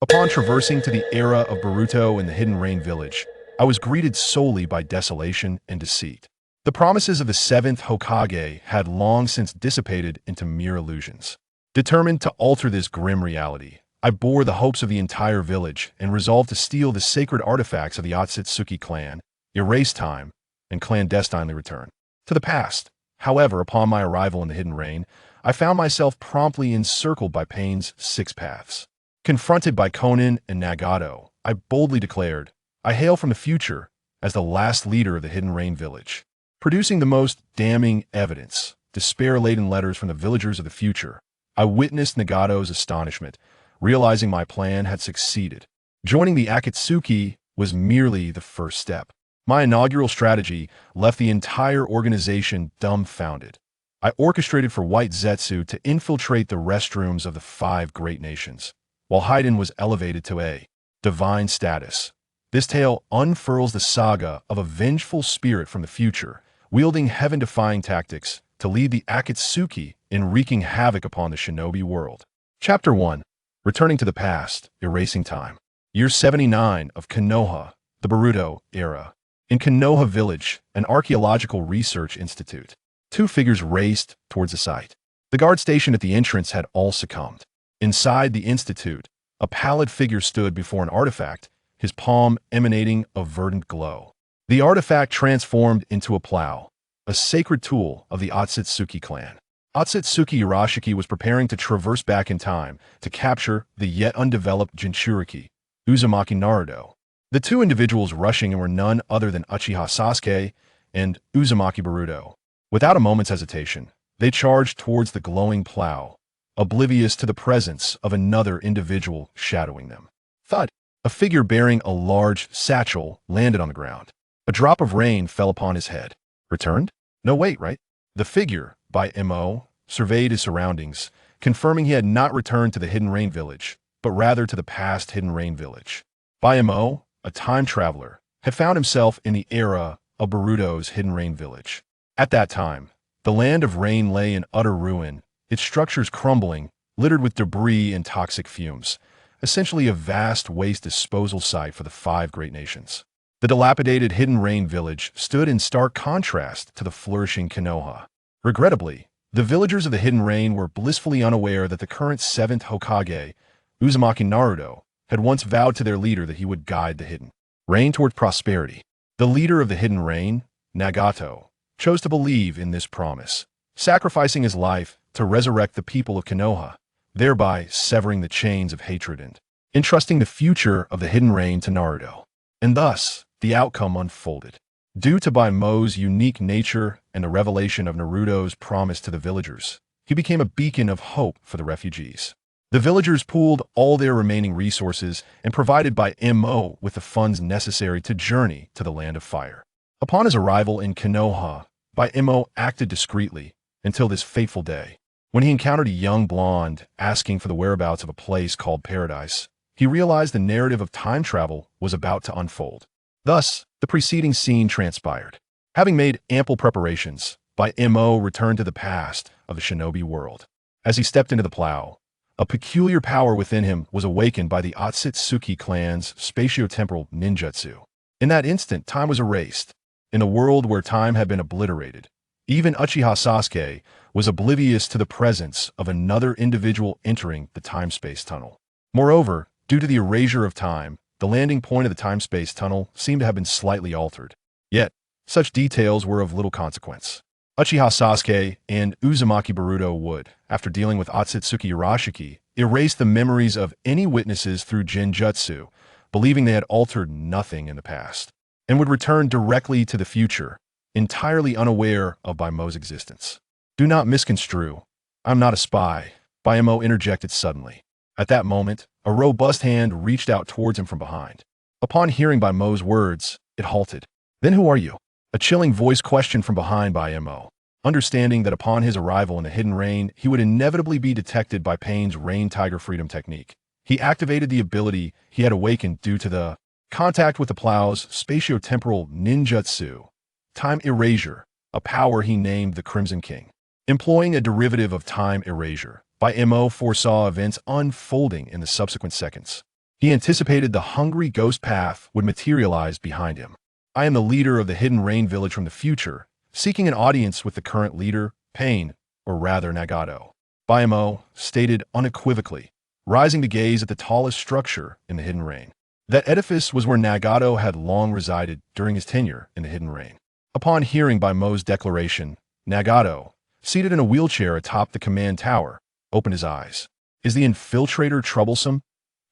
Upon traversing to the era of Boruto in the Hidden Rain Village, I was greeted solely by desolation and deceit. The promises of the seventh Hokage had long since dissipated into mere illusions. Determined to alter this grim reality, I bore the hopes of the entire village and resolved to steal the sacred artifacts of the Akatsuki clan, erase time, and clandestinely return to the past. However, upon my arrival in the Hidden Rain, I found myself promptly encircled by Pain's six paths. Confronted by Conan and Nagato, I boldly declared, I hail from the future as the last leader of the Hidden Rain village. Producing the most damning evidence, despair-laden letters from the villagers of the future, I witnessed Nagato's astonishment, realizing my plan had succeeded. Joining the Akatsuki was merely the first step. My inaugural strategy left the entire organization dumbfounded. I orchestrated for White Zetsu to infiltrate the restrooms of the five great nations, while Haiden was elevated to a divine status. This tale unfurls the saga of a vengeful spirit from the future, wielding heaven-defying tactics to lead the Akatsuki in wreaking havoc upon the shinobi world. Chapter 1. Returning to the past, erasing time. Year 79 of Konoha, the Boruto era. In Konoha Village, an archaeological research institute, two figures raced towards the site. The guard stationed at the entrance had all succumbed. Inside the institute, a pallid figure stood before an artifact, his palm emanating a verdant glow. The artifact transformed into a plow, a sacred tool of the Akatsuki clan. Akatsuki Urashiki was preparing to traverse back in time to capture the yet undeveloped Jinchuriki, Uzumaki Naruto. The two individuals rushing were none other than Uchiha Sasuke and Uzumaki Boruto. Without a moment's hesitation, they charged towards the glowing plow, oblivious to the presence of another individual shadowing them. Thud! A figure bearing a large satchel landed on the ground. A drop of rain fell upon his head. Returned? No, wait, right? The figure, by M.O., surveyed his surroundings, confirming he had not returned to the Hidden Rain Village, but rather to the past Hidden Rain Village. By M.O., a time traveler, had found himself in the era of Boruto's Hidden Rain Village. At that time, the land of rain lay in utter ruin, its structures crumbling, littered with debris and toxic fumes, essentially a vast waste disposal site for the five great nations. The dilapidated Hidden Rain Village stood in stark contrast to the flourishing Konoha. Regrettably, the villagers of the Hidden Rain were blissfully unaware that the current seventh Hokage, Uzumaki Naruto, had once vowed to their leader that he would guide the Hidden Rain toward prosperity. The leader of the Hidden Rain, Nagato, chose to believe in this promise, sacrificing his life to resurrect the people of Konoha, thereby severing the chains of hatred and entrusting the future of the Hidden Rain to Naruto. And thus, the outcome unfolded. Due to Mo's unique nature and the revelation of Naruto's promise to the villagers, he became a beacon of hope for the refugees. The villagers pooled all their remaining resources and provided M.O. with the funds necessary to journey to the Land of Fire. Upon his arrival in Konoha, M.O. acted discreetly until this fateful day, when he encountered a young blonde asking for the whereabouts of a place called Paradise. He realized the narrative of time travel was about to unfold. Thus, the preceding scene transpired. Having made ample preparations, M.O. returned to the past of the shinobi world. As he stepped into the plow, a peculiar power within him was awakened by the Akatsuki clan's spatio-temporal ninjutsu. In that instant, time was erased. In a world where time had been obliterated, even Uchiha Sasuke was oblivious to the presence of another individual entering the time-space tunnel. Moreover, due to the erasure of time, the landing point of the time-space tunnel seemed to have been slightly altered. Yet, such details were of little consequence. Uchiha Sasuke and Uzumaki Boruto would, after dealing with Akatsuki Urashiki, erase the memories of any witnesses through Genjutsu, believing they had altered nothing in the past, and would return directly to the future, entirely unaware of Mo's existence. Do not misconstrue. I'm not a spy, Mo interjected suddenly. At that moment, a robust hand reached out towards him from behind. Upon hearing Mo's words, it halted. Then who are you? A chilling voice questioned from behind Mo. Understanding that upon his arrival in the Hidden Rain, he would inevitably be detected by Pain's Rain Tiger Freedom technique. He activated the ability he had awakened due to the contact with the plow's spatio-temporal ninjutsu, time erasure, a power he named the Crimson King. Employing a derivative of time erasure, Mo foresaw events unfolding in the subsequent seconds. He anticipated the hungry ghost path would materialize behind him. I am the leader of the Hidden Rain Village from the future, seeking an audience with the current leader, Pain, or rather Nagato. Bayamo stated unequivocally, rising to gaze at the tallest structure in the Hidden Rain. That edifice was where Nagato had long resided during his tenure in the Hidden Rain. Upon hearing Baimo's declaration, Nagato, seated in a wheelchair atop the command tower, opened his eyes. Is the infiltrator troublesome?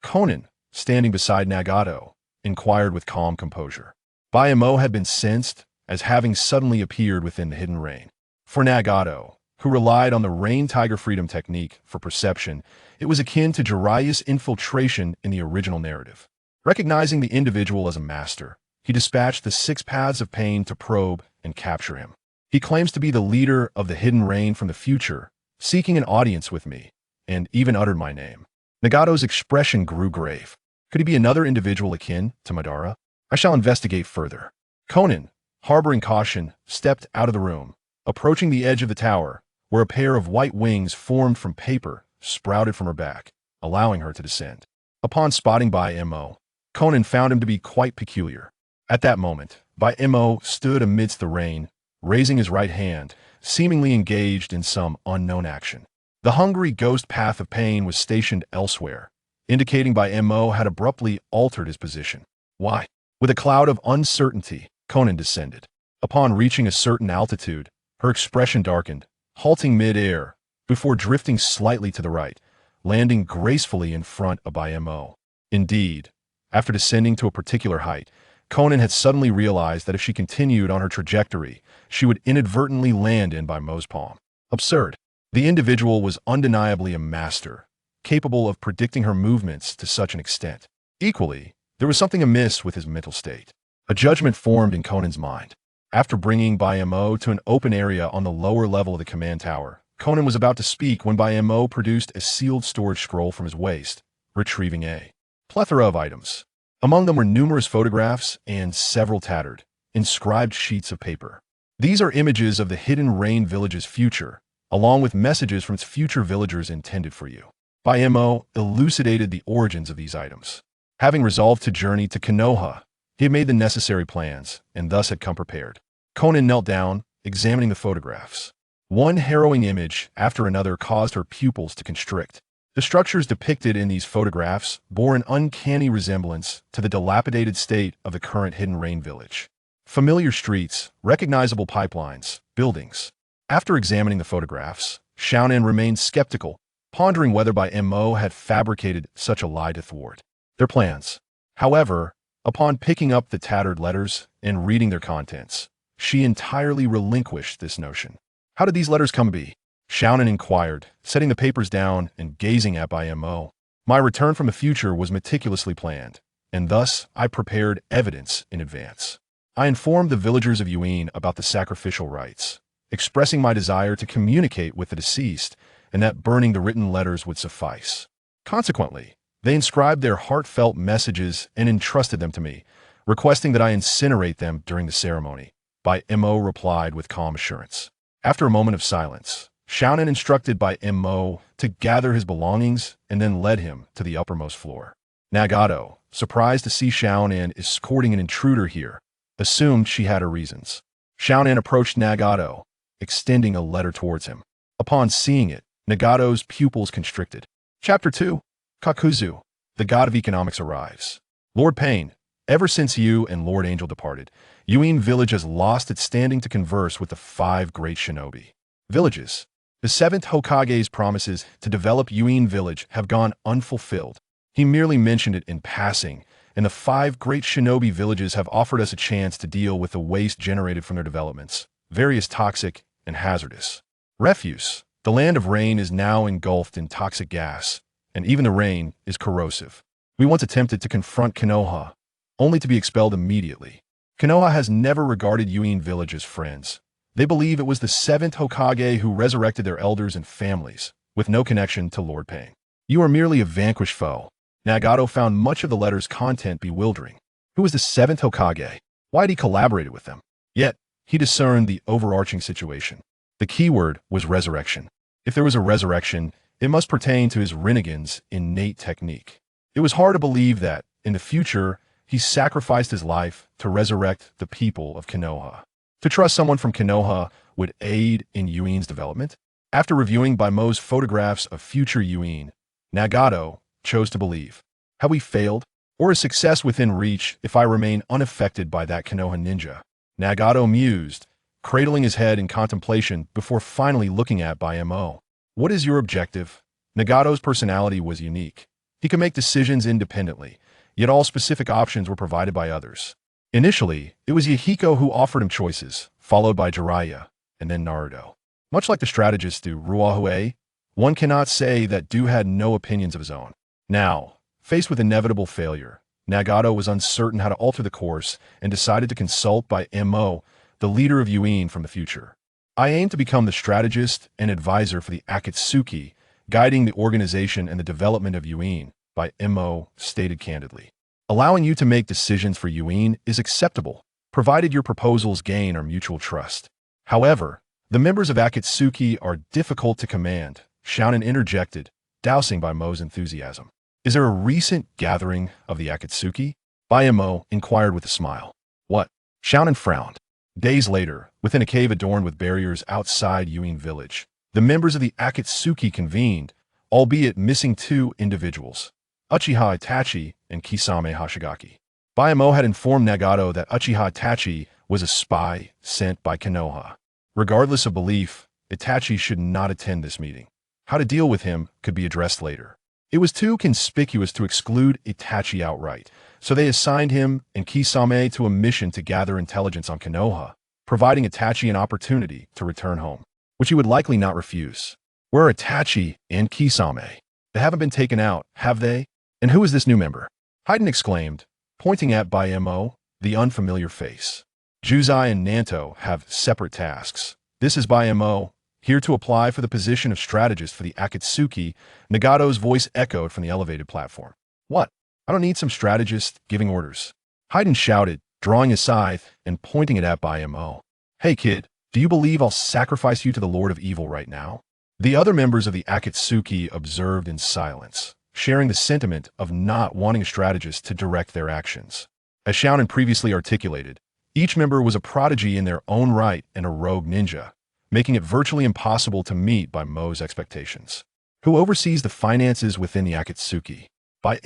Conan, standing beside Nagato, inquired with calm composure. Bayamo had been sensed as having suddenly appeared within the Hidden Rain. For Nagato, who relied on the Rain Tiger Freedom technique for perception, it was akin to Jiraiya's infiltration in the original narrative. Recognizing the individual as a master, he dispatched the 6 Paths of Pain to probe and capture him. He claims to be the leader of the Hidden Rain from the future, seeking an audience with me, and even uttered my name. Nagato's expression grew grave. Could he be another individual akin to Madara? I shall investigate further. Conan, harboring caution, stepped out of the room, approaching the edge of the tower, where a pair of white wings formed from paper sprouted from her back, allowing her to descend. Upon spotting Bayamo, Conan found him to be quite peculiar. At that moment, Bayamo stood amidst the rain, raising his right hand, seemingly engaged in some unknown action. The hungry ghost path of pain was stationed elsewhere, indicating Bayamo had abruptly altered his position. Why? With a cloud of uncertainty, Conan descended. Upon reaching a certain altitude, her expression darkened, halting mid-air, before drifting slightly to the right, landing gracefully in front of Bayamo. Indeed, after descending to a particular height, Conan had suddenly realized that if she continued on her trajectory, she would inadvertently land in Bayamo's palm. Absurd. The individual was undeniably a master, capable of predicting her movements to such an extent. Equally, there was something amiss with his mental state. A judgment formed in Conan's mind. After bringing Bayamo to an open area on the lower level of the command tower, Conan was about to speak when Bayamo produced a sealed storage scroll from his waist, retrieving a plethora of items. Among them were numerous photographs and several tattered, inscribed sheets of paper. These are images of the Hidden Rain Village's future, along with messages from its future villagers intended for you. Bayamo elucidated the origins of these items. Having resolved to journey to Konoha, he had made the necessary plans, and thus had come prepared. Conan knelt down, examining the photographs. One harrowing image after another caused her pupils to constrict. The structures depicted in these photographs bore an uncanny resemblance to the dilapidated state of the current Hidden Rain Village. Familiar streets, recognizable pipelines, buildings. After examining the photographs, Xiaonan remained skeptical, pondering whether Bayamo had fabricated such a lie to thwart their plans. However, upon picking up the tattered letters and reading their contents, she entirely relinquished this notion. How did these letters come to be? Xiaonan inquired, setting the papers down and gazing at Bayamo. My return from the future was meticulously planned, and thus I prepared evidence in advance. I informed the villagers of Yuin about the sacrificial rites, expressing my desire to communicate with the deceased and that burning the written letters would suffice. Consequently, they inscribed their heartfelt messages and entrusted them to me, requesting that I incinerate them during the ceremony. Bayamo replied with calm assurance. After a moment of silence, Xiaonan instructed Bayamo to gather his belongings and then led him to the uppermost floor. Nagato, surprised to see Xiaonan escorting an intruder here, assumed she had her reasons. Xiaonan approached Nagato, extending a letter towards him. Upon seeing it, Nagato's pupils constricted. Chapter 2. Kakuzu, the god of economics, arrives. Lord Pain, ever since you and Lord Angel departed, Yuin Village has lost its standing to converse with the 5 great shinobi villages. The 7th Hokage's promises to develop Yuin Village have gone unfulfilled. He merely mentioned it in passing, and the 5 great shinobi villages have offered us a chance to deal with the waste generated from their developments, various toxic and hazardous refuse. The land of rain is now engulfed in toxic gas, and even the rain is corrosive. We once attempted to confront Konoha, only to be expelled immediately. Konoha has never regarded Yuin Village as friends. They believe it was the 7th Hokage who resurrected their elders and families, with no connection to Lord Pain. You are merely a vanquished foe. Nagato found much of the letter's content bewildering. Who was the 7th Hokage? Why had he collaborated with them? Yet, he discerned the overarching situation. The keyword was resurrection. If there was a resurrection, it must pertain to his Rinnegan's innate technique. It was hard to believe that, in the future, he sacrificed his life to resurrect the people of Konoha. To trust someone from Konoha would aid in Yuin's development? After reviewing Mo's photographs of future Yuin, Nagato chose to believe. Have we failed? Or is success within reach if I remain unaffected by that Konoha ninja? Nagato mused, cradling his head in contemplation before finally looking at Mo. What is your objective? Nagato's personality was unique. He could make decisions independently, yet all specific options were provided by others. Initially, it was Yahiko who offered him choices, followed by Jiraiya, and then Naruto. Much like the strategist do Ruahue, one cannot say that Du had no opinions of his own. Now, faced with inevitable failure, Nagato was uncertain how to alter the course and decided to consult Mo, the leader of Yuin from the future. I aim to become the strategist and advisor for the Akatsuki, guiding the organization and the development of Yuin, Mo stated candidly. Allowing you to make decisions for Yuin is acceptable, provided your proposals gain our mutual trust. However, the members of Akatsuki are difficult to command, Shounen interjected, dousing Mo's enthusiasm. Is there a recent gathering of the Akatsuki? Mo inquired with a smile. What? Shounen frowned. Days later, within a cave adorned with barriers outside Yuin village, the members of the Akatsuki convened, albeit missing two individuals, Uchiha Itachi and Kisame Hashigaki. Mo had informed Nagato that Uchiha Itachi was a spy sent by Konoha. Regardless of belief, Itachi should not attend this meeting. How to deal with him could be addressed later. It was too conspicuous to exclude Itachi outright, so they assigned him and Kisame to a mission to gather intelligence on Konoha, providing Itachi an opportunity to return home, which he would likely not refuse. Where are Itachi and Kisame? They haven't been taken out, have they? And who is this new member? Haiden exclaimed, pointing at Mo, the unfamiliar face. Juzai and Nanto have separate tasks. This is Mo, here to apply for the position of strategist for the Akatsuki. Nagato's voice echoed from the elevated platform. What? I don't need some strategist giving orders. Haiden shouted, drawing his scythe and pointing it at Mo. Hey kid, do you believe I'll sacrifice you to the Lord of Evil right now? The other members of the Akatsuki observed in silence, sharing the sentiment of not wanting a strategist to direct their actions. As Shounen previously articulated, each member was a prodigy in their own right and a rogue ninja, making it virtually impossible to meet Mo's expectations. Who oversees the finances within the Akatsuki?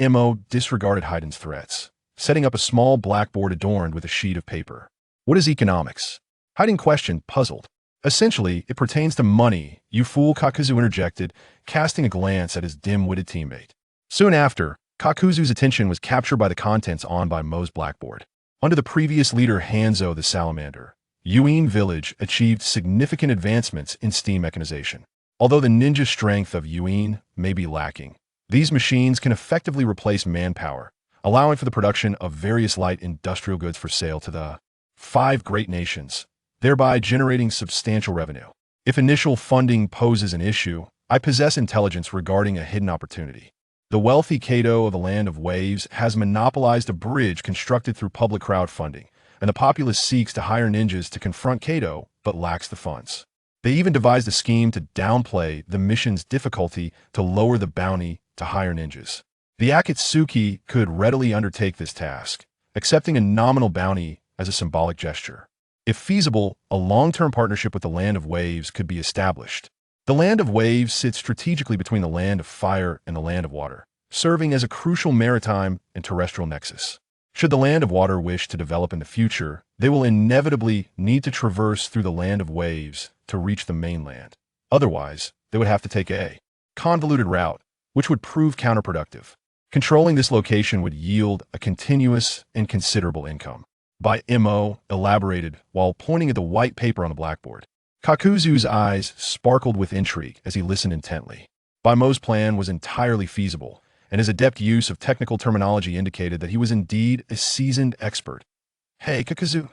Mo disregarded Haiden's threats, setting up a small blackboard adorned with a sheet of paper. What is economics? Haiden questioned, puzzled. Essentially, it pertains to money, you fool, Kakuzu interjected, casting a glance at his dim-witted teammate. Soon after, Kakuzu's attention was captured by the contents on Mo's blackboard. Under the previous leader Hanzo the Salamander, Yuin Village achieved significant advancements in steam mechanization. Although the ninja strength of Yuin may be lacking, these machines can effectively replace manpower, allowing for the production of various light industrial goods for sale to the 5 great nations, thereby generating substantial revenue. If initial funding poses an issue, I possess intelligence regarding a hidden opportunity. The wealthy Kato of the Land of Waves has monopolized a bridge constructed through public crowdfunding, and the populace seeks to hire ninjas to confront Kato, but lacks the funds. They even devised a scheme to downplay the mission's difficulty to lower the bounty to hire ninjas. The Akatsuki could readily undertake this task, accepting a nominal bounty as a symbolic gesture. If feasible, a long-term partnership with the Land of Waves could be established. The Land of Waves sits strategically between the Land of Fire and the Land of Water, serving as a crucial maritime and terrestrial nexus. Should the Land of Water wish to develop in the future, they will inevitably need to traverse through the Land of Waves to reach the mainland. Otherwise, they would have to take a convoluted route, which would prove counterproductive. Controlling this location would yield a continuous and considerable income. Mo elaborated while pointing at the white paper on the blackboard. Kakuzu's eyes sparkled with intrigue as he listened intently. Mo's plan was entirely feasible, and his adept use of technical terminology indicated that he was indeed a seasoned expert. Hey, Kakuzu,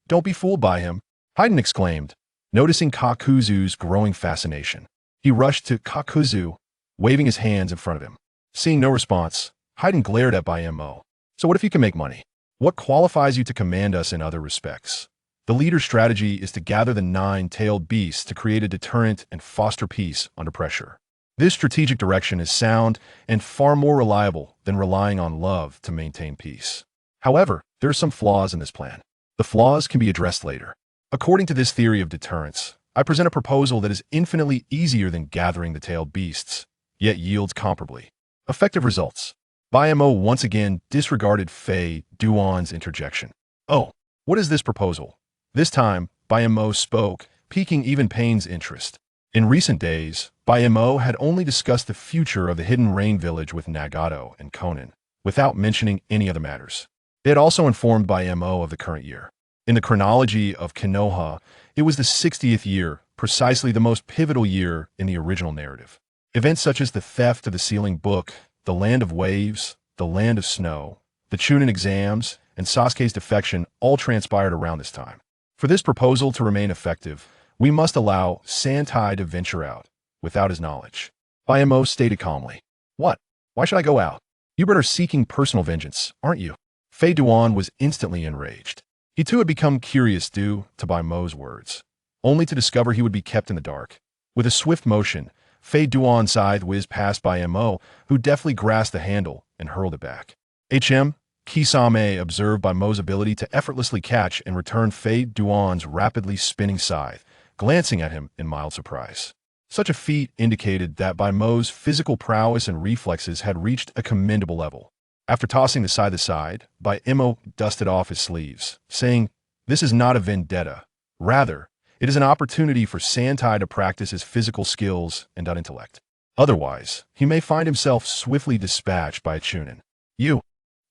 don't be fooled by him, Haiden exclaimed, noticing Kakuzu's growing fascination. He rushed to Kakuzu, waving his hands in front of him. Seeing no response, Haiden glared at Mo. So what if you can make money? What qualifies you to command us in other respects? The leader's strategy is to gather the 9-tailed beasts to create a deterrent and foster peace under pressure. This strategic direction is sound and far more reliable than relying on love to maintain peace. However, there are some flaws in this plan. The flaws can be addressed later. According to this theory of deterrence, I present a proposal that is infinitely easier than gathering the tailed beasts, yet yields comparably effective results. Bayamo once again disregarded Fei Duan's interjection. "Oh, what is this proposal?" This time, Bayamo spoke, piquing even Payne's interest. In recent days, Bayamo had only discussed the future of the Hidden Rain Village with Nagato and Conan, without mentioning any other matters. They had also informed Bayamo of the current year. In the chronology of Konoha, it was the 60th year, precisely the most pivotal year in the original narrative. Events such as the theft of the sealing book, the Land of Waves, the Land of Snow, the Chunin exams, and Sasuke's defection all transpired around this time. For this proposal to remain effective, we must allow Santai to venture out, without his knowledge. Bayamo stated calmly. "What? Why should I go out? You are seeking personal vengeance, aren't you?" Fei Duan was instantly enraged. He too had become curious due to Bayamo's words, only to discover he would be kept in the dark. With a swift motion, Fei Duan's scythe whizzed past Bayamo, who deftly grasped the handle and hurled it back. Kisame observed Bayamo's ability to effortlessly catch and return Fei Duan's rapidly spinning scythe, glancing at him in mild surprise. Such a feat indicated that Bayamo's physical prowess and reflexes had reached a commendable level. After tossing the scythe aside, Bayamo dusted off his sleeves, saying, "This is not a vendetta. Rather, it is an opportunity for Santai to practice his physical skills and intellect. Otherwise, he may find himself swiftly dispatched by a Chunin."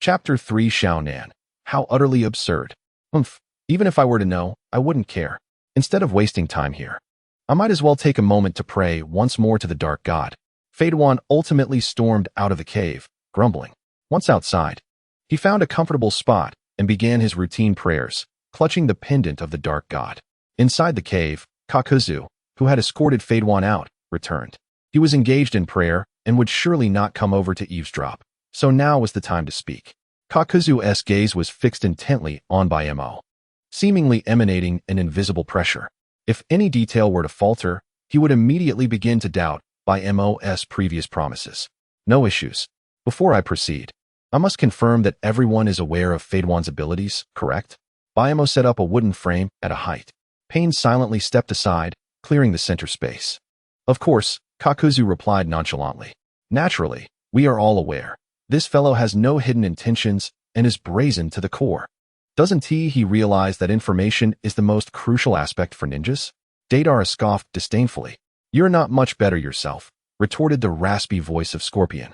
Chapter 3 Xiaonan. How utterly absurd. Even if I were to know, I wouldn't care. Instead of wasting time here, I might as well take a moment to pray once more to the Dark God. Fei Duan ultimately stormed out of the cave, grumbling. Once outside, he found a comfortable spot and began his routine prayers, clutching the pendant of the Dark God. Inside the cave, Kakuzu, who had escorted Fei Duan out, returned. He was engaged in prayer and would surely not come over to eavesdrop, so now was the time to speak. Kakuzu's gaze was fixed intently on Bayamo, seemingly emanating an invisible pressure. If any detail were to falter, he would immediately begin to doubt Bayamo's previous promises. "No issues. Before I proceed, I must confirm that everyone is aware of Fei Duan's abilities, correct?" Bayamo set up a wooden frame at a height. Payne silently stepped aside, clearing the center space. "Of course," Kakuzu replied nonchalantly. "Naturally, we are all aware. This fellow has no hidden intentions and is brazen to the core. Doesn't he realize that information is the most crucial aspect for ninjas?" Deidara scoffed disdainfully. "You're not much better yourself," retorted the raspy voice of Scorpion,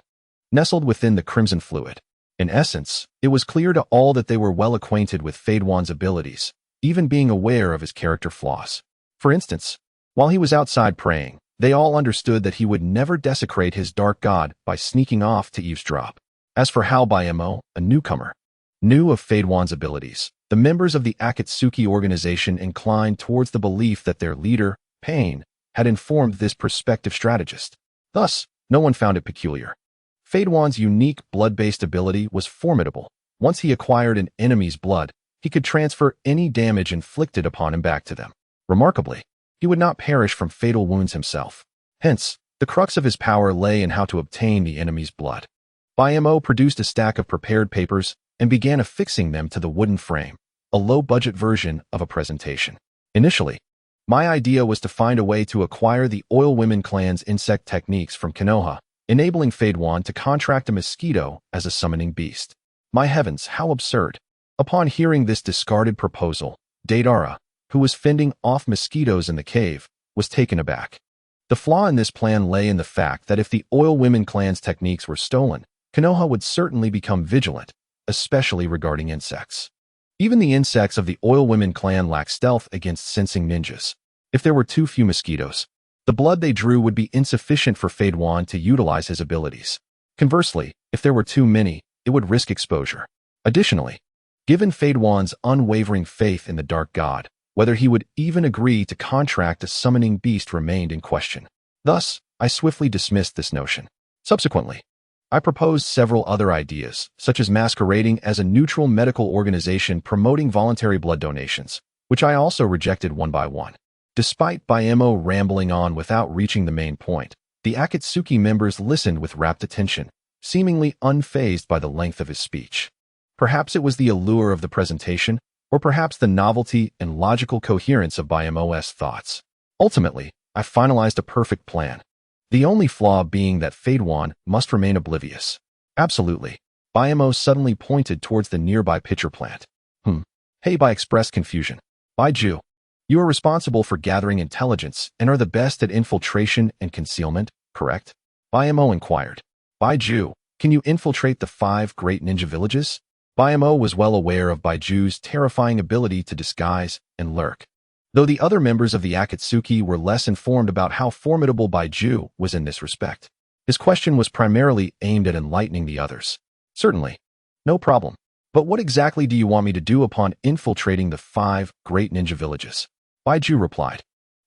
nestled within the crimson fluid. In essence, it was clear to all that they were well acquainted with Fei Duan's abilities, even being aware of his character flaws. For instance, while he was outside praying, they all understood that he would never desecrate his dark god by sneaking off to eavesdrop. As for how Bayamo, a newcomer, knew of Fei Duan's abilities, the members of the Akatsuki organization inclined towards the belief that their leader, Pain, had informed this prospective strategist. Thus, no one found it peculiar. Fei Duan's unique blood-based ability was formidable. Once he acquired an enemy's blood, he could transfer any damage inflicted upon him back to them. Remarkably, he would not perish from fatal wounds himself. Hence, the crux of his power lay in how to obtain the enemy's blood. Bayamo produced a stack of prepared papers and began affixing them to the wooden frame, a low-budget version of a presentation. Initially, my idea was to find a way to acquire the Oil Women clan's insect techniques from Konoha, enabling Fei Duan to contract a mosquito as a summoning beast. My heavens, how absurd. Upon hearing this discarded proposal, Deidara, who was fending off mosquitoes in the cave, was taken aback. The flaw in this plan lay in the fact that if the Oil Women clan's techniques were stolen, Konoha would certainly become vigilant, especially regarding insects. Even the insects of the Oil Women clan lack stealth against sensing ninjas. If there were too few mosquitoes, the blood they drew would be insufficient for Fei Duan to utilize his abilities. Conversely, if there were too many, it would risk exposure. Additionally, given Fei Duan's unwavering faith in the Dark God, whether he would even agree to contract a summoning beast remained in question. Thus, I swiftly dismissed this notion. Subsequently, I proposed several other ideas, such as masquerading as a neutral medical organization promoting voluntary blood donations, which I also rejected one by one. Despite Bayamo rambling on without reaching the main point, The Akatsuki members listened with rapt attention, seemingly unfazed by the length of his speech. Perhaps it was the allure of the presentation, or perhaps the novelty and logical coherence of Baimo's thoughts. Ultimately, I finalized a perfect plan. The only flaw being that Fadewan must remain oblivious. Absolutely. Baimo suddenly pointed towards the nearby pitcher plant. Hey, Bai expressed confusion. Baiju, you are responsible for gathering intelligence and are the best at infiltration and concealment, correct? Baimo inquired. Baiju, can you infiltrate the 5 great ninja villages? Baimo was well aware of Baiju's terrifying ability to disguise and lurk. Though the other members of the Akatsuki were less informed about how formidable Baiju was in this respect. His question was primarily aimed at enlightening the others. Certainly. No problem. But what exactly do you want me to do upon infiltrating the 5 great ninja villages? Baiju replied.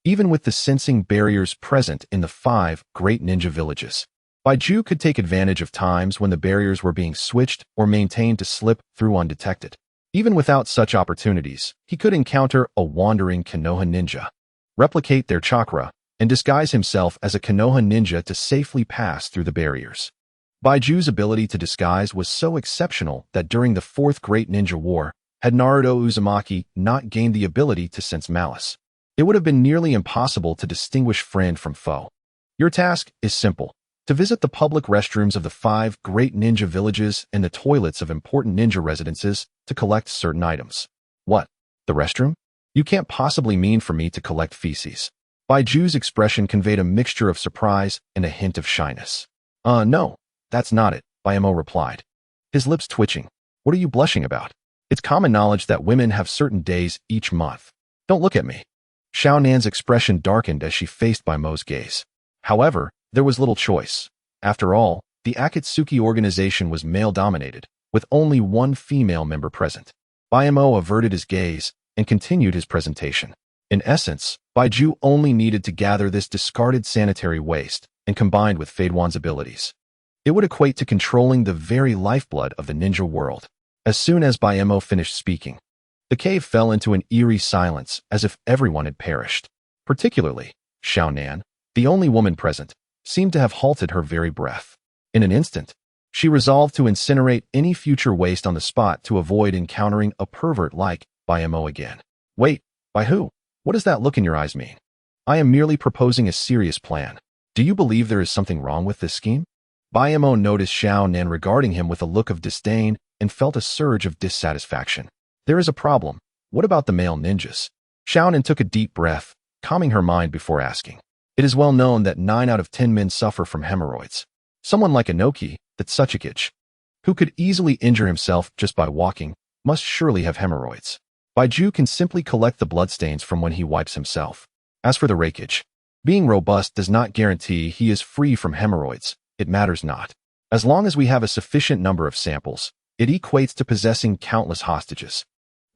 Even with the sensing barriers present in the 5 great ninja villages, Baiju could take advantage of times when the barriers were being switched or maintained to slip through undetected. Even without such opportunities, he could encounter a wandering Konoha ninja, replicate their chakra, and disguise himself as a Konoha ninja to safely pass through the barriers. Baiju's ability to disguise was so exceptional that during the 4th Great Ninja War, had Naruto Uzumaki not gained the ability to sense malice, it would have been nearly impossible to distinguish friend from foe. Your task is simple. To visit the public restrooms of the 5 great ninja villages and the toilets of important ninja residences to collect certain items. What? The restroom? You can't possibly mean for me to collect feces. Baiju's expression conveyed a mixture of surprise and a hint of shyness. No, that's not it, Baimo replied. His lips twitching. What are you blushing about? It's common knowledge that women have certain days each month. Don't look at me. Xiaonan's expression darkened as she faced Baimo's gaze. However, there was little choice. After all, the Akatsuki organization was male-dominated, with only one female member present. Baimo averted his gaze and continued his presentation. In essence, Baiju only needed to gather this discarded sanitary waste and combined with Fadewan's abilities. It would equate to controlling the very lifeblood of the ninja world. As soon as Baimo finished speaking, the cave fell into an eerie silence as if everyone had perished. Particularly, Xiaonan, the only woman present, seemed to have halted her very breath. In an instant, she resolved to incinerate any future waste on the spot to avoid encountering a pervert like Baimo again. Wait, by who? What does that look in your eyes mean? I am merely proposing a serious plan. Do you believe there is something wrong with this scheme? Baimo noticed Xiaonan regarding him with a look of disdain and felt a surge of dissatisfaction. There is a problem. What about the male ninjas? Xiaonan took a deep breath, calming her mind before asking. It is well known that 9 out of 10 men suffer from hemorrhoids. Someone like Inoki, the Tsuchikage, who could easily injure himself just by walking, must surely have hemorrhoids. Baiju can simply collect the bloodstains from when he wipes himself. As for the Reikage, being robust does not guarantee he is free from hemorrhoids. It matters not. As long as we have a sufficient number of samples, it equates to possessing countless hostages.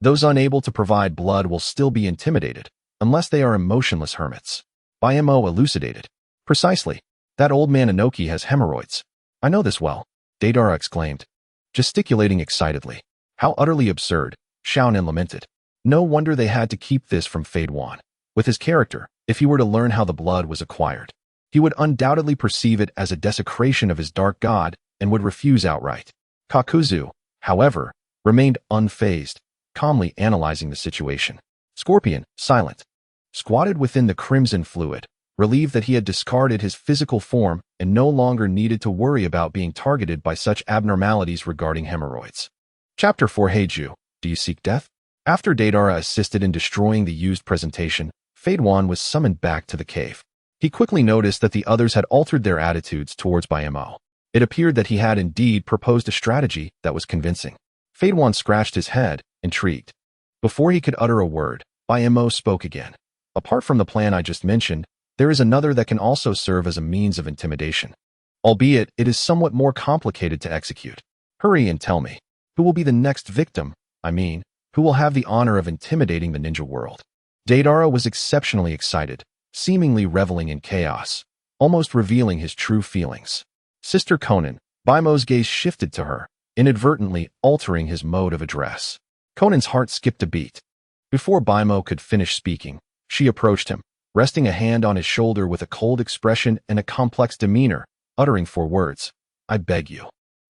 Those unable to provide blood will still be intimidated, unless they are emotionless hermits. Baimo elucidated. Precisely. That old man Inoki has hemorrhoids. I know this well, Deidara exclaimed, gesticulating excitedly. How utterly absurd, Xiaonan lamented. No wonder they had to keep this from Fadewan. With his character, if he were to learn how the blood was acquired, he would undoubtedly perceive it as a desecration of his dark god and would refuse outright. Kakuzu, however, remained unfazed, calmly analyzing the situation. Scorpion, silent, squatted within the crimson fluid, relieved that he had discarded his physical form and no longer needed to worry about being targeted by such abnormalities regarding hemorrhoids. Chapter 4. Heiju, do you seek death? After Deidara assisted in destroying the used presentation, Fadewan was summoned back to the cave. He quickly noticed that the others had altered their attitudes towards Baimo. It appeared that he had indeed proposed a strategy that was convincing. Fadewan scratched his head, intrigued. Before he could utter a word, Baimo spoke again. Apart from the plan I just mentioned, there is another that can also serve as a means of intimidation. Albeit, it is somewhat more complicated to execute. Hurry and tell me, who will be the next victim, who will have the honor of intimidating the ninja world? Deidara was exceptionally excited, seemingly reveling in chaos, almost revealing his true feelings. Sister Conan, Baimo's gaze shifted to her, inadvertently altering his mode of address. Conan's heart skipped a beat. Before Baimo could finish speaking, she approached him. resting a hand on his shoulder with a cold expression and a complex demeanor, uttering 4 words. I beg you.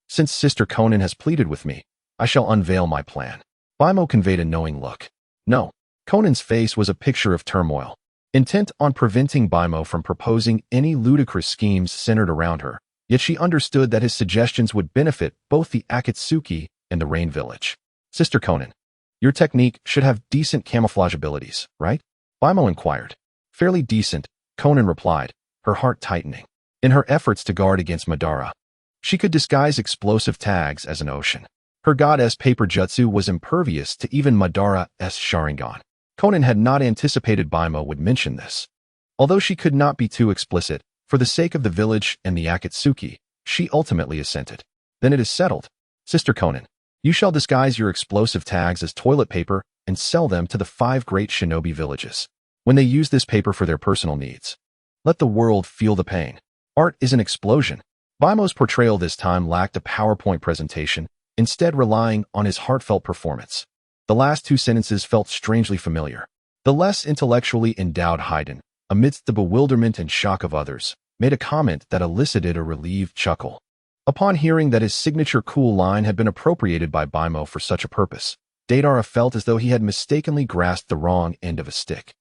Since Sister Conan has pleaded with me, I shall unveil my plan. Baimo conveyed a knowing look. No. Conan's face was a picture of turmoil, intent on preventing Baimo from proposing any ludicrous schemes centered around her, yet she understood that his suggestions would benefit both the Akatsuki and the Rain Village. Sister Conan, your technique should have decent camouflage abilities, right? Baimo inquired. Fairly decent, Conan replied, her heart tightening. In her efforts to guard against Madara, she could disguise explosive tags as an ocean. Her goddess paper jutsu was impervious to even Madara's Sharingan. Conan had not anticipated Baimo would mention this. Although she could not be too explicit, for the sake of the village and the Akatsuki, she ultimately assented. Then it is settled. Sister Conan, you shall disguise your explosive tags as toilet paper and sell them to the 5 great shinobi villages. When they use this paper for their personal needs, let the world feel the pain. Art is an explosion. Baimo's portrayal this time lacked a PowerPoint presentation, instead relying on his heartfelt performance. The last 2 sentences felt strangely familiar. The less intellectually endowed Haydn, amidst the bewilderment and shock of others, made a comment that elicited a relieved chuckle. Upon hearing that his signature cool line had been appropriated by Baimo for such a purpose, Deidara felt as though he had mistakenly grasped the wrong end of a stick.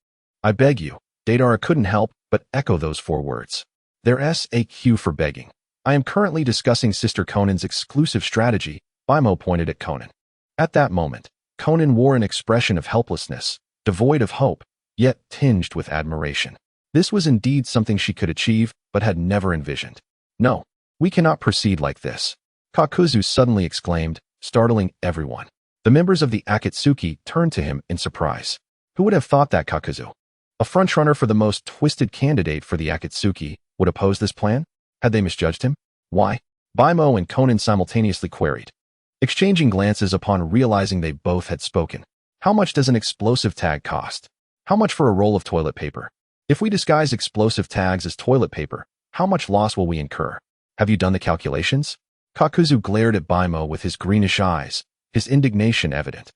I beg you. Deidara couldn't help but echo those 4 words. There's a cue for begging. I am currently discussing Sister Conan's exclusive strategy, Baimo pointed at Conan. At that moment, Conan wore an expression of helplessness, devoid of hope, yet tinged with admiration. This was indeed something she could achieve, but had never envisioned. No, we cannot proceed like this, Kakuzu suddenly exclaimed, startling everyone. The members of the Akatsuki turned to him in surprise. Who would have thought that Kakuzu, a frontrunner for the most twisted candidate for the Akatsuki, would oppose this plan? Had they misjudged him? Why? Baimo and Conan simultaneously queried, exchanging glances upon realizing they both had spoken. How much does an explosive tag cost? How much for a roll of toilet paper? If we disguise explosive tags as toilet paper, how much loss will we incur? Have you done the calculations? Kakuzu glared at Baimo with his greenish eyes, his indignation evident.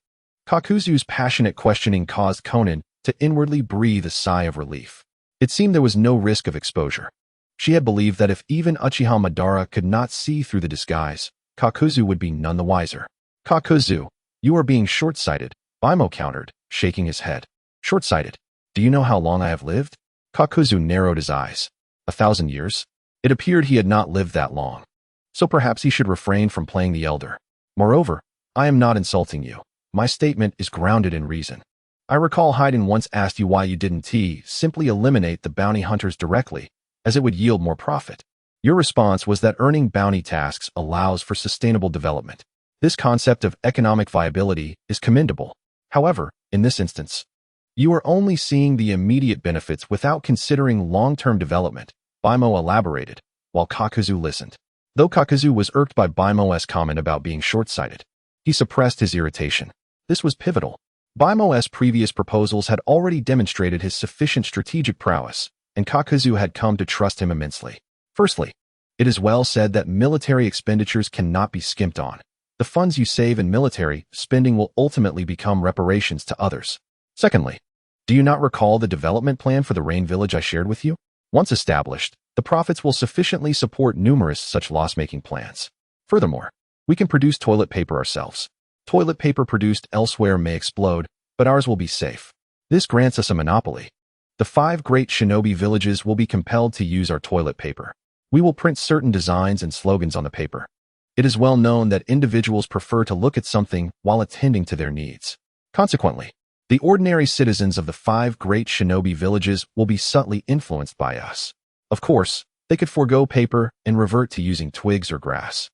Kakuzu's passionate questioning caused Conan to inwardly breathe a sigh of relief. It seemed there was no risk of exposure. She had believed that if even Uchiha Madara could not see through the disguise, Kakuzu would be none the wiser. Kakuzu, you are being short-sighted, Baimo countered, shaking his head. Short-sighted? Do you know how long I have lived? Kakuzu narrowed his eyes. 1,000 years? It appeared he had not lived that long. So perhaps he should refrain from playing the elder. Moreover, I am not insulting you. My statement is grounded in reason. I recall Haydn once asked you why you didn't simply eliminate the bounty hunters directly, as it would yield more profit. Your response was that earning bounty tasks allows for sustainable development. This concept of economic viability is commendable. However, in this instance, you are only seeing the immediate benefits without considering long-term development, Baimo elaborated, while Kakuzu listened. Though Kakuzu was irked by Baimo's comment about being short-sighted, he suppressed his irritation. This was pivotal. Baimo's previous proposals had already demonstrated his sufficient strategic prowess, and Kakuzu had come to trust him immensely. Firstly, it is well said that military expenditures cannot be skimped on. The funds you save in military spending will ultimately become reparations to others. Secondly, do you not recall the development plan for the Rain Village I shared with you? Once established, the profits will sufficiently support numerous such loss-making plans. Furthermore, we can produce toilet paper ourselves. Toilet paper produced elsewhere may explode, but ours will be safe. This grants us a monopoly. The 5 great shinobi villages will be compelled to use our toilet paper. We will print certain designs and slogans on the paper. It is well known that individuals prefer to look at something while attending to their needs. Consequently, the ordinary citizens of the 5 great shinobi villages will be subtly influenced by us. Of course, they could forego paper and revert to using twigs or grass.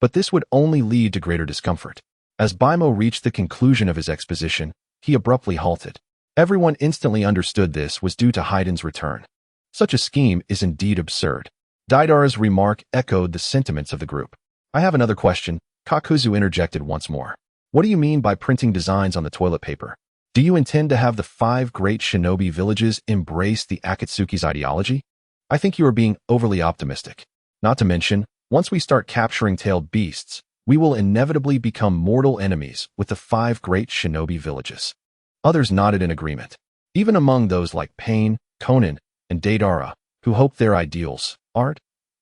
But this would only lead to greater discomfort. As Baimo reached the conclusion of his exposition, he abruptly halted. Everyone instantly understood this was due to Haydn's return. Such a scheme is indeed absurd. Deidara's remark echoed the sentiments of the group. I have another question, Kakuzu interjected once more. What do you mean by printing designs on the toilet paper? Do you intend to have the 5 great shinobi villages embrace the Akatsuki's ideology? I think you are being overly optimistic. Not to mention, once we start capturing tailed beasts, we will inevitably become mortal enemies with the 5 great shinobi villages. Others nodded in agreement. Even among those like Pain, Conan, and Deidara, who hoped their ideals, art,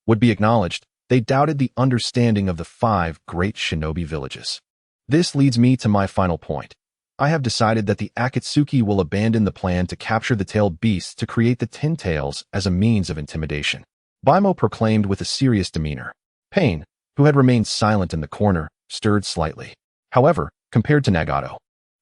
would be acknowledged, they doubted the understanding of the 5 great shinobi villages. This leads me to my final point. I have decided that the Akatsuki will abandon the plan to capture the tailed beasts to create the 10 tails as a means of intimidation. Baimo proclaimed with a serious demeanor. Pain, who had remained silent in the corner, stirred slightly. However, compared to Nagato,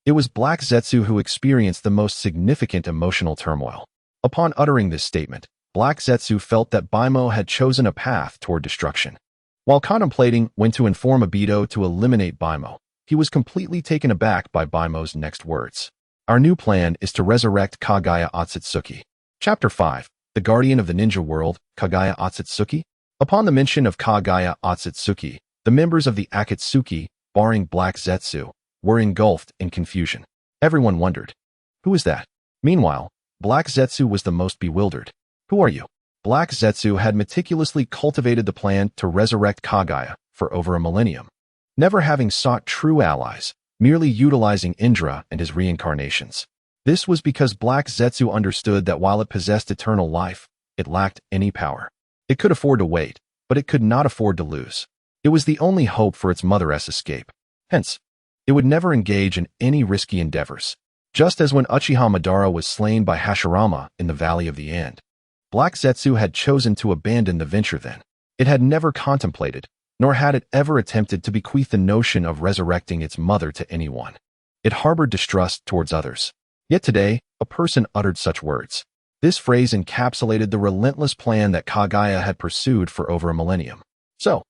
it was Black Zetsu who experienced the most significant emotional turmoil. Upon uttering this statement, Black Zetsu felt that Baimo had chosen a path toward destruction. While contemplating when to inform Obito to eliminate Baimo, he was completely taken aback by Baimo's next words. Our new plan is to resurrect Kagaya Otsutsuki. Chapter 5. The Guardian of the Ninja World, Kagaya Otsutsuki. Upon the mention of Kagaya Otsutsuki, the members of the Akatsuki, barring Black Zetsu, were engulfed in confusion. Everyone wondered, who is that? Meanwhile, Black Zetsu was the most bewildered. Who are you? Black Zetsu had meticulously cultivated the plan to resurrect Kagaya for over a millennium, never having sought true allies, merely utilizing Indra and his reincarnations. This was because Black Zetsu understood that while it possessed eternal life, it lacked any power. It could afford to wait, but it could not afford to lose. It was the only hope for its mother's escape. Hence, it would never engage in any risky endeavors. Just as when Uchiha Madara was slain by Hashirama in the Valley of the End, Black Zetsu had chosen to abandon the venture then. It had never contemplated, nor had it ever attempted to bequeath the notion of resurrecting its mother to anyone. It harbored distrust towards others. Yet today, a person uttered such words. This phrase encapsulated the relentless plan that Kagaya had pursued for over a millennium. So,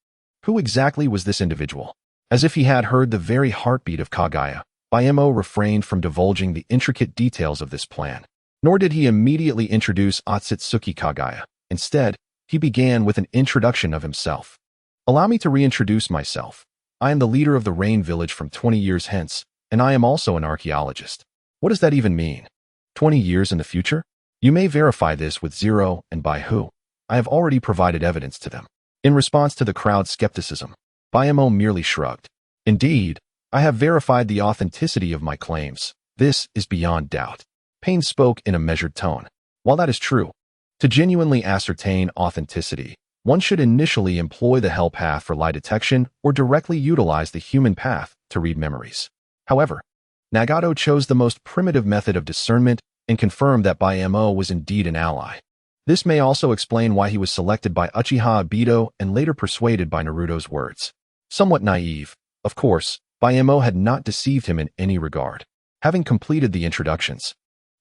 who exactly was this individual? As if he had heard the very heartbeat of Kagaya, Baimo refrained from divulging the intricate details of this plan. Nor did he immediately introduce Otsutsuki Kagaya. Instead, he began with an introduction of himself. Allow me to reintroduce myself. I am the leader of the Rain Village from 20 years hence, and I am also an archaeologist. What does that even mean? 20 years in the future? You may verify this with Zero and by who. I have already provided evidence to them. In response to the crowd's skepticism, Baimo merely shrugged. Indeed, I have verified the authenticity of my claims. This is beyond doubt. Pain spoke in a measured tone. While that is true, to genuinely ascertain authenticity, one should initially employ the hell path for lie detection or directly utilize the human path to read memories. However, Nagato chose the most primitive method of discernment and confirmed that Baimo was indeed an ally. This may also explain why he was selected by Uchiha Obito and later persuaded by Naruto's words. Somewhat naive, of course, Baimo had not deceived him in any regard. Having completed the introductions,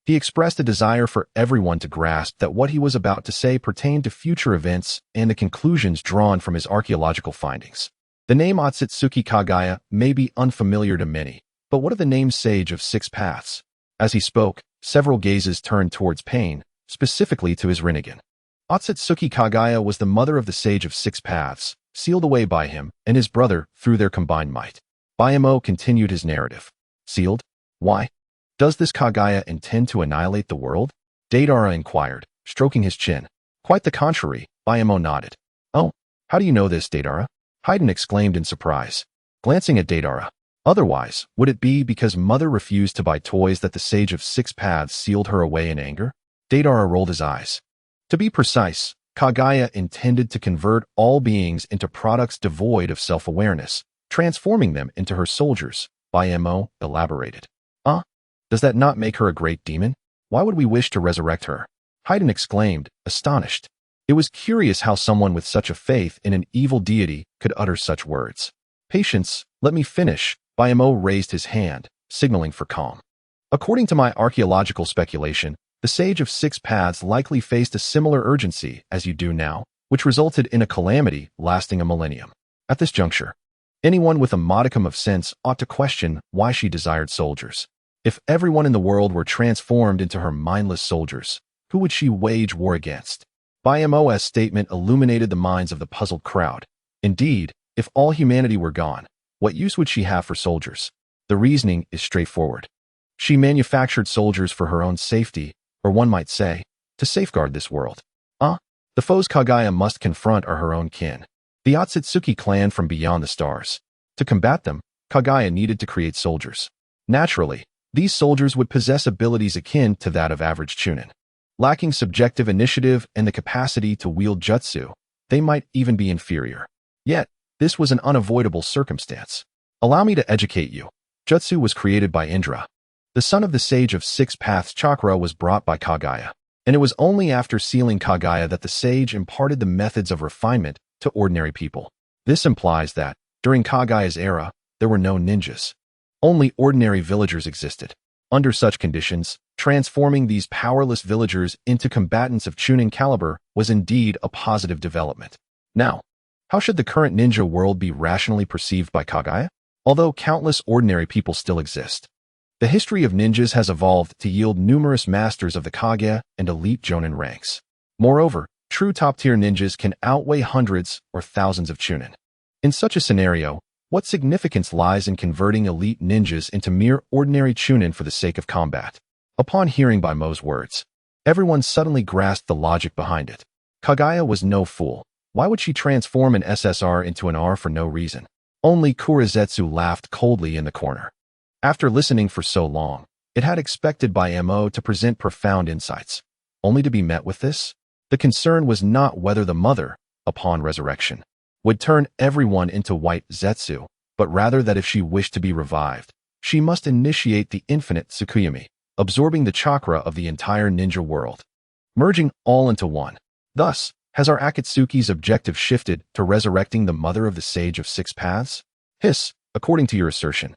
he expressed a desire for everyone to grasp that what he was about to say pertained to future events and the conclusions drawn from his archaeological findings. The name Otsutsuki Kagaya may be unfamiliar to many, but what of the name Sage of Six Paths? As he spoke, several gazes turned towards Pain, specifically to his Rinnegan. Otsutsuki Kagaya was the mother of the Sage of Six Paths, sealed away by him and his brother through their combined might. Baimo continued his narrative. Sealed? Why? Does this Kagaya intend to annihilate the world? Deidara inquired, stroking his chin. Quite the contrary, Baimo nodded. Oh, how do you know this, Deidara? Haiden exclaimed in surprise, glancing at Deidara. Otherwise, would it be because Mother refused to buy toys that the Sage of Six Paths sealed her away in anger? Deidara rolled his eyes. To be precise, Kagaya intended to convert all beings into products devoid of self-awareness, transforming them into her soldiers, Baimo elaborated. Does that not make her a great demon? Why would we wish to resurrect her? Haiden exclaimed, astonished. It was curious how someone with such a faith in an evil deity could utter such words. Patience, let me finish. Baimo raised his hand, signaling for calm. According to my archaeological speculation, the Sage of Six Paths likely faced a similar urgency as you do now, which resulted in a calamity lasting a millennium. At this juncture, anyone with a modicum of sense ought to question why she desired soldiers. If everyone in the world were transformed into her mindless soldiers, who would she wage war against? Baimo's statement illuminated the minds of the puzzled crowd. Indeed, if all humanity were gone, what use would she have for soldiers? The reasoning is straightforward. She manufactured soldiers for her own safety, or one might say, to safeguard this world. The foes Kagaya must confront are her own kin, the Otsutsuki clan from beyond the stars. To combat them, Kagaya needed to create soldiers. Naturally, these soldiers would possess abilities akin to that of average Chunin. Lacking subjective initiative and the capacity to wield jutsu, they might even be inferior. Yet, this was an unavoidable circumstance. Allow me to educate you. Jutsu was created by Indra. The son of the Sage of Six Paths chakra was brought by Kaguya, and it was only after sealing Kaguya that the sage imparted the methods of refinement to ordinary people. This implies that, during Kaguya's era, there were no ninjas. Only ordinary villagers existed. Under such conditions, transforming these powerless villagers into combatants of Chunin caliber was indeed a positive development. Now, how should the current ninja world be rationally perceived by Kaguya? Although countless ordinary people still exist, the history of ninjas has evolved to yield numerous masters of the Kage and elite Jonin ranks. Moreover, true top-tier ninjas can outweigh hundreds or thousands of Chunin. In such a scenario, what significance lies in converting elite ninjas into mere ordinary Chunin for the sake of combat? Upon hearing Baimo's words, everyone suddenly grasped the logic behind it. Kaguya was no fool. Why would she transform an SSR into an R for no reason? Only Kurizetsu laughed coldly in the corner. After listening for so long, it had expected Baimo to present profound insights, only to be met with this. The concern was not whether the mother, upon resurrection, would turn everyone into white Zetsu, but rather that if she wished to be revived, she must initiate the infinite Tsukuyami, absorbing the chakra of the entire ninja world, merging all into one. Thus, has our Akatsuki's objective shifted to resurrecting the mother of the Sage of Six Paths? Hiss, according to your assertion.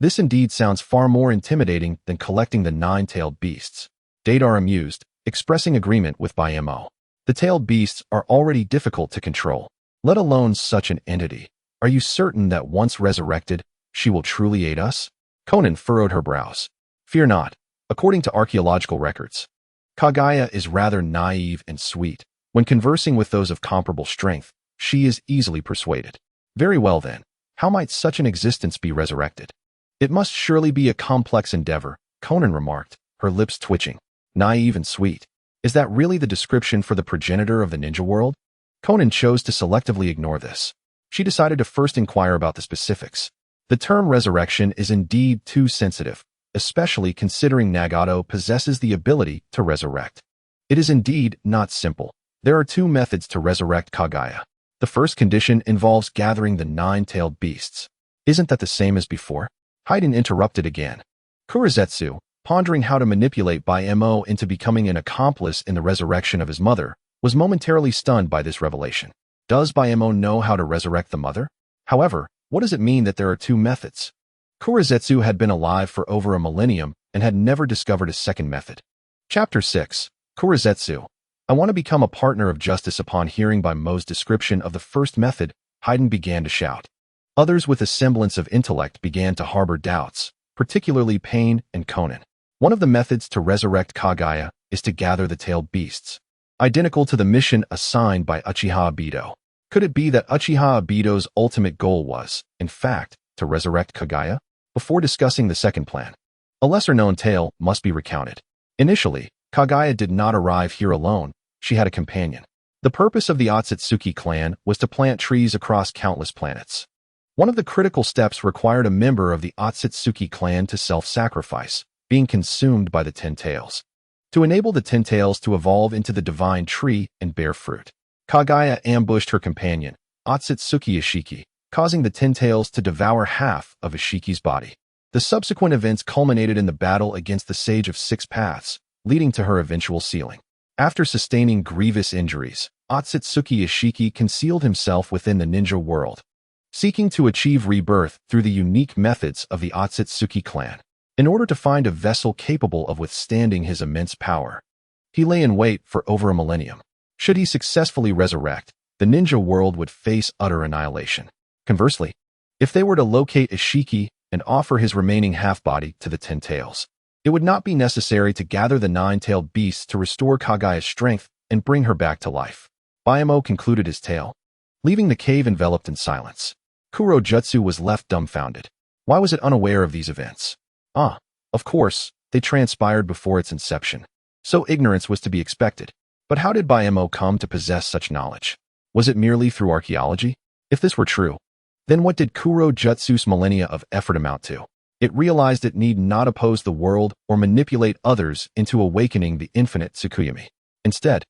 This indeed sounds far more intimidating than collecting the nine-tailed beasts. Dadar amused, expressing agreement with Baimo. The tailed beasts are already difficult to control, let alone such an entity. Are you certain that once resurrected, she will truly aid us? Conan furrowed her brows. Fear not. According to archaeological records, Kaguya is rather naive and sweet. When conversing with those of comparable strength, she is easily persuaded. Very well then, how might such an existence be resurrected? It must surely be a complex endeavor, Conan remarked, her lips twitching. Naive and sweet. Is that really the description for the progenitor of the ninja world? Conan chose to selectively ignore this. She decided to first inquire about the specifics. The term resurrection is indeed too sensitive, especially considering Nagato possesses the ability to resurrect. It is indeed not simple. There are two methods to resurrect Kaguya. The first condition involves gathering the nine-tailed beasts. Isn't that the same as before? Haydn interrupted again. Kurizetsu, pondering how to manipulate Baimo into becoming an accomplice in the resurrection of his mother, was momentarily stunned by this revelation. Does Baimo know how to resurrect the mother? However, what does it mean that there are two methods? Kurizetsu had been alive for over a millennium and had never discovered a second method. Chapter 6. Kurizetsu. I want to become a partner of justice. Upon hearing Baimo's description of the first method, Haydn began to shout. Others with a semblance of intellect began to harbor doubts, particularly Pain and Conan. One of the methods to resurrect Kaguya is to gather the tailed beasts, identical to the mission assigned by Uchiha Obito. Could it be that Uchiha Obito's ultimate goal was, in fact, to resurrect Kaguya? Before discussing the second plan, a lesser-known tale must be recounted. Initially, Kaguya did not arrive here alone. She had a companion. The purpose of the Akatsuki clan was to plant trees across countless planets. One of the critical steps required a member of the Akatsuki clan to self-sacrifice, being consumed by the Ten Tails, to enable the Ten Tails to evolve into the divine tree and bear fruit. Kaguya ambushed her companion, Akatsuki Ishiki, causing the Ten Tails to devour half of Ishiki's body. The subsequent events culminated in the battle against the Sage of Six Paths, leading to her eventual sealing. After sustaining grievous injuries, Akatsuki Ishiki concealed himself within the ninja world, seeking to achieve rebirth through the unique methods of the Akatsuki clan. In order to find a vessel capable of withstanding his immense power, he lay in wait for over a millennium. Should he successfully resurrect, the ninja world would face utter annihilation. Conversely, if they were to locate Ishiki and offer his remaining half-body to the Ten Tails, it would not be necessary to gather the nine-tailed beasts to restore Kaguya's strength and bring her back to life. Baimo concluded his tale, leaving the cave enveloped in silence. Kuro Jutsu was left dumbfounded. Why was it unaware of these events? Of course, they transpired before its inception, so ignorance was to be expected. But how did Baimo come to possess such knowledge? Was it merely through archaeology? If this were true, then what did Kuro Jutsu's millennia of effort amount to? It realized it need not oppose the world or manipulate others into awakening the infinite Tsukuyomi. Instead,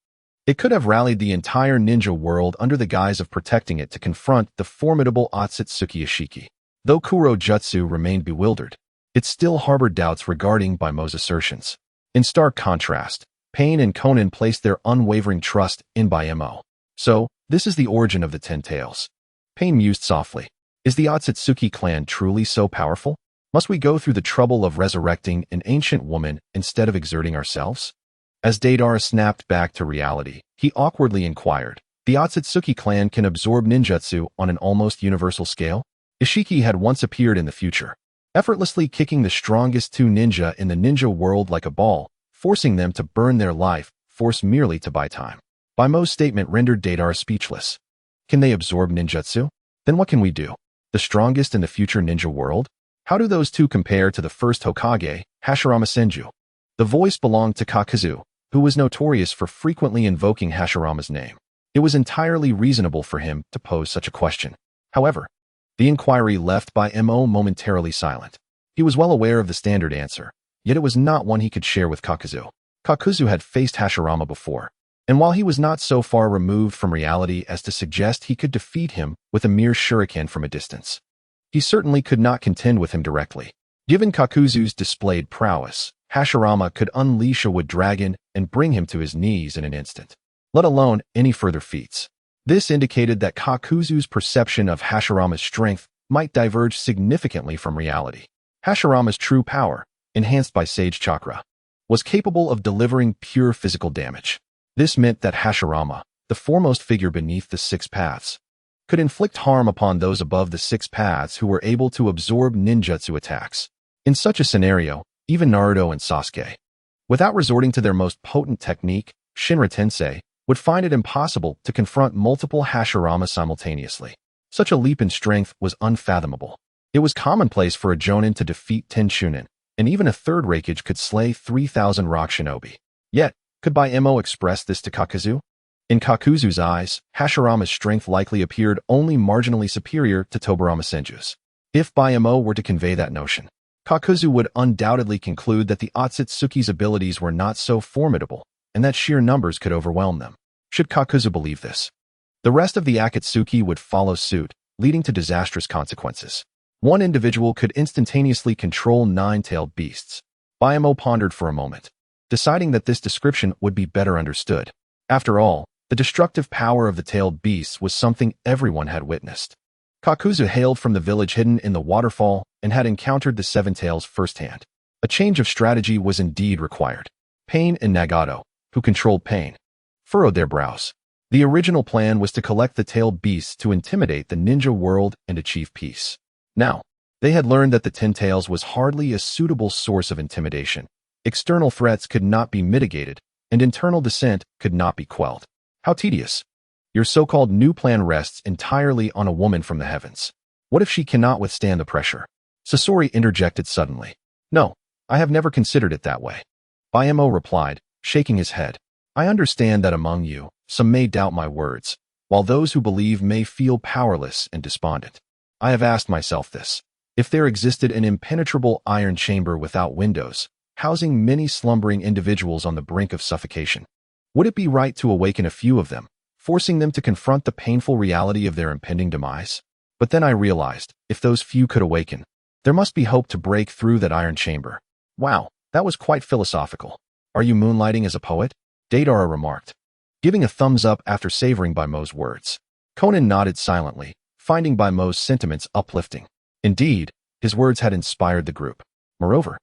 it could have rallied the entire ninja world under the guise of protecting it to confront the formidable Akatsuki Ishiki. Though Kuro Jutsu remained bewildered, it still harbored doubts regarding Baimo's assertions. In stark contrast, Pain and Conan placed their unwavering trust in Baimo. So, this is the origin of the Ten Tails. Pain mused softly. Is the Akatsuki clan truly so powerful? Must we go through the trouble of resurrecting an ancient woman instead of exerting ourselves? As Deidara snapped back to reality, he awkwardly inquired, the Akatsuki clan can absorb ninjutsu on an almost universal scale? Ishiki had once appeared in the future, effortlessly kicking the strongest two ninja in the ninja world like a ball, forcing them to burn their life force merely to buy time. Baimo's statement rendered Deidara speechless. Can they absorb ninjutsu? Then what can we do? The strongest in the future ninja world? How do those two compare to the first Hokage, Hashirama Senju? The voice belonged to Kakuzu, who was notorious for frequently invoking Hashirama's name. It was entirely reasonable for him to pose such a question. However, the inquiry left Baimo momentarily silent. He was well aware of the standard answer, yet it was not one he could share with Kakuzu. Kakuzu had faced Hashirama before, and while he was not so far removed from reality as to suggest he could defeat him with a mere shuriken from a distance, he certainly could not contend with him directly. Given Kakuzu's displayed prowess, Hashirama could unleash a wood dragon and bring him to his knees in an instant, let alone any further feats. This indicated that Kakuzu's perception of Hashirama's strength might diverge significantly from reality. Hashirama's true power, enhanced by Sage Chakra, was capable of delivering pure physical damage. This meant that Hashirama, the foremost figure beneath the Six Paths, could inflict harm upon those above the Six Paths who were able to absorb ninjutsu attacks. In such a scenario, even Naruto and Sasuke, without resorting to their most potent technique, Shinra Tensei, would find it impossible to confront multiple Hashirama simultaneously. Such a leap in strength was unfathomable. It was commonplace for a Jonin to defeat 10 Chunin, and even a third Raikage could slay 3,000 rock shinobi. Yet, could Baimo express this to Kakuzu? In Kakuzu's eyes, Hashirama's strength likely appeared only marginally superior to Tobirama Senju's. If Baimo were to convey that notion, Kakuzu would undoubtedly conclude that the Akatsuki's abilities were not so formidable, and that sheer numbers could overwhelm them. Should Kakuzu believe this, the rest of the Akatsuki would follow suit, leading to disastrous consequences. One individual could instantaneously control 9-tailed beasts. Baimo pondered for a moment, deciding that this description would be better understood. After all, the destructive power of the tailed beasts was something everyone had witnessed. Kakuzu hailed from the village hidden in the waterfall and had encountered the Seven Tails firsthand. A change of strategy was indeed required. Pain and Nagato, who controlled Pain, furrowed their brows. The original plan was to collect the tailed beasts to intimidate the ninja world and achieve peace. Now, they had learned that the Ten Tails was hardly a suitable source of intimidation. External threats could not be mitigated, and internal dissent could not be quelled. How tedious. Your so-called new plan rests entirely on a woman from the heavens. What if she cannot withstand the pressure? Sasori interjected suddenly. No, I have never considered it that way. Baimo replied, shaking his head. I understand that among you, some may doubt my words, while those who believe may feel powerless and despondent. I have asked myself this. If there existed an impenetrable iron chamber without windows, housing many slumbering individuals on the brink of suffocation, would it be right to awaken a few of them, forcing them to confront the painful reality of their impending demise? But then I realized, if those few could awaken, there must be hope to break through that iron chamber. Wow, that was quite philosophical. Are you moonlighting as a poet? Deidara remarked, giving a thumbs up after savoring Baimo's words. Conan nodded silently, finding Baimo's sentiments uplifting. Indeed, his words had inspired the group. Moreover,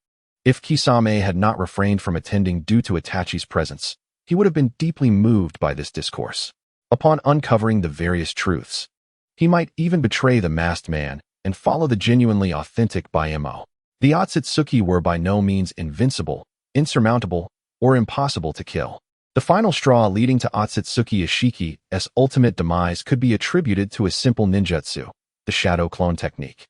if Kisame had not refrained from attending due to Itachi's presence, he would have been deeply moved by this discourse. Upon uncovering the various truths, he might even betray the masked man and follow the genuinely authentic Baimo. The Akatsuki were by no means invincible, insurmountable, or impossible to kill. The final straw leading to Akatsuki Ishiki's ultimate demise could be attributed to a simple ninjutsu, the shadow clone technique.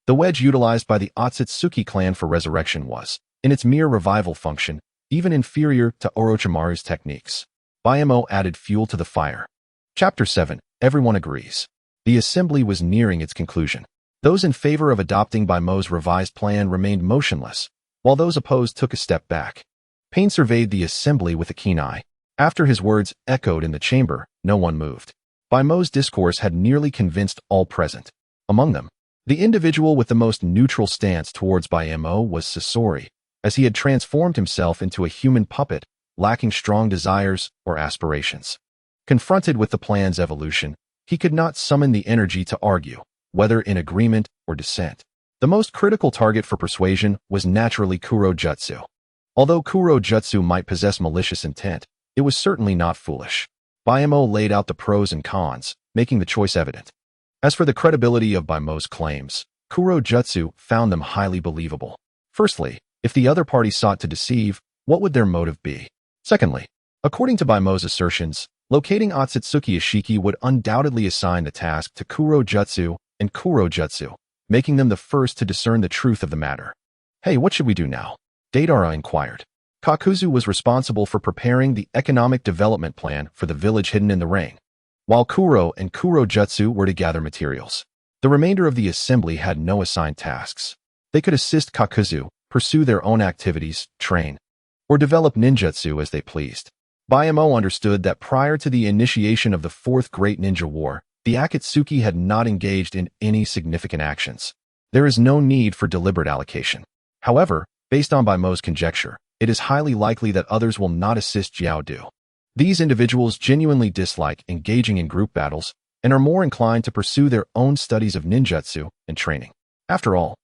The wedge utilized by the Akatsuki clan for resurrection was, in its mere revival function, even inferior to Orochimaru's techniques. Baimo added fuel to the fire. Chapter 7. Everyone agrees. The assembly was nearing its conclusion. Those in favor of adopting Bai Mo's revised plan remained motionless, while those opposed took a step back. Pain surveyed the assembly with a keen eye. After his words echoed in the chamber, no one moved. Bai Mo's discourse had nearly convinced all present. Among them, the individual with the most neutral stance towards Bai Mo was Sasori, as he had transformed himself into a human puppet, lacking strong desires or aspirations. Confronted with the plan's evolution, he could not summon the energy to argue, whether in agreement or dissent. The most critical target for persuasion was naturally Kuro Jutsu. Although Kuro Jutsu might possess malicious intent, it was certainly not foolish. Bai Mo laid out the pros and cons, making the choice evident. As for the credibility of Bai Mo's claims, Kuro Jutsu found them highly believable. Firstly, if the other party sought to deceive, what would their motive be? Secondly, according to Bai Mo's assertions, locating Akatsuki Ishiki would undoubtedly assign the task to Kuro Jutsu and Kuro Jutsu, making them the first to discern the truth of the matter. Hey, what should we do now? Deidara inquired. Kakuzu was responsible for preparing the economic development plan for the village hidden in the rain, while Kuro and Kuro Jutsu were to gather materials. The remainder of the assembly had no assigned tasks. They could assist Kakuzu, pursue their own activities, train, or develop ninjutsu as they pleased. Bai Mo understood that prior to the initiation of the Fourth Great Ninja War, the Akatsuki had not engaged in any significant actions. There is no need for deliberate allocation. However, based on Bai Mo's conjecture, it is highly likely that others will not assist Jiao Du. These individuals genuinely dislike engaging in group battles and are more inclined to pursue their own studies of ninjutsu and training. After all,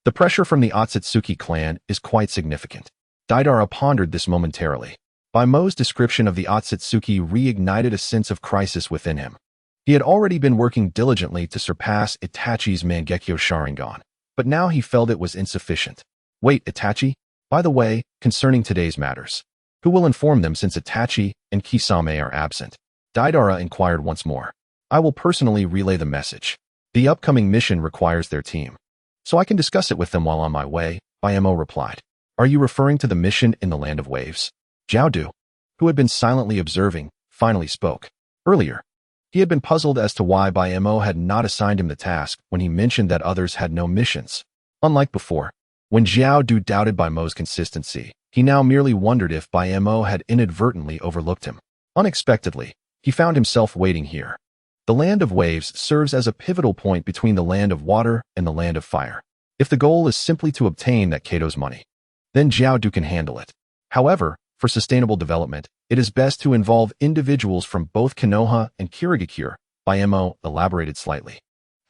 the pressure from the Akatsuki clan is quite significant. Deidara pondered this momentarily. Bai Mo's description of the Akatsuki reignited a sense of crisis within him. He had already been working diligently to surpass Itachi's Mangekyo Sharingan, but now he felt it was insufficient. Wait, Itachi? By the way, concerning today's matters, who will inform them since Itachi and Kisame are absent? Deidara inquired once more. I will personally relay the message. The upcoming mission requires their team, so I can discuss it with them while on my way, Bai Mo replied. Are you referring to the mission in the Land of Waves? Jiao Du, who had been silently observing, finally spoke. Earlier, he had been puzzled as to why Bai Mo had not assigned him the task when he mentioned that others had no missions. Unlike before, when Jiao Du doubted Bai Mo's consistency, he now merely wondered if Bai Mo had inadvertently overlooked him. Unexpectedly, he found himself waiting here. The Land of Waves serves as a pivotal point between the Land of Water and the Land of Fire. If the goal is simply to obtain that Kato's money, then Jiao Du can handle it. However, for sustainable development, it is best to involve individuals from both Konoha and Kirigakure, Bai Mo elaborated slightly.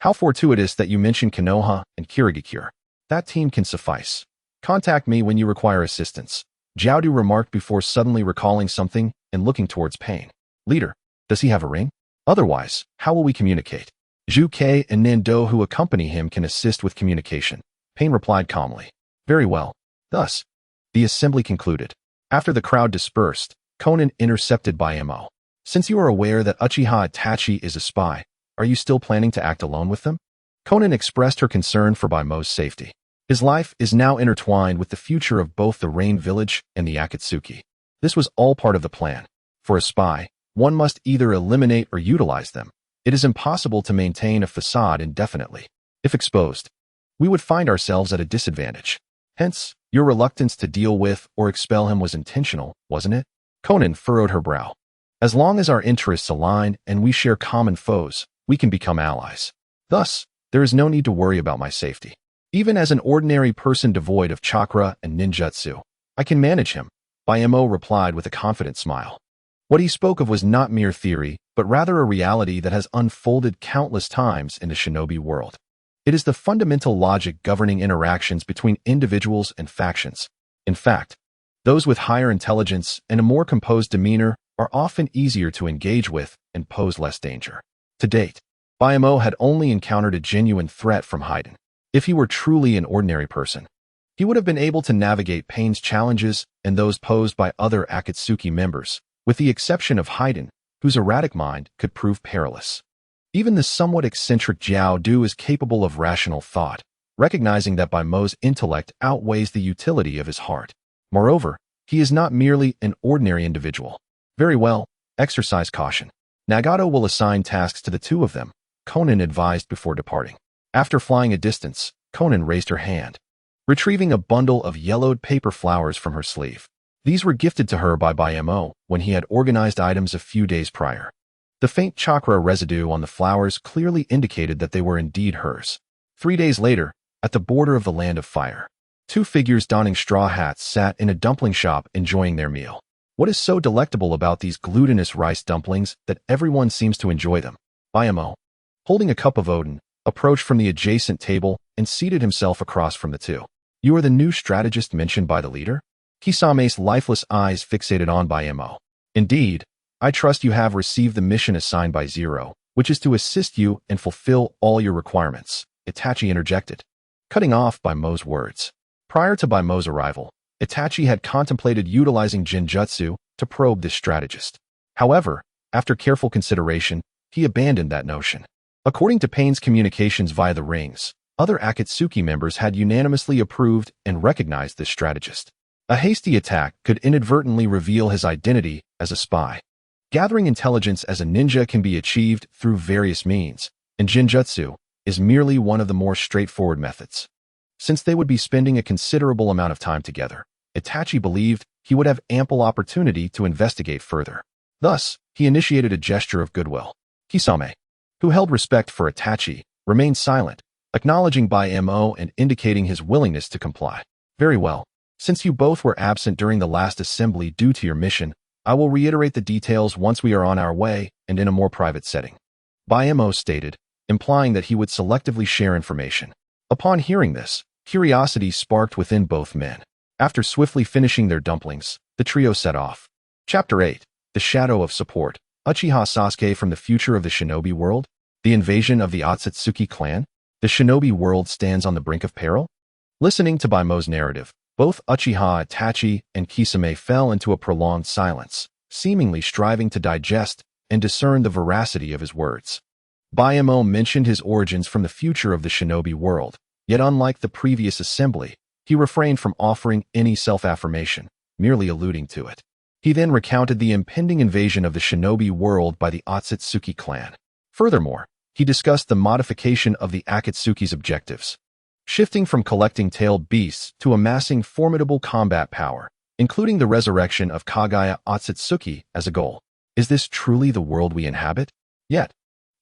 How fortuitous that you mentioned Konoha and Kirigakure. That team can suffice. Contact me when you require assistance, Jiao Du remarked before suddenly recalling something and looking towards Pain. Leader, does he have a ring? Otherwise, how will we communicate? Zhu Kei and Nando who accompany him can assist with communication, Pain replied calmly. Very well. Thus, the assembly concluded. After the crowd dispersed, Conan intercepted Bai Mo. Since you are aware that Uchiha Itachi is a spy, are you still planning to act alone with them? Conan expressed her concern for Bai Mo's safety. His life is now intertwined with the future of both the Rain Village and the Akatsuki. This was all part of the plan. For a spy, one must either eliminate or utilize them. It is impossible to maintain a facade indefinitely. If exposed, we would find ourselves at a disadvantage. Hence, your reluctance to deal with or expel him was intentional, wasn't it? Conan furrowed her brow. As long as our interests align and we share common foes, we can become allies. Thus, there is no need to worry about my safety. Even as an ordinary person devoid of chakra and ninjutsu, I can manage him, Bai Mo replied with a confident smile. What he spoke of was not mere theory, but rather a reality that has unfolded countless times in the shinobi world. It is the fundamental logic governing interactions between individuals and factions. In fact, those with higher intelligence and a more composed demeanor are often easier to engage with and pose less danger. To date, Bai Mo had only encountered a genuine threat from Haydn. If he were truly an ordinary person, he would have been able to navigate Pain's challenges and those posed by other Akatsuki members, with the exception of Haydn, whose erratic mind could prove perilous. Even the somewhat eccentric Jiao Du is capable of rational thought, recognizing that Bai Mo's intellect outweighs the utility of his heart. Moreover, he is not merely an ordinary individual. Very well, exercise caution. Nagato will assign tasks to the two of them, Conan advised before departing. After flying a distance, Conan raised her hand, retrieving a bundle of yellowed paper flowers from her sleeve. These were gifted to her by Mo when he had organized items a few days prior. The faint chakra residue on the flowers clearly indicated that they were indeed hers. 3 days later, at the border of the Land of Fire, two figures donning straw hats sat in a dumpling shop enjoying their meal. What is so delectable about these glutinous rice dumplings that everyone seems to enjoy them? Mo, holding a cup of Odin, approached from the adjacent table and seated himself across from the two. You are the new strategist mentioned by the leader? Kisame's lifeless eyes fixated on Mo. Indeed, I trust you have received the mission assigned by Zero, which is to assist you and fulfill all your requirements, Itachi interjected, cutting off Mo's words. Prior to Mo's arrival, Itachi had contemplated utilizing Genjutsu to probe this strategist. However, after careful consideration, he abandoned that notion. According to Pain's communications via the rings, other Akatsuki members had unanimously approved and recognized this strategist. A hasty attack could inadvertently reveal his identity as a spy. Gathering intelligence as a ninja can be achieved through various means, and Genjutsu is merely one of the more straightforward methods. Since they would be spending a considerable amount of time together, Itachi believed he would have ample opportunity to investigate further. Thus, he initiated a gesture of goodwill. Kisame, who held respect for Itachi, remained silent, acknowledging Mo and indicating his willingness to comply. Very well. Since you both were absent during the last assembly due to your mission, I will reiterate the details once we are on our way and in a more private setting. Mo stated, implying that he would selectively share information. Upon hearing this, curiosity sparked within both men. After swiftly finishing their dumplings, the trio set off. Chapter 8. The Shadow of Support. Uchiha Sasuke from the future of the shinobi world? The invasion of the Akatsuki clan? The shinobi world stands on the brink of peril? Listening to Mo's narrative, both Uchiha Itachi and Kisame fell into a prolonged silence, seemingly striving to digest and discern the veracity of his words. Mo mentioned his origins from the future of the shinobi world, yet unlike the previous assembly, he refrained from offering any self-affirmation, merely alluding to it. He then recounted the impending invasion of the shinobi world by the Akatsuki clan. Furthermore, he discussed the modification of the Akatsuki's objectives, shifting from collecting tailed beasts to amassing formidable combat power, including the resurrection of Kagaya Akatsuki as a goal. Is this truly the world we inhabit? Yet,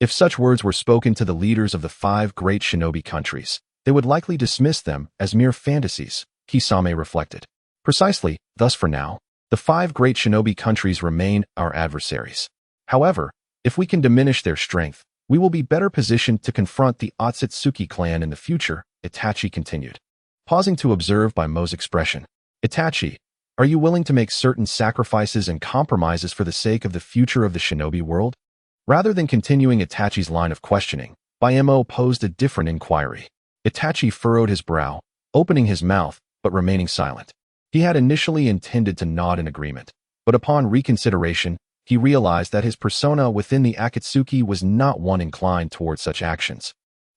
if such words were spoken to the leaders of the 5 great shinobi countries, they would likely dismiss them as mere fantasies, Kisame reflected. Precisely, thus for now, the 5 great shinobi countries remain our adversaries. However, if we can diminish their strength, we will be better positioned to confront the Akatsuki clan in the future, Itachi continued. Pausing to observe Mo's expression, Itachi, are you willing to make certain sacrifices and compromises for the sake of the future of the shinobi world? Rather than continuing Itachi's line of questioning, Mo posed a different inquiry. Itachi furrowed his brow, opening his mouth, but remaining silent. He had initially intended to nod in agreement, but upon reconsideration, he realized that his persona within the Akatsuki was not one inclined toward such actions.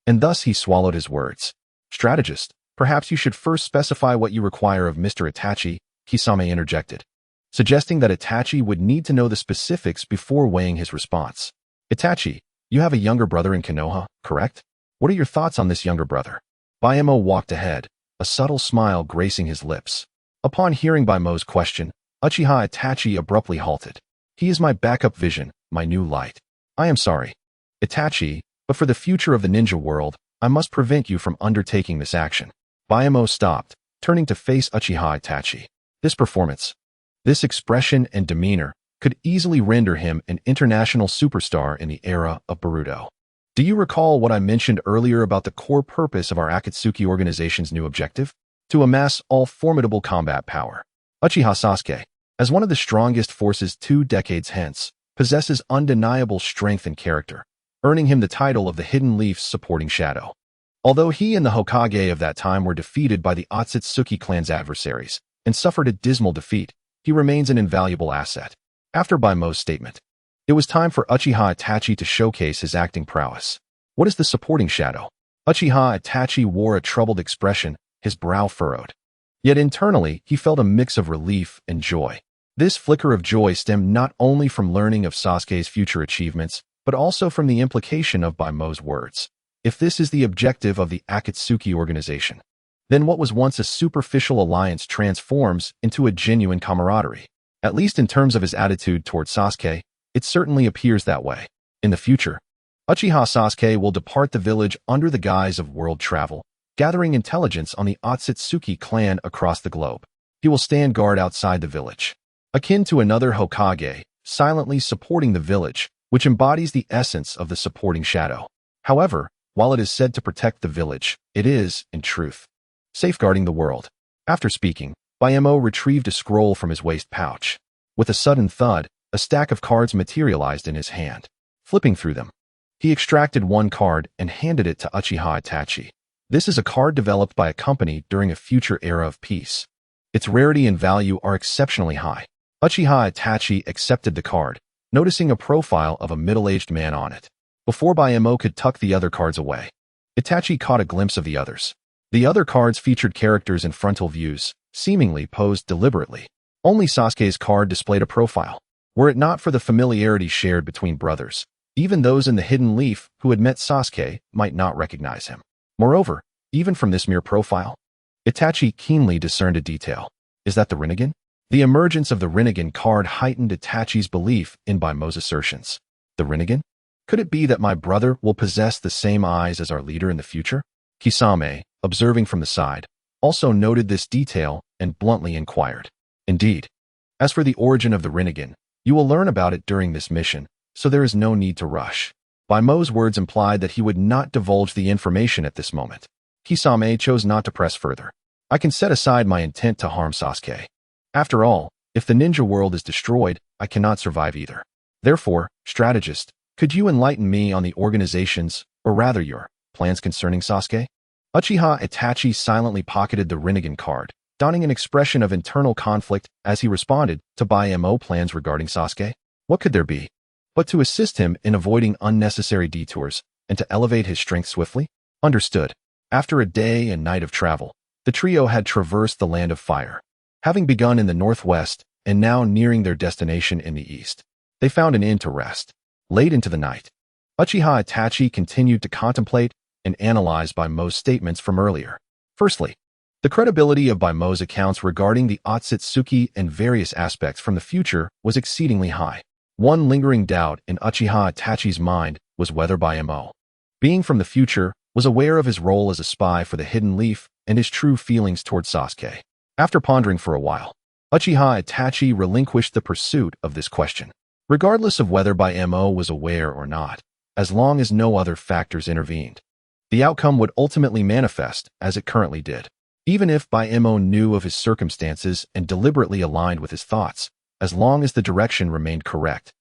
And thus he swallowed his words. Strategist, perhaps you should first specify what you require of Mr. Itachi, Kisame interjected, suggesting that Itachi would need to know the specifics before weighing his response. Itachi, you have a younger brother in Konoha, correct? What are your thoughts on this younger brother? Mo walked ahead, a subtle smile gracing his lips. Upon hearing Mo's question, Uchiha Itachi abruptly halted. He is my backup vision, my new light. I am sorry, Itachi, but for the future of the ninja world, I must prevent you from undertaking this action. Mo stopped, turning to face Uchiha Itachi. This performance, this expression and demeanor could easily render him an international superstar in the era of Naruto. Do you recall what I mentioned earlier about the core purpose of our Akatsuki organization's new objective? To amass all formidable combat power. Uchiha Sasuke, as one of the strongest forces 2 decades hence, possesses undeniable strength and character, earning him the title of the Hidden Leaf's supporting shadow. Although he and the Hokage of that time were defeated by the Akatsuki clan's adversaries and suffered a dismal defeat, he remains an invaluable asset. After Mo's statement, it was time for Uchiha Itachi to showcase his acting prowess. What is the supporting shadow? Uchiha Itachi wore a troubled expression, his brow furrowed. Yet internally, he felt a mix of relief and joy. This flicker of joy stemmed not only from learning of Sasuke's future achievements, but also from the implication of Mo's words. If this is the objective of the Akatsuki organization, then what was once a superficial alliance transforms into a genuine camaraderie. At least in terms of his attitude toward Sasuke, it certainly appears that way. In the future, Uchiha Sasuke will depart the village under the guise of world travel, gathering intelligence on the Akatsuki clan across the globe. He will stand guard outside the village, akin to another Hokage, silently supporting the village, which embodies the essence of the supporting shadow. However, while it is said to protect the village, it is, in truth, safeguarding the world. After speaking, Bayamo retrieved a scroll from his waist pouch. With a sudden thud, a stack of cards materialized in his hand. Flipping through them, he extracted one card and handed it to Uchiha Itachi. This is a card developed by a company during a future era of peace. Its rarity and value are exceptionally high. Uchiha Itachi accepted the card, noticing a profile of a middle-aged man on it. Before Bayamo could tuck the other cards away, Itachi caught a glimpse of the others. The other cards featured characters in frontal views, seemingly posed deliberately. Only Sasuke's card displayed a profile. Were it not for the familiarity shared between brothers, even those in the hidden leaf who had met Sasuke might not recognize him. Moreover, even from this mere profile, Itachi keenly discerned a detail. Is that the Rinnegan? The emergence of the Rinnegan card heightened Itachi's belief in Baimo's assertions. The Rinnegan? Could it be that my brother will possess the same eyes as our leader in the future? Kisame, observing from the side, also noted this detail and bluntly inquired. Indeed. As for the origin of the Rinnegan, you will learn about it during this mission, so there is no need to rush. Baimo's words implied that he would not divulge the information at this moment. Kisame chose not to press further. I can set aside my intent to harm Sasuke. After all, if the ninja world is destroyed, I cannot survive either. Therefore, strategist, could you enlighten me on the organization's, or rather your, plans concerning Sasuke? Uchiha Itachi silently pocketed the Rinnegan card, donning an expression of internal conflict as he responded to Bayamo plans regarding Sasuke. What could there be but to assist him in avoiding unnecessary detours and to elevate his strength swiftly? Understood. After a day and night of travel, the trio had traversed the land of fire. Having begun in the northwest and now nearing their destination in the east, they found an inn to rest. Late into the night, Uchiha Itachi continued to contemplate and analyze Baimo's statements from earlier. Firstly, the credibility of Baimo's accounts regarding the Akatsuki and various aspects from the future was exceedingly high. One lingering doubt in Uchiha Itachi's mind was whether Bayamo, being from the future, was aware of his role as a spy for the Hidden Leaf and his true feelings toward Sasuke. After pondering for a while, Uchiha Itachi relinquished the pursuit of this question. Regardless of whether Bayamo was aware or not, as long as no other factors intervened, the outcome would ultimately manifest as it currently did. Even if Bayamo knew of his circumstances and deliberately aligned with his thoughts, as long as the direction remained correct,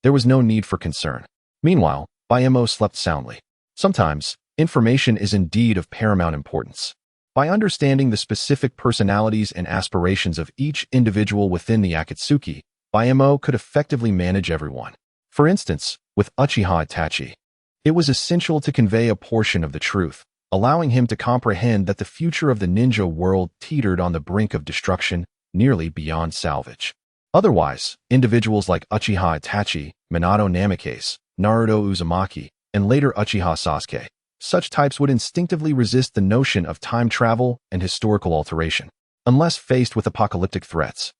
there was no need for concern. Meanwhile, Bayamo slept soundly. Sometimes, information is indeed of paramount importance. By understanding the specific personalities and aspirations of each individual within the Akatsuki, Bayamo could effectively manage everyone. For instance, with Uchiha Itachi, it was essential to convey a portion of the truth, allowing him to comprehend that the future of the ninja world teetered on the brink of destruction, nearly beyond salvage. Otherwise, individuals like Uchiha Itachi, Minato Namikaze, Naruto Uzumaki, and later Uchiha Sasuke, such types would instinctively resist the notion of time travel and historical alteration. Unless faced with apocalyptic threats,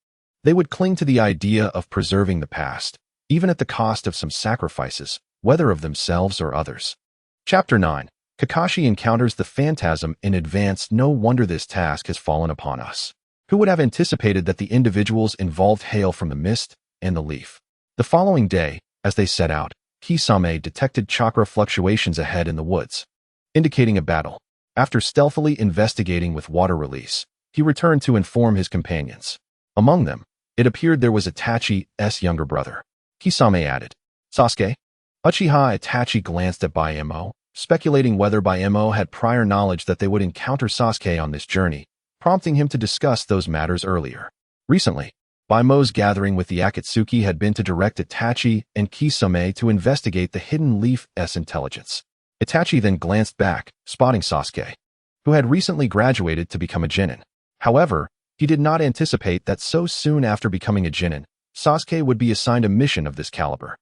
they would cling to the idea of preserving the past, even at the cost of some sacrifices, whether of themselves or others. Chapter 9. Kakashi encounters the phantasm in advance. No wonder this task has fallen upon us. Who would have anticipated that the individuals involved hail from the mist and the leaf? The following day, as they set out, Kisame detected chakra fluctuations ahead in the woods, indicating a battle. After stealthily investigating with water release, he returned to inform his companions. Among them, it appeared there was Itachi's younger brother. Kisame added, Sasuke? Uchiha Itachi glanced at Bayamo, speculating whether Bayamo had prior knowledge that they would encounter Sasuke on this journey, prompting him to discuss those matters earlier. Recently, Baimo's gathering with the Akatsuki had been to direct Itachi and Kisame to investigate the Hidden Leaf's intelligence. Itachi then glanced back, spotting Sasuke, who had recently graduated to become a Genin. However, he did not anticipate that so soon after becoming a Genin, Sasuke would be assigned a mission of this caliber.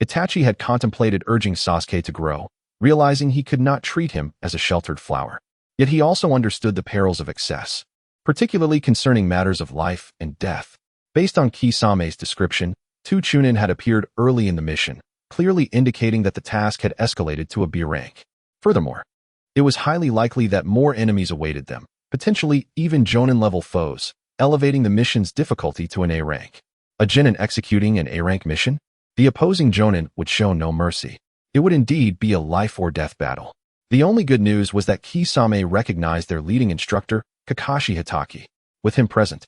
Itachi had contemplated urging Sasuke to grow, realizing he could not treat him as a sheltered flower. Yet he also understood the perils of excess, particularly concerning matters of life and death. Based on Kisame's description, two Chunin had appeared early in the mission, clearly indicating that the task had escalated to a B rank. Furthermore, it was highly likely that more enemies awaited them, potentially even Jonin-level foes, elevating the mission's difficulty to an A rank. A Genin executing an A rank mission? The opposing Jonin would show no mercy. It would indeed be a life-or-death battle. The only good news was that Kisame recognized their leading instructor, Kakashi Hitaki. With him present,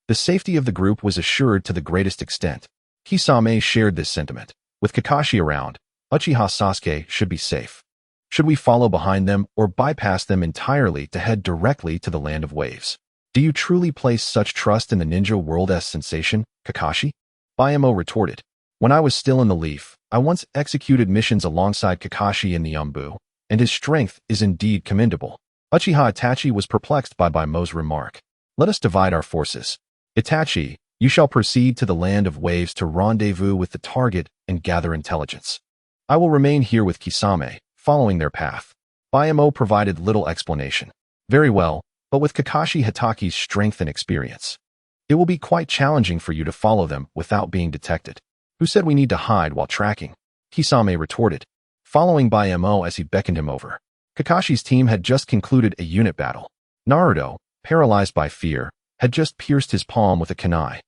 the safety of the group was assured to the greatest extent. Kisame shared this sentiment. With Kakashi around, Uchiha Sasuke should be safe. Should we follow behind them or bypass them entirely to head directly to the Land of Waves? Do you truly place such trust in the ninja world's sensation, Kakashi? Bayamo retorted. When I was still in the Leaf, I once executed missions alongside Kakashi in the Umbu, and his strength is indeed commendable. Uchiha Itachi was perplexed by Baimo's remark. Let us divide our forces. Itachi, you shall proceed to the Land of Waves to rendezvous with the target and gather intelligence. I will remain here with Kisame, following their path. Bayamo provided little explanation. Very well, but with Kakashi Hitaki's strength and experience, it will be quite challenging for you to follow them without being detected. Who said we need to hide while tracking? Kisame retorted, following Bayamo as he beckoned him over. Kakashi's team had just concluded a unit battle. Naruto, paralyzed by fear, had just pierced his palm with a kunai.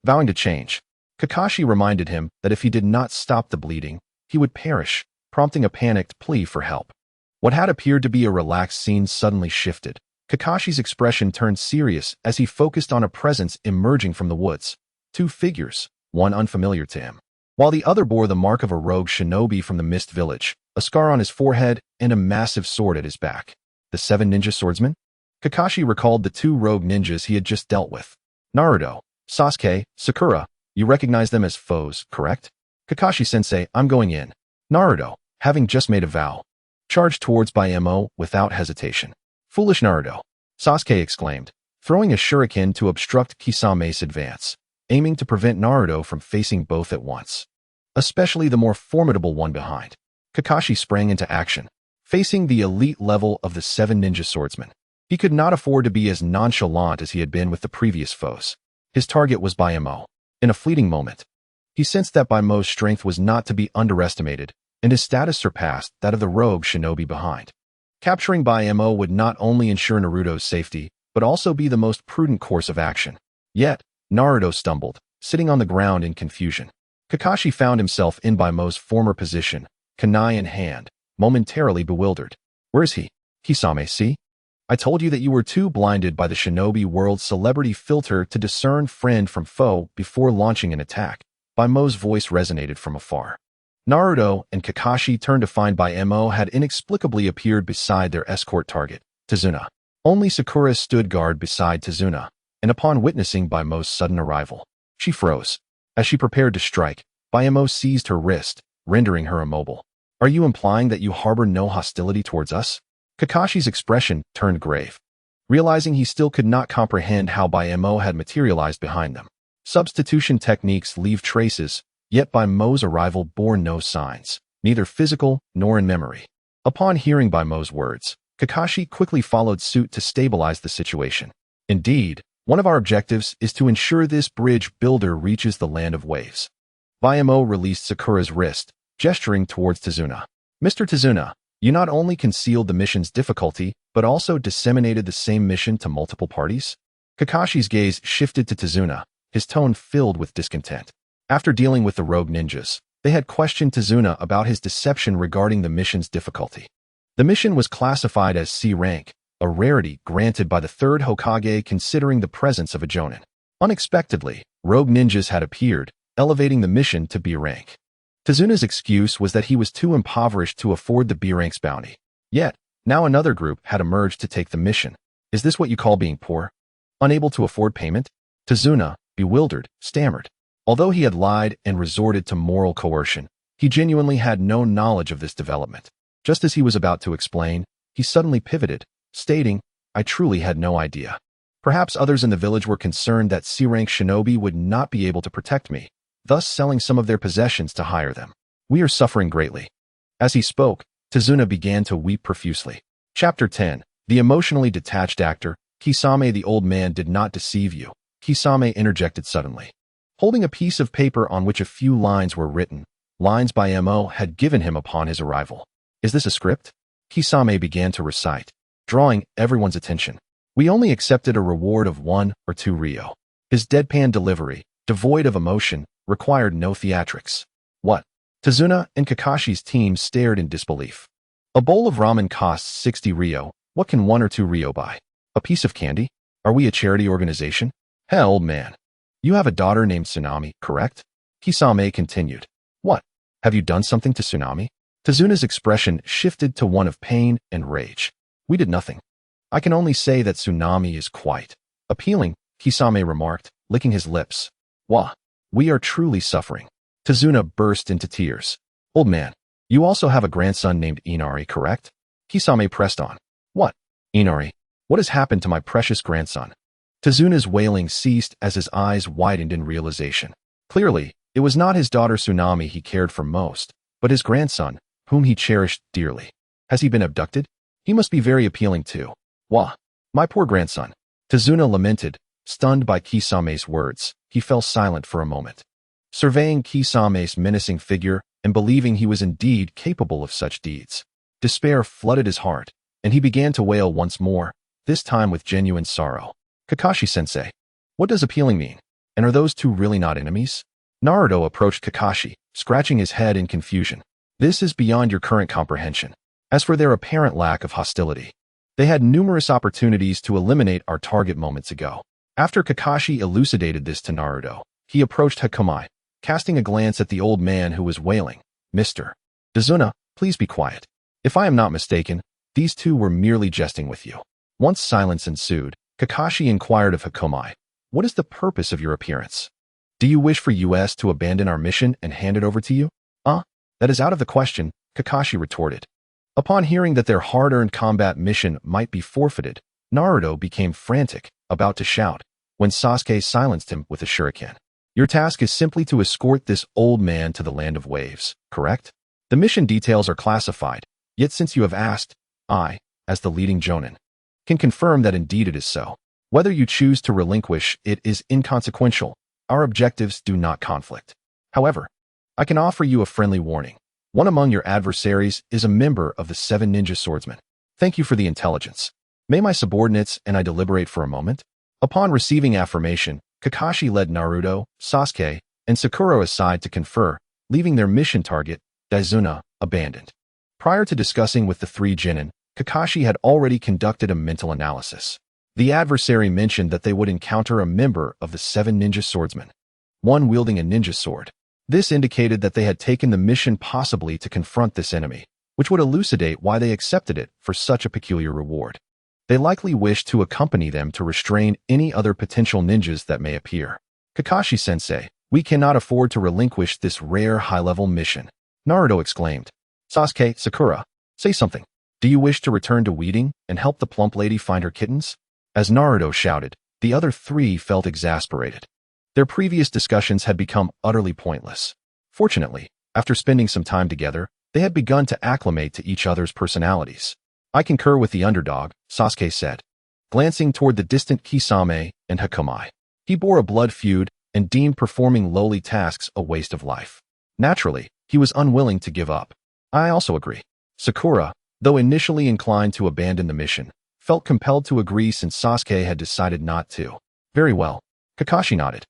Vowing to change, Kakashi reminded him that if he did not stop the bleeding, he would perish, prompting a panicked plea for help. What had appeared to be a relaxed scene suddenly shifted. Kakashi's expression turned serious as he focused on a presence emerging from the woods. Two figures, one unfamiliar to him, while the other bore the mark of a rogue shinobi from the Mist Village, a scar on his forehead and a massive sword at his back. The 7 ninja swordsmen? Kakashi recalled the 2 rogue ninjas he had just dealt with. Naruto, Sasuke, Sakura, you recognize them as foes, correct? Kakashi-sensei, I'm going in. Naruto, having just made a vow, charged towards Bayamo without hesitation. Foolish Naruto, Sasuke exclaimed, throwing a shuriken to obstruct Kisame's advance, aiming to prevent Naruto from facing both at once, especially the more formidable one behind. Kakashi sprang into action, facing the elite level of the 7 ninja swordsmen. He could not afford to be as nonchalant as he had been with the previous foes. His target was Bayamo. In a fleeting moment, he sensed that Baimo's strength was not to be underestimated, and his status surpassed that of the rogue shinobi behind. Capturing Bayamo would not only ensure Naruto's safety, but also be the most prudent course of action. Yet, Naruto stumbled, sitting on the ground in confusion. Kakashi found himself in Baimo's former position, kunai in hand, momentarily bewildered. Where is he? Kisame, see? I told you that you were too blinded by the shinobi world celebrity filter to discern friend from foe before launching an attack. Baimo's voice resonated from afar. Naruto and Kakashi turned to find Bayamo had inexplicably appeared beside their escort target, Tazuna. Only Sakura stood guard beside Tazuna, and upon witnessing Baimo's sudden arrival, she froze. As she prepared to strike, Bayamo seized her wrist, rendering her immobile. Are you implying that you harbor no hostility towards us? Kakashi's expression turned grave, realizing he still could not comprehend how Bayamo had materialized behind them. Substitution techniques leave traces, yet Baimao's arrival bore no signs, neither physical nor in memory. Upon hearing Baimao's words, Kakashi quickly followed suit to stabilize the situation. Indeed, one of our objectives is to ensure this bridge builder reaches the Land of Waves. Bayamo released Sakura's wrist, gesturing towards Tazuna. Mr. Tazuna, you not only concealed the mission's difficulty, but also disseminated the same mission to multiple parties? Kakashi's gaze shifted to Tazuna, his tone filled with discontent. After dealing with the rogue ninjas, they had questioned Tazuna about his deception regarding the mission's difficulty. The mission was classified as C rank, a rarity granted by the 3rd Hokage considering the presence of a Jonin. Unexpectedly, rogue ninjas had appeared, elevating the mission to B rank. Tazuna's excuse was that he was too impoverished to afford the B rank's bounty. Yet, now another group had emerged to take the mission. Is this what you call being poor? Unable to afford payment? Tazuna, bewildered, stammered. Although he had lied and resorted to moral coercion, he genuinely had no knowledge of this development. Just as he was about to explain, he suddenly pivoted, stating, I truly had no idea. Perhaps others in the village were concerned that C-rank shinobi would not be able to protect me, thus selling some of their possessions to hire them. We are suffering greatly. As he spoke, Tazuna began to weep profusely. Chapter 10. The emotionally detached actor. Kisame, the old man did not deceive you. Kisame interjected suddenly. Holding a piece of paper on which a few lines were written, lines by M.O. had given him upon his arrival. Is this a script? Kisame began to recite, drawing everyone's attention. We only accepted a reward of 1 or 2 ryo. His deadpan delivery, devoid of emotion, required no theatrics. What? Tazuna and Kakashi's team stared in disbelief. A bowl of ramen costs 60 ryo. What can 1 or 2 ryo buy? A piece of candy? Are we a charity organization? Hell, old man. You have a daughter named Tsunami, correct? Kisame continued. What? Have you done something to Tsunami? Tazuna's expression shifted to one of pain and rage. We did nothing. I can only say that Tsunami is quite appealing, Kisame remarked, licking his lips. Wah. We are truly suffering. Tazuna burst into tears. Old man, you also have a grandson named Inari, correct? Kisame pressed on. What? Inari, what has happened to my precious grandson? Tazuna's wailing ceased as his eyes widened in realization. Clearly, it was not his daughter Tsunami he cared for most, but his grandson, whom he cherished dearly. Has he been abducted? He must be very appealing too. Wah! My poor grandson. Tazuna lamented, stunned by Kisame's words. He fell silent for a moment. Surveying Kisame's menacing figure and believing he was indeed capable of such deeds, despair flooded his heart, and he began to wail once more, this time with genuine sorrow. Kakashi-sensei, what does appealing mean? And are those two really not enemies? Naruto approached Kakashi, scratching his head in confusion. This is beyond your current comprehension. As for their apparent lack of hostility, they had numerous opportunities to eliminate our target moments ago. After Kakashi elucidated this to Naruto, he approached Hakumai, casting a glance at the old man who was wailing. Mr. Tazuna, please be quiet. If I am not mistaken, these two were merely jesting with you. Once silence ensued, Kakashi inquired of Hakumai, what is the purpose of your appearance? Do you wish for us to abandon our mission and hand it over to you? That is out of the question, Kakashi retorted. Upon hearing that their hard-earned combat mission might be forfeited, Naruto became frantic, about to shout, when Sasuke silenced him with a shuriken. Your task is simply to escort this old man to the land of waves, correct? The mission details are classified, yet since you have asked, I, as the leading jonin, can confirm that indeed it is so. Whether you choose to relinquish it is inconsequential. Our objectives do not conflict. However, I can offer you a friendly warning. One among your adversaries is a member of the 7 ninja swordsmen. Thank you for the intelligence. May my subordinates and I deliberate for a moment? Upon receiving affirmation, Kakashi led Naruto, Sasuke, and Sakura aside to confer, leaving their mission target, Daizuna, abandoned. Prior to discussing with the 3 genin, Kakashi had already conducted a mental analysis. The adversary mentioned that they would encounter a member of the 7 ninja swordsmen, one wielding a ninja sword. This indicated that they had taken the mission possibly to confront this enemy, which would elucidate why they accepted it for such a peculiar reward. They likely wished to accompany them to restrain any other potential ninjas that may appear. Kakashi-sensei, we cannot afford to relinquish this rare high-level mission, Naruto exclaimed. Sasuke, Sakura, say something. Do you wish to return to Weeding and help the plump lady find her kittens? As Naruto shouted, the other 3 felt exasperated. Their previous discussions had become utterly pointless. Fortunately, after spending some time together, they had begun to acclimate to each other's personalities. I concur with the underdog, Sasuke said, glancing toward the distant Kisame and Hakumai. He bore a blood feud and deemed performing lowly tasks a waste of life. Naturally, he was unwilling to give up. I also agree. Sakura, though initially inclined to abandon the mission, felt compelled to agree since Sasuke had decided not to. Very well. Kakashi nodded.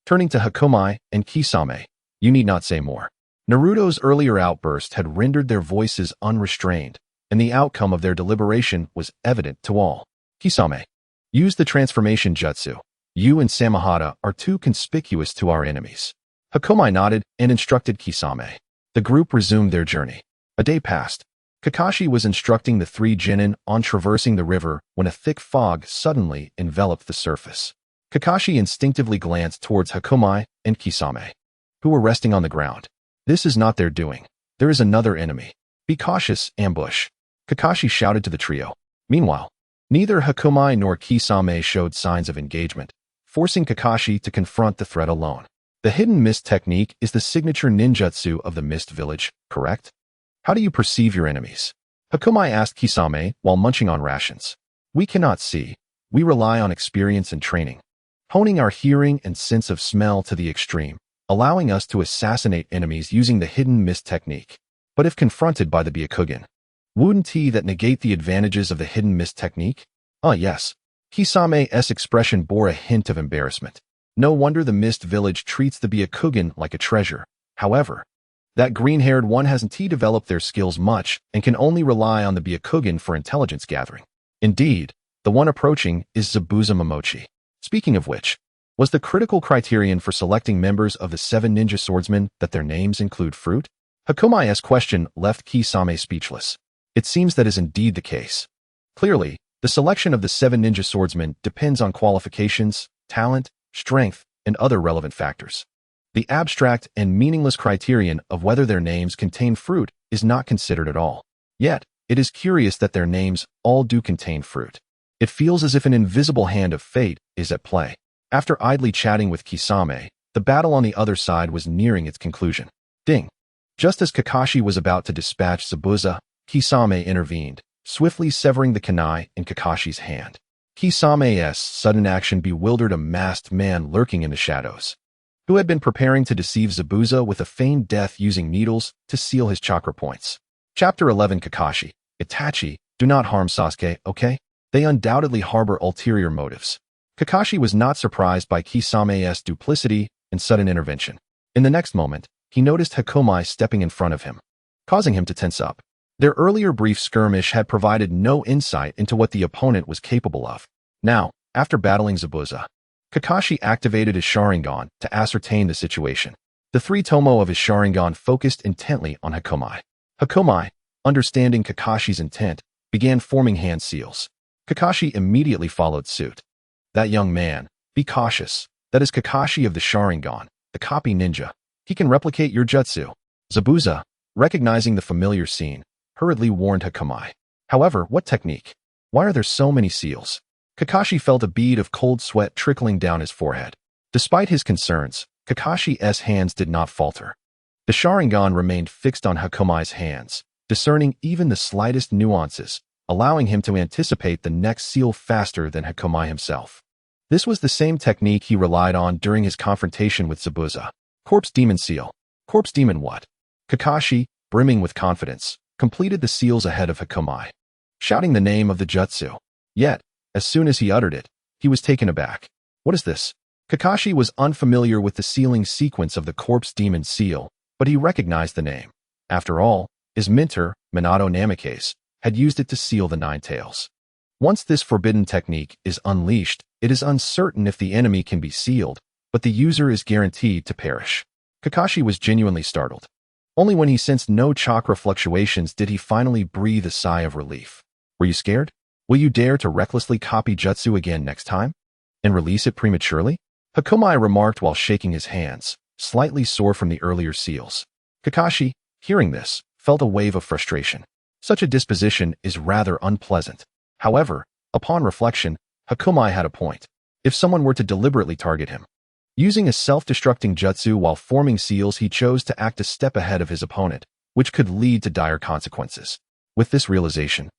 Turning to Hakumai and Kisame, you need not say more. Naruto's earlier outburst had rendered their voices unrestrained, and the outcome of their deliberation was evident to all. Kisame, use the transformation jutsu. You and Samahata are too conspicuous to our enemies. Hakumai nodded and instructed Kisame. The group resumed their journey. A day passed. Kakashi was instructing the 3 genin on traversing the river when a thick fog suddenly enveloped the surface. Kakashi instinctively glanced towards Hakumai and Kisame, who were resting on the ground. This is not their doing. There is another enemy. Be cautious, ambush. Kakashi shouted to the trio. Meanwhile, neither Hakumai nor Kisame showed signs of engagement, forcing Kakashi to confront the threat alone. The hidden mist technique is the signature ninjutsu of the Mist Village, correct? How do you perceive your enemies? Hakumai asked Kisame while munching on rations. We cannot see. We rely on experience and training, honing our hearing and sense of smell to the extreme, allowing us to assassinate enemies using the hidden mist technique. But if confronted by the Byakugan, wouldn't he that negate the advantages of the hidden mist technique? Ah, yes. Kisame's expression bore a hint of embarrassment. No wonder the mist village treats the Byakugan like a treasure. However, that green-haired one hasn't developed their skills much and can only rely on the Byakugan for intelligence gathering. Indeed, the one approaching is Zabuza Momochi. Speaking of which, was the critical criterion for selecting members of the 7 ninja swordsmen that their names include fruit? Hakumai's question left Kisame speechless. It seems that is indeed the case. Clearly, the selection of the 7 ninja swordsmen depends on qualifications, talent, strength, and other relevant factors. The abstract and meaningless criterion of whether their names contain fruit is not considered at all. Yet, it is curious that their names all do contain fruit. It feels as if an invisible hand of fate is at play. After idly chatting with Kisame, the battle on the other side was nearing its conclusion. Ding! Just as Kakashi was about to dispatch Zabuza, Kisame intervened, swiftly severing the kunai in Kakashi's hand. Kisame's sudden action bewildered a masked man lurking in the shadows, who had been preparing to deceive Zabuza with a feigned death using needles to seal his chakra points. Chapter 11 Kakashi, Itachi, do not harm Sasuke, okay? They undoubtedly harbor ulterior motives. Kakashi was not surprised by Kisame's duplicity and sudden intervention. In the next moment, he noticed Hakumai stepping in front of him, causing him to tense up. Their earlier brief skirmish had provided no insight into what the opponent was capable of. Now, after battling Zabuza, Kakashi activated his Sharingan to ascertain the situation. The 3 tomo of his Sharingan focused intently on Hakumai. Hakumai, understanding Kakashi's intent, began forming hand seals. Kakashi immediately followed suit. That young man, be cautious. That is Kakashi of the Sharingan, the copy ninja. He can replicate your jutsu. Zabuza, recognizing the familiar scene, hurriedly warned Hakumai. However, what technique? Why are there so many seals? Kakashi felt a bead of cold sweat trickling down his forehead. Despite his concerns, Kakashi's hands did not falter. The Sharingan remained fixed on Hakumai's hands, discerning even the slightest nuances, allowing him to anticipate the next seal faster than Hakumai himself. This was the same technique he relied on during his confrontation with Zabuza. Corpse Demon Seal. Corpse Demon what? Kakashi, brimming with confidence, completed the seals ahead of Hakumai, shouting the name of the jutsu. Yet, as soon as he uttered it, he was taken aback. What is this? Kakashi was unfamiliar with the sealing sequence of the Corpse Demon Seal, but he recognized the name. After all, his mentor, Minato Namikaze, had used it to seal the 9 tails. Once this forbidden technique is unleashed, it is uncertain if the enemy can be sealed, but the user is guaranteed to perish. Kakashi was genuinely startled. Only when he sensed no chakra fluctuations did he finally breathe a sigh of relief. Were you scared? Will you dare to recklessly copy jutsu again next time? And release it prematurely? Hakumai remarked while shaking his hands, slightly sore from the earlier seals. Kakashi, hearing this, felt a wave of frustration. Such a disposition is rather unpleasant. However, upon reflection, Hakumai had a point. If someone were to deliberately target him, using a self-destructing jutsu while forming seals, he chose to act a step ahead of his opponent, which could lead to dire consequences. With this realization,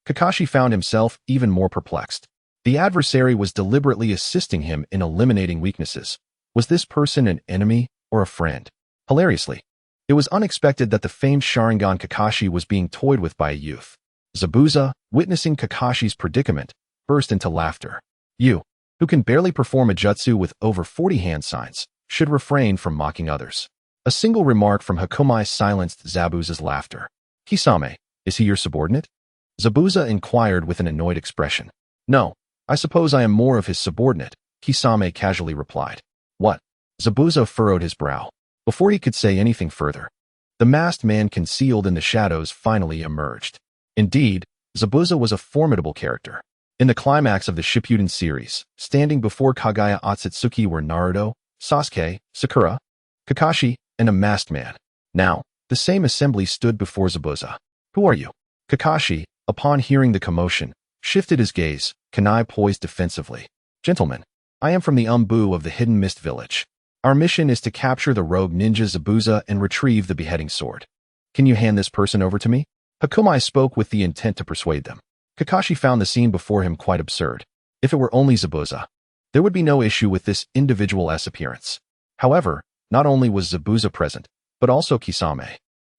Kakashi found himself even more perplexed. The adversary was deliberately assisting him in eliminating weaknesses. Was this person an enemy or a friend? Hilariously, it was unexpected that the famed Sharingan Kakashi was being toyed with by a youth. Zabuza, witnessing Kakashi's predicament, burst into laughter. You, who can barely perform a jutsu with over 40 hand signs, should refrain from mocking others. A single remark from Hakumai silenced Zabuza's laughter. Kisame, is he your subordinate? Zabuza inquired with an annoyed expression. No, I suppose I am more of his subordinate, Kisame casually replied. What? Zabuza furrowed his brow. Before he could say anything further, the masked man concealed in the shadows finally emerged. Indeed, Zabuza was a formidable character. In the climax of the Shippuden series, standing before Kaguya Akatsuki were Naruto, Sasuke, Sakura, Kakashi, and a masked man. Now, the same assembly stood before Zabuza. Who are you? Kakashi, upon hearing the commotion, shifted his gaze, kunai poised defensively. Gentlemen, I am from the Umbu of the Hidden Mist Village. Our mission is to capture the rogue ninja Zabuza and retrieve the beheading sword. Can you hand this person over to me? Hakumai spoke with the intent to persuade them. Kakashi found the scene before him quite absurd. If it were only Zabuza, there would be no issue with this individual's appearance. However, not only was Zabuza present, but also Kisame.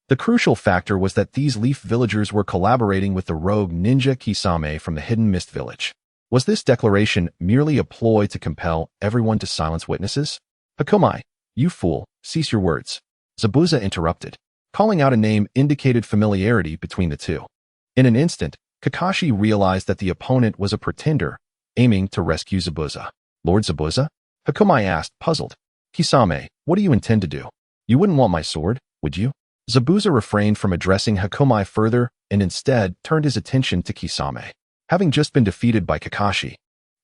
The crucial factor was that these leaf villagers were collaborating with the rogue ninja Kisame from the Hidden Mist village. Was this declaration merely a ploy to compel everyone to silence witnesses? Hakumai, you fool, cease your words. Zabuza interrupted. Calling out a name indicated familiarity between the two. In an instant, Kakashi realized that the opponent was a pretender, aiming to rescue Zabuza. Lord Zabuza? Hakumai asked, puzzled. Kisame, what do you intend to do? You wouldn't want my sword, would you? Zabuza refrained from addressing Hakumai further and instead turned his attention to Kisame. Having just been defeated by Kakashi,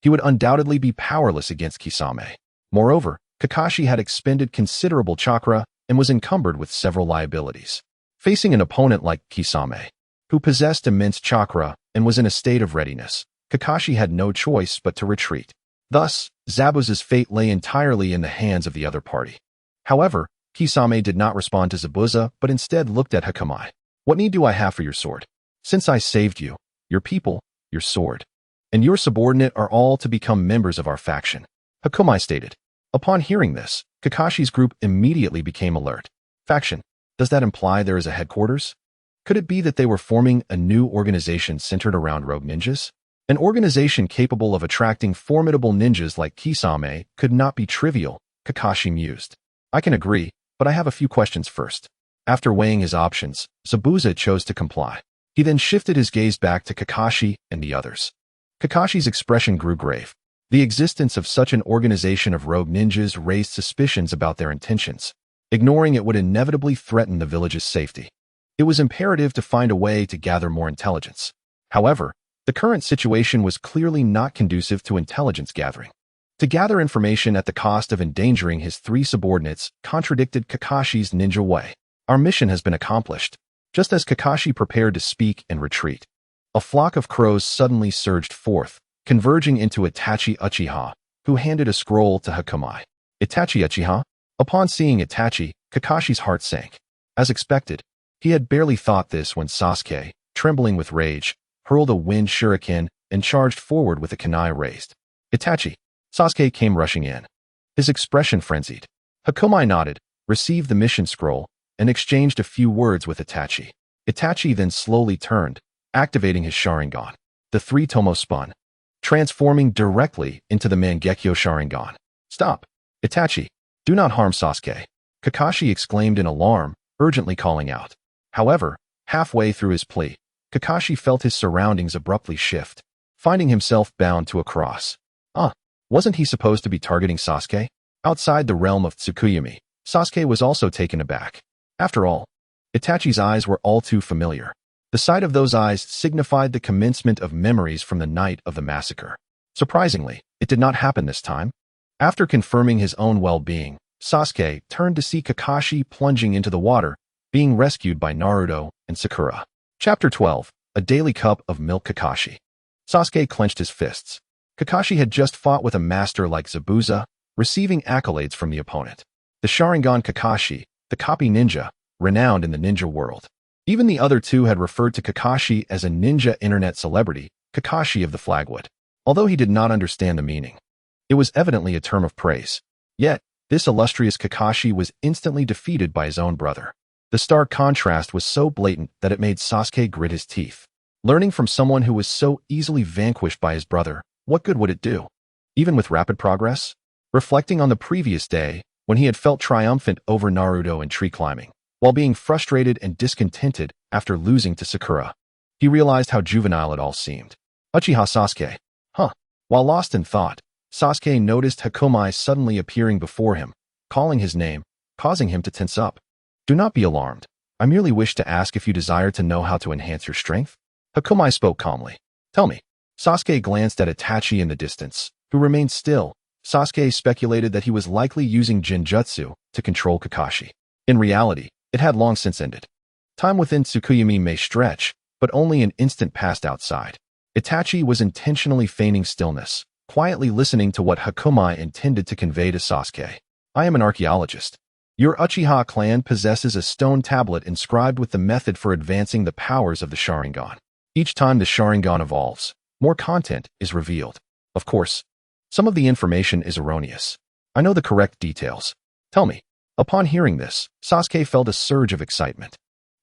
he would undoubtedly be powerless against Kisame. Moreover, Kakashi had expended considerable chakra and was encumbered with several liabilities. Facing an opponent like Kisame, who possessed immense chakra and was in a state of readiness, Kakashi had no choice but to retreat. Thus, Zabuza's fate lay entirely in the hands of the other party. However, Kisame did not respond to Zabuza, but instead looked at Hakumai. What need do I have for your sword? Since I saved you, your people, your sword, and your subordinate are all to become members of our faction, Hakumai stated. Upon hearing this, Kakashi's group immediately became alert. Faction? Does that imply there is a headquarters? Could it be that they were forming a new organization centered around rogue ninjas? An organization capable of attracting formidable ninjas like Kisame could not be trivial, Kakashi mused. I can agree, but I have a few questions first. After weighing his options, Zabuza chose to comply. He then shifted his gaze back to Kakashi and the others. Kakashi's expression grew grave. The existence of such an organization of rogue ninjas raised suspicions about their intentions. Ignoring it would inevitably threaten the village's safety. It was imperative to find a way to gather more intelligence. However, the current situation was clearly not conducive to intelligence gathering. To gather information at the cost of endangering his three subordinates contradicted Kakashi's ninja way. Our mission has been accomplished. Just as Kakashi prepared to speak and retreat, a flock of crows suddenly surged forth, converging into Itachi Uchiha, who handed a scroll to Hakumai. Itachi Uchiha? Upon seeing Itachi, Kakashi's heart sank. As expected, he had barely thought this when Sasuke, trembling with rage, hurled a wind shuriken and charged forward with a kunai raised. Itachi. Sasuke came rushing in, his expression frenzied. Hakumai nodded, received the mission scroll, and exchanged a few words with Itachi. Itachi then slowly turned, activating his Sharingan. The three Tomo spun, transforming directly into the Mangekyo Sharingan. Stop! Itachi, do not harm Sasuke! Kakashi exclaimed in alarm, urgently calling out. However, halfway through his plea, Kakashi felt his surroundings abruptly shift, finding himself bound to a cross. Wasn't he supposed to be targeting Sasuke? Outside the realm of Tsukuyumi, Sasuke was also taken aback. After all, Itachi's eyes were all too familiar. The sight of those eyes signified the commencement of memories from the night of the massacre. Surprisingly, it did not happen this time. After confirming his own well-being, Sasuke turned to see Kakashi plunging into the water, being rescued by Naruto and Sakura. Chapter 12. A Daily Cup of Milk Kakashi. Sasuke clenched his fists. Kakashi had just fought with a master like Zabuza, receiving accolades from the opponent. The Sharingan Kakashi, the copy ninja, renowned in the ninja world. Even the other two had referred to Kakashi as a ninja internet celebrity, Kakashi of the Flagwood. Although he did not understand the meaning, it was evidently a term of praise. Yet, this illustrious Kakashi was instantly defeated by his own brother. The stark contrast was so blatant that it made Sasuke grit his teeth. Learning from someone who was so easily vanquished by his brother, what good would it do? Even with rapid progress? Reflecting on the previous day, when he had felt triumphant over Naruto in tree climbing, while being frustrated and discontented after losing to Sakura, he realized how juvenile it all seemed. Uchiha Sasuke. While lost in thought, Sasuke noticed Hakumai suddenly appearing before him, calling his name, causing him to tense up. Do not be alarmed. I merely wish to ask if you desire to know how to enhance your strength. Hakumai spoke calmly. Tell me. Sasuke glanced at Itachi in the distance, who remained still. Sasuke speculated that he was likely using Genjutsu to control Kakashi. In reality, it had long since ended. Time within Tsukuyumi may stretch, but only an instant passed outside. Itachi was intentionally feigning stillness, quietly listening to what Hakumai intended to convey to Sasuke. I am an archaeologist. Your Uchiha clan possesses a stone tablet inscribed with the method for advancing the powers of the Sharingan. Each time the Sharingan evolves, more content is revealed. Of course, some of the information is erroneous. I know the correct details. Tell me. Upon hearing this, Sasuke felt a surge of excitement.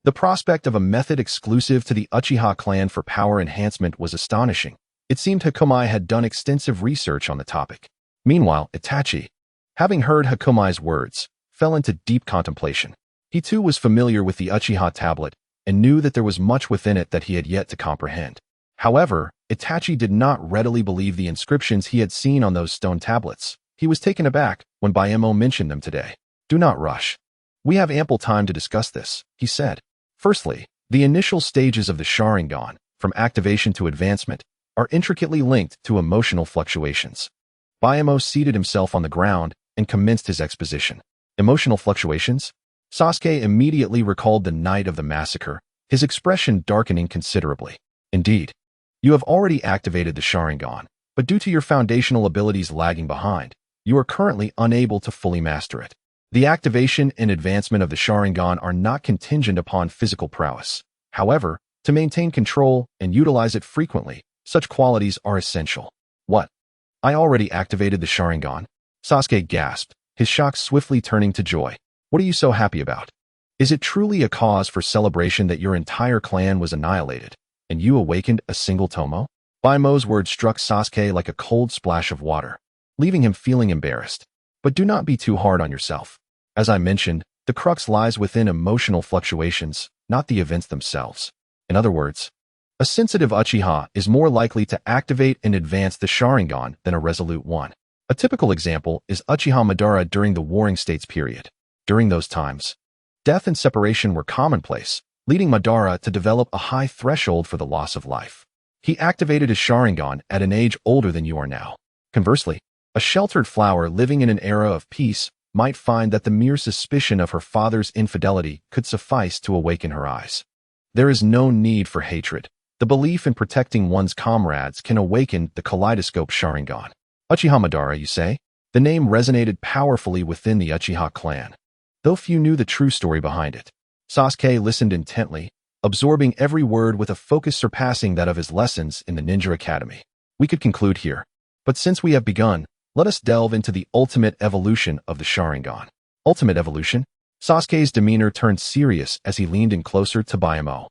The prospect of a method exclusive to the Uchiha clan for power enhancement was astonishing. It seemed Hakumai had done extensive research on the topic. Meanwhile, Itachi, having heard Hakumai's words, fell into deep contemplation. He too was familiar with the Uchiha tablet and knew that there was much within it that he had yet to comprehend. However, Itachi did not readily believe the inscriptions he had seen on those stone tablets. He was taken aback when Bayemo mentioned them today. Do not rush. We have ample time to discuss this, he said. Firstly, the initial stages of the Sharingan, from activation to advancement, are intricately linked to emotional fluctuations. Bayemo seated himself on the ground and commenced his exposition. Emotional fluctuations? Sasuke immediately recalled the night of the massacre, his expression darkening considerably. Indeed, you have already activated the Sharingan, but due to your foundational abilities lagging behind, you are currently unable to fully master it. The activation and advancement of the Sharingan are not contingent upon physical prowess. However, to maintain control and utilize it frequently, such qualities are essential. What? I already activated the Sharingan? Sasuke gasped, his shock swiftly turning to joy. What are you so happy about? Is it truly a cause for celebration that your entire clan was annihilated, and you awakened a single Tomo? Baimo's words struck Sasuke like a cold splash of water, leaving him feeling embarrassed. But do not be too hard on yourself. As I mentioned, the crux lies within emotional fluctuations, not the events themselves. In other words, a sensitive Uchiha is more likely to activate and advance the Sharingan than a resolute one. A typical example is Uchiha Madara during the Warring States period. During those times, death and separation were commonplace, leading Madara to develop a high threshold for the loss of life. He activated his Sharingan at an age older than you are now. Conversely, a sheltered flower living in an era of peace might find that the mere suspicion of her father's infidelity could suffice to awaken her eyes. There is no need for hatred. The belief in protecting one's comrades can awaken the kaleidoscope Sharingan. Uchiha Madara, you say? The name resonated powerfully within the Uchiha clan, though few knew the true story behind it. Sasuke listened intently, absorbing every word with a focus surpassing that of his lessons in the Ninja Academy. We could conclude here, but since we have begun, let us delve into the ultimate evolution of the Sharingan. Ultimate evolution? Sasuke's demeanor turned serious as he leaned in closer to Bayemo,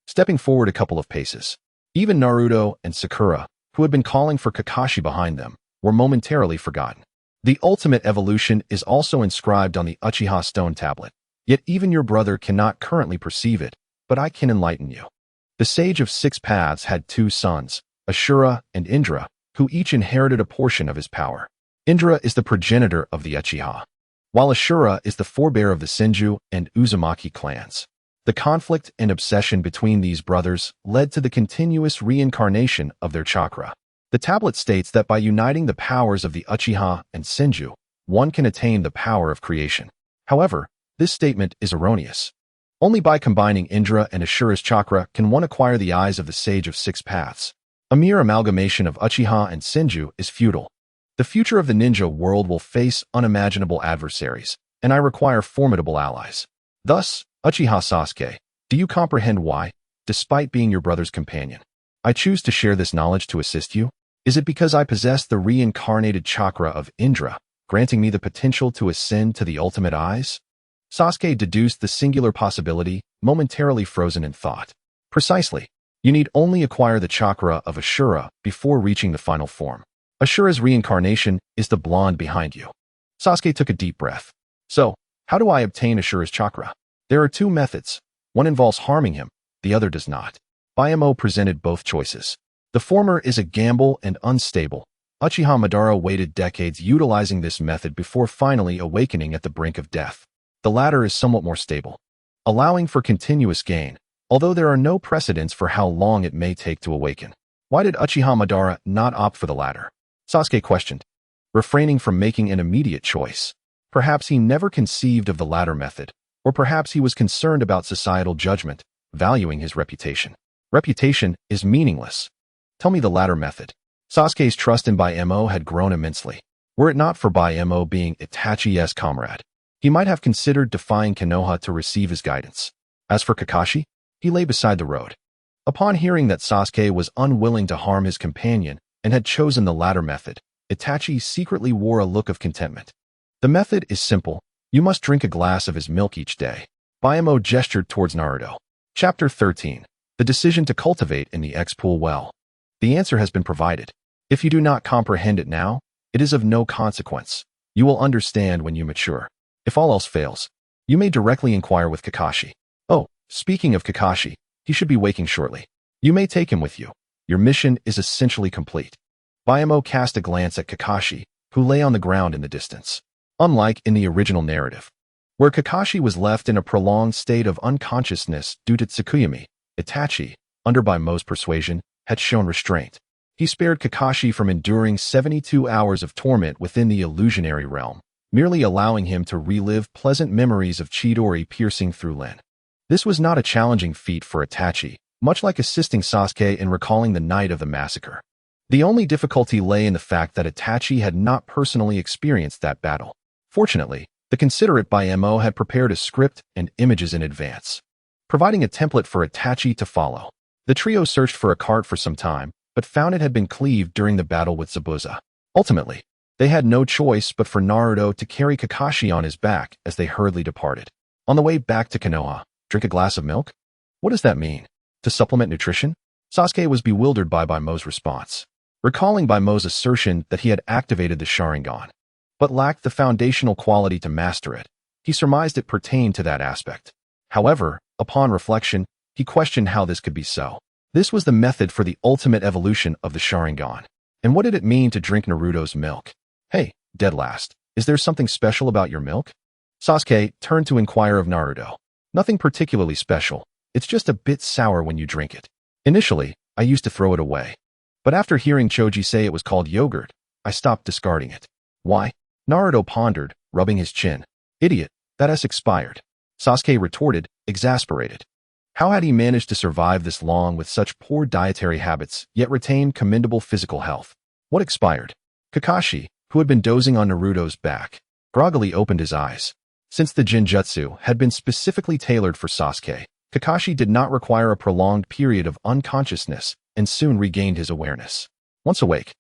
stepping forward a couple of paces. Even Naruto and Sakura, who had been calling for Kakashi behind them, were momentarily forgotten. The ultimate evolution is also inscribed on the Uchiha stone tablet, yet even your brother cannot currently perceive it, but I can enlighten you. The Sage of Six Paths had two sons, Ashura and Indra, who each inherited a portion of his power. Indra is the progenitor of the Uchiha, while Ashura is the forebear of the Senju and Uzumaki clans. The conflict and obsession between these brothers led to the continuous reincarnation of their chakra. The tablet states that by uniting the powers of the Uchiha and Senju, one can attain the power of creation. However, this statement is erroneous. Only by combining Indra and Ashura's chakra can one acquire the eyes of the Sage of Six Paths. A mere amalgamation of Uchiha and Senju is futile. The future of the ninja world will face unimaginable adversaries, and I require formidable allies. Thus, Uchiha Sasuke, do you comprehend why, despite being your brother's companion, I choose to share this knowledge to assist you? Is it because I possess the reincarnated chakra of Indra, granting me the potential to ascend to the ultimate eyes? Sasuke deduced the singular possibility, momentarily frozen in thought. Precisely. You need only acquire the chakra of Ashura before reaching the final form. Ashura's reincarnation is the blonde behind you. Sasuke took a deep breath. So, how do I obtain Ashura's chakra? There are two methods. One involves harming him, the other does not. Bayemo presented both choices. The former is a gamble and unstable. Uchiha Madara waited decades utilizing this method before finally awakening at the brink of death. The latter is somewhat more stable, allowing for continuous gain, although there are no precedents for how long it may take to awaken. Why did Uchiha Madara not opt for the latter? Sasuke questioned, refraining from making an immediate choice. Perhaps he never conceived of the latter method, or perhaps he was concerned about societal judgment, valuing his reputation. Reputation is meaningless. Tell me the latter method. Sasuke's trust in Bayemo had grown immensely. Were it not for Bayemo being Itachi's comrade, he might have considered defying Konoha to receive his guidance. As for Kakashi, he lay beside the road. Upon hearing that Sasuke was unwilling to harm his companion and had chosen the latter method, Itachi secretly wore a look of contentment. The method is simple. You must drink a glass of his milk each day. Byakumo gestured towards Naruto. Chapter 13. The decision to cultivate in the X-Pool well. The answer has been provided. If you do not comprehend it now, it is of no consequence. You will understand when you mature. If all else fails, you may directly inquire with Kakashi. Oh, speaking of Kakashi, he should be waking shortly. You may take him with you. Your mission is essentially complete. Byakumo cast a glance at Kakashi, who lay on the ground in the distance. Unlike in the original narrative, where Kakashi was left in a prolonged state of unconsciousness due to Tsukuyomi, Itachi, under Byakumo's persuasion, had shown restraint. He spared Kakashi from enduring 72 hours of torment within the illusionary realm, merely allowing him to relive pleasant memories of Chidori piercing through Lin. This was not a challenging feat for Itachi, much like assisting Sasuke in recalling the night of the massacre. The only difficulty lay in the fact that Itachi had not personally experienced that battle. Fortunately, the considerate Byakumo had prepared a script and images in advance, providing a template for Itachi to follow. The trio searched for a cart for some time, but found it had been cleaved during the battle with Zabuza. Ultimately, they had no choice but for Naruto to carry Kakashi on his back as they hurriedly departed. On the way back to Konoha, drink a glass of milk? What does that mean? To supplement nutrition? Sasuke was bewildered by Byakumo's response, recalling Byakumo's assertion that he had activated the Sharingan, but lacked the foundational quality to master it. He surmised it pertained to that aspect. However, upon reflection, he questioned how this could be so. This was the method for the ultimate evolution of the Sharingan. And what did it mean to drink Naruto's milk? Hey, dead last, is there something special about your milk? Sasuke turned to inquire of Naruto. Nothing particularly special. It's just a bit sour when you drink it. Initially, I used to throw it away. But after hearing Choji say it was called yogurt, I stopped discarding it. Why? Naruto pondered, rubbing his chin. Idiot, that has expired. Sasuke retorted, exasperated. How had he managed to survive this long with such poor dietary habits, yet retain commendable physical health? What expired? Kakashi, who had been dozing on Naruto's back, groggily opened his eyes. Since the Jinjutsu had been specifically tailored for Sasuke, Kakashi did not require a prolonged period of unconsciousness and soon regained his awareness. Once awake,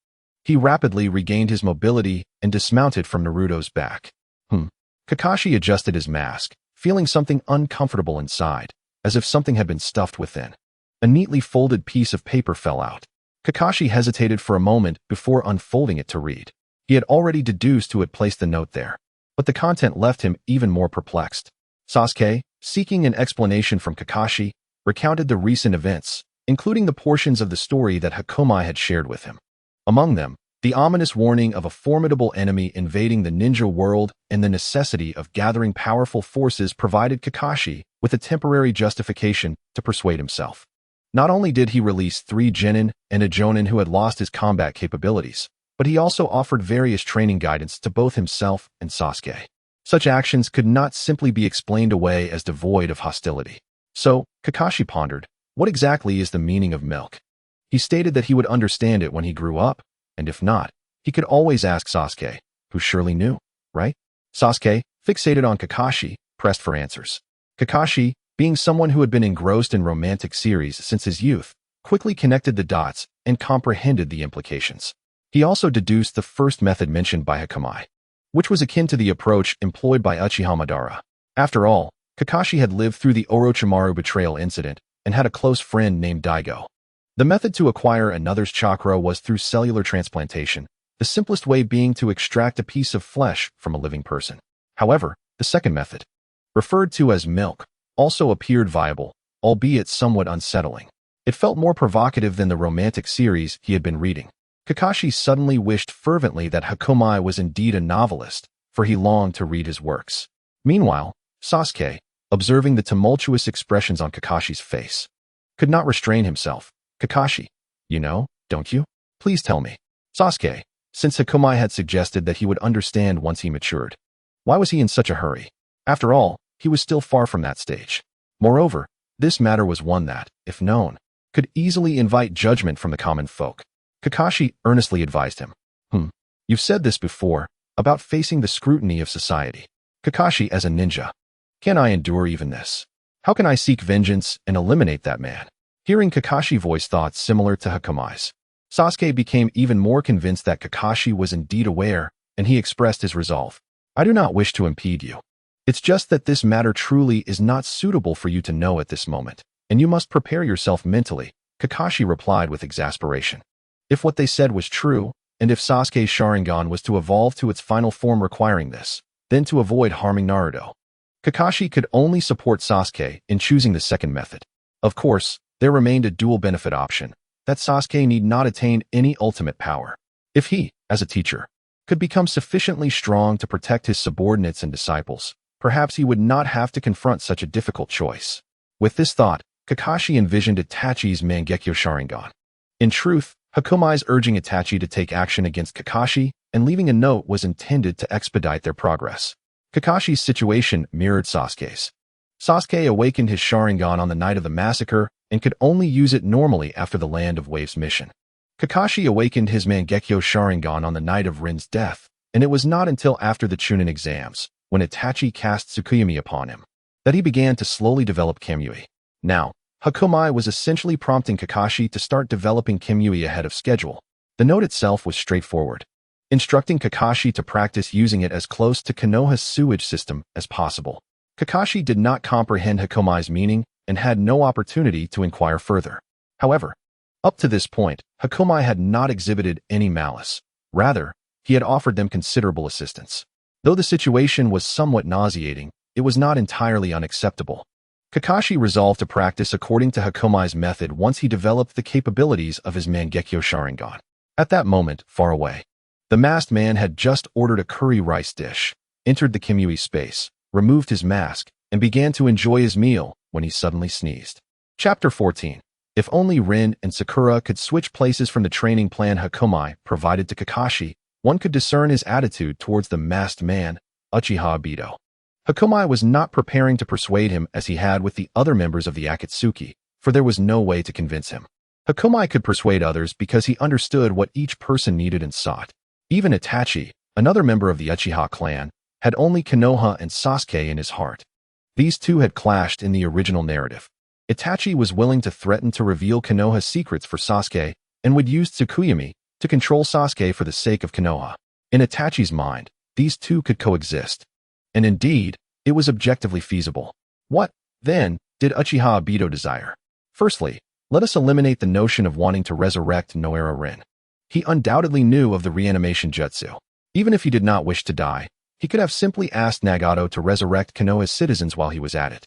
he rapidly regained his mobility and dismounted from Naruto's back. Kakashi adjusted his mask, feeling something uncomfortable inside, as if something had been stuffed within. A neatly folded piece of paper fell out. Kakashi hesitated for a moment before unfolding it to read. He had already deduced who had placed the note there, but the content left him even more perplexed. Sasuke, seeking an explanation from Kakashi, recounted the recent events, including the portions of the story that Hakomai had shared with him. Among them, the ominous warning of a formidable enemy invading the ninja world and the necessity of gathering powerful forces provided Kakashi with a temporary justification to persuade himself. Not only did he release 3 genin and a jonin who had lost his combat capabilities, but he also offered various training guidance to both himself and Sasuke. Such actions could not simply be explained away as devoid of hostility. So, Kakashi pondered, what exactly is the meaning of milk? He stated that he would understand it when he grew up, and if not, he could always ask Sasuke, who surely knew, right? Sasuke, fixated on Kakashi, pressed for answers. Kakashi, being someone who had been engrossed in romantic series since his youth, quickly connected the dots and comprehended the implications. He also deduced the first method mentioned by Hakomai, which was akin to the approach employed by Uchiha Madara. After all, Kakashi had lived through the Orochimaru betrayal incident and had a close friend named Daigo. The method to acquire another's chakra was through cellular transplantation, the simplest way being to extract a piece of flesh from a living person. However, the second method, referred to as milk, also appeared viable, albeit somewhat unsettling. It felt more provocative than the romantic series he had been reading. Kakashi suddenly wished fervently that Hakomai was indeed a novelist, for he longed to read his works. Meanwhile, Sasuke, observing the tumultuous expressions on Kakashi's face, could not restrain himself. Kakashi, you know, don't you? Please tell me. Sasuke, since Hakomai had suggested that he would understand once he matured. Why was he in such a hurry? After all, he was still far from that stage. Moreover, this matter was one that, if known, could easily invite judgment from the common folk. Kakashi earnestly advised him. You've said this before, about facing the scrutiny of society. Kakashi as a ninja. Can I endure even this? How can I seek vengeance and eliminate that man? Hearing Kakashi voice thoughts similar to Hakumai's, Sasuke became even more convinced that Kakashi was indeed aware, and he expressed his resolve. I do not wish to impede you. It's just that this matter truly is not suitable for you to know at this moment, and you must prepare yourself mentally, Kakashi replied with exasperation. If what they said was true, and if Sasuke's Sharingan was to evolve to its final form requiring this, then to avoid harming Naruto, Kakashi could only support Sasuke in choosing the second method. Of course, there remained a dual benefit option, that Sasuke need not attain any ultimate power. If he, as a teacher, could become sufficiently strong to protect his subordinates and disciples, perhaps he would not have to confront such a difficult choice. With this thought, Kakashi envisioned Itachi's Mangekyo Sharingan. In truth, Hakumai's urging Itachi to take action against Kakashi and leaving a note was intended to expedite their progress. Kakashi's situation mirrored Sasuke's. Sasuke awakened his Sharingan on the night of the massacre and could only use it normally after the Land of Waves mission. Kakashi awakened his Mangekyo Sharingan on the night of Rin's death, and it was not until after the Chunin exams, when Itachi cast Tsukuyomi upon him, that he began to slowly develop Kamui. Now, Hakumai was essentially prompting Kakashi to start developing Kamui ahead of schedule. The note itself was straightforward, instructing Kakashi to practice using it as close to Konoha's sewage system as possible. Kakashi did not comprehend Hakumai's meaning and had no opportunity to inquire further. However, up to this point, Hakumai had not exhibited any malice. Rather, he had offered them considerable assistance. Though the situation was somewhat nauseating, it was not entirely unacceptable. Kakashi resolved to practice according to Hakumai's method once he developed the capabilities of his Mangekyo Sharingan. At that moment, far away, the masked man had just ordered a curry rice dish, entered the Kamui space, removed his mask, and began to enjoy his meal when he suddenly sneezed. Chapter 14. If only Rin and Sakura could switch places from the training plan Hakumai provided to Kakashi, one could discern his attitude towards the masked man, Uchiha Obito. Hakumai was not preparing to persuade him as he had with the other members of the Akatsuki, for there was no way to convince him. Hakumai could persuade others because he understood what each person needed and sought. Even Itachi, another member of the Uchiha clan, had only Konoha and Sasuke in his heart. These two had clashed in the original narrative. Itachi was willing to threaten to reveal Konoha's secrets for Sasuke and would use Tsukuyomi to control Sasuke for the sake of Konoha. In Itachi's mind, these two could coexist. And indeed, it was objectively feasible. What, then, did Uchiha Obito desire? Firstly, let us eliminate the notion of wanting to resurrect Noara Rin. He undoubtedly knew of the reanimation jutsu. Even if he did not wish to die, he could have simply asked Nagato to resurrect Konoha's citizens while he was at it.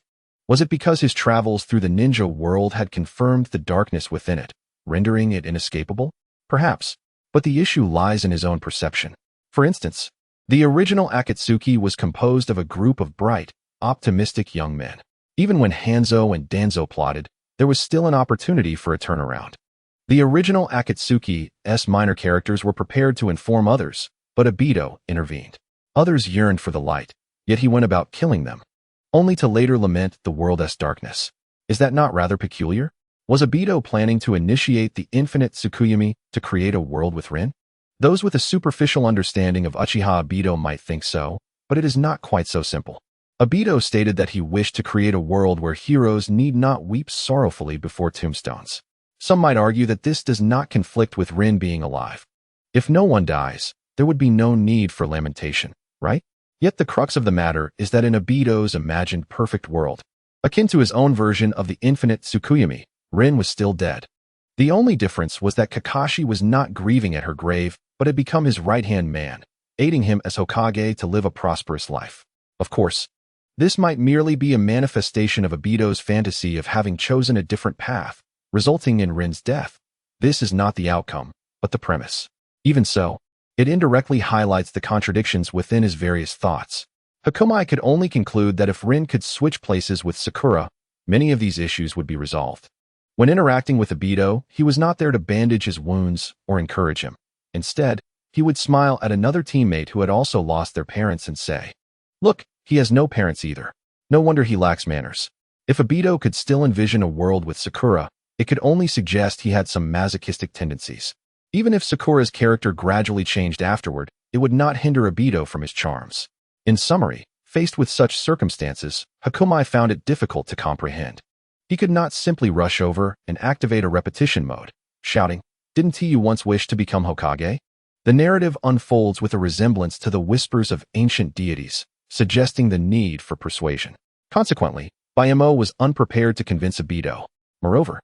Was it because his travels through the ninja world had confirmed the darkness within it, rendering it inescapable? Perhaps, but the issue lies in his own perception. For instance, the original Akatsuki was composed of a group of bright, optimistic young men. Even when Hanzo and Danzo plotted, there was still an opportunity for a turnaround. The original Akatsuki's minor characters were prepared to inform others, but Obito intervened. Others yearned for the light, yet he went about killing them, only to later lament the world's darkness. Is that not rather peculiar? Was Obito planning to initiate the infinite Tsukuyomi to create a world with Rin? Those with a superficial understanding of Uchiha Obito might think so, but it is not quite so simple. Obito stated that he wished to create a world where heroes need not weep sorrowfully before tombstones. Some might argue that this does not conflict with Rin being alive. If no one dies, there would be no need for lamentation, right? Yet the crux of the matter is that in Obito's imagined perfect world, akin to his own version of the infinite Tsukuyomi, Rin was still dead. The only difference was that Kakashi was not grieving at her grave, but had become his right-hand man, aiding him as Hokage to live a prosperous life. Of course, this might merely be a manifestation of Obito's fantasy of having chosen a different path, resulting in Rin's death. This is not the outcome, but the premise. Even so, it indirectly highlights the contradictions within his various thoughts. Hakumai could only conclude that if Rin could switch places with Sakura, many of these issues would be resolved. When interacting with Obito, he was not there to bandage his wounds or encourage him. Instead, he would smile at another teammate who had also lost their parents and say, "Look, he has no parents either. No wonder he lacks manners." If Obito could still envision a world with Sakura, it could only suggest he had some masochistic tendencies. Even if Sakura's character gradually changed afterward, it would not hinder Obito from his charms. In summary, Faced with such circumstances, Hakumai found it difficult to comprehend. He could not simply rush over and activate a repetition mode, shouting, "Didn't you once wish to become Hokage?" The narrative unfolds with a resemblance to the whispers of ancient deities, suggesting the need for persuasion. Consequently, Bayamo was unprepared to convince Obito. Moreover,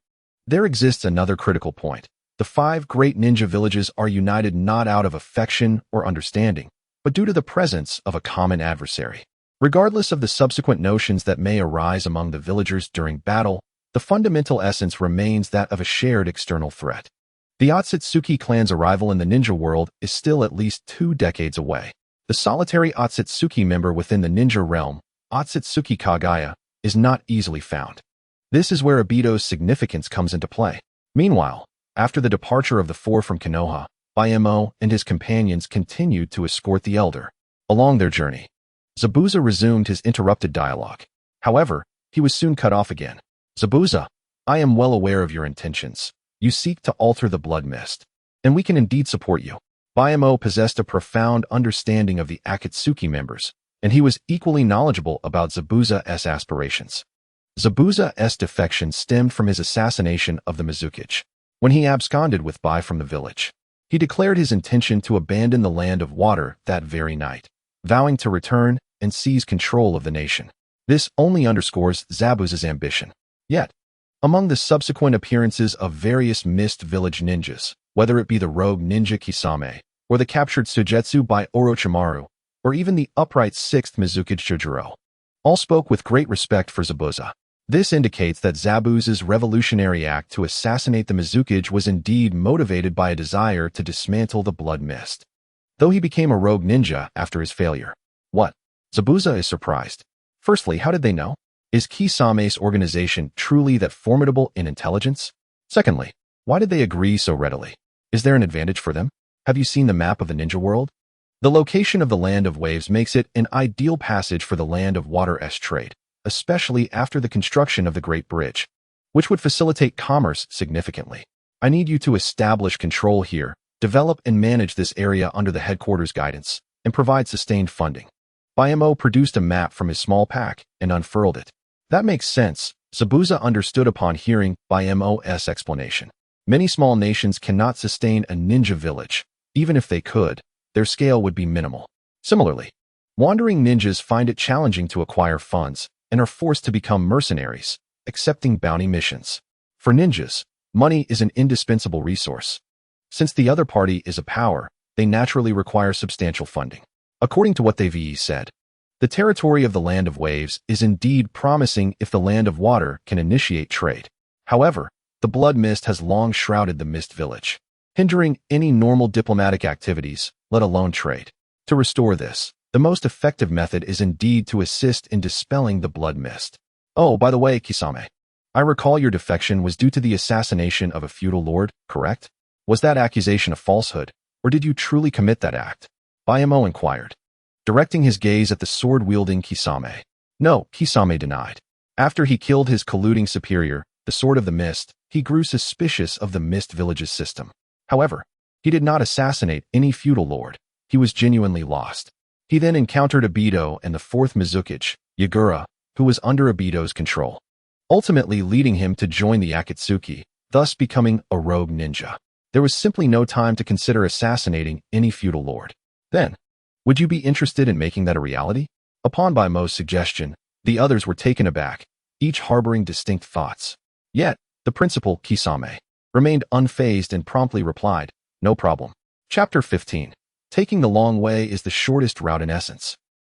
there exists another critical point. The 5 great ninja villages are united not out of affection or understanding, but due to the presence of a common adversary. Regardless of the subsequent notions that may arise among the villagers during battle, the fundamental essence remains that of a shared external threat. The Akatsuki clan's arrival in the ninja world is still at least 2 decades away. The solitary Akatsuki member within the ninja realm, Akatsuki Kagaya, is not easily found. This is where Obito's significance comes into play. Meanwhile, after the departure of the 4 from Konoha, Bayamo and his companions continued to escort the elder. Along their journey, Zabuza resumed his interrupted dialogue. However, he was soon cut off again. "Zabuza, I am well aware of your intentions. You seek to alter the blood mist, and we can indeed support you." Bayamo possessed a profound understanding of the Akatsuki members, and he was equally knowledgeable about Zabuza's aspirations. Zabuza's defection stemmed from his assassination of the Mizukage. When he absconded with Bai from the village, he declared his intention to abandon the land of water that very night, vowing to return and seize control of the nation. This only underscores Zabuza's ambition. Yet, among the subsequent appearances of various mist village ninjas, whether it be the rogue ninja Kisame, or the captured Sujetsu by Orochimaru, or even the upright 6th Mizukage Chujiro, all spoke with great respect for Zabuza. This indicates that Zabuza's revolutionary act to assassinate the Mizukage was indeed motivated by a desire to dismantle the blood mist. Though he became a rogue ninja after his failure. What? Zabuza is surprised. Firstly, how did they know? Is Kisame's organization truly that formidable in intelligence? Secondly, why did they agree so readily? Is there an advantage for them? Have you seen the map of the ninja world? The location of the Land of Waves makes it an ideal passage for the Land of Water's trade, especially after the construction of the Great Bridge, which would facilitate commerce significantly. I need you to establish control here, develop and manage this area under the headquarters' guidance, and provide sustained funding. Bayamo produced a map from his small pack and unfurled it. That makes sense, Zabuza understood upon hearing Bayamo's explanation. Many small nations cannot sustain a ninja village. Even if they could, their scale would be minimal. Similarly, wandering ninjas find it challenging to acquire funds and are forced to become mercenaries, accepting bounty missions. For ninjas, money is an indispensable resource. Since the other party is a power, they naturally require substantial funding. According to what they've said, the territory of the Land of Waves is indeed promising if the Land of Water can initiate trade. However, the blood mist has long shrouded the mist village, hindering any normal diplomatic activities, let alone trade. To restore this, the most effective method is indeed to assist in dispelling the blood mist. Oh, by the way, Kisame, I recall your defection was due to the assassination of a feudal lord, correct? Was that accusation a falsehood, or did you truly commit that act? Bayamo inquired, directing his gaze at the sword-wielding Kisame. No, Kisame denied. After he killed his colluding superior, the Sword of the Mist, he grew suspicious of the Mist Village's system. However, he did not assassinate any feudal lord. He was genuinely lost. He then encountered Obito and the 4th Mizukage, Yagura, who was under Obito's control, ultimately leading him to join the Akatsuki, thus becoming a rogue ninja. There was simply no time to consider assassinating any feudal lord. Then, would you be interested in making that a reality? Upon Bayamo's suggestion, the others were taken aback, each harboring distinct thoughts. Yet, the principal, Kisame, remained unfazed and promptly replied, "No problem." Chapter 15. Taking the long way is the shortest route in essence.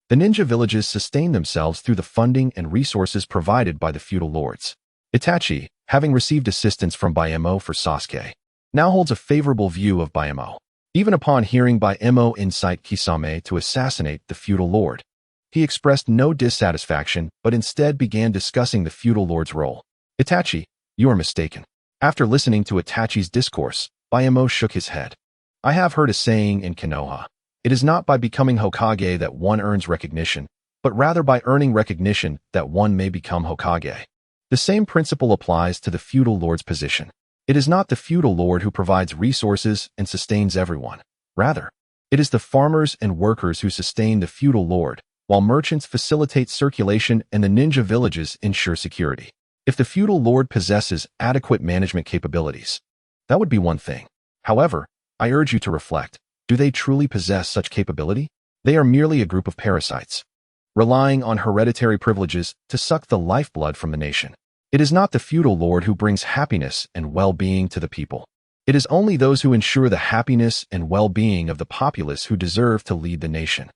The ninja villages sustain themselves through the funding and resources provided by the feudal lords. Itachi, having received assistance from Bayamo for Sasuke, now holds a favorable view of Bayamo. Even upon hearing Bayamo incite Kisame to assassinate the feudal lord, he expressed no dissatisfaction but instead began discussing the feudal lord's role. Itachi, you are mistaken. After listening to Itachi's discourse, Bayamo shook his head. I have heard a saying in Konoha. It is not by becoming Hokage that one earns recognition, but rather by earning recognition that one may become Hokage. The same principle applies to the feudal lord's position. It is not the feudal lord who provides resources and sustains everyone. Rather, it is the farmers and workers who sustain the feudal lord, while merchants facilitate circulation and the ninja villages ensure security. If the feudal lord possesses adequate management capabilities, that would be one thing. However, I urge you to reflect. Do they truly possess such capability? They are merely a group of parasites, relying on hereditary privileges to suck the lifeblood from the nation. It is not the feudal lord who brings happiness and well-being to the people. It is only those who ensure the happiness and well-being of the populace who deserve to lead the nation.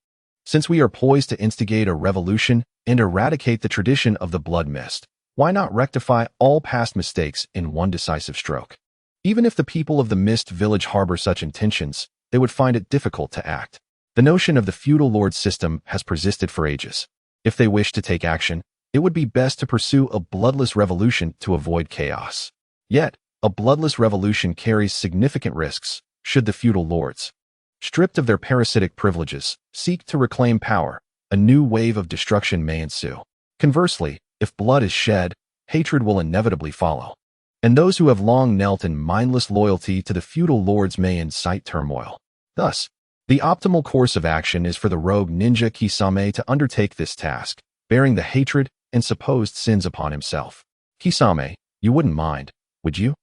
Since we are poised to instigate a revolution and eradicate the tradition of the blood mist, why not rectify all past mistakes in one decisive stroke? Even if the people of the Mist Village harbor such intentions, they would find it difficult to act. The notion of the feudal lord system has persisted for ages. If they wish to take action, it would be best to pursue a bloodless revolution to avoid chaos. Yet, a bloodless revolution carries significant risks should the feudal lords, stripped of their parasitic privileges, seek to reclaim power. A new wave of destruction may ensue. Conversely, if blood is shed, hatred will inevitably follow. And those who have long knelt in mindless loyalty to the feudal lords may incite turmoil. Thus, the optimal course of action is for the rogue ninja Kisame to undertake this task, bearing the hatred and supposed sins upon himself. Kisame, you wouldn't mind, would you?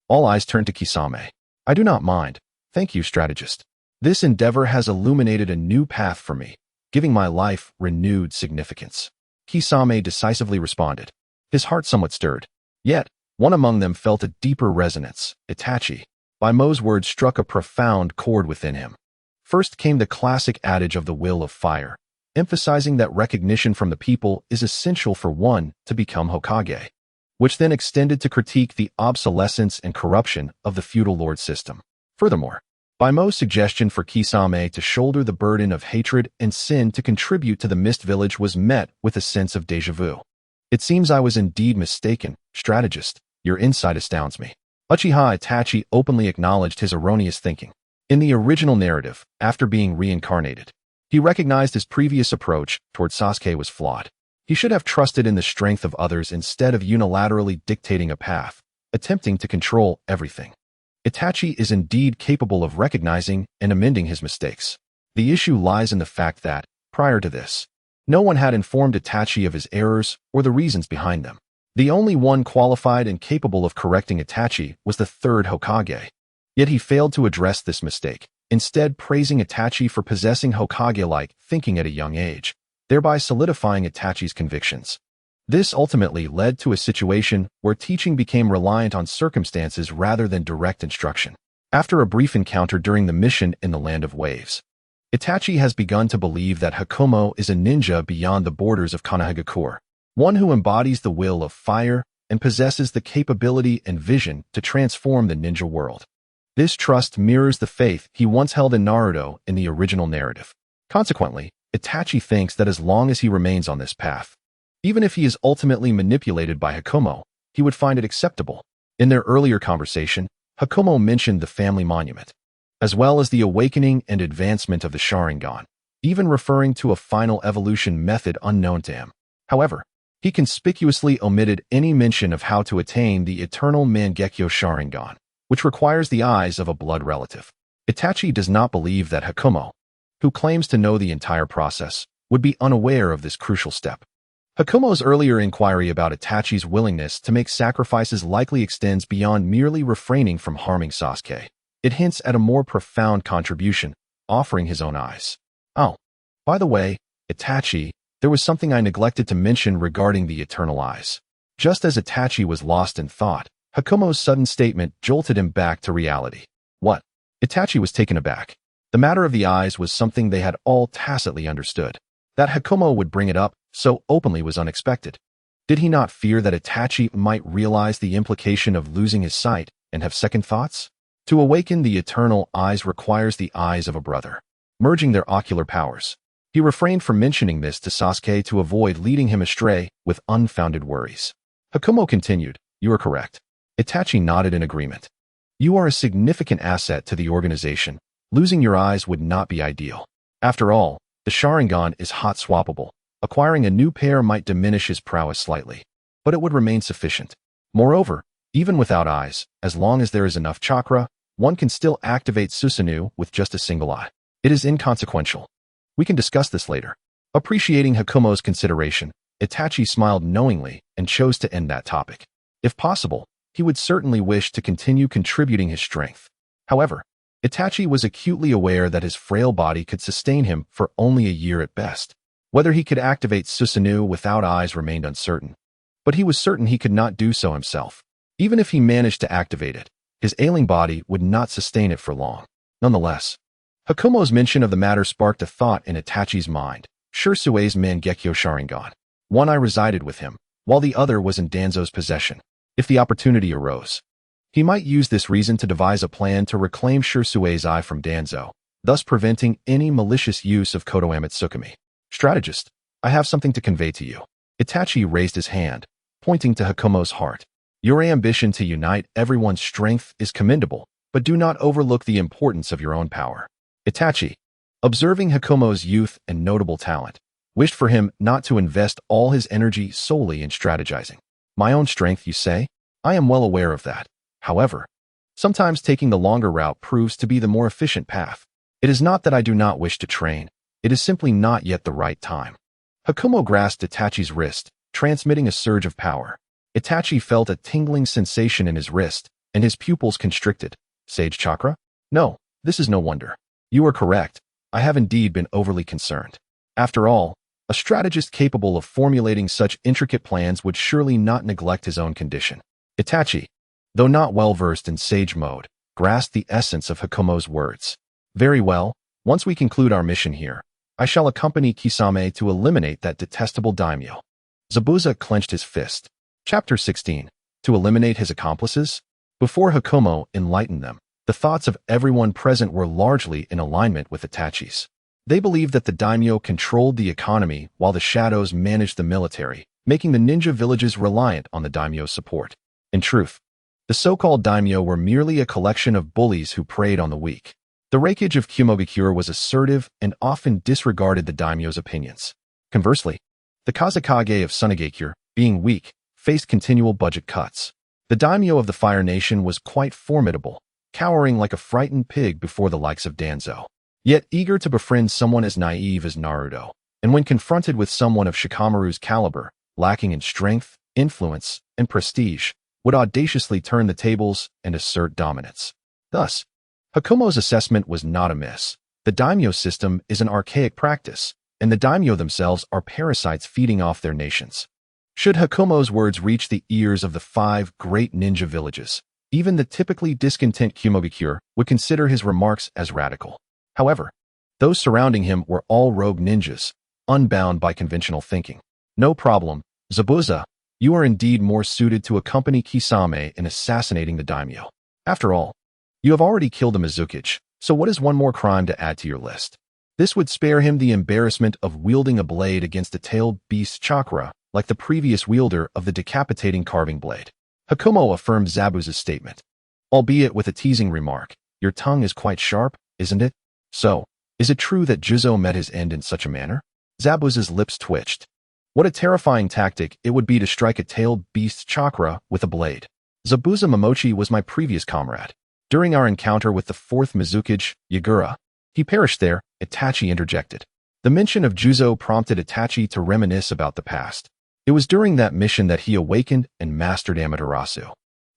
All eyes turn to Kisame. I do not mind. Thank you, strategist. This endeavor has illuminated a new path for me, giving my life renewed significance. Kisame decisively responded, his heart somewhat stirred. Yet, one among them felt a deeper resonance. Itachi, by Mo's words, struck a profound chord within him. First came the classic adage of the will of fire, emphasizing that recognition from the people is essential for one to become Hokage, which then extended to critique the obsolescence and corruption of the feudal lord system. Furthermore, by Mo's suggestion for Kisame to shoulder the burden of hatred and sin to contribute to the Mist Village was met with a sense of déjà vu. It seems I was indeed mistaken, strategist. Your insight astounds me. Uchiha Itachi openly acknowledged his erroneous thinking. In the original narrative, after being reincarnated, he recognized his previous approach toward Sasuke was flawed. He should have trusted in the strength of others instead of unilaterally dictating a path, attempting to control everything. Itachi is indeed capable of recognizing and amending his mistakes. The issue lies in the fact that, prior to this, no one had informed Itachi of his errors or the reasons behind them. The only one qualified and capable of correcting Itachi was the third Hokage. Yet he failed to address this mistake, instead praising Itachi for possessing Hokage-like thinking at a young age, thereby solidifying Itachi's convictions. This ultimately led to a situation where teaching became reliant on circumstances rather than direct instruction. After a brief encounter during the mission in the Land of Waves, Itachi has begun to believe that Hakumo is a ninja beyond the borders of Konohagakure, one who embodies the will of fire and possesses the capability and vision to transform the ninja world. This trust mirrors the faith he once held in Naruto in the original narrative. Consequently, Itachi thinks that as long as he remains on this path, even if he is ultimately manipulated by Hakumo, he would find it acceptable. In their earlier conversation, Hakumo mentioned the family monument, as well as the awakening and advancement of the Sharingan, even referring to a final evolution method unknown to him. However, he conspicuously omitted any mention of how to attain the eternal Mangekyo Sharingan, which requires the eyes of a blood relative. Itachi does not believe that Hakumo, who claims to know the entire process, would be unaware of this crucial step. Hakumo's earlier inquiry about Itachi's willingness to make sacrifices likely extends beyond merely refraining from harming Sasuke. It hints at a more profound contribution, offering his own eyes. Oh, by the way, Itachi, there was something I neglected to mention regarding the eternal eyes. Just as Itachi was lost in thought, Hakumo's sudden statement jolted him back to reality. What? Itachi was taken aback. The matter of the eyes was something they had all tacitly understood. That Hakumo would bring it up so openly was unexpected. Did he not fear that Itachi might realize the implication of losing his sight and have second thoughts? To awaken the eternal eyes requires the eyes of a brother, merging their ocular powers. He refrained from mentioning this to Sasuke to avoid leading him astray with unfounded worries. Hakumo continued, "You are correct." Itachi nodded in agreement. "You are a significant asset to the organization. Losing your eyes would not be ideal. After all, the Sharingan is hot swappable. Acquiring a new pair might diminish his prowess slightly, but it would remain sufficient. Moreover, even without eyes, as long as there is enough chakra, one can still activate Susanoo with just a single eye. It is inconsequential. We can discuss this later." Appreciating Hakumo's consideration, Itachi smiled knowingly and chose to end that topic. If possible, he would certainly wish to continue contributing his strength. However, Itachi was acutely aware that his frail body could sustain him for only a year at best. Whether he could activate Susanoo without eyes remained uncertain, but he was certain he could not do so himself. Even if he managed to activate it, his ailing body would not sustain it for long. Nonetheless, Hakumo's mention of the matter sparked a thought in Itachi's mind. Shirsue's Mangekyo Sharingan. One eye resided with him, while the other was in Danzo's possession. If the opportunity arose, he might use this reason to devise a plan to reclaim Shirsue's eye from Danzo, thus preventing any malicious use of Kotoame Tsukumi. Strategist, I have something to convey to you. Itachi raised his hand, pointing to Hakumo's heart. Your ambition to unite everyone's strength is commendable, but do not overlook the importance of your own power. Itachi, observing Hakumo's youth and notable talent, wished for him not to invest all his energy solely in strategizing. My own strength, you say? I am well aware of that. However, sometimes taking the longer route proves to be the more efficient path. It is not that I do not wish to train, it is simply not yet the right time. Hakumo grasped Itachi's wrist, transmitting a surge of power. Itachi felt a tingling sensation in his wrist, and his pupils constricted. Sage chakra? No, this is no wonder. You are correct. I have indeed been overly concerned. After all, a strategist capable of formulating such intricate plans would surely not neglect his own condition. Itachi, though not well versed in sage mode, grasped the essence of Hakumo's words. Very well, once we conclude our mission here, I shall accompany Kisame to eliminate that detestable daimyo. Zabuza clenched his fist. Chapter 16. To eliminate his accomplices? Before Hakumo enlightened them, the thoughts of everyone present were largely in alignment with Itachi's. They believed that the daimyo controlled the economy while the shadows managed the military, making the ninja villages reliant on the daimyo's support. In truth, the so-called daimyo were merely a collection of bullies who preyed on the weak. The Reikage of Kumogakure was assertive and often disregarded the daimyo's opinions. Conversely, the Kazekage of Sunagakure, being weak, faced continual budget cuts. The daimyo of the Fire Nation was quite formidable, cowering like a frightened pig before the likes of Danzo, yet eager to befriend someone as naive as Naruto, and when confronted with someone of Shikamaru's caliber, lacking in strength, influence, and prestige, would audaciously turn the tables and assert dominance. Thus, Hakumo's assessment was not amiss. The daimyo system is an archaic practice, and the daimyo themselves are parasites feeding off their nations. Should Hakumo's words reach the ears of the 5 great ninja villages, even the typically discontent Kumogakure would consider his remarks as radical. However, those surrounding him were all rogue ninjas, unbound by conventional thinking. No problem, Zabuza, you are indeed more suited to accompany Kisame in assassinating the daimyo. After all, you have already killed a Mizukage, so what is one more crime to add to your list? This would spare him the embarrassment of wielding a blade against a tailed beast's chakra, like the previous wielder of the decapitating carving blade. Hakumo affirmed Zabuza's statement, albeit with a teasing remark. Your tongue is quite sharp, isn't it? So, is it true that Juzo met his end in such a manner? Zabuza's lips twitched. What a terrifying tactic it would be to strike a tailed beast's chakra with a blade. Zabuza Momochi was my previous comrade. During our encounter with the 4th Mizukage, Yagura, he perished there, Itachi interjected. The mention of Juzo prompted Itachi to reminisce about the past. It was during that mission that he awakened and mastered Amaterasu,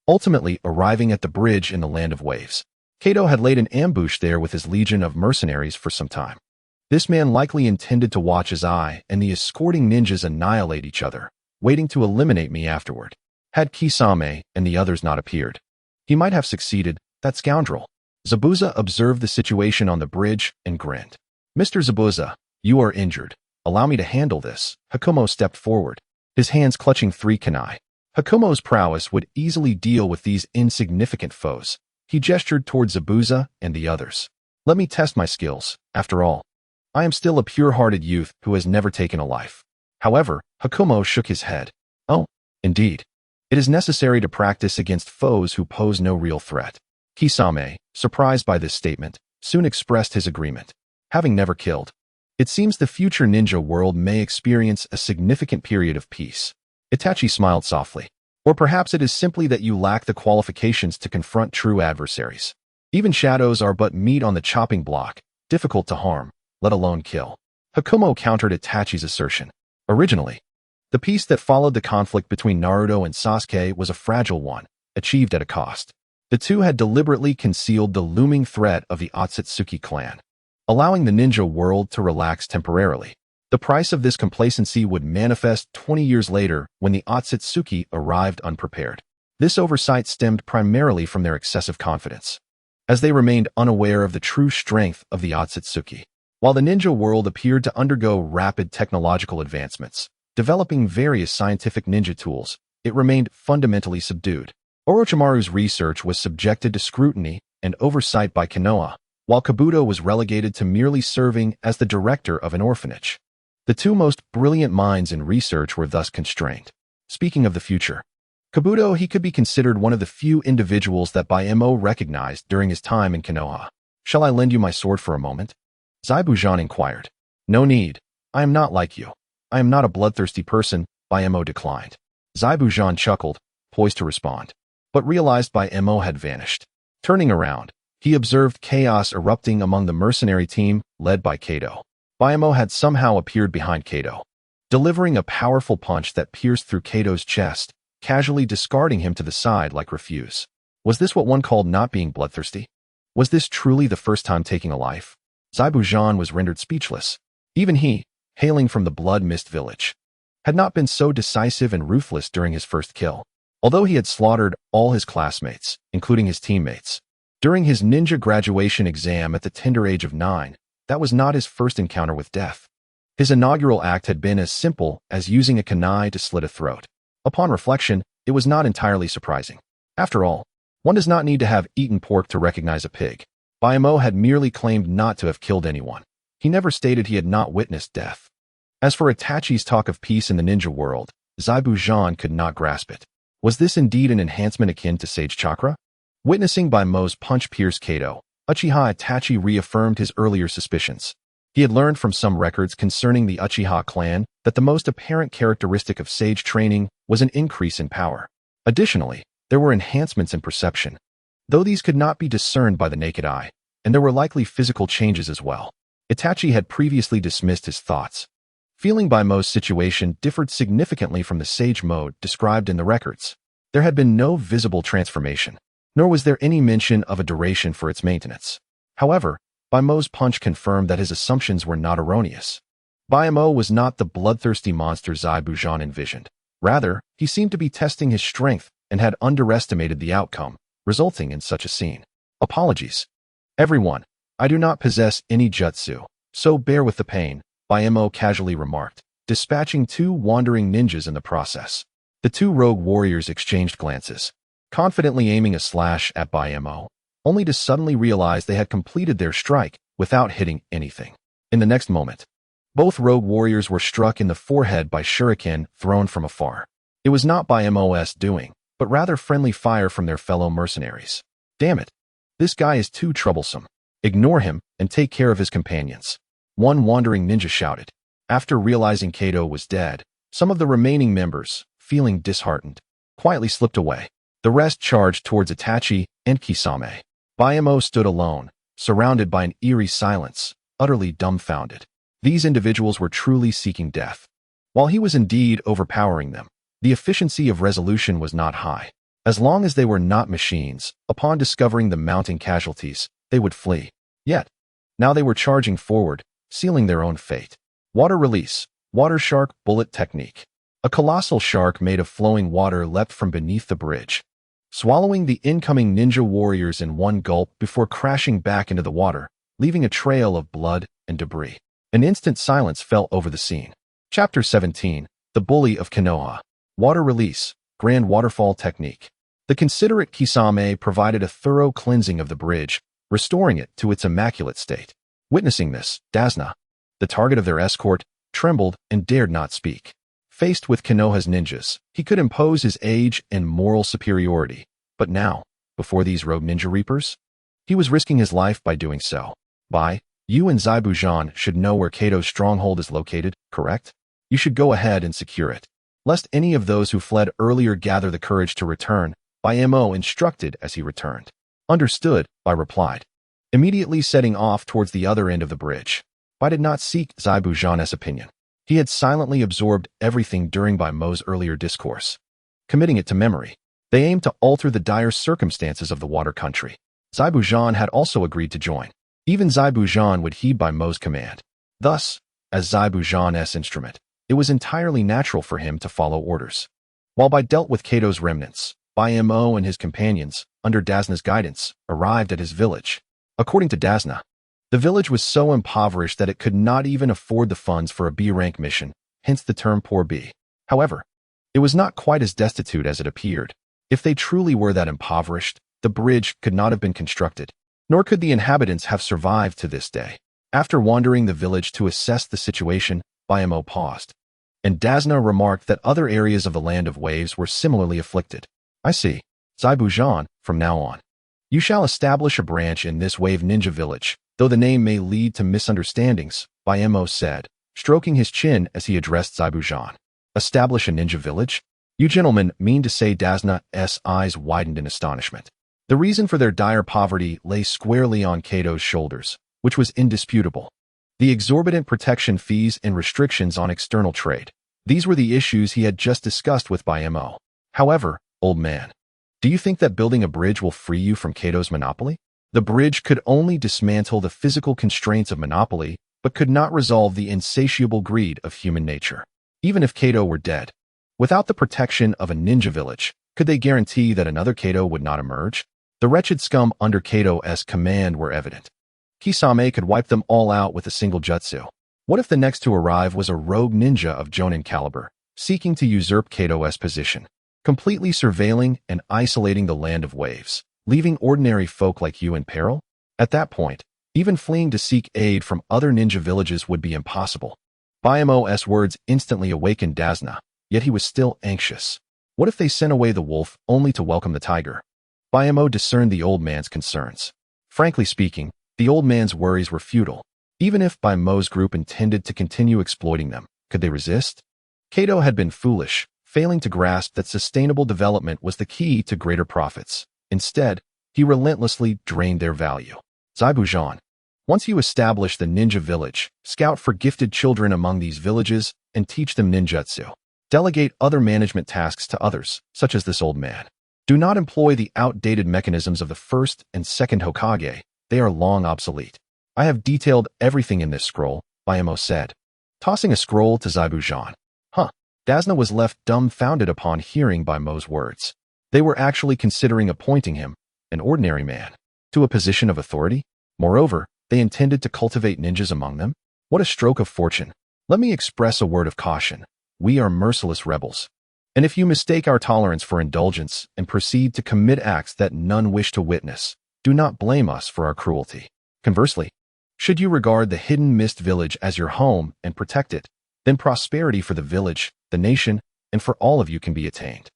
ultimately arriving at the bridge in the Land of Waves. Kato had laid an ambush there with his legion of mercenaries for some time. This man likely intended to watch his eye and the escorting ninjas annihilate each other, waiting to eliminate me afterward. Had Kisame and the others not appeared, he might have succeeded, that scoundrel. Zabuza observed the situation on the bridge and grinned. Mr. Zabuza, you are injured. Allow me to handle this. Hakumo stepped forward, his hands clutching 3 kunai. Hakumo's prowess would easily deal with these insignificant foes. He gestured toward Zabuza and the others. Let me test my skills. After all, I am still a pure-hearted youth who has never taken a life. However, Hakumo shook his head. Oh, indeed. It is necessary to practice against foes who pose no real threat. Kisame, surprised by this statement, soon expressed his agreement. Having never killed, it seems the future ninja world may experience a significant period of peace. Itachi smiled softly. Or perhaps it is simply that you lack the qualifications to confront true adversaries. Even shadows are but meat on the chopping block, difficult to harm, let alone kill. Hakumo countered Itachi's assertion. Originally, the peace that followed the conflict between Naruto and Sasuke was a fragile one, achieved at a cost. The two had deliberately concealed the looming threat of the Akatsuki clan, allowing the ninja world to relax temporarily. The price of this complacency would manifest 20 years later when the Akatsuki arrived unprepared. This oversight stemmed primarily from their excessive confidence, as they remained unaware of the true strength of the Akatsuki. While the ninja world appeared to undergo rapid technological advancements, developing various scientific ninja tools, it remained fundamentally subdued. Orochimaru's research was subjected to scrutiny and oversight by Konoha, while Kabuto was relegated to merely serving as the director of an orphanage. The two most brilliant minds in research were thus constrained. Speaking of the future, Kabuto, he could be considered one of the few individuals that Baimo recognized during his time in Konoha. "Shall I lend you my sword for a moment?" Zaibujan inquired. "No need. I am not like you. I am not a bloodthirsty person," Baimo declined. Zaibujan chuckled, poised to respond, but realized Baimo had vanished. Turning around, he observed chaos erupting among the mercenary team led by Kato. Baimo had somehow appeared behind Kato, delivering a powerful punch that pierced through Kato's chest, casually discarding him to the side like refuse. Was this what one called not being bloodthirsty? Was this truly the first time taking a life? Zaibujan was rendered speechless. Even he, hailing from the Blood Mist village, had not been so decisive and ruthless during his first kill. Although he had slaughtered all his classmates, including his teammates, during his ninja graduation exam at the tender age of 9, that was not his first encounter with death. His inaugural act had been as simple as using a kunai to slit a throat. Upon reflection, it was not entirely surprising. After all, one does not need to have eaten pork to recognize a pig. Baimo had merely claimed not to have killed anyone. He never stated he had not witnessed death. As for Itachi's talk of peace in the ninja world, Zaibujan could not grasp it. Was this indeed an enhancement akin to Sage Chakra? Witnessing Baimo's punch pierce Kato, Uchiha Itachi reaffirmed his earlier suspicions. He had learned from some records concerning the Uchiha clan that the most apparent characteristic of sage training was an increase in power. Additionally, there were enhancements in perception, though these could not be discerned by the naked eye, and there were likely physical changes as well. Itachi had previously dismissed his thoughts. Feeling Baimo's situation differed significantly from the sage mode described in the records. There had been no visible transformation, nor was there any mention of a duration for its maintenance. However, Baimo's punch confirmed that his assumptions were not erroneous. Baimo was not the bloodthirsty monster Zaibujan envisioned. Rather, he seemed to be testing his strength and had underestimated the outcome, resulting in such a scene. "Apologies, everyone. I do not possess any jutsu, so bear with the pain," Baimo casually remarked, dispatching 2 wandering ninjas in the process. The 2 rogue warriors exchanged glances, confidently aiming a slash at Baimo, only to suddenly realize they had completed their strike without hitting anything. In the next moment, both rogue warriors were struck in the forehead by shuriken thrown from afar. It was not Baimo's doing, but rather friendly fire from their fellow mercenaries. "Damn it. This guy is too troublesome. Ignore him and take care of his companions," one wandering ninja shouted. After realizing Kato was dead, some of the remaining members, feeling disheartened, quietly slipped away. The rest charged towards Itachi and Kisame. Baimo stood alone, surrounded by an eerie silence, utterly dumbfounded. These individuals were truly seeking death. While he was indeed overpowering them, the efficiency of resolution was not high. As long as they were not machines, upon discovering the mounting casualties, they would flee. Yet, now they were charging forward, sealing their own fate. Water release, water shark bullet technique. A colossal shark made of flowing water leapt from beneath the bridge, swallowing the incoming ninja warriors in one gulp before crashing back into the water, leaving a trail of blood and debris. An instant silence fell over the scene. Chapter 17, The Bully of Konoha. Water release, grand waterfall technique. The considerate Kisame provided a thorough cleansing of the bridge, restoring it to its immaculate state. Witnessing this, Dasna, the target of their escort, trembled and dared not speak. Faced with Konoha's ninjas, he could impose his age and moral superiority, but now, before these rogue ninja reapers, he was risking his life by doing so. You and Zaibujan should know where Kato's stronghold is located, correct? You should go ahead and secure it. Lest any of those who fled earlier gather the courage to return, Baimo instructed as he returned. Understood, I replied, immediately setting off towards the other end of the bridge. Bai did not seek Zaibu Zhan's opinion. He had silently absorbed everything during Bai Mo's earlier discourse, committing it to memory. They aimed to alter the dire circumstances of the water country. Zaibu Zhan had also agreed to join. Even Zaibu Zhan would heed Bai Mo's command. Thus, as Zaibu Zhan's instrument, it was entirely natural for him to follow orders. While Bai dealt with Kato's remnants, Bai Mo and his companions, under Dazna's guidance, arrived at his village. According to Dazna, the village was so impoverished that it could not even afford the funds for a B-rank mission, hence the term Poor B. However, it was not quite as destitute as it appeared. If they truly were that impoverished, the bridge could not have been constructed, nor could the inhabitants have survived to this day. After wandering the village to assess the situation, Bai Mo paused, and Dazna remarked that other areas of the Land of Waves were similarly afflicted. I see. Zaibu Zhan, from now on, you shall establish a branch in this wave ninja village, though the name may lead to misunderstandings, Bai Mo said, stroking his chin as he addressed Zaibu Zhan. Establish a ninja village? You gentlemen mean to say Dazna's eyes widened in astonishment. The reason for their dire poverty lay squarely on Kato's shoulders, which was indisputable. The exorbitant protection fees and restrictions on external trade. These were the issues he had just discussed with Bai Mo. However, old man, do you think that building a bridge will free you from Kato's monopoly? The bridge could only dismantle the physical constraints of monopoly, but could not resolve the insatiable greed of human nature. Even if Kato were dead, without the protection of a ninja village, could they guarantee that another Kato would not emerge? The wretched scum under Kato's command were evident. Kisame could wipe them all out with a single jutsu. What if the next to arrive was a rogue ninja of Jonin caliber, seeking to usurp Kato's position, completely surveilling and isolating the Land of Waves, leaving ordinary folk like you in peril? At that point, even fleeing to seek aid from other ninja villages would be impossible. Bai Mo's words instantly awakened Dazna, yet he was still anxious. What if they sent away the wolf only to welcome the tiger? Bai Mo discerned the old man's concerns. Frankly speaking, the old man's worries were futile. Even if Bai Mo's group intended to continue exploiting them, could they resist? Kato had been foolish, failing to grasp that sustainable development was the key to greater profits. Instead, he relentlessly drained their value. Zaibu Zhan, once you establish the ninja village, scout for gifted children among these villages and teach them ninjutsu. Delegate other management tasks to others, such as this old man. Do not employ the outdated mechanisms of the first and second Hokage. They are long obsolete. I have detailed everything in this scroll, Bai Mo said, tossing a scroll to Zaibu Zhan. Dazna was left dumbfounded upon hearing Bai Mo's words. They were actually considering appointing him, an ordinary man, to a position of authority. Moreover, they intended to cultivate ninjas among them. What a stroke of fortune. Let me express a word of caution. We are merciless rebels. And if you mistake our tolerance for indulgence and proceed to commit acts that none wish to witness, do not blame us for our cruelty. Conversely, should you regard the hidden mist village as your home and protect it, then prosperity for the village, the nation, and for all of you can be attained.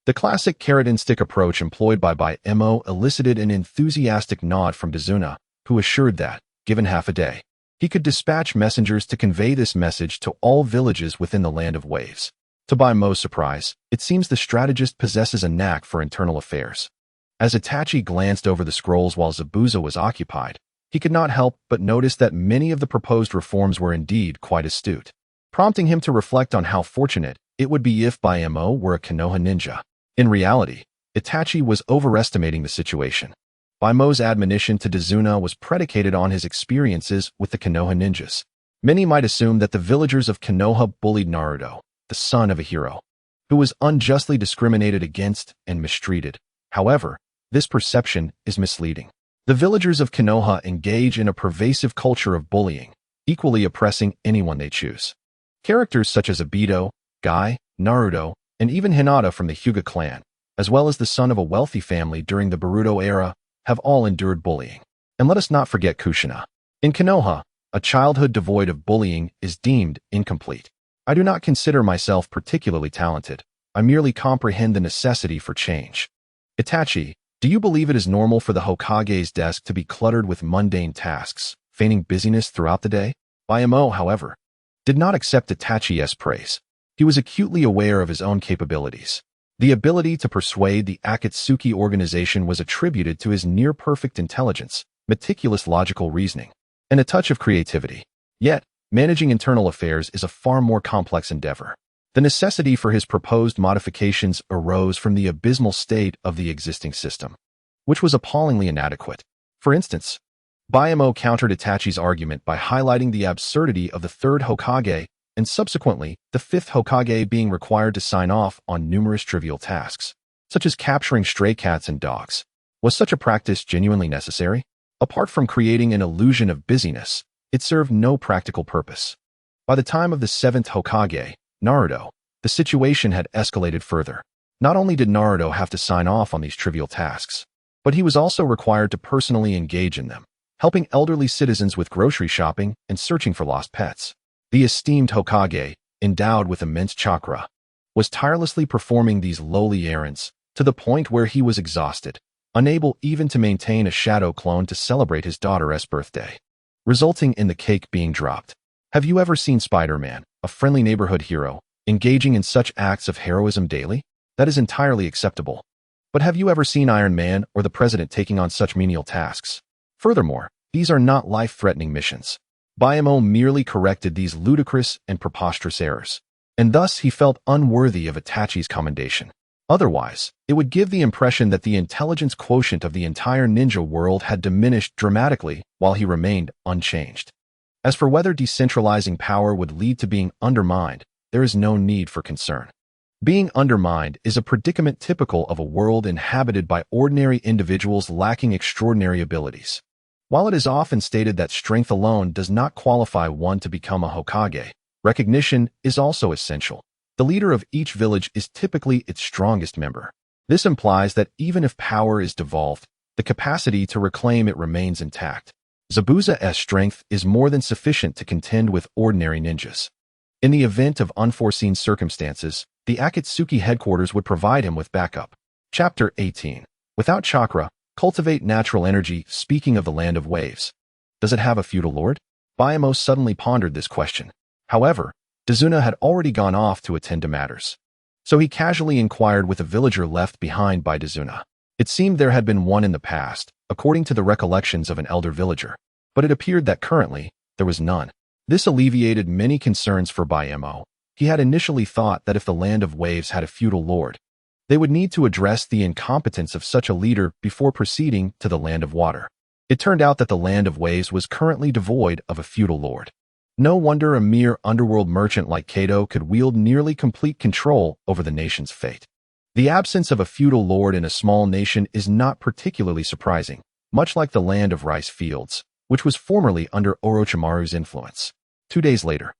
The classic carrot and stick approach employed by Bai Mo elicited an enthusiastic nod from Dazuna, who assured that, given half a day, he could dispatch messengers to convey this message to all villages within the Land of Waves. To Bai Mo's surprise, it seems the strategist possesses a knack for internal affairs. As Itachi glanced over the scrolls while Zabuza was occupied, he could not help but notice that many of the proposed reforms were indeed quite astute, prompting him to reflect on how fortunate it would be if Bai Mo were a Konoha ninja. In reality, Itachi was overestimating the situation. Bai Mo's admonition to Dazuna was predicated on his experiences with the Konoha ninjas. Many might assume that the villagers of Konoha bullied Naruto, the son of a hero, who was unjustly discriminated against and mistreated. However, this perception is misleading. The villagers of Konoha engage in a pervasive culture of bullying, equally oppressing anyone they choose. Characters such as Obito, Guy, Naruto, and even Hinata from the Hyuga clan, as well as the son of a wealthy family during the Boruto era, have all endured bullying. And let us not forget Kushina. In Konoha, a childhood devoid of bullying is deemed incomplete. I do not consider myself particularly talented. I merely comprehend the necessity for change. Itachi, do you believe it is normal for the Hokage's desk to be cluttered with mundane tasks, feigning busyness throughout the day? Bai Mo, however, did not accept Itachi's praise. He was acutely aware of his own capabilities. The ability to persuade the Akatsuki organization was attributed to his near-perfect intelligence, meticulous logical reasoning, and a touch of creativity. Yet, managing internal affairs is a far more complex endeavor. The necessity for his proposed modifications arose from the abysmal state of the existing system, which was appallingly inadequate. For instance, Bayamo countered Itachi's argument by highlighting the absurdity of the third Hokage and subsequently the fifth Hokage being required to sign off on numerous trivial tasks, such as capturing stray cats and dogs. Was such a practice genuinely necessary? Apart from creating an illusion of busyness, it served no practical purpose. By the time of the seventh Hokage, Naruto, the situation had escalated further. Not only did Naruto have to sign off on these trivial tasks, but he was also required to personally engage in them, helping elderly citizens with grocery shopping and searching for lost pets. The esteemed Hokage, endowed with immense chakra, was tirelessly performing these lowly errands to the point where he was exhausted, unable even to maintain a shadow clone to celebrate his daughter's birthday, resulting in the cake being dropped. Have you ever seen Spider-Man, a friendly neighborhood hero, engaging in such acts of heroism daily? That is entirely acceptable. But have you ever seen Iron Man or the President taking on such menial tasks? Furthermore, these are not life-threatening missions. Bayamo merely corrected these ludicrous and preposterous errors, and thus he felt unworthy of Itachi's commendation. Otherwise, it would give the impression that the intelligence quotient of the entire ninja world had diminished dramatically while he remained unchanged. As for whether decentralizing power would lead to being undermined, there is no need for concern. Being undermined is a predicament typical of a world inhabited by ordinary individuals lacking extraordinary abilities. While it is often stated that strength alone does not qualify one to become a Hokage, recognition is also essential. The leader of each village is typically its strongest member. This implies that even if power is devolved, the capacity to reclaim it remains intact. Zabuza's strength is more than sufficient to contend with ordinary ninjas. In the event of unforeseen circumstances, the Akatsuki headquarters would provide him with backup. Chapter 18. Without chakra, cultivate natural energy. Speaking of the land of waves, does it have a feudal lord? Bayamo suddenly pondered this question. However, Dazuna had already gone off to attend to matters. So he casually inquired with a villager left behind by Dazuna. It seemed there had been one in the past, according to the recollections of an elder villager, but it appeared that currently, there was none. This alleviated many concerns for Bayamo. He had initially thought that if the land of waves had a feudal lord, they would need to address the incompetence of such a leader before proceeding to the land of water. It turned out that the land of waves was currently devoid of a feudal lord. No wonder a mere underworld merchant like Kato could wield nearly complete control over the nation's fate. The absence of a feudal lord in a small nation is not particularly surprising, much like the land of rice fields, which was formerly under Orochimaru's influence. 2 days later,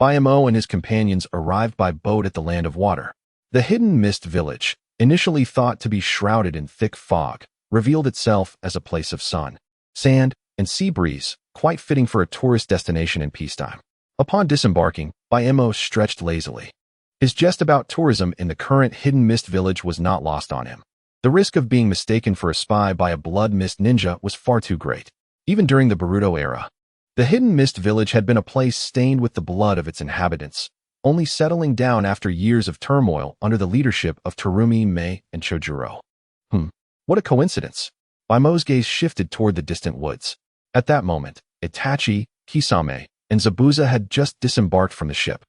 Bayamo and his companions arrived by boat at the land of water. The hidden mist village, initially thought to be shrouded in thick fog, revealed itself as a place of sun, sand, and sea breeze, quite fitting for a tourist destination in peacetime. Upon disembarking, Bayamo stretched lazily. His jest about tourism in the current hidden mist village was not lost on him. The risk of being mistaken for a spy by a blood mist ninja was far too great. Even during the Naruto era, the hidden mist village had been a place stained with the blood of its inhabitants, only settling down after years of turmoil under the leadership of Terumi, Mei, and Chojuro. What a coincidence. Baimo's gaze shifted toward the distant woods. At that moment, Itachi, Kisame, and Zabuza had just disembarked from the ship.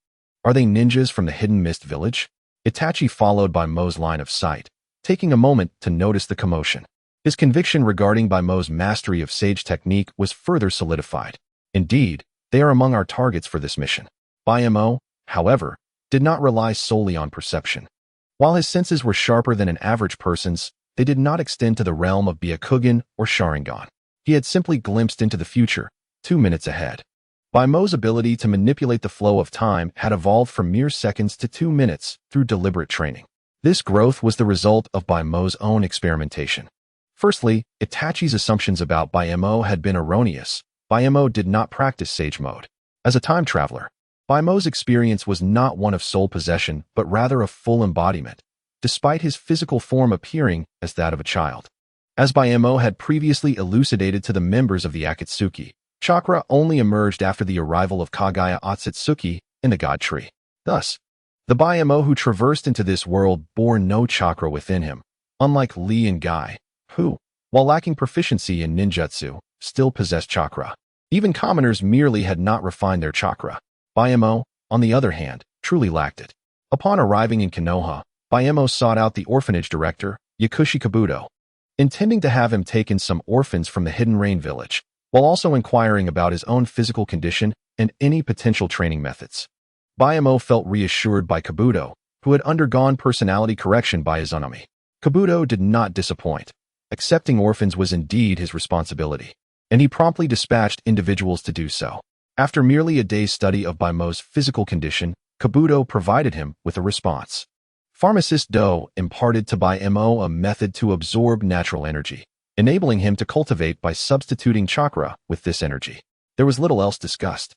Are they ninjas from the hidden mist village? Itachi followed Baimo's line of sight, taking a moment to notice the commotion. His conviction regarding Baimo's mastery of sage technique was further solidified. Indeed, they are among our targets for this mission. Bayamo, however, did not rely solely on perception. While his senses were sharper than an average person's, they did not extend to the realm of Byakugan or Sharingan. He had simply glimpsed into the future, 2 minutes ahead. Baimo's ability to manipulate the flow of time had evolved from mere seconds to 2 minutes through deliberate training. This growth was the result of Baimo's own experimentation. Firstly, Itachi's assumptions about Bayamo had been erroneous. Bayamo did not practice sage mode. As a time traveler, Baimo's experience was not one of soul possession, but rather of full embodiment, despite his physical form appearing as that of a child. As Bayamo had previously elucidated to the members of the Akatsuki, chakra only emerged after the arrival of Kagaya Otsutsuki in the God Tree. Thus, the Bayamo who traversed into this world bore no chakra within him, unlike Lee and Guy, who, while lacking proficiency in ninjutsu, still possessed chakra. Even commoners merely had not refined their chakra. Bayamo, on the other hand, truly lacked it. Upon arriving in Konoha, Bayamo sought out the orphanage director, Yakushi Kabuto, intending to have him taken some orphans from the Hidden Rain village, while also inquiring about his own physical condition and any potential training methods. Bayamo felt reassured by Kabuto, who had undergone personality correction by Izanami. Kabuto did not disappoint. Accepting orphans was indeed his responsibility, and he promptly dispatched individuals to do so. After merely a day's study of Baimo's physical condition, Kabuto provided him with a response. Pharmacist Do imparted to Baimo a method to absorb natural energy, enabling him to cultivate by substituting chakra with this energy. There was little else discussed.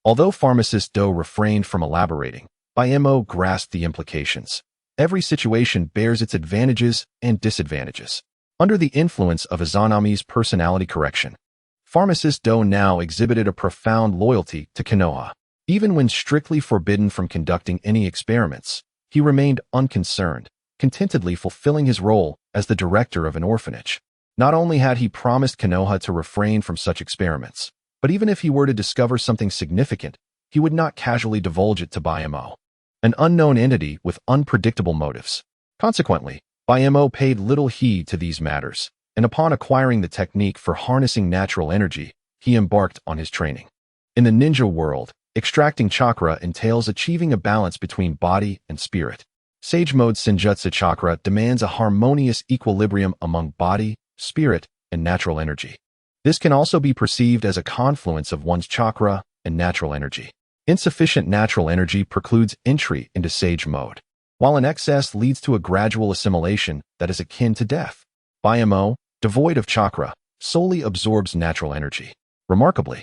Although Pharmacist Do refrained from elaborating, Baimo grasped the implications. Every situation bears its advantages and disadvantages. Under the influence of Izanami's personality correction, Pharmacist Do now exhibited a profound loyalty to Konoha. Even when strictly forbidden from conducting any experiments, he remained unconcerned, contentedly fulfilling his role as the director of an orphanage. Not only had he promised Konoha to refrain from such experiments, but even if he were to discover something significant, he would not casually divulge it to Baimo, an unknown entity with unpredictable motives. Consequently, Baimo paid little heed to these matters, and upon acquiring the technique for harnessing natural energy, he embarked on his training. In the ninja world, extracting chakra entails achieving a balance between body and spirit. Sage Mode Senjutsu chakra demands a harmonious equilibrium among body, spirit, and natural energy. This can also be perceived as a confluence of one's chakra and natural energy. Insufficient natural energy precludes entry into Sage Mode, while an excess leads to a gradual assimilation that is akin to death. Baimo, devoid of chakra, solely absorbs natural energy. Remarkably,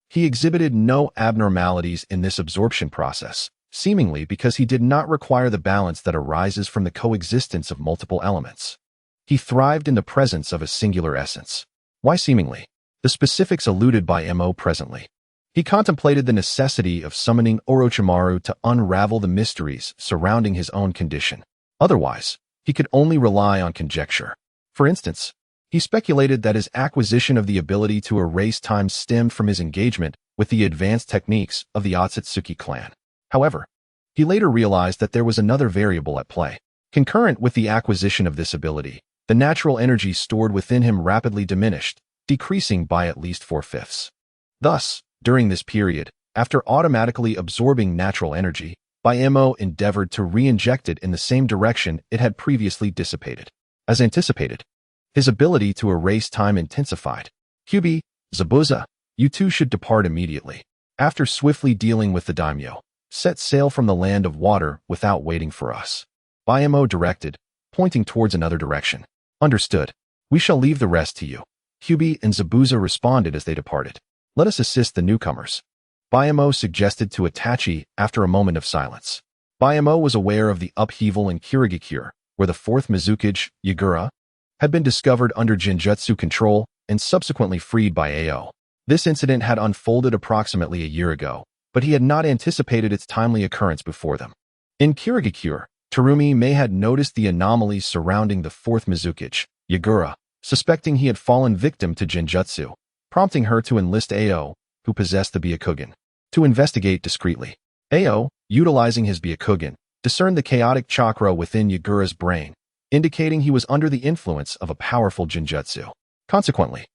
he exhibited no abnormalities in this absorption process, seemingly because he did not require the balance that arises from the coexistence of multiple elements. He thrived in the presence of a singular essence. Why seemingly? The specifics alluded by Mo presently. He contemplated the necessity of summoning Orochimaru to unravel the mysteries surrounding his own condition. Otherwise, he could only rely on conjecture. For instance, he speculated that his acquisition of the ability to erase time stemmed from his engagement with the advanced techniques of the Akatsuki clan. However, he later realized that there was another variable at play. Concurrent with the acquisition of this ability, the natural energy stored within him rapidly diminished, decreasing by at least 4/5. Thus, during this period, after automatically absorbing natural energy, Baimo endeavored to re-inject it in the same direction it had previously dissipated. As anticipated, his ability to erase time intensified. Kyubi, Zabuza, you two should depart immediately. After swiftly dealing with the daimyo, set sail from the land of water without waiting for us. Baimo directed, pointing towards another direction. Understood. We shall leave the rest to you. Kyubi and Zabuza responded as they departed. Let us assist the newcomers. Baimo suggested to Itachi after a moment of silence. Baimo was aware of the upheaval in Kirigakure, where the fourth Mizukage, Yagura, had been discovered under Genjutsu control and subsequently freed by Ao. This incident had unfolded approximately a year ago, but he had not anticipated its timely occurrence before them. In Kirigakure, Terumi may had noticed the anomalies surrounding the fourth Mizukage, Yagura, suspecting he had fallen victim to Genjutsu, prompting her to enlist Ao, who possessed the Byakugan, to investigate discreetly. Ao, utilizing his Byakugan, discerned the chaotic chakra within Yagura's brain, indicating he was under the influence of a powerful Genjutsu. Consequently,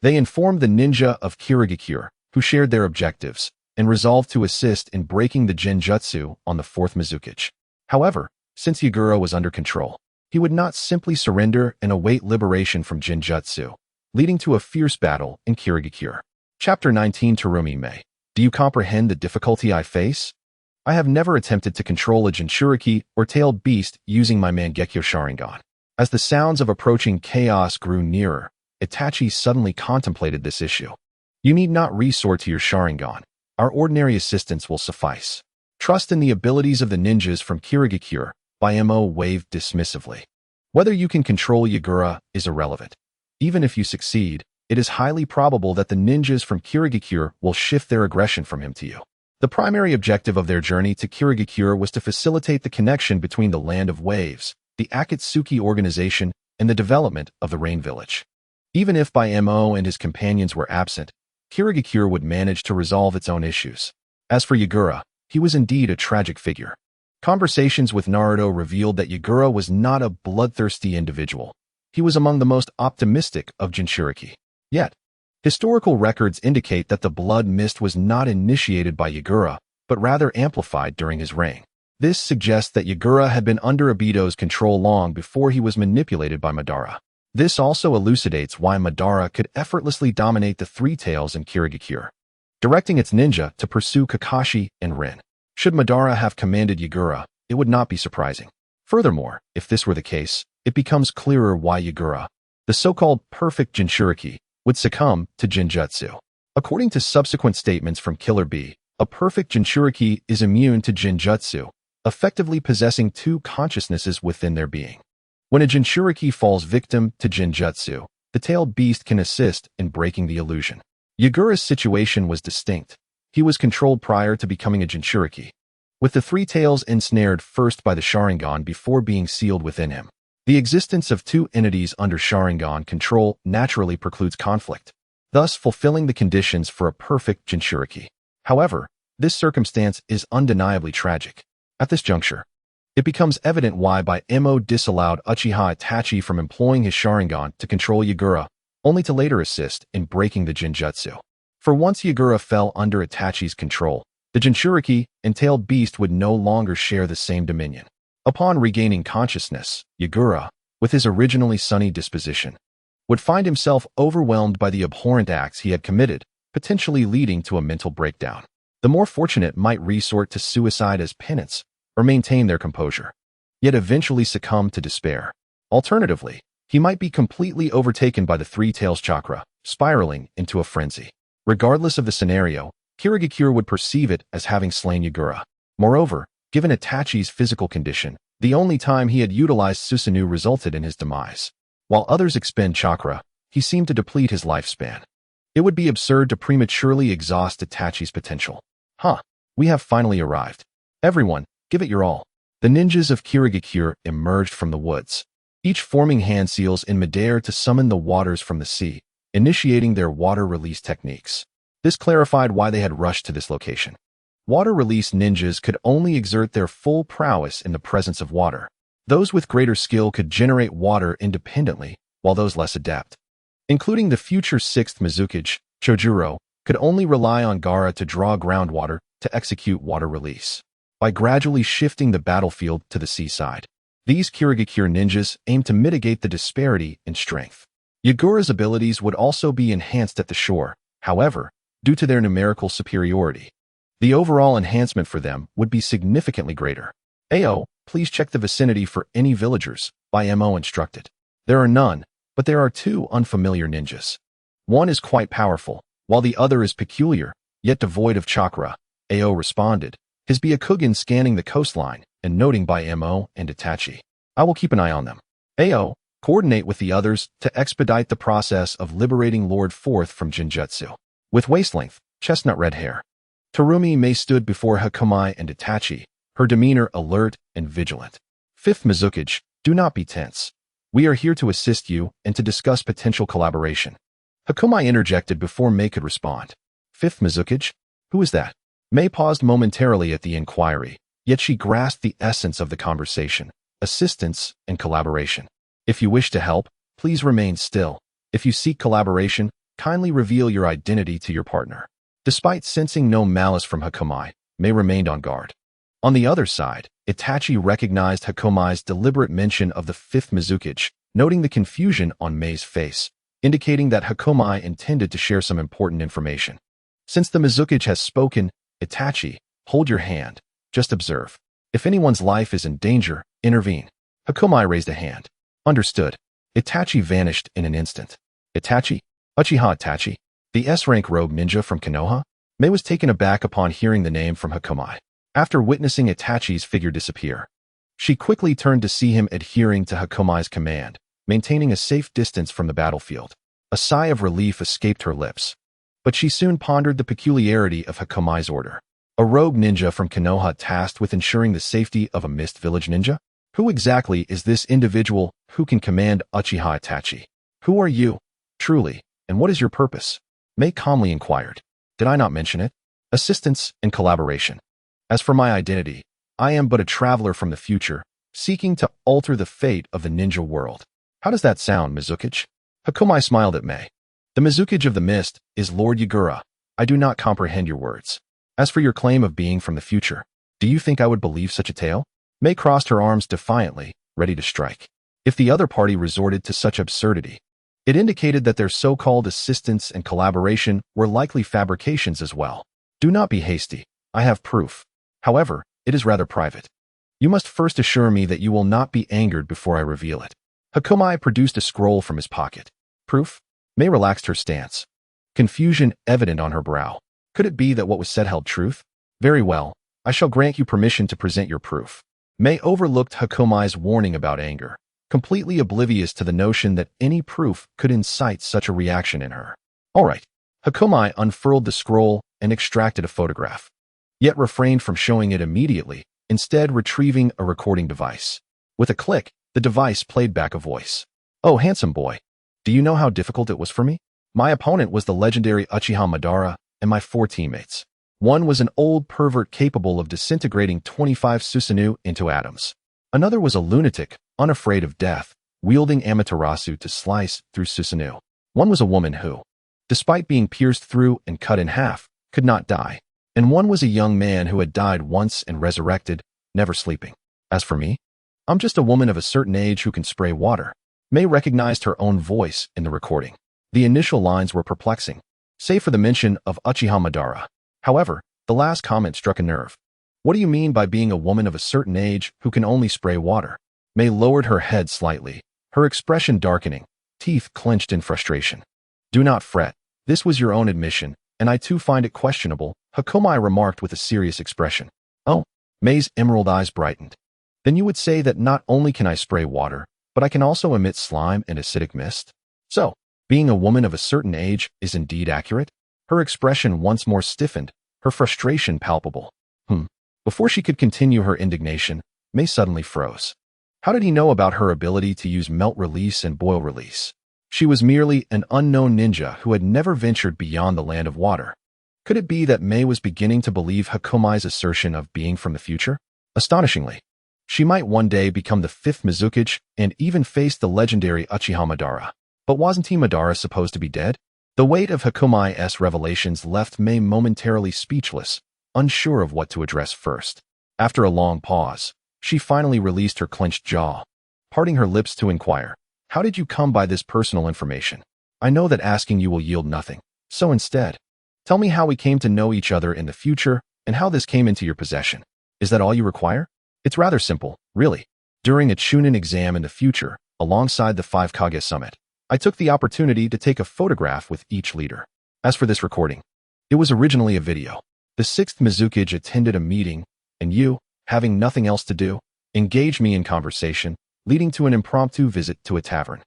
they informed the ninja of Kirigakure, who shared their objectives, and resolved to assist in breaking the Genjutsu on the fourth Mizukage. However, since Yagura was under control, he would not simply surrender and await liberation from Genjutsu, leading to a fierce battle in Kirigakure. Chapter 19 Terumi May. Do you comprehend the difficulty I face? I have never attempted to control a Jinchuriki or tailed beast using my Mangekyo Sharingan. As the sounds of approaching chaos grew nearer, Itachi suddenly contemplated this issue. You need not resort to your Sharingan. Our ordinary assistance will suffice. Trust in the abilities of the ninjas from Kirigakure, Baimo waved dismissively. Whether you can control Yagura is irrelevant. Even if you succeed, it is highly probable that the ninjas from Kirigakure will shift their aggression from him to you. The primary objective of their journey to Kirigakure was to facilitate the connection between the Land of Waves, the Akatsuki organization, and the development of the Rain Village. Even if Baimo and his companions were absent, Kirigakure would manage to resolve its own issues. As for Yagura, he was indeed a tragic figure. Conversations with Naruto revealed that Yagura was not a bloodthirsty individual. He was among the most optimistic of Jinchuriki. Yet, historical records indicate that the blood mist was not initiated by Yagura, but rather amplified during his reign. This suggests that Yagura had been under Obito's control long before he was manipulated by Madara. This also elucidates why Madara could effortlessly dominate the Three Tails and Kirigakure, directing its ninja to pursue Kakashi and Rin. Should Madara have commanded Yagura, it would not be surprising. Furthermore, if this were the case, it becomes clearer why Yagura, the so-called perfect Jinchuriki, would succumb to Jinjutsu. According to subsequent statements from Killer Bee, a perfect Jinchuriki is immune to Jinjutsu, effectively possessing two consciousnesses within their being. When a Jinchuriki falls victim to Jinjutsu, the tailed beast can assist in breaking the illusion. Yagura's situation was distinct. He was controlled prior to becoming a Jinchuriki, with the Three Tails ensnared first by the Sharingan before being sealed within him. The existence of two entities under Sharingan control naturally precludes conflict, thus fulfilling the conditions for a perfect Jinchuriki. However, this circumstance is undeniably tragic. At this juncture, it becomes evident why Mo disallowed Uchiha Itachi from employing his Sharingan to control Yagura, only to later assist in breaking the Jinjutsu. For once Yagura fell under Itachi's control, the Jinchuriki and tailed beast would no longer share the same dominion. Upon regaining consciousness, Yagura, with his originally sunny disposition, would find himself overwhelmed by the abhorrent acts he had committed, potentially leading to a mental breakdown. The more fortunate might resort to suicide as penance or maintain their composure, yet eventually succumb to despair. Alternatively, he might be completely overtaken by the Three Tails chakra, spiraling into a frenzy. Regardless of the scenario, Kirigakure would perceive it as having slain Yagura. Moreover, given Itachi's physical condition, the only time he had utilized Susanoo resulted in his demise. While others expend chakra, he seemed to deplete his lifespan. It would be absurd to prematurely exhaust Itachi's potential. We have finally arrived. Everyone, give it your all. The ninjas of Kirigakure emerged from the woods, each forming hand seals in midair to summon the waters from the sea, initiating their water release techniques. This clarified why they had rushed to this location. Water release ninjas could only exert their full prowess in the presence of water. Those with greater skill could generate water independently, while those less adept, including the future 6th Mizukage, Chojuro, could only rely on Gaara to draw groundwater to execute water release. By gradually shifting the battlefield to the seaside, these Kirigakure ninjas aimed to mitigate the disparity in strength. Yagura's abilities would also be enhanced at the shore, however, due to their numerical superiority. The overall enhancement for them would be significantly greater. Ao, please check the vicinity for any villagers, Mo instructed. There are none, but there are two unfamiliar ninjas. One is quite powerful, while the other is peculiar, yet devoid of chakra, Ao responded, his Byakugan scanning the coastline and noting Mo and Itachi. I will keep an eye on them. Ao, coordinate with the others to expedite the process of liberating Lord Fourth from Jinjutsu. With waist-length, chestnut red hair, Terumi Mei stood before Hakomai and Itachi, her demeanor alert and vigilant. 5th Mizukage, do not be tense. We are here to assist you and to discuss potential collaboration. Hakomai interjected before Mei could respond. 5th Mizukage? Who is that? Mei paused momentarily at the inquiry, yet she grasped the essence of the conversation: assistance and collaboration. If you wish to help, please remain still. If you seek collaboration, kindly reveal your identity to your partner. Despite sensing no malice from Hakomai, Mei remained on guard. On the other side, Itachi recognized Hakomai's deliberate mention of the 5th Mizukage, noting the confusion on Mei's face, indicating that Hakomai intended to share some important information. Since the Mizukage has spoken, Itachi, hold your hand. Just observe. If anyone's life is in danger, intervene. Hakomai raised a hand. Understood. Itachi vanished in an instant. Itachi? Uchiha Itachi? The S-rank rogue ninja from Konoha? Mei was taken aback upon hearing the name from Hakomai. After witnessing Itachi's figure disappear, she quickly turned to see him adhering to Hakomai's command, maintaining a safe distance from the battlefield. A sigh of relief escaped her lips, but she soon pondered the peculiarity of Hakomai's order. A rogue ninja from Konoha tasked with ensuring the safety of a Mist Village ninja? Who exactly is this individual who can command Uchiha Itachi? Who are you, truly, and what is your purpose? May calmly inquired. Did I not mention it? Assistance and collaboration. As for my identity, I am but a traveler from the future, seeking to alter the fate of the ninja world. How does that sound, Mizukage? Hakumai smiled at May. The Mizukage of the Mist is Lord Yagura. I do not comprehend your words. As for your claim of being from the future, do you think I would believe such a tale? May crossed her arms defiantly, ready to strike. If the other party resorted to such absurdity, it indicated that their so-called assistance and collaboration were likely fabrications as well. Do not be hasty. I have proof. However, it is rather private. You must first assure me that you will not be angered before I reveal it. Hakumai produced a scroll from his pocket. Proof? May relaxed her stance. Confusion evident on her brow. Could it be that what was said held truth? Very well. I shall grant you permission to present your proof. May overlooked Hakumai's warning about anger, completely oblivious to the notion that any proof could incite such a reaction in her. All right. Hakumai unfurled the scroll and extracted a photograph, yet refrained from showing it immediately, instead retrieving a recording device. With a click, the device played back a voice. Oh, handsome boy. Do you know how difficult it was for me? My opponent was the legendary Uchiha Madara and my 4 teammates. One was an old pervert capable of disintegrating 25 Susanoo into atoms. Another was a lunatic, unafraid of death, wielding Amaterasu to slice through Susanoo. One was a woman who, despite being pierced through and cut in half, could not die. And one was a young man who had died once and resurrected, never sleeping. As for me, I'm just a woman of a certain age who can spray water. May recognized her own voice in the recording. The initial lines were perplexing, save for the mention of Uchiha Madara. However, the last comment struck a nerve. What do you mean by being a woman of a certain age who can only spray water? May lowered her head slightly, her expression darkening, teeth clenched in frustration. Do not fret. This was your own admission, and I too find it questionable, Hakumai remarked with a serious expression. Oh, May's emerald eyes brightened. Then you would say that not only can I spray water, but I can also emit slime and acidic mist? So, being a woman of a certain age is indeed accurate? Her expression once more stiffened, her frustration palpable. Before she could continue her indignation, May suddenly froze. How did he know about her ability to use melt release and boil release? She was merely an unknown ninja who had never ventured beyond the land of water. Could it be that May was beginning to believe Hakumai's assertion of being from the future? Astonishingly, she might one day become the 5th Mizukage and even face the legendary Uchiha Madara. But wasn't he Madara supposed to be dead? The weight of Hakumai's revelations left May momentarily speechless, unsure of what to address first. After a long pause, she finally released her clenched jaw, parting her lips to inquire, how did you come by this personal information? I know that asking you will yield nothing, so instead, tell me how we came to know each other in the future and how this came into your possession. Is that all you require? It's rather simple, really. During a Chunin exam in the future, alongside the 5 Kage summit, I took the opportunity to take a photograph with each leader. As for this recording, it was originally a video. The 6th Mizukage attended a meeting, and you, having nothing else to do, engaged me in conversation, leading to an impromptu visit to a tavern,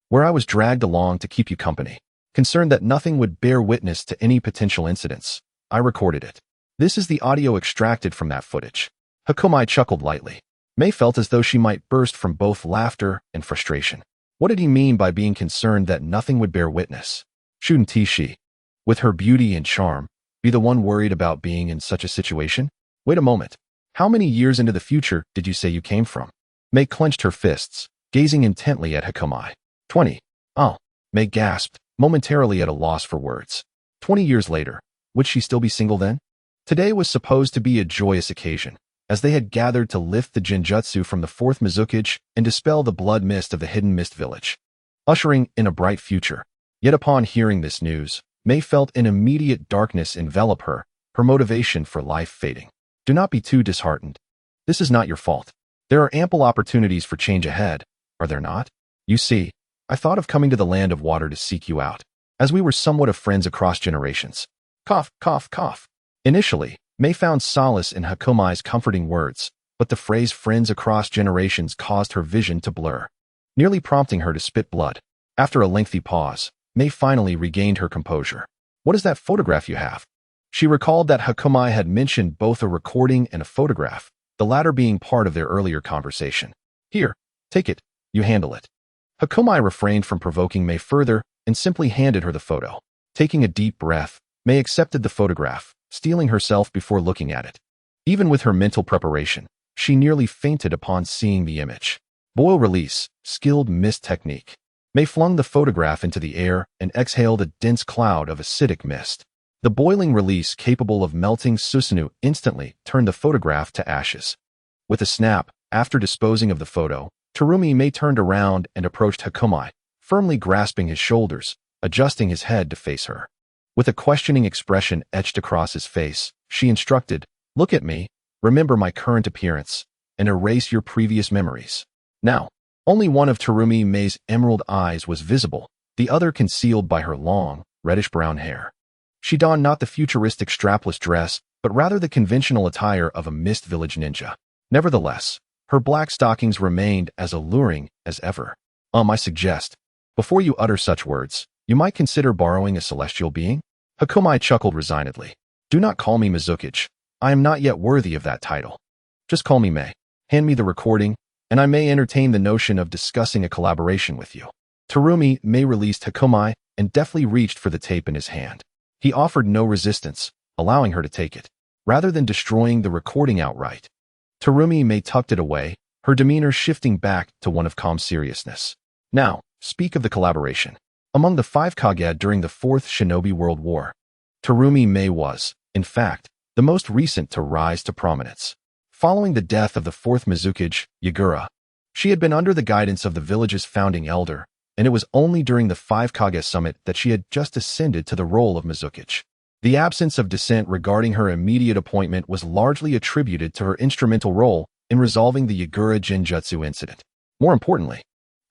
where I was dragged along to keep you company. Concerned that nothing would bear witness to any potential incidents, I recorded it. This is the audio extracted from that footage. Hakumai chuckled lightly. May felt as though she might burst from both laughter and frustration. What did he mean by being concerned that nothing would bear witness? Shouldn't she, with her beauty and charm, be the one worried about being in such a situation? Wait a moment. How many years into the future did you say you came from? May clenched her fists, gazing intently at Hakumai. 20. Oh, May gasped, momentarily at a loss for words. 20 years later, would she still be single then? Today was supposed to be a joyous occasion, as they had gathered to lift the Genjutsu from the 4th Mizukage and dispel the blood mist of the hidden mist village, ushering in a bright future. Yet upon hearing this news, May felt an immediate darkness envelop her, her motivation for life fading. Do not be too disheartened. This is not your fault. There are ample opportunities for change ahead, are there not? You see, I thought of coming to the land of water to seek you out, as we were somewhat of friends across generations. Cough, cough, cough. Initially, May found solace in Hakumai's comforting words, but the phrase friends across generations caused her vision to blur, nearly prompting her to spit blood. After a lengthy pause, May finally regained her composure. What is that photograph you have? She recalled that Hakumai had mentioned both a recording and a photograph, the latter being part of their earlier conversation. Here, take it, you handle it. Hakumai refrained from provoking May further and simply handed her the photo. Taking a deep breath, May accepted the photograph, steeling herself before looking at it. Even with her mental preparation, she nearly fainted upon seeing the image. Boil release, skilled mist technique. May flung the photograph into the air and exhaled a dense cloud of acidic mist. The boiling release capable of melting Susanoo instantly turned the photograph to ashes. With a snap, after disposing of the photo, Terumi May turned around and approached Hakumai, firmly grasping his shoulders, adjusting his head to face her. With a questioning expression etched across his face, she instructed, "Look at me, remember my current appearance, and erase your previous memories." Now, only one of Terumi May's emerald eyes was visible, the other concealed by her long, reddish-brown hair. She donned not the futuristic strapless dress, but rather the conventional attire of a Mist Village ninja. Nevertheless, her black stockings remained as alluring as ever. I suggest, before you utter such words, you might consider borrowing a celestial being? Hakumai chuckled resignedly. Do not call me Mizukichi. I am not yet worthy of that title. Just call me May. Hand me the recording, and I may entertain the notion of discussing a collaboration with you. Terumi May released Hakumai and deftly reached for the tape in his hand. He offered no resistance, allowing her to take it, rather than destroying the recording outright. Terumi May tucked it away, her demeanor shifting back to one of calm seriousness. Now, speak of the collaboration. Among the 5 Kage during the 4th Shinobi World War, Terumi May was, in fact, the most recent to rise to prominence. Following the death of the 4th Mizukichi, Yagura, she had been under the guidance of the village's founding elder, and it was only during the 5 Kage summit that she had just ascended to the role of Mizukichi. The absence of dissent regarding her immediate appointment was largely attributed to her instrumental role in resolving the Yagura Genjutsu incident. More importantly,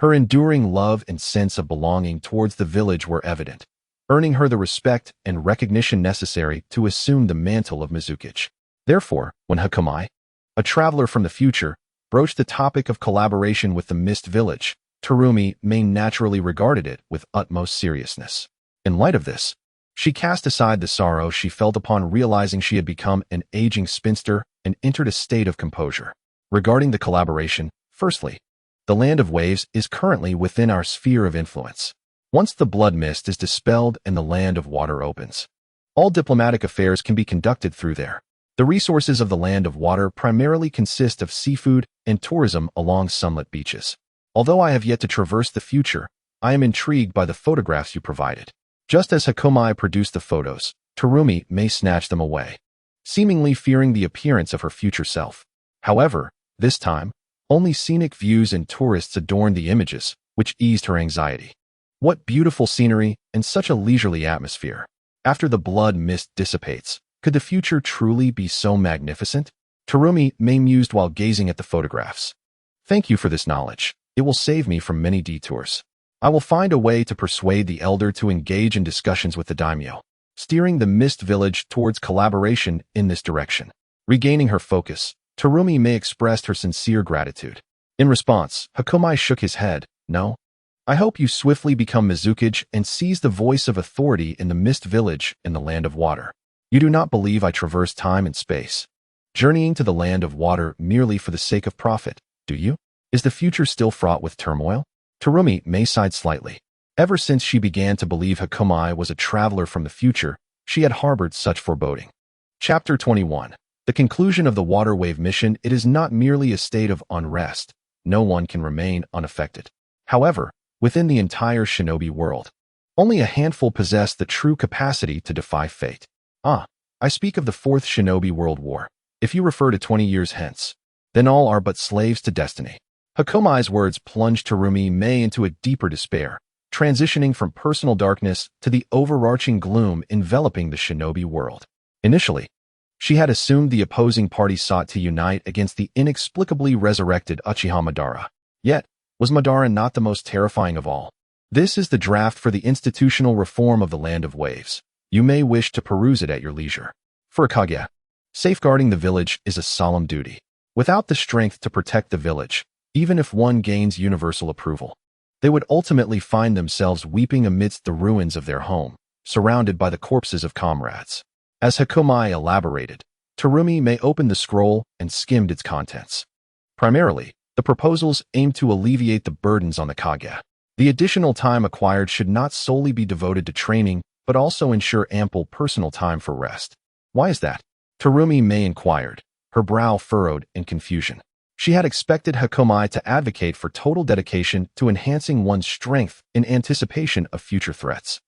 her enduring love and sense of belonging towards the village were evident, earning her the respect and recognition necessary to assume the mantle of Mizukichi. Therefore, when Hakumai, a traveler from the future, broached the topic of collaboration with the Mist Village, Terumi May naturally regarded it with utmost seriousness. In light of this, she cast aside the sorrow she felt upon realizing she had become an aging spinster and entered a state of composure. Regarding the collaboration, firstly, the Land of Waves is currently within our sphere of influence. Once the blood mist is dispelled and the Land of Water opens, all diplomatic affairs can be conducted through there. The resources of the Land of Water primarily consist of seafood and tourism along sunlit beaches. Although I have yet to traverse the future, I am intrigued by the photographs you provided. Just as Hakumai produced the photos, Terumi May snatch them away, seemingly fearing the appearance of her future self. However, this time, only scenic views and tourists adorned the images, which eased her anxiety. What beautiful scenery and such a leisurely atmosphere. After the blood mist dissipates, could the future truly be so magnificent? Terumi May mused while gazing at the photographs. Thank you for this knowledge. It will save me from many detours. I will find a way to persuade the elder to engage in discussions with the daimyo, steering the Mist Village towards collaboration in this direction. Regaining her focus, Terumi May expressed her sincere gratitude. In response, Hakumai shook his head. No. I hope you swiftly become Mizukichi and seize the voice of authority in the Mist Village in the Land of Water. You do not believe I traverse time and space, journeying to the Land of Water merely for the sake of profit, do you? Is the future still fraught with turmoil? Terumi May sighed slightly. Ever since she began to believe Hakumai was a traveler from the future, she had harbored such foreboding. Chapter 21. The conclusion of the water wave mission. It is not merely a state of unrest. No one can remain unaffected. However, within the entire shinobi world, only a handful possess the true capacity to defy fate. I speak of the 4th Shinobi World War. If you refer to 20 years hence, then all are but slaves to destiny. Hakumai's words plunged Terumi May into a deeper despair, transitioning from personal darkness to the overarching gloom enveloping the shinobi world. Initially, she had assumed the opposing party sought to unite against the inexplicably resurrected Uchiha Madara. Yet, was Madara not the most terrifying of all? This is the draft for the institutional reform of the Land of Waves. You may wish to peruse it at your leisure. For a Kage, safeguarding the village is a solemn duty. Without the strength to protect the village, even if one gains universal approval, they would ultimately find themselves weeping amidst the ruins of their home, surrounded by the corpses of comrades. As Hakumai elaborated, Terumi May opened the scroll and skimmed its contents. Primarily, the proposals aimed to alleviate the burdens on the Kage. The additional time acquired should not solely be devoted to training, but also ensure ample personal time for rest. Why is that? Terumi May inquired, her brow furrowed in confusion. She had expected Hakomai to advocate for total dedication to enhancing one's strength in anticipation of future threats.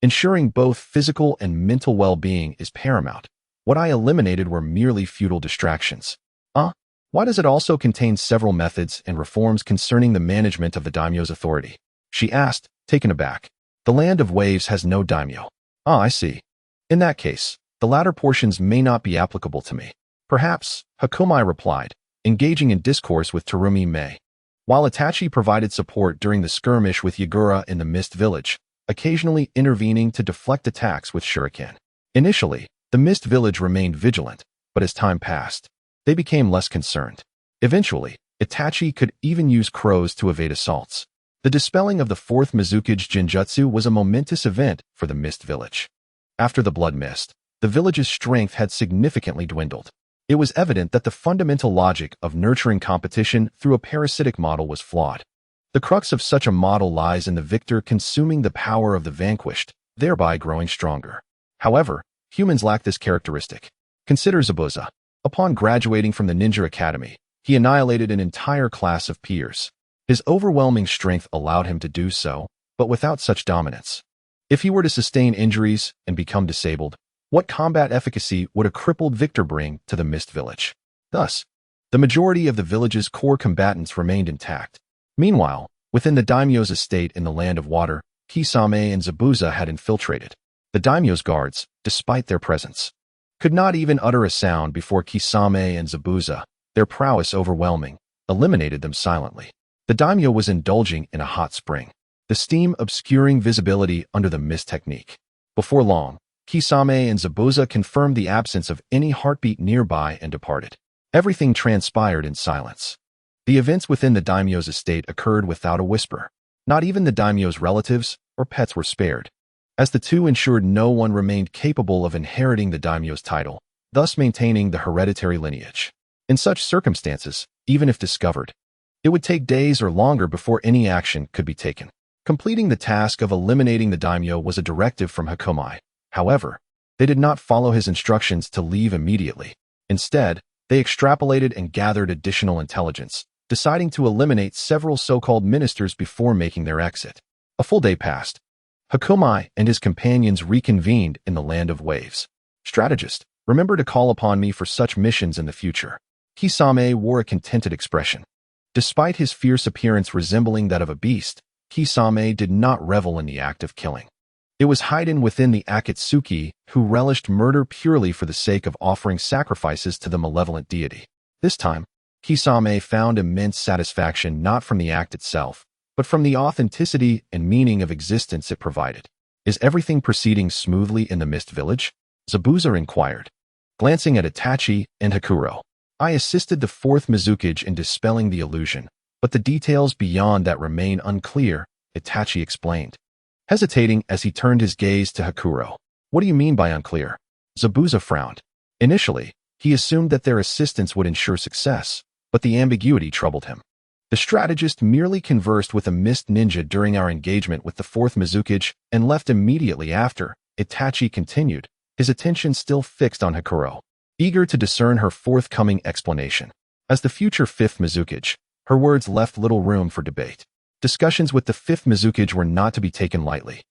Ensuring both physical and mental well-being is paramount. What I eliminated were merely futile distractions. Why does it also contain several methods and reforms concerning the management of the daimyo's authority? She asked, taken aback. The land of waves has no daimyo. I see. In that case, the latter portions may not be applicable to me. Perhaps, Hakomai replied, engaging in discourse with Terumi May. While Itachi provided support during the skirmish with Yagura in the Mist Village, occasionally intervening to deflect attacks with shuriken. Initially, the Mist Village remained vigilant, but as time passed, they became less concerned. Eventually, Itachi could even use crows to evade assaults. The dispelling of the fourth Mizukage Genjutsu was a momentous event for the Mist Village. After the Blood Mist, the village's strength had significantly dwindled. It was evident that the fundamental logic of nurturing competition through a parasitic model was flawed. The crux of such a model lies in the victor consuming the power of the vanquished, thereby growing stronger. However, humans lack this characteristic. Consider Zabuza. Upon graduating from the Ninja Academy, he annihilated an entire class of peers. His overwhelming strength allowed him to do so, but without such dominance. If he were to sustain injuries and become disabled, what combat efficacy would a crippled victor bring to the Mist Village? Thus, the majority of the village's core combatants remained intact. Meanwhile, within the daimyo's estate in the Land of Water, Kisame and Zabuza had infiltrated. The daimyo's guards, despite their presence, could not even utter a sound before Kisame and Zabuza, their prowess overwhelming, eliminated them silently. The daimyo was indulging in a hot spring, the steam obscuring visibility under the mist technique. Before long, Kisame and Zabuza confirmed the absence of any heartbeat nearby and departed. Everything transpired in silence. The events within the daimyo's estate occurred without a whisper. Not even the daimyo's relatives or pets were spared, as the two ensured no one remained capable of inheriting the daimyo's title, thus maintaining the hereditary lineage. In such circumstances, even if discovered, it would take days or longer before any action could be taken. Completing the task of eliminating the daimyo was a directive from Hakomai. However, they did not follow his instructions to leave immediately. Instead, they extrapolated and gathered additional intelligence, deciding to eliminate several so-called ministers before making their exit. A full day passed. Hakomai and his companions reconvened in the Land of Waves. Strategist, remember to call upon me for such missions in the future. Kisame wore a contented expression. Despite his fierce appearance resembling that of a beast, Kisame did not revel in the act of killing. It was hidden within the Akatsuki, who relished murder purely for the sake of offering sacrifices to the malevolent deity. This time, Kisame found immense satisfaction not from the act itself, but from the authenticity and meaning of existence it provided. Is everything proceeding smoothly in the Mist Village? Zabuza inquired, glancing at Itachi and Hakuro. I assisted the fourth Mizukage in dispelling the illusion, but the details beyond that remain unclear, Itachi explained, hesitating as he turned his gaze to Hakuro. What do you mean by unclear? Zabuza frowned. Initially, he assumed that their assistance would ensure success, but the ambiguity troubled him. The strategist merely conversed with a mist ninja during our engagement with the fourth Mizukage and left immediately after, Itachi continued, his attention still fixed on Hakuro, eager to discern her forthcoming explanation. As the future fifth Mizukage, her words left little room for debate. Discussions with the fifth Mizukage were not to be taken lightly.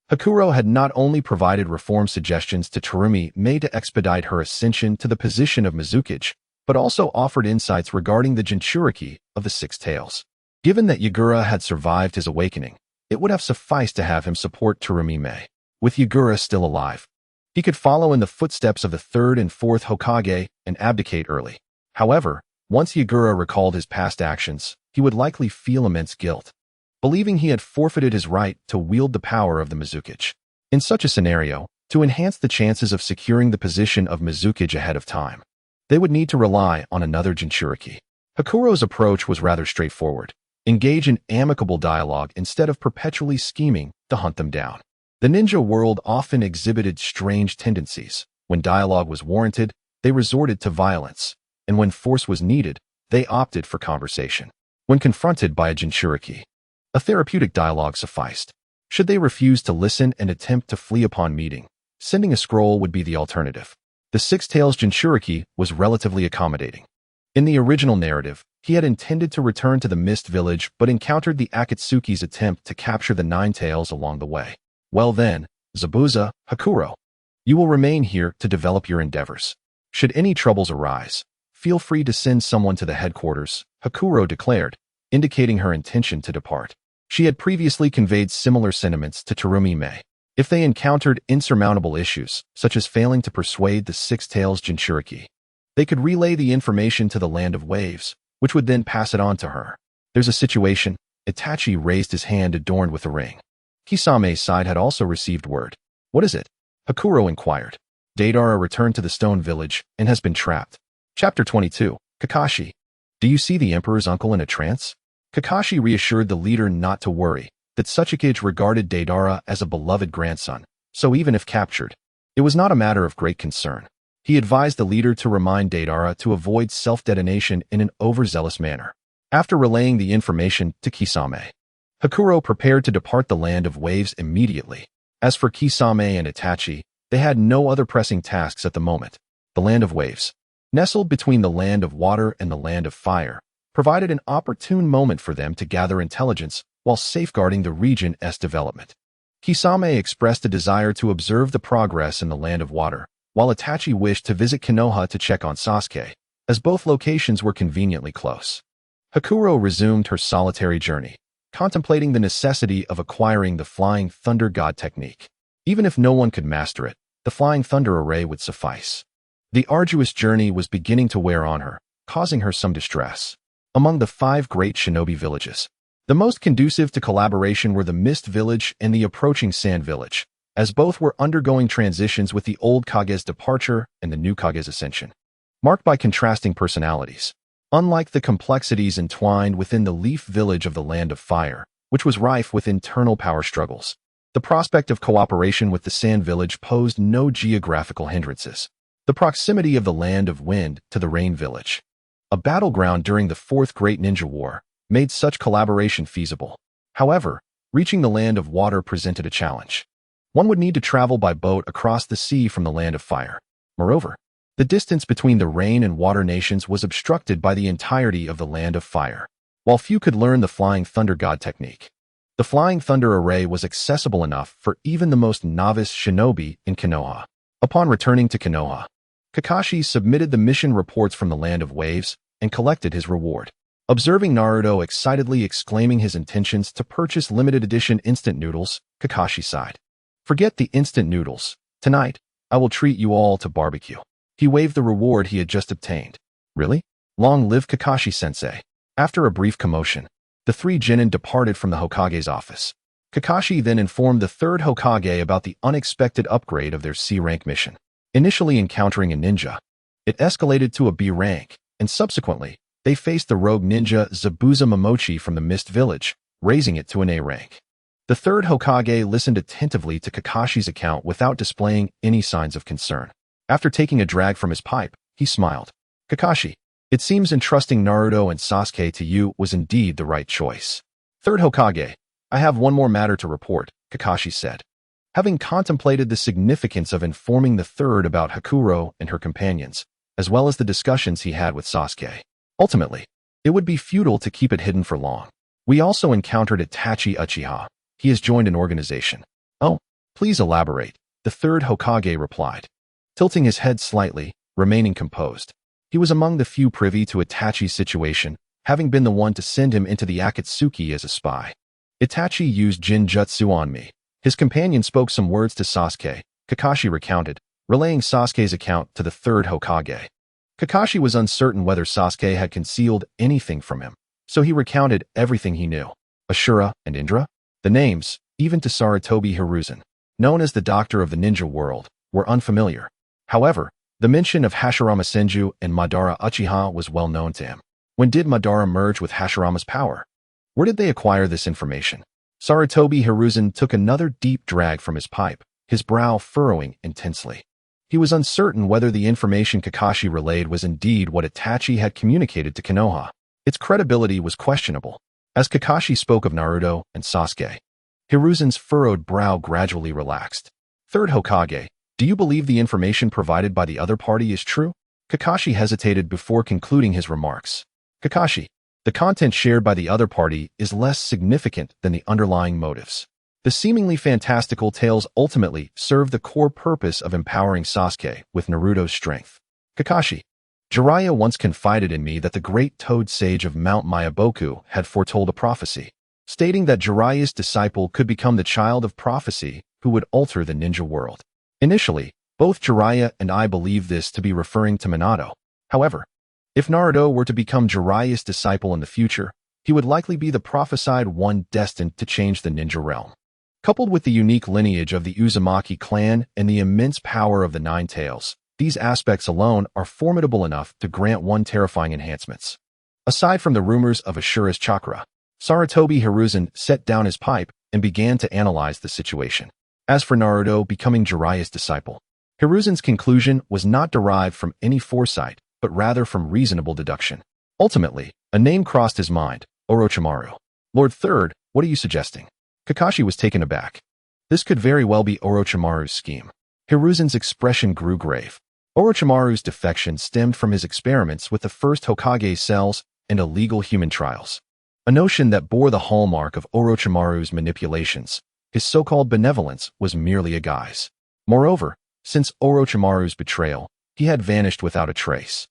Hakuro had not only provided reform suggestions to Terumi May to expedite her ascension to the position of Mizukage, but also offered insights regarding the Jinchuriki of the Six Tails. Given that Yagura had survived his awakening, it would have sufficed to have him support Terumi May. With Yagura still alive, he could follow in the footsteps of the third and fourth Hokage and abdicate early. However, once Yagura recalled his past actions, he would likely feel immense guilt, believing he had forfeited his right to wield the power of the Mizukage. In such a scenario, to enhance the chances of securing the position of Mizukage ahead of time, they would need to rely on another Jinchuriki. Hakuro's approach was rather straightforward. Engage in amicable dialogue instead of perpetually scheming to hunt them down. The ninja world often exhibited strange tendencies. When dialogue was warranted, they resorted to violence, and when force was needed, they opted for conversation. When confronted by a Jinchuriki, a therapeutic dialogue sufficed. Should they refuse to listen and attempt to flee upon meeting, sending a scroll would be the alternative. The Six-Tails Jinchuriki was relatively accommodating. In the original narrative, he had intended to return to the Mist Village but encountered the Akatsuki's attempt to capture the Nine Tails along the way. Well then, Zabuza, Hakuro, you will remain here to develop your endeavors. Should any troubles arise, feel free to send someone to the headquarters, Hakuro declared, indicating her intention to depart. She had previously conveyed similar sentiments to Terumi Mei. If they encountered insurmountable issues, such as failing to persuade the Six-Tails Jinchuriki, they could relay the information to the Land of Waves, which would then pass it on to her. There's a situation. Itachi raised his hand adorned with a ring. Kisame's side had also received word. What is it? Hakuro inquired. Deidara returned to the Stone Village and has been trapped. Chapter 22. Kakashi. Do you see the Emperor's uncle in a trance? Kakashi reassured the leader not to worry, that Tsuchikage regarded Deidara as a beloved grandson, so even if captured, it was not a matter of great concern. He advised the leader to remind Deidara to avoid self-detonation in an overzealous manner. After relaying the information to Kisame, Hakuro prepared to depart the Land of Waves immediately. As for Kisame and Itachi, they had no other pressing tasks at the moment. The Land of Waves, nestled between the Land of Water and the Land of Fire, provided an opportune moment for them to gather intelligence while safeguarding the region's development. Kisame expressed a desire to observe the progress in the Land of Water, while Itachi wished to visit Konoha to check on Sasuke, as both locations were conveniently close. Hakuro resumed her solitary journey, contemplating the necessity of acquiring the Flying Thunder God technique. Even if no one could master it, the Flying Thunder array would suffice. The arduous journey was beginning to wear on her, causing her some distress. Among the 5 great shinobi villages, the most conducive to collaboration were the Mist Village and the approaching Sand Village, as both were undergoing transitions with the old Kage's departure and the new Kage's ascension, marked by contrasting personalities. Unlike the complexities entwined within the Leaf Village of the Land of Fire, which was rife with internal power struggles, the prospect of cooperation with the Sand Village posed no geographical hindrances. The proximity of the Land of Wind to the Rain Village, a battleground during the Fourth Great Ninja War, made such collaboration feasible. However, reaching the Land of Water presented a challenge. One would need to travel by boat across the sea from the Land of Fire. Moreover, the distance between the Rain and Water nations was obstructed by the entirety of the Land of Fire. While few could learn the Flying Thunder God technique, the Flying Thunder array was accessible enough for even the most novice shinobi in Konoha. Upon returning to Konoha, Kakashi submitted the mission reports from the Land of Waves and collected his reward. Observing Naruto excitedly exclaiming his intentions to purchase limited edition instant noodles, Kakashi sighed. Forget the instant noodles. Tonight, I will treat you all to barbecue. He waved the reward he had just obtained. Really? Long live Kakashi-sensei. After a brief commotion, the 3 genin departed from the Hokage's office. Kakashi then informed the 3rd Hokage about the unexpected upgrade of their C-rank mission. Initially encountering a ninja, it escalated to a B rank, and subsequently, they faced the rogue ninja Zabuza Momochi from the Mist Village, raising it to an A rank. The 3rd Hokage listened attentively to Kakashi's account without displaying any signs of concern. After taking a drag from his pipe, he smiled. Kakashi, it seems entrusting Naruto and Sasuke to you was indeed the right choice. 3rd Hokage, I have one more matter to report, Kakashi said. Having contemplated the significance of informing the 3rd about Hakuro and her companions, as well as the discussions he had with Sasuke, ultimately, it would be futile to keep it hidden for long. We also encountered Itachi Uchiha. He has joined an organization. Oh, please elaborate, the 3rd Hokage replied, tilting his head slightly, remaining composed. He was among the few privy to Itachi's situation, having been the one to send him into the Akatsuki as a spy. Itachi used Jinjutsu on me. His companion spoke some words to Sasuke, Kakashi recounted, relaying Sasuke's account to the 3rd Hokage. Kakashi was uncertain whether Sasuke had concealed anything from him, so he recounted everything he knew. Ashura and Indra? The names, even to Sarutobi Hiruzen, known as the Doctor of the Ninja World, were unfamiliar. However, the mention of Hashirama Senju and Madara Uchiha was well known to him. When did Madara merge with Hashirama's power? Where did they acquire this information? Sarutobi Hiruzen took another deep drag from his pipe, his brow furrowing intensely. He was uncertain whether the information Kakashi relayed was indeed what Itachi had communicated to Konoha. Its credibility was questionable. As Kakashi spoke of Naruto and Sasuke, Hiruzen's furrowed brow gradually relaxed. Third Hokage, do you believe the information provided by the other party is true? Kakashi hesitated before concluding his remarks. Kakashi, the content shared by the other party is less significant than the underlying motives. The seemingly fantastical tales ultimately serve the core purpose of empowering Sasuke with Naruto's strength. Kakashi, Jiraiya once confided in me that the great toad sage of Mount Myaboku had foretold a prophecy, stating that Jiraiya's disciple could become the child of prophecy who would alter the ninja world. Initially, both Jiraiya and I believed this to be referring to Minato. However, if Naruto were to become Jiraiya's disciple in the future, he would likely be the prophesied one destined to change the ninja realm. Coupled with the unique lineage of the Uzumaki clan and the immense power of the Nine Tails, these aspects alone are formidable enough to grant one terrifying enhancements. Aside from the rumors of Ashura's chakra, Sarutobi Hiruzen set down his pipe and began to analyze the situation. As for Naruto becoming Jiraiya's disciple, Hiruzen's conclusion was not derived from any foresight, but rather from reasonable deduction. Ultimately, a name crossed his mind, Orochimaru. Lord Third, what are you suggesting? Kakashi was taken aback. This could very well be Orochimaru's scheme. Hiruzen's expression grew grave. Orochimaru's defection stemmed from his experiments with the first Hokage cells and illegal human trials, a notion that bore the hallmark of Orochimaru's manipulations. His so-called benevolence was merely a guise. Moreover, since Orochimaru's betrayal, he had vanished without a trace,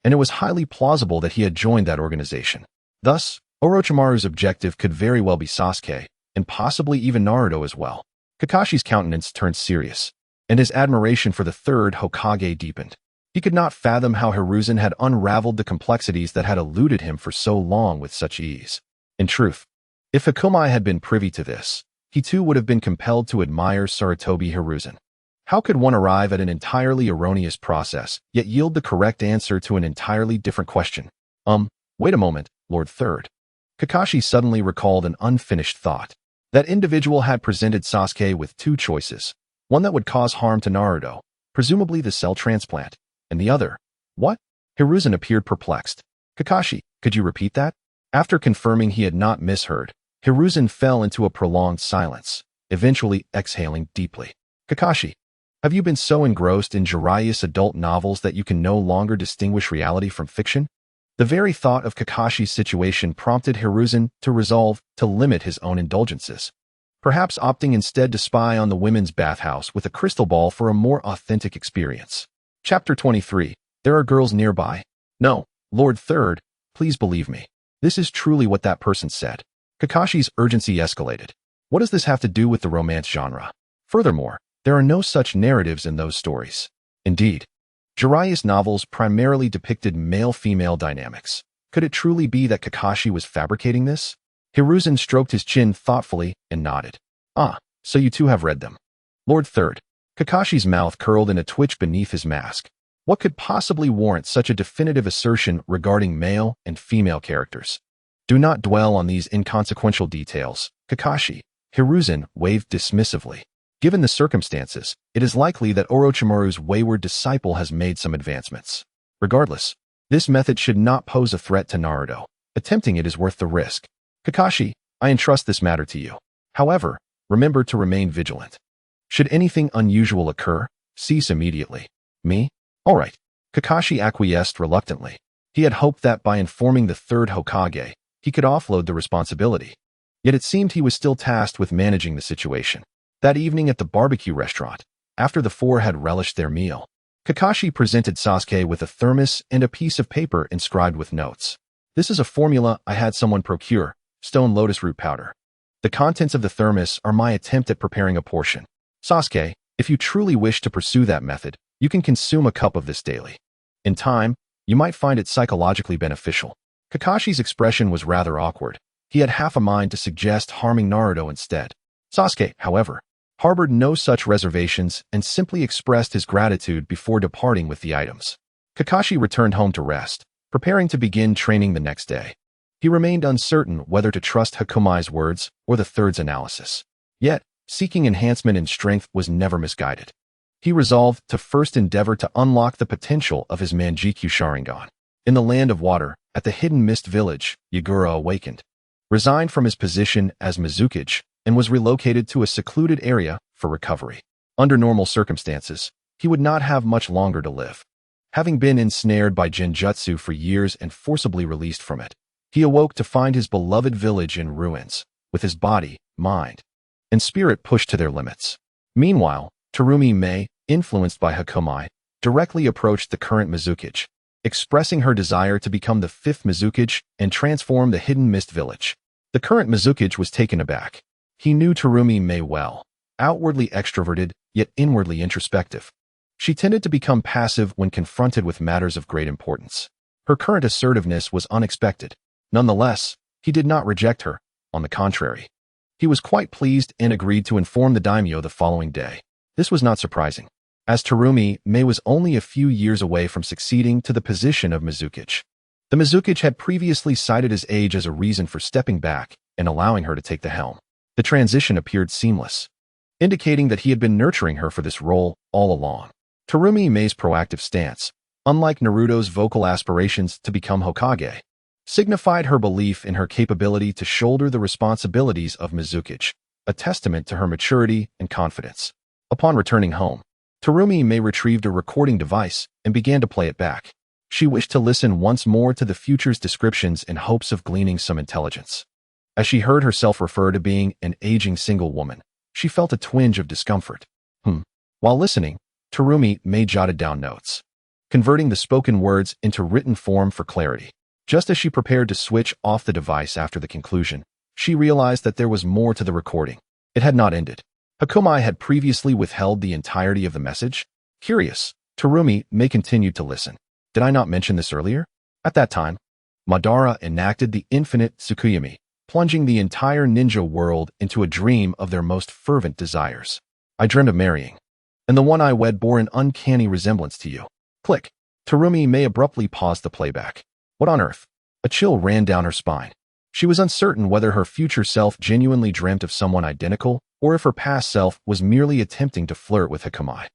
and it was highly plausible that he had joined that organization. Thus, Orochimaru's objective could very well be Sasuke, and possibly even Naruto as well. Kakashi's countenance turned serious, and his admiration for the third Hokage deepened. He could not fathom how Hiruzen had unraveled the complexities that had eluded him for so long with such ease. In truth, if Hakumai had been privy to this, he too would have been compelled to admire Sarutobi Hiruzen. How could one arrive at an entirely erroneous process, yet yield the correct answer to an entirely different question? Wait a moment, Lord Third. Kakashi suddenly recalled an unfinished thought. That individual had presented Sasuke with two choices, one that would cause harm to Naruto, presumably the cell transplant, and the other. What? Hiruzen appeared perplexed. Kakashi, could you repeat that? After confirming he had not misheard, Hiruzen fell into a prolonged silence, eventually exhaling deeply. Kakashi, have you been so engrossed in Jiraiya's adult novels that you can no longer distinguish reality from fiction? The very thought of Kakashi's situation prompted Hiruzen to resolve to limit his own indulgences, perhaps opting instead to spy on the women's bathhouse with a crystal ball for a more authentic experience. Chapter 23. There are girls nearby. No, Lord Third, please believe me. This is truly what that person said. Kakashi's urgency escalated. What does this have to do with the romance genre? Furthermore, there are no such narratives in those stories. Indeed, Jiraiya's novels primarily depicted male-female dynamics. Could it truly be that Kakashi was fabricating this? Hiruzen stroked his chin thoughtfully and nodded. Ah, so you too have read them. Lord Third. Kakashi's mouth curled in a twitch beneath his mask. What could possibly warrant such a definitive assertion regarding male and female characters? Do not dwell on these inconsequential details, Kakashi. Hiruzen waved dismissively. Given the circumstances, it is likely that Orochimaru's wayward disciple has made some advancements. Regardless, this method should not pose a threat to Naruto. Attempting it is worth the risk. Kakashi, I entrust this matter to you. However, remember to remain vigilant. Should anything unusual occur, cease immediately. Me? All right. Kakashi acquiesced reluctantly. He had hoped that by informing the third Hokage, he could offload the responsibility. Yet it seemed he was still tasked with managing the situation. That evening at the barbecue restaurant, after the four had relished their meal, Kakashi presented Sasuke with a thermos and a piece of paper inscribed with notes. This is a formula I had someone procure, stone lotus root powder. The contents of the thermos are my attempt at preparing a portion. Sasuke, if you truly wish to pursue that method, you can consume a cup of this daily. In time, you might find it psychologically beneficial. Kakashi's expression was rather awkward. He had half a mind to suggest harming Naruto instead. Sasuke, however, harbored no such reservations and simply expressed his gratitude before departing with the items. Kakashi returned home to rest, preparing to begin training the next day. He remained uncertain whether to trust Hakumai's words or the third's analysis. Yet, seeking enhancement in strength was never misguided. He resolved to first endeavor to unlock the potential of his Manjikyu Sharingan. In the land of water, at the hidden mist village, Yagura awakened. Resigned from his position as Mizukage, and was relocated to a secluded area for recovery. Under normal circumstances, he would not have much longer to live. Having been ensnared by Genjutsu for years and forcibly released from it, he awoke to find his beloved village in ruins, with his body, mind, and spirit pushed to their limits. Meanwhile, Terumi Mei, influenced by Hakomai, directly approached the current Mizukage, expressing her desire to become the fifth Mizukage and transform the hidden mist village. The current Mizukage was taken aback. He knew Terumi Mei well, outwardly extroverted, yet inwardly introspective. She tended to become passive when confronted with matters of great importance. Her current assertiveness was unexpected. Nonetheless, he did not reject her. On the contrary, he was quite pleased and agreed to inform the daimyo the following day. This was not surprising, as Terumi Mei was only a few years away from succeeding to the position of Mizukage. The Mizukage had previously cited his age as a reason for stepping back and allowing her to take the helm. The transition appeared seamless, indicating that he had been nurturing her for this role all along. Terumi Mei's proactive stance, unlike Naruto's vocal aspirations to become Hokage, signified her belief in her capability to shoulder the responsibilities of Mizukage, a testament to her maturity and confidence. Upon returning home, Terumi Mei retrieved a recording device and began to play it back. She wished to listen once more to the future's descriptions in hopes of gleaning some intelligence. As she heard herself refer to being an aging single woman, she felt a twinge of discomfort. While listening, Terumi Mei jotted down notes, converting the spoken words into written form for clarity. Just as she prepared to switch off the device after the conclusion, she realized that there was more to the recording. It had not ended. Hakomai had previously withheld the entirety of the message. Curious, Terumi Mei continued to listen. Did I not mention this earlier? At that time, Madara enacted the infinite Tsukuyomi, plunging the entire ninja world into a dream of their most fervent desires. I dreamed of marrying, and the one I wed bore an uncanny resemblance to you. Click. Terumi Mei abruptly paused the playback. What on earth? A chill ran down her spine. She was uncertain whether her future self genuinely dreamt of someone identical or if her past self was merely attempting to flirt with Hakomai.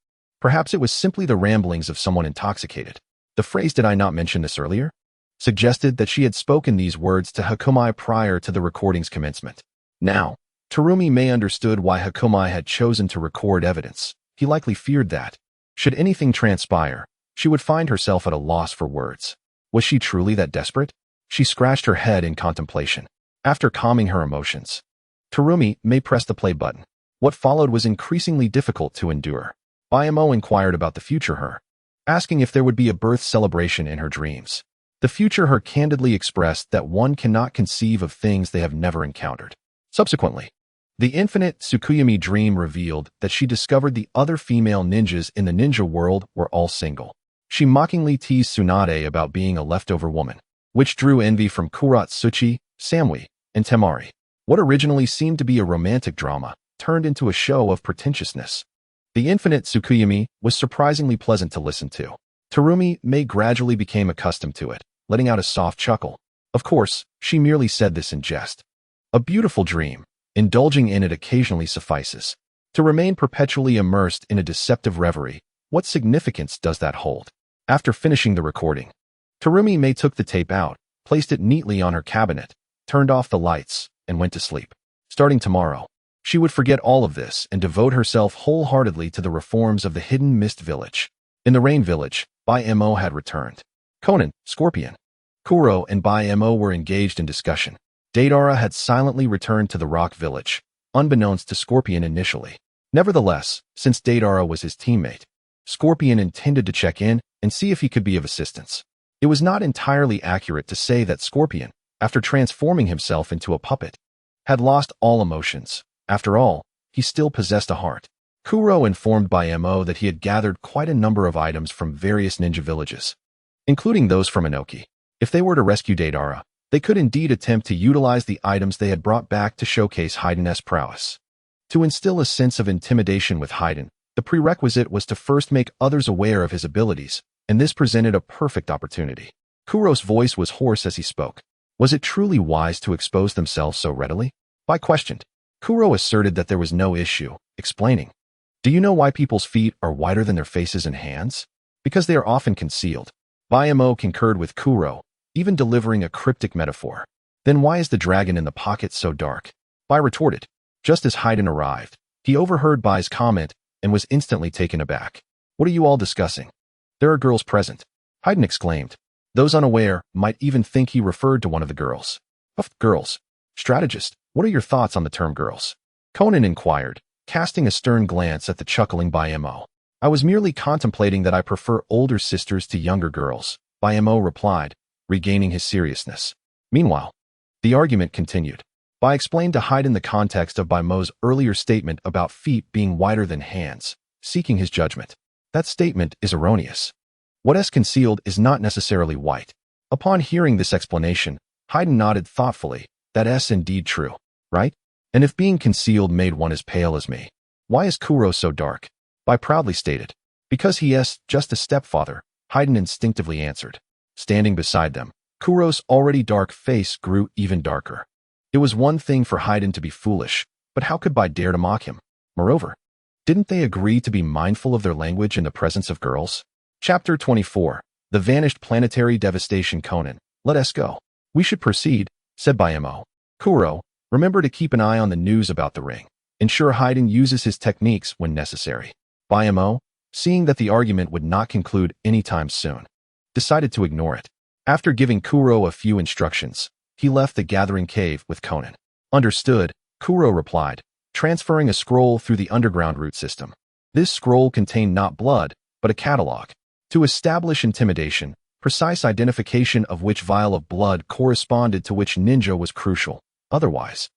Perhaps it was simply the ramblings of someone intoxicated. The phrase "did I not mention this earlier?" suggested that she had spoken these words to Hakomai prior to the recording's commencement. Now, Terumi Mei understood why Hakomai had chosen to record evidence. He likely feared that, should anything transpire, she would find herself at a loss for words. Was she truly that desperate? She scratched her head in contemplation. After calming her emotions, Terumi Mei pressed the play button. What followed was increasingly difficult to endure. Bayamo inquired about the future her, asking if there would be a birth celebration in her dreams. The future her candidly expressed that one cannot conceive of things they have never encountered. Subsequently, the infinite Tsukuyomi dream revealed that she discovered the other female ninjas in the ninja world were all single. She mockingly teased Tsunade about being a leftover woman, which drew envy from Kuratsuchi, Samui, and Temari. What originally seemed to be a romantic drama turned into a show of pretentiousness. The infinite Tsukuyomi was surprisingly pleasant to listen to. Terumi Mei gradually became accustomed to it, letting out a soft chuckle. Of course, she merely said this in jest. A beautiful dream, indulging in it occasionally suffices. To remain perpetually immersed in a deceptive reverie, what significance does that hold? After finishing the recording, Terumi Mei took the tape out, placed it neatly on her cabinet, turned off the lights, and went to sleep. Starting tomorrow, she would forget all of this and devote herself wholeheartedly to the reforms of the hidden mist village. In the rain village, Bayamo had returned. Conan, Scorpion, Kuro, and Bayamo were engaged in discussion. Deidara had silently returned to the rock village, unbeknownst to Scorpion initially. Nevertheless, since Deidara was his teammate, Scorpion intended to check in and see if he could be of assistance. It was not entirely accurate to say that Scorpion, after transforming himself into a puppet, had lost all emotions. After all, he still possessed a heart. Kuro informed Bayamo that he had gathered quite a number of items from various ninja villages, including those from Inoki. If they were to rescue Deidara, they could indeed attempt to utilize the items they had brought back to showcase Haiden's prowess. To instill a sense of intimidation with Haiden, the prerequisite was to first make others aware of his abilities, and this presented a perfect opportunity. Kuro's voice was hoarse as he spoke. Was it truly wise to expose themselves so readily? I questioned. Kuro asserted that there was no issue, explaining, "Do you know why people's feet are wider than their faces and hands? Because they are often concealed." Bayamo concurred with Kuro, even delivering a cryptic metaphor. "Then why is the dragon in the pocket so dark?" I retorted. Just as Haydn arrived, he overheard Bai's comment and was instantly taken aback. What are you all discussing? There are girls present, Haydn exclaimed. Those unaware might even think he referred to one of the girls. Of girls. Strategist, what are your thoughts on the term girls? Conan inquired, casting a stern glance at the chuckling Mo. I was merely contemplating that I prefer older sisters to younger girls, Mo replied, regaining his seriousness. Meanwhile, the argument continued. Bai explained to Haydn the context of Mo's earlier statement about feet being wider than hands, seeking his judgment. That statement is erroneous. What is concealed is not necessarily white. Upon hearing this explanation, Haydn nodded thoughtfully. That's indeed true, right? And if being concealed made one as pale as me, why is Kuro so dark? Bai proudly stated. Because he is just a stepfather, Haydn instinctively answered. Standing beside them, Kuro's already dark face grew even darker. It was one thing for Haydn to be foolish, but how could Bai dare to mock him? Moreover, didn't they agree to be mindful of their language in the presence of girls? Chapter 24. The Vanished Planetary Devastation. Conan, let us go. We should proceed, said Mo. Kuro, remember to keep an eye on the news about the ring. Ensure Haydn uses his techniques when necessary. Mo, seeing that the argument would not conclude anytime soon, decided to ignore it. After giving Kuro a few instructions, he left the gathering cave with Conan. Understood, Kuro replied, transferring a scroll through the underground root system. This scroll contained not blood, but a catalog. To establish intimidation, precise identification of which vial of blood corresponded to which ninja was crucial. Otherwise,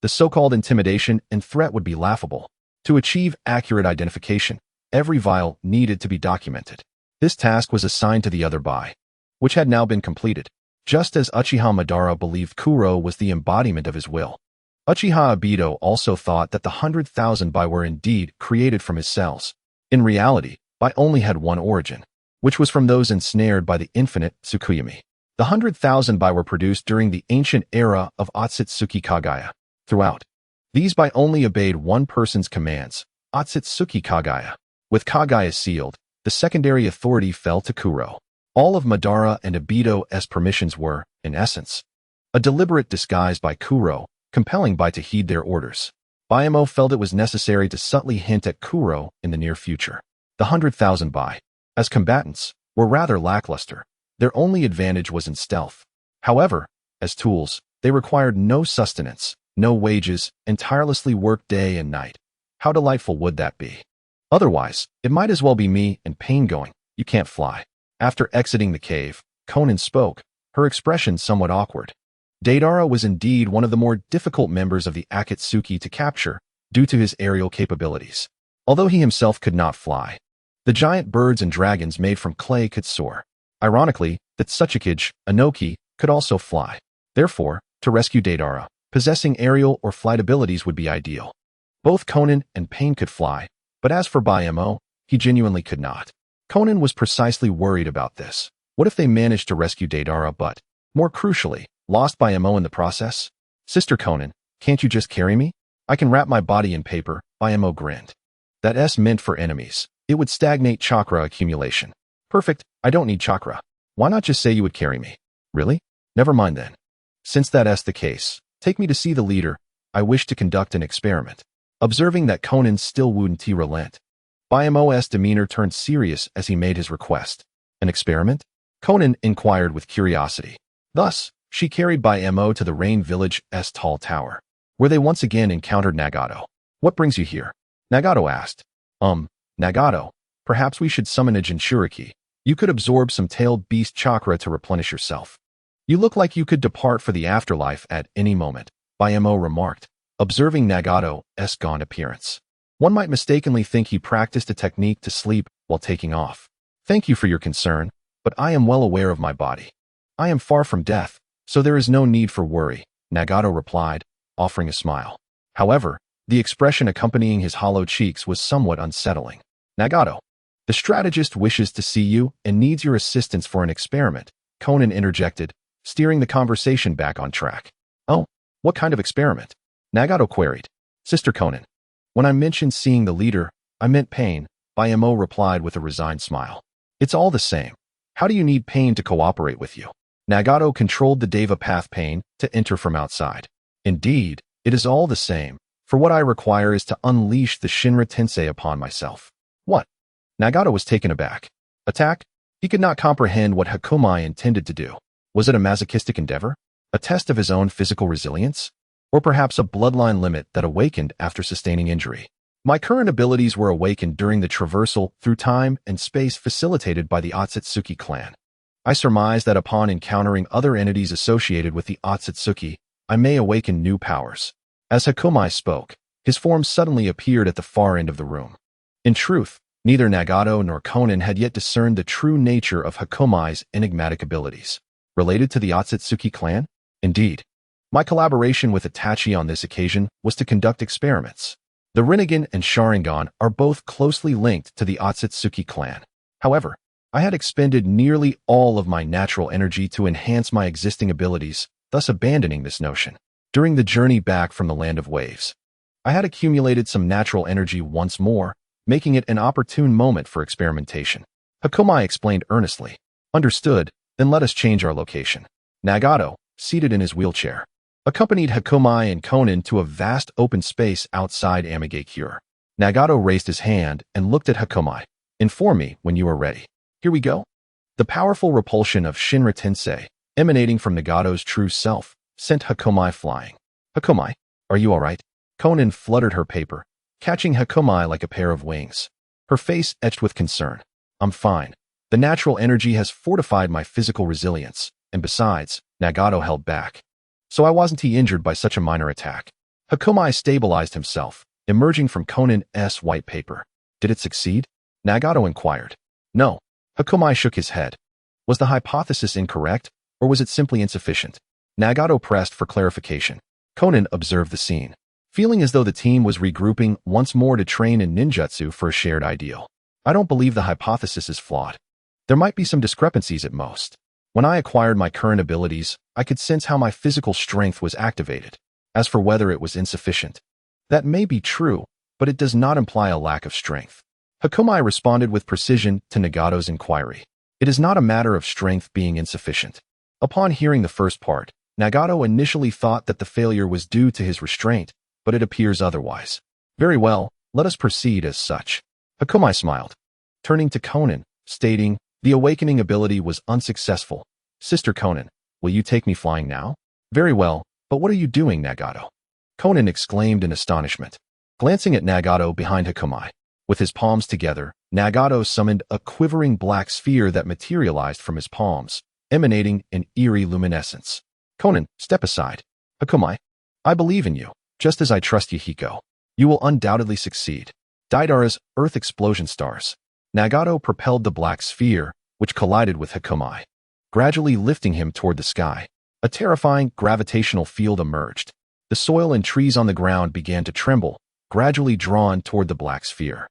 the so-called intimidation and threat would be laughable. To achieve accurate identification, every vial needed to be documented. This task was assigned to the other Bai, which had now been completed. Just as Uchiha Madara believed Kuro was the embodiment of his will, Uchiha Obito also thought that the 100,000 Bai were indeed created from his cells. In reality, Bai only had one origin, which was from those ensnared by the infinite Tsukuyomi. The 100,000 Bai were produced during the ancient era of Akatsuki Kagaya. Throughout, these Bai only obeyed one person's commands, Akatsuki Kagaya. With Kagaya sealed, the secondary authority fell to Kuro. All of Madara and Obito's permissions were, in essence, a deliberate disguise by Kuro, compelling Bai to heed their orders. Mo felt it was necessary to subtly hint at Kuro in the near future. The 100,000 Bai, as combatants, were rather lackluster. Their only advantage was in stealth. However, as tools, they required no sustenance, no wages, and tirelessly worked day and night. How delightful would that be? Otherwise, it might as well be me and Pain going, you can't fly. After exiting the cave, Conan spoke, her expression somewhat awkward. Deidara was indeed one of the more difficult members of the Akatsuki to capture, due to his aerial capabilities. Although he himself could not fly, the giant birds and dragons made from clay could soar. Ironically, that Tsuchikage, Anoki, could also fly. Therefore, to rescue Deidara, possessing aerial or flight abilities would be ideal. Both Conan and Pain could fly, but as for Mo, he genuinely could not. Conan was precisely worried about this. What if they managed to rescue Deidara but, more crucially, lost Mo in the process? Sister Conan, can't you just carry me? I can wrap my body in paper, Mo grinned. That's meant for enemies. It would stagnate chakra accumulation. Perfect, I don't need chakra. Why not just say you would carry me? Really? Never mind then. Since that's the case, take me to see the leader. I wish to conduct an experiment. Observing that Conan still wouldn't relent, Mo's demeanor turned serious as he made his request. An experiment? Conan inquired with curiosity. Thus, she carried Mo to the Rain Village's tall tower, where they once again encountered Nagato. What brings you here? Nagato asked. Nagato, perhaps we should summon a Jinchuriki. You could absorb some tailed beast chakra to replenish yourself. You look like you could depart for the afterlife at any moment, Mo remarked, observing Nagato's gaunt appearance. One might mistakenly think he practiced a technique to sleep while taking off. Thank you for your concern, but I am well aware of my body. I am far from death, so there is no need for worry, Nagato replied, offering a smile. However, the expression accompanying his hollow cheeks was somewhat unsettling. Nagato, the strategist wishes to see you and needs your assistance for an experiment, Conan interjected, steering the conversation back on track. Oh, what kind of experiment? Nagato queried. Sister Conan, when I mentioned seeing the leader, I meant Pain, Mo replied with a resigned smile. It's all the same. How do you need Pain to cooperate with you? Nagato controlled the Deva path Pain to enter from outside. Indeed, it is all the same, For what I require is to unleash the Shinra Tensei upon myself. What? Nagato was taken aback. Attack? He could not comprehend what Hakumai intended to do. Was it a masochistic endeavor? A test of his own physical resilience? Or perhaps a bloodline limit that awakened after sustaining injury? My current abilities were awakened during the traversal through time and space facilitated by the Akatsuki clan. I surmise that upon encountering other entities associated with the Akatsuki, I may awaken new powers. As Hakumai spoke, his form suddenly appeared at the far end of the room. In truth, neither Nagato nor Konan had yet discerned the true nature of Hakumai's enigmatic abilities. Related to the Akatsuki clan? Indeed. My collaboration with Itachi on this occasion was to conduct experiments. The Rinnegan and Sharingan are both closely linked to the Akatsuki clan. However, I had expended nearly all of my natural energy to enhance my existing abilities, thus abandoning this notion. During the journey back from the Land of Waves, I had accumulated some natural energy once more, making it an opportune moment for experimentation. Hakumai explained earnestly. Understood, then let us change our location. Nagato, seated in his wheelchair, accompanied Hakumai and Konan to a vast open space outside Amigakure. Nagato raised his hand and looked at Hakumai. Inform me when you are ready. Here we go. The powerful repulsion of Shinra Tensei, emanating from Nagato's true self, sent Hakumai flying. Hakumai, are you all right? Konan fluttered her paper, catching Hakumai like a pair of wings. Her face etched with concern. I'm fine. The natural energy has fortified my physical resilience, and besides, Nagato held back. So I wasn't injured by such a minor attack. Hakumai stabilized himself, emerging from Konan's white paper. Did it succeed? Nagato inquired. No. Hakumai shook his head. Was the hypothesis incorrect, or was it simply insufficient? Nagato pressed for clarification. Konan observed the scene, feeling as though the team was regrouping once more to train in ninjutsu for a shared ideal. I don't believe the hypothesis is flawed. There might be some discrepancies at most. When I acquired my current abilities, I could sense how my physical strength was activated. As for whether it was insufficient, that may be true, but it does not imply a lack of strength. Hakumai responded with precision to Nagato's inquiry. It is not a matter of strength being insufficient. Upon hearing the first part, Nagato initially thought that the failure was due to his restraint, but it appears otherwise. Very well, let us proceed as such. Hakumai smiled, turning to Konan, stating, the awakening ability was unsuccessful. Sister Konan, will you take me flying now? Very well, but what are you doing, Nagato? Konan exclaimed in astonishment, glancing at Nagato behind Hakumai. With his palms together, Nagato summoned a quivering black sphere that materialized from his palms, emanating an eerie luminescence. Konan, step aside. Hakumai, I believe in you, just as I trust Yahiko. You will undoubtedly succeed. Daidara's Earth Explosion Stars. Nagato propelled the black sphere, which collided with Hakumai, gradually lifting him toward the sky. A terrifying gravitational field emerged. The soil and trees on the ground began to tremble, gradually drawn toward the black sphere.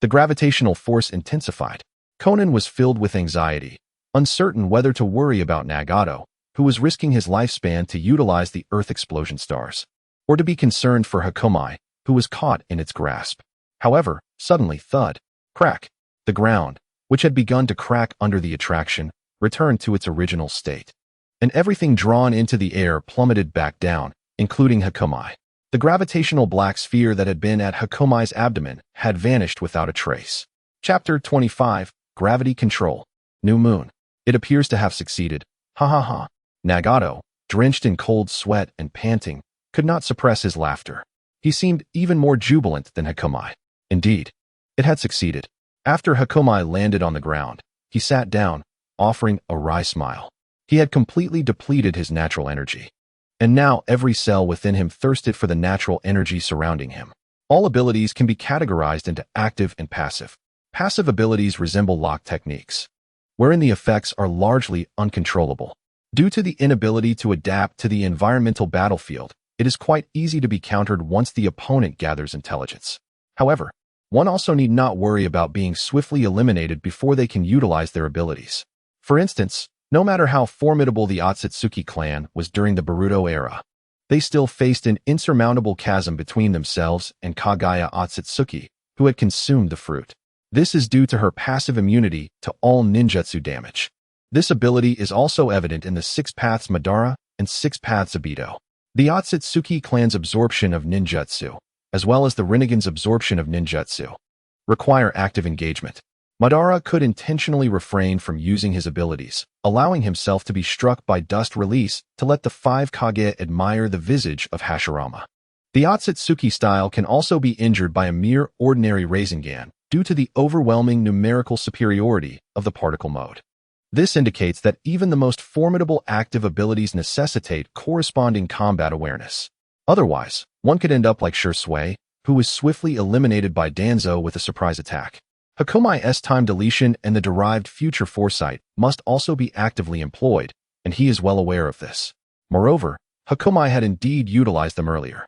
The gravitational force intensified. Konan was filled with anxiety, uncertain whether to worry about Nagato, who was risking his lifespan to utilize the Earth Explosion Stars, or to be concerned for Hakumai, who was caught in its grasp. However, suddenly, thud, crack, the ground, which had begun to crack under the attraction, returned to its original state. And everything drawn into the air plummeted back down, including Hakumai. The gravitational black sphere that had been at Hakumai's abdomen had vanished without a trace. Chapter 25, Gravity Control. New Moon. It appears to have succeeded. Ha ha ha. Nagato, drenched in cold sweat and panting, could not suppress his laughter. He seemed even more jubilant than Hakumai. Indeed, it had succeeded. After Hakumai landed on the ground, he sat down, offering a wry smile. He had completely depleted his natural energy. And now every cell within him thirsted for the natural energy surrounding him. All abilities can be categorized into active and passive. Passive abilities resemble lock techniques, wherein the effects are largely uncontrollable. Due to the inability to adapt to the environmental battlefield, it is quite easy to be countered once the opponent gathers intelligence. However, one also need not worry about being swiftly eliminated before they can utilize their abilities. For instance, no matter how formidable the Akatsuki clan was during the Naruto era, they still faced an insurmountable chasm between themselves and Kaguya Akatsuki, who had consumed the fruit. This is due to her passive immunity to all ninjutsu damage. This ability is also evident in the 6 Paths Madara and 6 Paths Obito. The Akatsuki clan's absorption of ninjutsu, as well as the Rinnegan's absorption of ninjutsu, require active engagement. Madara could intentionally refrain from using his abilities, allowing himself to be struck by dust release to let the 5 Kage admire the visage of Hashirama. The Akatsuki style can also be injured by a mere ordinary Rasengan due to the overwhelming numerical superiority of the particle mode. This indicates that even the most formidable active abilities necessitate corresponding combat awareness. Otherwise, one could end up like Shui, who was swiftly eliminated by Danzo with a surprise attack. Hakomai's time deletion and the derived future foresight must also be actively employed, and he is well aware of this. Moreover, Hakomai had indeed utilized them earlier.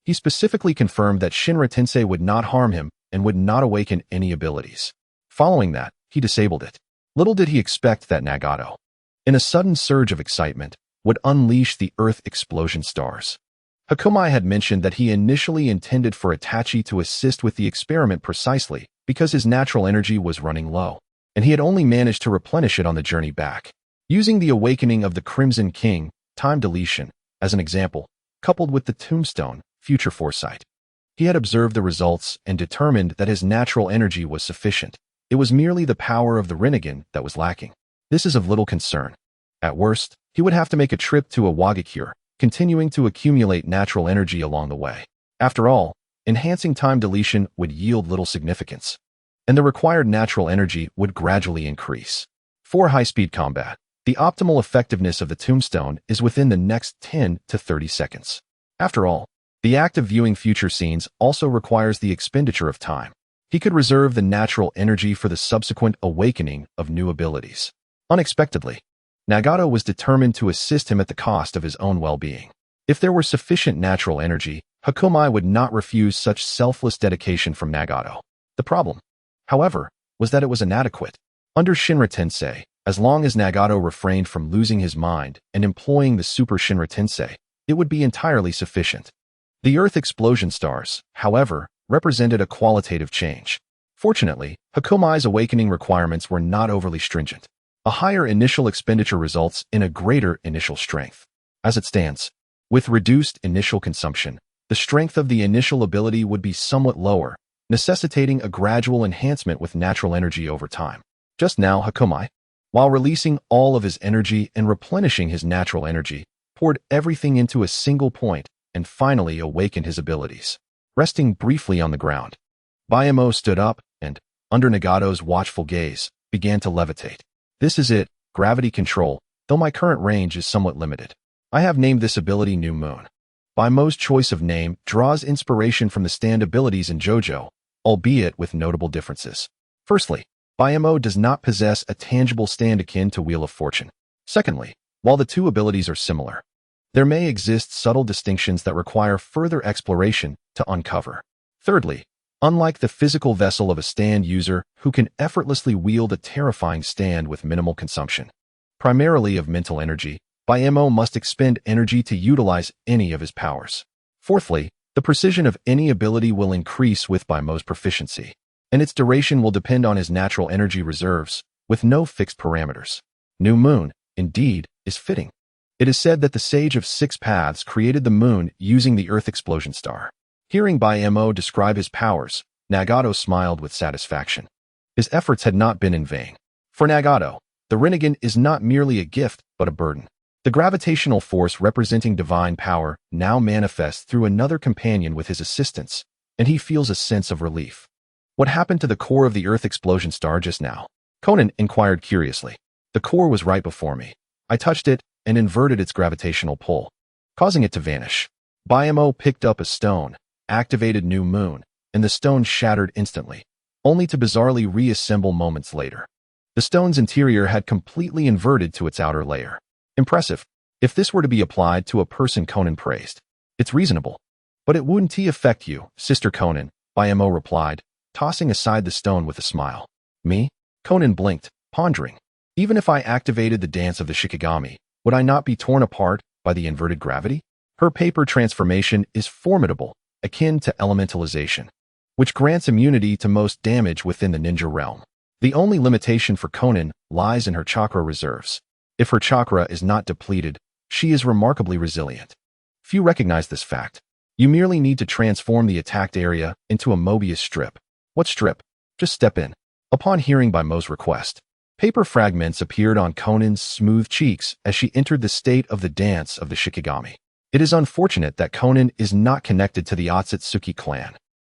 He specifically confirmed that Shinra Tensei would not harm him and would not awaken any abilities. Following that, he disabled it. Little did he expect that Nagato, in a sudden surge of excitement, would unleash the Earth Explosion Stars. Hakomai had mentioned that he initially intended for Itachi to assist with the experiment precisely because his natural energy was running low, and he had only managed to replenish it on the journey back. Using the awakening of the Crimson King, time deletion, as an example, coupled with the Tombstone, future foresight, he had observed the results and determined that his natural energy was sufficient. It was merely the power of the Rinnegan that was lacking. This is of little concern. At worst, he would have to make a trip to a Wagakure, continuing to accumulate natural energy along the way. After all, enhancing time deletion would yield little significance, and the required natural energy would gradually increase. For high-speed combat, the optimal effectiveness of the Tombstone is within the next 10 to 30 seconds. After all, the act of viewing future scenes also requires the expenditure of time. He could reserve the natural energy for the subsequent awakening of new abilities. Unexpectedly, Nagato was determined to assist him at the cost of his own well-being. If there were sufficient natural energy, Hakomai would not refuse such selfless dedication from Nagato. The problem, however, was that it was inadequate. Under Shinra Tensei, as long as Nagato refrained from losing his mind and employing the Super Shinra Tensei, it would be entirely sufficient. The Earth Explosion Stars, however, represented a qualitative change. Fortunately, Hakomai's awakening requirements were not overly stringent. A higher initial expenditure results in a greater initial strength. As it stands, with reduced initial consumption, the strength of the initial ability would be somewhat lower, necessitating a gradual enhancement with natural energy over time. Just now, Hakomai, while releasing all of his energy and replenishing his natural energy, poured everything into a single point and finally awakened his abilities. Resting briefly on the ground, Bayamo stood up and, under Nagato's watchful gaze, began to levitate. This is it, gravity control, though my current range is somewhat limited. I have named this ability New Moon. Bayamo's choice of name draws inspiration from the stand abilities in JoJo, albeit with notable differences. Firstly, Bayamo does not possess a tangible stand akin to Wheel of Fortune. Secondly, while the two abilities are similar, there may exist subtle distinctions that require further exploration to uncover. Thirdly, unlike the physical vessel of a stand user who can effortlessly wield a terrifying stand with minimal consumption, primarily of mental energy, Bayamo must expend energy to utilize any of his powers. Fourthly, the precision of any ability will increase with Bayamo's proficiency, and its duration will depend on his natural energy reserves, with no fixed parameters. New Moon, indeed, is fitting. It is said that the Sage of Six Paths created the moon using the Earth Explosion Star. Hearing Bayamo describe his powers, Nagato smiled with satisfaction. His efforts had not been in vain. For Nagato, the Rinnegan is not merely a gift, but a burden. The gravitational force representing divine power now manifests through another companion with his assistance, and he feels a sense of relief. What happened to the core of the Earth Explosion Star just now? Conan inquired curiously. The core was right before me. I touched it and inverted its gravitational pull, causing it to vanish. Bayamo picked up a stone, activated New Moon, and the stone shattered instantly, only to bizarrely reassemble moments later. The stone's interior had completely inverted to its outer layer. Impressive. If this were to be applied to a person Conan praised, it's reasonable. But it wouldn't affect you, Sister Conan, Bayamo replied, tossing aside the stone with a smile. Me? Conan blinked, pondering. Even if I activated the dance of the Shikigami, would I not be torn apart by the inverted gravity? Her paper transformation is formidable, akin to elementalization, which grants immunity to most damage within the ninja realm. The only limitation for Conan lies in her chakra reserves. If her chakra is not depleted, she is remarkably resilient. Few recognize this fact. You merely need to transform the attacked area into a Mobius strip. What strip? Just step in. Upon hearing Mo's request, paper fragments appeared on Conan's smooth cheeks as she entered the state of the dance of the Shikigami. It is unfortunate that Conan is not connected to the Akatsuki clan.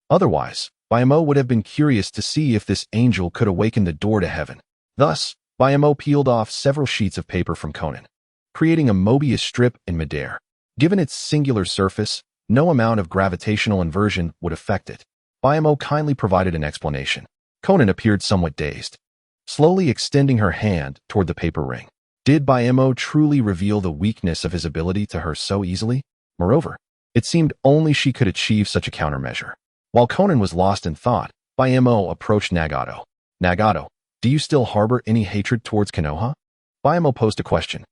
Otherwise, Mo would have been curious to see if this angel could awaken the door to heaven. Thus, Mo peeled off several sheets of paper from Conan, creating a Mobius strip in midair. Given its singular surface, no amount of gravitational inversion would affect it. Mo kindly provided an explanation. Conan appeared somewhat dazed, slowly extending her hand toward the paper ring. Did Mo truly reveal the weakness of his ability to her so easily? Moreover, it seemed only she could achieve such a countermeasure. While Conan was lost in thought, Mo approached Nagato. Nagato, do you still harbor any hatred towards Konoha? Mo posed a question.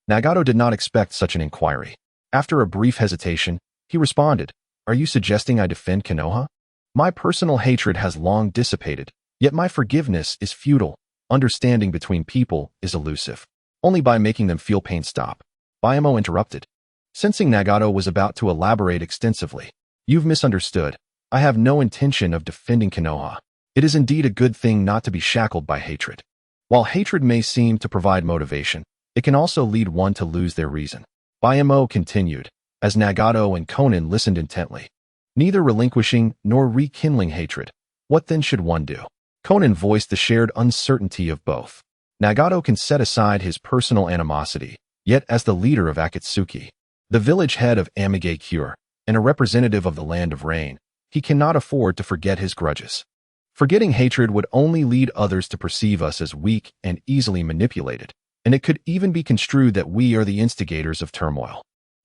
Nagato did not expect such an inquiry. After a brief hesitation, he responded, Are you suggesting I defend Konoha? My personal hatred has long dissipated, yet my forgiveness is futile. Understanding between people is elusive. Only by making them feel pain stop. Mo interrupted, sensing Nagato was about to elaborate extensively. You've misunderstood. I have no intention of defending Konoha. It is indeed a good thing not to be shackled by hatred. While hatred may seem to provide motivation, it can also lead one to lose their reason. Mo continued, as Nagato and Conan listened intently. Neither relinquishing nor rekindling hatred. What then should one do? Conan voiced the shared uncertainty of both. Nagato can set aside his personal animosity, yet as the leader of Akatsuki, the village head of Amigakure, and a representative of the Land of Rain, he cannot afford to forget his grudges. Forgetting hatred would only lead others to perceive us as weak and easily manipulated, and it could even be construed that we are the instigators of turmoil.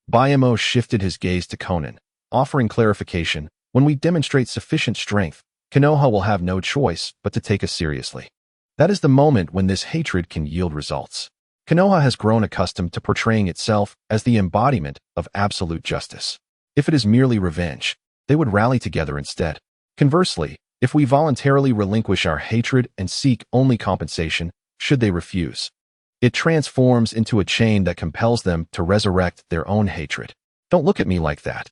Mo shifted his gaze to Conan, offering clarification. When we demonstrate sufficient strength, Konoha will have no choice but to take us seriously. That is the moment when this hatred can yield results. Konoha has grown accustomed to portraying itself as the embodiment of absolute justice. If it is merely revenge, they would rally together instead. Conversely, if we voluntarily relinquish our hatred and seek only compensation, should they refuse, it transforms into a chain that compels them to resurrect their own hatred. Don't look at me like that.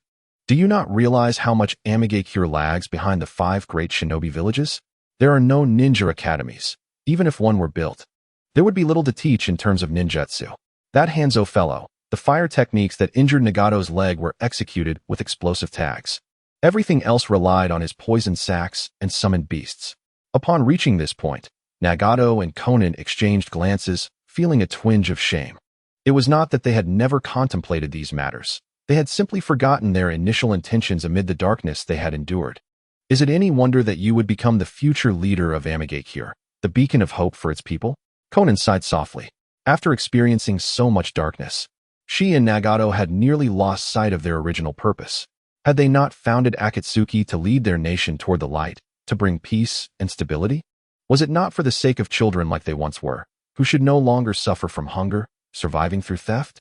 Do you not realize how much Amigakure lags behind the 5 great shinobi villages? There are no ninja academies. Even if one were built, there would be little to teach in terms of ninjutsu. That Hanzo fellow, the fire techniques that injured Nagato's leg were executed with explosive tags. Everything else relied on his poison sacks and summoned beasts. Upon reaching this point, Nagato and Conan exchanged glances, feeling a twinge of shame. It was not that they had never contemplated these matters. They had simply forgotten their initial intentions amid the darkness they had endured. Is it any wonder that you would become the future leader of Amigakure, the beacon of hope for its people? Conan sighed softly. After experiencing so much darkness, she and Nagato had nearly lost sight of their original purpose. Had they not founded Akatsuki to lead their nation toward the light, to bring peace and stability? Was it not for the sake of children like they once were, who should no longer suffer from hunger, surviving through theft?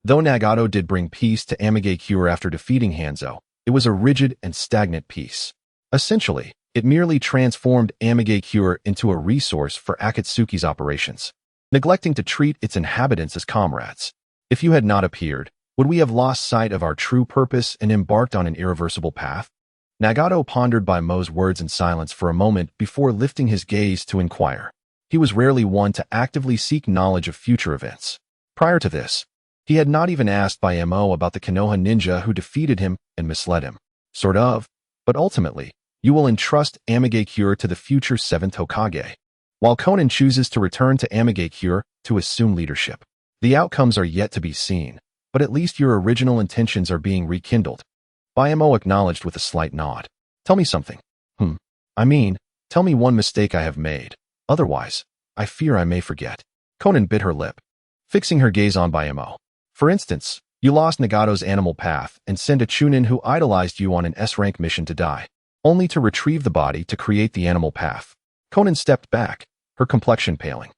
Though Nagato did bring peace to Amigakure after defeating Hanzo, it was a rigid and stagnant peace. Essentially, it merely transformed Amigakure into a resource for Akatsuki's operations, neglecting to treat its inhabitants as comrades. If you had not appeared, would we have lost sight of our true purpose and embarked on an irreversible path? Nagato pondered Mo's words in silence for a moment before lifting his gaze to inquire. He was rarely one to actively seek knowledge of future events. Prior to this, he had not even asked Mo about the Konoha ninja who defeated him and misled him. Sort of. But ultimately, you will entrust Amigakure to the future 7th Hokage, while Conan chooses to return to Amigakure to assume leadership. The outcomes are yet to be seen, but at least your original intentions are being rekindled. Mo acknowledged with a slight nod. Tell me something. Tell me one mistake I have made. Otherwise, I fear I may forget. Conan bit her lip, fixing her gaze on Mo. For instance, you lost Nagato's animal path and sent a Chunin who idolized you on an S-rank mission to die, only to retrieve the body to create the animal path. Conan stepped back, her complexion paling.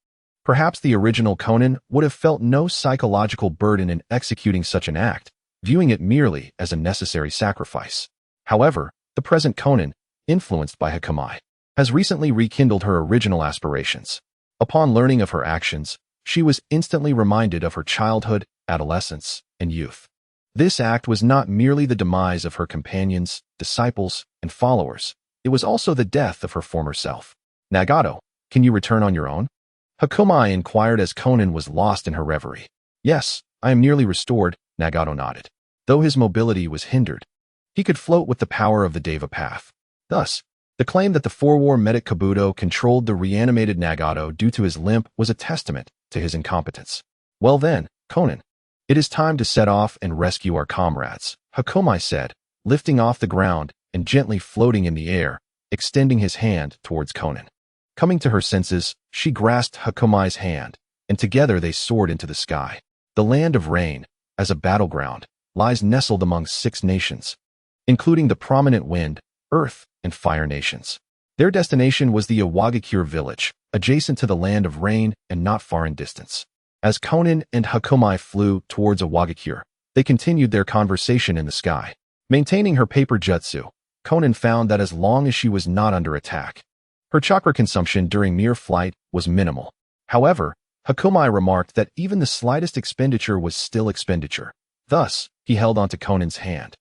Perhaps the original Conan would have felt no psychological burden in executing such an act, viewing it merely as a necessary sacrifice. However, the present Conan, influenced by Hakamai, has recently rekindled her original aspirations. Upon learning of her actions, she was instantly reminded of her childhood, adolescence, and youth. This act was not merely the demise of her companions, disciples, and followers. It was also the death of her former self. Nagato, can you return on your own? Hakumai inquired as Konan was lost in her reverie. Yes, I am nearly restored, Nagato nodded. Though his mobility was hindered, he could float with the power of the Deva path. Thus, the claim that the four-war medic Kabuto controlled the reanimated Nagato due to his limp was a testament to his incompetence. Well then, Konan, it is time to set off and rescue our comrades, Hakumai said, lifting off the ground and gently floating in the air, extending his hand towards Konan. Coming to her senses, she grasped Hakumai's hand, and together they soared into the sky. The land of rain, as a battleground, lies nestled among 6 nations, including the prominent wind, earth, and fire nations. Their destination was the Iwagakure village, adjacent to the land of rain and not far in distance. As Konan and Hakumai flew towards Iwagakure, they continued their conversation in the sky. Maintaining her paper jutsu, Konan found that as long as she was not under attack, her chakra consumption during mere flight was minimal. However, Hakumai remarked that even the slightest expenditure was still expenditure. Thus, he held onto Konan's hand,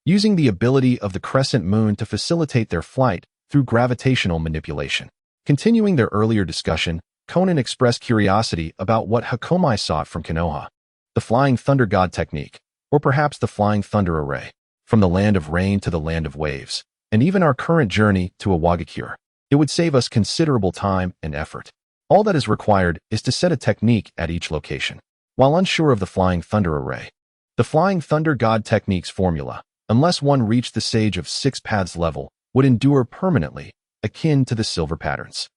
using the ability of the crescent moon to facilitate their flight through gravitational manipulation. Continuing their earlier discussion, Konan expressed curiosity about what Hakumai sought from Konoha. The Flying Thunder God technique, or perhaps the Flying Thunder Array, from the land of rain to the land of waves, and even our current journey to Iwagakure. It would save us considerable time and effort. All that is required is to set a technique at each location. While unsure of the Flying Thunder Array, the Flying Thunder God technique's formula, unless one reached the Sage of 6 Paths level, would endure permanently, akin to the silver patterns.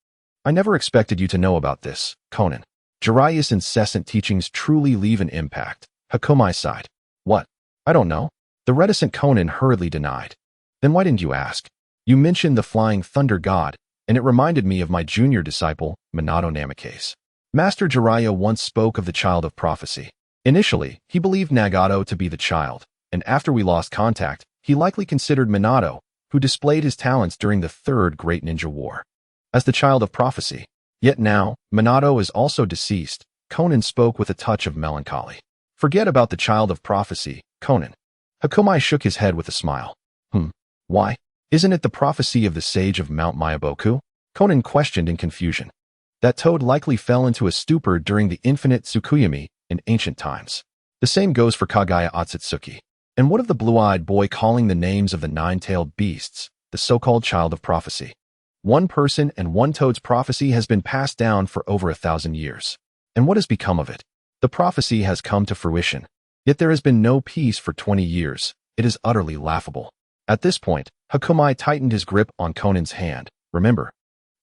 I never expected you to know about this, Konan. Jiraiya's incessant teachings truly leave an impact. Hakumai sighed. What? I don't know. The reticent Konan hurriedly denied. Then why didn't you ask? You mentioned the Flying Thunder God, and it reminded me of my junior disciple, Minato Namikaze. Master Jiraiya once spoke of the child of prophecy. Initially, he believed Nagato to be the child, and after we lost contact, he likely considered Minato, who displayed his talents during the Third Great Ninja War, as the child of prophecy. Yet now, Minato is also deceased. Konan spoke with a touch of melancholy. Forget about the child of prophecy, Konan. Hakumai shook his head with a smile. Why? Isn't it the prophecy of the sage of Mount Myaboku? Konan questioned in confusion. That toad likely fell into a stupor during the infinite Tsukuyami in ancient times. The same goes for Kagaya Otsutsuki. And what of the blue-eyed boy calling the names of the 9-tailed beasts, the so-called child of prophecy? One person and one toad's prophecy has been passed down for over 1,000 years. And what has become of it? The prophecy has come to fruition. Yet there has been no peace for 20 years. It is utterly laughable. At this point, Hakumai tightened his grip on Konan's hand. Remember,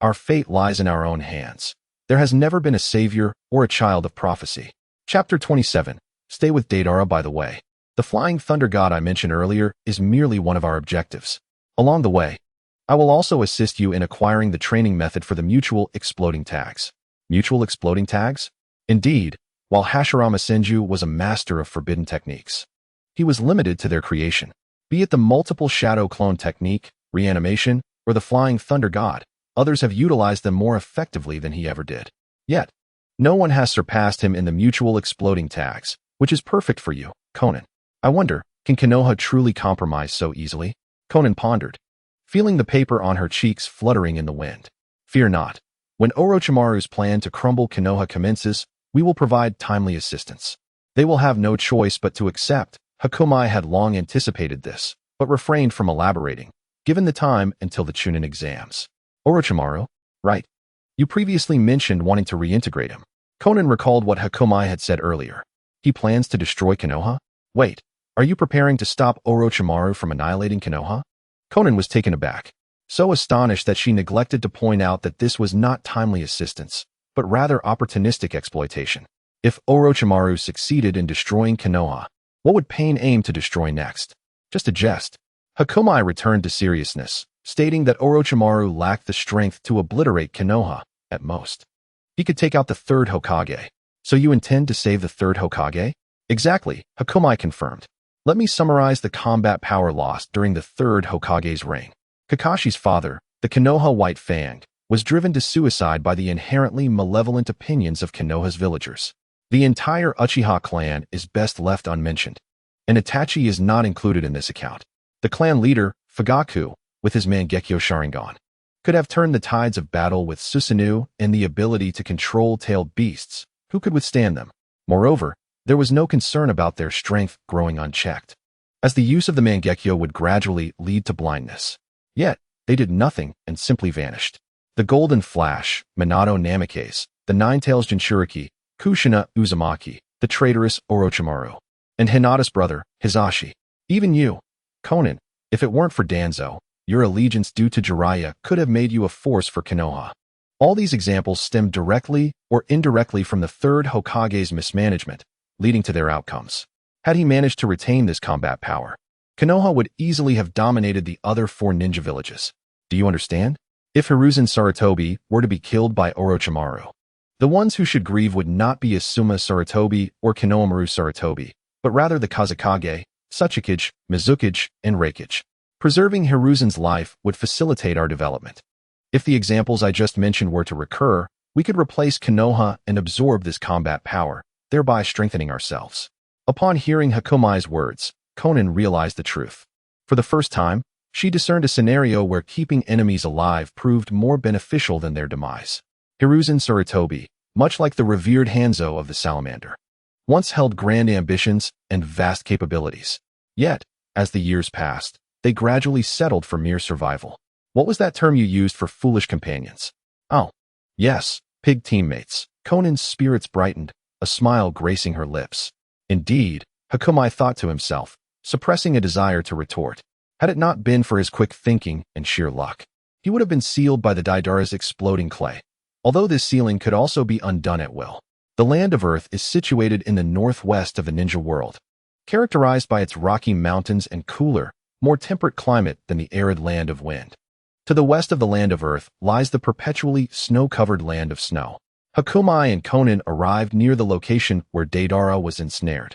our fate lies in our own hands. There has never been a savior or a child of prophecy. Chapter 27. Stay with Deidara, by the way. The Flying Thunder God I mentioned earlier is merely one of our objectives. Along the way, I will also assist you in acquiring the training method for the mutual exploding tags. Mutual exploding tags? Indeed, while Hashirama Senju was a master of forbidden techniques, he was limited to their creation. Be it the multiple shadow clone technique, reanimation, or the Flying Thunder God, others have utilized them more effectively than he ever did. Yet, no one has surpassed him in the mutual exploding tags, which is perfect for you, Konan. I wonder, can Konoha truly compromise so easily? Konan pondered, feeling the paper on her cheeks fluttering in the wind. Fear not. When Orochimaru's plan to crumble Konoha commences, we will provide timely assistance. They will have no choice but to accept. Hakumai had long anticipated this, but refrained from elaborating, given the time until the Chunin exams. Orochimaru? Right. You previously mentioned wanting to reintegrate him. Konan recalled what Hakumai had said earlier. He plans to destroy Konoha? Wait, are you preparing to stop Orochimaru from annihilating Konoha? Konan was taken aback, so astonished that she neglected to point out that this was not timely assistance, but rather opportunistic exploitation. If Orochimaru succeeded in destroying Konoha, what would Pain aim to destroy next? Just a jest. Hakumai returned to seriousness, stating that Orochimaru lacked the strength to obliterate Konoha, at most. He could take out the 3rd Hokage. So you intend to save the 3rd Hokage? Exactly, Hakumai confirmed. Let me summarize the combat power lost during the 3rd Hokage's reign. Kakashi's father, the Konoha White Fang, was driven to suicide by the inherently malevolent opinions of Konoha's villagers. The entire Uchiha clan is best left unmentioned. and Itachi is not included in this account. The clan leader, Fugaku, with his Mangekyo Sharingan, could have turned the tides of battle with Susanoo and the ability to control tailed beasts. Who could withstand them? Moreover, there was no concern about their strength growing unchecked, as the use of the Mangekyo would gradually lead to blindness. Yet, they did nothing and simply vanished. The Golden Flash, Minato Namikaze, the Nine-Tails Jinchuriki, Kushina Uzumaki, the traitorous Orochimaru, and Hinata's brother, Hisashi. Even you, Conan, if it weren't for Danzo, your allegiance due to Jiraiya could have made you a force for Konoha. All these examples stem directly or indirectly from the third Hokage's mismanagement, leading to their outcomes. Had he managed to retain this combat power, Konoha would easily have dominated the other 4 ninja villages. Do you understand? If Hiruzen Sarutobi were to be killed by Orochimaru, the ones who should grieve would not be Asuma Sarutobi or Konohamaru Sarutobi, but rather the Kazekage, Tsuchikage, Mizukage, and Reikage. Preserving Hiruzen's life would facilitate our development. If the examples I just mentioned were to recur, we could replace Konoha and absorb this combat power, thereby strengthening ourselves. Upon hearing Hakumai's words, Conan realized the truth. For the first time, she discerned a scenario where keeping enemies alive proved more beneficial than their demise. Hiruzen Sarutobi, much like the revered Hanzo of the Salamander, once held grand ambitions and vast capabilities. Yet, as the years passed, they gradually settled for mere survival. What was that term you used for foolish companions? Oh, yes, pig teammates. Conan's spirits brightened, a smile gracing her lips. Indeed, Hakumai thought to himself, suppressing a desire to retort. Had it not been for his quick thinking and sheer luck, he would have been sealed by the Daidara's exploding clay. Although this sealing could also be undone at will. The Land of Earth is situated in the northwest of the ninja world, characterized by its rocky mountains and cooler, more temperate climate than the arid Land of Wind. To the west of the Land of Earth lies the perpetually snow-covered Land of Snow. Hakumai and Conan arrived near the location where Deidara was ensnared.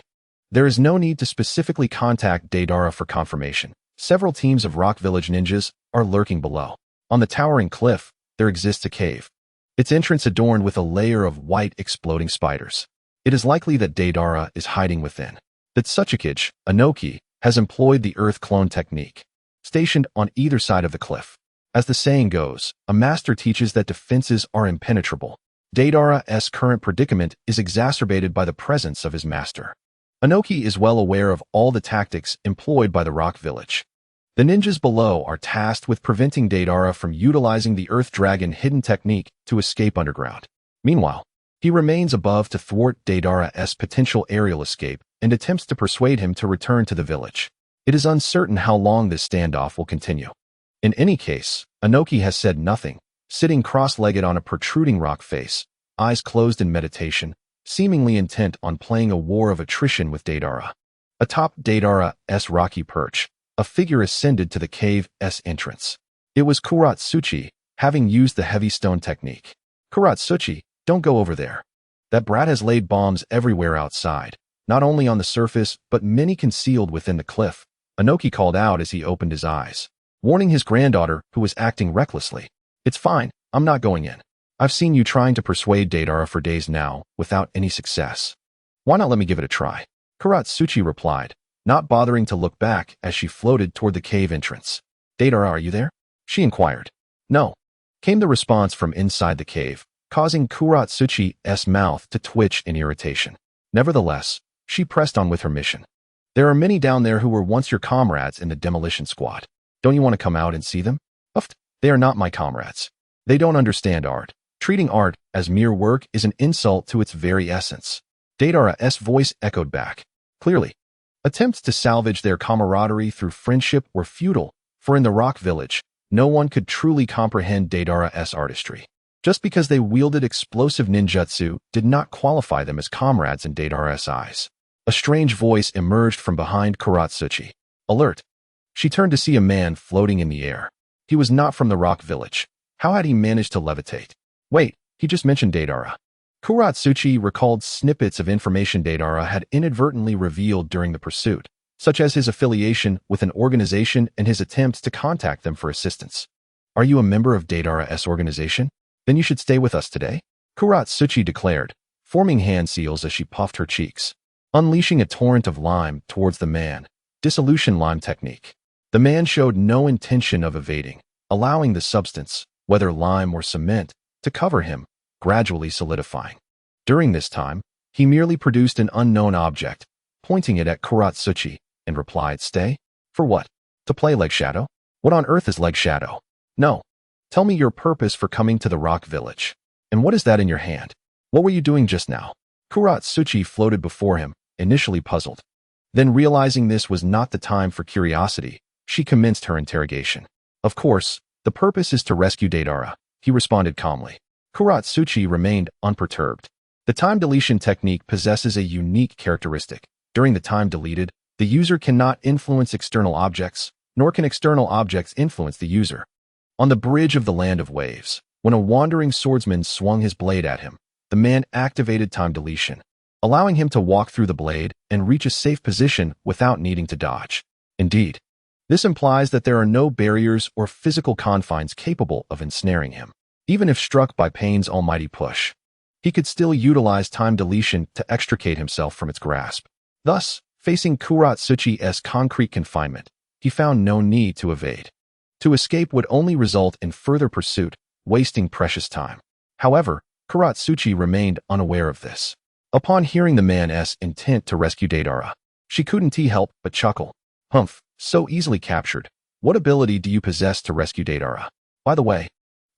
There is no need to specifically contact Deidara for confirmation. Several teams of Rock Village ninjas are lurking below. On the towering cliff, there exists a cave, its entrance adorned with a layer of white exploding spiders. It is likely that Deidara is hiding within. That Tsuchikage, Inoki, has employed the earth clone technique, stationed on either side of the cliff. As the saying goes, a master teaches that defenses are impenetrable. Deidara's current predicament is exacerbated by the presence of his master. Inoki is well aware of all the tactics employed by the Rock Village. The ninjas below are tasked with preventing Deidara from utilizing the Earth Dragon hidden technique to escape underground. Meanwhile, he remains above to thwart Deidara's potential aerial escape and attempts to persuade him to return to the village. It is uncertain how long this standoff will continue. In any case, Inoki has said nothing, sitting cross-legged on a protruding rock face, eyes closed in meditation, seemingly intent on playing a war of attrition with Deidara. Atop Deidara's rocky perch, a figure ascended to the cave's entrance. It was Kuratsuchi, having used the heavy stone technique. Kuratsuchi, don't go over there. That brat has laid bombs everywhere outside, not only on the surface, but many concealed within the cliff, Inoki called out as he opened his eyes, warning his granddaughter, who was acting recklessly. It's fine, I'm not going in. I've seen you trying to persuade Deidara for days now, without any success. Why not let me give it a try? Kuratsuchi replied, not bothering to look back as she floated toward the cave entrance. Deidara, are you there? She inquired. No, came the response from inside the cave, causing Kuratsuchi's mouth to twitch in irritation. Nevertheless, she pressed on with her mission. There are many down there who were once your comrades in the demolition squad. Don't you want to come out and see them? Uft, they are not my comrades. They don't understand art. Treating art as mere work is an insult to its very essence. Deidara's voice echoed back. Clearly, attempts to salvage their camaraderie through friendship were futile, for in the Rock Village, no one could truly comprehend Deidara's artistry. Just because they wielded explosive ninjutsu did not qualify them as comrades in Deidara's eyes. A strange voice emerged from behind Kuratsuchi. Alert! She turned to see a man floating in the air. He was not from the Rock Village. How had he managed to levitate? Wait, he just mentioned Deidara. Kuratsuchi recalled snippets of information Deidara had inadvertently revealed during the pursuit, such as his affiliation with an organization and his attempts to contact them for assistance. Are you a member of Deidara's organization? Then you should stay with us today, Kuratsuchi declared, forming hand seals as she puffed her cheeks. unleashing a torrent of lime towards the man. Dissolution lime technique. The man showed no intention of evading, allowing the substance, whether lime or cement, to cover him, gradually solidifying. During this time, he merely produced an unknown object, pointing it at Kuratsuchi, and replied, "Stay? For what? To play leg shadow? What on earth is leg shadow? No. Tell me your purpose for coming to the rock village. And what is that in your hand? What were you doing just now?" Kuratsuchi floated before him, initially puzzled. Then realizing this was not the time for curiosity, she commenced her interrogation. "Of course, the purpose is to rescue Deidara," he responded calmly. Kuratsuchi remained unperturbed. The time deletion technique possesses a unique characteristic. During the time deleted, the user cannot influence external objects, nor can external objects influence the user. On the bridge of the Land of Waves, when a wandering swordsman swung his blade at him, the man activated time deletion, allowing him to walk through the blade and reach a safe position without needing to dodge. Indeed, this implies that there are no barriers or physical confines capable of ensnaring him. Even if struck by pain's almighty push, he could still utilize time deletion to extricate himself from its grasp. Thus, facing Kuratsuchi's concrete confinement, he found no need to evade. To escape would only result in further pursuit, wasting precious time. However, Kuratsuchi remained unaware of this. Upon hearing the man's intent to rescue Deidara, she couldn't help but chuckle. "Humph, so easily captured. What ability do you possess to rescue Deidara? By the way,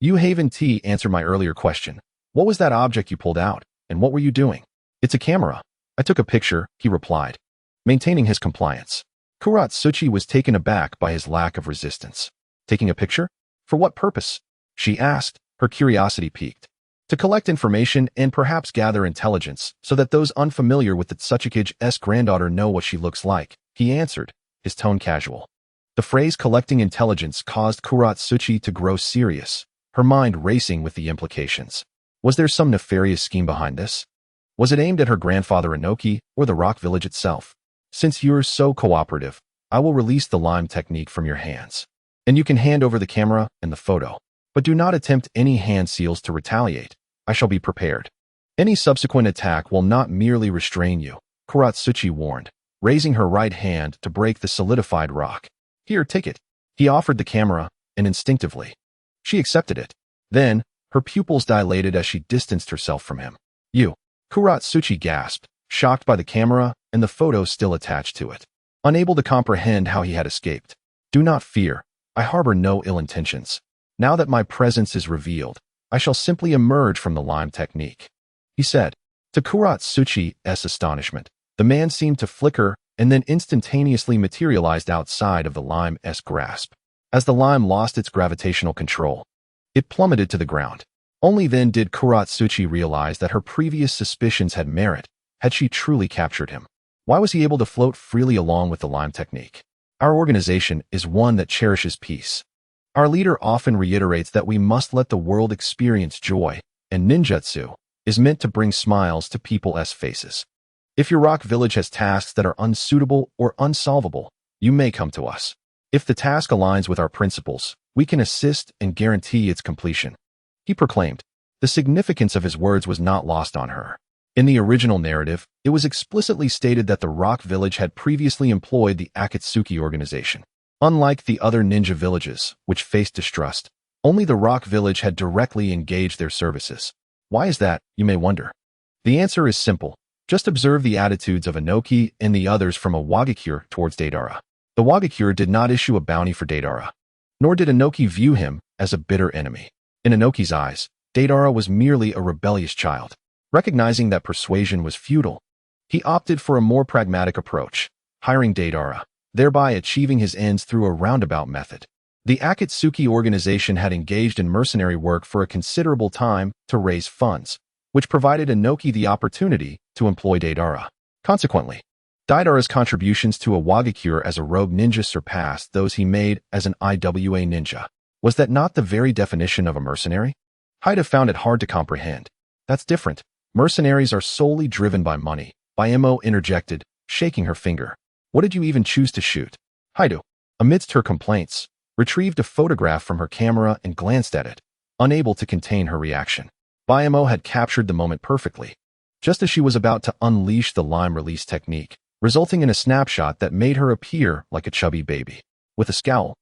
you haven't answered my earlier question. What was that object you pulled out, and what were you doing?" "It's a camera. I took a picture," he replied, maintaining his compliance. Kuratsuchi was taken aback by his lack of resistance. "Taking a picture? For what purpose?" she asked, her curiosity piqued. "To collect information and perhaps gather intelligence so that those unfamiliar with the Tsuchikige's granddaughter know what she looks like," he answered, his tone casual. The phrase collecting intelligence caused Kuratsuchi to grow serious, her mind racing with the implications. Was there some nefarious scheme behind this? Was it aimed at her grandfather Inoki or the rock village itself? "Since you're so cooperative, I will release the lime technique from your hands. And you can hand over the camera and the photo. But do not attempt any hand seals to retaliate. I shall be prepared. Any subsequent attack will not merely restrain you," Kuratsuchi warned, raising her right hand to break the solidified rock. "Here, take it." He offered the camera, and instinctively, she accepted it. Then, her pupils dilated as she distanced herself from him. "You," Kuratsuchi gasped, shocked by the camera and the photo still attached to it, unable to comprehend how he had escaped. "Do not fear. I harbor no ill intentions. Now that my presence is revealed, I shall simply emerge from the lime technique," he said. To Kuratsuchi's astonishment, the man seemed to flicker and then instantaneously materialized outside of the lime's grasp. As the lime lost its gravitational control, it plummeted to the ground. Only then did Kuratsuchi realize that her previous suspicions had merit. Had she truly captured him? Why was he able to float freely along with the lime technique? Our organization is one that cherishes peace. Our leader often reiterates that we must let the world experience joy, and ninjutsu is meant to bring smiles to people's faces. If your rock village has tasks that are unsuitable or unsolvable, you may come to us. If the task aligns with our principles, we can assist and guarantee its completion," he proclaimed. The significance of his words was not lost on her. In the original narrative, it was explicitly stated that the rock village had previously employed the Akatsuki organization. Unlike the other ninja villages, which faced distrust, only the rock village had directly engaged their services. Why is that, you may wonder? The answer is simple. Just observe the attitudes of Inoki and the others from a Wagakure towards Deidara. The Wagakure did not issue a bounty for Deidara, nor did Inoki view him as a bitter enemy. In Inoki's eyes, Deidara was merely a rebellious child. Recognizing that persuasion was futile, he opted for a more pragmatic approach, hiring Deidara, thereby achieving his ends through a roundabout method. The Akatsuki organization had engaged in mercenary work for a considerable time to raise funds, which provided Inoki the opportunity to employ Deidara. Consequently, Deidara's contributions to a Wagakure as a rogue ninja surpassed those he made as an IWA ninja. Was that not the very definition of a mercenary? Haida found it hard to comprehend. That's different. Mercenaries are solely driven by money. Bayemo interjected, shaking her finger. What did you even choose to shoot? Haida, amidst her complaints, retrieved a photograph from her camera and glanced at it, unable to contain her reaction. Bayemo had captured the moment perfectly. just as she was about to unleash the lime release technique, resulting in a snapshot that made her appear like a chubby baby. With a scowl,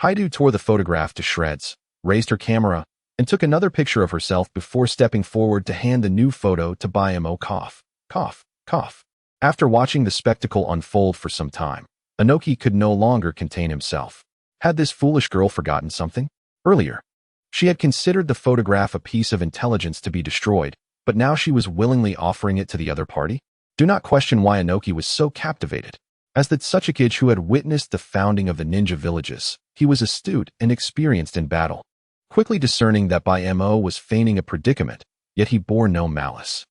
Haidu tore the photograph to shreds, raised her camera, and took another picture of herself before stepping forward to hand the new photo to Bayamo. Cough, cough, cough. After watching the spectacle unfold for some time, Inoki could no longer contain himself. Had this foolish girl forgotten something? Earlier, she had considered the photograph a piece of intelligence to be destroyed, but now she was willingly offering it to the other party? Do not question why Inoki was so captivated. As that such a kid who had witnessed the founding of the ninja villages, he was astute and experienced in battle. Quickly discerning that Bayamo was feigning a predicament, yet he bore no malice.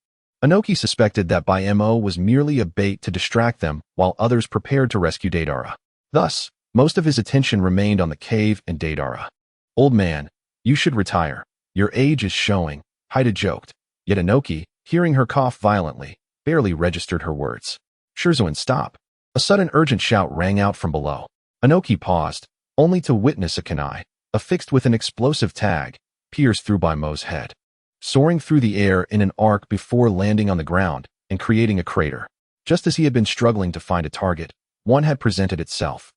Inoki suspected that Bayamo was merely a bait to distract them while others prepared to rescue Deidara. Thus, most of his attention remained on the cave and Deidara. Old man, you should retire. Your age is showing, Haida joked. Yet Inoki, hearing her cough violently, barely registered her words. Shurzuan, stop. A sudden urgent shout rang out from below. Inoki paused, only to witness a kunai, affixed with an explosive tag, pierce through Baimo's head, soaring through the air in an arc before landing on the ground and creating a crater. Just as he had been struggling to find a target, one had presented itself.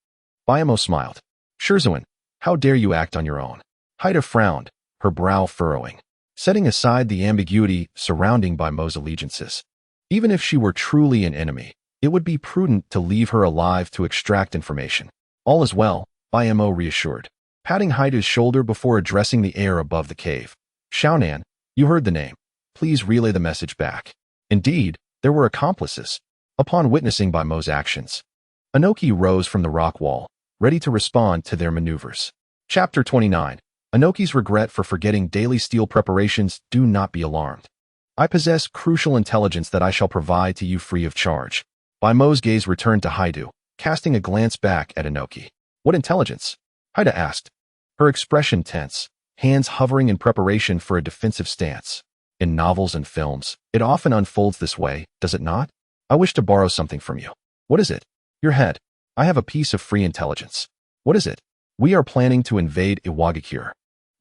Baimo smiled. Shurzuan, how dare you act on your own? Haida frowned, her brow furrowing, setting aside the ambiguity surrounding Baimo's allegiances. Even if she were truly an enemy, it would be prudent to leave her alive to extract information. All is well, Baimo reassured, patting Haida's shoulder before addressing the air above the cave. Xiaonan, you heard the name. Please relay the message back. Indeed, there were accomplices. Upon witnessing Baimo's actions, Inoki rose from the rock wall, ready to respond to their maneuvers. Chapter 29. Inoki's regret for forgetting daily steel preparations. Do not be alarmed. I possess crucial intelligence that I shall provide to you free of charge. Baimo's gaze returned to Haidu, casting a glance back at Inoki. What intelligence? Haida asked, her expression tense, hands hovering in preparation for a defensive stance. In novels and films, it often unfolds this way, does it not? I wish to borrow something from you. What is it? Your head. I have a piece of free intelligence. What is it? We are planning to invade Iwagakure.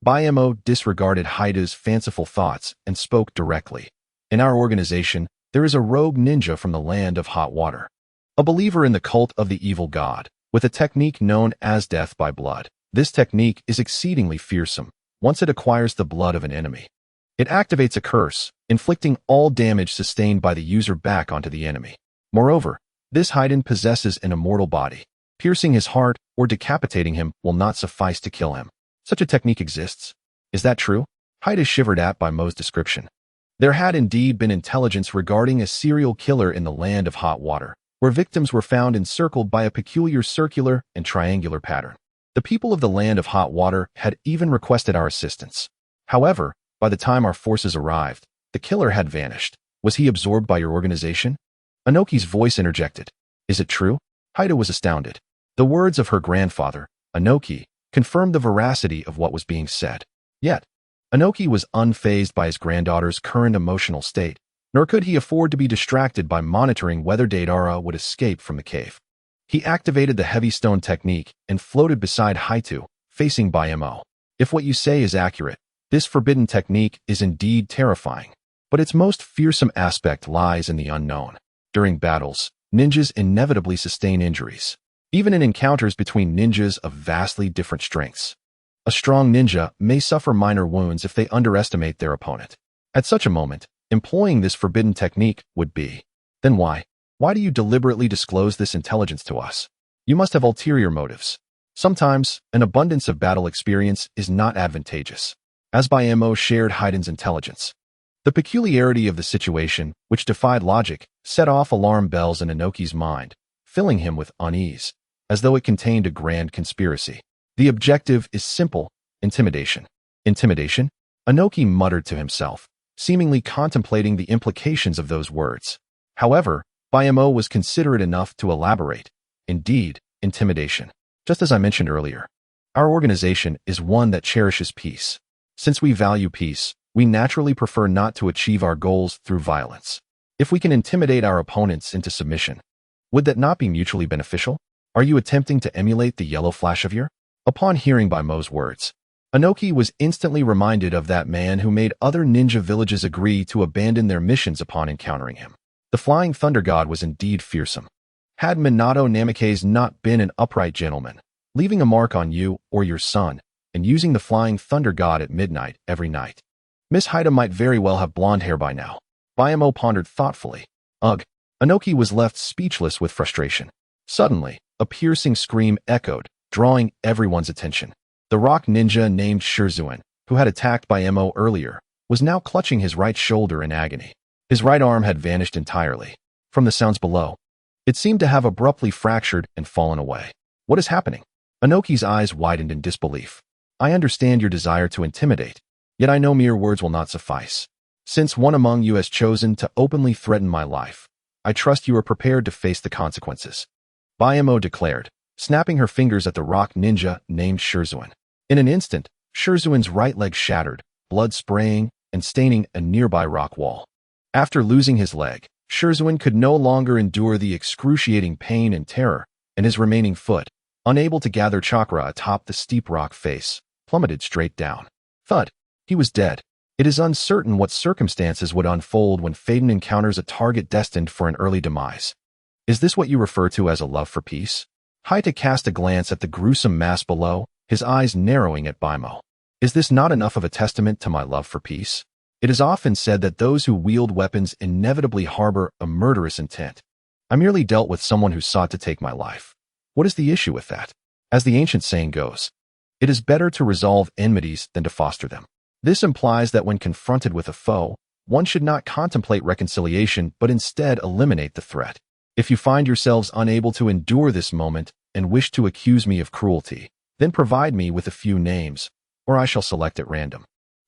Bayamo disregarded Haida's fanciful thoughts and spoke directly. In our organization, there is a rogue ninja from the land of hot water. A believer in the cult of the evil god, with a technique known as death by blood. This technique is exceedingly fearsome once it acquires the blood of an enemy. It activates a curse, inflicting all damage sustained by the user back onto the enemy. Moreover, this Haiden possesses an immortal body. Piercing his heart or decapitating him will not suffice to kill him. Such a technique exists. Is that true? Haida shivered at Baimo's description. There had indeed been intelligence regarding a serial killer in the land of hot water, where victims were found encircled by a peculiar circular and triangular pattern. The people of the land of hot water had even requested our assistance. However, by the time our forces arrived, the killer had vanished. Was he absorbed by your organization? Inoki's voice interjected. Is it true? Haida was astounded. The words of her grandfather, Inoki, confirmed the veracity of what was being said. Yet, Inoki was unfazed by his granddaughter's current emotional state, nor could he afford to be distracted by monitoring whether Deidara would escape from the cave. He activated the heavy stone technique and floated beside Haitu, facing Bayamo. If what you say is accurate, this forbidden technique is indeed terrifying, but its most fearsome aspect lies in the unknown. During battles, ninjas inevitably sustain injuries, even in encounters between ninjas of vastly different strengths. A strong ninja may suffer minor wounds if they underestimate their opponent. At such a moment, employing this forbidden technique would be. Then why? Why do you deliberately disclose this intelligence to us? You must have ulterior motives. Sometimes, an abundance of battle experience is not advantageous. As Bayamo shared Haiden's intelligence, the peculiarity of the situation, which defied logic, set off alarm bells in Inoki's mind, filling him with unease, as though it contained a grand conspiracy. The objective is simple: intimidation. Intimidation? Inoki muttered to himself, seemingly contemplating the implications of those words. However, Bayamo was considerate enough to elaborate. Indeed, intimidation. Just as I mentioned earlier, our organization is one that cherishes peace. Since we value peace, we naturally prefer not to achieve our goals through violence. If we can intimidate our opponents into submission, would that not be mutually beneficial? Are you attempting to emulate the yellow flash of your? Upon hearing Baimo's words, Anoki was instantly reminded of that man who made other ninja villages agree to abandon their missions upon encountering him. The Flying Thunder God was indeed fearsome. Had Minato Namikaze not been an upright gentleman, leaving a mark on you or your son, and using the Flying Thunder God at midnight every night, Miss Haida might very well have blonde hair by now. Bayamo pondered thoughtfully. Ugh. Anoki was left speechless with frustration. Suddenly, a piercing scream echoed, drawing everyone's attention. The rock ninja named Shirzuen, who had attacked Bayamo earlier, was now clutching his right shoulder in agony. His right arm had vanished entirely. From the sounds below, it seemed to have abruptly fractured and fallen away. What is happening? Anoki's eyes widened in disbelief. I understand your desire to intimidate, yet I know mere words will not suffice. Since one among you has chosen to openly threaten my life, I trust you are prepared to face the consequences. Bayamo declared, snapping her fingers at the rock ninja named Shirzuen. In an instant, Shirzuen's right leg shattered, blood spraying and staining a nearby rock wall. After losing his leg, Shirzuen could no longer endure the excruciating pain and terror, and his remaining foot, unable to gather chakra atop the steep rock face, plummeted straight down. Thud. He was dead. It is uncertain what circumstances would unfold when Faden encounters a target destined for an early demise. Is this what you refer to as a love for peace? Haita cast a glance at the gruesome mass below, his eyes narrowing at Bayamo. Is this not enough of a testament to my love for peace? It is often said that those who wield weapons inevitably harbor a murderous intent. I merely dealt with someone who sought to take my life. What is the issue with that? As the ancient saying goes, it is better to resolve enmities than to foster them. This implies that when confronted with a foe, one should not contemplate reconciliation but instead eliminate the threat. If you find yourselves unable to endure this moment and wish to accuse me of cruelty, then provide me with a few names, or I shall select at random.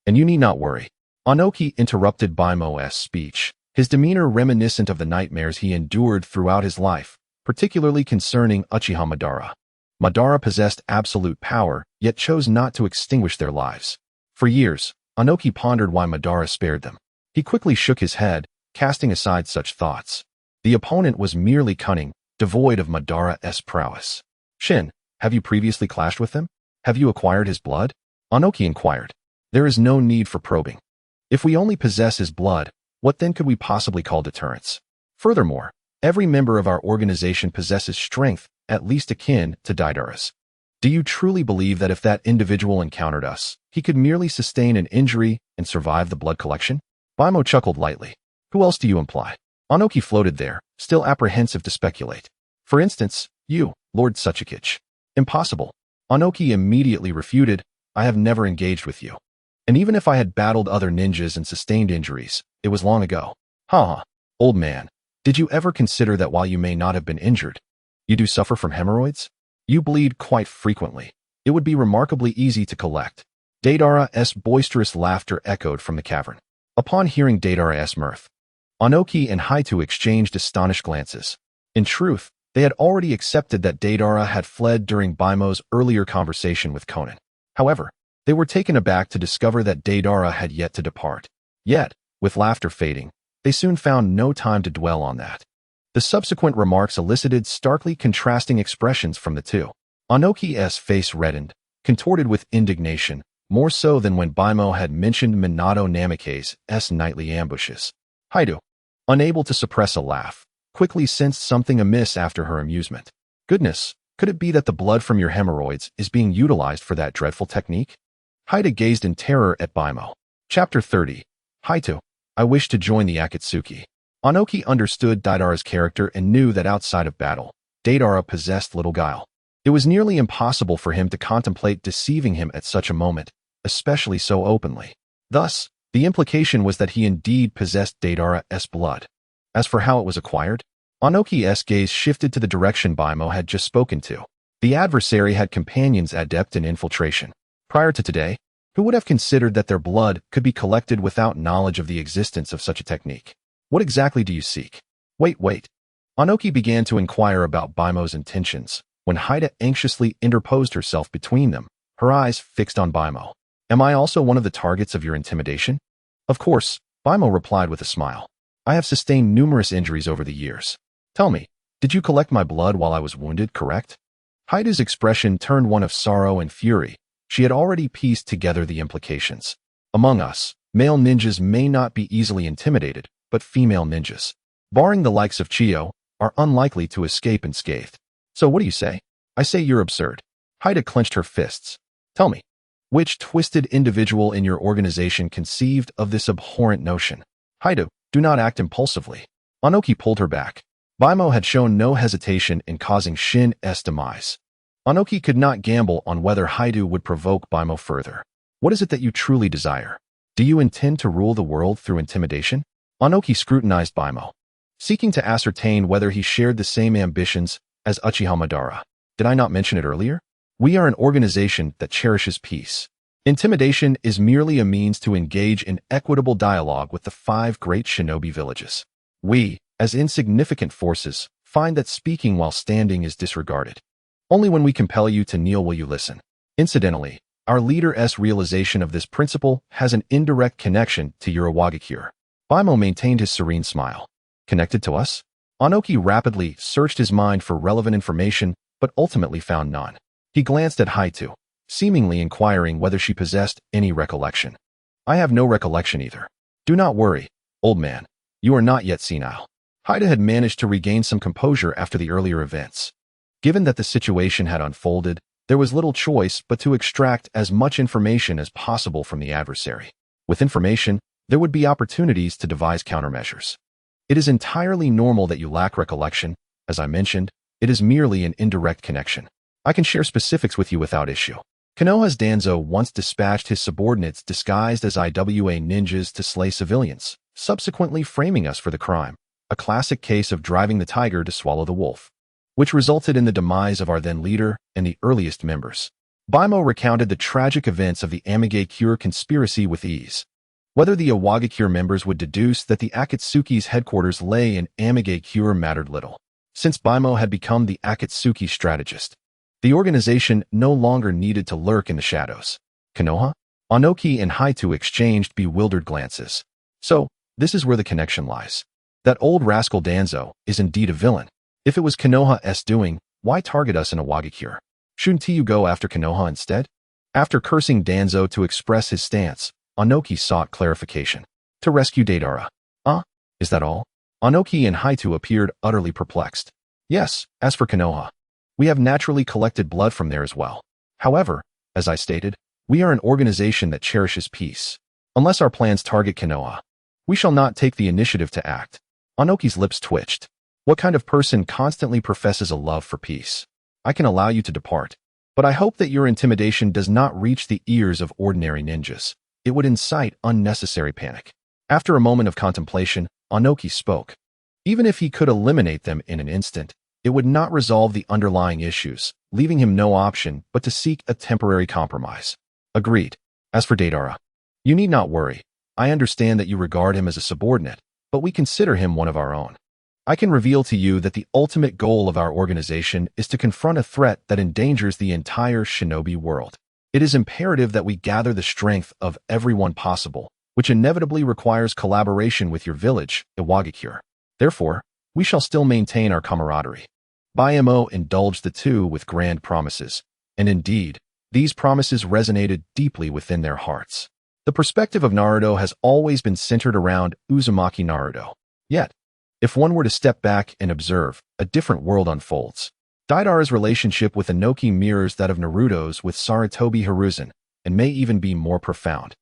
And you need not worry. Anoki interrupted Baimo's speech, his demeanor reminiscent of the nightmares he endured throughout his life, particularly concerning Uchiha Madara. Madara possessed absolute power, yet chose not to extinguish their lives. For years, Anoki pondered why Madara spared them. He quickly shook his head, casting aside such thoughts. The opponent was merely cunning, devoid of Madara's prowess. Shin, have you previously clashed with him? Have you acquired his blood? Anoki inquired. There is no need for probing. If we only possess his blood, what then could we possibly call deterrence? Furthermore, every member of our organization possesses strength, at least akin to Deidara's. Do you truly believe that if that individual encountered us, he could merely sustain an injury and survive the blood collection? Baimo chuckled lightly. Who else do you imply? Anoki floated there, still apprehensive to speculate. For instance, you, Lord Tsuchikage. Impossible. Anoki immediately refuted, I have never engaged with you. And even if I had battled other ninjas and sustained injuries, it was long ago. Ha! Old man, did you ever consider that while you may not have been injured, you do suffer from hemorrhoids? You bleed quite frequently. It would be remarkably easy to collect. Deidara's boisterous laughter echoed from the cavern. Upon hearing Deidara's mirth, Anoki and Haito exchanged astonished glances. In truth, they had already accepted that Deidara had fled during Baimo's earlier conversation with Conan. However, they were taken aback to discover that Deidara had yet to depart. Yet, with laughter fading, they soon found no time to dwell on that. The subsequent remarks elicited starkly contrasting expressions from the two. Anoki's face reddened, contorted with indignation, more so than when Baimo had mentioned Minato Namikaze's nightly ambushes. Haito, unable to suppress a laugh, quickly sensed something amiss after her amusement. Goodness, could it be that the blood from your hemorrhoids is being utilized for that dreadful technique? Haida gazed in terror at Baimo. Chapter 30. Haito, I wish to join the Akatsuki. Anoki understood Deidara's character and knew that outside of battle, Deidara possessed little guile. It was nearly impossible for him to contemplate deceiving him at such a moment, especially so openly. Thus, the implication was that he indeed possessed Deidara's blood. As for how it was acquired, Anoki's gaze shifted to the direction Baimo had just spoken to. The adversary had companions adept in infiltration. Prior to today, who would have considered that their blood could be collected without knowledge of the existence of such a technique? What exactly do you seek? Wait. Anoki began to inquire about Baimo's intentions, when Haida anxiously interposed herself between them, her eyes fixed on Baimo. Am I also one of the targets of your intimidation? Of course, Baimo replied with a smile. I have sustained numerous injuries over the years. Tell me, did you collect my blood while I was wounded, correct? Haida's expression turned one of sorrow and fury. She had already pieced together the implications. Among us, male ninjas may not be easily intimidated, but female ninjas, barring the likes of Chiyo, are unlikely to escape unscathed. So what do you say? I say you're absurd. Haida clenched her fists. Tell me, which twisted individual in your organization conceived of this abhorrent notion? Haida, do not act impulsively. Anoki pulled her back. Baimo had shown no hesitation in causing Shin's demise. Anoki could not gamble on whether Haidu would provoke Baimo further. What is it that you truly desire? Do you intend to rule the world through intimidation? Anoki scrutinized Baimo, seeking to ascertain whether he shared the same ambitions as Uchiha Madara. Did I not mention it earlier? We are an organization that cherishes peace. Intimidation is merely a means to engage in equitable dialogue with the 5 great shinobi villages. We, as insignificant forces, find that speaking while standing is disregarded. Only when we compel you to kneel will you listen. Incidentally, our leader's realization of this principle has an indirect connection to Urawagakure. Baimo maintained his serene smile. Connected to us? Anoki rapidly searched his mind for relevant information, but ultimately found none. He glanced at Haitu, seemingly inquiring whether she possessed any recollection. I have no recollection either. Do not worry, old man. You are not yet senile. Haida had managed to regain some composure after the earlier events. Given that the situation had unfolded, there was little choice but to extract as much information as possible from the adversary. With information, there would be opportunities to devise countermeasures. It is entirely normal that you lack recollection. As I mentioned, it is merely an indirect connection. I can share specifics with you without issue. Konoha's Danzo once dispatched his subordinates disguised as IWA ninjas to slay civilians, subsequently framing us for the crime. A classic case of driving the tiger to swallow the wolf, which resulted in the demise of our then leader and the earliest members. Baimo recounted the tragic events of the Amigakure conspiracy with ease. Whether the Iwagakure members would deduce that the Akatsuki's headquarters lay in Amigakure mattered little. Since Baimo had become the Akatsuki strategist, the organization no longer needed to lurk in the shadows. Konoha, Anoki, and Haitu exchanged bewildered glances. So, this is where the connection lies. That old rascal Danzo is indeed a villain. If it was Konoha's doing, why target us in Iwagakure? Shouldn't you go after Konoha instead? After cursing Danzo to express his stance, Anoki sought clarification. To rescue Deidara. Is that all? Anoki and Haitu appeared utterly perplexed. Yes, as for Konoha, we have naturally collected blood from there as well. However, as I stated, we are an organization that cherishes peace. Unless our plans target Konoha, we shall not take the initiative to act. Anoki's lips twitched. What kind of person constantly professes a love for peace? I can allow you to depart, but I hope that your intimidation does not reach the ears of ordinary ninjas. It would incite unnecessary panic. After a moment of contemplation, Anoki spoke. Even if he could eliminate them in an instant, it would not resolve the underlying issues, leaving him no option but to seek a temporary compromise. Agreed. As for Deidara, you need not worry. I understand that you regard him as a subordinate, but we consider him one of our own. I can reveal to you that the ultimate goal of our organization is to confront a threat that endangers the entire shinobi world. It is imperative that we gather the strength of everyone possible, which inevitably requires collaboration with your village, Iwagakure. Therefore, we shall still maintain our camaraderie. Baimo indulged the two with grand promises, and indeed, these promises resonated deeply within their hearts. The perspective of Naruto has always been centered around Uzumaki Naruto. Yet, if one were to step back and observe, a different world unfolds. Deidara's relationship with Inoki mirrors that of Naruto's with Sarutobi Hiruzen, and may even be more profound.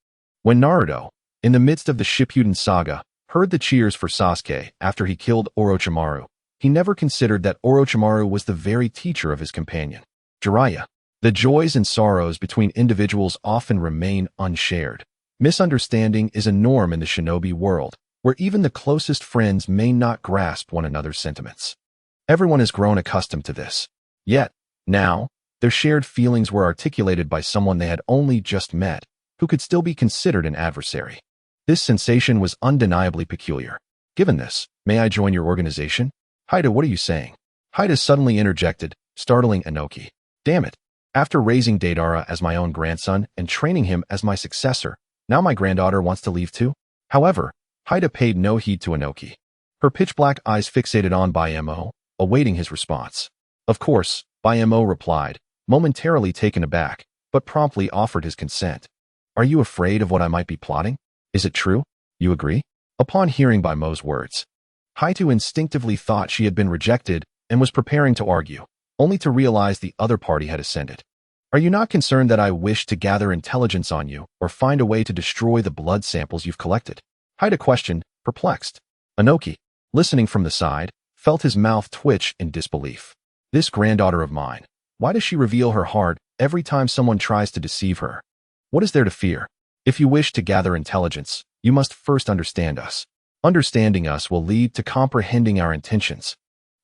When Naruto, in the midst of the Shippuden saga, heard the cheers for Sasuke after he killed Orochimaru, he never considered that Orochimaru was the very teacher of his companion, Jiraiya. The joys and sorrows between individuals often remain unshared. Misunderstanding is a norm in the shinobi world, where even the closest friends may not grasp one another's sentiments. Everyone has grown accustomed to this. Yet, now, their shared feelings were articulated by someone they had only just met, who could still be considered an adversary. This sensation was undeniably peculiar. Given this, may I join your organization? Haida, what are you saying? Haida suddenly interjected, startling Inoki. Damn it. After raising Deidara as my own grandson and training him as my successor, now my granddaughter wants to leave too? However, Haida paid no heed to Inoki. Her pitch-black eyes fixated on Baimo, awaiting his response. Of course, Baimo replied, momentarily taken aback. but promptly offered his consent. Are you afraid of what I might be plotting? Is it true? You agree? Upon hearing Bai Mo's words, Haitu instinctively thought she had been rejected and was preparing to argue, only to realize the other party had ascended. Are you not concerned that I wish to gather intelligence on you or find a way to destroy the blood samples you've collected? Haitu questioned, perplexed. Inoki, listening from the side, felt his mouth twitch in disbelief. This granddaughter of mine, why does she reveal her heart every time someone tries to deceive her? What is there to fear? If you wish to gather intelligence, you must first understand us. Understanding us will lead to comprehending our intentions.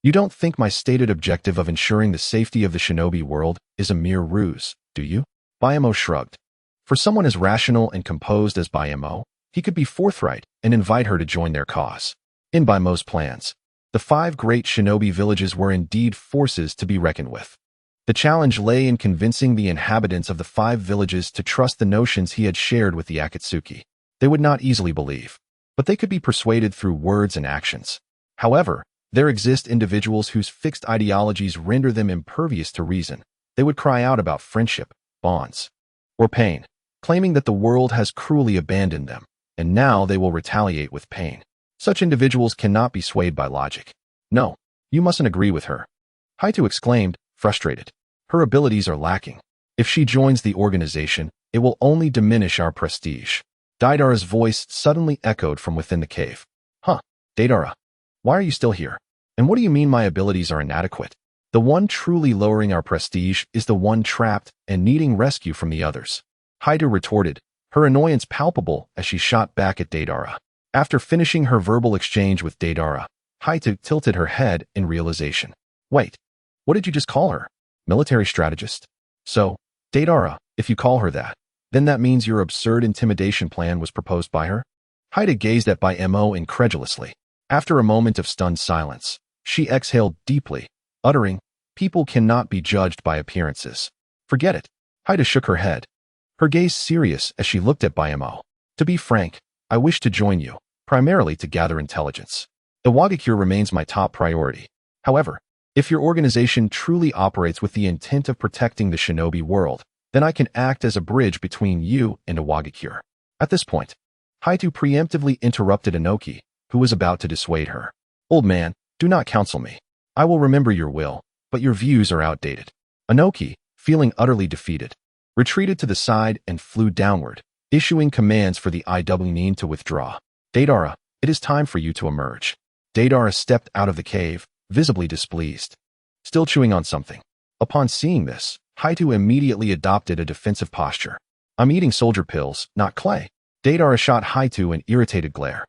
You don't think my stated objective of ensuring the safety of the shinobi world is a mere ruse, do you? Bai Mo shrugged. For someone as rational and composed as Bai Mo, he could be forthright and invite her to join their cause. In Bai Mo's plans, the 5 great shinobi villages were indeed forces to be reckoned with. The challenge lay in convincing the inhabitants of the 5 villages to trust the notions he had shared with the Akatsuki. They would not easily believe, but they could be persuaded through words and actions. However, there exist individuals whose fixed ideologies render them impervious to reason. They would cry out about friendship, bonds, or pain, claiming that the world has cruelly abandoned them, and now they will retaliate with pain. Such individuals cannot be swayed by logic. No, you mustn't agree with her. Haitu exclaimed, frustrated. Her abilities are lacking. If she joins the organization, it will only diminish our prestige. Deidara's voice suddenly echoed from within the cave. Huh, Deidara, why are you still here? And what do you mean my abilities are inadequate? The one truly lowering our prestige is the one trapped and needing rescue from the others. Haitu retorted, her annoyance palpable as she shot back at Deidara. After finishing her verbal exchange with Deidara, Haitu tilted her head in realization. Wait, what did you just call her? Military strategist? So, Deidara, if you call her that, then that means your absurd intimidation plan was proposed by her? Haitu gazed at Bai Mo incredulously. After a moment of stunned silence, she exhaled deeply, uttering, people cannot be judged by appearances. Forget it. Haitu shook her head, her gaze serious as she looked at Bai Mo. To be frank, I wish to join you, primarily to gather intelligence. Iwagakure remains my top priority. However, if your organization truly operates with the intent of protecting the shinobi world, then I can act as a bridge between you and Iwagakure. At this point, Haitu preemptively interrupted Inoki, who was about to dissuade her. Old man, do not counsel me. I will remember your will, but your views are outdated. Inoki, feeling utterly defeated, retreated to the side and flew downward, issuing commands for the IWNine to withdraw. Deidara, it is time for you to emerge. Deidara stepped out of the cave, visibly displeased, still chewing on something. Upon seeing this, Haitu immediately adopted a defensive posture. I'm eating soldier pills, not clay. Deidara shot Haitu an irritated glare.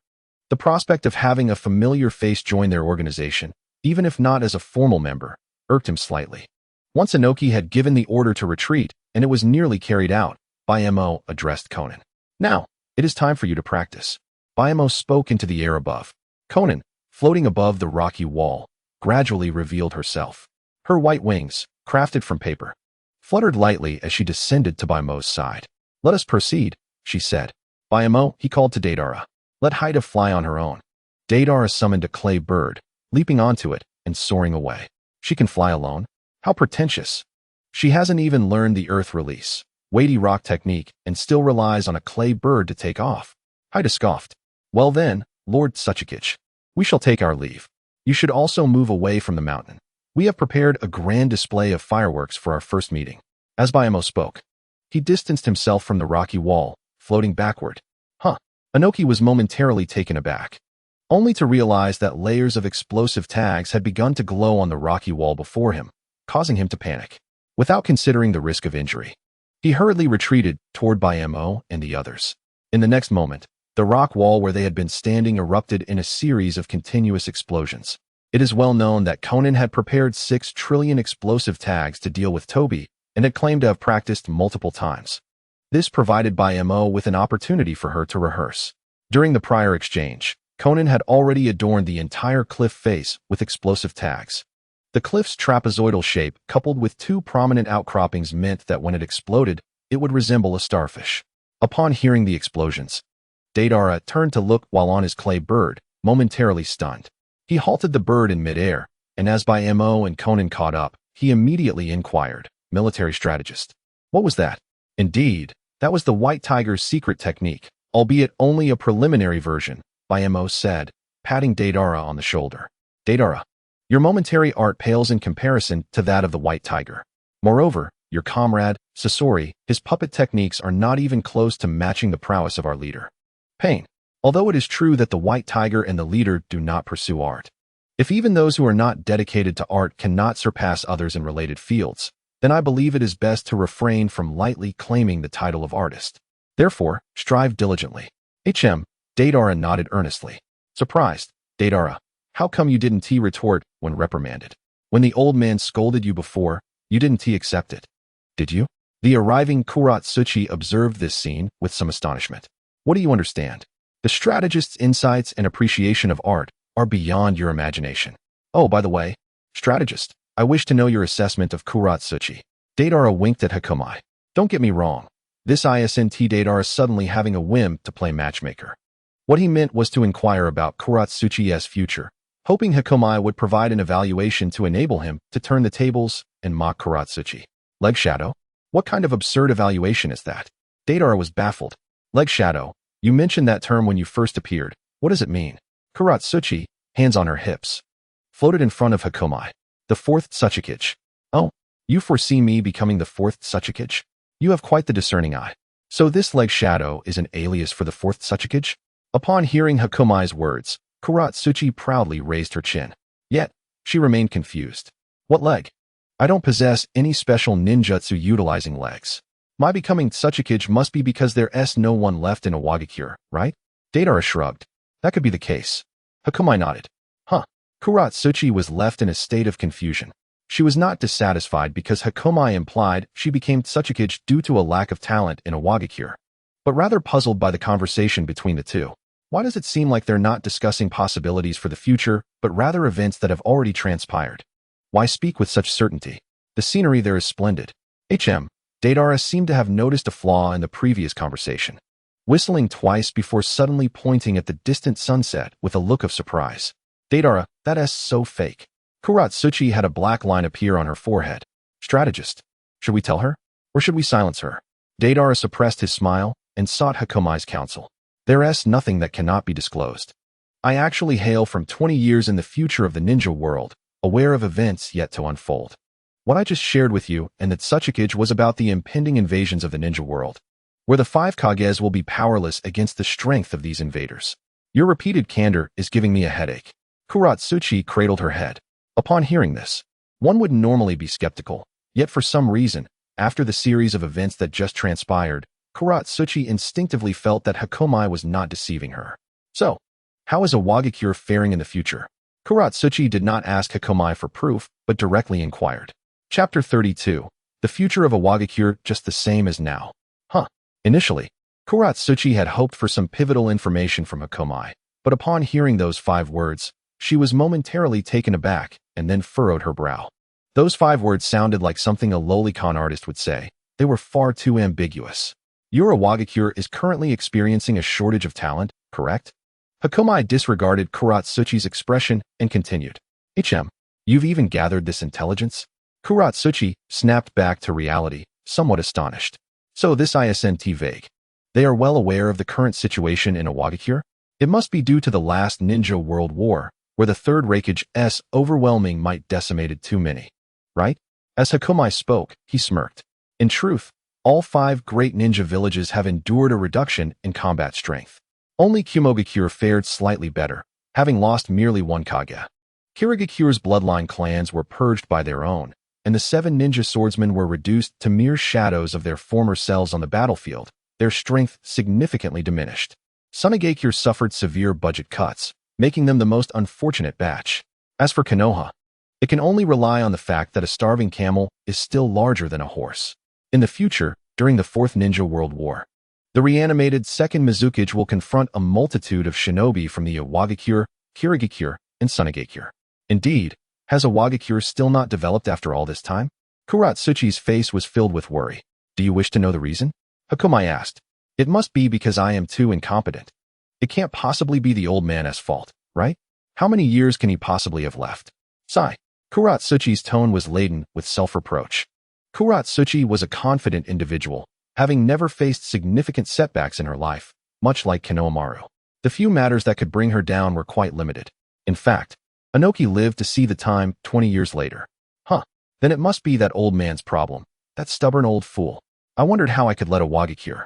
The prospect of having a familiar face join their organization, even if not as a formal member, irked him slightly. Once Inoki had given the order to retreat, and it was nearly carried out, Bai Mo addressed Conan. Now, it is time for you to practice. Bai Mo spoke into the air above. Conan, floating above the rocky wall, gradually revealed herself. Her white wings, crafted from paper, fluttered lightly as she descended to Bai Mo's side. Let us proceed, she said. Bai Mo, he called to Deidara. Let Haitu fly on her own. Deidara summoned a clay bird, leaping onto it and soaring away. She can fly alone? How pretentious. She hasn't even learned the earth release, weighty rock technique, and still relies on a clay bird to take off. Haitu scoffed. Well then, Lord Tsuchikage, we shall take our leave. You should also move away from the mountain. We have prepared a grand display of fireworks for our first meeting. As Bai Mo spoke, he distanced himself from the rocky wall, floating backward. Inoki was momentarily taken aback, only to realize that layers of explosive tags had begun to glow on the rocky wall before him, causing him to panic. Without considering the risk of injury, he hurriedly retreated toward Bai Mo and the others. In the next moment, the rock wall where they had been standing erupted in a series of continuous explosions. It is well known that Conan had prepared 6 trillion explosive tags to deal with Toby and had claimed to have practiced multiple times. This provided Bai Mo with an opportunity for her to rehearse. During the prior exchange, Conan had already adorned the entire cliff face with explosive tags. The cliff's trapezoidal shape, coupled with 2 prominent outcroppings, meant that when it exploded, it would resemble a starfish. Upon hearing the explosions, Deidara turned to look while on his clay bird, momentarily stunned. He halted the bird in midair, and as Bai Mo and Conan caught up, he immediately inquired, military strategist. What was that? Indeed, that was the White Tiger's secret technique, albeit only a preliminary version, Bayamo said, patting Deidara on the shoulder. Deidara, your momentary art pales in comparison to that of the White Tiger. Moreover, your comrade, Sasori, his puppet techniques are not even close to matching the prowess of our leader. Pain. Although it is true that the White Tiger and the leader do not pursue art, if even those who are not dedicated to art cannot surpass others in related fields, then I believe it is best to refrain from lightly claiming the title of artist. Therefore, strive diligently. Deidara nodded earnestly. Surprised, Deidara, how come you didn't retort when reprimanded? When the old man scolded you before, you didn't accept it, did you? The arriving Kuratsuchi observed this scene with some astonishment. What do you understand? The strategist's insights and appreciation of art are beyond your imagination. Oh, by the way, strategist, I wish to know your assessment of Kuratsuchi. Deidara winked at Hakomai. Don't get me wrong. This isn't Deidara suddenly having a whim to play matchmaker. What he meant was to inquire about Kuratsuchi's future, hoping Hakomai would provide an evaluation to enable him to turn the tables and mock Kuratsuchi. Leg shadow? What kind of absurd evaluation is that? Deidara was baffled. Leg shadow, you mentioned that term when you first appeared. What does it mean? Kuratsuchi, hands on her hips, floated in front of Hakomai. The fourth Tsuchikage. Oh, you foresee me becoming the fourth Tsuchikage? You have quite the discerning eye. So this leg shadow is an alias for the fourth Tsuchikage? Upon hearing Hakomai's words, Kuratsuchi proudly raised her chin. Yet, she remained confused. What leg? I don't possess any special ninjutsu utilizing legs. My becoming Tsuchikage must be because there's no one left in Awagakure, right? Deidara shrugged. That could be the case. Hakomai nodded. Kuratsuchi was left in a state of confusion. She was not dissatisfied because Hakomai implied she became Tsuchikage due to a lack of talent in Awagakure, but rather puzzled by the conversation between the two. Why does it seem like they're not discussing possibilities for the future, but rather events that have already transpired? Why speak with such certainty? The scenery there is splendid. Deidara seemed to have noticed a flaw in the previous conversation, whistling twice before suddenly pointing at the distant sunset with a look of surprise. Deidara, that's so fake. Kuratsuchi had a black line appear on her forehead. Strategist. Should we tell her? Or should we silence her? Deidara suppressed his smile and sought Hakomai's counsel. There's nothing that cannot be disclosed. I actually hail from 20 years in the future of the ninja world, aware of events yet to unfold. What I just shared with you and that Tsuchikage was about the impending invasions of the ninja world, where the 5 Kages will be powerless against the strength of these invaders. Your repeated candor is giving me a headache. Kuratsuchi cradled her head. Upon hearing this, one would normally be skeptical, yet for some reason, after the series of events that just transpired, Kuratsuchi instinctively felt that Hakomai was not deceiving her. So, how is Awagakure faring in the future? Kuratsuchi did not ask Hakomai for proof, but directly inquired. Chapter 32. The future of Awagakure just the same as now. Initially, Kuratsuchi had hoped for some pivotal information from Hakomai, but upon hearing those 5 words, she was momentarily taken aback and then furrowed her brow. Those 5 words sounded like something a lowly con artist would say. They were far too ambiguous. Your Awagakure is currently experiencing a shortage of talent, correct? Hakomai disregarded Kuratsuchi's expression and continued. You've even gathered this intelligence? Kuratsuchi snapped back to reality, somewhat astonished. So this isn't vague. They are well aware of the current situation in Awagakure? It must be due to the last ninja world war, where the third Raikage's overwhelming might decimated too many. Right? As Hakomai spoke, he smirked. In truth, all 5 great ninja villages have endured a reduction in combat strength. Only Kumogakure fared slightly better, having lost merely 1 Kage. Kirigakure's bloodline clans were purged by their own, and the 7 ninja swordsmen were reduced to mere shadows of their former selves on the battlefield, their strength significantly diminished. Sunagakure suffered severe budget cuts, making them the most unfortunate batch. As for Konoha, it can only rely on the fact that a starving camel is still larger than a horse. In the future, during the 4th Ninja World War, the reanimated 2nd Mizukage will confront a multitude of shinobi from the Awagakure, Kirigakure, and Sunagakure. Indeed, has Awagakure still not developed after all this time? Kuratsuchi's face was filled with worry. Do you wish to know the reason? Hakomai asked. It must be because I am too incompetent. It can't possibly be the old man's fault, right? How many years can he possibly have left? Sigh. Kuratsuchi's tone was laden with self-reproach. Kuratsuchi was a confident individual, having never faced significant setbacks in her life, much like Konohamaru. The few matters that could bring her down were quite limited. In fact, Inoki lived to see the time 20 years later. Then it must be that old man's problem, that stubborn old fool. I wondered how I could let a Wagakure.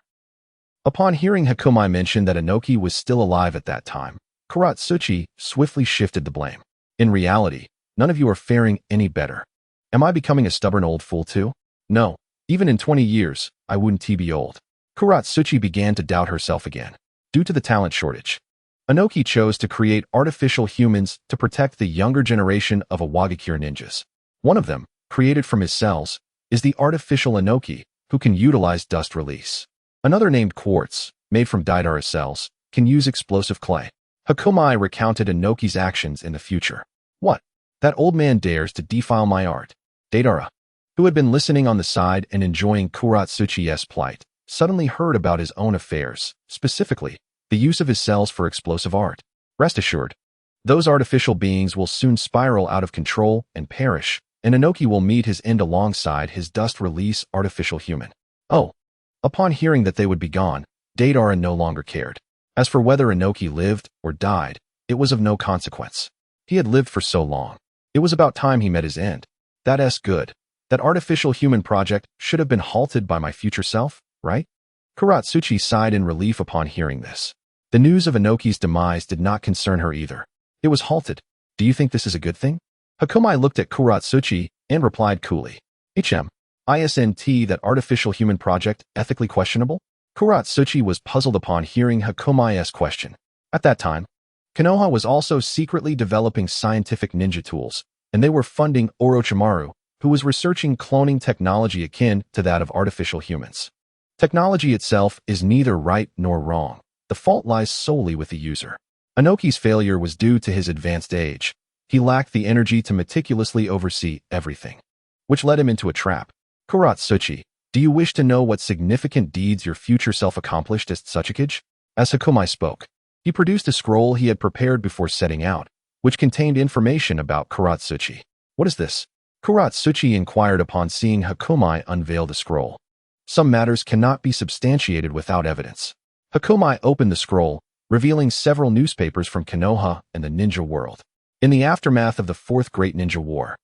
Upon hearing Hakumai mention that Inoki was still alive at that time, Kuratsuchi swiftly shifted the blame. In reality, none of you are faring any better. Am I becoming a stubborn old fool too? No, even in 20 years, I wouldn't be old. Kuratsuchi began to doubt herself again. Due to the talent shortage, Inoki chose to create artificial humans to protect the younger generation of Awagakure ninjas. One of them, created from his cells, is the artificial Inoki, who can utilize dust release. Another named Quartz, made from Daidara cells, can use explosive clay. Hakumai recounted Inoki's actions in the future. What? That old man dares to defile my art. Daidara, who had been listening on the side and enjoying Kuratsuchi's plight, suddenly heard about his own affairs, specifically, the use of his cells for explosive art. Rest assured, those artificial beings will soon spiral out of control and perish, and Inoki will meet his end alongside his dust-release artificial human. Oh. Upon hearing that they would be gone, Daidara no longer cared. As for whether Inoki lived or died, it was of no consequence. He had lived for so long. It was about time he met his end. That's good. That artificial human project should have been halted by my future self, right? Kuratsuchi sighed in relief upon hearing this. The news of Inoki's demise did not concern her either. It was halted. Do you think this is a good thing? Hakumai looked at Kuratsuchi and replied coolly. Isn't that artificial human project ethically questionable? Kuratsuchi was puzzled upon hearing Hakumai's question. At that time, Konoha was also secretly developing scientific ninja tools, and they were funding Orochimaru, who was researching cloning technology akin to that of artificial humans. Technology itself is neither right nor wrong. The fault lies solely with the user. Inoki's failure was due to his advanced age. He lacked the energy to meticulously oversee everything, which led him into a trap. Kuratsuchi, do you wish to know what significant deeds your future self accomplished as Tsuchikage? As Hakumai spoke, he produced a scroll he had prepared before setting out, which contained information about Kuratsuchi. What is this? Kuratsuchi inquired upon seeing Hakumai unveil the scroll. Some matters cannot be substantiated without evidence. Hakumai opened the scroll, revealing several newspapers from Konoha and the ninja world. In the aftermath of the Fourth Great Ninja War,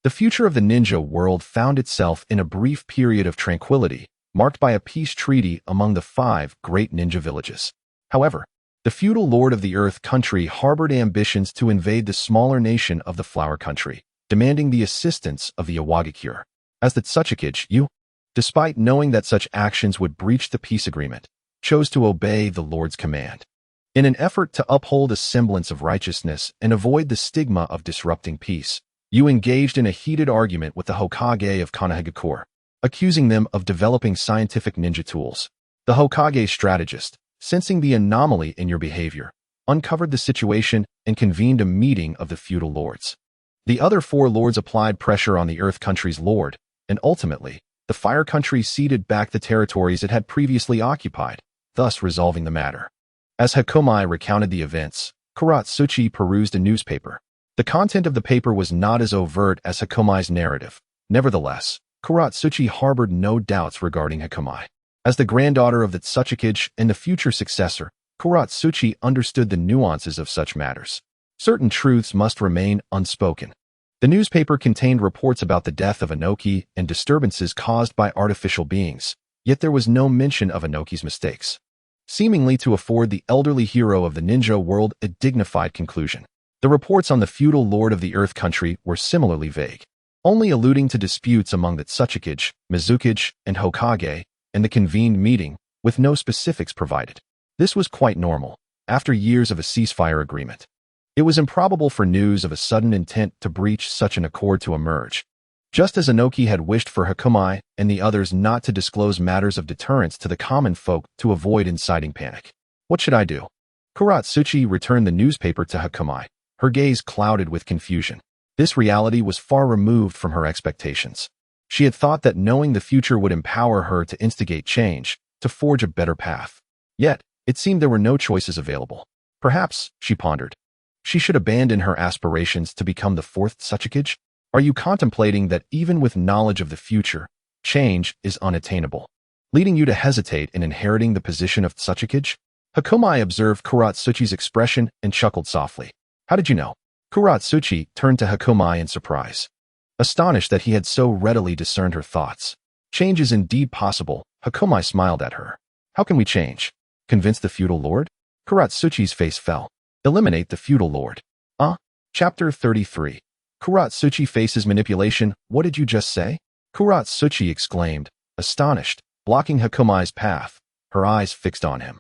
the future of the ninja world found itself in a brief period of tranquility, marked by a peace treaty among the 5 great ninja villages. However, the feudal lord of the Earth Country harbored ambitions to invade the smaller nation of the Flower Country, demanding the assistance of the Awagakure. As the Tsuchikage, you, despite knowing that such actions would breach the peace agreement, chose to obey the Lord's command. In an effort to uphold a semblance of righteousness and avoid the stigma of disrupting peace, you engaged in a heated argument with the Hokage of Konohagakure, accusing them of developing scientific ninja tools. The Hokage strategist, sensing the anomaly in your behavior, uncovered the situation and convened a meeting of the feudal lords. The other 4 lords applied pressure on the Earth Country's lord, and ultimately, the Fire Country ceded back the territories it had previously occupied, thus resolving the matter. As Hakumai recounted the events, Kuratsuchi perused a newspaper. The content of the paper was not as overt as Hakumai's narrative. Nevertheless, Kuratsuchi harbored no doubts regarding Hakumai. As the granddaughter of the Tsuchikage and the future successor, Kuratsuchi understood the nuances of such matters. Certain truths must remain unspoken. The newspaper contained reports about the death of Inoki and disturbances caused by artificial beings, yet there was no mention of Inoki's mistakes, seemingly to afford the elderly hero of the ninja world a dignified conclusion. The reports on the feudal lord of the Earth Country were similarly vague, only alluding to disputes among the Tsuchikage, Mizukage, and Hokage, and the convened meeting, with no specifics provided. This was quite normal, after years of a ceasefire agreement. It was improbable for news of a sudden intent to breach such an accord to emerge, just as Inoki had wished for Hakumai and the others not to disclose matters of deterrence to the common folk to avoid inciting panic. What should I do? Kuratsuchi returned the newspaper to Hakumai, her gaze clouded with confusion. This reality was far removed from her expectations. She had thought that knowing the future would empower her to instigate change, to forge a better path. Yet, it seemed there were no choices available. Perhaps, she pondered, she should abandon her aspirations to become the 4th Tsuchikage? Are you contemplating that even with knowledge of the future, change is unattainable? leading you to hesitate in inheriting the position of Tsukikage? Hakomai observed Kuratsuchi's expression and chuckled softly. How did you know? Kuratsuchi turned to Hakomai in surprise, astonished that he had so readily discerned her thoughts. Change is indeed possible, Hakomai smiled at her. How can we change? Convince the feudal lord? Kuratsuchi's face fell. Eliminate the feudal lord. Chapter 33. Kuratsuchi faces manipulation. What did you just say? Kuratsuchi exclaimed, astonished, blocking Hakomai's path, her eyes fixed on him.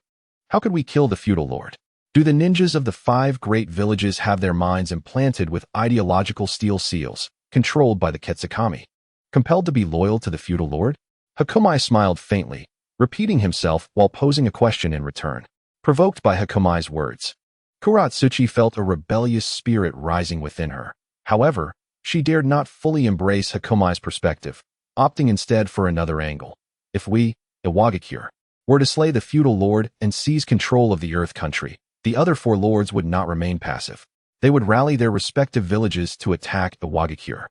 How could we kill the feudal lord? Do the ninjas of the 5 great villages have their minds implanted with ideological steel seals, controlled by the Ketsukami? Compelled to be loyal to the feudal lord? Hakomai smiled faintly, repeating himself while posing a question in return. Provoked by Hakomai's words, Kuratsuchi felt a rebellious spirit rising within her. However, she dared not fully embrace Hakomai's perspective, opting instead for another angle. If we, Iwagakure, were to slay the feudal lord and seize control of the Earth Country, the other 4 lords would not remain passive. They would rally their respective villages to attack Iwagakure,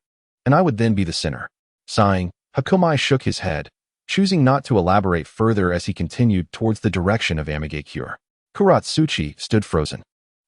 and I would then be the sinner. Sighing, Hakomai shook his head, choosing not to elaborate further as he continued towards the direction of Amigakure. Kuratsuchi stood frozen,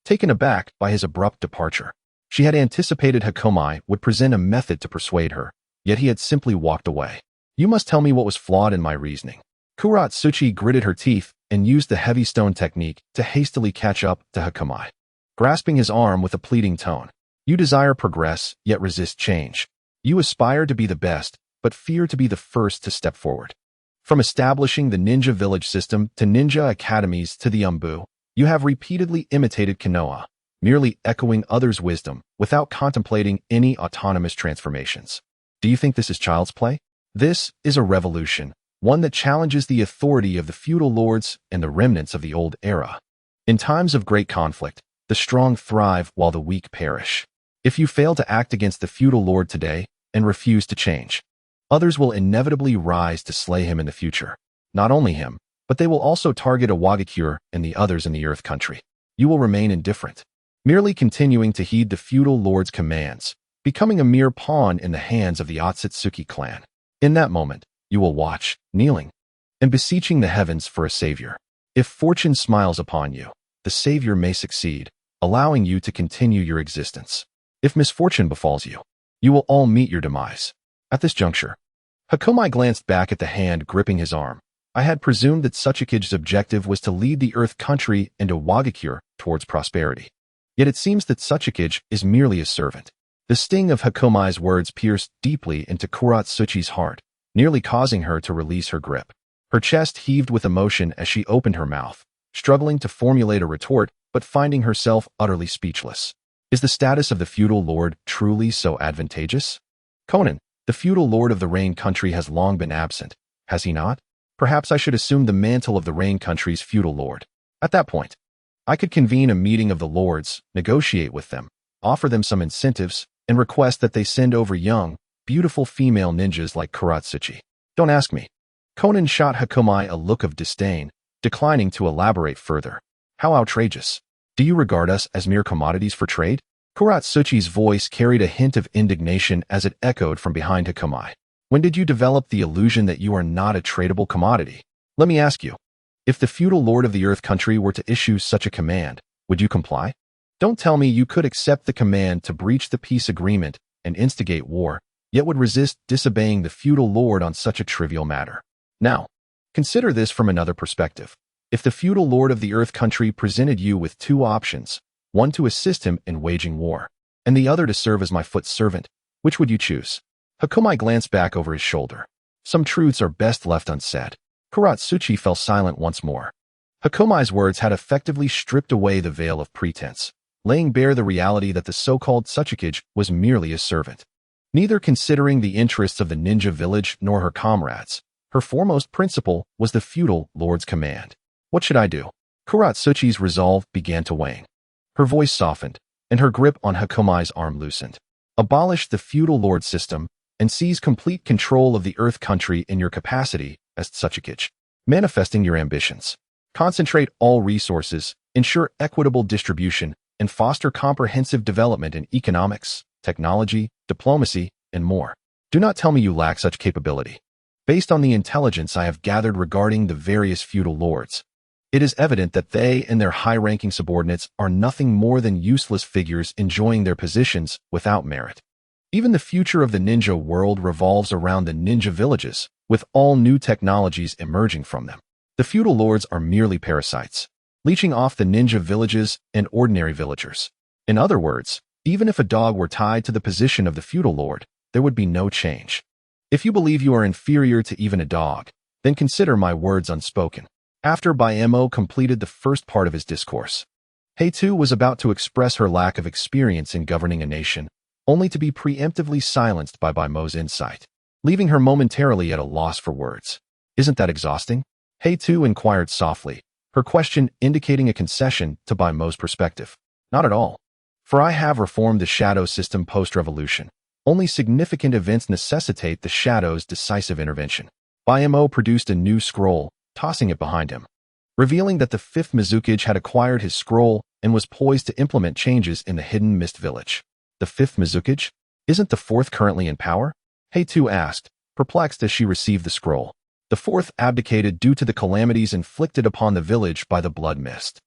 taken aback by his abrupt departure. She had anticipated Hakomai would present a method to persuade her, yet he had simply walked away. You must tell me what was flawed in my reasoning. Kuratsuchi gritted her teeth and used the heavy stone technique to hastily catch up to Hakomai, grasping his arm with a pleading tone. You desire progress, yet resist change. You aspire to be the best, but fear to be the first to step forward. From establishing the ninja village system to ninja academies to the Umbu, you have repeatedly imitated Konoha, merely echoing others' wisdom without contemplating any autonomous transformations. Do you think this is child's play? This is a revolution, one that challenges the authority of the feudal lords and the remnants of the old era. In times of great conflict, the strong thrive while the weak perish. If you fail to act against the feudal lord today and refuse to change, others will inevitably rise to slay him in the future. Not only him, but they will also target Iwagakure and the others in the Earth Country. You will remain indifferent, merely continuing to heed the feudal lord's commands, becoming a mere pawn in the hands of the Otsutsuki clan. In that moment, you will watch, kneeling, and beseeching the heavens for a savior. If fortune smiles upon you, the savior may succeed, allowing you to continue your existence. If misfortune befalls you, you will all meet your demise. At this juncture, Hakomai glanced back at the hand gripping his arm. I had presumed that Tsukikage's objective was to lead the Earth Country and Iwagakure towards prosperity. Yet it seems that Tsukikage is merely a servant. The sting of Hakomai's words pierced deeply into Kuratsuchi's heart, nearly causing her to release her grip. Her chest heaved with emotion as she opened her mouth, struggling to formulate a retort but finding herself utterly speechless. Is the status of the feudal lord truly so advantageous? Conan, the feudal lord of the Rain Country, has long been absent, has he not? Perhaps I should assume the mantle of the Rain Country's feudal lord. At that point, I could convene a meeting of the lords, negotiate with them, offer them some incentives, and request that they send over young, beautiful female ninjas like Kuratsuchi. Don't ask me. Conan shot Hakomai a look of disdain, declining to elaborate further. How outrageous. Do you regard us as mere commodities for trade? Kuratsuchi's voice carried a hint of indignation as it echoed from behind Hakomai. When did you develop the illusion that you are not a tradable commodity? Let me ask you, if the feudal lord of the Earth Country were to issue such a command, would you comply? Don't tell me you could accept the command to breach the peace agreement and instigate war, yet would resist disobeying the feudal lord on such a trivial matter. Now, consider this from another perspective. If the feudal lord of the Earth Country presented you with 2 options, one to assist him in waging war, and the other to serve as my foot servant, which would you choose? Hakomai glanced back over his shoulder. Some truths are best left unsaid. Kuratsuchi fell silent once more. Hakomai's words had effectively stripped away the veil of pretense, laying bare the reality that the so-called Tsukikage was merely a servant. Neither considering the interests of the ninja village nor her comrades, her foremost principle was the feudal lord's command. What should I do? Kuratsuchi's resolve began to wane. Her voice softened, and her grip on Hakomai's arm loosened. Abolish the feudal lord system and seize complete control of the Earth Country in your capacity as Tsukikage, manifesting your ambitions. Concentrate all resources, ensure equitable distribution, and foster comprehensive development in economics, technology, diplomacy, and more. Do not tell me you lack such capability. Based on the intelligence I have gathered regarding the various feudal lords, it is evident that they and their high-ranking subordinates are nothing more than useless figures enjoying their positions without merit. Even the future of the ninja world revolves around the ninja villages, with all new technologies emerging from them. The feudal lords are merely parasites, leeching off the ninja villages and ordinary villagers. In other words, even if a dog were tied to the position of the feudal lord, there would be no change. If you believe you are inferior to even a dog, then consider my words unspoken. After Baimo completed the first part of his discourse, Heitu was about to express her lack of experience in governing a nation, only to be preemptively silenced by Baimo's insight, leaving her momentarily at a loss for words. Isn't that exhausting? Heitu inquired softly, her question indicating a concession to Baimo's perspective. Not at all. For I have reformed the shadow system post-revolution. Only significant events necessitate the shadow's decisive intervention. Baimo produced a new scroll, tossing it behind him, revealing that the fifth Mizukage had acquired his scroll and was poised to implement changes in the hidden mist village. The fifth Mizukage? Isn't the fourth currently in power? Heitu asked, perplexed as she received the scroll. The fourth abdicated due to the calamities inflicted upon the village by the blood mist.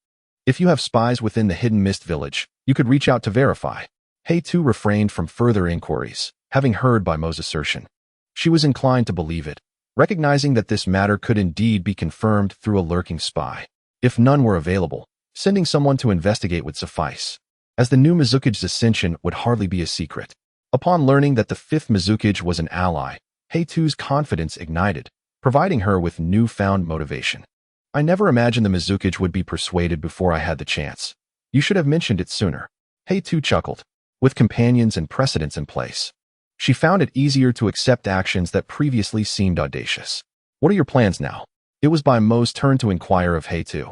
If you have spies within the hidden mist village, you could reach out to verify. Heitu refrained from further inquiries, having heard Baimo's assertion. She was inclined to believe it, recognizing that this matter could indeed be confirmed through a lurking spy. If none were available, sending someone to investigate would suffice, as the new Mizukage's ascension would hardly be a secret. Upon learning that the fifth Mizukage was an ally, Heitu's confidence ignited, providing her with newfound motivation. I never imagined the Mizukage would be persuaded before I had the chance. You should have mentioned it sooner. Heitu chuckled. With companions and precedents in place, she found it easier to accept actions that previously seemed audacious. What are your plans now? It was Baimo's turn to inquire of Heitu.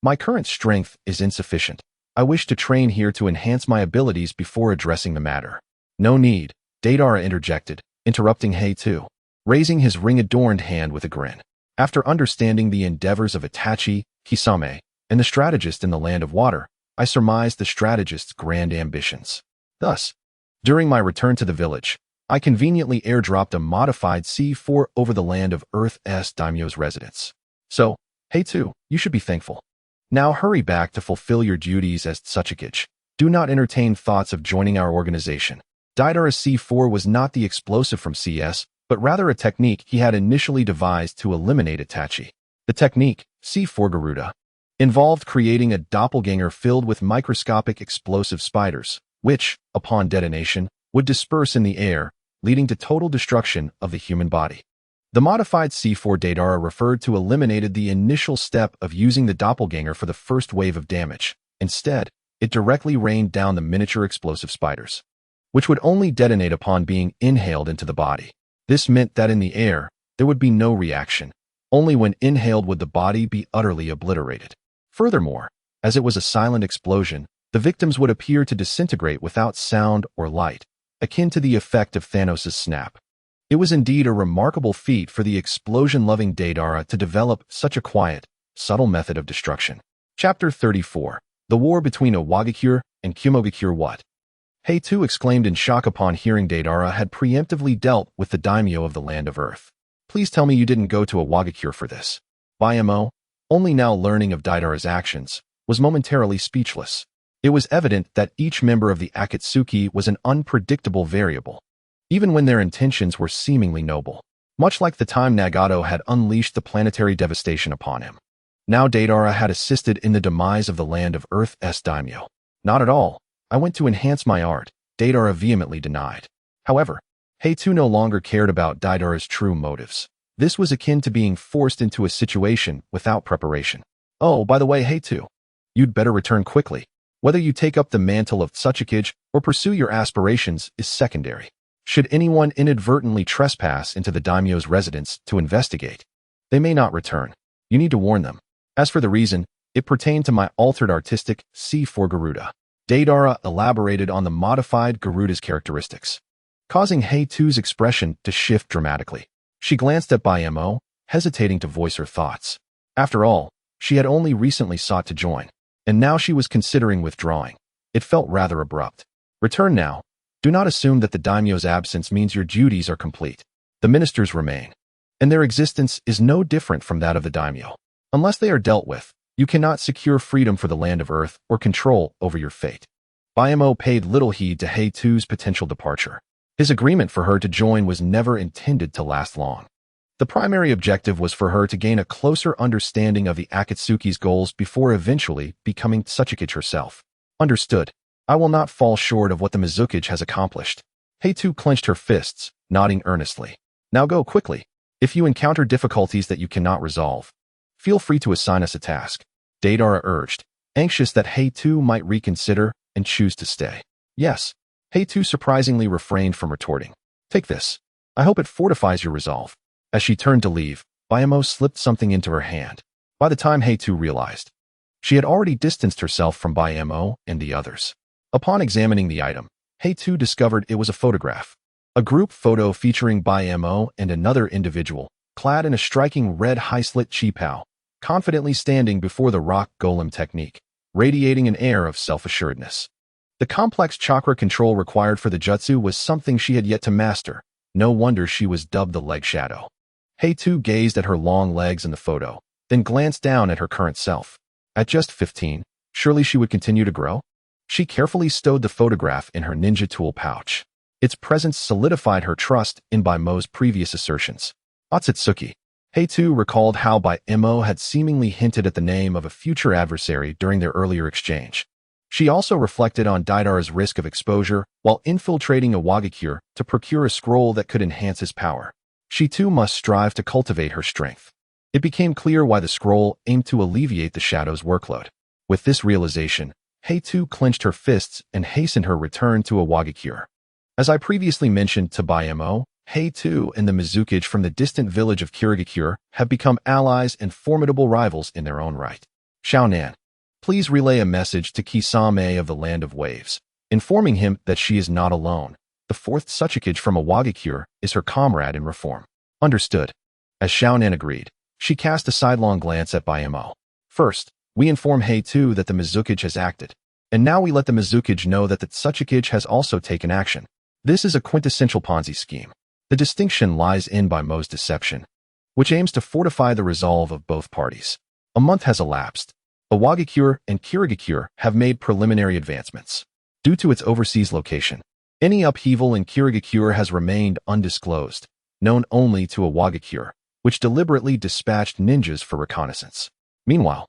My current strength is insufficient. I wish to train here to enhance my abilities before addressing the matter. No need, Deidara interjected, interrupting Heitu, raising his ring-adorned hand with a grin. After understanding the endeavors of Itachi, Kisame, and the strategist in the Land of Water, I surmised the strategist's grand ambitions. Thus, during my return to the village, I conveniently airdropped a modified C4 over the Land of Earth's daimyo's residence. So, Heitu, you should be thankful. Now hurry back to fulfill your duties as Tsuchikage. Do not entertain thoughts of joining our organization. Deidara's C4 was not the explosive from CS, but rather a technique he had initially devised to eliminate Itachi. The technique, C4 Garuda, involved creating a doppelganger filled with microscopic explosive spiders, which, upon detonation, would disperse in the air, leading to total destruction of the human body. The modified C4 Deidara referred to eliminated the initial step of using the doppelganger for the first wave of damage. Instead, it directly rained down the miniature explosive spiders, which would only detonate upon being inhaled into the body. This meant that in the air, there would be no reaction. Only when inhaled would the body be utterly obliterated. Furthermore, as it was a silent explosion, the victims would appear to disintegrate without sound or light, akin to the effect of Thanos' snap. It was indeed a remarkable feat for the explosion-loving Deidara to develop such a quiet, subtle method of destruction. Chapter 34. The War Between Owagakure and Kumogakure. What? Heitu exclaimed in shock upon hearing Deidara had preemptively dealt with the daimyo of the Land of Earth. Please tell me you didn't go to Owagakure for this. Baimo, only now learning of Deidara's actions, was momentarily speechless. It was evident that each member of the Akatsuki was an unpredictable variable, even when their intentions were seemingly noble. Much like the time Nagato had unleashed the planetary devastation upon him. Now Deidara had assisted in the demise of the Land of Earth's daimyo. Not at all. I went to enhance my art, Deidara vehemently denied. However, Heitu no longer cared about Deidara's true motives. This was akin to being forced into a situation without preparation. Oh, by the way, Heitu, you'd better return quickly. Whether you take up the mantle of Tsuchikage or pursue your aspirations is secondary. Should anyone inadvertently trespass into the daimyo's residence to investigate, they may not return. You need to warn them. As for the reason, it pertained to my altered artistic C4 Garuda. Deidara elaborated on the modified Garuda's characteristics, causing Heitu's expression to shift dramatically. She glanced at Baimo, hesitating to voice her thoughts. After all, she had only recently sought to join, and now she was considering withdrawing. It felt rather abrupt. Return now. Do not assume that the daimyo's absence means your duties are complete. The ministers remain. and their existence is no different from that of the daimyo. Unless they are dealt with, you cannot secure freedom for the land of Earth or control over your fate. Bayamo paid little heed to Hei-Tu's potential departure. His agreement for her to join was never intended to last long. The primary objective was for her to gain a closer understanding of the Akatsuki's goals before eventually becoming Tsuchikage herself. Understood. I will not fall short of what the Mizukage has accomplished. Hei-Tu clenched her fists, nodding earnestly. Now go quickly. If you encounter difficulties that you cannot resolve, feel free to assign us a task. Deidara urged, anxious that Hei-Tu might reconsider and choose to stay. Yes. Hei-Tu surprisingly refrained from retorting. Take this. I hope it fortifies your resolve. As she turned to leave, Bayamo slipped something into her hand. By the time Hei-Tu realized, she had already distanced herself from Bayamo and the others. Upon examining the item, Hei-Tu discovered it was a photograph. A group photo featuring Bayamo and another individual, clad in a striking red high-slit qipao, confidently standing before the rock golem technique, radiating an air of self-assuredness. The complex chakra control required for the jutsu was something she had yet to master. No wonder she was dubbed the Leg Shadow. Hei-Tu gazed at her long legs in the photo, then glanced down at her current self. At just 15, surely she would continue to grow? She carefully stowed the photograph in her ninja tool pouch. Its presence solidified her trust in Baimo's previous assertions. Otsutsuki. Hei-Tu recalled how Baimo had seemingly hinted at the name of a future adversary during their earlier exchange. She also reflected on Deidara's risk of exposure while infiltrating a Wagakure to procure a scroll that could enhance his power. She too must strive to cultivate her strength. It became clear why the scroll aimed to alleviate the shadow's workload. With this realization, Hei-Tu clenched her fists and hastened her return to a Wagakure. As I previously mentioned to Bayamo, Hei-Tu and the Mizukage from the distant village of Kirigakure have become allies and formidable rivals in their own right. Xiaonan, please relay a message to Kisame of the Land of Waves, informing him that she is not alone. The fourth Tsuchikage from a Wagakure is her comrade in reform. Understood. As Xiaonan agreed, she cast a sidelong glance at Bayamo. First, we inform Hei-Tu that the Mizukage has acted, and now we let the Mizukage know that the Tsuchikage has also taken action. This is a quintessential Ponzi scheme. The distinction lies in Baimo's deception, which aims to fortify the resolve of both parties. A month has elapsed. Wagakure and Kirigakure have made preliminary advancements. Due to its overseas location, any upheaval in Kirigakure has remained undisclosed, known only to Wagakure, which deliberately dispatched ninjas for reconnaissance. Meanwhile,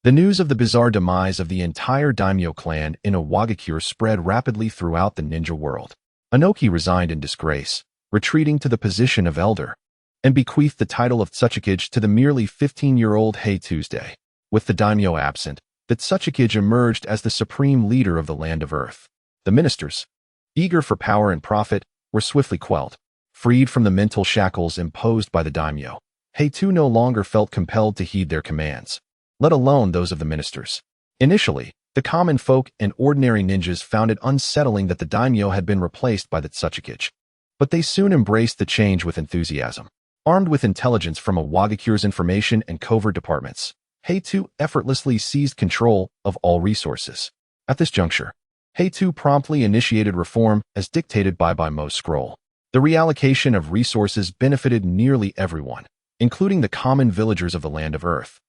the news of the bizarre demise of the entire daimyo clan in Wagakure spread rapidly throughout the ninja world. Inoki resigned in disgrace, retreating to the position of elder, and bequeathed the title of Tsuchikage to the merely 15-year-old Hei-Tuesday. With the daimyo absent, the Tsuchikage emerged as the supreme leader of the land of Earth. The ministers, eager for power and profit, were swiftly quelled. Freed from the mental shackles imposed by the daimyo, Hei-Tu no longer felt compelled to heed their commands, let alone those of the ministers. Initially, the common folk and ordinary ninjas found it unsettling that the daimyo had been replaced by the Tsuchikage. But they soon embraced the change with enthusiasm. Armed with intelligence from Wagakure's information and covert departments, Hei-Tu effortlessly seized control of all resources. At this juncture, Hei-Tu promptly initiated reform as dictated by Baimo's scroll. The reallocation of resources benefited nearly everyone, including the common villagers of the land of Earth,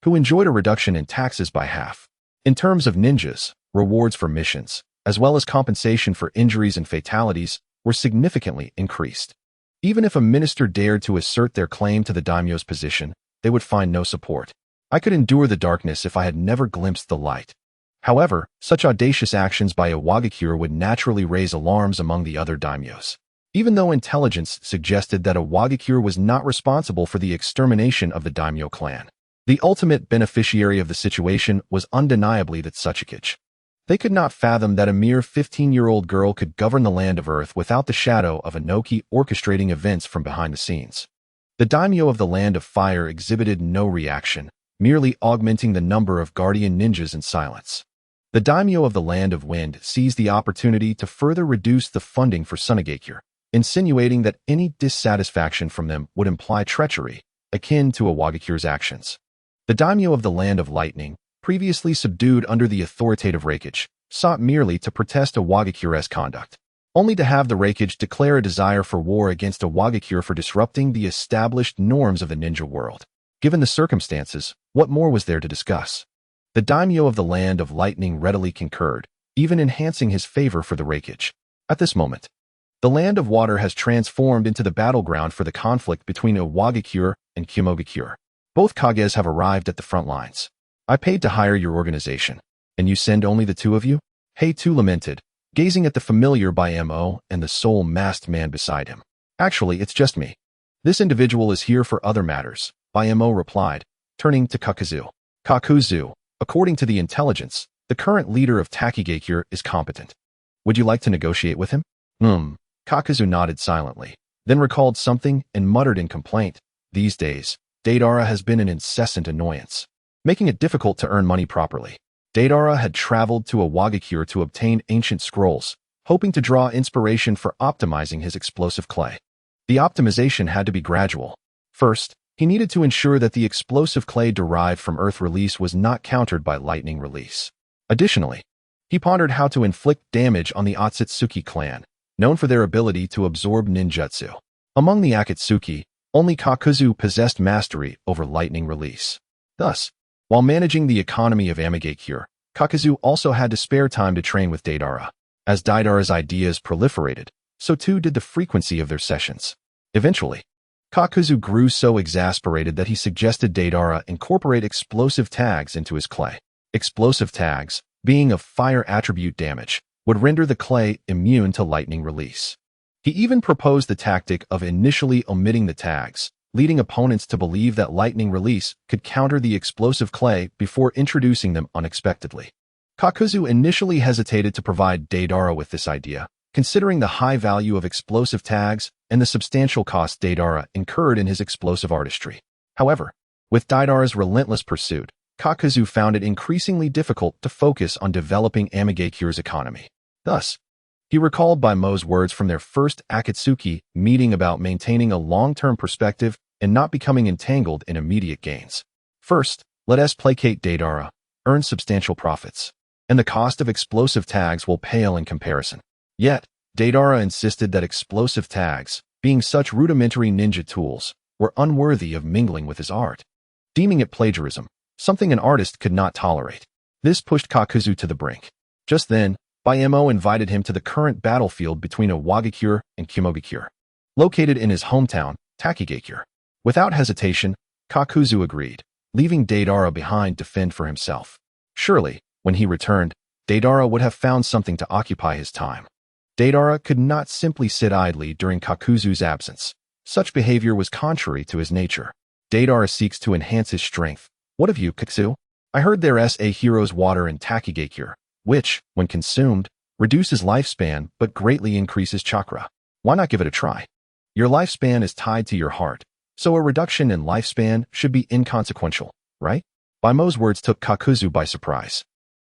who enjoyed a reduction in taxes by half. In terms of ninjas, rewards for missions, as well as compensation for injuries and fatalities, were significantly increased. Even if a minister dared to assert their claim to the daimyo's position, they would find no support. I could endure the darkness if I had never glimpsed the light. However, such audacious actions by a Wagakure would naturally raise alarms among the other daimyos. Even though intelligence suggested that a Wagakure was not responsible for the extermination of the daimyo clan, the ultimate beneficiary of the situation was undeniably the Tsuchikage. They could not fathom that a mere 15-year-old girl could govern the land of Earth without the shadow of Inoki orchestrating events from behind the scenes. The daimyo of the Land of Fire exhibited no reaction, merely augmenting the number of guardian ninjas in silence. The daimyo of the Land of Wind seized the opportunity to further reduce the funding for Sunagakure, insinuating that any dissatisfaction from them would imply treachery, akin to a Wagakure's actions. The daimyo of the Land of Lightning, previously subdued under the authoritative Reikage, sought merely to protest a Wagakure's conduct. only to have the Raikage declare a desire for war against a Wagakure for disrupting the established norms of the ninja world. Given the circumstances, what more was there to discuss? The daimyo of the Land of Lightning readily concurred, even enhancing his favor for the Raikage. At this moment, the Land of Water has transformed into the battleground for the conflict between a Wagakure and Kimogakure. Both Kages have arrived at the front lines. I paid to hire your organization, and you send only the two of you? Hei-Tu lamented, gazing at the familiar Baimo and the sole masked man beside him. Actually, it's just me. This individual is here for other matters, Baimo replied, turning to Kakuzu. Kakuzu, according to the intelligence, the current leader of Takigakure is competent. Would you like to negotiate with him? Kakuzu nodded silently, then recalled something and muttered in complaint. These days, Deidara has been an incessant annoyance, making it difficult to earn money properly. Deidara had traveled to a Wagakure to obtain ancient scrolls, hoping to draw inspiration for optimizing his explosive clay. The optimization had to be gradual. First, he needed to ensure that the explosive clay derived from Earth release was not countered by Lightning release. Additionally, he pondered how to inflict damage on the Akatsuki clan, known for their ability to absorb ninjutsu. Among the Akatsuki, only Kakuzu possessed mastery over Lightning release. Thus, while managing the economy of Amigakure, Kakuzu also had to spare time to train with Deidara. As Deidara's ideas proliferated, so too did the frequency of their sessions. Eventually, Kakuzu grew so exasperated that he suggested Deidara incorporate explosive tags into his clay. Explosive tags, being of fire attribute damage, would render the clay immune to Lightning release. He even proposed the tactic of initially omitting the tags, leading opponents to believe that Lightning release could counter the explosive clay before introducing them unexpectedly. Kakuzu initially hesitated to provide Deidara with this idea, considering the high value of explosive tags and the substantial cost Deidara incurred in his explosive artistry. However, with Deidara's relentless pursuit, Kakuzu found it increasingly difficult to focus on developing Amigakure's economy. Thus, he recalled Baimo's words from their first Akatsuki meeting about maintaining a long-term perspective and not becoming entangled in immediate gains. First, let us placate Deidara, earn substantial profits, and the cost of explosive tags will pale in comparison. Yet, Deidara insisted that explosive tags, being such rudimentary ninja tools, were unworthy of mingling with his art, deeming it plagiarism, something an artist could not tolerate. This pushed Kakuzu to the brink. Just then, Baimo invited him to the current battlefield between a Wagakure and Kimogakure, located in his hometown, Takigakure. Without hesitation, Kakuzu agreed, leaving Deidara behind to fend for himself. Surely, when he returned, Deidara would have found something to occupy his time. Deidara could not simply sit idly during Kakuzu's absence. Such behavior was contrary to his nature. Deidara seeks to enhance his strength. What of you, Kakuzu? I heard there's a hero's water in Takigakure, which, when consumed, reduces lifespan but greatly increases chakra. Why not give it a try? Your lifespan is tied to your heart, so a reduction in lifespan should be inconsequential, right? Baimo's words took Kakuzu by surprise.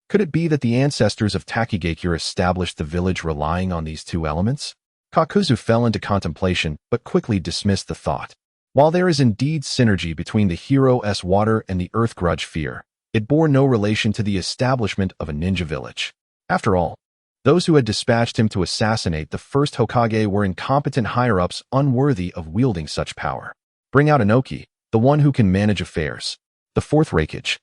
Could it be that the ancestors of Takigakure established the village relying on these two elements? Kakuzu fell into contemplation but quickly dismissed the thought. While there is indeed synergy between the hero's water and the earth grudge fear, it bore no relation to the establishment of a ninja village. After all, those who had dispatched him to assassinate the first Hokage were incompetent higher-ups unworthy of wielding such power. Bring out Inoki, the one who can manage affairs. The fourth Raikage,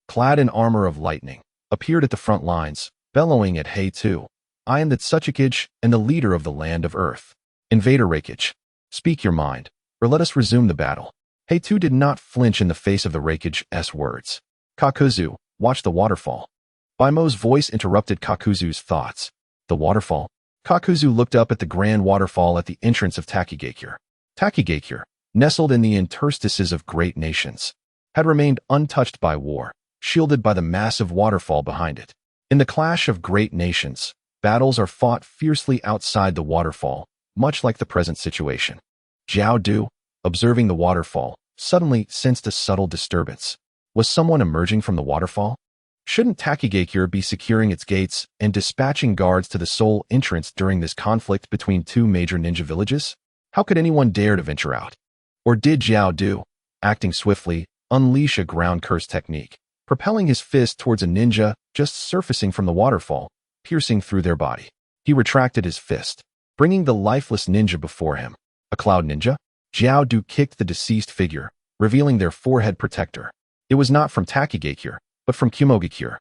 clad in armor of lightning, appeared at the front lines, bellowing at Hei-Tu. I am the Tsuchikage and the leader of the Land of Earth. Invader Raikage, speak your mind, or let us resume the battle. Hei-Tu did not flinch in the face of the Raikage's words. Kakuzu, watch the waterfall. Baimo's voice interrupted Kakuzu's thoughts. The waterfall? Kakuzu looked up at the grand waterfall at the entrance of Takigakure. Takigakure, nestled in the interstices of great nations, had remained untouched by war, shielded by the massive waterfall behind it. In the clash of great nations, battles are fought fiercely outside the waterfall, much like the present situation. Jiao Du, observing the waterfall, suddenly sensed a subtle disturbance. Was someone emerging from the waterfall? Shouldn't Takigakure be securing its gates and dispatching guards to the sole entrance during this conflict between two major ninja villages? How could anyone dare to venture out? Or did Jiao Du, acting swiftly, unleash a ground curse technique, propelling his fist towards a ninja just surfacing from the waterfall, piercing through their body? He retracted his fist, bringing the lifeless ninja before him. A cloud ninja? Jiao Du kicked the deceased figure, revealing their forehead protector. It was not from Takigakure, but from Kumogakure,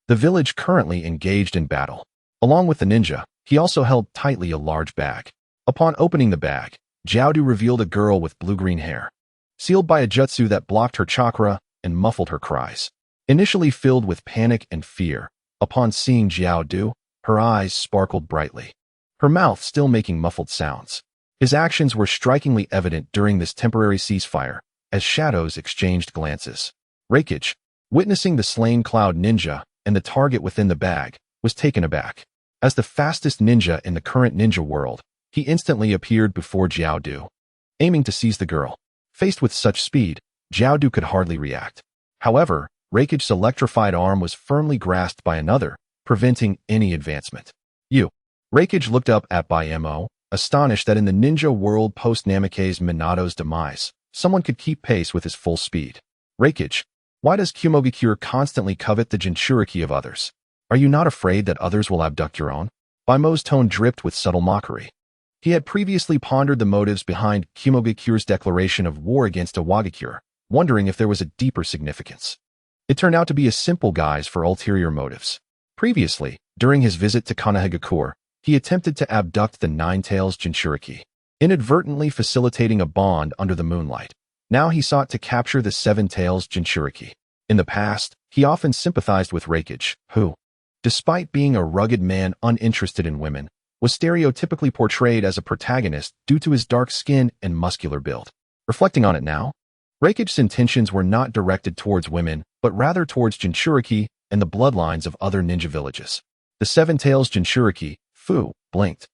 the village currently engaged in battle. Along with the ninja, he also held tightly a large bag. Upon opening the bag, Jiao Du revealed a girl with blue-green hair, sealed by a jutsu that blocked her chakra and muffled her cries. Initially filled with panic and fear, upon seeing Jiao Du, her eyes sparkled brightly, her mouth still making muffled sounds. His actions were strikingly evident during this temporary ceasefire, as shadows exchanged glances. Reikage, witnessing the slain cloud ninja and the target within the bag, was taken aback. As the fastest ninja in the current ninja world, he instantly appeared before Jiao Du, aiming to seize the girl. Faced with such speed, Jiao Du could hardly react. However, Reikage's electrified arm was firmly grasped by another, preventing any advancement. Reikage looked up at Mo, astonished that in the ninja world post-Namikaze Minato's demise, someone could keep pace with his full speed. Reikage, why does Kumogakure constantly covet the Jinchuriki of others? Are you not afraid that others will abduct your own? Mo's tone dripped with subtle mockery. He had previously pondered the motives behind Kumogakure's declaration of war against Iwagakure, wondering if there was a deeper significance. It turned out to be a simple guise for ulterior motives. Previously, during his visit to Kanehagakure, he attempted to abduct the Nine-Tails Jinchuriki, inadvertently facilitating a bond under the moonlight. Now he sought to capture the Seven-Tails Jinchuriki. In the past, he often sympathized with Reikage, who, despite being a rugged man uninterested in women, was stereotypically portrayed as a protagonist due to his dark skin and muscular build. Reflecting on it now, Reikage's intentions were not directed towards women, but rather towards Jinchuriki and the bloodlines of other ninja villages. The Seven-Tails Jinchuriki, Fu, blinked,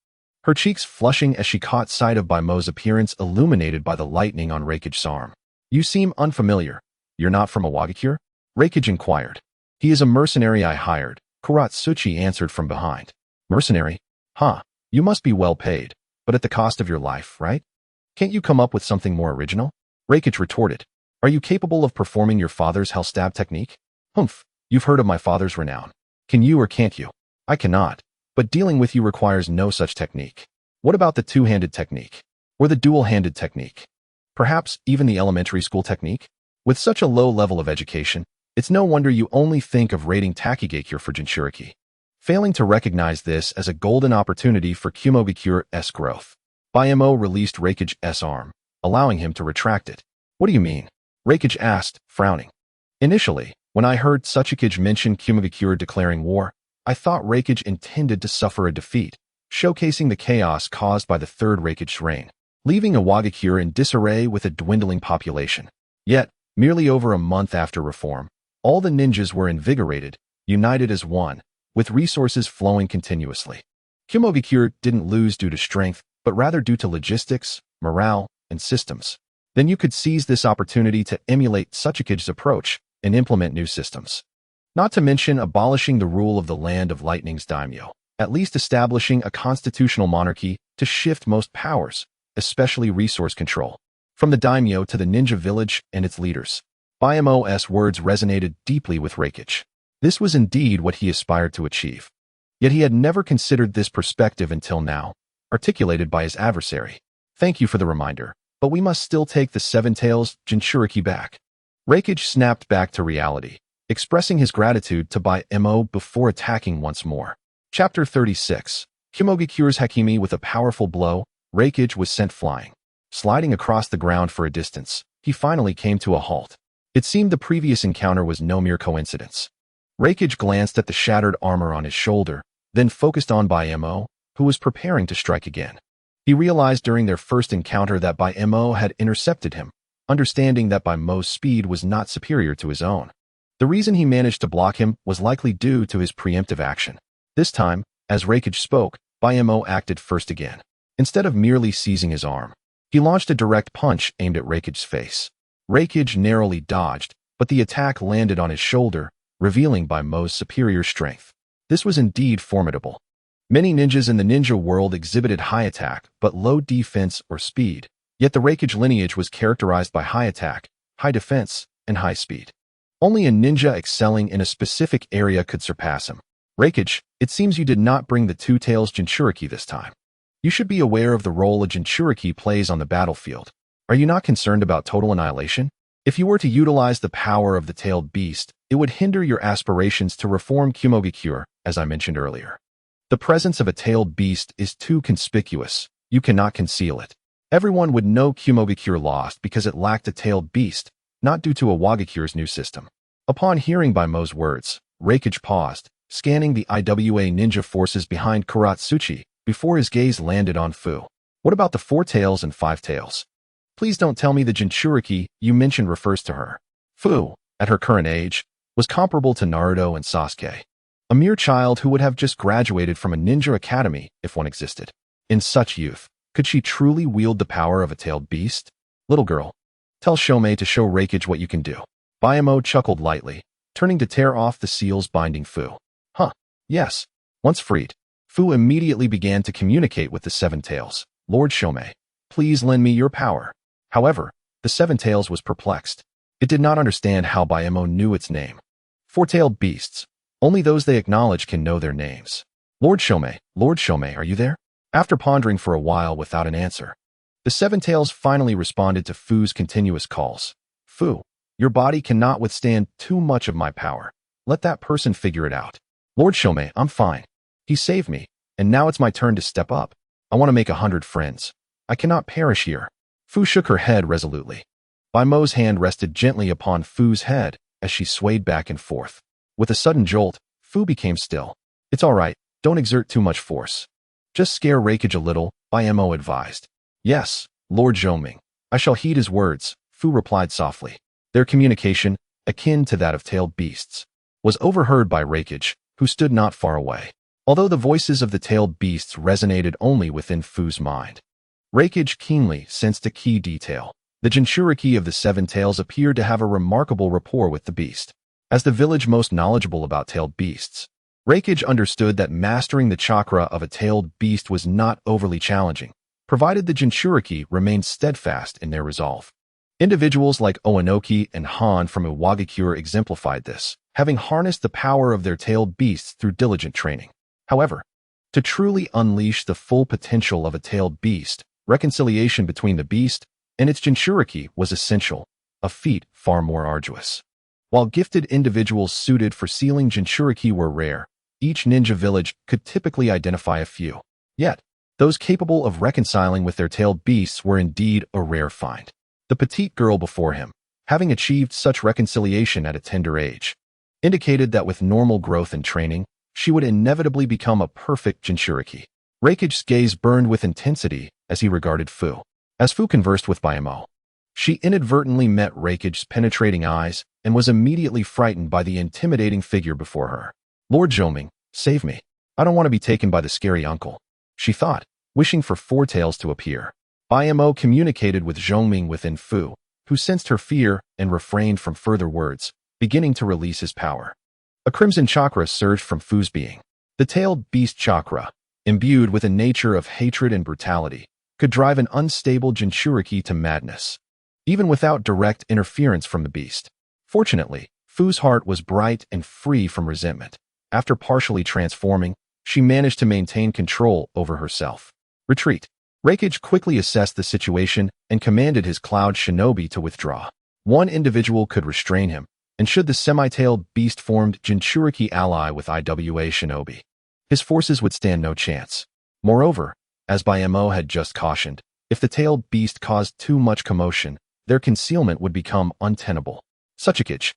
her cheeks flushing as she caught sight of Mo's appearance illuminated by the lightning on Reikage's arm. You seem unfamiliar. You're not from Iwagakure? Reikage inquired. He is a mercenary I hired, Kuratsuchi answered from behind. Mercenary? Huh, you must be well paid, but at the cost of your life, right? Can't you come up with something more original? Reikage retorted. Are you capable of performing your father's hell stab technique? Humph, you've heard of my father's renown. Can you or can't you? I cannot, but dealing with you requires no such technique. What about the two-handed technique? Or the dual-handed technique? Perhaps even the elementary school technique? With such a low level of education, it's no wonder you only think of raiding Takigakure for Jinchuriki. Failing to recognize this as a golden opportunity for Kumogakure's growth, Mo released Reikage's arm, allowing him to retract it. What do you mean? Reikage asked, frowning. Initially, when I heard Tsuchikage mention Kumogakure declaring war, I thought Reikage intended to suffer a defeat, showcasing the chaos caused by the third Reikage's reign, leaving Iwagakure in disarray with a dwindling population. Yet, merely over a month after reform, all the ninjas were invigorated, united as one, with resources flowing continuously. Kumogakure didn't lose due to strength, but rather due to logistics, morale, and systems. Then you could seize this opportunity to emulate Tsuchikage's approach and implement new systems. Not to mention abolishing the rule of the Land of Lightning's daimyo, at least establishing a constitutional monarchy to shift most powers, especially resource control, from the daimyo to the ninja village and its leaders. Mo's words resonated deeply with Reikage. This was indeed what he aspired to achieve. Yet he had never considered this perspective until now, articulated by his adversary. Thank you for the reminder, but we must still take the Seven-Tails Jinchuriki back. Reikage snapped back to reality, expressing his gratitude to Mo before attacking once more. Chapter 36. Kumogakure's Hakimi with a powerful blow, Reikage was sent flying. Sliding across the ground for a distance, he finally came to a halt. It seemed the previous encounter was no mere coincidence. Reikage glanced at the shattered armor on his shoulder, then focused on Mo, who was preparing to strike again. He realized during their first encounter that Mo had intercepted him, understanding that Mo's speed was not superior to his own. The reason he managed to block him was likely due to his preemptive action. This time, as Reikage spoke, Mo acted first again. Instead of merely seizing his arm, he launched a direct punch aimed at Reikage's face. Reikage narrowly dodged, but the attack landed on his shoulder, revealing Mo's superior strength. This was indeed formidable. Many ninjas in the ninja world exhibited high attack but low defense or speed, yet the Reikage lineage was characterized by high attack, high defense, and high speed. Only a ninja excelling in a specific area could surpass him. Reikage, it seems you did not bring the Two-Tails Jinchuriki this time. You should be aware of the role a Jinchuriki plays on the battlefield. Are you not concerned about total annihilation? If you were to utilize the power of the tailed beast, it would hinder your aspirations to reform Kumogakure, as I mentioned earlier. The presence of a tailed beast is too conspicuous. You cannot conceal it. Everyone would know Kumogakure lost because it lacked a tailed beast, not due to Awagakure's new system. Upon hearing Baimo's words, Reikage paused, scanning the IWA ninja forces behind Karatsuchi before his gaze landed on Fu. What about the 4 tails and 5 tails? Please don't tell me the Jinchuriki you mentioned refers to her. Fu, at her current age, was comparable to Naruto and Sasuke. A mere child who would have just graduated from a ninja academy if one existed. In such youth, could she truly wield the power of a tailed beast? Little girl, tell Shomei to show Reikage what you can do. Baimo chuckled lightly, turning to tear off the seals binding Fu. Huh, yes. Once freed, Fu immediately began to communicate with the 7 tails. Lord Shomei, please lend me your power. However, the 7 tails was perplexed. It did not understand how Baimo knew its name. 4-tailed beasts. Only those they acknowledge can know their names. Lord Shomei, are you there? After pondering for a while without an answer, the 7 tails finally responded to Fu's continuous calls. Fu, your body cannot withstand too much of my power. Let that person figure it out. Lord Shomei, I'm fine. He saved me, and now it's my turn to step up. I want to make 100 friends. I cannot perish here. Fu shook her head resolutely. Baimo's hand rested gently upon Fu's head as she swayed back and forth. With a sudden jolt, Fu became still. It's all right, don't exert too much force. Just scare Reikage a little, Baimo advised. Yes, Lord Zhongming, I shall heed his words, Fu replied softly. Their communication, akin to that of tailed beasts, was overheard by Reikage, who stood not far away. Although the voices of the tailed beasts resonated only within Fu's mind, Reikage keenly sensed a key detail. The Jinchuriki of the 7 tails appeared to have a remarkable rapport with the beast. As the village most knowledgeable about tailed beasts, Reikage understood that mastering the chakra of a tailed beast was not overly challenging, provided the Jinchuriki remained steadfast in their resolve. Individuals like Oanoki and Han from Iwagakure exemplified this, having harnessed the power of their tailed beasts through diligent training. However, to truly unleash the full potential of a tailed beast, reconciliation between the beast and its Jinchuriki was essential, a feat far more arduous. While gifted individuals suited for sealing Jinchuriki were rare, each ninja village could typically identify a few. Yet, those capable of reconciling with their tailed beasts were indeed a rare find. The petite girl before him, having achieved such reconciliation at a tender age, indicated that with normal growth and training, she would inevitably become a perfect Jinchuriki. Reikage's gaze burned with intensity as he regarded Fu. As Fu conversed with Baimo, she inadvertently met Reikage's penetrating eyes and was immediately frightened by the intimidating figure before her. Lord Zhongming, save me. I don't want to be taken by the scary uncle, she thought, wishing for 4 tails to appear. Baimo communicated with Zhongming within Fu, who sensed her fear and refrained from further words, beginning to release his power. A crimson chakra surged from Fu's being. The tailed beast chakra, imbued with a nature of hatred and brutality, could drive an unstable Jinchuriki to madness, even without direct interference from the beast. Fortunately, Fu's heart was bright and free from resentment. After partially transforming, she managed to maintain control over herself. Retreat. Reikage quickly assessed the situation and commanded his cloud shinobi to withdraw. One individual could restrain him, and should the semi-tailed beast formed Jinchuriki ally with IWA shinobi, his forces would stand no chance. Moreover, as Baimo had just cautioned, if the tailed beast caused too much commotion, their concealment would become untenable. Suchikage,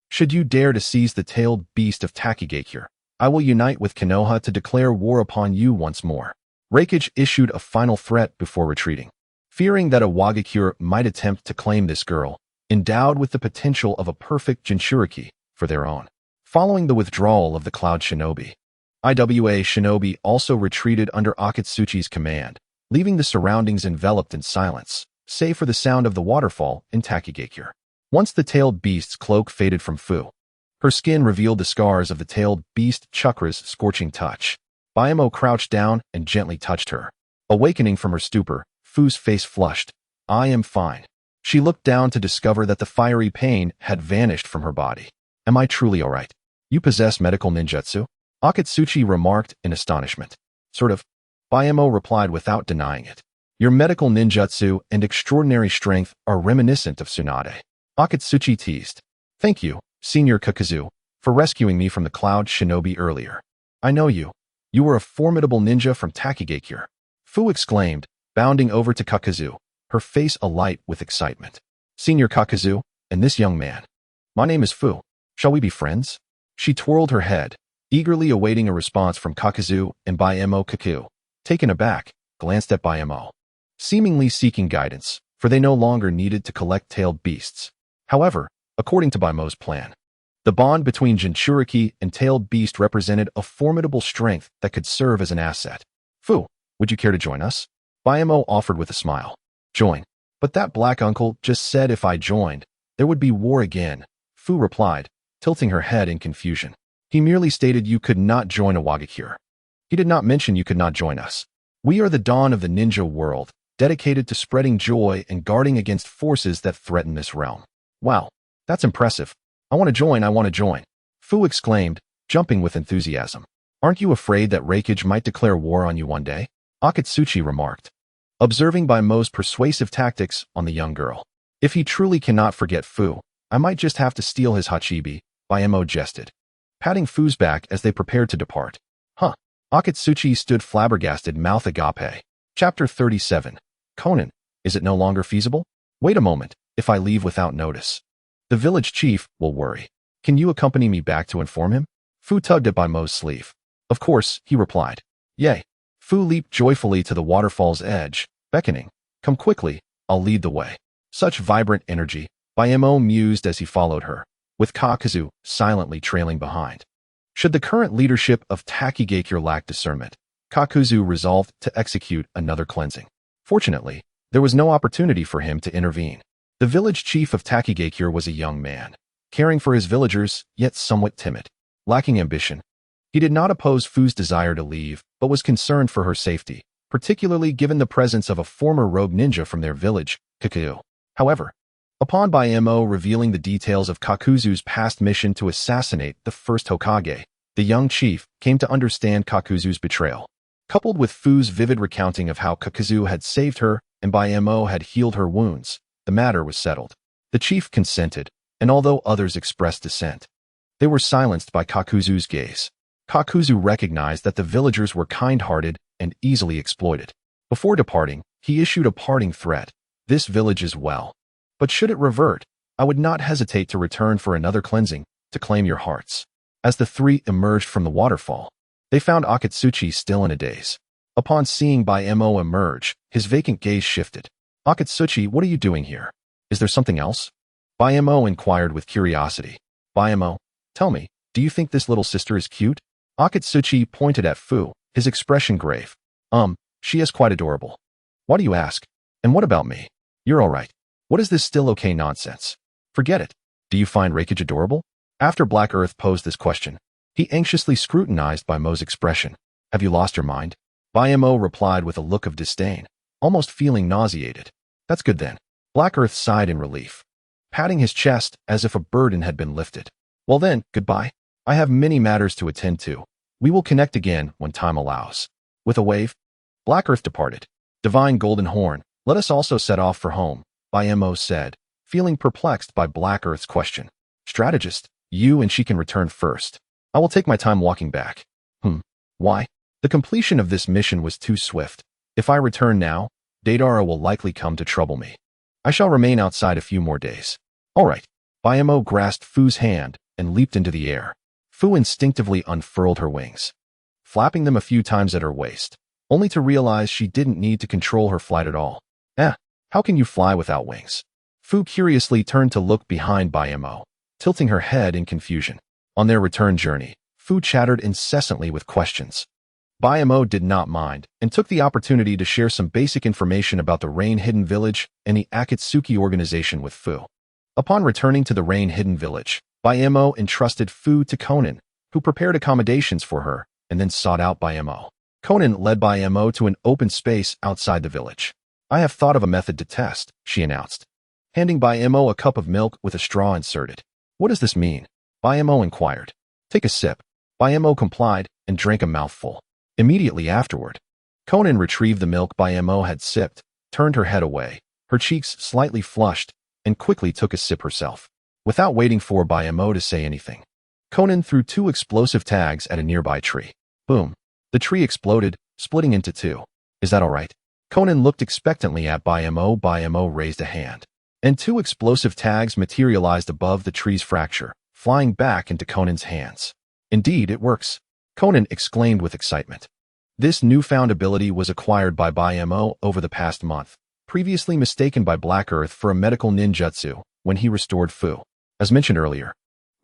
should you dare to seize the tailed beast of Takigakure, I will unite with Konoha to declare war upon you once more. Reikage issued a final threat before retreating, fearing that Iwagakure might attempt to claim this girl, endowed with the potential of a perfect Jinchuriki, for their own. Following the withdrawal of the Cloud Shinobi, IWA Shinobi also retreated under Akatsuki's command, leaving the surroundings enveloped in silence, save for the sound of the waterfall in Takigakure. Once the tailed beast's cloak faded from Fu, her skin revealed the scars of the tailed beast chakra's scorching touch. Baimo crouched down and gently touched her. Awakening from her stupor, Fu's face flushed. I am fine. She looked down to discover that the fiery pain had vanished from her body. Am I truly all right? You possess medical ninjutsu? Akatsuki remarked in astonishment. Sort of. Bayamo replied without denying it. Your medical ninjutsu and extraordinary strength are reminiscent of Tsunade. Akatsuki teased. Thank you, Senior Kakazu, for rescuing me from the Cloud Shinobi earlier. I know you. You were a formidable ninja from Takigakure. Fu exclaimed, bounding over to Kakazu, her face alight with excitement. Senior Kakazu, and this young man. My name is Fu. Shall we be friends? She twirled her head, eagerly awaiting a response from Kakazu and Bayamo Kaku. Taken aback, glanced at Bayamo, seemingly seeking guidance, for they no longer needed to collect tailed beasts. However, according to Bayamo's plan, the bond between Jinchuriki and tailed beast represented a formidable strength that could serve as an asset. Fu, would you care to join us? Bayamo offered with a smile. Join. But that black uncle just said if I joined, there would be war again, Fu replied, tilting her head in confusion. He merely stated you could not join a Wagakure. He did not mention you could not join us. We are the dawn of the ninja world, dedicated to spreading joy and guarding against forces that threaten this realm. Wow, that's impressive. I want to join, Fu exclaimed, jumping with enthusiasm. Aren't you afraid that Reikage might declare war on you one day? Akatsuki remarked, observing Bayamo's persuasive tactics on the young girl. If he truly cannot forget Fu, I might just have to steal his hachibi, Bayamo jested, patting Fu's back as they prepared to depart. Huh. Akatsuki stood flabbergasted, mouth agape. Chapter 37. Conan, is it no longer feasible? Wait a moment, if I leave without notice. The village chief will worry. Can you accompany me back to inform him? Fu tugged at Bayamo's sleeve. Of course, he replied. Yay. Fu leaped joyfully to the waterfall's edge, beckoning. Come quickly, I'll lead the way. Such vibrant energy, Bayamo mused as he followed her, with Kakazu silently trailing behind. Should the current leadership of Takigakure lack discernment, Kakuzu resolved to execute another cleansing. Fortunately, there was no opportunity for him to intervene. The village chief of Takigakure was a young man, caring for his villagers, yet somewhat timid. Lacking ambition, he did not oppose Fu's desire to leave, but was concerned for her safety, particularly given the presence of a former rogue ninja from their village, Kaku. However, upon Bayamo revealing the details of Kakuzu's past mission to assassinate the first Hokage, the young chief came to understand Kakuzu's betrayal. Coupled with Fu's vivid recounting of how Kakuzu had saved her and Bayamo had healed her wounds, the matter was settled. The chief consented, and although others expressed dissent, they were silenced by Kakuzu's gaze. Kakuzu recognized that the villagers were kind-hearted and easily exploited. Before departing, he issued a parting threat. This village is well. But should it revert, I would not hesitate to return for another cleansing, to claim your hearts. As the three emerged from the waterfall, they found Akatsuki still in a daze. Upon seeing Bayamo emerge, his vacant gaze shifted. Akatsuki, what are you doing here? Is there something else? Bayamo inquired with curiosity. Bayamo, tell me, do you think this little sister is cute? Akatsuki pointed at Fu, his expression grave. She is quite adorable. Why do you ask? And what about me? You're all right. What is this still okay nonsense? Forget it. Do you find Reikage adorable? After Black Earth posed this question, he anxiously scrutinized Bayamo's expression. Have you lost your mind? Bayamo replied with a look of disdain, almost feeling nauseated. That's good then. Black Earth sighed in relief, patting his chest as if a burden had been lifted. Well then, goodbye. I have many matters to attend to. We will connect again when time allows. With a wave, Black Earth departed. Divine Golden Horn, let us also set off for home, Bayamo said, feeling perplexed by Black Earth's question. Strategist, you and she can return first. I will take my time walking back. Why? The completion of this mission was too swift. If I return now, Deidara will likely come to trouble me. I shall remain outside a few more days. All right. Bayamo grasped Fu's hand and leaped into the air. Fu instinctively unfurled her wings, flapping them a few times at her waist, only to realize she didn't need to control her flight at all. How can you fly without wings? Fu curiously turned to look behind Bayamo, tilting her head in confusion. On their return journey, Fu chattered incessantly with questions. Bayamo did not mind and took the opportunity to share some basic information about the Rain Hidden Village and the Akatsuki organization with Fu. Upon returning to the Rain Hidden Village, Bayamo entrusted Fu to Conan, who prepared accommodations for her and then sought out Bayamo. Conan led Bayamo to an open space outside the village. I have thought of a method to test, she announced, handing Bayamo a cup of milk with a straw inserted. What does this mean? Bayamo inquired. Take a sip. Bayamo complied and drank a mouthful. Immediately afterward, Conan retrieved the milk Bayamo had sipped, turned her head away, her cheeks slightly flushed, and quickly took a sip herself. Without waiting for Bayamo to say anything, Conan threw 2 explosive tags at a nearby tree. Boom. The tree exploded, splitting into 2. Is that all right? Conan looked expectantly at Bayamo. Bayamo raised a hand, and 2 explosive tags materialized above the tree's fracture, flying back into Conan's hands. Indeed, it works, Conan exclaimed with excitement. This newfound ability was acquired by Bayamo over the past month, previously mistaken by Black Earth for a medical ninjutsu when he restored Fu. As mentioned earlier,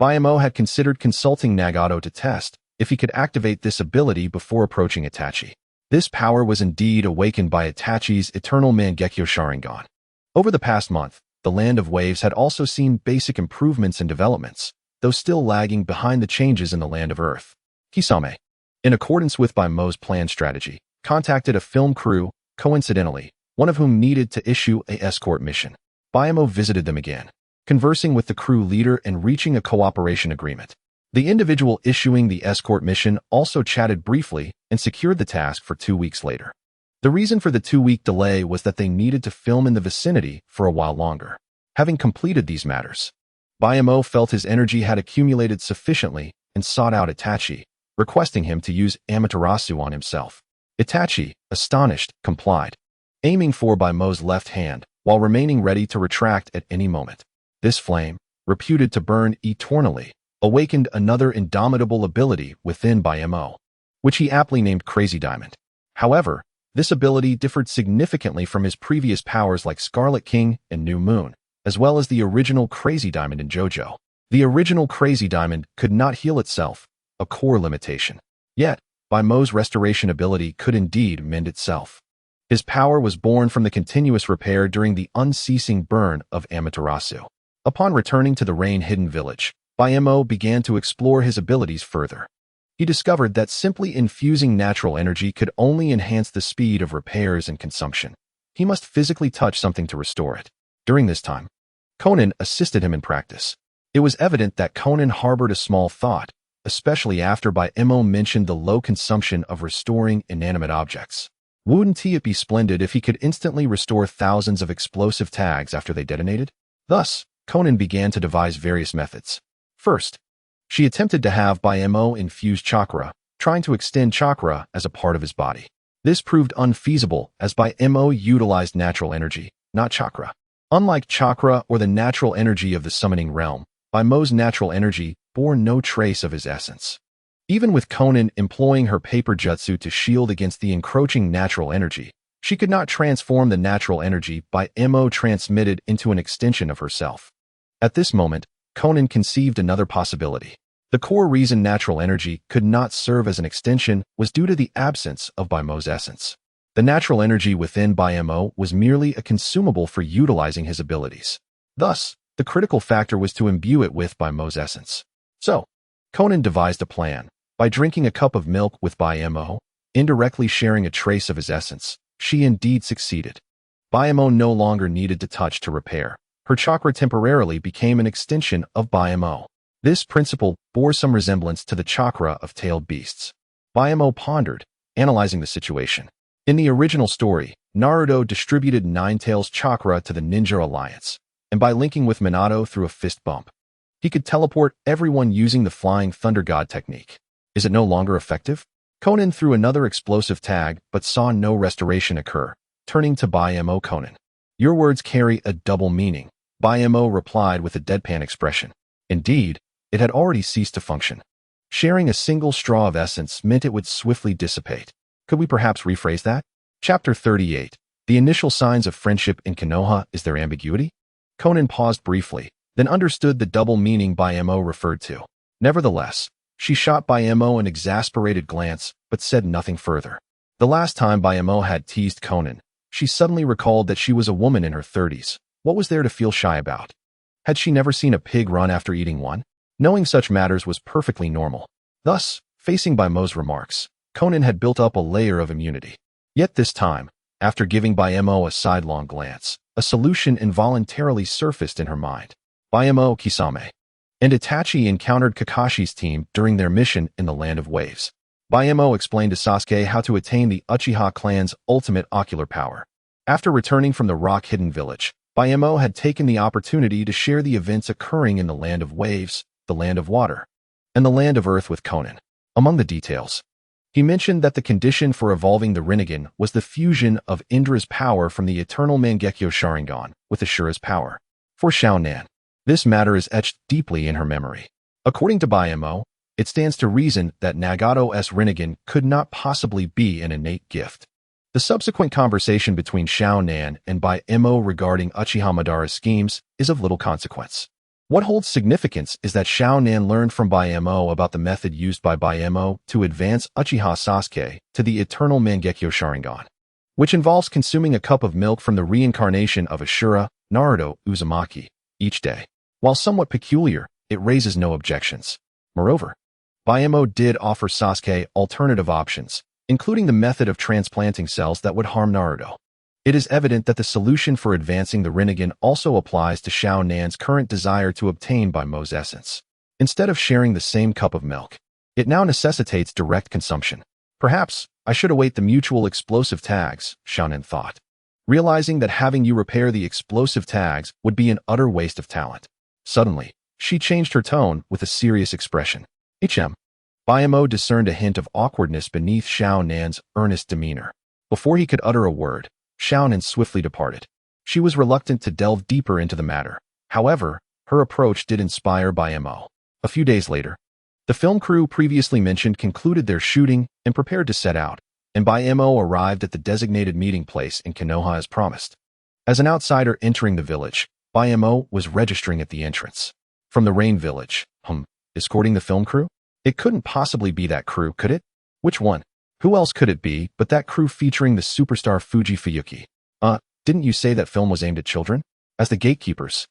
Bayamo had considered consulting Nagato to test if he could activate this ability before approaching Itachi. This power was indeed awakened by Itachi's eternal Mangekyo Sharingan. Over the past month, the Land of Waves had also seen basic improvements and developments, though still lagging behind the changes in the Land of Earth. Kisame, in accordance with Bayamo's planned strategy, contacted a film crew, coincidentally, one of whom needed to issue an escort mission. Bayamo visited them again, conversing with the crew leader and reaching a cooperation agreement. The individual issuing the escort mission also chatted briefly and secured the task for 2 weeks later. The reason for the 2-week delay was that they needed to film in the vicinity for a while longer. Having completed these matters, Bayamo felt his energy had accumulated sufficiently and sought out Itachi, requesting him to use Amaterasu on himself. Itachi, astonished, complied, aiming for Bayamo's left hand while remaining ready to retract at any moment. This flame, reputed to burn eternally, awakened another indomitable ability within Bayamo, which he aptly named Crazy Diamond. However, this ability differed significantly from his previous powers like Scarlet King and New Moon, as well as the original Crazy Diamond in JoJo. The original Crazy Diamond could not heal itself, a core limitation. Yet, Bayamo's restoration ability could indeed mend itself. His power was born from the continuous repair during the unceasing burn of Amaterasu. Upon returning to the rain-hidden village, Bayamo began to explore his abilities further. He discovered that simply infusing natural energy could only enhance the speed of repairs and consumption. He must physically touch something to restore it. During this time, Conan assisted him in practice. It was evident that Conan harbored a small thought, especially after Bayamo mentioned the low consumption of restoring inanimate objects. Wouldn't it be splendid if he could instantly restore thousands of explosive tags after they detonated? Thus, Conan began to devise various methods. First, she attempted to have Bayamo infuse chakra, trying to extend chakra as a part of his body. This proved unfeasible as Bayamo utilized natural energy, not chakra. Unlike chakra or the natural energy of the summoning realm, Bayamo's natural energy bore no trace of his essence. Even with Conan employing her paper jutsu to shield against the encroaching natural energy, she could not transform the natural energy Bayamo transmitted into an extension of herself. At this moment, Conan conceived another possibility. The core reason natural energy could not serve as an extension was due to the absence of Bayamo's essence. The natural energy within Bayamo was merely a consumable for utilizing his abilities. Thus, the critical factor was to imbue it with Bayamo's essence. So, Conan devised a plan. By drinking a cup of milk with Bayamo, indirectly sharing a trace of his essence, she indeed succeeded. Bayamo no longer needed to touch to repair. Her chakra temporarily became an extension of Bayamo. This principle bore some resemblance to the chakra of tailed beasts. Bayamo pondered, analyzing the situation. In the original story, Naruto distributed Ninetales chakra to the Ninja Alliance, and by linking with Minato through a fist bump, he could teleport everyone using the Flying Thunder God technique. Is it no longer effective? Conan threw another explosive tag but saw no restoration occur, turning to Bayamo. Conan, your words carry a double meaning. Bayamo replied with a deadpan expression. Indeed, it had already ceased to function. Sharing a single straw of essence meant it would swiftly dissipate. Could we perhaps rephrase that? Chapter 38. The initial signs of friendship in Konoha. Is there ambiguity? Conan paused briefly, then understood the double meaning Bayamo referred to. Nevertheless, she shot Bayamo an exasperated glance, but said nothing further. The last time Bayamo had teased Conan, she suddenly recalled that she was a woman in her 30s. What was there to feel shy about? Had she never seen a pig run after eating one? Knowing such matters was perfectly normal. Thus, facing Bayamo's remarks, Conan had built up a layer of immunity. Yet this time, after giving Bayamo a sidelong glance, a solution involuntarily surfaced in her mind. Bayamo, Kisame, and Itachi encountered Kakashi's team during their mission in the Land of Waves. Bayemo explained to Sasuke how to attain the Uchiha clan's ultimate ocular power. After returning from the rock-hidden village, Bayemo had taken the opportunity to share the events occurring in the Land of Waves, the Land of Water, and the Land of Earth with Conan. Among the details, he mentioned that the condition for evolving the Rinnegan was the fusion of Indra's power from the eternal Mangekyo Sharingan with Ashura's power. For Xiaonan, this matter is etched deeply in her memory. According to Bayemo, it stands to reason that Nagato's Rinnegan could not possibly be an innate gift. The subsequent conversation between Xiaonan and Bayemo regarding Uchiha Madara's schemes is of little consequence. What holds significance is that Xiaonan learned from Bayemo about the method used by Bayemo to advance Uchiha Sasuke to the eternal Mangekyo Sharingan, which involves consuming a cup of milk from the reincarnation of Ashura, Naruto, Uzumaki, each day. While somewhat peculiar, it raises no objections. Moreover, Bayemo did offer Sasuke alternative options, including the method of transplanting cells that would harm Naruto. It is evident that the solution for advancing the Rinnegan also applies to Xiaonan's current desire to obtain Bayemo's essence. Instead of sharing the same cup of milk, it now necessitates direct consumption. Perhaps I should await the mutual explosive tags, Xiaonan thought, realizing that having you repair the explosive tags would be an utter waste of talent. Suddenly, she changed her tone with a serious expression. Bayemo discerned a hint of awkwardness beneath Xiaonan's earnest demeanor. Before he could utter a word, Xiaonan swiftly departed. She was reluctant to delve deeper into the matter. However, her approach did inspire Bayemo. A few days later, the film crew previously mentioned concluded their shooting and prepared to set out, and Bayemo arrived at the designated meeting place in Konoha as promised. As an outsider entering the village, Bayemo was registering at the entrance. From the Rain Village, escorting the film crew? It couldn't possibly be that crew, could it? Which one? Who else could it be but that crew featuring the superstar Fuji Fuyuki? Didn't you say that film was aimed at children? As the gatekeepers,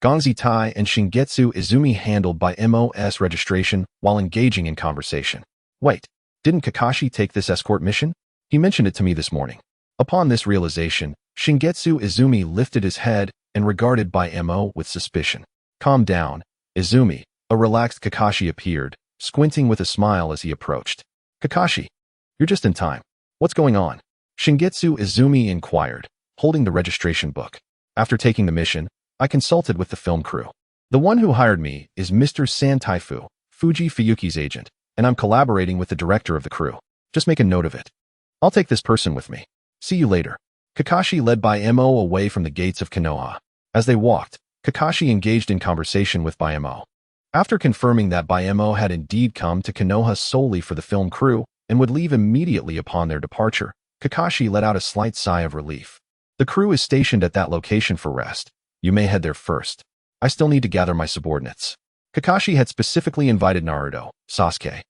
Gongzi Tai and Shingetsu Izumi handled Bayemo's registration while engaging in conversation. Wait, didn't Kakashi take this escort mission? He mentioned it to me this morning. Upon this realization, Shingetsu Izumi lifted his head and regarded Bayemo with suspicion. Calm down, Izumi. A relaxed Kakashi appeared, squinting with a smile as he approached. Kakashi, you're just in time. What's going on? Shingetsu Izumi inquired, holding the registration book. After taking the mission, I consulted with the film crew. The one who hired me is Mr. Santaifu, Fuji Fuyuki's agent, and I'm collaborating with the director of the crew. Just make a note of it. I'll take this person with me. See you later. Kakashi led Bayemo away from the gates of Konoha. As they walked, Kakashi engaged in conversation with Bayemo. After confirming that Bayemo had indeed come to Konoha solely for the film crew and would leave immediately upon their departure, Kakashi let out a slight sigh of relief. The crew is stationed at that location for rest. You may head there first. I still need to gather my subordinates. Kakashi had specifically invited Naruto, Sasuke,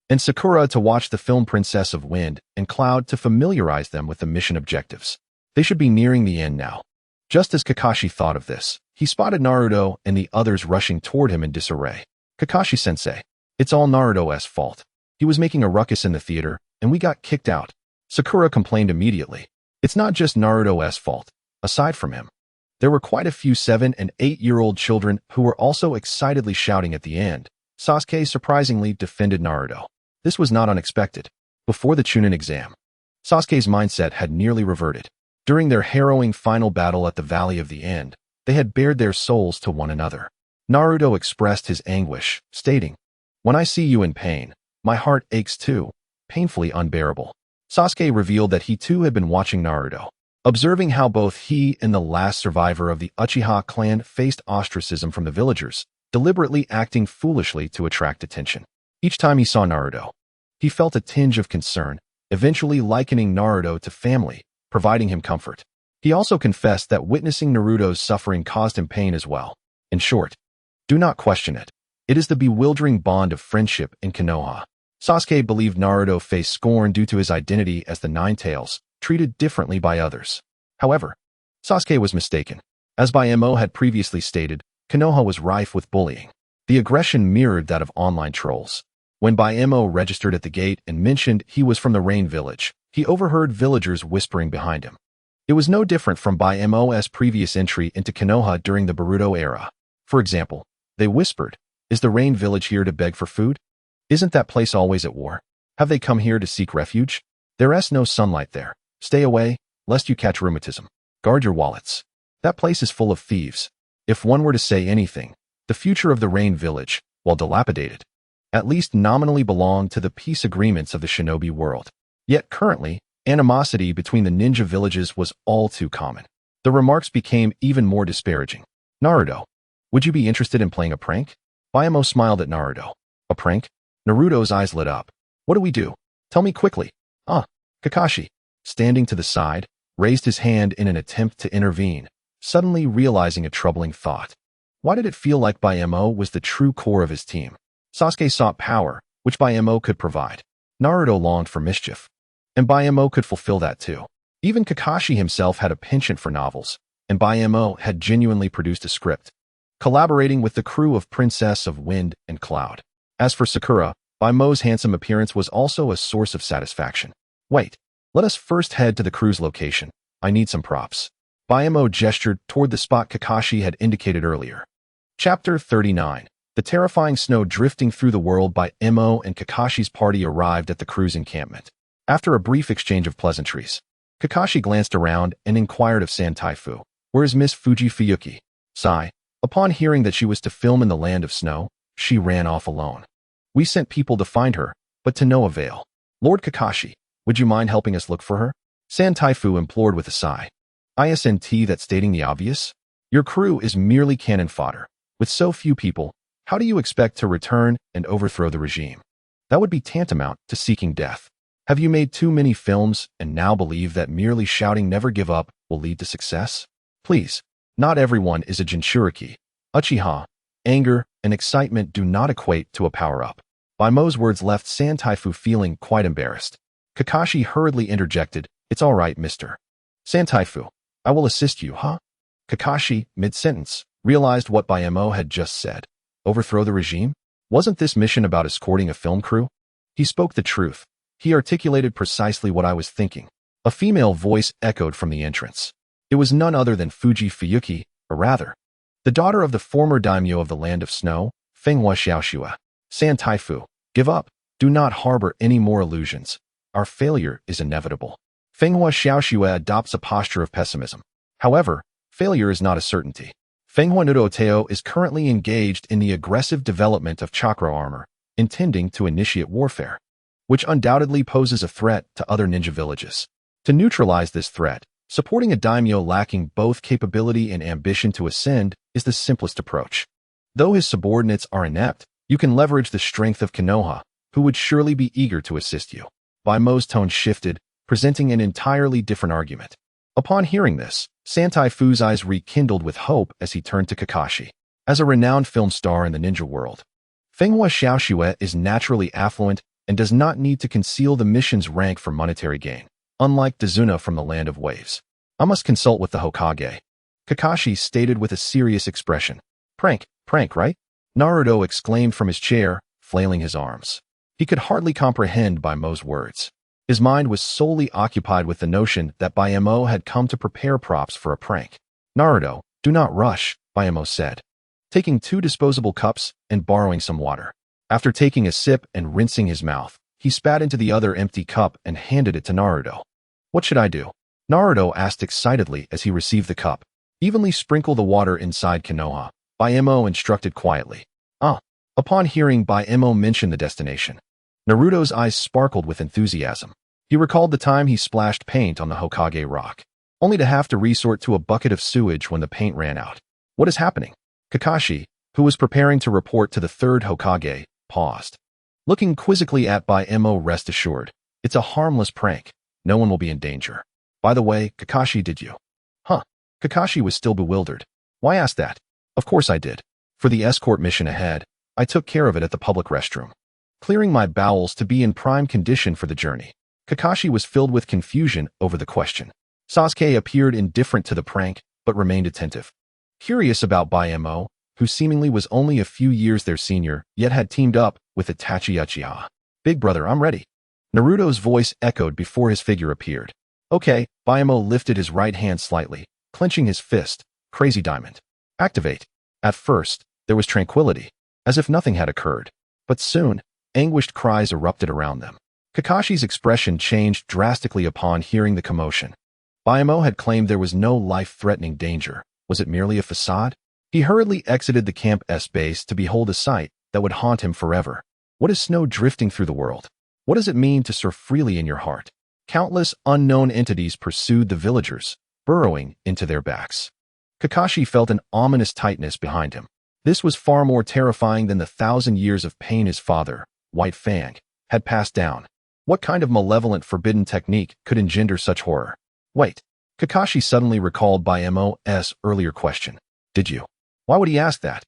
and Sakura to watch the film Princess of Wind and Cloud to familiarize them with the mission objectives. They should be nearing the end now. Just as Kakashi thought of this, he spotted Naruto and the others rushing toward him in disarray. Kakashi-sensei, it's all Naruto's fault. He was making a ruckus in the theater, and we got kicked out. Sakura complained immediately. It's not just Naruto's fault. Aside from him, there were quite a few 7- and 8-year-old children who were also excitedly shouting at the end. Sasuke surprisingly defended Naruto. This was not unexpected. Before the Chunin exam, Sasuke's mindset had nearly reverted. During their harrowing final battle at the Valley of the End, they had bared their souls to one another. Naruto expressed his anguish, stating, "When I see you in pain, my heart aches too, painfully unbearable." Sasuke revealed that he too had been watching Naruto, observing how both he and the last survivor of the Uchiha clan faced ostracism from the villagers, deliberately acting foolishly to attract attention. Each time he saw Naruto, he felt a tinge of concern, eventually likening Naruto to family, providing him comfort. He also confessed that witnessing Naruto's suffering caused him pain as well. In short, do not question it. It is the bewildering bond of friendship in Konoha. Sasuke believed Naruto faced scorn due to his identity as the Nine Tails, treated differently by others. However, Sasuke was mistaken. As Bayemo had previously stated, Konoha was rife with bullying. The aggression mirrored that of online trolls. When Bayemo registered at the gate and mentioned he was from the Rain Village, he overheard villagers whispering behind him. It was no different from Bayemo's previous entry into Konoha during the Boruto era. For example, they whispered, "Is the Rain Village here to beg for food? Isn't that place always at war?" Have they come here to seek refuge? There's no sunlight there. Stay away, lest you catch rheumatism. Guard your wallets. That place is full of thieves. If one were to say anything, the future of the Rain Village, while dilapidated, at least nominally belonged to the peace agreements of the shinobi world. Yet currently, animosity between the ninja villages was all too common. The remarks became even more disparaging. Naruto, would you be interested in playing a prank? Bayamo smiled at Naruto. A prank? Naruto's eyes lit up. What do we do? Tell me quickly. Kakashi, standing to the side, raised his hand in an attempt to intervene, suddenly realizing a troubling thought. Why did it feel like Bayamo was the true core of his team? Sasuke sought power, which Bayamo could provide. Naruto longed for mischief, and Bayamo could fulfill that too. Even Kakashi himself had a penchant for novels, and Bayamo had genuinely produced a script, collaborating with the crew of Princess of Wind and Cloud. As for Sakura, Bayamo's handsome appearance was also a source of satisfaction. Wait, let us first head to the crew's location. I need some props. Bayamo gestured toward the spot Kakashi had indicated earlier. Chapter 39. The terrifying snow drifting through the world by Mo and Kakashi's party arrived at the crew's encampment. After a brief exchange of pleasantries, Kakashi glanced around and inquired of Santaifu, "Where is Miss Fuji Fuyuki?" Sai, upon hearing that she was to film in the land of snow, she ran off alone. "We sent people to find her, but to no avail. Lord Kakashi, would you mind helping us look for her?" Santaifu implored with a sigh. "Isn't that stating the obvious? Your crew is merely cannon fodder. With so few people, how do you expect to return and overthrow the regime? That would be tantamount to seeking death. Have you made too many films and now believe that merely shouting 'never give up' will lead to success? Please, not everyone is a Jinchuriki. Uchiha, anger, and excitement do not equate to a power-up." Baimo's words left Santaifu feeling quite embarrassed. Kakashi hurriedly interjected, "It's all right, mister. Santaifu, I will assist you, huh?" Kakashi, mid-sentence, realized what Baimo had just said. Overthrow the regime? Wasn't this mission about escorting a film crew? He spoke the truth. He articulated precisely what I was thinking. A female voice echoed from the entrance. It was none other than Fuji Fuyuki, or rather, the daughter of the former daimyo of the Land of Snow, Fenghua Xiaoxue. Santaifu, give up. Do not harbor any more illusions. Our failure is inevitable. Fenghua Xiaoxue adopts a posture of pessimism. However, failure is not a certainty. Fenghua Nuroteo is currently engaged in the aggressive development of chakra armor, intending to initiate warfare, which undoubtedly poses a threat to other ninja villages. To neutralize this threat, supporting a daimyo lacking both capability and ambition to ascend is the simplest approach. Though his subordinates are inept, you can leverage the strength of Konoha, who would surely be eager to assist you. Baimo's tone shifted, presenting an entirely different argument. Upon hearing this, Santaifu's eyes rekindled with hope as he turned to Kakashi. As a renowned film star in the ninja world, Fenghua Xiaoxue is naturally affluent and does not need to conceal the mission's rank for monetary gain, unlike Dazuna from the Land of Waves. "I must consult with the Hokage," Kakashi stated with a serious expression. Prank, right?" Naruto exclaimed from his chair, flailing his arms. He could hardly comprehend Baimo's words. His mind was solely occupied with the notion that Baimo had come to prepare props for a prank. "Naruto, do not rush," Baimo said, taking 2 disposable cups and borrowing some water. After taking a sip and rinsing his mouth, he spat into the other empty cup and handed it to Naruto. "What should I do?" Naruto asked excitedly as he received the cup. "Evenly sprinkle the water inside Konoha," Baimo instructed quietly. Upon hearing Baimo mention the destination, Naruto's eyes sparkled with enthusiasm. He recalled the time he splashed paint on the Hokage rock, only to have to resort to a bucket of sewage when the paint ran out. "What is happening?" Kakashi, who was preparing to report to the 3rd Hokage, paused. Looking quizzically at Baimo, rest assured, "It's a harmless prank. No one will be in danger. By the way, Kakashi, did you?" Kakashi was still bewildered. "Why ask that?" "Of course I did. For the escort mission ahead, I took care of it at the public restroom, clearing my bowels to be in prime condition for the journey." Kakashi was filled with confusion over the question. Sasuke appeared indifferent to the prank, but remained attentive. Curious about Baimo, who seemingly was only a few years their senior, yet had teamed up with Itachi Uchiha. "Big brother, I'm ready." Naruto's voice echoed before his figure appeared. "Okay." Baimo lifted his right hand slightly, clenching his fist. "Crazy Diamond. Activate." At first, there was tranquility, as if nothing had occurred. But soon, anguished cries erupted around them. Kakashi's expression changed drastically upon hearing the commotion. Bayamo had claimed there was no life-threatening danger. Was it merely a facade? He hurriedly exited the Camp S base to behold a sight that would haunt him forever. What is snow drifting through the world? What does it mean to surf freely in your heart? Countless unknown entities pursued the villagers, burrowing into their backs. Kakashi felt an ominous tightness behind him. This was far more terrifying than the 1,000 years of pain his father, White Fang, had passed down. What kind of malevolent forbidden technique could engender such horror? Wait, Kakashi suddenly recalled Bayamo's earlier question. Did you? Why would he ask that?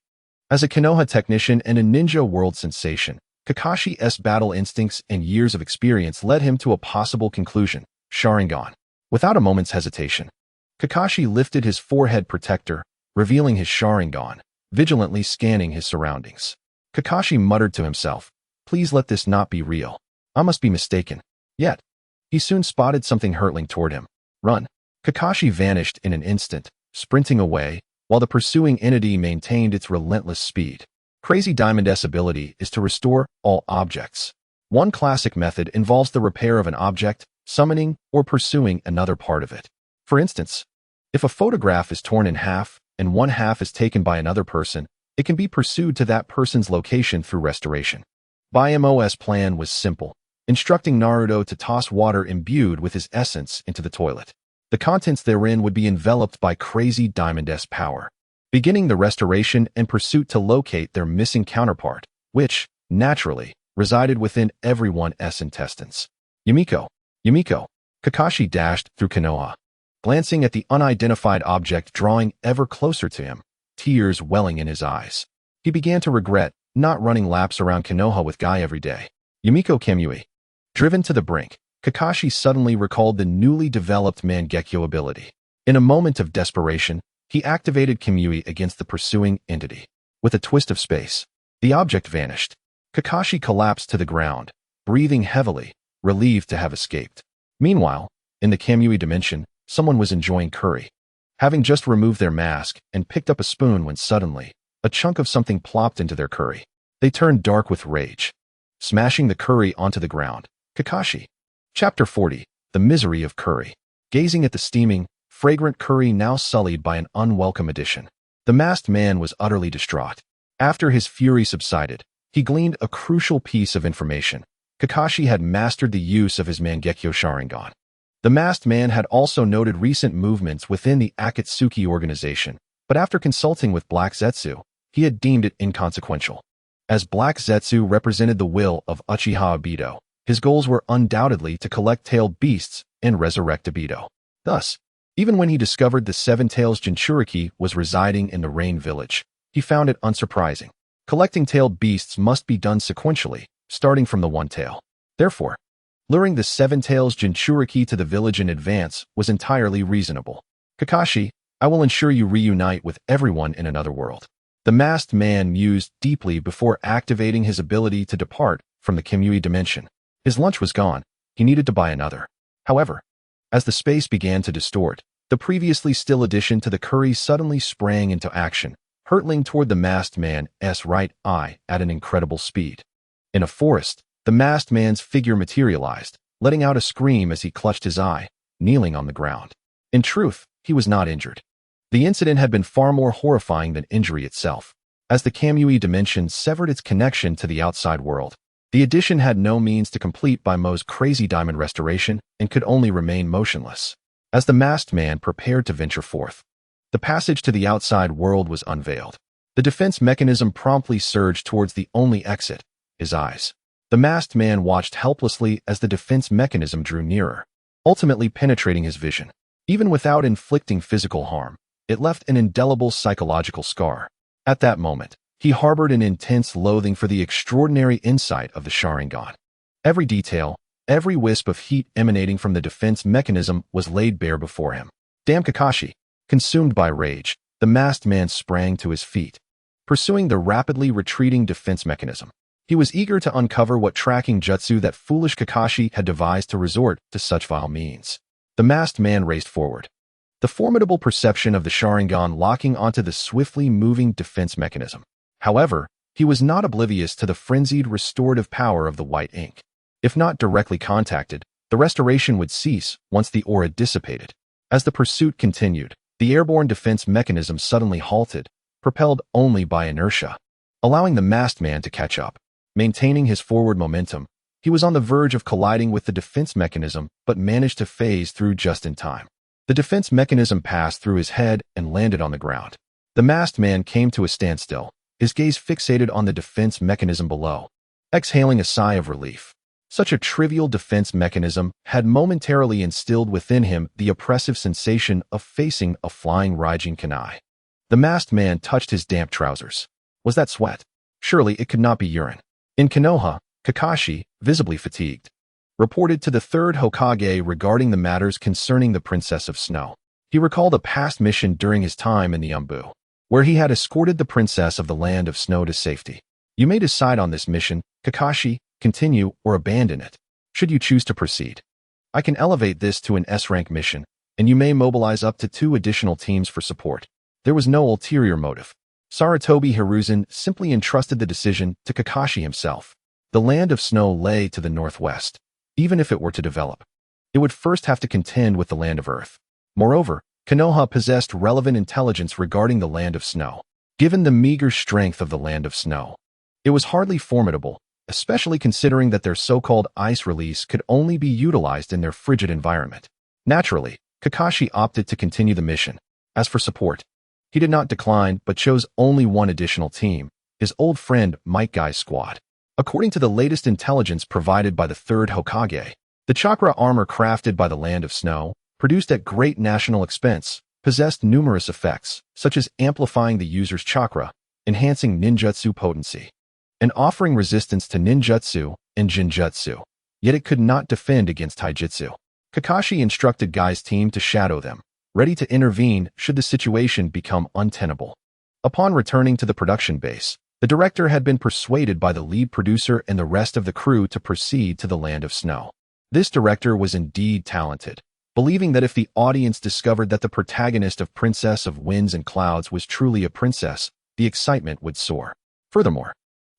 As a Konoha technician and a ninja world sensation, Kakashi's battle instincts and years of experience led him to a possible conclusion: Sharingan. Without a moment's hesitation, Kakashi lifted his forehead protector, revealing his Sharingan, vigilantly scanning his surroundings. Kakashi muttered to himself, "Please let this not be real. I must be mistaken." Yet, he soon spotted something hurtling toward him. Run! Kakashi vanished in an instant, sprinting away, while the pursuing entity maintained its relentless speed. Crazy Diamond's ability is to restore all objects. One classic method involves the repair of an object, summoning, or pursuing another part of it. For instance, if a photograph is torn in half and one half is taken by another person, it can be pursued to that person's location through restoration. Bayamo's plan was simple, instructing Naruto to toss water imbued with his essence into the toilet. The contents therein would be enveloped by Crazy Diamond's power, beginning the restoration and pursuit to locate their missing counterpart, which, naturally, resided within everyone's intestines. Yumiko! Yumiko! Kakashi dashed through Konoha, glancing at the unidentified object drawing ever closer to him, tears welling in his eyes. He began to regret not running laps around Konoha with Guy every day. Yumiko Kamui. Driven to the brink, Kakashi suddenly recalled the newly developed Mangekyo ability. In a moment of desperation, he activated Kamui against the pursuing entity. With a twist of space, the object vanished. Kakashi collapsed to the ground, breathing heavily, relieved to have escaped. Meanwhile, in the Kamui dimension, someone was enjoying curry, having just removed their mask and picked up a spoon when suddenly, a chunk of something plopped into their curry. They turned dark with rage, smashing the curry onto the ground. Kakashi. Chapter 40. The Misery of Curry. Gazing at the steaming, fragrant curry now sullied by an unwelcome addition, the masked man was utterly distraught. After his fury subsided, he gleaned a crucial piece of information. Kakashi had mastered the use of his Mangekyo Sharingan. The masked man had also noted recent movements within the Akatsuki organization, but after consulting with Black Zetsu, he had deemed it inconsequential. As Black Zetsu represented the will of Uchiha Obito, his goals were undoubtedly to collect tailed beasts and resurrect Obito. Thus, even when he discovered the Seven Tails Jinchuriki was residing in the Rain Village, he found it unsurprising. Collecting tailed beasts must be done sequentially, starting from the one tail. Therefore, luring the Seven Tails Jinchuriki to the village in advance was entirely reasonable. Kakashi, I will ensure you reunite with everyone in another world. The masked man mused deeply before activating his ability to depart from the Kamui dimension. His lunch was gone. He needed to buy another. However, as the space began to distort, the previously still addition to the curry suddenly sprang into action, hurtling toward the masked man's right eye at an incredible speed. In a forest, the masked man's figure materialized, letting out a scream as he clutched his eye, kneeling on the ground. In truth, he was not injured. The incident had been far more horrifying than injury itself. As the Kamui dimension severed its connection to the outside world, the addition had no means to complete Baimo's Crazy Diamond restoration and could only remain motionless. As the masked man prepared to venture forth, the passage to the outside world was unveiled. The defense mechanism promptly surged towards the only exit, his eyes. The masked man watched helplessly as the defense mechanism drew nearer, ultimately penetrating his vision. Even without inflicting physical harm, it left an indelible psychological scar. At that moment, he harbored an intense loathing for the extraordinary insight of the Sharingan. Every detail, every wisp of heat emanating from the defense mechanism was laid bare before him. Damn Kakashi! Consumed by rage, the masked man sprang to his feet, pursuing the rapidly retreating defense mechanism. He was eager to uncover what tracking jutsu that foolish Kakashi had devised to resort to such vile means. The masked man raced forward, the formidable perception of the Sharingan locking onto the swiftly moving defense mechanism. However, he was not oblivious to the frenzied restorative power of the white ink. If not directly contacted, the restoration would cease once the aura dissipated. As the pursuit continued, the airborne defense mechanism suddenly halted, propelled only by inertia, allowing the masked man to catch up. Maintaining his forward momentum, he was on the verge of colliding with the defense mechanism but managed to phase through just in time. The defense mechanism passed through his head and landed on the ground. The masked man came to a standstill, his gaze fixated on the defense mechanism below, exhaling a sigh of relief. Such a trivial defense mechanism had momentarily instilled within him the oppressive sensation of facing a flying Raijin Kanai. The masked man touched his damp trousers. Was that sweat? Surely it could not be urine. In Konoha, Kakashi, visibly fatigued, reported to the third Hokage regarding the matters concerning the Princess of Snow. He recalled a past mission during his time in the Umbu, where he had escorted the Princess of the Land of Snow to safety. You may decide on this mission, Kakashi, continue or abandon it, should you choose to proceed. I can elevate this to an S-rank mission, and you may mobilize up to 2 additional teams for support. There was no ulterior motive. Sarutobi Hiruzen simply entrusted the decision to Kakashi himself. The Land of Snow lay to the northwest. Even if it were to develop, it would first have to contend with the Land of Earth. Moreover, Konoha possessed relevant intelligence regarding the Land of Snow. Given the meager strength of the Land of Snow, it was hardly formidable, especially considering that their so-called ice release could only be utilized in their frigid environment. Naturally, Kakashi opted to continue the mission. As for support, he did not decline but chose only one additional team, his old friend Might Guy's squad. According to the latest intelligence provided by the third Hokage, the chakra armor crafted by the Land of Snow, produced at great national expense, possessed numerous effects, such as amplifying the user's chakra, enhancing ninjutsu potency, and offering resistance to ninjutsu and jinjutsu. Yet it could not defend against taijutsu. Kakashi instructed Guy's team to shadow them, ready to intervene should the situation become untenable. Upon returning to the production base, the director had been persuaded by the lead producer and the rest of the crew to proceed to the Land of Snow. This director was indeed talented, believing that if the audience discovered that the protagonist of Princess of Winds and Clouds was truly a princess, the excitement would soar. Furthermore,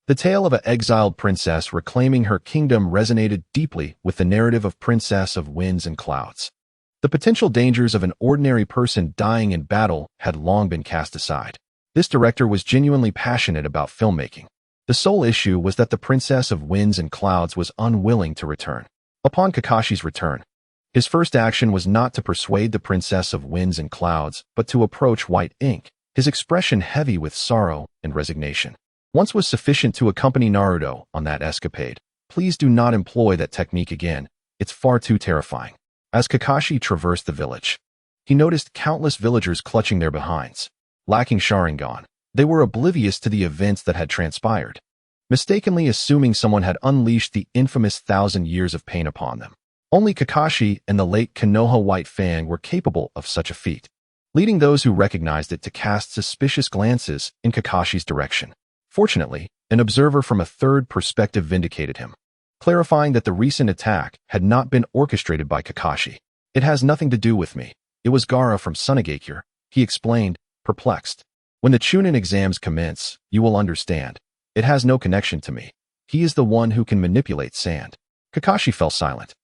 the tale of an exiled princess reclaiming her kingdom resonated deeply with the narrative of Princess of Winds and Clouds. The potential dangers of an ordinary person dying in battle had long been cast aside. This director was genuinely passionate about filmmaking. The sole issue was that the Princess of Winds and Clouds was unwilling to return. Upon Kakashi's return, his first action was not to persuade the Princess of Winds and Clouds, but to approach White Ink, his expression heavy with sorrow and resignation. Once was sufficient to accompany Naruto on that escapade. Please do not employ that technique again. It's far too terrifying. As Kakashi traversed the village, he noticed countless villagers clutching their behinds. Lacking Sharingan, they were oblivious to the events that had transpired, mistakenly assuming someone had unleashed the infamous 1,000 years of pain upon them. Only Kakashi and the late Konoha White Fang were capable of such a feat, leading those who recognized it to cast suspicious glances in Kakashi's direction. Fortunately, an observer from a third perspective vindicated him, clarifying that the recent attack had not been orchestrated by Kakashi. It has nothing to do with me. It was Gaara from Sunagakure, he explained, perplexed. When the Chunin exams commence, you will understand. It has no connection to me. He is the one who can manipulate sand. Kakashi fell silent.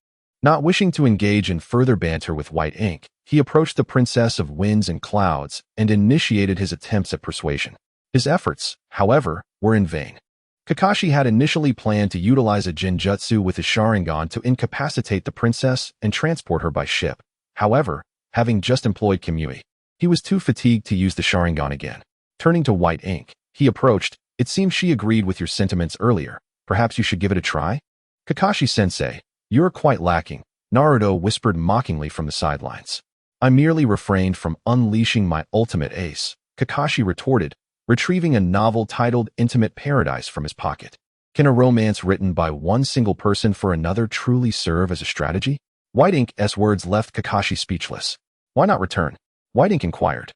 Not wishing to engage in further banter with White Ink, he approached the Princess of Winds and Clouds and initiated his attempts at persuasion. His efforts, however, were in vain. Kakashi had initially planned to utilize a Jinjutsu with his Sharingan to incapacitate the princess and transport her by ship. However, having just employed Kamui, he was too fatigued to use the Sharingan again. Turning to White Ink, he approached. It seems she agreed with your sentiments earlier. Perhaps you should give it a try? Kakashi-sensei, you're quite lacking, Naruto whispered mockingly from the sidelines. I merely refrained from unleashing my ultimate ace, Kakashi retorted, retrieving a novel titled Intimate Paradise from his pocket. Can a romance written by one single person for another truly serve as a strategy? White Ink's words left Kakashi speechless. Why not return? White Ink inquired,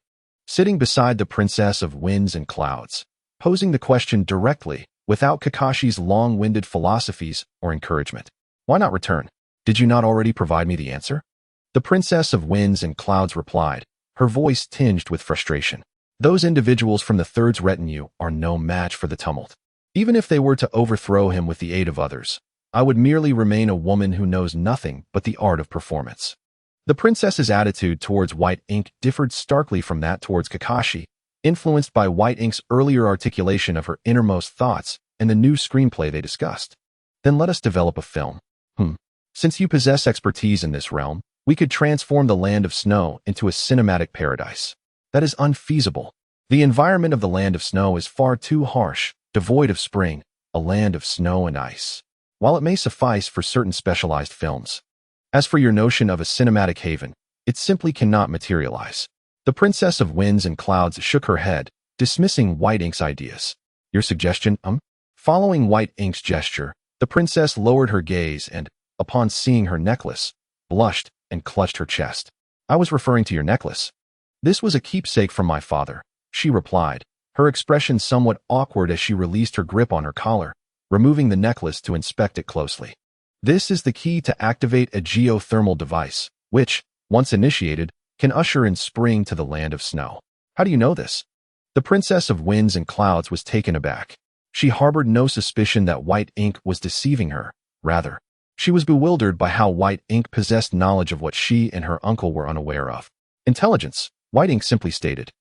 sitting beside the Princess of Winds and Clouds, posing the question directly, without Kakashi's long-winded philosophies or encouragement. Why not return? Did you not already provide me the answer? The Princess of Winds and Clouds replied, her voice tinged with frustration. Those individuals from the Third's retinue are no match for the tumult. Even if they were to overthrow him with the aid of others, I would merely remain a woman who knows nothing but the art of performance. The princess's attitude towards white ink differed starkly from that towards Kakashi, influenced by white ink's earlier articulation of her innermost thoughts and the new screenplay they discussed. Then let us develop a film. Since you possess expertise in this realm, we could transform the Land of Snow into a cinematic paradise. That is unfeasible. The environment of the Land of Snow is far too harsh, devoid of spring, a land of snow and ice. While it may suffice for certain specialized films. As for your notion of a cinematic haven, it simply cannot materialize. The Princess of Winds and Clouds shook her head, dismissing White Ink's ideas. Your suggestion, Following White Ink's gesture, the princess lowered her gaze and, upon seeing her necklace, blushed and clutched her chest. I was referring to your necklace. This was a keepsake from my father, she replied, her expression somewhat awkward as she released her grip on her collar, removing the necklace to inspect it closely. This is the key to activate a geothermal device, which, once initiated, can usher in spring to the Land of Snow. How do you know this? The Princess of Winds and Clouds was taken aback. She harbored no suspicion that White Ink was deceiving her. Rather, she was bewildered by how White Ink possessed knowledge of what she and her uncle were unaware of. Intelligence, White Ink simply stated,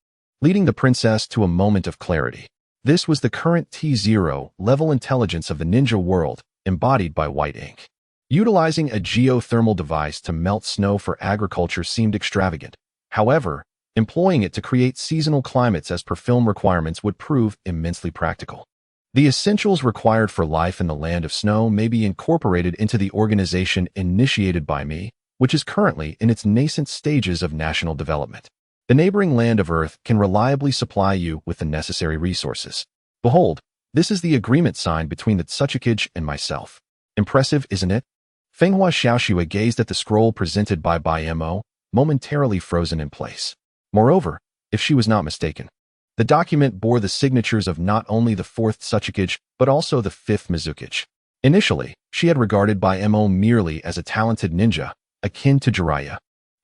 leading the princess to a moment of clarity. This was the current T0 level intelligence of the ninja world, embodied by White Ink. Utilizing a geothermal device to melt snow for agriculture seemed extravagant. However, employing it to create seasonal climates as per film requirements would prove immensely practical. The essentials required for life in the Land of Snow may be incorporated into the organization initiated by me, which is currently in its nascent stages of national development. The neighboring land of Earth can reliably supply you with the necessary resources. Behold, this is the agreement signed between the Tsukikage and myself. Impressive, isn't it? Fenghua Xiaoxue gazed at the scroll presented by Mo, momentarily frozen in place. Moreover, if she was not mistaken, the document bore the signatures of not only the fourth Tsukikage, but also the fifth Mizukage. Initially, she had regarded Mo merely as a talented ninja, akin to Jiraiya,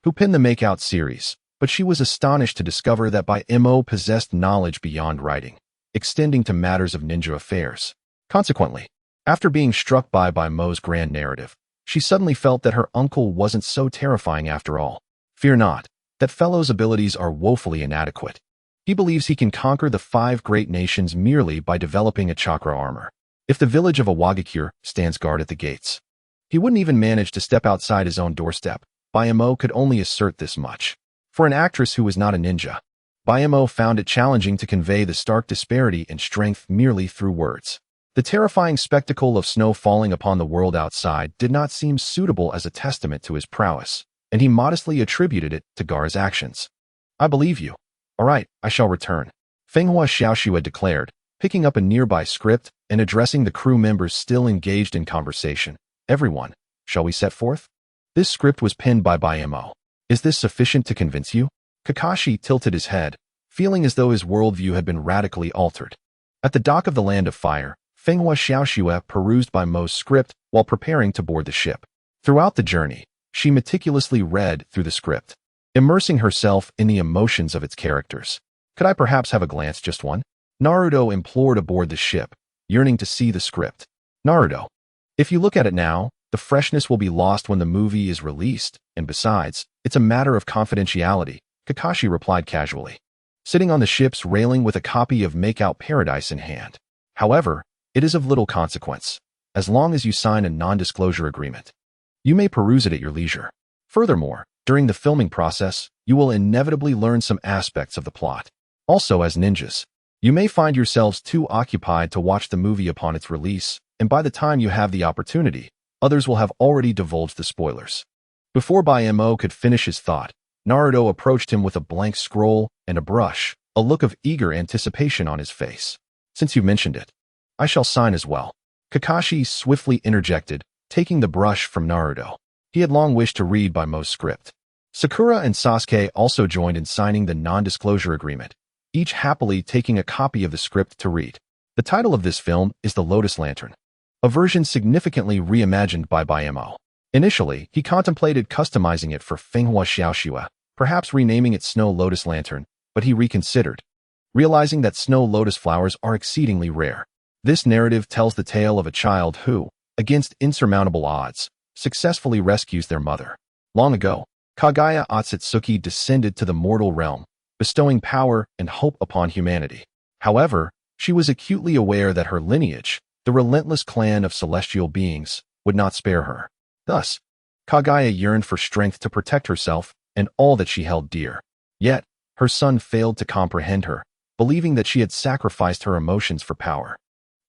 who penned the Makeout series, but she was astonished to discover that Mo possessed knowledge beyond writing, extending to matters of ninja affairs. Consequently, after being struck by Mo's grand narrative, she suddenly felt that her uncle wasn't so terrifying after all. Fear not, that fellow's abilities are woefully inadequate. He believes he can conquer the 5 great nations merely by developing a chakra armor. If the village of Awagakure stands guard at the gates, he wouldn't even manage to step outside his own doorstep. Mo could only assert this much. For an actress who was not a ninja, Mo found it challenging to convey the stark disparity in strength merely through words. The terrifying spectacle of snow falling upon the world outside did not seem suitable as a testament to his prowess, and he modestly attributed it to Gar's actions. I believe you. All right, I shall return, Fenghua Xiaoxue declared, picking up a nearby script and addressing the crew members still engaged in conversation. Everyone, shall we set forth? This script was penned by Mo. Is this sufficient to convince you? Kakashi tilted his head, feeling as though his worldview had been radically altered. At the dock of the Land of Fire, Fenghua Xiaoxue perused Mo's script while preparing to board the ship. Throughout the journey, she meticulously read through the script, immersing herself in the emotions of its characters. Could I perhaps have a glance, just one? Naruto implored aboard the ship, yearning to see the script. Naruto, if you look at it now, the freshness will be lost when the movie is released, and besides, it's a matter of confidentiality, Kakashi replied casually, sitting on the ship's railing with a copy of Makeout Paradise in hand. However, it is of little consequence, as long as you sign a non-disclosure agreement. You may peruse it at your leisure. Furthermore, during the filming process, you will inevitably learn some aspects of the plot. Also, as ninjas, you may find yourselves too occupied to watch the movie upon its release, and by the time you have the opportunity, others will have already divulged the spoilers. Before Mo could finish his thought, Naruto approached him with a blank scroll and a brush, a look of eager anticipation on his face. Since you mentioned it, I shall sign as well. Kakashi swiftly interjected, taking the brush from Naruto. He had long wished to read Mo's script. Sakura and Sasuke also joined in signing the non-disclosure agreement, each happily taking a copy of the script to read. The title of this film is The Lotus Lantern, a version significantly reimagined by Mo. Initially, he contemplated customizing it for Fenghua Xiaoxue, perhaps renaming it Snow Lotus Lantern, but he reconsidered, realizing that snow lotus flowers are exceedingly rare. This narrative tells the tale of a child who, against insurmountable odds, successfully rescues their mother. Long ago, Kagaya Akatsuki descended to the mortal realm, bestowing power and hope upon humanity. However, she was acutely aware that her lineage, the relentless clan of celestial beings, would not spare her. Thus, Kagaya yearned for strength to protect herself and all that she held dear. Yet, her son failed to comprehend her, believing that she had sacrificed her emotions for power.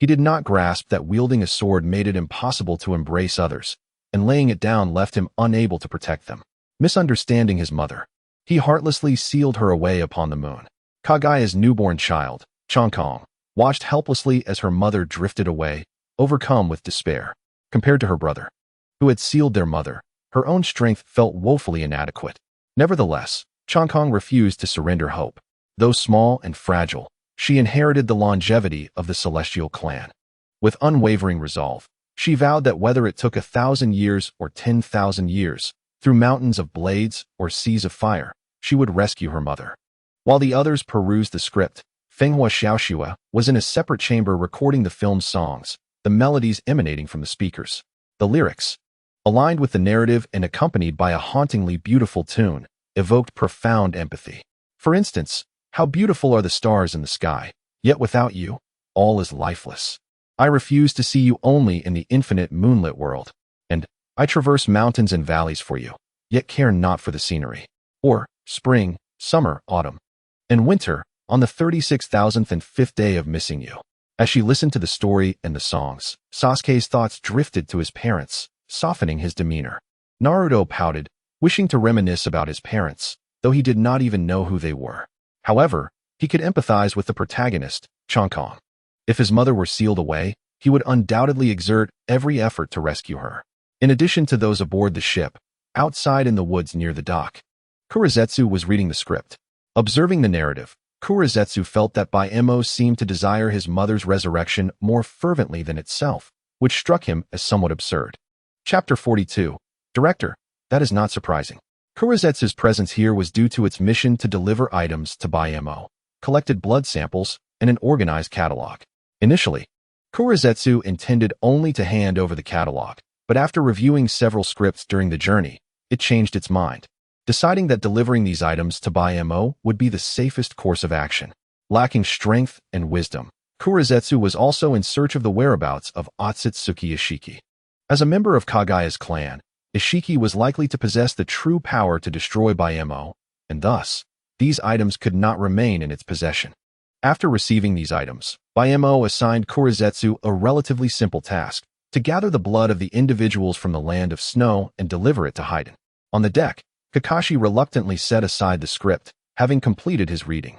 He did not grasp that wielding a sword made it impossible to embrace others, and laying it down left him unable to protect them. Misunderstanding his mother, he heartlessly sealed her away upon the moon. Kagaya's newborn child, Chankong, watched helplessly as her mother drifted away, overcome with despair. Compared to her brother, who had sealed their mother, her own strength felt woefully inadequate. Nevertheless, Chankong refused to surrender hope. Though small and fragile, she inherited the longevity of the celestial clan. With unwavering resolve, she vowed that whether it took 1,000 years or 10,000 years, through mountains of blades or seas of fire, she would rescue her mother. While the others perused the script, Fenghua Xiaoxua was in a separate chamber recording the film's songs, the melodies emanating from the speakers. The lyrics, aligned with the narrative and accompanied by a hauntingly beautiful tune, evoked profound empathy. For instance, how beautiful are the stars in the sky, yet without you, all is lifeless. I refuse to see you only in the infinite moonlit world, and I traverse mountains and valleys for you, yet care not for the scenery. Or, spring, summer, autumn, and winter, on the 36,005th day of missing you. As she listened to the story and the songs, Sasuke's thoughts drifted to his parents, softening his demeanor. Naruto pouted, wishing to reminisce about his parents, though he did not even know who they were. However, he could empathize with the protagonist, Chankong. If his mother were sealed away, he would undoubtedly exert every effort to rescue her. In addition to those aboard the ship, outside in the woods near the dock, Kurizetsu was reading the script. Observing the narrative, Kurizetsu felt that Baimo seemed to desire his mother's resurrection more fervently than itself, which struck him as somewhat absurd. Chapter 42. Director, that is not surprising. Kurizetsu's presence here was due to its mission to deliver items to Baimo, collected blood samples, and an organized catalog. Initially, Kurizetsu intended only to hand over the catalog, but after reviewing several scripts during the journey, it changed its mind, deciding that delivering these items to Baimo would be the safest course of action. Lacking strength and wisdom, Kurizetsu was also in search of the whereabouts of Akatsuki Ishiki. As a member of Kagaya's clan, Ishiki was likely to possess the true power to destroy Baimo, and thus, these items could not remain in its possession. After receiving these items, Baimo assigned Kurizetsu a relatively simple task, to gather the blood of the individuals from the land of snow and deliver it to Haiden. On the deck, Kakashi reluctantly set aside the script, having completed his reading.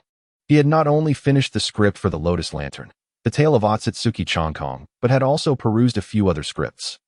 He had not only finished the script for the Lotus Lantern, the tale of Akatsuki Chankong, but had also perused a few other scripts.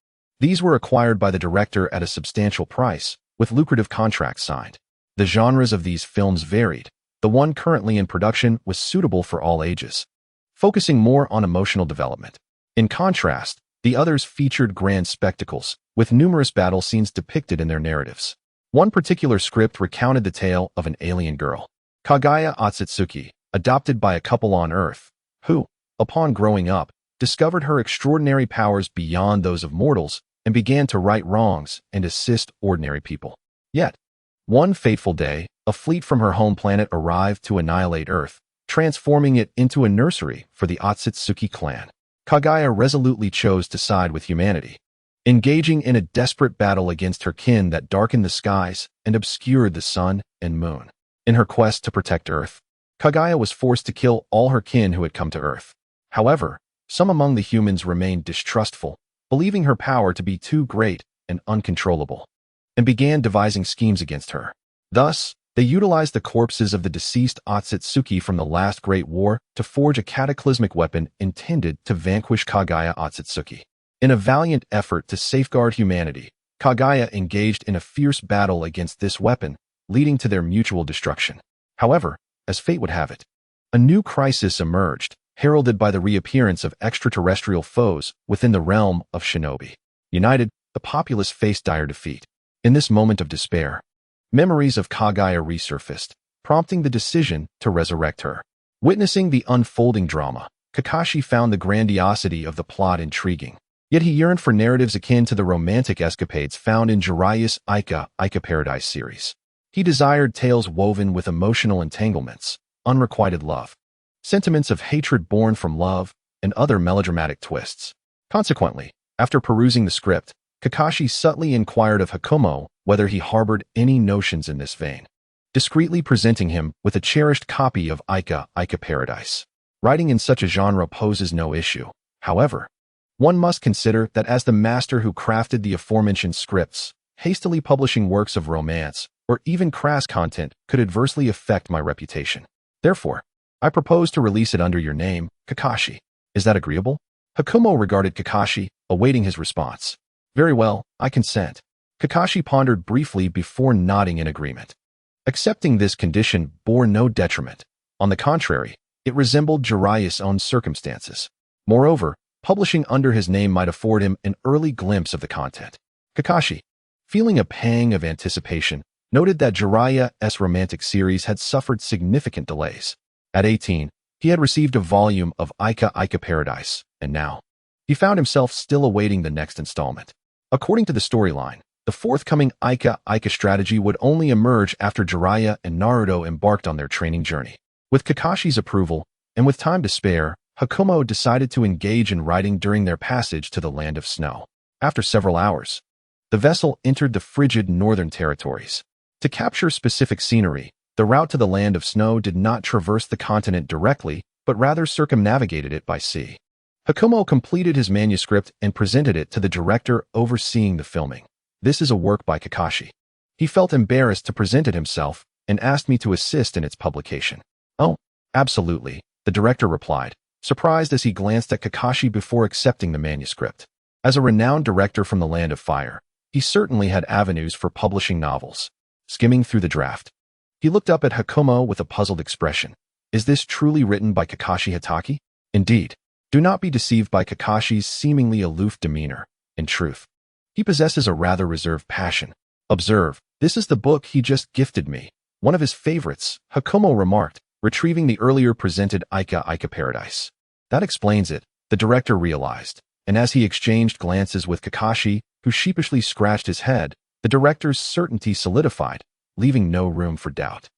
These were acquired by the director at a substantial price, with lucrative contracts signed. The genres of these films varied. The one currently in production was suitable for all ages, focusing more on emotional development. In contrast, the others featured grand spectacles, with numerous battle scenes depicted in their narratives. One particular script recounted the tale of an alien girl, Kagaya Akatsuki, adopted by a couple on Earth, who, upon growing up, discovered her extraordinary powers beyond those of mortals and began to right wrongs and assist ordinary people. Yet, one fateful day, a fleet from her home planet arrived to annihilate Earth, transforming it into a nursery for the Akatsuki clan. Kagaya resolutely chose to side with humanity, engaging in a desperate battle against her kin that darkened the skies and obscured the sun and moon. In her quest to protect Earth, Kagaya was forced to kill all her kin who had come to Earth. However, some among the humans remained distrustful, believing her power to be too great and uncontrollable, and began devising schemes against her. Thus, they utilized the corpses of the deceased Akatsuki from the last Great War to forge a cataclysmic weapon intended to vanquish Kagaya Akatsuki. In a valiant effort to safeguard humanity, Kagaya engaged in a fierce battle against this weapon, leading to their mutual destruction. However, as fate would have it, a new crisis emerged, heralded by the reappearance of extraterrestrial foes within the realm of shinobi. United, the populace faced dire defeat. In this moment of despair, memories of Kagaya resurfaced, prompting the decision to resurrect her. Witnessing the unfolding drama, Kakashi found the grandiosity of the plot intriguing. Yet he yearned for narratives akin to the romantic escapades found in Jiraiya's Ika Paradise series. He desired tales woven with emotional entanglements, unrequited love, sentiments of hatred born from love, and other melodramatic twists. Consequently, after perusing the script, Kakashi subtly inquired of Hakumo whether he harbored any notions in this vein, discreetly presenting him with a cherished copy of Ika Paradise. Writing in such a genre poses no issue. However, one must consider that as the master who crafted the aforementioned scripts, hastily publishing works of romance or even crass content could adversely affect my reputation. Therefore, I propose to release it under your name, Kakashi. Is that agreeable? Hakumo regarded Kakashi, awaiting his response. Very well, I consent. Kakashi pondered briefly before nodding in agreement. Accepting this condition bore no detriment. On the contrary, it resembled Jiraiya's own circumstances. Moreover, publishing under his name might afford him an early glimpse of the content. Kakashi, feeling a pang of anticipation, noted that Jiraiya's romantic series had suffered significant delays. At 18, he had received a volume of Ika Paradise, and now he found himself still awaiting the next installment. According to the storyline, the forthcoming Ika strategy would only emerge after Jiraiya and Naruto embarked on their training journey. With Kakashi's approval, and with time to spare, Hakumo decided to engage in writing during their passage to the Land of Snow. After several hours, the vessel entered the frigid northern territories. To capture specific scenery, the route to the Land of Snow did not traverse the continent directly, but rather circumnavigated it by sea. Hakumo completed his manuscript and presented it to the director overseeing the filming. This is a work by Kakashi. He felt embarrassed to present it himself and asked me to assist in its publication. Oh, absolutely, the director replied, surprised as he glanced at Kakashi before accepting the manuscript. As a renowned director from the Land of Fire, he certainly had avenues for publishing novels. Skimming through the draft, he looked up at Hakumo with a puzzled expression. Is this truly written by Kakashi Hatake? Indeed. Do not be deceived by Kakashi's seemingly aloof demeanor. In truth, he possesses a rather reserved passion. Observe, this is the book he just gifted me. One of his favorites, Hakumo remarked, retrieving the earlier presented Ika Paradise. That explains it, the director realized, and as he exchanged glances with Kakashi, who sheepishly scratched his head, the director's certainty solidified, leaving no room for doubt.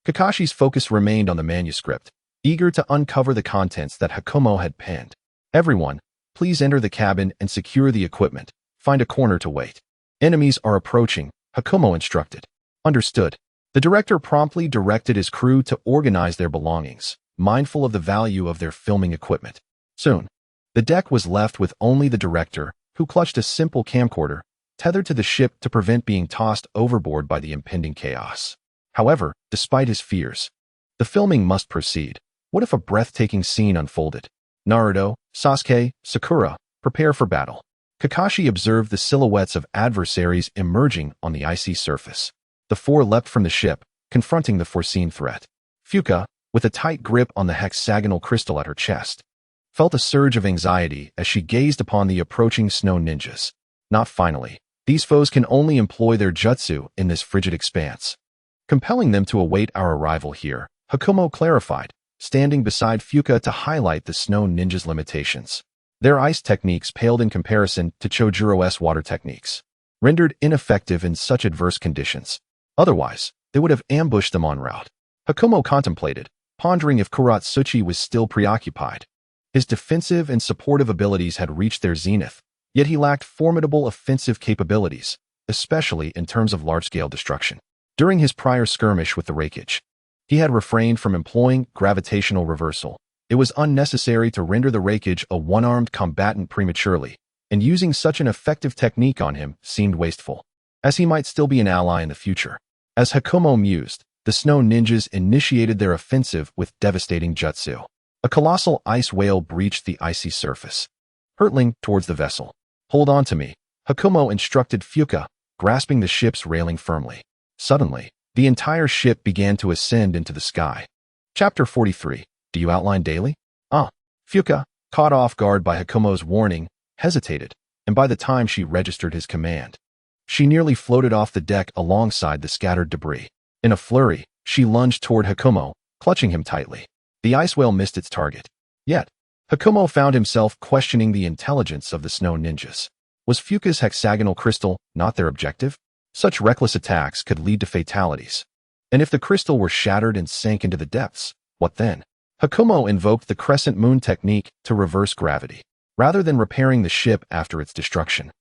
Kakashi's focus remained on the manuscript, eager to uncover the contents that Hakumo had penned. Everyone, please enter the cabin and secure the equipment. Find a corner to wait. Enemies are approaching, Hakumo instructed. Understood. The director promptly directed his crew to organize their belongings, mindful of the value of their filming equipment. Soon, the deck was left with only the director, who clutched a simple camcorder, tethered to the ship to prevent being tossed overboard by the impending chaos. However, despite his fears, the filming must proceed. What if a breathtaking scene unfolded? Naruto, Sasuke, Sakura, prepare for battle. Kakashi observed the silhouettes of adversaries emerging on the icy surface. The four leapt from the ship, confronting the foreseen threat. Fuka, with a tight grip on the hexagonal crystal at her chest, felt a surge of anxiety as she gazed upon the approaching snow ninjas. Not finally. These foes can only employ their jutsu in this frigid expanse. Compelling them to await our arrival here, Hakumo clarified, standing beside Fuka to highlight the snow ninjas' limitations. Their ice techniques paled in comparison to Chojuro's water techniques, rendered ineffective in such adverse conditions. Otherwise, they would have ambushed them en route. Hakumo contemplated, pondering if Kuratsuchi was still preoccupied. His defensive and supportive abilities had reached their zenith, yet he lacked formidable offensive capabilities, especially in terms of large-scale destruction. During his prior skirmish with the Raikage, he had refrained from employing gravitational reversal. It was unnecessary to render the Raikage a one-armed combatant prematurely, and using such an effective technique on him seemed wasteful, as he might still be an ally in the future. As Hakumo mused, the snow ninjas initiated their offensive with devastating jutsu. A colossal ice whale breached the icy surface, hurtling towards the vessel. Hold on to me, Hakumo instructed Fuka, grasping the ship's railing firmly. Suddenly, the entire ship began to ascend into the sky. Chapter 43. Do you outline daily? Fuka, caught off guard by Hakumo's warning, hesitated, and by the time she registered his command, she nearly floated off the deck alongside the scattered debris. In a flurry, she lunged toward Hakumo, clutching him tightly. The ice whale missed its target. Yet, Hakumo found himself questioning the intelligence of the snow ninjas. Was Fuka's hexagonal crystal not their objective? Such reckless attacks could lead to fatalities. And if the crystal were shattered and sank into the depths, what then? Hakumo invoked the crescent moon technique to reverse gravity. Rather than repairing the ship after its destruction,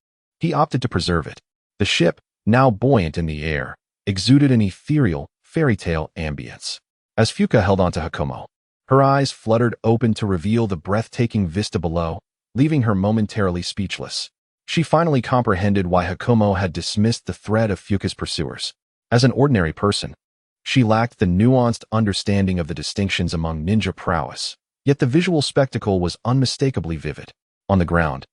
he opted to preserve it. The ship, now buoyant in the air, exuded an ethereal, fairy tale ambience. As Fuka held onto Hakumo, her eyes fluttered open to reveal the breathtaking vista below, leaving her momentarily speechless. She finally comprehended why Hakumo had dismissed the threat of Fuka's pursuers. As an ordinary person, she lacked the nuanced understanding of the distinctions among ninja prowess, yet the visual spectacle was unmistakably vivid. On the ground,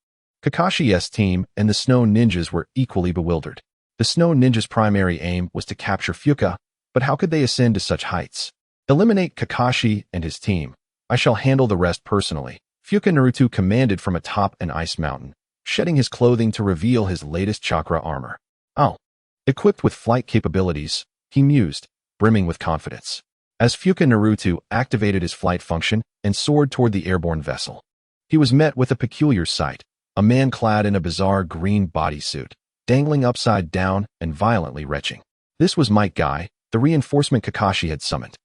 Kakashi's team and the snow ninjas were equally bewildered. The snow ninjas' primary aim was to capture Fuka, but how could they ascend to such heights? Eliminate Kakashi and his team. I shall handle the rest personally. Fuka Naruto commanded from atop an ice mountain, shedding his clothing to reveal his latest chakra armor. Oh. Equipped with flight capabilities, he mused, brimming with confidence. As Fuka Naruto activated his flight function and soared toward the airborne vessel, he was met with a peculiar sight, a man clad in a bizarre green bodysuit, dangling upside down and violently retching. This was Might Guy, the reinforcement Kakashi had summoned.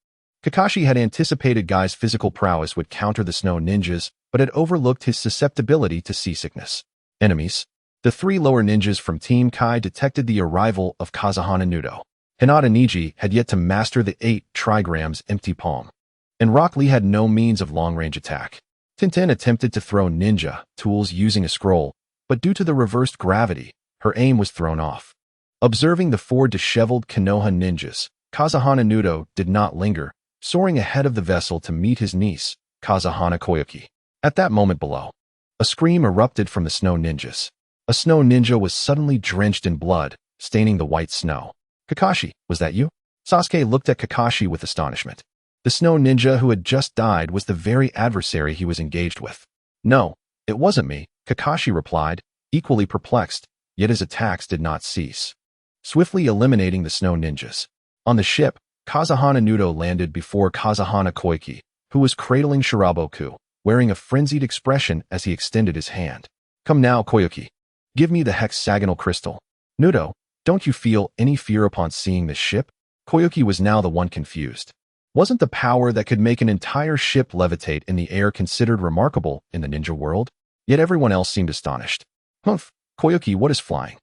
Kakashi had anticipated Guy's physical prowess would counter the snow ninjas, but had overlooked his susceptibility to seasickness. Enemies. The three lower ninjas from Team Kai detected the arrival of Kazahana Nudo. Hinata Niji had yet to master the 8 trigrams empty palm, and Rock Lee had no means of long-range attack. Tintin attempted to throw ninja tools using a scroll, but due to the reversed gravity, her aim was thrown off. Observing the 4 disheveled Konoha ninjas, Kazahana Nudo did not linger, soaring ahead of the vessel to meet his niece, Kazahana Koyuki. At that moment below, a scream erupted from the snow ninjas. A snow ninja was suddenly drenched in blood, staining the white snow. Kakashi, was that you? Sasuke looked at Kakashi with astonishment. The snow ninja who had just died was the very adversary he was engaged with. No, it wasn't me, Kakashi replied, equally perplexed, yet his attacks did not cease, swiftly eliminating the snow ninjas. On the ship, Kazahana Nudo landed before Kazahana Koiki, who was cradling Shiraboku, wearing a frenzied expression as he extended his hand. Come now, Koyuki. Give me the hexagonal crystal. Nudo, don't you feel any fear upon seeing this ship? Koyuki was now the one confused. Wasn't the power that could make an entire ship levitate in the air considered remarkable in the ninja world? Yet everyone else seemed astonished. Humph, Koyuki, what is flying?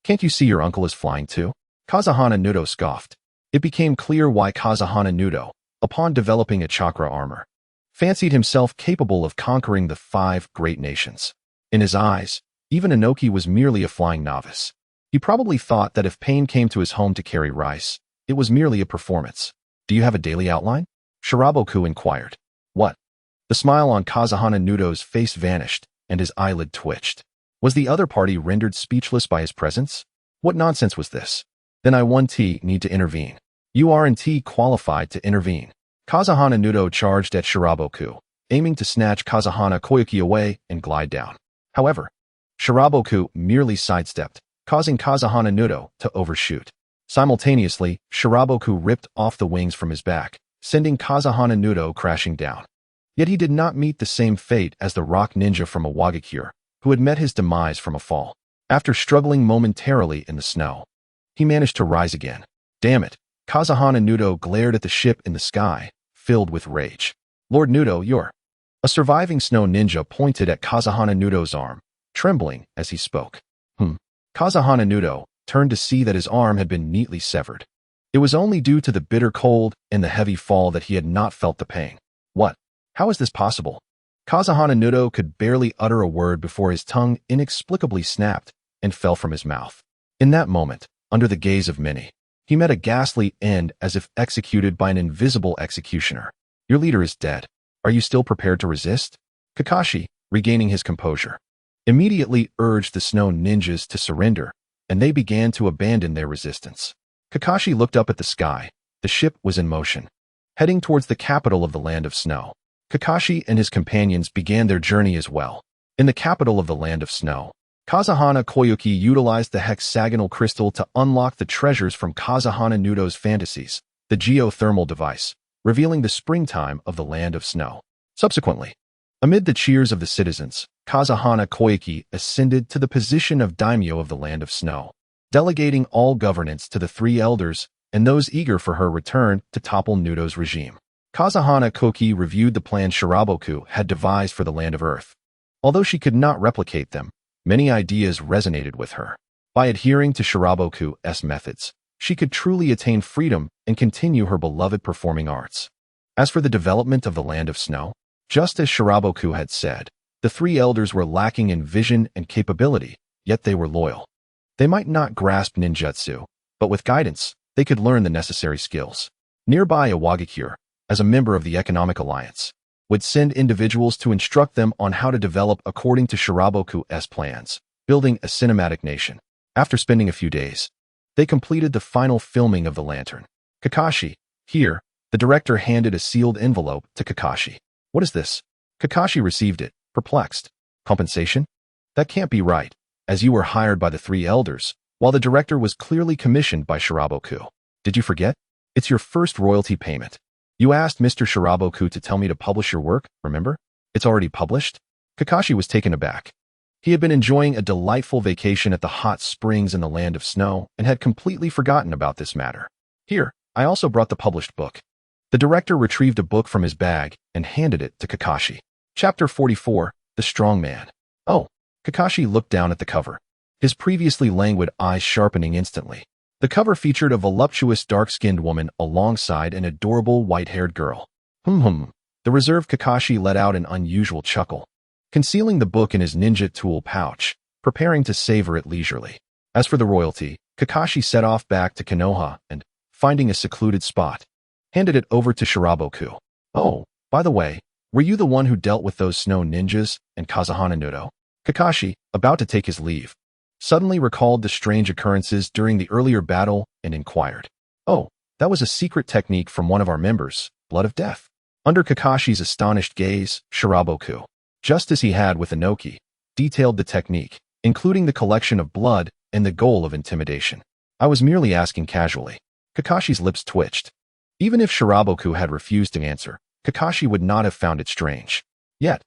Can't you see your uncle is flying too? Kazahana Nudo scoffed. It became clear why Kazahana Nudo, upon developing a chakra armor, fancied himself capable of conquering the 5 great nations. In his eyes, even Inoki was merely a flying novice. He probably thought that if Pain came to his home to carry rice, it was merely a performance. Do you have a daily outline? Shiraboku inquired. What? The smile on Kazahana Nudo's face vanished, and his eyelid twitched. Was the other party rendered speechless by his presence? What nonsense was this? Then I1T need to intervene. You R&T qualified to intervene. Kazahana Nudo charged at Shiraboku, aiming to snatch Kazahana Koyuki away and glide down. However, Shiraboku merely sidestepped, causing Kazahana Nudo to overshoot. Simultaneously, Shiraboku ripped off the wings from his back, sending Kazahana Nudo crashing down. Yet he did not meet the same fate as the rock ninja from Awagakure, who had met his demise from a fall. After struggling momentarily in the snow, he managed to rise again. Damn it! Kazahana Nudo glared at the ship in the sky, filled with rage. Lord Nudo, you're... A surviving snow ninja pointed at Kazahana Nudo's arm, trembling as he spoke. Kazahana Nudo turned to see that his arm had been neatly severed. It was only due to the bitter cold and the heavy fall that he had not felt the pain. What? How is this possible? Kazahana Nudo could barely utter a word before his tongue inexplicably snapped and fell from his mouth. In that moment, under the gaze of many, he met a ghastly end as if executed by an invisible executioner. Your leader is dead. Are you still prepared to resist? Kakashi, regaining his composure, immediately urged the snow ninjas to surrender, and they began to abandon their resistance. Kakashi looked up at the sky. The ship was in motion, heading towards the capital of the land of snow. Kakashi and his companions began their journey as well. In the capital of the land of snow, Kazahana Koyuki utilized the hexagonal crystal to unlock the treasures from Kazahana Nudo's fantasies, the geothermal device, revealing the springtime of the land of snow. Subsequently, Amid the cheers of the citizens, Kazahana Koike ascended to the position of daimyo of the Land of Snow, delegating all governance to the three elders and those eager for her return to topple Nudo's regime. Kazahana Koike reviewed the plans Shiraboku had devised for the Land of Earth. Although she could not replicate them, many ideas resonated with her. By adhering to Shiraboku's methods, she could truly attain freedom and continue her beloved performing arts. As for the development of the Land of Snow, just as Shiraboku had said, the three elders were lacking in vision and capability, yet they were loyal. They might not grasp ninjutsu, but with guidance, they could learn the necessary skills. Nearby Iwagakure, as a member of the Economic Alliance, would send individuals to instruct them on how to develop according to Shiraboku's plans, building a cinematic nation. After spending a few days, they completed the final filming of the lantern. Kakashi, here, the director handed a sealed envelope to Kakashi. What is this? Kakashi received it, perplexed. Compensation? That can't be right, as you were hired by the three elders, while the director was clearly commissioned by Shiraboku. Did you forget? It's your first royalty payment. You asked Mr. Shiraboku to tell me to publish your work, remember? It's already published? Kakashi was taken aback. He had been enjoying a delightful vacation at the hot springs in the Land of Snow and had completely forgotten about this matter. Here, I also brought the published book. The director retrieved a book from his bag and handed it to Kakashi. Chapter 44, The Strong Man. Oh, Kakashi looked down at the cover, his previously languid eyes sharpening instantly. The cover featured a voluptuous dark-skinned woman alongside an adorable white-haired girl. The reserved Kakashi let out an unusual chuckle, concealing the book in his ninja tool pouch, preparing to savor it leisurely. As for the royalty, Kakashi set off back to Konoha and, finding a secluded spot, handed it over to Shiraboku. Oh, by the way, were you the one who dealt with those snow ninjas and Kazahana Nudo? Kakashi, about to take his leave, suddenly recalled the strange occurrences during the earlier battle and inquired. Oh, that was a secret technique from one of our members, Blood of Death. Under Kakashi's astonished gaze, Shiraboku, just as he had with Inoki, detailed the technique, including the collection of blood and the goal of intimidation. I was merely asking casually. Kakashi's lips twitched. Even if Shiraboku had refused to answer, Kakashi would not have found it strange. Yet,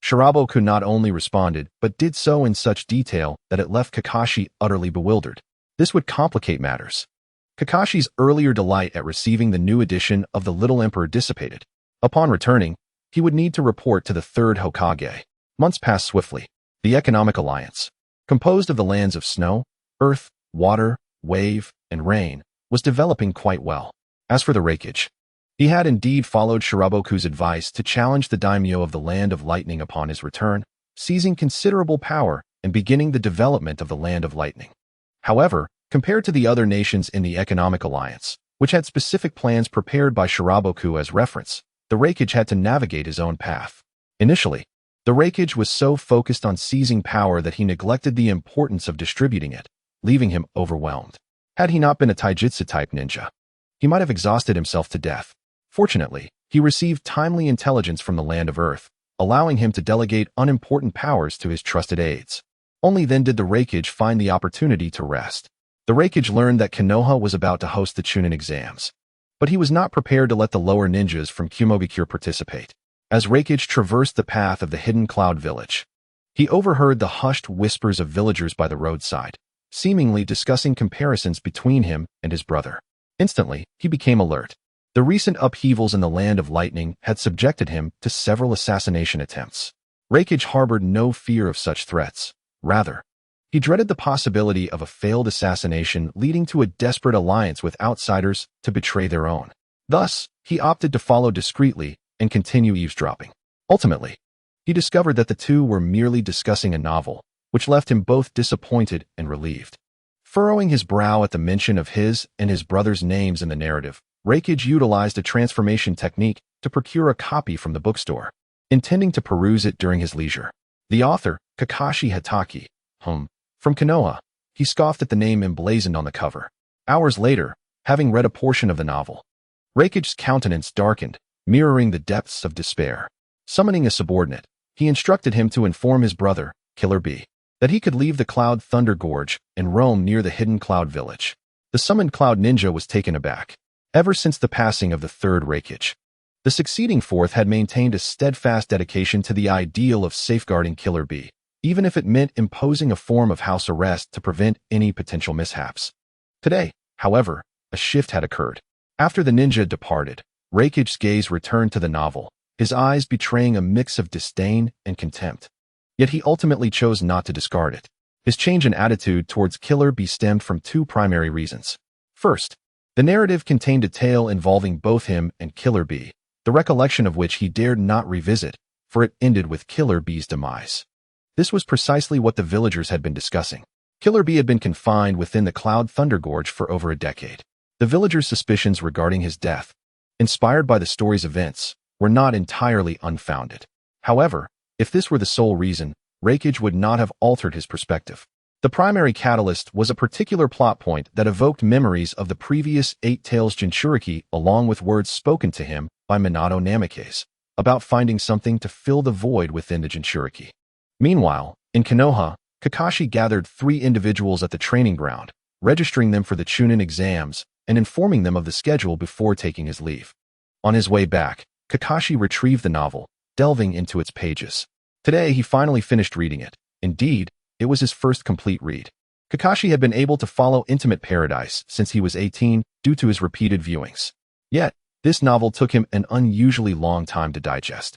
Shiraboku not only responded, but did so in such detail that it left Kakashi utterly bewildered. This would complicate matters. Kakashi's earlier delight at receiving the new edition of the Little Emperor dissipated. Upon returning, he would need to report to the third Hokage. Months passed swiftly. The Economic Alliance, composed of the lands of snow, earth, water, wave, and rain, was developing quite well. As for the Raikage, he had indeed followed Shiraboku's advice to challenge the daimyo of the Land of Lightning upon his return, seizing considerable power and beginning the development of the Land of Lightning. However, compared to the other nations in the Economic Alliance, which had specific plans prepared by Shiraboku as reference, the Raikage had to navigate his own path. Initially, the Raikage was so focused on seizing power that he neglected the importance of distributing it, leaving him overwhelmed. Had he not been a taijutsu-type ninja, he might have exhausted himself to death. Fortunately, he received timely intelligence from the Land of Earth, allowing him to delegate unimportant powers to his trusted aides. Only then did the Raikage find the opportunity to rest. The Raikage learned that Konoha was about to host the Chunin exams, but he was not prepared to let the lower ninjas from Kumogakure participate. As Raikage traversed the path of the hidden cloud village, he overheard the hushed whispers of villagers by the roadside, seemingly discussing comparisons between him and his brother. Instantly, he became alert. The recent upheavals in the Land of Lightning had subjected him to several assassination attempts. Raikage harbored no fear of such threats. Rather, he dreaded the possibility of a failed assassination leading to a desperate alliance with outsiders to betray their own. Thus, he opted to follow discreetly and continue eavesdropping. Ultimately, he discovered that the two were merely discussing a novel, which left him both disappointed and relieved. Furrowing his brow at the mention of his and his brother's names in the narrative, Raikage utilized a transformation technique to procure a copy from the bookstore, intending to peruse it during his leisure. The author, Kakashi Hatake, from Konoha, he scoffed at the name emblazoned on the cover. Hours later, having read a portion of the novel, Raikage's countenance darkened, mirroring the depths of despair. Summoning a subordinate, he instructed him to inform his brother, Killer B, that he could leave the Cloud Thunder Gorge and roam near the hidden cloud village. The summoned cloud ninja was taken aback. Ever since the passing of the third Raikage, The succeeding fourth had maintained a steadfast dedication to the ideal of safeguarding Killer B, even if it meant imposing a form of house arrest to prevent any potential mishaps. Today, however, a shift had occurred. After the ninja departed, Raikage's gaze returned to the novel, his eyes betraying a mix of disdain and contempt. Yet he ultimately chose not to discard it. His change in attitude towards Killer B stemmed from two primary reasons. First, the narrative contained a tale involving both him and Killer B, the recollection of which he dared not revisit, for it ended with Killer B's demise. This was precisely what the villagers had been discussing. Killer B had been confined within the Cloud Thunder Gorge for over a decade. The villagers' suspicions regarding his death, inspired by the story's events, were not entirely unfounded. However, if this were the sole reason, Raikage would not have altered his perspective. The primary catalyst was a particular plot point that evoked memories of the previous Eight Tails Jinchuriki along with words spoken to him by Minato Namikaze about finding something to fill the void within the Jinchuriki. Meanwhile, in Konoha, Kakashi gathered 3 individuals at the training ground, registering them for the Chunin exams and informing them of the schedule before taking his leave. On his way back, Kakashi retrieved the novel, delving into its pages. Today, he finally finished reading it. Indeed, it was his first complete read. Kakashi had been able to follow Intimate Paradise since he was 18 due to his repeated viewings. Yet, this novel took him an unusually long time to digest,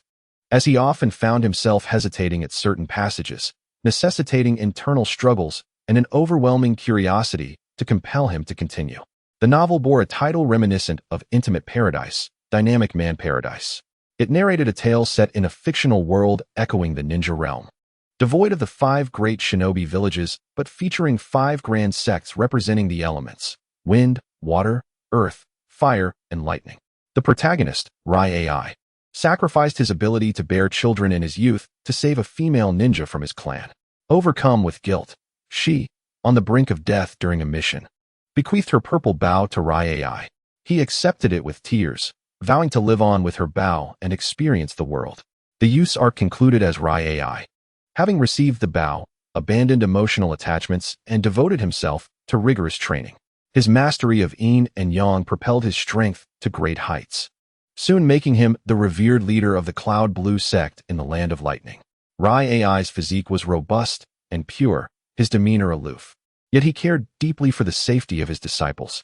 as he often found himself hesitating at certain passages, necessitating internal struggles and an overwhelming curiosity to compel him to continue. The novel bore a title reminiscent of Intimate Paradise, Dynamic Man Paradise. It narrated a tale set in a fictional world echoing the ninja realm, devoid of the 5 great shinobi villages, but featuring 5 grand sects representing the elements: wind, water, earth, fire, and lightning. The protagonist, Rai Ai, sacrificed his ability to bear children in his youth to save a female ninja from his clan. Overcome with guilt, she, on the brink of death during a mission, bequeathed her purple bow to Rai Ai. He accepted it with tears, vowing to live on with her bow and experience the world. The youth's arc concluded as Rai Ai, having received the bow, abandoned emotional attachments and devoted himself to rigorous training. His mastery of yin and yang propelled his strength to great heights, soon making him the revered leader of the Cloud Blue sect in the Land of Lightning. Rai Ai's physique was robust and pure, his demeanor aloof. Yet he cared deeply for the safety of his disciples,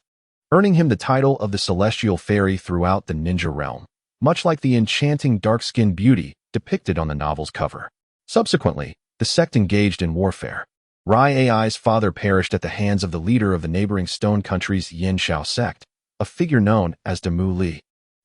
earning him the title of the Celestial Fairy throughout the ninja realm, much like the enchanting dark-skinned beauty depicted on the novel's cover. Subsequently, the sect engaged in warfare. Rai Ai's father perished at the hands of the leader of the neighboring Stone Country's Yin Shao sect, a figure known as Demu Li.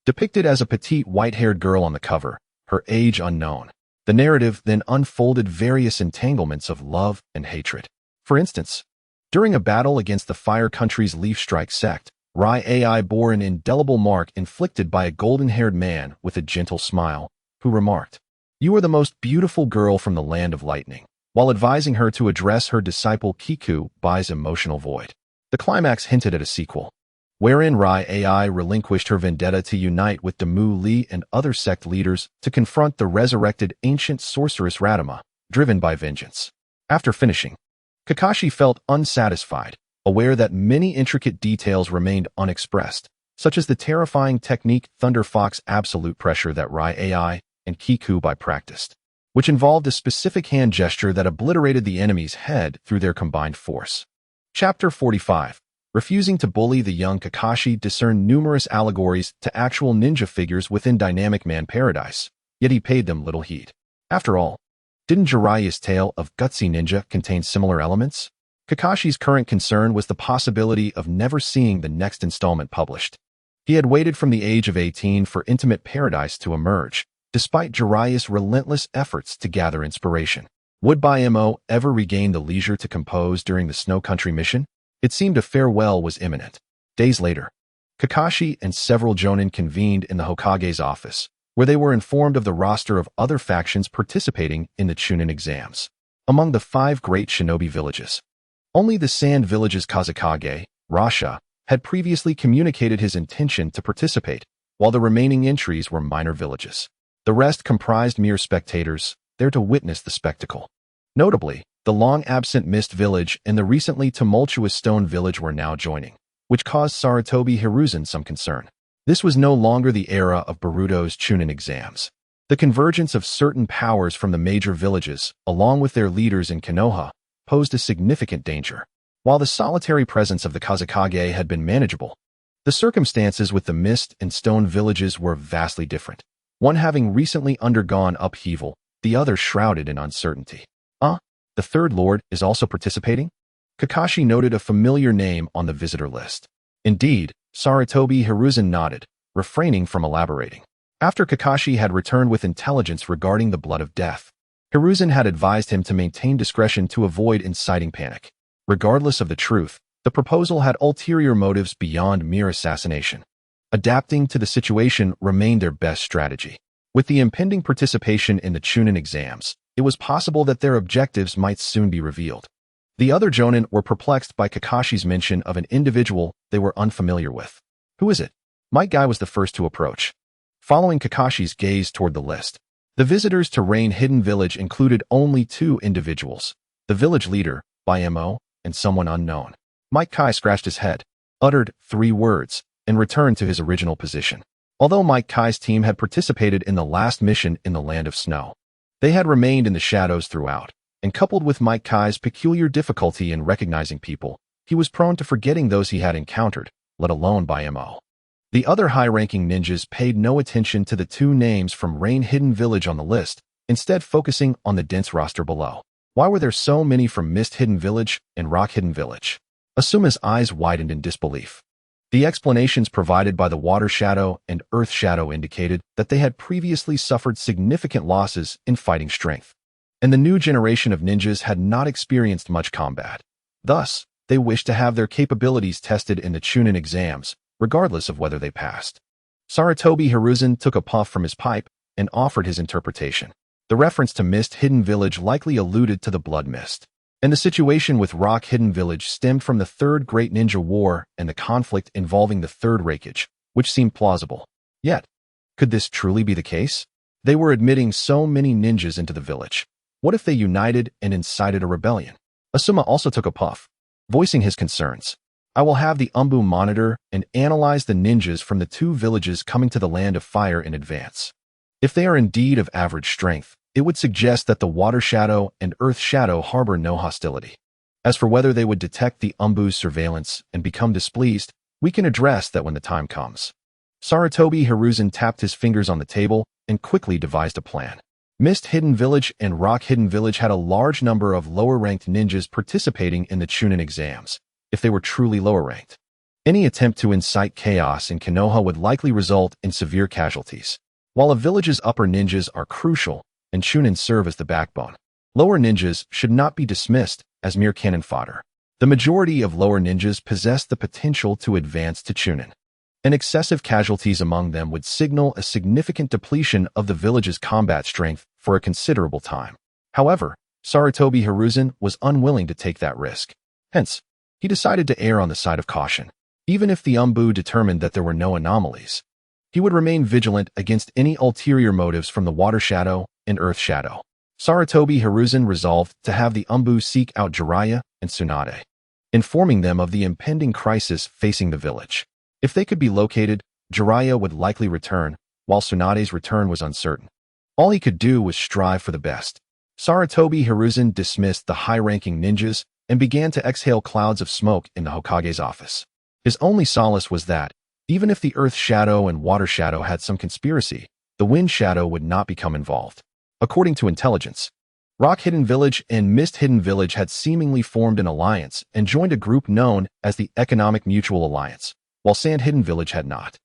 Depicted as a petite white-haired girl on the cover, her age unknown, the narrative then unfolded various entanglements of love and hatred. For instance, during a battle against the Fire Country's Leaf Strike sect, Rai Ai bore an indelible mark inflicted by a golden-haired man with a gentle smile, who remarked, "You are the most beautiful girl from the Land of Lightning," while advising her to address her disciple Kiku by's emotional void. The climax hinted at a sequel, wherein Rai Ai relinquished her vendetta to unite with Demu Li and other sect leaders to confront the resurrected ancient sorceress Radama, driven by vengeance. After finishing, Kakashi felt unsatisfied, aware that many intricate details remained unexpressed, such as the terrifying technique Thunder Fox Absolute Pressure that Rai Ai and Kiku by practiced, which involved a specific hand gesture that obliterated the enemy's head through their combined force. Chapter 45. Refusing to bully the young Kakashi discerned numerous allegories to actual ninja figures within Dynamic Man Paradise, yet he paid them little heed. After all, didn't Jiraiya's tale of Gutsy Ninja contain similar elements? Kakashi's current concern was the possibility of never seeing the next installment published. He had waited from the age of 18 for Intimate Paradise to emerge, despite Jiraiya's relentless efforts to gather inspiration. Would Mo ever regain the leisure to compose during the Snow Country mission? It seemed a farewell was imminent. Days later, Kakashi and several jonin convened in the Hokage's office, where they were informed of the roster of other factions participating in the Chunin exams. Among the 5 great shinobi villages, only the Sand Village's Kazekage, Rasha, had previously communicated his intention to participate, while the remaining entries were minor villages. The rest comprised mere spectators, there to witness the spectacle. Notably, the long-absent Mist Village and the recently tumultuous Stone Village were now joining, which caused Sarutobi Hiruzen some concern. This was no longer the era of Boruto's Chunin exams. The convergence of certain powers from the major villages, along with their leaders in Konoha, posed a significant danger. While the solitary presence of the Kazekage had been manageable, the circumstances with the Mist and Stone villages were vastly different, one having recently undergone upheaval, the other shrouded in uncertainty. The third lord is also participating? Kakashi noted a familiar name on the visitor list. Indeed, Sarutobi Hiruzen nodded, refraining from elaborating. After Kakashi had returned with intelligence regarding the blood of death, Hiruzen had advised him to maintain discretion to avoid inciting panic. Regardless of the truth, the proposal had ulterior motives beyond mere assassination. Adapting to the situation remained their best strategy. With the impending participation in the Chunin exams, it was possible that their objectives might soon be revealed. The other Jonin were perplexed by Kakashi's mention of an individual they were unfamiliar with. Who is it? Might Guy was the first to approach. Following Kakashi's gaze toward the list, the visitors to Rain Hidden Village included only two individuals, the village leader, Bayamo, and someone unknown. Mike Kai scratched his head, uttered 3 words, and returned to his original position. Although Mike Kai's team had participated in the last mission in the Land of Snow, they had remained in the shadows throughout, and coupled with Mike Kai's peculiar difficulty in recognizing people, he was prone to forgetting those he had encountered, let alone Bayamo. The other high-ranking ninjas paid no attention to the 2 names from Rain Hidden Village on the list, instead focusing on the dense roster below. Why were there so many from Mist Hidden Village and Rock Hidden Village? Asuma's eyes widened in disbelief. The explanations provided by the Water Shadow and Earth Shadow indicated that they had previously suffered significant losses in fighting strength, and the new generation of ninjas had not experienced much combat. Thus, they wished to have their capabilities tested in the Chunin exams, regardless of whether they passed. Sarutobi Hiruzen took a puff from his pipe and offered his interpretation. The reference to Mist Hidden Village likely alluded to the Blood Mist, and the situation with Rock Hidden Village stemmed from the Third Great Ninja War and the conflict involving the Third Raikage, which seemed plausible. Yet, could this truly be the case? They were admitting so many ninjas into the village. What if they united and incited a rebellion? Asuma also took a puff, voicing his concerns. I will have the Umbu monitor and analyze the ninjas from the 2 villages coming to the Land of Fire in advance. If they are indeed of average strength, it would suggest that the Water Shadow and Earth Shadow harbor no hostility. As for whether they would detect the Umbu's surveillance and become displeased, we can address that when the time comes. Sarutobi Hiruzen tapped his fingers on the table and quickly devised a plan. Mist Hidden Village and Rock Hidden Village had a large number of lower-ranked ninjas participating in the Chunin exams, if they were truly lower-ranked. Any attempt to incite chaos in Konoha would likely result in severe casualties. While a village's upper ninjas are crucial, and Chunin serve as the backbone, lower ninjas should not be dismissed as mere cannon fodder. The majority of lower ninjas possess the potential to advance to Chunin, and excessive casualties among them would signal a significant depletion of the village's combat strength for a considerable time. However, Sarutobi Hiruzen was unwilling to take that risk. Hence, he decided to err on the side of caution. Even if the Umbu determined that there were no anomalies, he would remain vigilant against any ulterior motives from the Water Shadow and Earth Shadow. Sarutobi Hiruzen resolved to have the Umbu seek out Jiraiya and Tsunade, informing them of the impending crisis facing the village. If they could be located, Jiraiya would likely return, while Tsunade's return was uncertain. All he could do was strive for the best. Sarutobi Hiruzen dismissed the high-ranking ninjas and began to exhale clouds of smoke in the Hokage's office. His only solace was that, even if the Earth Shadow and Water Shadow had some conspiracy, the Wind Shadow would not become involved. According to intelligence, Rock Hidden Village and Mist Hidden Village had seemingly formed an alliance and joined a group known as the Economic Mutual Alliance, while Sand Hidden Village had not.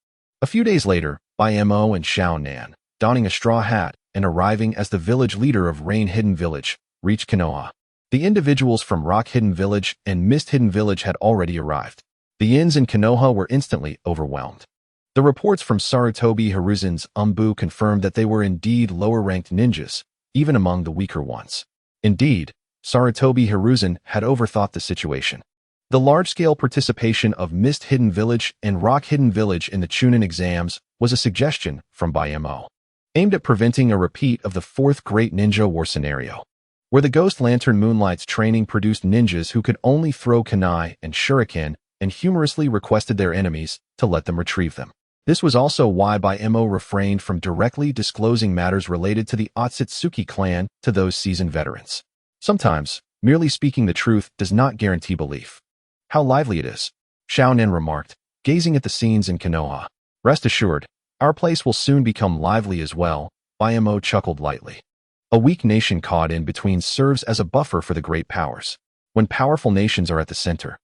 A few days later, Bayamo and Xiao Nan, donning a straw hat and arriving as the village leader of Rain Hidden Village, reached Konoha. The individuals from Rock Hidden Village and Mist Hidden Village had already arrived. The inns in Konoha were instantly overwhelmed. The reports from Sarutobi Hiruzen's Umbu confirmed that they were indeed lower-ranked ninjas, even among the weaker ones. Indeed, Sarutobi Hiruzen had overthought the situation. The large-scale participation of Mist Hidden Village and Rock Hidden Village in the Chunin exams was a suggestion from Bayamo, aimed at preventing a repeat of the Fourth Great Ninja War scenario, where the Ghost Lantern Moonlight's training produced ninjas who could only throw kunai and shuriken and humorously requested their enemies to let them retrieve them. This was also why Baimo refrained from directly disclosing matters related to the Akatsuki clan to those seasoned veterans. Sometimes, merely speaking the truth does not guarantee belief. How lively it is, Xiao Nen remarked, gazing at the scenes in Konoha. Rest assured, our place will soon become lively as well, Baimo chuckled lightly. A weak nation caught in between serves as a buffer for the great powers. When powerful nations are at the center,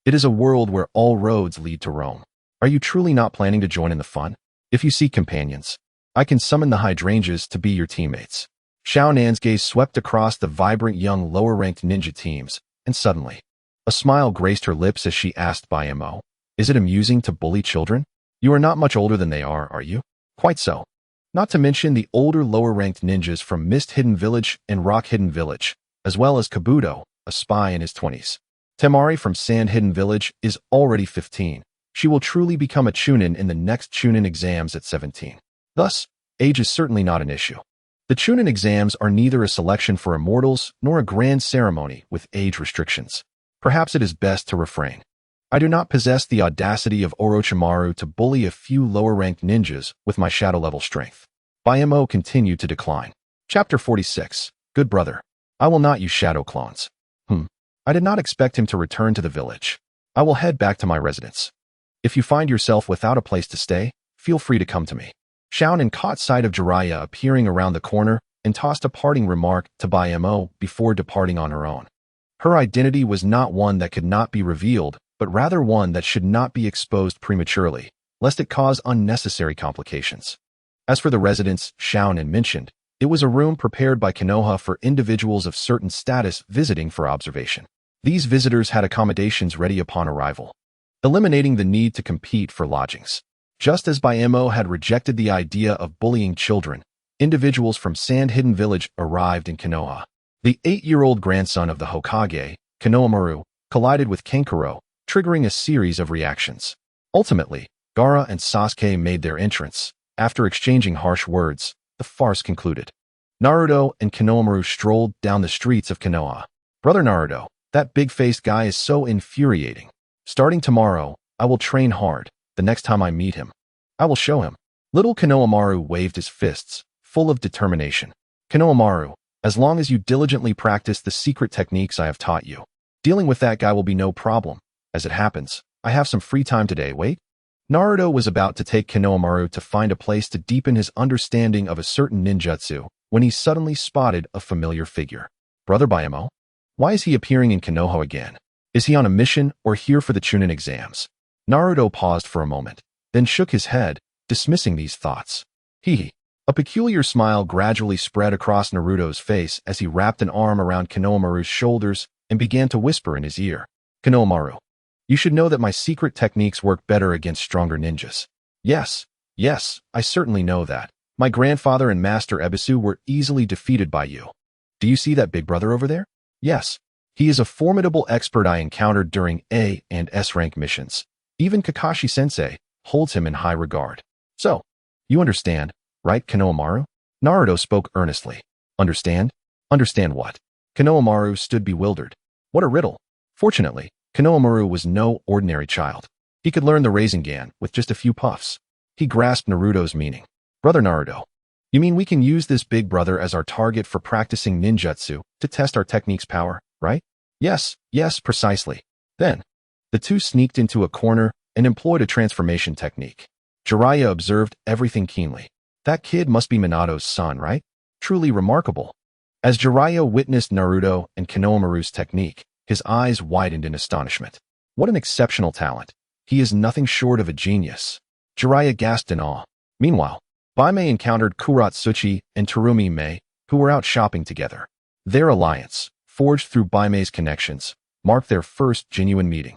it is a world where all roads lead to Rome. Are you truly not planning to join in the fun? If you seek companions, I can summon the hydrangeas to be your teammates. Xiao Nan's gaze swept across the vibrant young lower-ranked ninja teams, and suddenly, a smile graced her lips as she asked Baimo, "Is it amusing to bully children? You are not much older than they are you?" "Quite so. Not to mention the older lower-ranked ninjas from Mist Hidden Village and Rock Hidden Village, as well as Kabuto, a spy in his 20s. Temari from Sand Hidden Village is already 15. She will truly become a Chunin in the next Chunin exams at 17. Thus, age is certainly not an issue. The Chunin exams are neither a selection for immortals nor a grand ceremony with age restrictions. Perhaps it is best to refrain. I do not possess the audacity of Orochimaru to bully a few lower-ranked ninjas with my shadow-level strength." Baimo continued to decline. Chapter 46. Good brother. I will not use shadow clones. I did not expect him to return to the village. I will head back to my residence. If you find yourself without a place to stay, feel free to come to me. Xiaonan caught sight of Jiraiya appearing around the corner and tossed a parting remark to Baimo before departing on her own. Her identity was not one that could not be revealed, but rather one that should not be exposed prematurely, lest it cause unnecessary complications. As for the residence Xiaonan mentioned, it was a room prepared by Konoha for individuals of certain status visiting for observation. These visitors had accommodations ready upon arrival, eliminating the need to compete for lodgings. Just as Baimo had rejected the idea of bullying children, individuals from Sand Hidden Village arrived in Konoha. The 8-year-old grandson of the Hokage, Konohamaru, collided with Kankuro, triggering a series of reactions. Ultimately, Gaara and Sasuke made their entrance. After exchanging harsh words, the farce concluded. Naruto and Konohamaru strolled down the streets of Konoha. "Brother Naruto, that big-faced guy is so infuriating. Starting tomorrow, I will train hard. The next time I meet him, I will show him." Little Konohamaru waved his fists, full of determination. "Konohamaru, as long as you diligently practice the secret techniques I have taught you, dealing with that guy will be no problem. As it happens, I have some free time today, wait." Naruto was about to take Konohamaru to find a place to deepen his understanding of a certain ninjutsu when he suddenly spotted a familiar figure. "Brother Baimo? Why is he appearing in Konoha again? Is he on a mission or here for the Chunin exams?" Naruto paused for a moment, then shook his head, dismissing these thoughts. Hee. A peculiar smile gradually spread across Naruto's face as he wrapped an arm around Konohamaru's shoulders and began to whisper in his ear. "Konohamaru, you should know that my secret techniques work better against stronger ninjas." Yes, I certainly know that. My grandfather and Master Ebisu were easily defeated by you. Do you see that big brother over there? Yes. He is a formidable expert I encountered during A and S rank missions. Even Kakashi-sensei holds him in high regard. So, you understand, right, Konohamaru? Naruto spoke earnestly. Understand? Understand what? Konohamaru stood bewildered. What a riddle. Fortunately, Konohamaru was no ordinary child. He could learn the Rasengan with just a few puffs. He grasped Naruto's meaning. Brother Naruto, you mean we can use this big brother as our target for practicing ninjutsu to test our technique's power, right? Yes, precisely. Then, the two sneaked into a corner and employed a transformation technique. Jiraiya observed everything keenly. That kid must be Minato's son, right? Truly remarkable. As Jiraiya witnessed Naruto and Konohamaru's technique, his eyes widened in astonishment. What an exceptional talent. He is nothing short of a genius. Jiraiya gasped in awe. Meanwhile, Baime encountered Kuratsuchi and Terumi Mei, who were out shopping together. Their alliance, forged through Baime's connections, marked their first genuine meeting.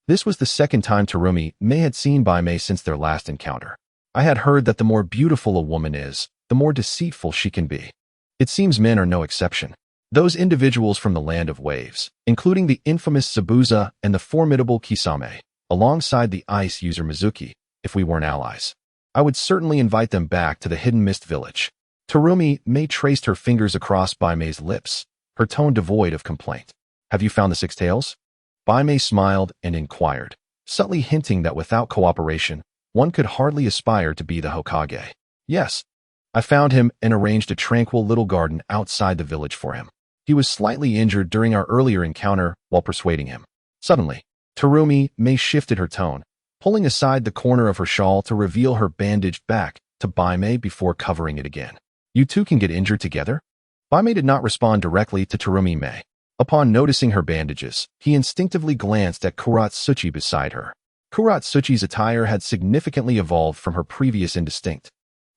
This was the second time Terumi Mei had seen Baime since their last encounter. I had heard that the more beautiful a woman is, the more deceitful she can be. It seems men are no exception. Those individuals from the land of waves, including the infamous Sabuza and the formidable Kisame, alongside the ice user Mizuki, if we weren't allies. I would certainly invite them back to the Hidden Mist Village. Terumi Mei traced her fingers across Baime's lips, her tone devoid of complaint. Have you found the Six Tails? Baime smiled and inquired, subtly hinting that without cooperation, one could hardly aspire to be the Hokage. Yes, I found him and arranged a tranquil little garden outside the village for him. He was slightly injured during our earlier encounter while persuading him. Suddenly, Terumi May shifted her tone, pulling aside the corner of her shawl to reveal her bandaged back to Baimei before covering it again. You two can get injured together? Baimei did not respond directly to Terumi May. Upon noticing her bandages, he instinctively glanced at Kuratsuchi beside her. Kuratsuchi's attire had significantly evolved from her previous indistinct,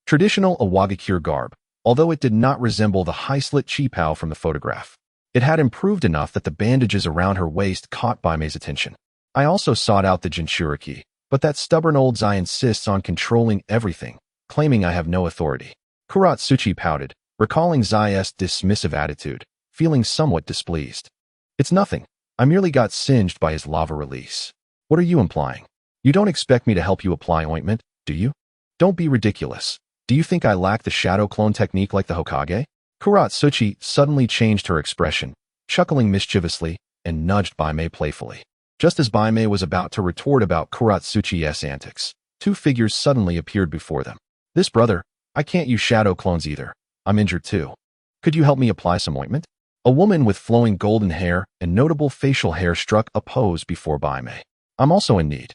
traditional Awagakure garb, although it did not resemble the high-slit qipao from the photograph. It had improved enough that the bandages around her waist caught Baimei's attention. I also sought out the Jinchuriki, but that stubborn old Zai insists on controlling everything, claiming I have no authority. Kuratsuchi pouted, recalling Zai's dismissive attitude, feeling somewhat displeased. It's nothing. I merely got singed by his lava release. What are you implying? You don't expect me to help you apply ointment, do you? Don't be ridiculous. Do you think I lack the shadow clone technique like the Hokage? Kuratsuchi suddenly changed her expression, chuckling mischievously, and nudged Baimei playfully. Just as Baimei was about to retort about Kuratsuchi's antics, two figures suddenly appeared before them. This brother, I can't use shadow clones either. I'm injured too. Could you help me apply some ointment? A woman with flowing golden hair and notable facial hair struck a pose before Baimei. I'm also in need.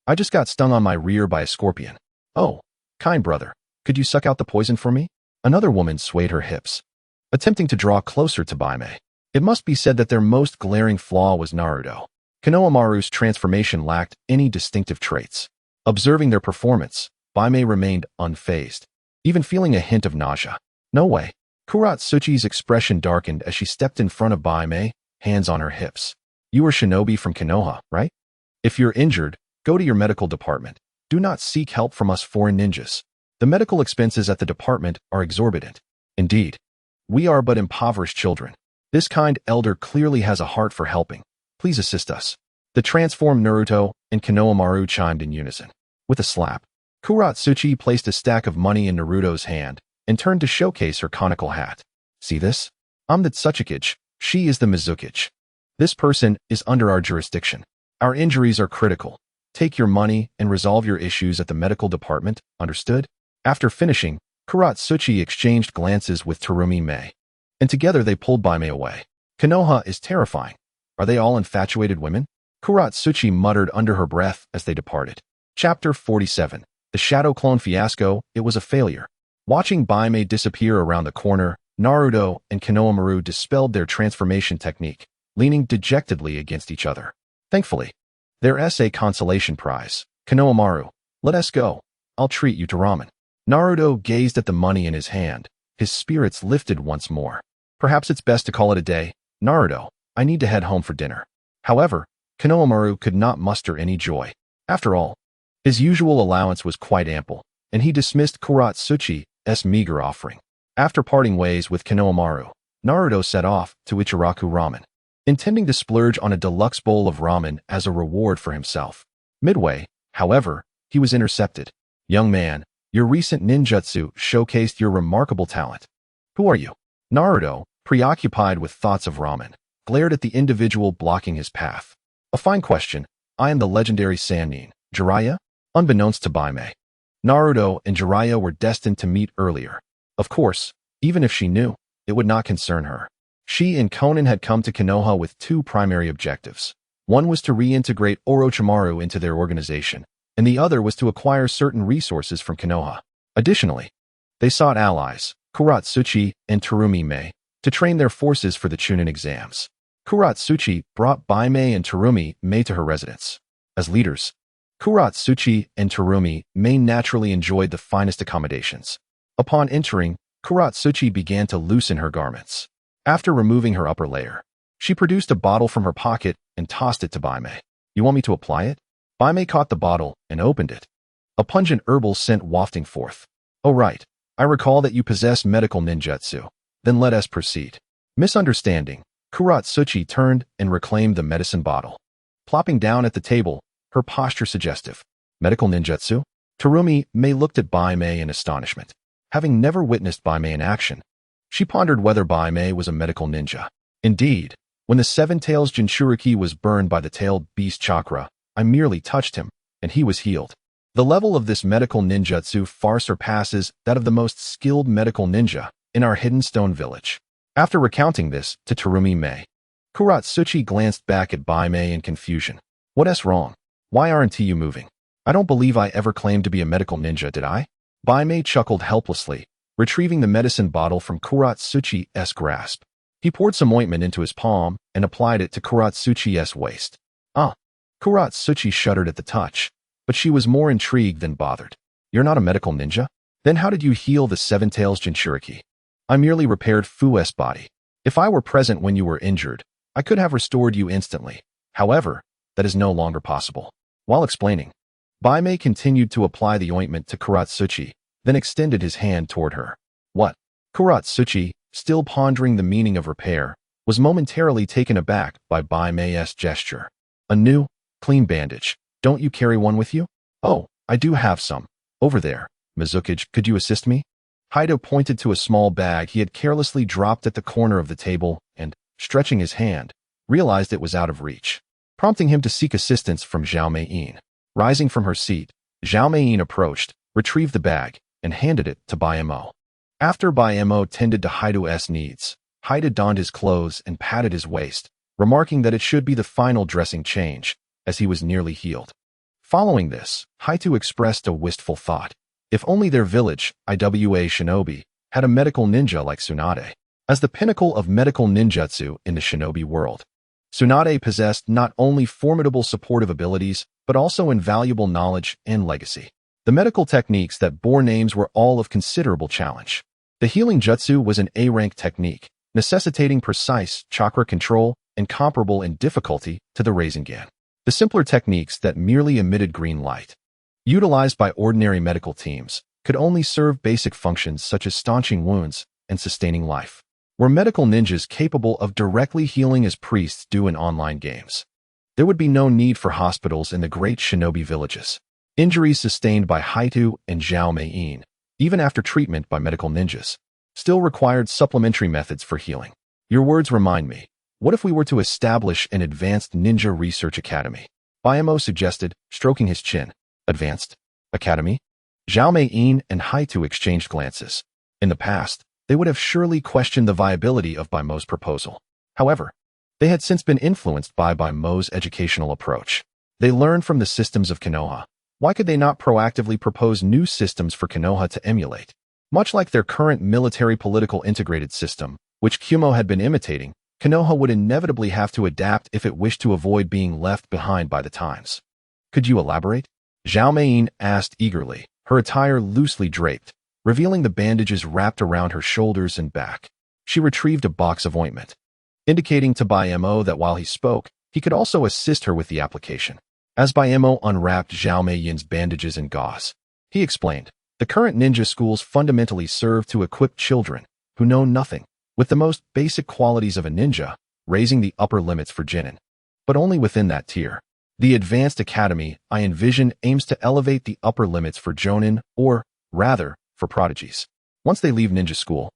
I just got stung on my rear by a scorpion. Oh, kind brother, could you suck out the poison for me? Another woman swayed her hips, attempting to draw closer to Baimei. It must be said that their most glaring flaw was Naruto. Konohamaru's transformation lacked any distinctive traits. Observing their performance, Baimei remained unfazed, even feeling a hint of nausea. No way. Kuratsuchi's expression darkened as she stepped in front of Baimei, hands on her hips. You are shinobi from Konoha, right? If you're injured, go to your medical department. Do not seek help from us foreign ninjas. The medical expenses at the department are exorbitant. Indeed, we are but impoverished children. This kind elder clearly has a heart for helping. Please assist us. The transformed Naruto and Konohamaru chimed in unison. With a slap, Kuratsuchi placed a stack of money in Naruto's hand and turned to showcase her conical hat. See this? I'm the Tsuchikage, she is the Mizukage. This person is under our jurisdiction. Our injuries are critical. Take your money and resolve your issues at the medical department, understood? After finishing, Kuratsuchi exchanged glances with Terumi May, and together they pulled Baimei away. Konoha is terrifying. Are they all infatuated women? Kuratsuchi muttered under her breath as they departed. Chapter 47. The Shadow Clone Fiasco. It was a failure. Watching Baimei disappear around the corner, Naruto and Konohamaru dispelled their transformation technique, leaning dejectedly against each other. Thankfully, their essay consolation prize. Konohamaru, let us go. I'll treat you to ramen. Naruto gazed at the money in his hand, his spirits lifted once more. Perhaps it's best to call it a day. Naruto, I need to head home for dinner. However, Konohamaru could not muster any joy. After all, his usual allowance was quite ample, and he dismissed Kuratsuchi's meager offering. After parting ways with Konohamaru, Naruto set off to Ichiraku Ramen, intending to splurge on a deluxe bowl of ramen as a reward for himself. Midway, however, he was intercepted. Young man, your recent ninjutsu showcased your remarkable talent. Who are you? Naruto, preoccupied with thoughts of ramen, glared at the individual blocking his path. A fine question. I am the legendary Sannin, Jiraiya? Unbeknownst to Baimei, Naruto and Jiraiya were destined to meet earlier. Of course, even if she knew, it would not concern her. She and Konan had come to Konoha with two primary objectives. One was to reintegrate Orochimaru into their organization, and the other was to acquire certain resources from Konoha. Additionally, they sought allies, Kuratsuchi and Terumi May, to train their forces for the Chunin exams. Kuratsuchi brought Baimei and Terumi May to her residence. As leaders, Kuratsuchi and Terumi May naturally enjoyed the finest accommodations. Upon entering, Kuratsuchi began to loosen her garments. After removing her upper layer, she produced a bottle from her pocket and tossed it to Baimei. You want me to apply it? Baimei caught the bottle and opened it. A pungent herbal scent wafting forth. Oh right, I recall that you possess medical ninjutsu. Then let us proceed. Misunderstanding, Kuratsuchi turned and reclaimed the medicine bottle. Plopping down at the table, her posture suggestive. Medical ninjutsu? Terumi May looked at Baimei in astonishment. Having never witnessed Baimei in action, she pondered whether Baimei was a medical ninja. Indeed, when the Seven Tails Jinchuriki was burned by the tailed beast chakra, I merely touched him, and he was healed. The level of this medical ninjutsu far surpasses that of the most skilled medical ninja in our hidden stone village. After recounting this to Terumi Mei, Kuratsuchi glanced back at Bai Mei in confusion. What's wrong? Why aren't you moving? I don't believe I ever claimed to be a medical ninja, did I? Bai Mei chuckled helplessly, retrieving the medicine bottle from Kuratsuchi's grasp. He poured some ointment into his palm and applied it to Kuratsuchi's waist. Kuratsuchi shuddered at the touch, but she was more intrigued than bothered. You're not a medical ninja? Then how did you heal the Seven Tails Jinchuriki? I merely repaired Fu's body. If I were present when you were injured, I could have restored you instantly. However, that is no longer possible. While explaining, Bai Mei continued to apply the ointment to Kuratsuchi, then extended his hand toward her. What? Kuratsuchi, still pondering the meaning of repair, was momentarily taken aback by Bai Mei's gesture. A new, clean bandage. Don't you carry one with you? Oh, I do have some. Over there. Mizukage, could you assist me? Haido pointed to a small bag he had carelessly dropped at the corner of the table and, stretching his hand, realized it was out of reach, prompting him to seek assistance from Zhao Meiyin. Rising from her seat, Zhao Meiyin approached, retrieved the bag, and handed it to Bai Mo. After Bai Mo tended to Haido's needs, Haido donned his clothes and patted his waist, remarking that it should be the final dressing change, as he was nearly healed. Following this, Haido expressed a wistful thought. If only their village, Iwa Shinobi, had a medical ninja like Tsunade. As the pinnacle of medical ninjutsu in the shinobi world, Tsunade possessed not only formidable supportive abilities, but also invaluable knowledge and legacy. The medical techniques that bore names were all of considerable challenge. The healing jutsu was an A-rank technique, necessitating precise chakra control and comparable in difficulty to the Rasengan. The simpler techniques that merely emitted green light, utilized by ordinary medical teams, could only serve basic functions such as staunching wounds and sustaining life. Were medical ninjas capable of directly healing as priests do in online games, there would be no need for hospitals in the great shinobi villages. Injuries sustained by Haido and Zhao Meiyin, even after treatment by medical ninjas, still required supplementary methods for healing. Your words remind me, what if we were to establish an advanced ninja research academy? Bai Mo suggested, stroking his chin. Advanced academy? Zhao Meiyin and Haido exchanged glances. In the past, they would have surely questioned the viability of Bai Mo's proposal. However, they had since been influenced by Bai Mo's educational approach. They learned from the systems of Konoha. Why could they not proactively propose new systems for Konoha to emulate? Much like their current military-political integrated system, which Kumo had been imitating, Konoha would inevitably have to adapt if it wished to avoid being left behind by the times. Could you elaborate? Zhao Meiyin asked eagerly, her attire loosely draped, revealing the bandages wrapped around her shoulders and back. She retrieved a box of ointment, indicating to Bai Mo that while he spoke, he could also assist her with the application. As Bai Mo unwrapped Zhao Meiyin's bandages and gauze, he explained, the current ninja schools fundamentally serve to equip children who know nothing with the most basic qualities of a ninja, raising the upper limits for Jinin, but only within that tier. The Advanced Academy, I envision, aims to elevate the upper limits for Jonin, or, rather, for prodigies. Once they leave ninja school,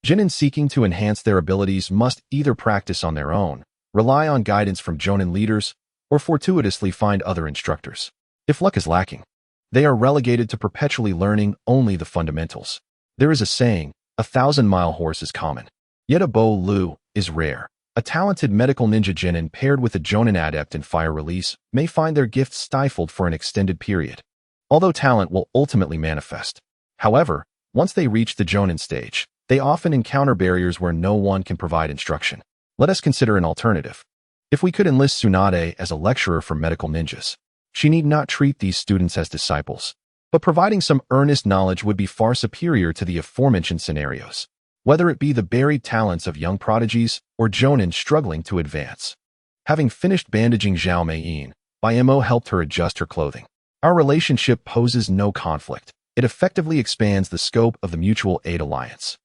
Jinin seeking to enhance their abilities must either practice on their own, rely on guidance from Jonin leaders, or fortuitously find other instructors. If luck is lacking, they are relegated to perpetually learning only the fundamentals. There is a saying, 1,000-mile horse is common, yet a Bo Lu is rare. A talented medical ninja Jinin paired with a Jonin adept in fire release may find their gifts stifled for an extended period, although talent will ultimately manifest. However, once they reach the Jonin stage, they often encounter barriers where no one can provide instruction. Let us consider an alternative. If we could enlist Tsunade as a lecturer for medical ninjas, she need not treat these students as disciples, but providing some earnest knowledge would be far superior to the aforementioned scenarios, whether it be the buried talents of young prodigies or Jonin struggling to advance. Having finished bandaging Zhao Meiyin, Bai Mo helped her adjust her clothing. Our relationship poses no conflict. It effectively expands the scope of the mutual aid alliance,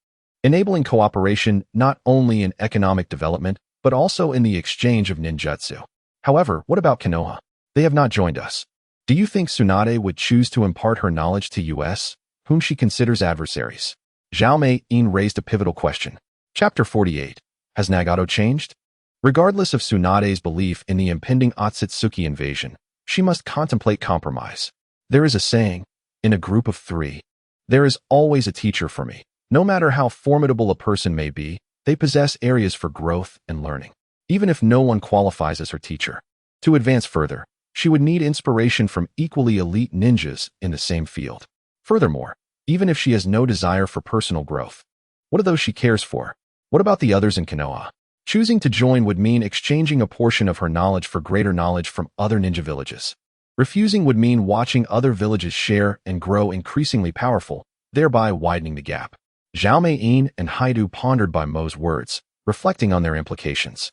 enabling cooperation not only in economic development, but also in the exchange of ninjutsu. However, what about Konoha? They have not joined us. Do you think Tsunade would choose to impart her knowledge to us, whom she considers adversaries? Zhao Meiyin raised a pivotal question. Chapter 48. Has Nagato changed? Regardless of Tsunade's belief in the impending Otsutsuki invasion, she must contemplate compromise. There is a saying, in a group of three, there is always a teacher for me. No matter how formidable a person may be, they possess areas for growth and learning, even if no one qualifies as her teacher. To advance further, she would need inspiration from equally elite ninjas in the same field. Furthermore, even if she has no desire for personal growth, what are those she cares for? What about the others in Konoha? Choosing to join would mean exchanging a portion of her knowledge for greater knowledge from other ninja villages. Refusing would mean watching other villages share and grow increasingly powerful, thereby widening the gap. Zhao Mei and Haidu pondered by Mo's words, reflecting on their implications.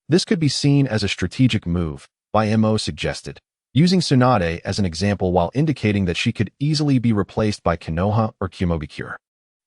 This could be seen as a strategic move, by Mo suggested, using Tsunade as an example while indicating that she could easily be replaced by Konoha or Kumogakure.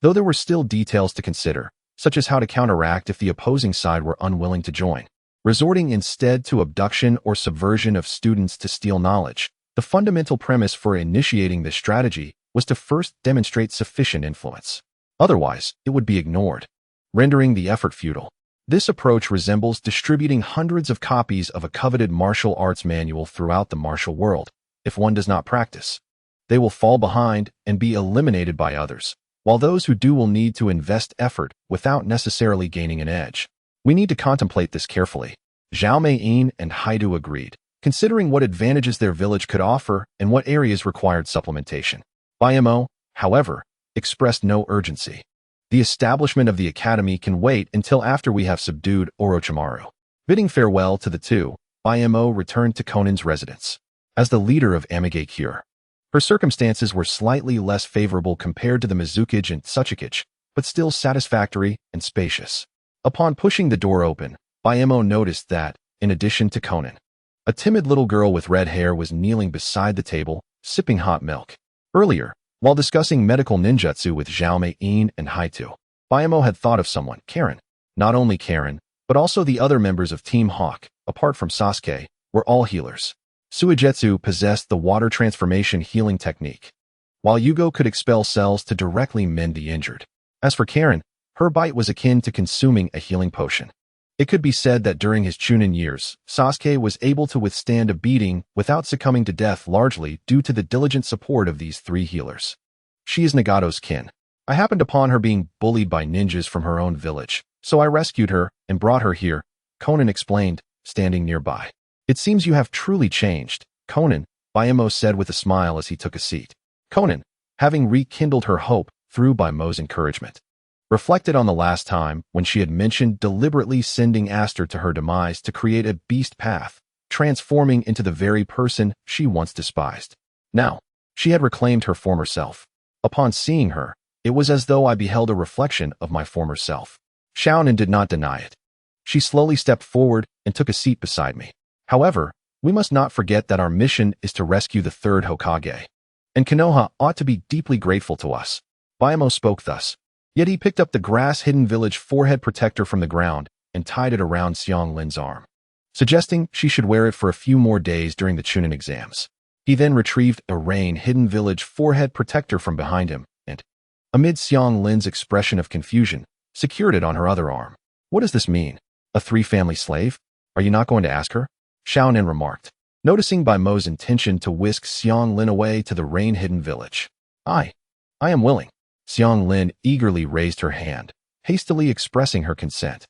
Though there were still details to consider, such as how to counteract if the opposing side were unwilling to join. Resorting instead to abduction or subversion of students to steal knowledge, the fundamental premise for initiating this strategy was to first demonstrate sufficient influence. Otherwise, it would be ignored, rendering the effort futile. This approach resembles distributing hundreds of copies of a coveted martial arts manual throughout the martial world. If one does not practice, they will fall behind and be eliminated by others, while those who do will need to invest effort without necessarily gaining an edge. We need to contemplate this carefully. Zhao Mei and Haidu agreed, considering what advantages their village could offer and what areas required supplementation. Mo, however, expressed no urgency. The establishment of the academy can wait until after we have subdued Orochimaru. Bidding farewell to the two, Mo returned to Conan's residence. As the leader of Amigakure, her circumstances were slightly less favorable compared to the Mizukage and Tsuchikage, but still satisfactory and spacious. Upon pushing the door open, Mo noticed that, in addition to Conan, a timid little girl with red hair was kneeling beside the table, sipping hot milk. Earlier, while discussing medical ninjutsu with Zhao Mei and Haidu, Mo had thought of someone, Karen. Not only Karen, but also the other members of Team Hawk, apart from Sasuke, were all healers. Suigetsu possessed the water transformation healing technique, while Yugo could expel cells to directly mend the injured. As for Karen, her bite was akin to consuming a healing potion. It could be said that during his Chunin years, Sasuke was able to withstand a beating without succumbing to death largely due to the diligent support of these three healers. She is Nagato's kin. I happened upon her being bullied by ninjas from her own village, so I rescued her and brought her here, Conan explained, standing nearby. It seems you have truly changed, Conan, Mo said with a smile as he took a seat. Conan, having rekindled her hope through Mo's encouragement, reflected on the last time when she had mentioned deliberately sending Aster to her demise to create a beast path, transforming into the very person she once despised. Now, she had reclaimed her former self. Upon seeing her, it was as though I beheld a reflection of my former self. Xiaonan did not deny it. She slowly stepped forward and took a seat beside me. However, we must not forget that our mission is to rescue the third Hokage, and Konoha ought to be deeply grateful to us. Mo spoke thus. Yet he picked up the grass-hidden village forehead protector from the ground and tied it around Xiong Lin's arm, suggesting she should wear it for a few more days during the Chunin exams. He then retrieved a rain-hidden village forehead protector from behind him and, amid Xiong Lin's expression of confusion, secured it on her other arm. What does this mean? A three-family slave? Are you not going to ask her? Xiaonan remarked, noticing Mo's intention to whisk Xiong Lin away to the rain-hidden village. I am willing. Xiong Lin eagerly raised her hand, hastily expressing her consent.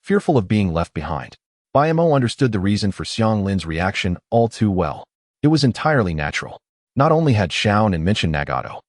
Fearful of being left behind, Mo understood the reason for Xiong Lin's reaction all too well. It was entirely natural. Not only had Xiaonan mentioned Nagato,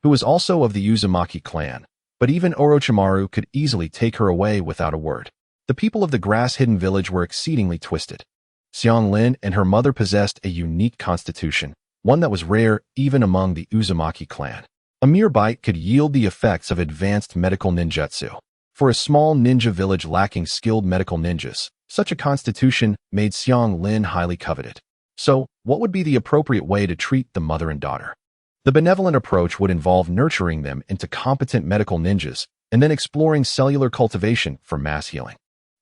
who was also of the Uzumaki clan, but even Orochimaru could easily take her away without a word. The people of the grass-hidden village were exceedingly twisted. Xiong Lin and her mother possessed a unique constitution, one that was rare even among the Uzumaki clan. A mere bite could yield the effects of advanced medical ninjutsu. For a small ninja village lacking skilled medical ninjas, such a constitution made Xiong Lin highly coveted. So, what would be the appropriate way to treat the mother and daughter? The benevolent approach would involve nurturing them into competent medical ninjas and then exploring cellular cultivation for mass healing.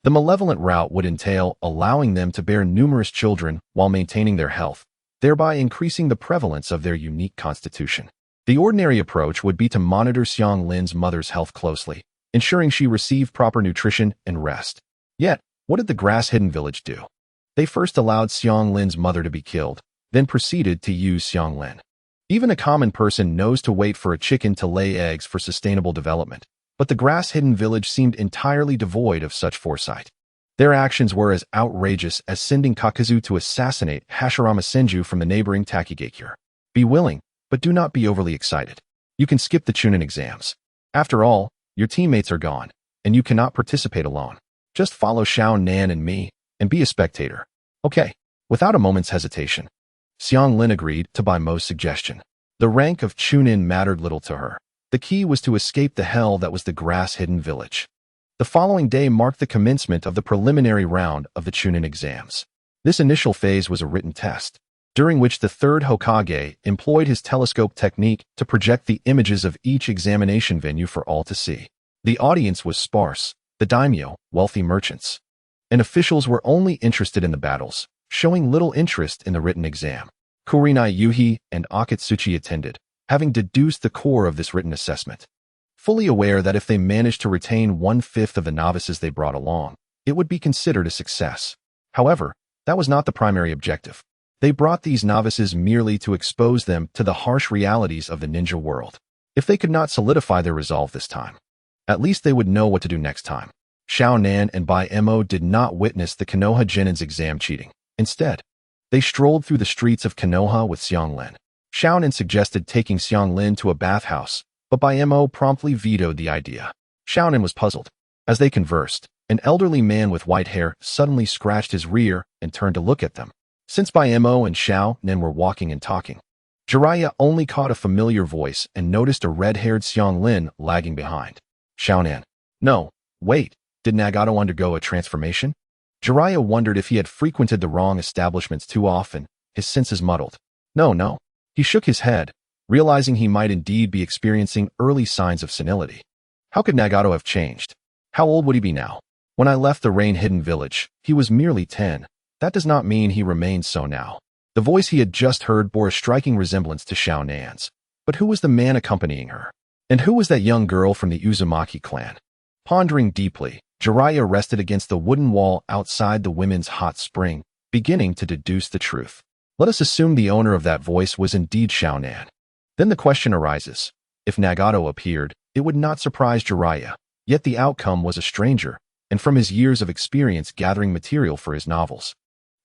The malevolent route would entail allowing them to bear numerous children while maintaining their health, thereby increasing the prevalence of their unique constitution. The ordinary approach would be to monitor Xiong Lin's mother's health closely, ensuring she received proper nutrition and rest. Yet, what did the grass-hidden village do? They first allowed Xiong Lin's mother to be killed, then proceeded to use Xiong Lin. Even a common person knows to wait for a chicken to lay eggs for sustainable development, but the grass-hidden village seemed entirely devoid of such foresight. Their actions were as outrageous as sending Kakazu to assassinate Hashirama Senju from the neighboring Takigakure. Be willing, but do not be overly excited. You can skip the Chunin exams. After all, your teammates are gone, and you cannot participate alone. Just follow Xiao Nan and me, and be a spectator. Okay. Without a moment's hesitation, Xiang Lin agreed to Bai Mo's suggestion. The rank of Chunin mattered little to her. The key was to escape the hell that was the grass-hidden village. The following day marked the commencement of the preliminary round of the Chunin exams. This initial phase was a written test, during which the third Hokage employed his telescope technique to project the images of each examination venue for all to see. The audience was sparse, the daimyo, wealthy merchants, and officials were only interested in the battles, showing little interest in the written exam. Kurenai Yuhi and Akatsuki attended, having deduced the core of this written assessment. Fully aware that if they managed to retain 1/5 of the novices they brought along, it would be considered a success. However, that was not the primary objective. They brought these novices merely to expose them to the harsh realities of the ninja world. If they could not solidify their resolve this time, at least they would know what to do next time. Xiao Nan and Bai Mo did not witness the Konoha Genin's exam cheating. Instead, they strolled through the streets of Konoha with Xiang Lin. Xiao Nan suggested taking Xiang Lin to a bathhouse, but Bai Mo promptly vetoed the idea. Xiao Nan was puzzled. As they conversed, an elderly man with white hair suddenly scratched his rear and turned to look at them. Since Bai Mo and Xiao Nan were walking and talking, Jiraiya only caught a familiar voice and noticed a red-haired Xiang Lin lagging behind. Xiao Nan. No, wait, did Nagato undergo a transformation? Jiraiya wondered if he had frequented the wrong establishments too often, his senses muddled. No. He shook his head, realizing he might indeed be experiencing early signs of senility. How could Nagato have changed? How old would he be now? When I left the rain-hidden village, he was merely 10. That does not mean he remains so now. The voice he had just heard bore a striking resemblance to Xiao Nan's. But who was the man accompanying her? And who was that young girl from the Uzumaki clan? Pondering deeply, Jiraiya rested against the wooden wall outside the women's hot spring, beginning to deduce the truth. Let us assume the owner of that voice was indeed Xiao Nan. Then the question arises. If Nagato appeared, it would not surprise Jiraiya. Yet the outcome was a stranger, and from his years of experience gathering material for his novels,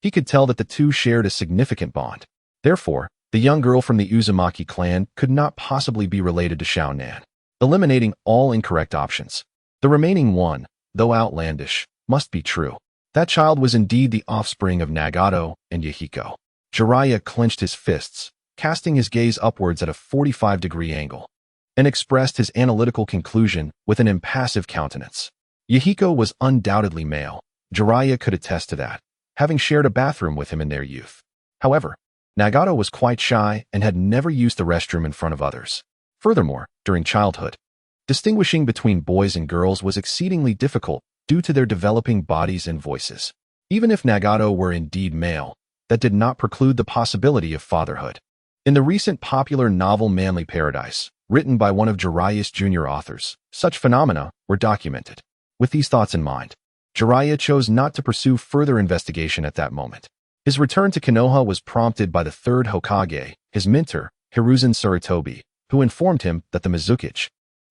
he could tell that the two shared a significant bond. Therefore, the young girl from the Uzumaki clan could not possibly be related to Xiao Nan. Eliminating all incorrect options, the remaining one, though outlandish, must be true. That child was indeed the offspring of Nagato and Yahiko. Jiraiya clenched his fists, casting his gaze upwards at a 45-degree angle, and expressed his analytical conclusion with an impassive countenance. Yahiko was undoubtedly male. Jiraiya could attest to that, having shared a bathroom with him in their youth. However, Nagato was quite shy and had never used the restroom in front of others. Furthermore, during childhood, distinguishing between boys and girls was exceedingly difficult due to their developing bodies and voices. Even if Nagato were indeed male, that did not preclude the possibility of fatherhood. In the recent popular novel Manly Paradise, written by one of Jiraiya's junior authors, such phenomena were documented. With these thoughts in mind, Jiraiya chose not to pursue further investigation at that moment. His return to Konoha was prompted by the third Hokage, his mentor, Hiruzen Sarutobi, who informed him that the Mizukichi,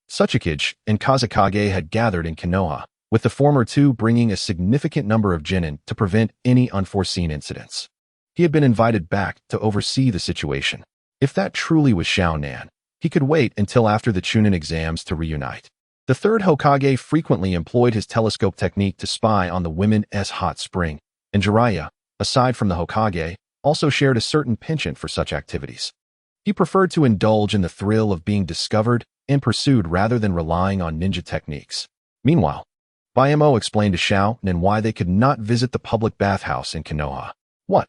Tsuchikage, and Kazekage had gathered in Konoha, with the former two bringing a significant number of genin to prevent any unforeseen incidents. He had been invited back to oversee the situation. If that truly was Xiao Nan, he could wait until after the Chunin exams to reunite. The third Hokage frequently employed his telescope technique to spy on the women's hot spring, and Jiraiya, aside from the Hokage, also shared a certain penchant for such activities. He preferred to indulge in the thrill of being discovered and pursued rather than relying on ninja techniques. Meanwhile, Bai Mo explained to Xiao Nan why they could not visit the public bathhouse in Konoha. What?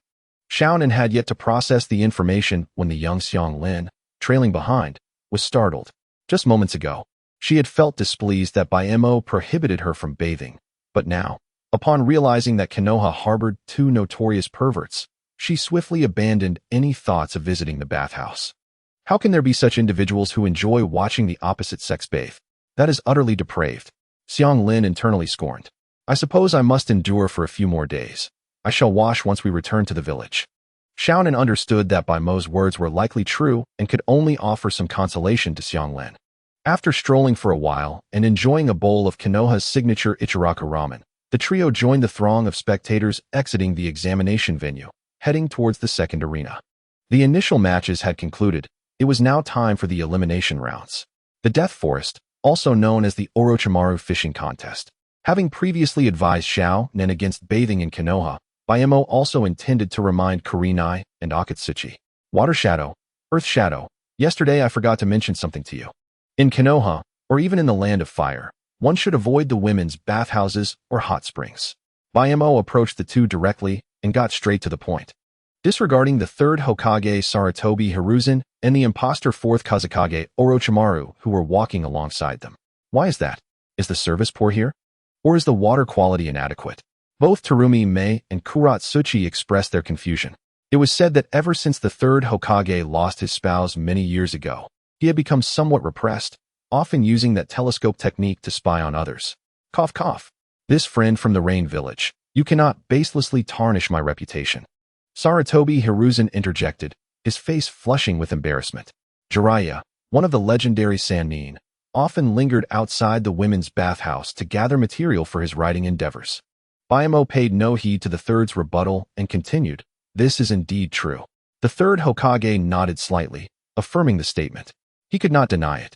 Xiao Nan had yet to process the information when the young Xiang Lin, trailing behind, was startled. Just moments ago, she had felt displeased that Bai Mo prohibited her from bathing, but now, upon realizing that Konoha harbored two notorious perverts, she swiftly abandoned any thoughts of visiting the bathhouse. How can there be such individuals who enjoy watching the opposite sex bathe? That is utterly depraved. Xiang Lin internally scorned. I suppose I must endure for a few more days. I shall wash once we return to the village. Xiaonan understood that Bai Mo's words were likely true and could only offer some consolation to Xianglan. After strolling for a while and enjoying a bowl of Konoha's signature Ichiraku ramen, the trio joined the throng of spectators exiting the examination venue, heading towards the second arena. The initial matches had concluded. It was now time for the elimination rounds. The Death Forest, also known as the Orochimaru fishing contest. Having previously advised Xiao Nen against bathing in Konoha, Bai Mo also intended to remind Kurenai and Akatsuki. Water Shadow, Earth Shadow, yesterday I forgot to mention something to you. In Konoha, or even in the Land of Fire, one should avoid the women's bathhouses or hot springs. Bai Mo approached the two directly and got straight to the point. Disregarding the third Hokage Sarutobi Hiruzen and the imposter fourth Kazekage Orochimaru who were walking alongside them. Why is that? Is the service poor here? Or is the water quality inadequate? Both Terumi Mei and Kuratsuchi expressed their confusion. It was said that ever since the third Hokage lost his spouse many years ago, he had become somewhat repressed, often using that telescope technique to spy on others. Cough cough. This friend from the Rain Village, you cannot baselessly tarnish my reputation. Sarutobi Hiruzen interjected, his face flushing with embarrassment. Jiraiya, one of the legendary Sannin, often lingered outside the women's bathhouse to gather material for his writing endeavors. Bai Mo paid no heed to the third's rebuttal and continued, this is indeed true. The third Hokage nodded slightly, affirming the statement. He could not deny it.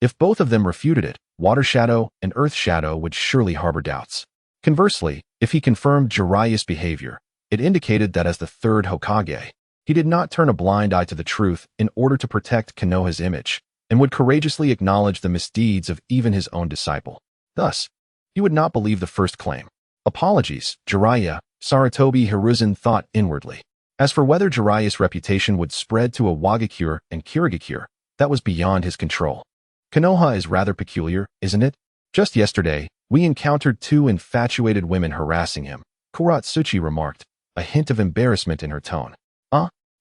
If both of them refuted it, Water Shadow and Earth Shadow would surely harbor doubts. Conversely, if he confirmed Jiraiya's behavior, it indicated that as the third Hokage, he did not turn a blind eye to the truth in order to protect Konoha's image, and would courageously acknowledge the misdeeds of even his own disciple. Thus, he would not believe the first claim. Apologies, Jiraiya, Sarutobi Hiruzen thought inwardly. As for whether Jiraiya's reputation would spread to a Wagakure and Kirigakure, that was beyond his control. Konoha is rather peculiar, isn't it? Just yesterday, we encountered two infatuated women harassing him, Kuratsuchi remarked, a hint of embarrassment in her tone.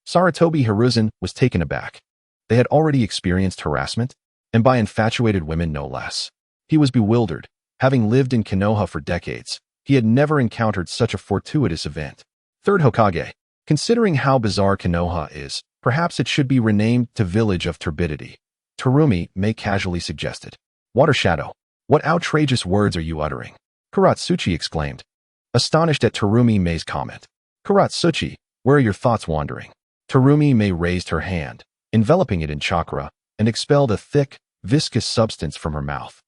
Sarutobi Hiruzen was taken aback. They had already experienced harassment, and by infatuated women no less. He was bewildered. Having lived in Konoha for decades, he had never encountered such a fortuitous event. Third Hokage. Considering how bizarre Konoha is, perhaps it should be renamed to Village of Turbidity. Terumi Mei casually suggested. Water Shadow, what outrageous words are you uttering? Kuratsuchi exclaimed, astonished at Terumi Mei's comment. Kuratsuchi, where are your thoughts wandering? Terumi Mei raised her hand, enveloping it in chakra, and expelled a thick, viscous substance from her mouth,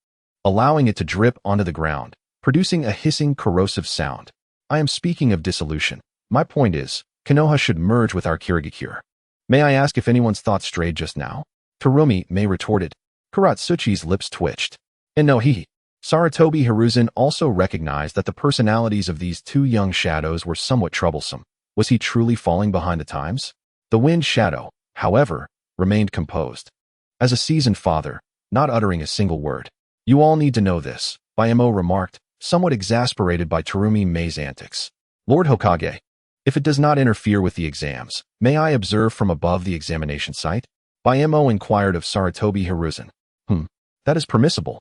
allowing it to drip onto the ground, producing a hissing, corrosive sound. I am speaking of dissolution. My point is, Konoha should merge with our Kirigakure. May I ask if anyone's thoughts strayed just now? Terumi Mei retorted. Kuratsuchi's lips twitched. And no, Sarutobi Hiruzen also recognized that the personalities of these two young shadows were somewhat troublesome. Was he truly falling behind the times? The Wind Shadow, however, remained composed. As a seasoned father, not uttering a single word. You all need to know this, Bai Mo remarked, somewhat exasperated by Terumi Mei's antics. Lord Hokage, if it does not interfere with the exams, may I observe from above the examination site? Bai Mo inquired of Sarutobi Hiruzen. That is permissible.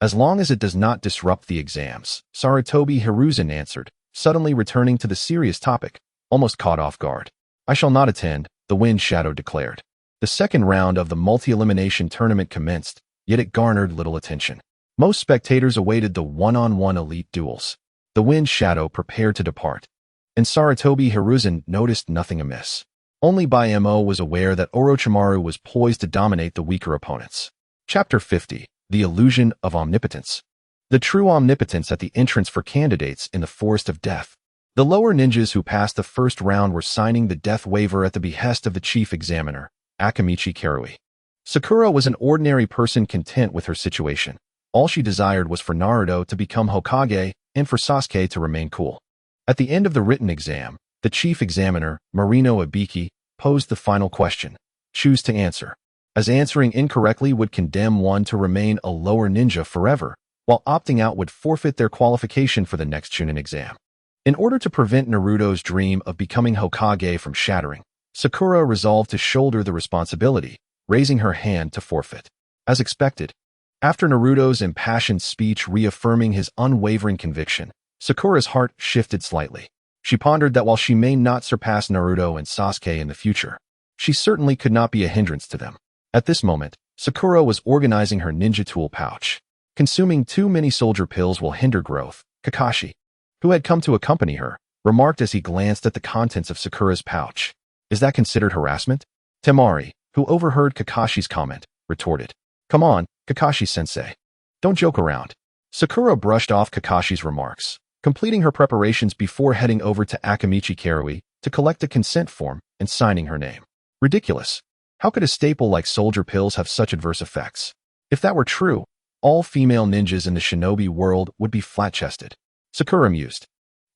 As long as it does not disrupt the exams, Sarutobi Hiruzen answered, suddenly returning to the serious topic, almost caught off guard. I shall not attend, the Wind Shadow declared. The second round of the multi-elimination tournament commenced, yet it garnered little attention. Most spectators awaited the one-on-one elite duels. The Wind Shadow prepared to depart, and Sarutobi Hiruzen noticed nothing amiss. Only Bai Mo was aware that Orochimaru was poised to dominate the weaker opponents. Chapter 50. The Illusion of Omnipotence. The true omnipotence at the entrance for candidates in the Forest of Death. The lower ninjas who passed the first round were signing the death waiver at the behest of the chief examiner, Akamichi Karui. Sakura was an ordinary person content with her situation. All she desired was for Naruto to become Hokage and for Sasuke to remain cool. At the end of the written exam, the chief examiner, Marino Ibiki, posed the final question. Choose to answer. As answering incorrectly would condemn one to remain a lower ninja forever, while opting out would forfeit their qualification for the next Chunin exam. In order to prevent Naruto's dream of becoming Hokage from shattering, Sakura resolved to shoulder the responsibility, raising her hand to forfeit. As expected, after Naruto's impassioned speech reaffirming his unwavering conviction, Sakura's heart shifted slightly. She pondered that while she may not surpass Naruto and Sasuke in the future, she certainly could not be a hindrance to them. At this moment, Sakura was organizing her ninja tool pouch. Consuming too many soldier pills will hinder growth, Kakashi, who had come to accompany her, remarked as he glanced at the contents of Sakura's pouch. Is that considered harassment? Temari, who overheard Kakashi's comment, retorted. Come on, Kakashi-sensei. Don't joke around. Sakura brushed off Kakashi's remarks, completing her preparations before heading over to Akamichi Karui to collect a consent form and signing her name. Ridiculous. How could a staple like soldier pills have such adverse effects? If that were true, all female ninjas in the shinobi world would be flat-chested. Sakura mused.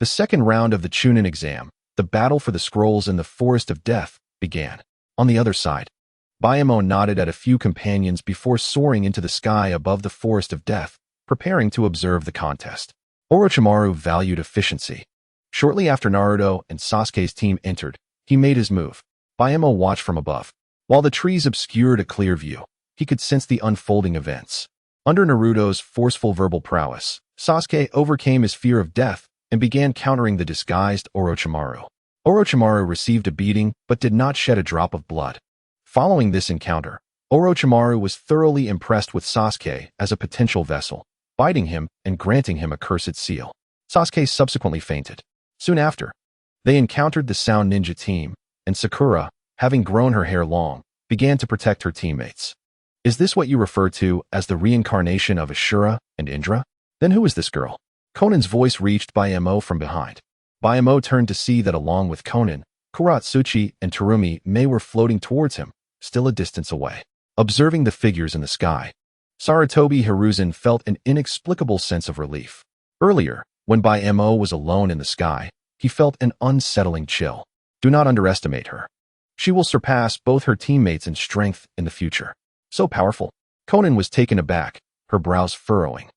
The second round of the Chunin exam, the battle for the scrolls in the Forest of Death, began. On the other side, Bayamo nodded at a few companions before soaring into the sky above the Forest of Death, preparing to observe the contest. Orochimaru valued efficiency. Shortly after Naruto and Sasuke's team entered, he made his move. Bayamo watched from above. While the trees obscured a clear view, he could sense the unfolding events. Under Naruto's forceful verbal prowess, Sasuke overcame his fear of death and began countering the disguised Orochimaru. Orochimaru received a beating but did not shed a drop of blood. Following this encounter, Orochimaru was thoroughly impressed with Sasuke as a potential vessel, biting him and granting him a cursed seal. Sasuke subsequently fainted. Soon after, they encountered the Sound Ninja team, and Sakura, having grown her hair long, began to protect her teammates. Is this what you refer to as the reincarnation of Ashura and Indra? Then who is this girl? Conan's voice reached Bayamo from behind. Bayamo turned to see that along with Conan, Kuratsuchi and Terumi Mei were floating towards him, still a distance away. Observing the figures in the sky, Sarutobi Hiruzen felt an inexplicable sense of relief. Earlier, when Bayamo was alone in the sky, he felt an unsettling chill. Do not underestimate her. She will surpass both her teammates in strength in the future. So powerful. Conan was taken aback, her brows furrowing.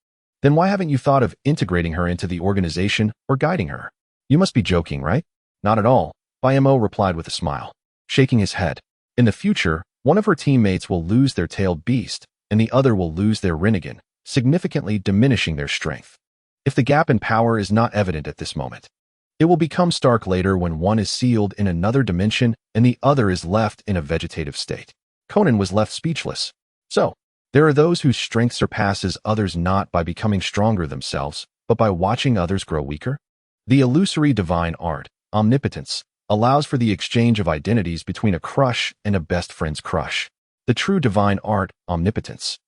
Then why haven't you thought of integrating her into the organization or guiding her? You must be joking, right? Not at all, Bayamo replied with a smile, shaking his head. In the future, one of her teammates will lose their tailed beast, and the other will lose their Rinnegan, significantly diminishing their strength. If the gap in power is not evident at this moment, it will become stark later when one is sealed in another dimension and the other is left in a vegetative state. Conan was left speechless. So, there are those whose strength surpasses others not by becoming stronger themselves, but by watching others grow weaker? The illusory divine art, omnipotence, allows for the exchange of identities between a crush and a best friend's crush. The true divine art, omnipotence,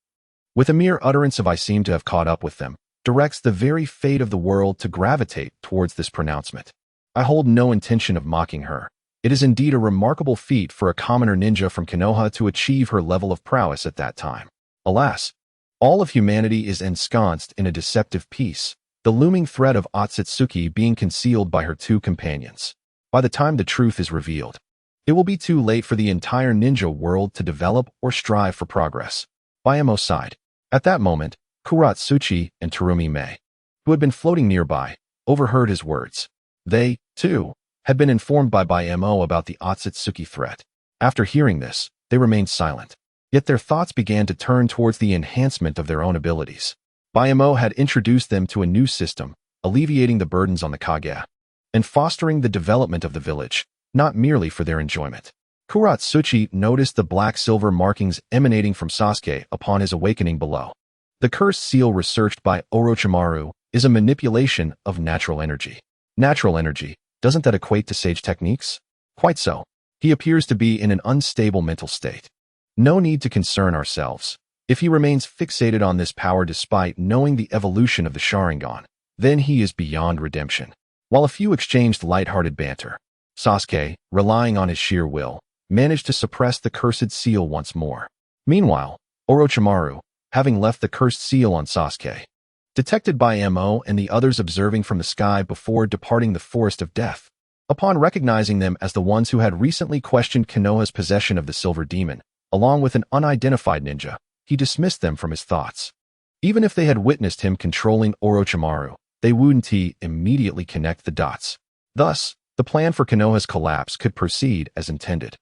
with a mere utterance of I seem to have caught up with them, directs the very fate of the world to gravitate towards this pronouncement. I hold no intention of mocking her. It is indeed a remarkable feat for a commoner ninja from Konoha to achieve her level of prowess at that time. Alas, all of humanity is ensconced in a deceptive peace, the looming threat of Akatsuki being concealed by her two companions. By the time the truth is revealed, it will be too late for the entire ninja world to develop or strive for progress. Bayamo sighed. At that moment, Kuratsuchi and Terumi Mei, who had been floating nearby, overheard his words. They, too, had been informed by Bayamo about the Akatsuki threat. After hearing this, they remained silent. Yet their thoughts began to turn towards the enhancement of their own abilities. Bayamo had introduced them to a new system, alleviating the burdens on the Kage, and fostering the development of the village, not merely for their enjoyment. Kuratsuchi noticed the black-silver markings emanating from Sasuke upon his awakening below. The cursed seal researched by Orochimaru is a manipulation of natural energy. Natural energy, doesn't that equate to sage techniques? Quite so. He appears to be in an unstable mental state. No need to concern ourselves. If he remains fixated on this power despite knowing the evolution of the Sharingan, then he is beyond redemption. While a few exchanged light-hearted banter, Sasuke, relying on his sheer will, managed to suppress the cursed seal once more. Meanwhile, Orochimaru, having left the cursed seal on Sasuke, detected by Mo and the others observing from the sky before departing the Forest of Death. Upon recognizing them as the ones who had recently questioned Konoha's possession of the Silver Demon, along with an unidentified ninja, he dismissed them from his thoughts. Even if they had witnessed him controlling Orochimaru, they wouldn't immediately connect the dots. Thus, the plan for Konoha's collapse could proceed as intended.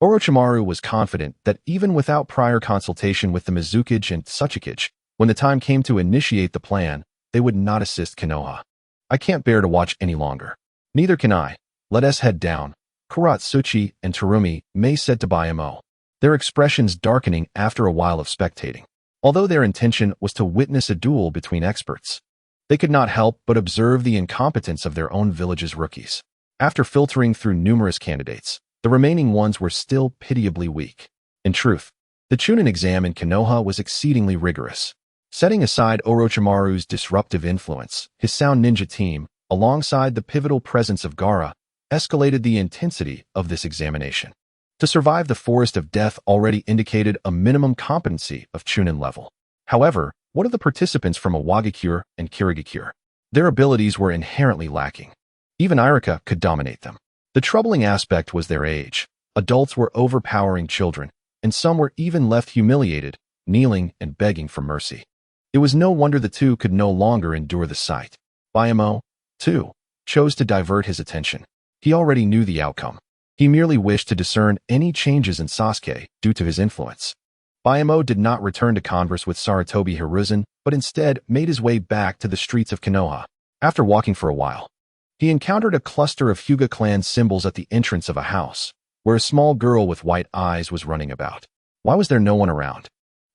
Orochimaru was confident that even without prior consultation with the Mizukage and Tsuchikage, when the time came to initiate the plan, they would not assist Konoha. I can't bear to watch any longer. Neither can I. Let us head down. Kuratsuchi and Terumi May said to Bayamo, their expressions darkening after a while of spectating. Although their intention was to witness a duel between experts, they could not help but observe the incompetence of their own village's rookies. After filtering through numerous candidates, the remaining ones were still pitiably weak. In truth, the Chunin exam in Konoha was exceedingly rigorous. Setting aside Orochimaru's disruptive influence, his sound ninja team, alongside the pivotal presence of Gaara, escalated the intensity of this examination. To survive the forest of death already indicated a minimum competency of Chunin level. However, what of the participants from Awagakure and Kirigakure? Their abilities were inherently lacking. Even Irika could dominate them. The troubling aspect was their age. Adults were overpowering children, and some were even left humiliated, kneeling and begging for mercy. It was no wonder the two could no longer endure the sight. Bayamo, too, chose to divert his attention. He already knew the outcome. He merely wished to discern any changes in Sasuke due to his influence. Bayamo did not return to converse with Sarutobi Hiruzen, but instead made his way back to the streets of Konoha. After walking for a while, he encountered a cluster of Hyuga clan symbols at the entrance of a house, where a small girl with white eyes was running about. Why was there no one around?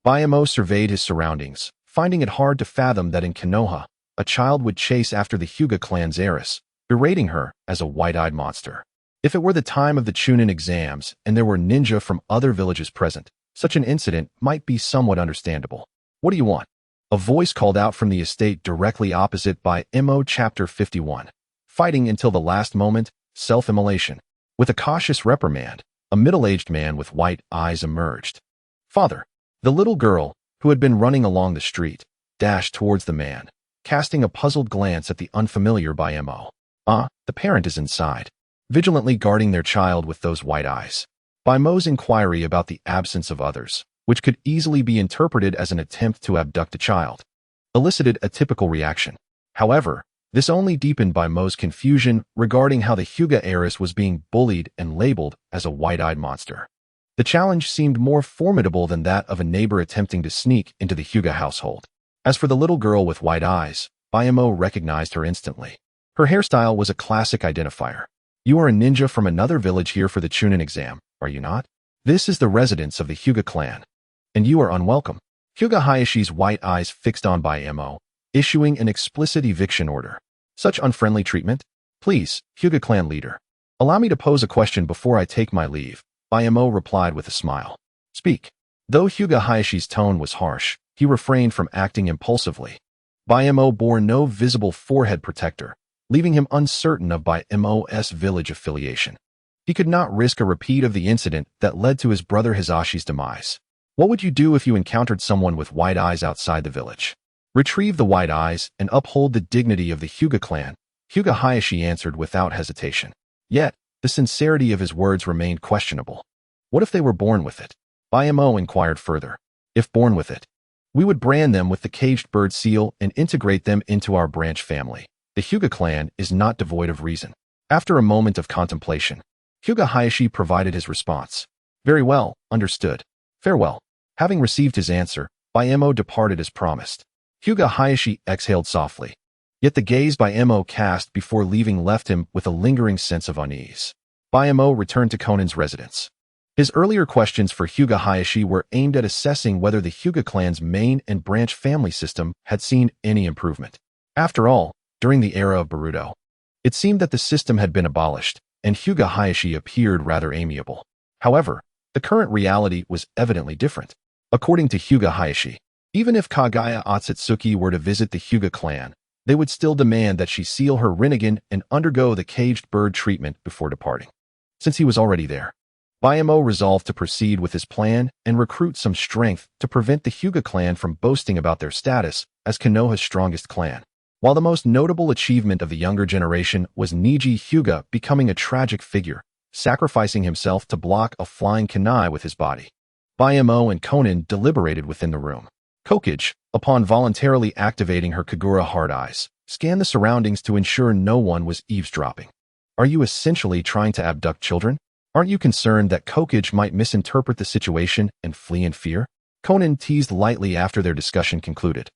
Bayamo surveyed his surroundings, finding it hard to fathom that in Konoha, a child would chase after the Hyuga clan's heiress, berating her as a white-eyed monster. If it were the time of the Chunin exams and there were ninja from other villages present, such an incident might be somewhat understandable. What do you want? A voice called out from the estate directly opposite by MO Chapter 51. Fighting until the last moment, self-immolation. With a cautious reprimand, a middle-aged man with white eyes emerged. Father. The little girl, who had been running along the street, dashed towards the man, casting a puzzled glance at the unfamiliar Bayamo. The parent is inside, vigilantly guarding their child with those white eyes. Bayamo's inquiry about the absence of others, which could easily be interpreted as an attempt to abduct a child, elicited a typical reaction. However, this only deepened Bayamo's confusion regarding how the Hyuga heiress was being bullied and labeled as a white-eyed monster. The challenge seemed more formidable than that of a neighbor attempting to sneak into the Hyuga household. As for the little girl with white eyes, Bayamo recognized her instantly. Her hairstyle was a classic identifier. You are a ninja from another village here for the Chunin exam, are you not? This is the residence of the Hyuga clan, and you are unwelcome. Hyuga Hayashi's white eyes fixed on Bayamo, issuing an explicit eviction order. Such unfriendly treatment? Please, Hyuga clan leader. Allow me to pose a question before I take my leave, Bayamo replied with a smile. Speak. Though Hyuga Hayashi's tone was harsh, he refrained from acting impulsively. Bayamo bore no visible forehead protector, leaving him uncertain of Bayamo's village affiliation. He could not risk a repeat of the incident that led to his brother Hisashi's demise. What would you do if you encountered someone with white eyes outside the village? Retrieve the white eyes and uphold the dignity of the Hyuga clan, Hyuga Hayashi answered without hesitation. Yet, the sincerity of his words remained questionable. What if they were born with it? Bayamo inquired further. If born with it, we would brand them with the caged bird seal and integrate them into our branch family. The Hyuga clan is not devoid of reason. After a moment of contemplation, Hyuga Hayashi provided his response. Very well, understood. Farewell. Having received his answer, Bayamo departed as promised. Hyuga Hayashi exhaled softly. Yet the gaze Bayamo cast before leaving left him with a lingering sense of unease. Bayamo returned to Konan's residence. His earlier questions for Hyuga Hayashi were aimed at assessing whether the Hyuga clan's main and branch family system had seen any improvement. After all, during the era of Boruto, it seemed that the system had been abolished, and Hyuga Hayashi appeared rather amiable. However, the current reality was evidently different. According to Hyuga Hayashi, even if Kagaya Akatsuki were to visit the Hyuga clan, they would still demand that she seal her Rinnegan and undergo the caged bird treatment before departing. Since he was already there, Bayamo resolved to proceed with his plan and recruit some strength to prevent the Hyuga clan from boasting about their status as Konoha's strongest clan. While the most notable achievement of the younger generation was Niji Hyuga becoming a tragic figure, sacrificing himself to block a flying kunai with his body, Bayamo and Konan deliberated within the room. Kokage, upon voluntarily activating her Kagura hard eyes, scanned the surroundings to ensure no one was eavesdropping. Are you essentially trying to abduct children? Aren't you concerned that Kokage might misinterpret the situation and flee in fear? Konan teased lightly after their discussion concluded.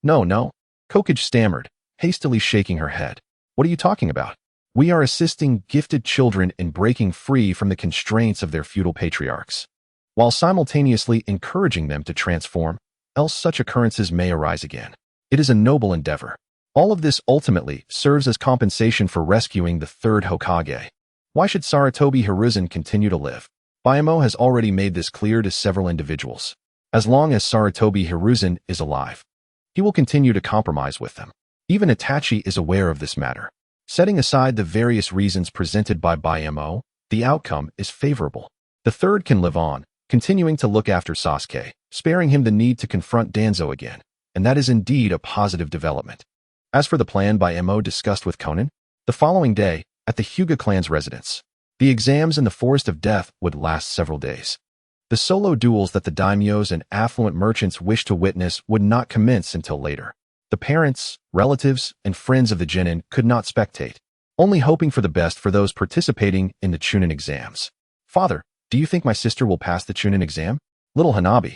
No. Kokage stammered, hastily shaking her head. What are you talking about? We are assisting gifted children in breaking free from the constraints of their feudal patriarchs, while simultaneously encouraging them to transform, else such occurrences may arise again. It is a noble endeavor. All of this ultimately serves as compensation for rescuing the third Hokage. Why should Sarutobi Hiruzen continue to live? Bayamo has already made this clear to several individuals. As long as Sarutobi Hiruzen is alive, he will continue to compromise with them. Even Itachi is aware of this matter. Setting aside the various reasons presented by Bayamo, the outcome is favorable. The third can live on, continuing to look after Sasuke, sparing him the need to confront Danzo again, and that is indeed a positive development. As for the plan Bayamo discussed with Conan, the following day, at the Hyuga clan's residence, the exams in the Forest of Death would last several days. The solo duels that the daimyos and affluent merchants wished to witness would not commence until later. The parents, relatives, and friends of the genin could not spectate, only hoping for the best for those participating in the Chunin exams. Father, do you think my sister will pass the Chunin exam? Little Hanabi,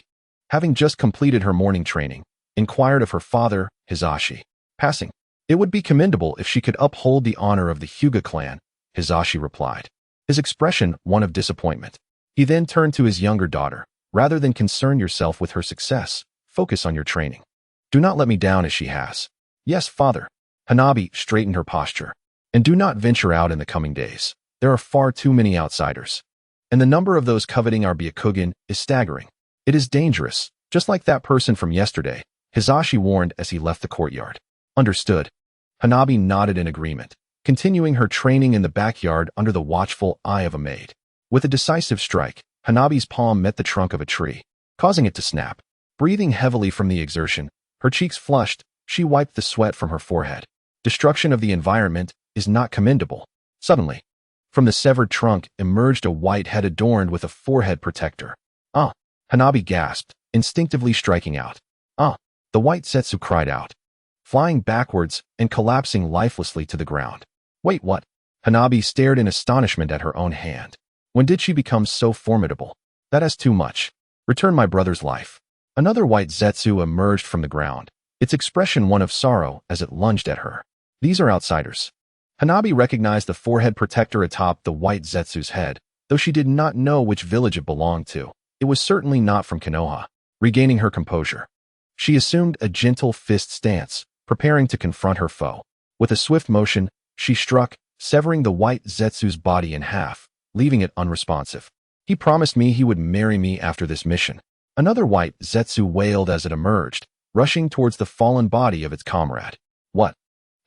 having just completed her morning training, inquired of her father, Hisashi. Passing. It would be commendable if she could uphold the honor of the Hyuga clan, Hisashi replied, his expression one of disappointment. He then turned to his younger daughter. Rather than concern yourself with her success, focus on your training. Do not let me down as she has. Yes, father. Hanabi straightened her posture. And do not venture out in the coming days. There are far too many outsiders. And the number of those coveting our Byakugan is staggering. It is dangerous, just like that person from yesterday, Hisashi warned as he left the courtyard. Understood. Hanabi nodded in agreement, continuing her training in the backyard under the watchful eye of a maid. With a decisive strike, Hanabi's palm met the trunk of a tree, causing it to snap. Breathing heavily from the exertion, her cheeks flushed, she wiped the sweat from her forehead. Destruction of the environment is not commendable. Suddenly, from the severed trunk emerged a white head adorned with a forehead protector. Ah! Hanabi gasped, instinctively striking out. Ah! The white Zetsu cried out, flying backwards and collapsing lifelessly to the ground. Wait, what? Hanabi stared in astonishment at her own hand. When did she become so formidable? That is too much. Return my brother's life. Another white Zetsu emerged from the ground, its expression one of sorrow as it lunged at her. These are outsiders. Hanabi recognized the forehead protector atop the white Zetsu's head, though she did not know which village it belonged to. It was certainly not from Konoha. Regaining her composure, she assumed a gentle fist stance, preparing to confront her foe. With a swift motion, she struck, severing the white Zetsu's body in half, leaving it unresponsive. He promised me he would marry me after this mission. Another white Zetsu wailed as it emerged, rushing towards the fallen body of its comrade. What?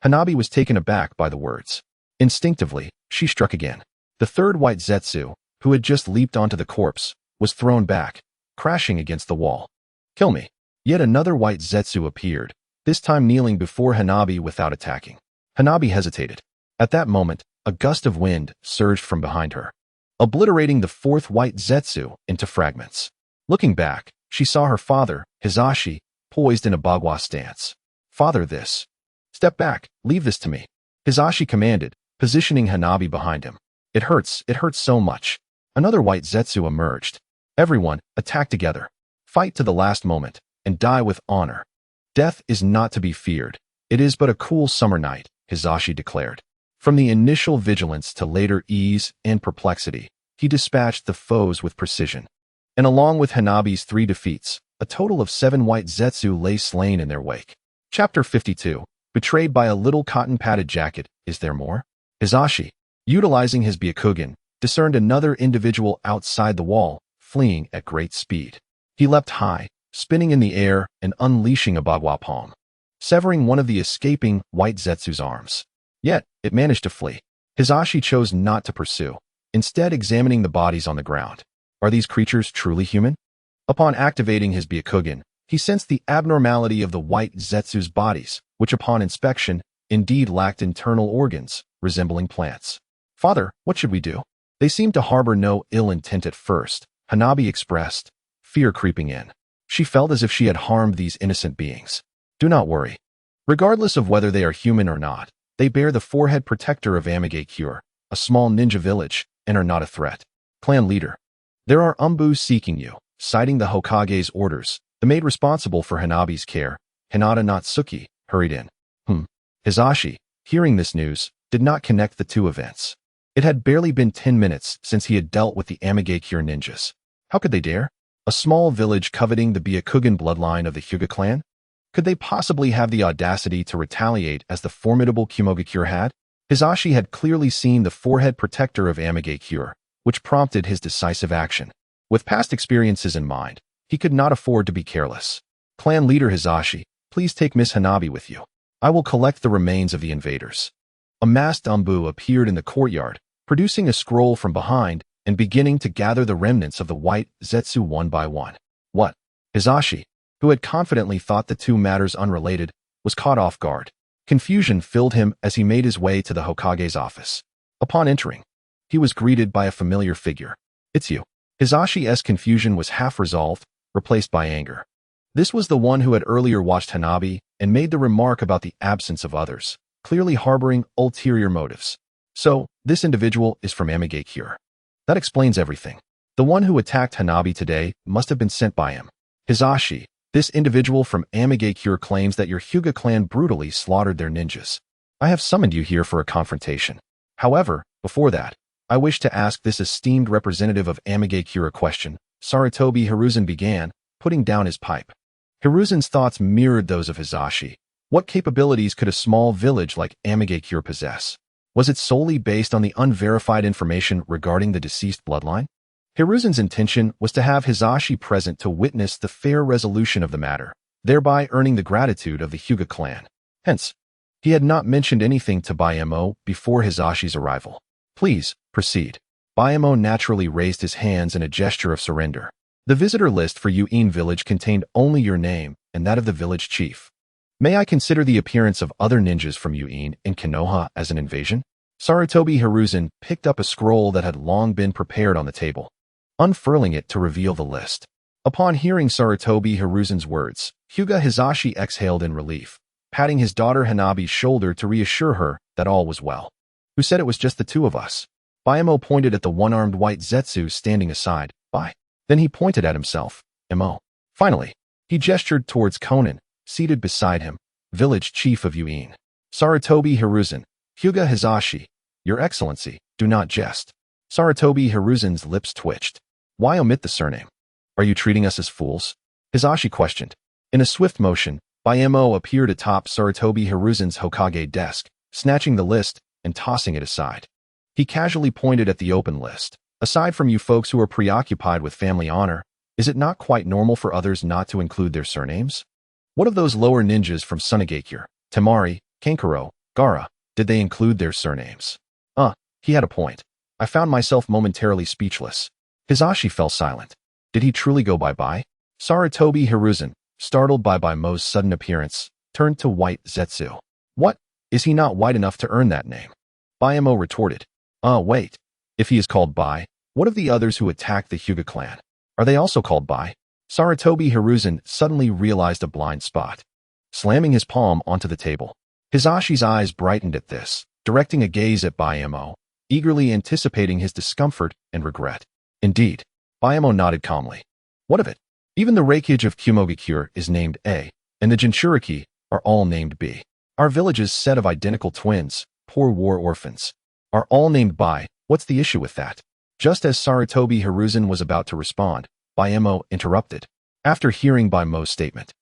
Hanabi was taken aback by the words. Instinctively, she struck again. The third white Zetsu, who had just leaped onto the corpse, was thrown back, crashing against the wall. Kill me. Yet another white Zetsu appeared, this time kneeling before Hanabi without attacking. Hanabi hesitated. At that moment, a gust of wind surged from behind her, obliterating the fourth white Zetsu into fragments. Looking back, she saw her father, Hisashi, poised in a bagua stance. Father, this. Step back, leave this to me. Hisashi commanded, positioning Hanabi behind him. It hurts so much. Another white Zetsu emerged. Everyone, attack together. Fight to the last moment, and die with honor. Death is not to be feared. It is but a cool summer night, Hisashi declared. From the initial vigilance to later ease and perplexity, he dispatched the foes with precision. And along with Hanabi's 3 defeats, a total of 7 white Zetsu lay slain in their wake. Chapter 52. Betrayed by a little cotton-padded jacket. Is there more? Hisashi, utilizing his Byakugan, discerned another individual outside the wall, fleeing at great speed. He leapt high, spinning in the air and unleashing a bagua palm, severing one of the escaping white Zetsu's arms. Yet, it managed to flee. Hisashi chose not to pursue, instead examining the bodies on the ground. Are these creatures truly human? Upon activating his Byakugan, he sensed the abnormality of the white Zetsu's bodies, which upon inspection, indeed lacked internal organs, resembling plants. Father, what should we do? They seemed to harbor no ill intent at first, Hanabi expressed, fear creeping in. She felt as if she had harmed these innocent beings. Do not worry. Regardless of whether they are human or not, they bear the forehead protector of Amigakure, a small ninja village, and are not a threat. Clan leader. There are Umbus seeking you, citing the Hokage's orders. The maid responsible for Hanabi's care, Hinata Natsuki, hurried in. Hisashi, hearing this news, did not connect the two events. It had barely been 10 minutes since he had dealt with the Amigakure ninjas. How could they dare? A small village coveting the Byakugan bloodline of the Hyuga clan? Could they possibly have the audacity to retaliate as the formidable Kumogakure had? Hisashi had clearly seen the forehead protector of Amigakure, which prompted his decisive action. With past experiences in mind, he could not afford to be careless. Clan leader Hisashi, please take Miss Hanabi with you. I will collect the remains of the invaders. A masked Umbu appeared in the courtyard, producing a scroll from behind and beginning to gather the remnants of the white Zetsu one by one. What? Hisashi, who had confidently thought the two matters unrelated, was caught off guard. Confusion filled him as he made his way to the Hokage's office. Upon entering, he was greeted by a familiar figure. It's you. Hisashi's confusion was half resolved, replaced by anger. This was the one who had earlier watched Hanabi and made the remark about the absence of others, clearly harboring ulterior motives. So, this individual is from Amigakure. That explains everything. The one who attacked Hanabi today must have been sent by him. Hisashi, this individual from Amigakure claims that your Hyuga clan brutally slaughtered their ninjas. I have summoned you here for a confrontation. However, before that, I wish to ask this esteemed representative of Amigakure a question. Sarutobi Hiruzen began, putting down his pipe. Hiruzen's thoughts mirrored those of Hisashi. What capabilities could a small village like Amigakure possess? Was it solely based on the unverified information regarding the deceased bloodline? Hiruzen's intention was to have Hisashi present to witness the fair resolution of the matter, thereby earning the gratitude of the Hyuga clan. Hence, he had not mentioned anything to Bayemo before Hisashi's arrival. Please, proceed. Bayemo naturally raised his hands in a gesture of surrender. The visitor list for Yuin village contained only your name and that of the village chief. May I consider the appearance of other ninjas from Yuin and Konoha as an invasion? Sarutobi Hiruzen picked up a scroll that had long been prepared on the table, unfurling it to reveal the list. Upon hearing Sarutobi Hiruzen's words, Hyuga Hisashi exhaled in relief, patting his daughter Hanabi's shoulder to reassure her that all was well. Who said it was just the two of us? Bayemo pointed at the one-armed white Zetsu standing aside. Bye. Then he pointed at himself. Mo. Finally, he gestured towards Konan, seated beside him, village chief of Yuin. Sarutobi Hiruzen, Hyuga Hisashi, Your Excellency, do not jest. Sarutobi Hiruzen's lips twitched. Why omit the surname? Are you treating us as fools? Hisashi questioned. In a swift motion, Bayemo appeared atop Sarutobi Hiruzen's Hokage desk, snatching the list and tossing it aside. He casually pointed at the open list. Aside from you folks who are preoccupied with family honor, is it not quite normal for others not to include their surnames? What of those lower ninjas from Sunigakure, Temari, Kankuro, Gaara, did they include their surnames? He had a point. I found myself momentarily speechless. Hisashi fell silent. Did he truly go bye-bye? Sarutobi Hiruzen, startled by Baimo's sudden appearance, turned to White Zetsu. What? Is he not white enough to earn that name? Bayemo retorted. Wait. If he is called Bai, what of the others who attacked the Hyuga clan? Are they also called Bai? Sarutobi Hiruzen suddenly realized a blind spot, slamming his palm onto the table. Hisashi's eyes brightened at this, directing a gaze at Bayemo, eagerly anticipating his discomfort and regret. Indeed, Bayemo nodded calmly. What of it? Even the Reikage of Kumogakure is named A, and the Jinchuriki are all named B. Our village's set of identical twins, poor war orphans, are all named Bai. What's the issue with that? Just as Sarutobi Hiruzen was about to respond, Bayemo interrupted. After hearing Baimo's statement,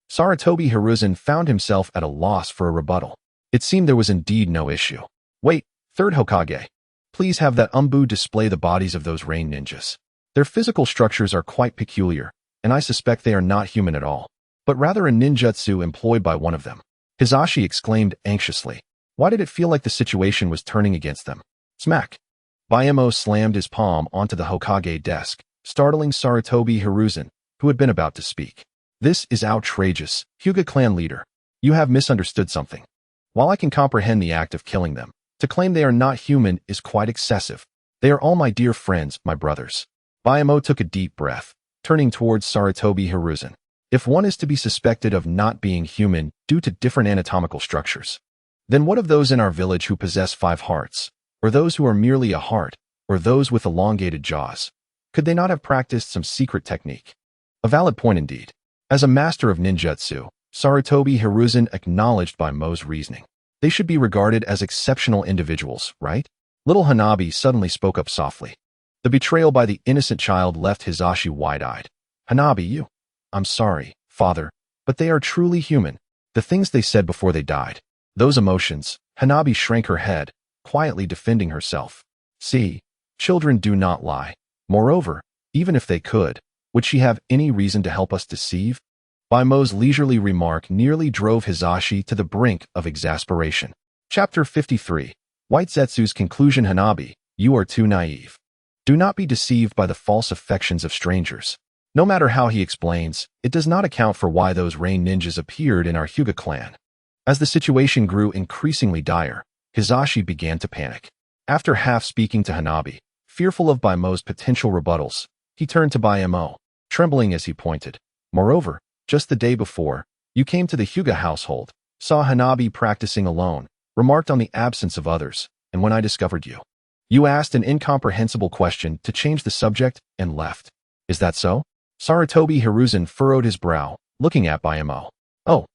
Sarutobi Hiruzen found himself at a loss for a rebuttal. It seemed there was indeed no issue. Wait, third Hokage. Please have that Umbu display the bodies of those rain ninjas. Their physical structures are quite peculiar, and I suspect they are not human at all, but rather a ninjutsu employed by one of them. Hisashi exclaimed anxiously. Why did it feel like the situation was turning against them? Smack. Bayemo slammed his palm onto the Hokage desk, startling Sarutobi Hiruzen, who had been about to speak. This is outrageous, Hyuga clan leader. You have misunderstood something. While I can comprehend the act of killing them, to claim they are not human is quite excessive. They are all my dear friends, my brothers. Bayemo took a deep breath, turning towards Sarutobi Hiruzen. If one is to be suspected of not being human due to different anatomical structures, then what of those in our village who possess 5 hearts? Or those who are merely a heart, or those with elongated jaws? Could they not have practiced some secret technique? A valid point indeed. As a master of ninjutsu, Sarutobi Hiruzen acknowledged Baime's reasoning. They should be regarded as exceptional individuals, right? Little Hanabi suddenly spoke up softly. The betrayal by the innocent child left Hisashi wide-eyed. Hanabi, you. I'm sorry, father, but they are truly human. The things they said before they died. Those emotions. Hanabi shrank her head, quietly defending herself. See, children do not lie. Moreover, even if they could, would she have any reason to help us deceive? Baimo's leisurely remark nearly drove Hisashi to the brink of exasperation. Chapter 53. White Zetsu's conclusion. Hanabi, you are too naive. Do not be deceived by the false affections of strangers. No matter how he explains, it does not account for why those rain ninjas appeared in our Hyuga clan. As the situation grew increasingly dire, Hisashi began to panic. After half speaking to Hanabi, fearful of Baimo's potential rebuttals, he turned to Baimo, trembling as he pointed. Moreover, just the day before, you came to the Hyuga household, saw Hanabi practicing alone, remarked on the absence of others, and when I discovered you, you asked an incomprehensible question to change the subject and left. Is that so? Sarutobi Hiruzen furrowed his brow, looking at Baimo. Oh,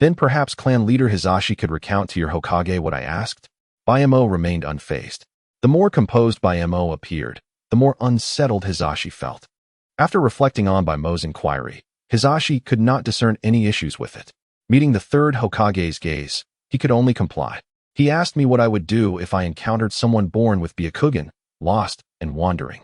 then perhaps clan leader Hisashi could recount to your Hokage what I asked? Baimo remained unfazed. The more composed Baimo appeared, the more unsettled Hisashi felt. After reflecting on Baimo's inquiry, Hisashi could not discern any issues with it. Meeting the third Hokage's gaze, he could only comply. He asked me what I would do if I encountered someone born with Byakugan, lost and wandering.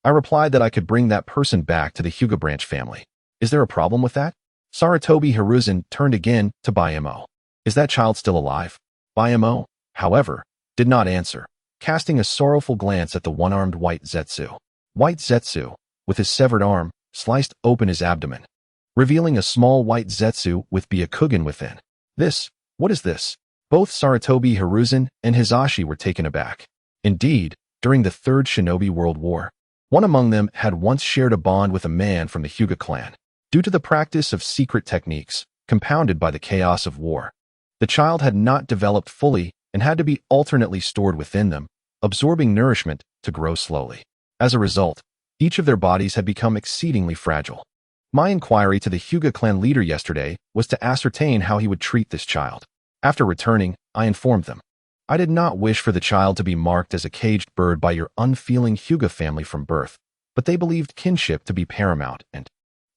I replied that I could bring that person back to the Hyuga branch family. Is there a problem with that? Sarutobi Hiruzen turned again to Baimo. Is that child still alive? Baimo, however, did not answer, casting a sorrowful glance at the one-armed White Zetsu. White Zetsu, with his severed arm, sliced open his abdomen, revealing a small white Zetsu with Byakugan within. What is this? Both Sarutobi Hiruzen and Hisashi were taken aback. Indeed, during the Third Shinobi World War, one among them had once shared a bond with a man from the Hyuga clan. Due to the practice of secret techniques, compounded by the chaos of war, the child had not developed fully and had to be alternately stored within them, absorbing nourishment to grow slowly. As a result, each of their bodies had become exceedingly fragile. My inquiry to the Hyuga clan leader yesterday was to ascertain how he would treat this child. After returning, I informed them. I did not wish for the child to be marked as a caged bird by your unfeeling Hyuga family from birth, but they believed kinship to be paramount and,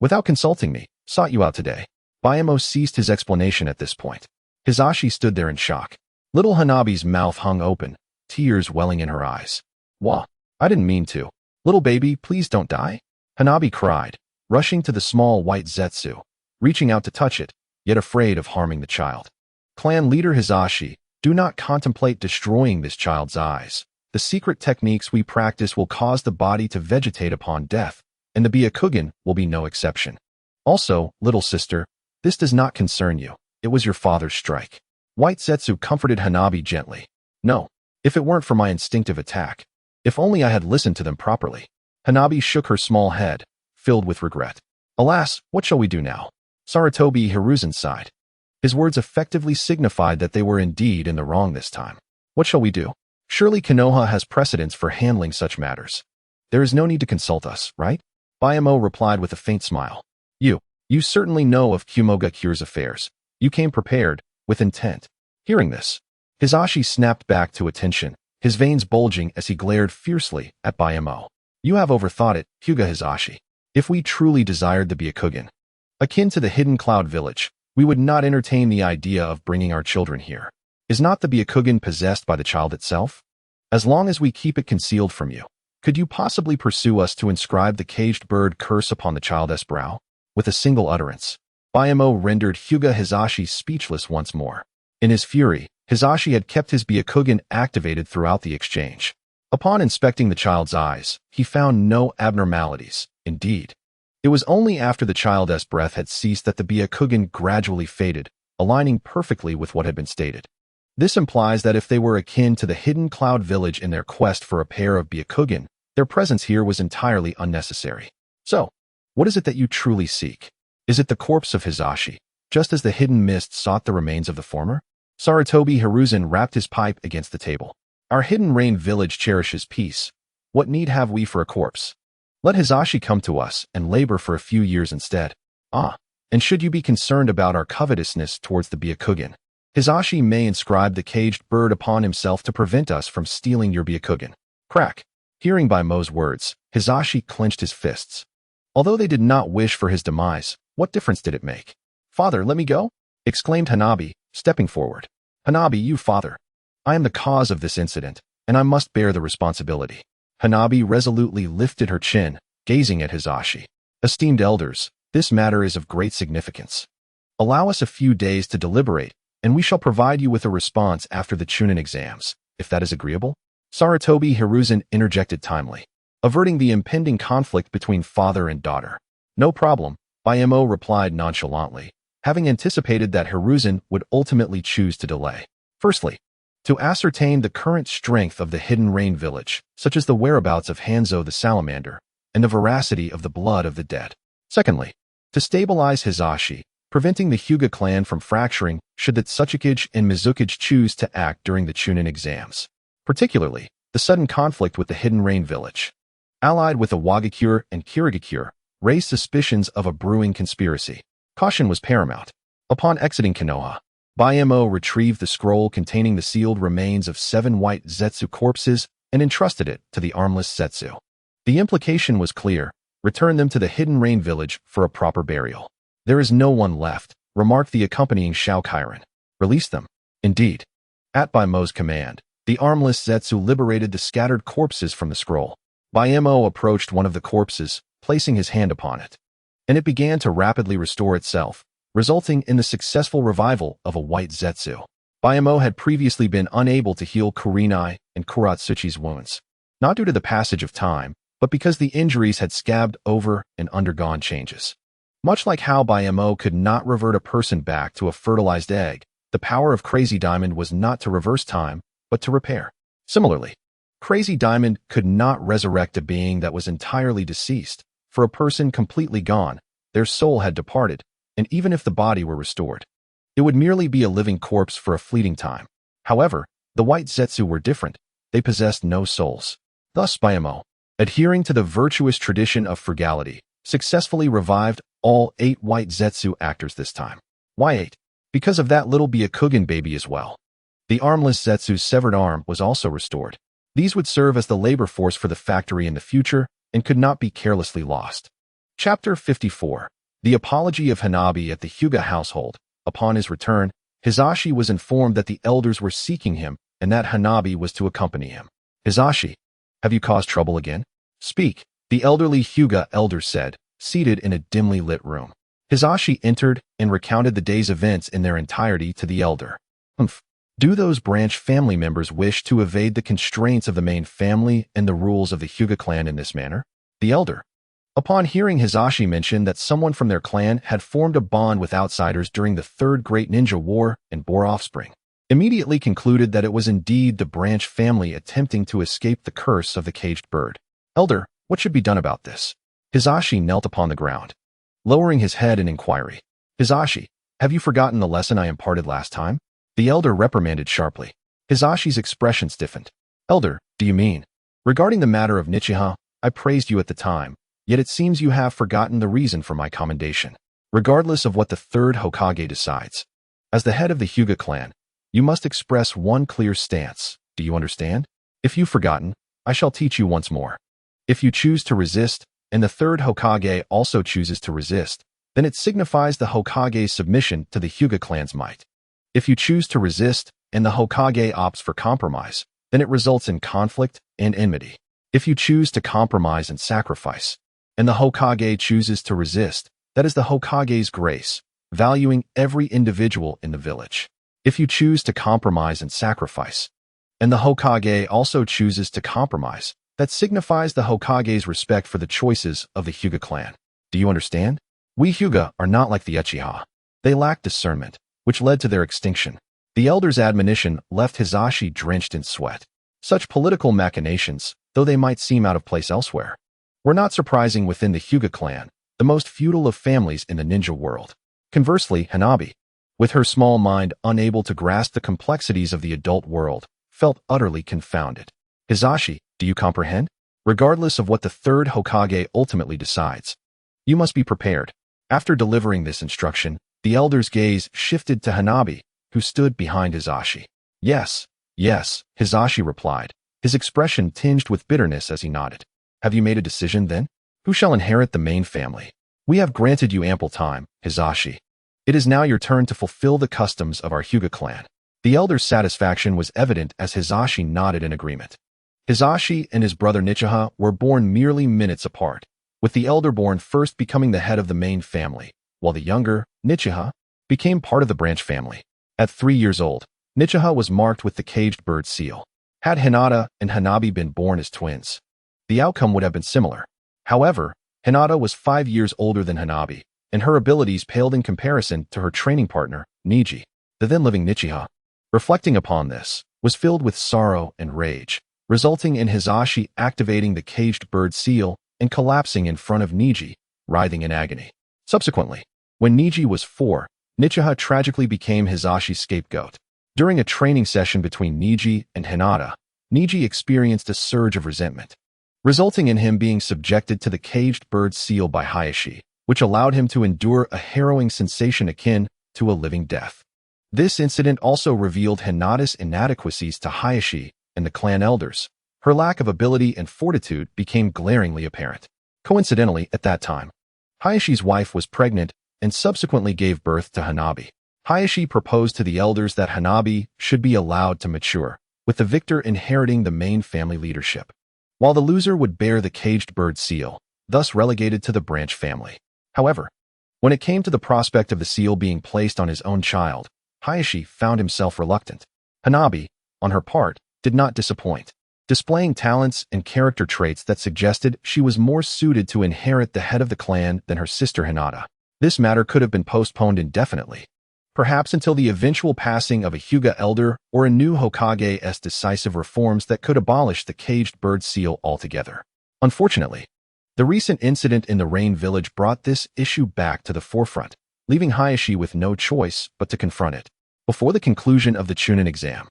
without consulting me, sought you out today. Baimo ceased his explanation at this point. Hisashi stood there in shock. Little Hanabi's mouth hung open, tears welling in her eyes. Wah, I didn't mean to. Little baby, please don't die. Hanabi cried, rushing to the small white Zetsu, reaching out to touch it, yet afraid of harming the child. Clan leader Hisashi, do not contemplate destroying this child's eyes. The secret techniques we practice will cause the body to vegetate upon death, and the Byakugan will be no exception. Also, little sister, this does not concern you. It was your father's strike. White Zetsu comforted Hanabi gently. No, if it weren't for my instinctive attack. If only I had listened to them properly. Hanabi shook her small head, filled with regret. Alas, what shall we do now? Sarutobi Hiruzen sighed. His words effectively signified that they were indeed in the wrong this time. What shall we do? Surely Konoha has precedence for handling such matters. There is no need to consult us, right? Baimo replied with a faint smile. You certainly know of Kumogakure's affairs. You came prepared, with intent. Hearing this, Hisashi snapped back to attention, his veins bulging as he glared fiercely at Baimo. You have overthought it, Hyuga Hisashi. If we truly desired the Byakugan, akin to the hidden cloud village, we would not entertain the idea of bringing our children here. Is not the Byakugan possessed by the child itself? As long as we keep it concealed from you, could you possibly pursue us to inscribe the caged bird curse upon the child's brow? With a single utterance, Baimo rendered Hyuga Hisashi speechless once more. In his fury, Hisashi had kept his Byakugan activated throughout the exchange. Upon inspecting the child's eyes, he found no abnormalities. Indeed, it was only after the child's breath had ceased that the Byakugan gradually faded, aligning perfectly with what had been stated. This implies that if they were akin to the hidden cloud village in their quest for a pair of Byakugan, their presence here was entirely unnecessary. So, what is it that you truly seek? Is it the corpse of Hisashi, just as the hidden mist sought the remains of the former? Sarutobi Hiruzen rapped his pipe against the table. Our hidden rain village cherishes peace. What need have we for a corpse? Let Hisashi come to us and labor for a few years instead. And should you be concerned about our covetousness towards the Byakugan, Hizashi may inscribe the caged bird upon himself to prevent us from stealing your Byakugan. Crack. Hearing Baimo's words, Hizashi clenched his fists. Although they did not wish for his demise, what difference did it make? Father, let me go? Exclaimed Hanabi, stepping forward. Hanabi, you father. I am the cause of this incident, and I must bear the responsibility. Hanabi resolutely lifted her chin, gazing at Hizashi. Esteemed elders, this matter is of great significance. Allow us a few days to deliberate, and we shall provide you with a response after the Chunin exams, if that is agreeable. Sarutobi Hiruzen interjected timely, averting the impending conflict between father and daughter. No problem, Baimo replied nonchalantly, having anticipated that Hiruzen would ultimately choose to delay. Firstly, to ascertain the current strength of the Hidden Rain village, such as the whereabouts of Hanzo the salamander, and the veracity of the blood of the dead. Secondly, to stabilize Hizashi, preventing the Hyuga clan from fracturing should the Tsuchikage and Mizukage choose to act during the Chunin exams. Particularly, the sudden conflict with the Hidden Rain village, allied with the Wagakure and Kirigakure, raised suspicions of a brewing conspiracy. Caution was paramount. Upon exiting Konoha, Baimo retrieved the scroll containing the sealed remains of 7 white Zetsu corpses and entrusted it to the armless Zetsu. The implication was clear: return them to the Hidden Rain village for a proper burial. There is no one left, remarked the accompanying Shao Kairan. Release them. Indeed. At Baimo's command, the armless Zetsu liberated the scattered corpses from the scroll. Baimo approached one of the corpses, placing his hand upon it, and it began to rapidly restore itself, resulting in the successful revival of a white Zetsu. Baimo had previously been unable to heal Kurenai and Kuratsuchi's wounds, not due to the passage of time, but because the injuries had scabbed over and undergone changes. Much like how Baimo could not revert a person back to a fertilized egg, the power of Crazy Diamond was not to reverse time, but to repair. Similarly, Crazy Diamond could not resurrect a being that was entirely deceased. For a person completely gone, their soul had departed, and even if the body were restored, it would merely be a living corpse for a fleeting time. However, the white Zetsu were different. They possessed no souls. Thus Baimo, adhering to the virtuous tradition of frugality, successfully revived all 8 white Zetsu actors this time. Why 8? Because of that little Byakugan baby as well. The armless Zetsu's severed arm was also restored. These would serve as the labor force for the factory in the future and could not be carelessly lost. Chapter 54. The Apology of Hanabi at the Hyuga household. Upon his return, Hizashi was informed that the elders were seeking him and that Hanabi was to accompany him. Hizashi, have you caused trouble again? Speak, the elderly Hyuga elder said, seated in a dimly lit room. Hizashi entered and recounted the day's events in their entirety to the elder. Do those branch family members wish to evade the constraints of the main family and the rules of the Hyuga clan in this manner? The elder, upon hearing Hizashi mention that someone from their clan had formed a bond with outsiders during the Third Great Ninja War and bore offspring, immediately concluded that it was indeed the branch family attempting to escape the curse of the caged bird. Elder, what should be done about this? Hizashi knelt upon the ground, lowering his head in inquiry. Hizashi, have you forgotten the lesson I imparted last time? The elder reprimanded sharply. Hizashi's expression stiffened. Elder, do you mean? Regarding the matter of Nichiha, I praised you at the time, yet it seems you have forgotten the reason for my commendation. Regardless of what the third Hokage decides, as the head of the Hyuga clan, you must express one clear stance. Do you understand? If you've forgotten, I shall teach you once more. If you choose to resist, and the third Hokage also chooses to resist, then it signifies the Hokage's submission to the Hyuga clan's might. If you choose to resist, and the Hokage opts for compromise, then it results in conflict and enmity. If you choose to compromise and sacrifice, and the Hokage chooses to resist, that is the Hokage's grace, valuing every individual in the village. If you choose to compromise and sacrifice, and the Hokage also chooses to compromise, that signifies the Hokage's respect for the choices of the Hyuga clan. Do you understand? We Hyuga are not like the Uchiha. They lack discernment, which led to their extinction. The elder's admonition left Hizashi drenched in sweat. Such political machinations, though they might seem out of place elsewhere, were not surprising within the Hyuga clan, the most feudal of families in the ninja world. Conversely, Hanabi, with her small mind unable to grasp the complexities of the adult world, felt utterly confounded. Hizashi, do you comprehend? Regardless of what the third Hokage ultimately decides, you must be prepared. After delivering this instruction, the elder's gaze shifted to Hanabi, who stood behind Hisashi. Yes, yes, Hisashi replied, his expression tinged with bitterness as he nodded. Have you made a decision then? Who shall inherit the main family? We have granted you ample time, Hisashi. It is now your turn to fulfill the customs of our Hyuga clan. The elder's satisfaction was evident as Hisashi nodded in agreement. Hisashi and his brother Nichiha were born merely minutes apart, with the elder born first becoming the head of the main family, while the younger, Nichiha, became part of the branch family. At 3 years old, Nichiha was marked with the caged bird seal. Had Hinata and Hanabi been born as twins, the outcome would have been similar. However, Hinata was 5 years older than Hanabi, and her abilities paled in comparison to her training partner, Niji, the then-living Nichiha. Reflecting upon this, was filled with sorrow and rage, resulting in Hisashi activating the caged bird seal and collapsing in front of Niji, writhing in agony. Subsequently, when Niji was 4, Nichiha tragically became Hisashi's scapegoat. During a training session between Niji and Hinata, Niji experienced a surge of resentment, resulting in him being subjected to the caged bird seal by Hayashi, which allowed him to endure a harrowing sensation akin to a living death. This incident also revealed Hinata's inadequacies to Hayashi and the clan elders. Her lack of ability and fortitude became glaringly apparent. Coincidentally, at that time, Hayashi's wife was pregnant and subsequently gave birth to Hanabi. Hayashi proposed to the elders that Hanabi should be allowed to mature, with the victor inheriting the main family leadership, while the loser would bear the caged bird seal, thus relegated to the branch family. However, when it came to the prospect of the seal being placed on his own child, Hayashi found himself reluctant. Hanabi, on her part, did not disappoint, displaying talents and character traits that suggested she was more suited to inherit the head of the clan than her sister Hinata. This matter could have been postponed indefinitely, perhaps until the eventual passing of a Hyuga elder or a new Hokage's decisive reforms that could abolish the caged bird seal altogether. Unfortunately, the recent incident in the Rain Village brought this issue back to the forefront, leaving Hayashi with no choice but to confront it. Before the conclusion of the Chunin exam,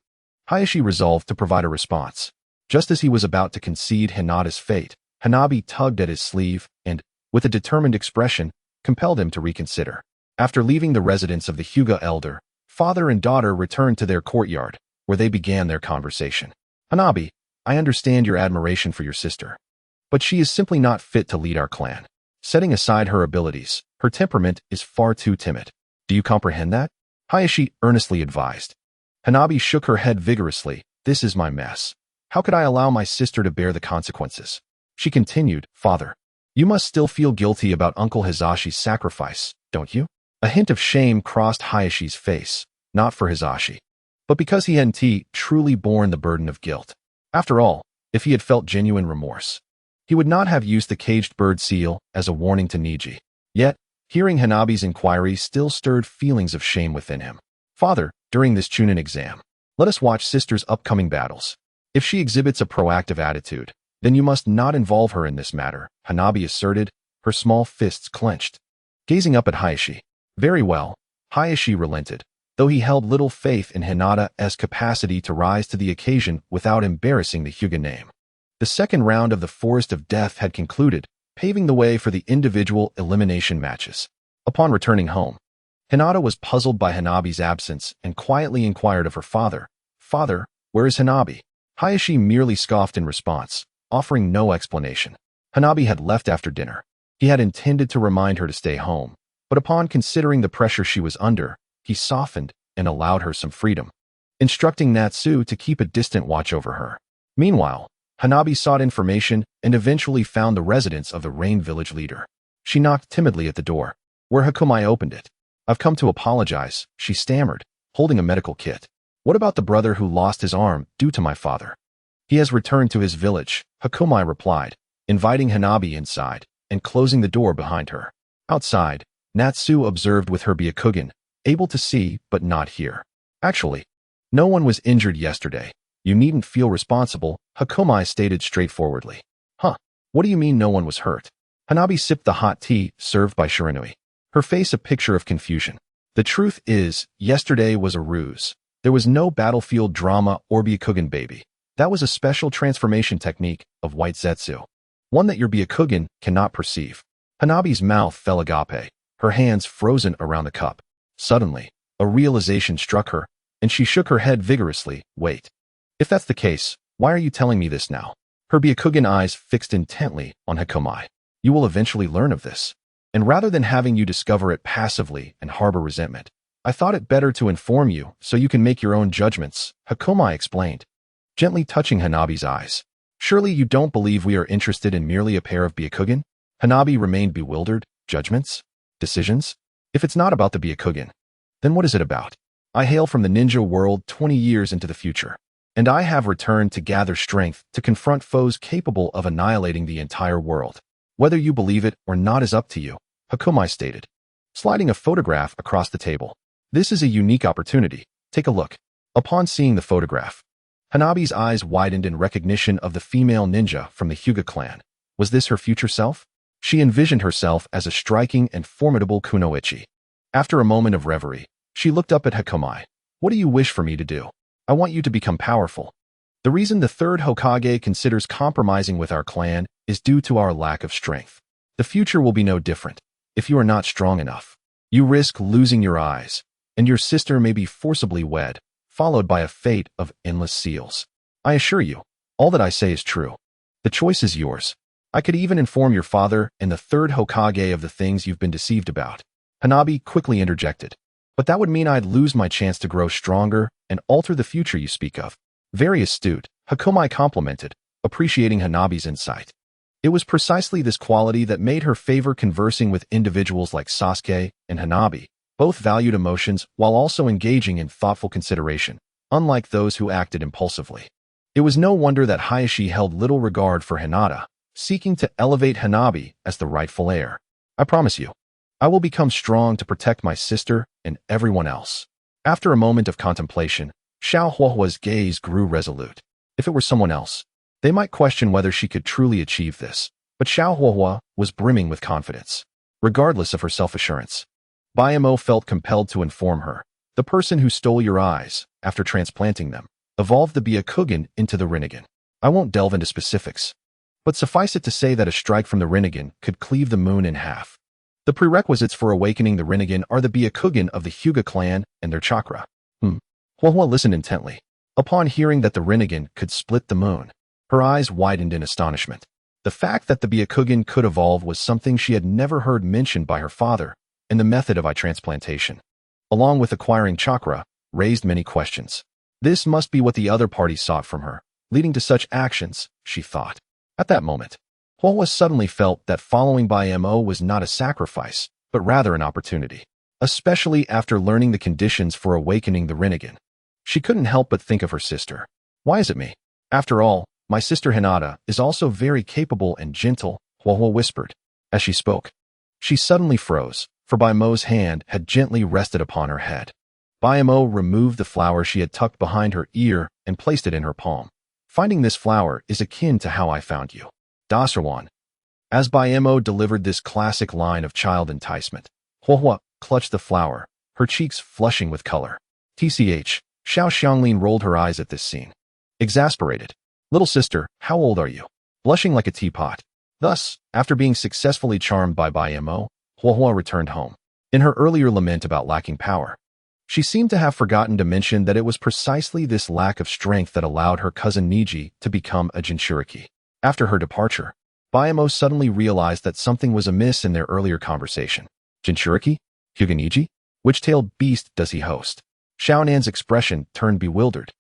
Hayashi resolved to provide a response. Just as he was about to concede Hinata's fate, Hanabi tugged at his sleeve and, with a determined expression, compelled him to reconsider. After leaving the residence of the Hyuga elder, father and daughter returned to their courtyard, where they began their conversation. Hanabi, I understand your admiration for your sister, but she is simply not fit to lead our clan. Setting aside her abilities, her temperament is far too timid. Do you comprehend that? Hayashi earnestly advised. Hanabi shook her head vigorously. This is my mess. How could I allow my sister to bear the consequences? She continued, Father, you must still feel guilty about Uncle Hisashi's sacrifice, don't you? A hint of shame crossed Hayashi's face, not for Hisashi, but because he hadn't truly borne the burden of guilt. After all, if he had felt genuine remorse, he would not have used the caged bird seal as a warning to Niji. Yet, hearing Hanabi's inquiry still stirred feelings of shame within him. Father, during this Chunin exam, let us watch sister's upcoming battles. If she exhibits a proactive attitude, then you must not involve her in this matter, Hanabi asserted, her small fists clenched. Gazing up at Hayashi. Very well, Hayashi relented, though he held little faith in Hinata's capacity to rise to the occasion without embarrassing the Hyuga name. The second round of the Forest of Death had concluded, paving the way for the individual elimination matches. Upon returning home, Hinata was puzzled by Hanabi's absence and quietly inquired of her father, Father, where is Hanabi? Hayashi merely scoffed in response, offering no explanation. Hanabi had left after dinner. He had intended to remind her to stay home, but upon considering the pressure she was under, he softened and allowed her some freedom, instructing Natsu to keep a distant watch over her. Meanwhile, Hanabi sought information and eventually found the residence of the Rain Village leader. She knocked timidly at the door, where Hakumai opened it. I've come to apologize, she stammered, holding a medical kit. What about the brother who lost his arm due to my father? He has returned to his village, Hakumai replied, inviting Hanabi inside and closing the door behind her. Outside, Natsu observed with her Byakugan, able to see but not hear. Actually, no one was injured yesterday. You needn't feel responsible, Hakumai stated straightforwardly. Huh, what do you mean no one was hurt? Hanabi sipped the hot tea served by Shiranui, her face a picture of confusion. The truth is, yesterday was a ruse. There was no battlefield drama or Byakugan baby. That was a special transformation technique of White Zetsu, one that your Byakugan cannot perceive. Hanabi's mouth fell agape, her hands frozen around the cup. Suddenly, A realization struck her, and she shook her head vigorously. Wait. If that's the case, why are you telling me this now? Her Byakugan eyes fixed intently on Hakomai. You will eventually learn of this. And rather than having you discover it passively and harbor resentment, I thought it better to inform you so you can make your own judgments, Hakomai explained, gently touching Hanabi's eyes. Surely you don't believe we are interested in merely a pair of Byakugan? Hanabi remained bewildered. Judgments? Decisions? If it's not about the Byakugan, then what is it about? I hail from the ninja world 20 years into the future, and I have returned to gather strength to confront foes capable of annihilating the entire world. Whether you believe it or not is up to you, Hakomai stated, sliding a photograph across the table. This is a unique opportunity. Take a look. Upon seeing the photograph, Hanabi's eyes widened in recognition of the female ninja from the Hyuga clan. Was this her future self? She envisioned herself as a striking and formidable kunoichi. After a moment of reverie, she looked up at Hakomai. What do you wish for me to do? I want you to become powerful. The reason the third Hokage considers compromising with our clan is due to our lack of strength. The future will be no different. If you are not strong enough, you risk losing your eyes, and your sister may be forcibly wed, followed by a fate of endless seals. I assure you, all that I say is true. The choice is yours. I could even inform your father and the third Hokage of the things you've been deceived about. Hanabi quickly interjected. But that would mean I'd lose my chance to grow stronger and alter the future you speak of. Very astute, Hakomai complimented, appreciating Hanabi's insight. It was precisely this quality that made her favor conversing with individuals like Sasuke and Hanabi. Both valued emotions while also engaging in thoughtful consideration, unlike those who acted impulsively. It was no wonder that Hayashi held little regard for Hinata, seeking to elevate Hanabi as the rightful heir. I promise you, I will become strong to protect my sister and everyone else. After a moment of contemplation, Xiao Huahua's gaze grew resolute. If it were someone else, they might question whether she could truly achieve this, but Xiao Huahua was brimming with confidence. Regardless of her self-assurance, Bayamo felt compelled to inform her. The person who stole your eyes, after transplanting them, evolved the Byakugan into the Rinnegan. I won't delve into specifics, but suffice it to say that a strike from the Rinnegan could cleave the moon in half. The prerequisites for awakening the Rinnegan are the Byakugan of the Hyuga clan and their chakra. Huahua listened intently. Upon hearing that the Rinnegan could split the moon, her eyes widened in astonishment. The fact that the Byakugan could evolve was something she had never heard mentioned by her father, and the method of eye transplantation, along with acquiring chakra, raised many questions. This must be what the other party sought from her, leading to such actions, she thought. At that moment, Huahua suddenly felt that following Bayamo was not a sacrifice, but rather an opportunity, especially after learning the conditions for awakening the Rinnegan. She couldn't help but think of her sister. Why is it me? After all, my sister Hinata is also very capable and gentle, Huahua whispered. As she spoke, she suddenly froze, for Bayamo's hand had gently rested upon her head. Bayamo removed the flower she had tucked behind her ear and placed it in her palm. Finding this flower is akin to how I found you. Dasarwan. As Bayamo delivered this classic line of child enticement, Huahua clutched the flower, her cheeks flushing with color. TCH, Xiao Xianglin rolled her eyes at this scene. Exasperated. Little sister, how old are you? Blushing like a teapot. Thus, after being successfully charmed by Bayamo, Huahua returned home. In her earlier lament about lacking power, she seemed to have forgotten to mention that it was precisely this lack of strength that allowed her cousin Niji to become a Jinchuriki. After her departure, Bayamo suddenly realized that something was amiss in their earlier conversation. Jinchuriki? Hyuga Niji? Which tailed beast does he host? Xiaonan's expression turned bewildered.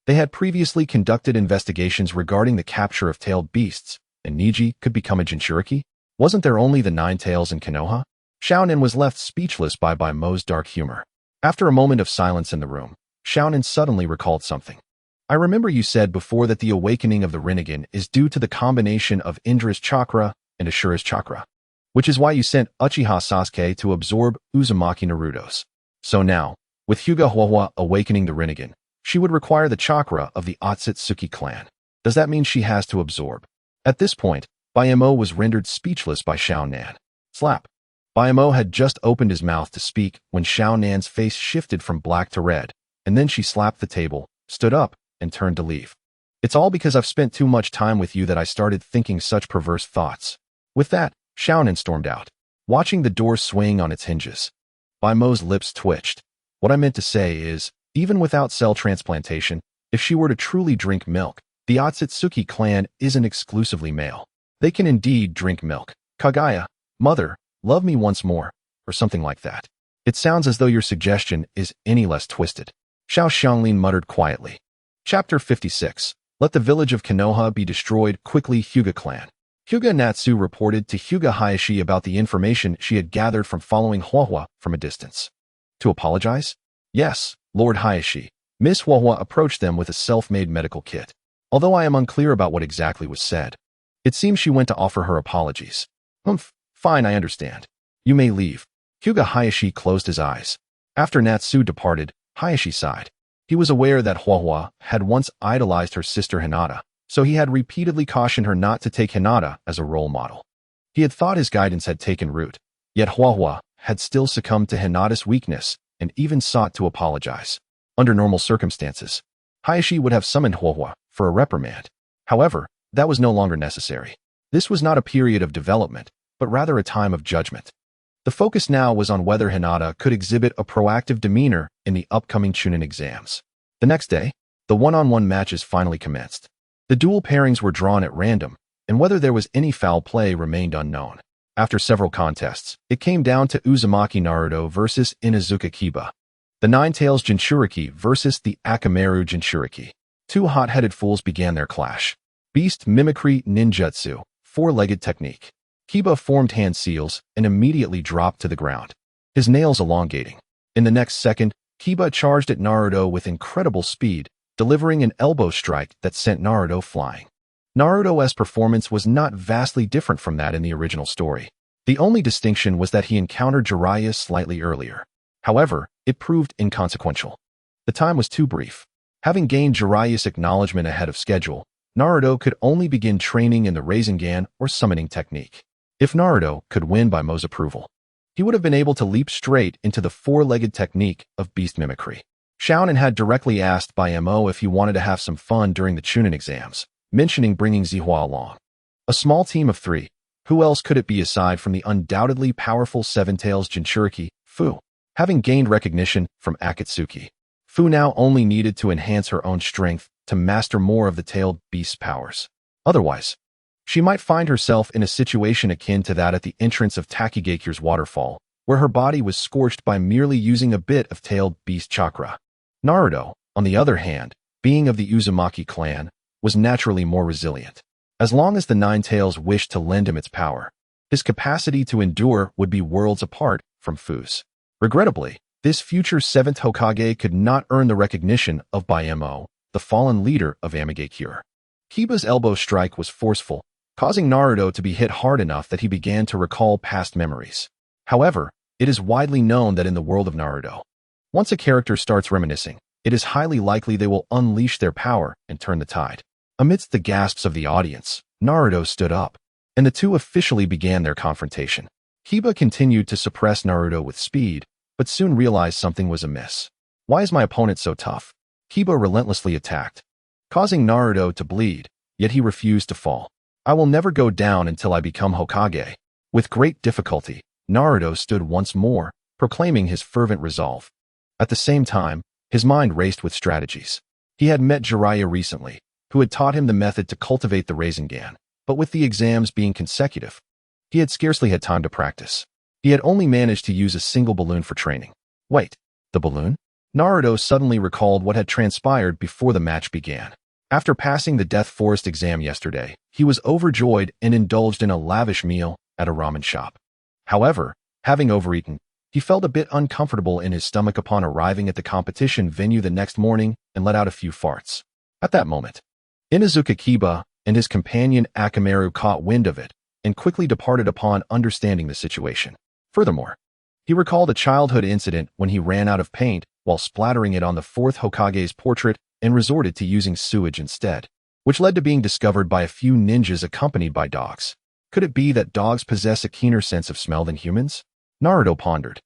They had previously conducted investigations regarding the capture of tailed beasts, and Niji could become a Jinchuriki? Wasn't there only the 9 tails in Konoha? Xiaonan was left speechless by Mo's dark humor. After a moment of silence in the room, Xiaonan suddenly recalled something. I remember you said before that the awakening of the Rinnegan is due to the combination of Indra's chakra and Ashura's chakra, which is why you sent Uchiha Sasuke to absorb Uzumaki Naruto's. So now, with Hyuga Huahua awakening the Rinnegan, she would require the chakra of the Otsutsuki clan. Does that mean she has to absorb? At this point, Bayamo was rendered speechless by Xiaonan. Slap. Bayamo had just opened his mouth to speak when Xiaonan's face shifted from black to red, and then she slapped the table, stood up, and turned to leave. It's all because I've spent too much time with you that I started thinking such perverse thoughts. With that, Xiaonan stormed out, watching the door swing on its hinges. Bayamo's lips twitched. What I meant to say is, even without cell transplantation, if she were to truly drink milk, the Akatsuki clan isn't exclusively male. They can indeed drink milk. Kagaya, mother, love me once more, or something like that. It sounds as though your suggestion is any less twisted. Xiao Xianglin muttered quietly. Chapter 56. Let the village of Konoha be destroyed quickly. Hyuga clan. Hyuga Natsu reported to Hyuga Hayashi about the information she had gathered from following Huahua from a distance. To apologize? Yes, Lord Hayashi. Miss Huahua approached them with a self-made medical kit. Although I am unclear about what exactly was said. It seems she went to offer her apologies. Fine, I understand. You may leave. Hyuga Hayashi closed his eyes. After Natsu departed, Hayashi sighed. He was aware that Huahua had once idolized her sister Hinata, so he had repeatedly cautioned her not to take Hinata as a role model. He had thought his guidance had taken root, yet Huahua had still succumbed to Hinata's weakness and even sought to apologize. Under normal circumstances, Hayashi would have summoned Huahua for a reprimand. However, that was no longer necessary. This was not a period of development, but rather a time of judgment. The focus now was on whether Hinata could exhibit a proactive demeanor in the upcoming Chunin exams. The next day, the one-on-one matches finally commenced. The dual pairings were drawn at random, and whether there was any foul play remained unknown. After several contests, it came down to Uzumaki Naruto versus Inuzuka Kiba. The Nine-Tails Jinchuriki versus the Akamaru Jinchuriki. Two hot-headed fools began their clash. Beast Mimicry Ninjutsu, four-legged technique. Kiba formed hand seals and immediately dropped to the ground, his nails elongating. In the next second, Kiba charged at Naruto with incredible speed, delivering an elbow strike that sent Naruto flying. Naruto's performance was not vastly different from that in the original story. The only distinction was that he encountered Jiraiya slightly earlier. However, it proved inconsequential. The time was too brief. Having gained Jiraiya's acknowledgement ahead of schedule, Naruto could only begin training in the Rasengan or summoning technique. If Naruto could win by Mo's approval, he would have been able to leap straight into the four-legged technique of beast mimicry. Xiaonan had directly asked by Mo if he wanted to have some fun during the Chunin exams, mentioning bringing Zihua along. A small team of three. Who else could it be aside from the undoubtedly powerful Seven-Tails Jinchuriki, Fu? Having gained recognition from Akatsuki, Fu now only needed to enhance her own strength to master more of the tailed beast's powers. Otherwise, she might find herself in a situation akin to that at the entrance of Takigakure's waterfall, where her body was scorched by merely using a bit of tailed beast chakra. Naruto, on the other hand, being of the Uzumaki clan, was naturally more resilient. As long as the Nine Tails wished to lend him its power, his capacity to endure would be worlds apart from Fu's. Regrettably, this future 7th Hokage could not earn the recognition of Mo, the fallen leader of Amigakure. Kiba's elbow strike was forceful, causing Naruto to be hit hard enough that he began to recall past memories. However, it is widely known that in the world of Naruto, once a character starts reminiscing, it is highly likely they will unleash their power and turn the tide. Amidst the gasps of the audience, Naruto stood up, and the two officially began their confrontation. Kiba continued to suppress Naruto with speed, but soon realized something was amiss. Why is my opponent so tough? Kiba relentlessly attacked, causing Naruto to bleed, yet he refused to fall. I will never go down until I become Hokage. With great difficulty, Naruto stood once more, proclaiming his fervent resolve. At the same time, his mind raced with strategies. He had met Jiraiya recently, who had taught him the method to cultivate the Rasengan, but with the exams being consecutive, he had scarcely had time to practice. He had only managed to use a single balloon for training. Wait, the balloon? Naruto suddenly recalled what had transpired before the match began. After passing the Death Forest exam yesterday, he was overjoyed and indulged in a lavish meal at a ramen shop. However, having overeaten, he felt a bit uncomfortable in his stomach upon arriving at the competition venue the next morning and let out a few farts. At that moment, Inuzuka Kiba and his companion Akamaru caught wind of it and quickly departed upon understanding the situation. Furthermore, he recalled a childhood incident when he ran out of paint while splattering it on the 4th Hokage's portrait and resorted to using sewage instead, which led to being discovered by a few ninjas accompanied by dogs. Could it be that dogs possess a keener sense of smell than humans? Naruto pondered.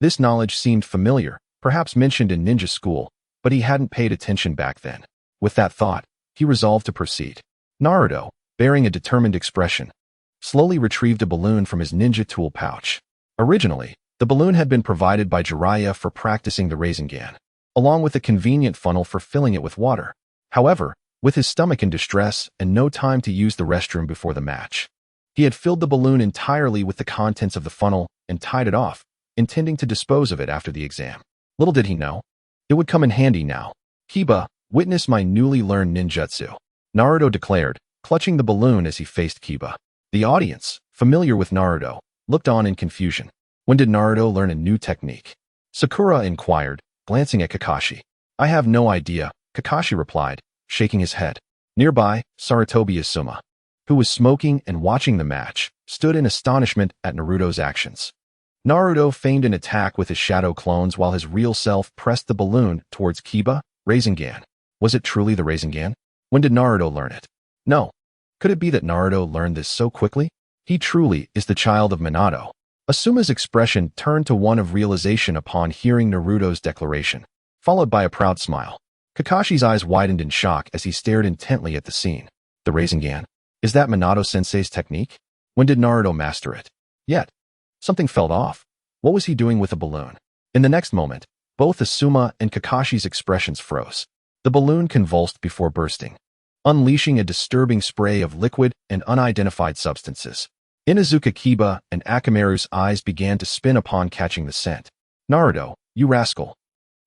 This knowledge seemed familiar, perhaps mentioned in ninja school, but he hadn't paid attention back then. With that thought, he resolved to proceed. Naruto, bearing a determined expression, slowly retrieved a balloon from his ninja tool pouch. Originally, the The balloon had been provided by Jiraiya for practicing the Rasengan, along with a convenient funnel for filling it with water. However, with his stomach in distress and no time to use the restroom before the match, he had filled the balloon entirely with the contents of the funnel and tied it off, intending to dispose of it after the exam. Little did he know, it would come in handy now. "Kiba, witness my newly learned ninjutsu," Naruto declared, clutching the balloon as he faced Kiba. The audience, familiar with Naruto, looked on in confusion. When did Naruto learn a new technique? Sakura inquired, glancing at Kakashi. "I have no idea," Kakashi replied, shaking his head. Nearby, Sarutobi Asuma, who was smoking and watching the match, stood in astonishment at Naruto's actions. Naruto feigned an attack with his shadow clones while his real self pressed the balloon towards Kiba. Rasengan. Was it truly the Rasengan? When did Naruto learn it? No. Could it be that Naruto learned this so quickly? He truly is the child of Minato. Asuma's expression turned to one of realization upon hearing Naruto's declaration, followed by a proud smile. Kakashi's eyes widened in shock as he stared intently at the scene. The Rasengan? Is that Minato-sensei's technique? When did Naruto master it? Yet, something felt off. What was he doing with a balloon? In the next moment, both Asuma and Kakashi's expressions froze. The balloon convulsed before bursting, unleashing a disturbing spray of liquid and unidentified substances. Inuzuka Kiba and Akamaru's eyes began to spin upon catching the scent. "Naruto, you rascal."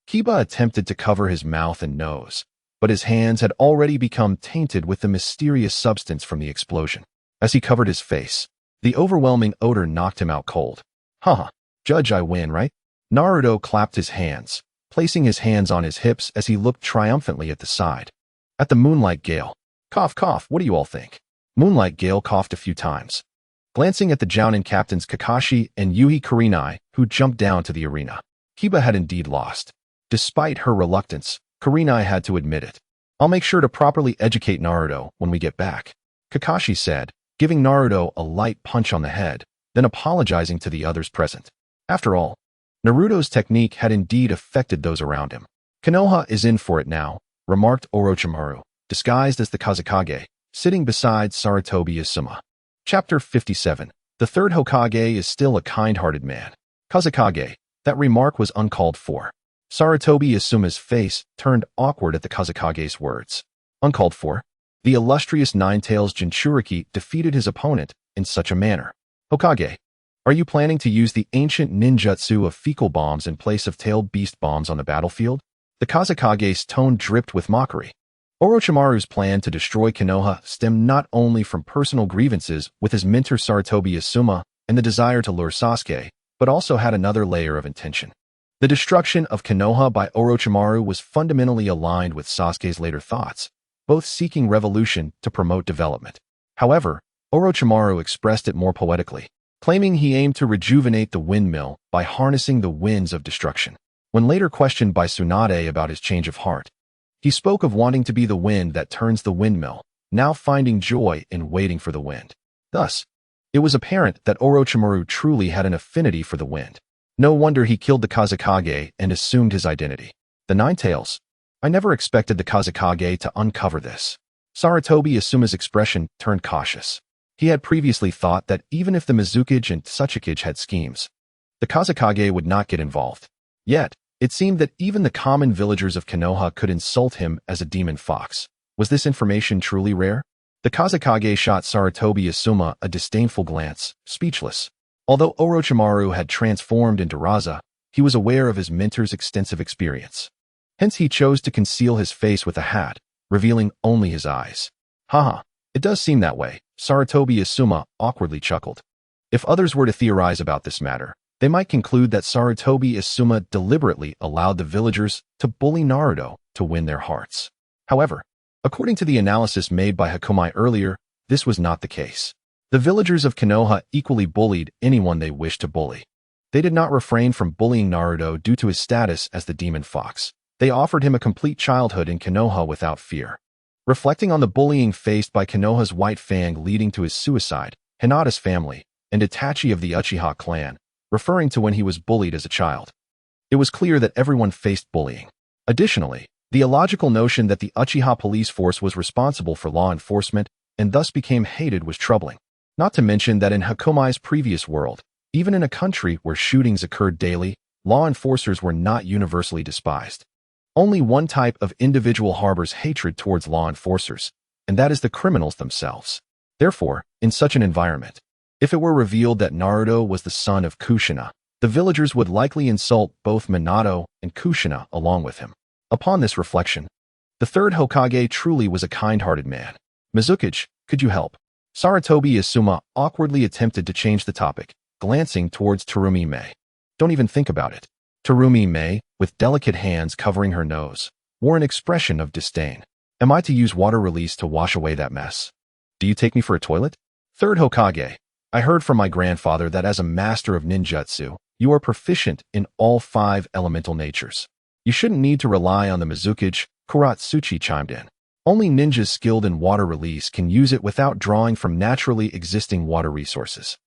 Kiba attempted to cover his mouth and nose, but his hands had already become tainted with the mysterious substance from the explosion. As he covered his face, the overwhelming odor knocked him out cold. "Haha, Judge, I win, right?" Naruto clapped his hands, placing his hands on his hips as he looked triumphantly at the side. At the Moonlight Gale. "Cough, cough, what do you all think?" Moonlight Gale coughed a few times, glancing at the Jounin captains Kakashi and Yui Kurenai, who jumped down to the arena. Kiba had indeed lost. Despite her reluctance, Kurenai had to admit it. "I'll make sure to properly educate Naruto when we get back," Kakashi said, giving Naruto a light punch on the head, then apologizing to the others present. After all, Naruto's technique had indeed affected those around him. "Konoha is in for it now," remarked Orochimaru, disguised as the Kazekage, sitting beside Sarutobi Asuma. Chapter 57. The third Hokage is still a kind-hearted man. Kazekage. That remark was uncalled for. Sarutobi Asuma's face turned awkward at the Kazekage's words. Uncalled for? The illustrious Nine-Tails Jinchuriki defeated his opponent in such a manner. "Hokage, are you planning to use the ancient ninjutsu of fecal bombs in place of tailed beast bombs on the battlefield?" The Kazekage's tone dripped with mockery. Orochimaru's plan to destroy Konoha stemmed not only from personal grievances with his mentor Sarutobi Asuma and the desire to lure Sasuke, but also had another layer of intention. The destruction of Konoha by Orochimaru was fundamentally aligned with Sasuke's later thoughts, both seeking revolution to promote development. However, Orochimaru expressed it more poetically, claiming he aimed to rejuvenate the windmill by harnessing the winds of destruction. When later questioned by Tsunade about his change of heart, he spoke of wanting to be the wind that turns the windmill, now finding joy in waiting for the wind. Thus, it was apparent that Orochimaru truly had an affinity for the wind. No wonder he killed the Kazekage and assumed his identity. The Nine-Tails. I never expected the Kazekage to uncover this. Sarutobi Asuma's expression turned cautious. He had previously thought that even if the Mizukage and Tsuchikage had schemes, the Kazekage would not get involved. Yet, it seemed that even the common villagers of Konoha could insult him as a demon fox. Was this information truly rare? The Kazekage shot Sarutobi Asuma a disdainful glance, speechless. Although Orochimaru had transformed into Raza, he was aware of his mentor's extensive experience. Hence he chose to conceal his face with a hat, revealing only his eyes. "Haha, it does seem that way," Sarutobi Asuma awkwardly chuckled. If others were to theorize about this matter, they might conclude that Sarutobi Asuma deliberately allowed the villagers to bully Naruto to win their hearts. However, according to the analysis made by Hakumai earlier, this was not the case. The villagers of Konoha equally bullied anyone they wished to bully. They did not refrain from bullying Naruto due to his status as the demon fox. They offered him a complete childhood in Konoha without fear. Reflecting on the bullying faced by Konoha's White Fang leading to his suicide, Hinata's family, and Itachi of the Uchiha clan, referring to when he was bullied as a child, it was clear that everyone faced bullying. Additionally, the illogical notion that the Uchiha police force was responsible for law enforcement and thus became hated was troubling. Not to mention that in Hakumai's previous world, Even in a country where shootings occurred daily, law enforcers were not universally despised. Only one type of individual harbors hatred towards law enforcers, and that is the criminals themselves. Therefore, in such an environment, if it were revealed that Naruto was the son of Kushina, the villagers would likely insult both Minato and Kushina along with him. Upon this reflection, the third Hokage truly was a kind-hearted man. Mizukage, could you help? Sarutobi Asuma awkwardly attempted to change the topic, glancing towards Terumi Mei. Don't even think about it. Terumi Mei, with delicate hands covering her nose, wore an expression of disdain. Am I to use water release to wash away that mess? Do you take me for a toilet? Third Hokage, I heard from my grandfather that as a master of ninjutsu, you are proficient in all 5 elemental natures. You shouldn't need to rely on the Mizukage, Kuratsuchi chimed in. Only ninjas skilled in water release can use it without drawing from naturally existing water resources.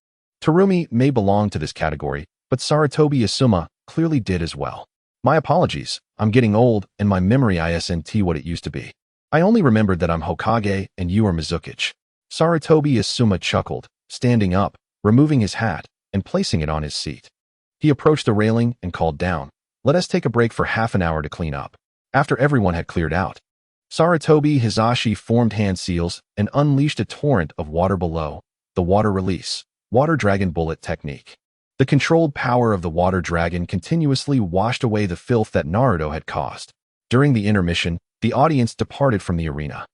Terumi may belong to this category, but Sarutobi Asuma clearly did as well. My apologies, I'm getting old and my memory isn't what it used to be. I only remembered that I'm Hokage and you are Mizukage. Sarutobi Asuma chuckled, standing up, removing his hat, and placing it on his seat. He approached the railing and called down, "Let us take a break for half an hour to clean up." After everyone had cleared out, Sarutobi Hizashi formed hand seals and unleashed a torrent of water below, the water release, water dragon bullet technique. The controlled power of the water dragon continuously washed away the filth that Naruto had caused. During the intermission, the audience departed from the arena.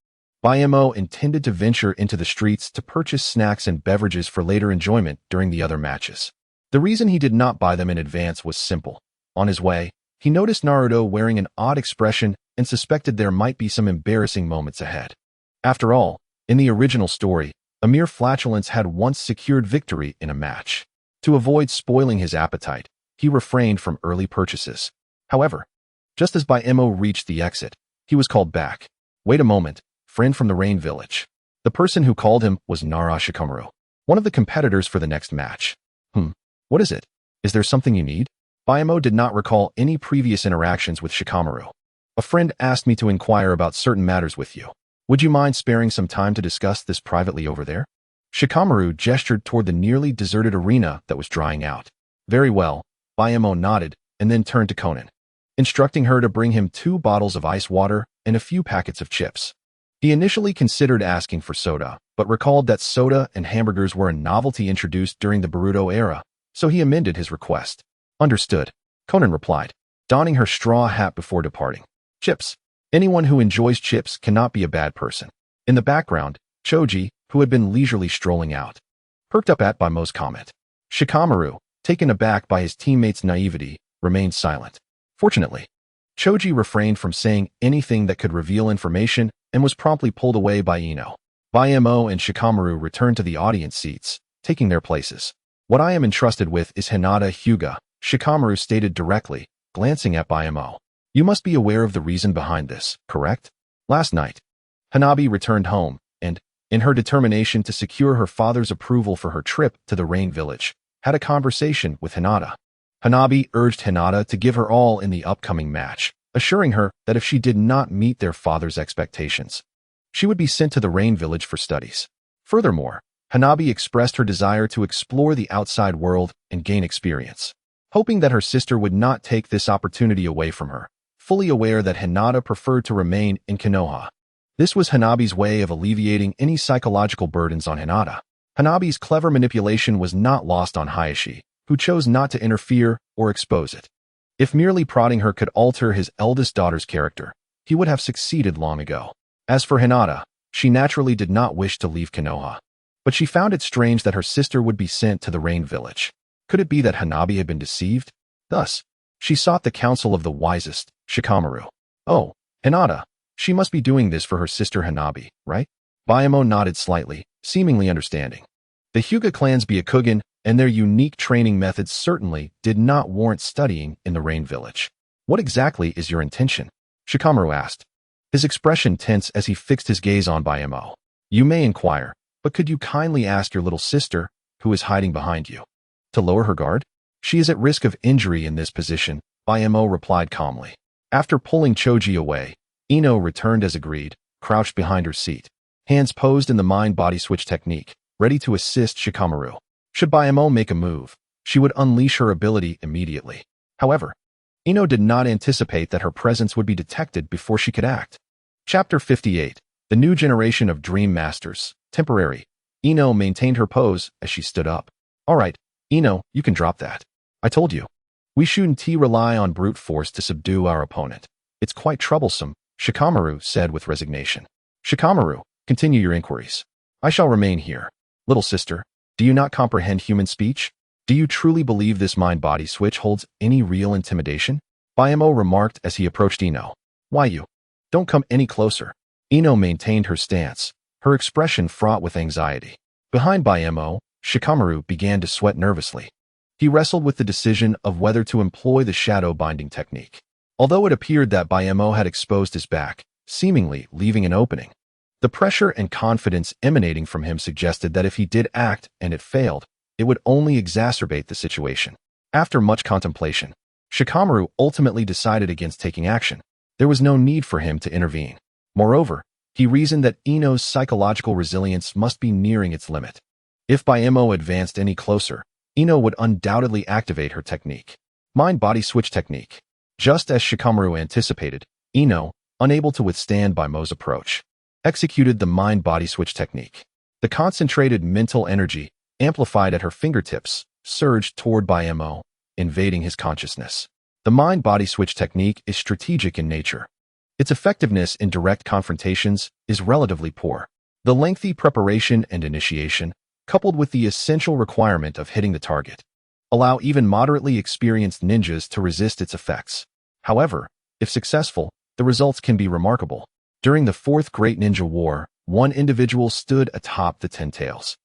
Bayamo intended to venture into the streets to purchase snacks and beverages for later enjoyment during the other matches. The reason he did not buy them in advance was simple. On his way, he noticed Naruto wearing an odd expression and suspected there might be some embarrassing moments ahead. After all, in the original story, a mere flatulence had once secured victory in a match. To avoid spoiling his appetite, he refrained from early purchases. However, just as Bayamo reached the exit, he was called back. Wait a moment, friend from the Rain Village. The person who called him was Nara Shikamaru, one of the competitors for the next match. What is it? Is there something you need? Bayamo did not recall any previous interactions with Shikamaru. A friend asked me to inquire about certain matters with you. Would you mind sparing some time to discuss this privately over there? Shikamaru gestured toward the nearly deserted arena that was drying out. Very well, Bayamo nodded and then turned to Konan, instructing her to bring him 2 bottles of ice water and a few packets of chips. He initially considered asking for soda, but recalled that soda and hamburgers were a novelty introduced during the Naruto era, so he amended his request. Understood, Konan replied, donning her straw hat before departing. Chips. Anyone who enjoys chips cannot be a bad person. In the background, Choji, who had been leisurely strolling out, perked up at Baymo's comment. Shikamaru, taken aback by his teammates' naivety, remained silent. Fortunately, Choji refrained from saying anything that could reveal information and was promptly pulled away by Ino. Bayamo and Shikamaru returned to the audience seats, taking their places. What I am entrusted with is Hinata Hyuga, Shikamaru stated directly, glancing at Bayamo. You must be aware of the reason behind this, correct? Last night, Hanabi returned home, and, in her determination to secure her father's approval for her trip to the Rain Village, had a conversation with Hinata. Hanabi urged Hinata to give her all in the upcoming match, assuring her that if she did not meet their father's expectations, she would be sent to the Rain Village for studies. Furthermore, Hanabi expressed her desire to explore the outside world and gain experience, hoping that her sister would not take this opportunity away from her, fully aware that Hinata preferred to remain in Konoha. This was Hanabi's way of alleviating any psychological burdens on Hinata. Hanabi's clever manipulation was not lost on Hayashi, who chose not to interfere or expose it. If merely prodding her could alter his eldest daughter's character, he would have succeeded long ago. As for Hinata, she naturally did not wish to leave Konoha, but she found it strange that her sister would be sent to the Rain Village. Could it be that Hanabi had been deceived? Thus, she sought the counsel of the wisest, Shikamaru. Oh, Hinata, she must be doing this for her sister Hanabi, right? Bayamo nodded slightly, seemingly understanding. The Hyuga clan's Byakugan and their unique training methods certainly did not warrant studying in the Rain Village. What exactly is your intention? Shikamaru asked, his expression tense as he fixed his gaze on Bayamo. You may inquire, but could you kindly ask your little sister, who is hiding behind you, to lower her guard? She is at risk of injury in this position, Bayamo replied calmly. After pulling Choji away, Ino returned as agreed, crouched behind her seat, hands posed in the mind-body switch technique, ready to assist Shikamaru. Should Bayamo make a move, she would unleash her ability immediately. However, Ino did not anticipate that her presence would be detected before she could act. Chapter 58. The New Generation of Dream Masters. Temporary. Ino maintained her pose as she stood up. All right, Ino, you can drop that. I told you. We shouldn't rely on brute force to subdue our opponent. It's quite troublesome, Shikamaru said with resignation. Shikamaru, continue your inquiries. I shall remain here. Little sister, do you not comprehend human speech? Do you truly believe this mind-body switch holds any real intimidation? Bayamo remarked as he approached Ino. Why you? Don't come any closer. Ino maintained her stance, her expression fraught with anxiety. Behind Bayamo, Shikamaru began to sweat nervously. He wrestled with the decision of whether to employ the shadow binding technique. Although it appeared that Bayamo had exposed his back, seemingly leaving an opening, the pressure and confidence emanating from him suggested that if he did act and it failed, it would only exacerbate the situation. After much contemplation, Shikamaru ultimately decided against taking action. There was no need for him to intervene. Moreover, he reasoned that Ino's psychological resilience must be nearing its limit. If Bayamo advanced any closer, Ino would undoubtedly activate her technique. Mind-body switch technique. Just as Shikamaru anticipated, Ino, unable to withstand Bayamo's approach, executed the mind-body switch technique. The concentrated mental energy, amplified at her fingertips, surged toward Bayamo, invading his consciousness. The mind-body switch technique is strategic in nature. Its effectiveness in direct confrontations is relatively poor. The lengthy preparation and initiation, coupled with the essential requirement of hitting the target, allow even moderately experienced ninjas to resist its effects. However, if successful, the results can be remarkable. During the Fourth Great Ninja War, one individual stood atop the Ten Tails,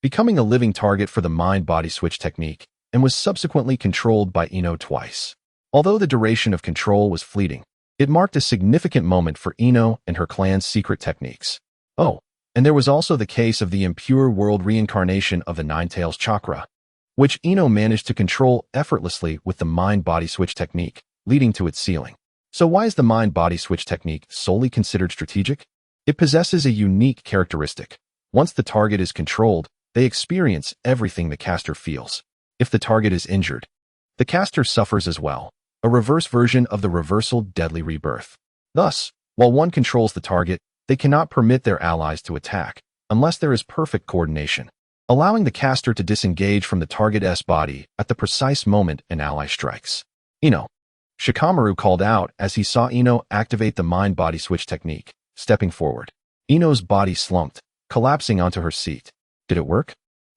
becoming a living target for the mind-body switch technique, and was subsequently controlled by Ino twice. Although the duration of control was fleeting, it marked a significant moment for Ino and her clan's secret techniques. Oh, and there was also the case of the impure world reincarnation of the Nine Tails chakra, which Ino managed to control effortlessly with the mind-body switch technique, leading to its sealing. So why is the mind-body switch technique solely considered strategic? It possesses a unique characteristic. Once the target is controlled, they experience everything the caster feels. If the target is injured, the caster suffers as well, a reverse version of the reversal deadly rebirth. Thus, while one controls the target, they cannot permit their allies to attack, unless there is perfect coordination, allowing the caster to disengage from the target's body at the precise moment an ally strikes. Ino. Shikamaru called out as he saw Ino activate the mind-body switch technique, stepping forward. Ino's body slumped, collapsing onto her seat. Did it work?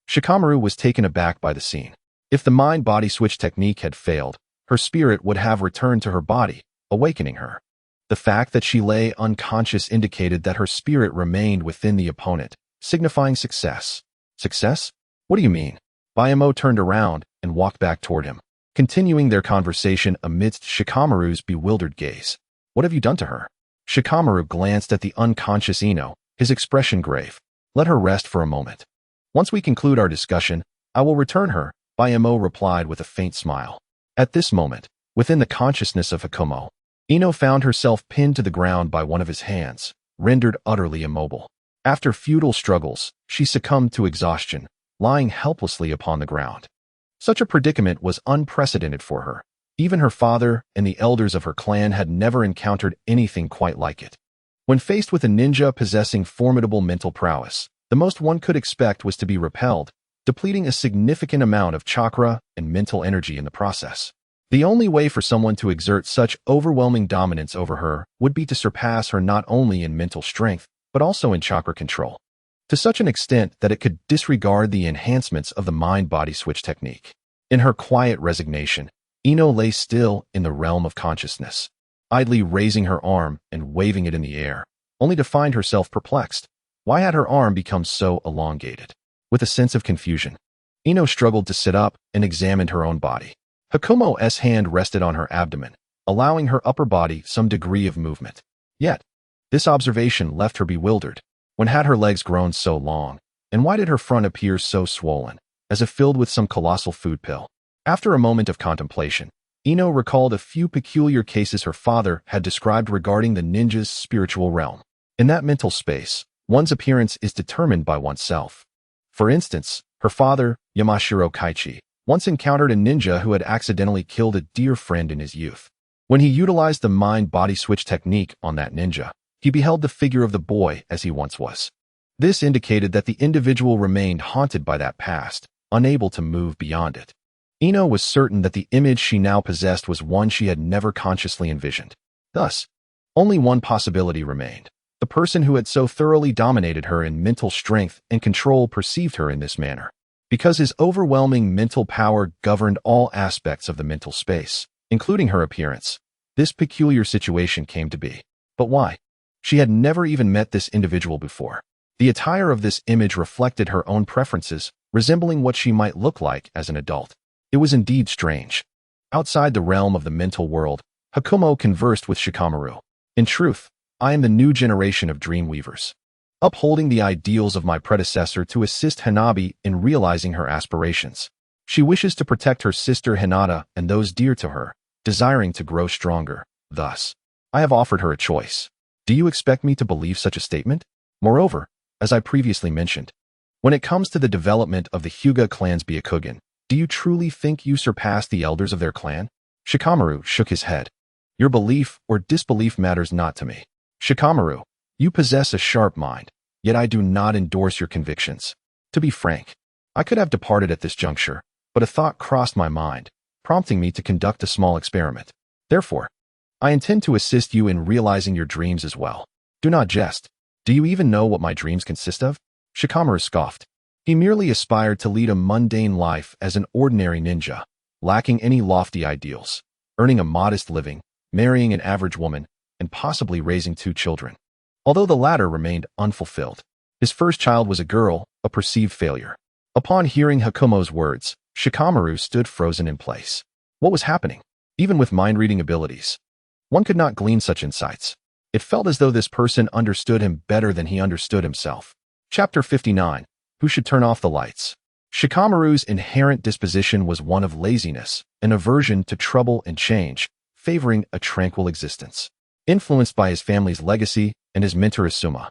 Shikamaru was taken aback by the scene. If the mind-body switch technique had failed, her spirit would have returned to her body, awakening her. The fact that she lay unconscious indicated that her spirit remained within the opponent, signifying success. Success? What do you mean? Bayamo turned around and walked back toward him, continuing their conversation amidst Shikamaru's bewildered gaze. What have you done to her? Shikamaru glanced at the unconscious Ino, his expression grave. Let her rest for a moment. Once we conclude our discussion, I will return her, Bayamo replied with a faint smile. At this moment, within the consciousness of Hakumo, Ino found herself pinned to the ground by one of his hands, rendered utterly immobile. After futile struggles, she succumbed to exhaustion, lying helplessly upon the ground. Such a predicament was unprecedented for her. Even her father and the elders of her clan had never encountered anything quite like it. When faced with a ninja possessing formidable mental prowess, the most one could expect was to be repelled, depleting a significant amount of chakra and mental energy in the process. The only way for someone to exert such overwhelming dominance over her would be to surpass her not only in mental strength, but also in chakra control, to such an extent that it could disregard the enhancements of the mind-body switch technique. In her quiet resignation, Ino lay still in the realm of consciousness, idly raising her arm and waving it in the air, only to find herself perplexed. Why had her arm become so elongated? With a sense of confusion, Ino struggled to sit up and examined her own body. Hakumo's hand rested on her abdomen, allowing her upper body some degree of movement. Yet, this observation left her bewildered. When had her legs grown so long, and why did her front appear so swollen, as if filled with some colossal food pill? After a moment of contemplation, Ino recalled a few peculiar cases her father had described regarding the ninja's spiritual realm. In that mental space, one's appearance is determined by oneself. For instance, her father, Yamashiro Kaichi, once encountered a ninja who had accidentally killed a dear friend in his youth. When he utilized the mind-body switch technique on that ninja, he beheld the figure of the boy as he once was. This indicated that the individual remained haunted by that past, unable to move beyond it. Ino was certain that the image she now possessed was one she had never consciously envisioned. Thus, only one possibility remained. The person who had so thoroughly dominated her in mental strength and control perceived her in this manner. Because his overwhelming mental power governed all aspects of the mental space, including her appearance, this peculiar situation came to be. But why? She had never even met this individual before. The attire of this image reflected her own preferences, resembling what she might look like as an adult. It was indeed strange. Outside the realm of the mental world, Hakumo conversed with Shikamaru. In truth, I am the new generation of dreamweavers, upholding the ideals of my predecessor to assist Hanabi in realizing her aspirations. She wishes to protect her sister Hinata and those dear to her, desiring to grow stronger. Thus, I have offered her a choice. Do you expect me to believe such a statement? Moreover, as I previously mentioned, when it comes to the development of the Hyuga clan's Byakugan, do you truly think you surpass the elders of their clan? Shikamaru shook his head. Your belief or disbelief matters not to me. Shikamaru, you possess a sharp mind, yet I do not endorse your convictions. To be frank, I could have departed at this juncture, but a thought crossed my mind, prompting me to conduct a small experiment. Therefore, I intend to assist you in realizing your dreams as well. Do not jest. Do you even know what my dreams consist of? Shikamaru scoffed. He merely aspired to lead a mundane life as an ordinary ninja, lacking any lofty ideals, earning a modest living, marrying an average woman, and possibly raising 2 children. Although the latter remained unfulfilled. His first child was a girl, a perceived failure. Upon hearing Hakumo's words, Shikamaru stood frozen in place. What was happening? Even with mind-reading abilities, one could not glean such insights. It felt as though this person understood him better than he understood himself. Chapter 59. Who should turn off the lights? Shikamaru's inherent disposition was one of laziness, an aversion to trouble and change, favoring a tranquil existence. Influenced by his family's legacy and his mentor Asuma,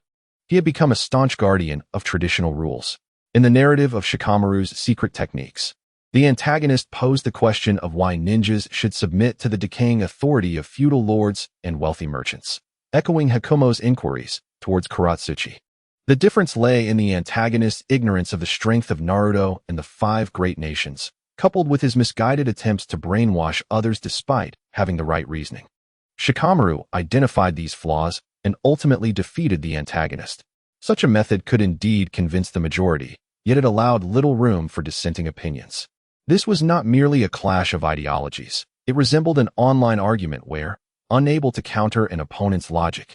he had become a staunch guardian of traditional rules. In the narrative of Shikamaru's secret techniques, the antagonist posed the question of why ninjas should submit to the decaying authority of feudal lords and wealthy merchants, echoing Hakumo's inquiries towards Akatsuki. The difference lay in the antagonist's ignorance of the strength of Naruto and the 5 great nations, coupled with his misguided attempts to brainwash others despite having the right reasoning. Shikamaru identified these flaws and ultimately defeated the antagonist. Such a method could indeed convince the majority, yet it allowed little room for dissenting opinions. This was not merely a clash of ideologies. It resembled an online argument where, unable to counter an opponent's logic,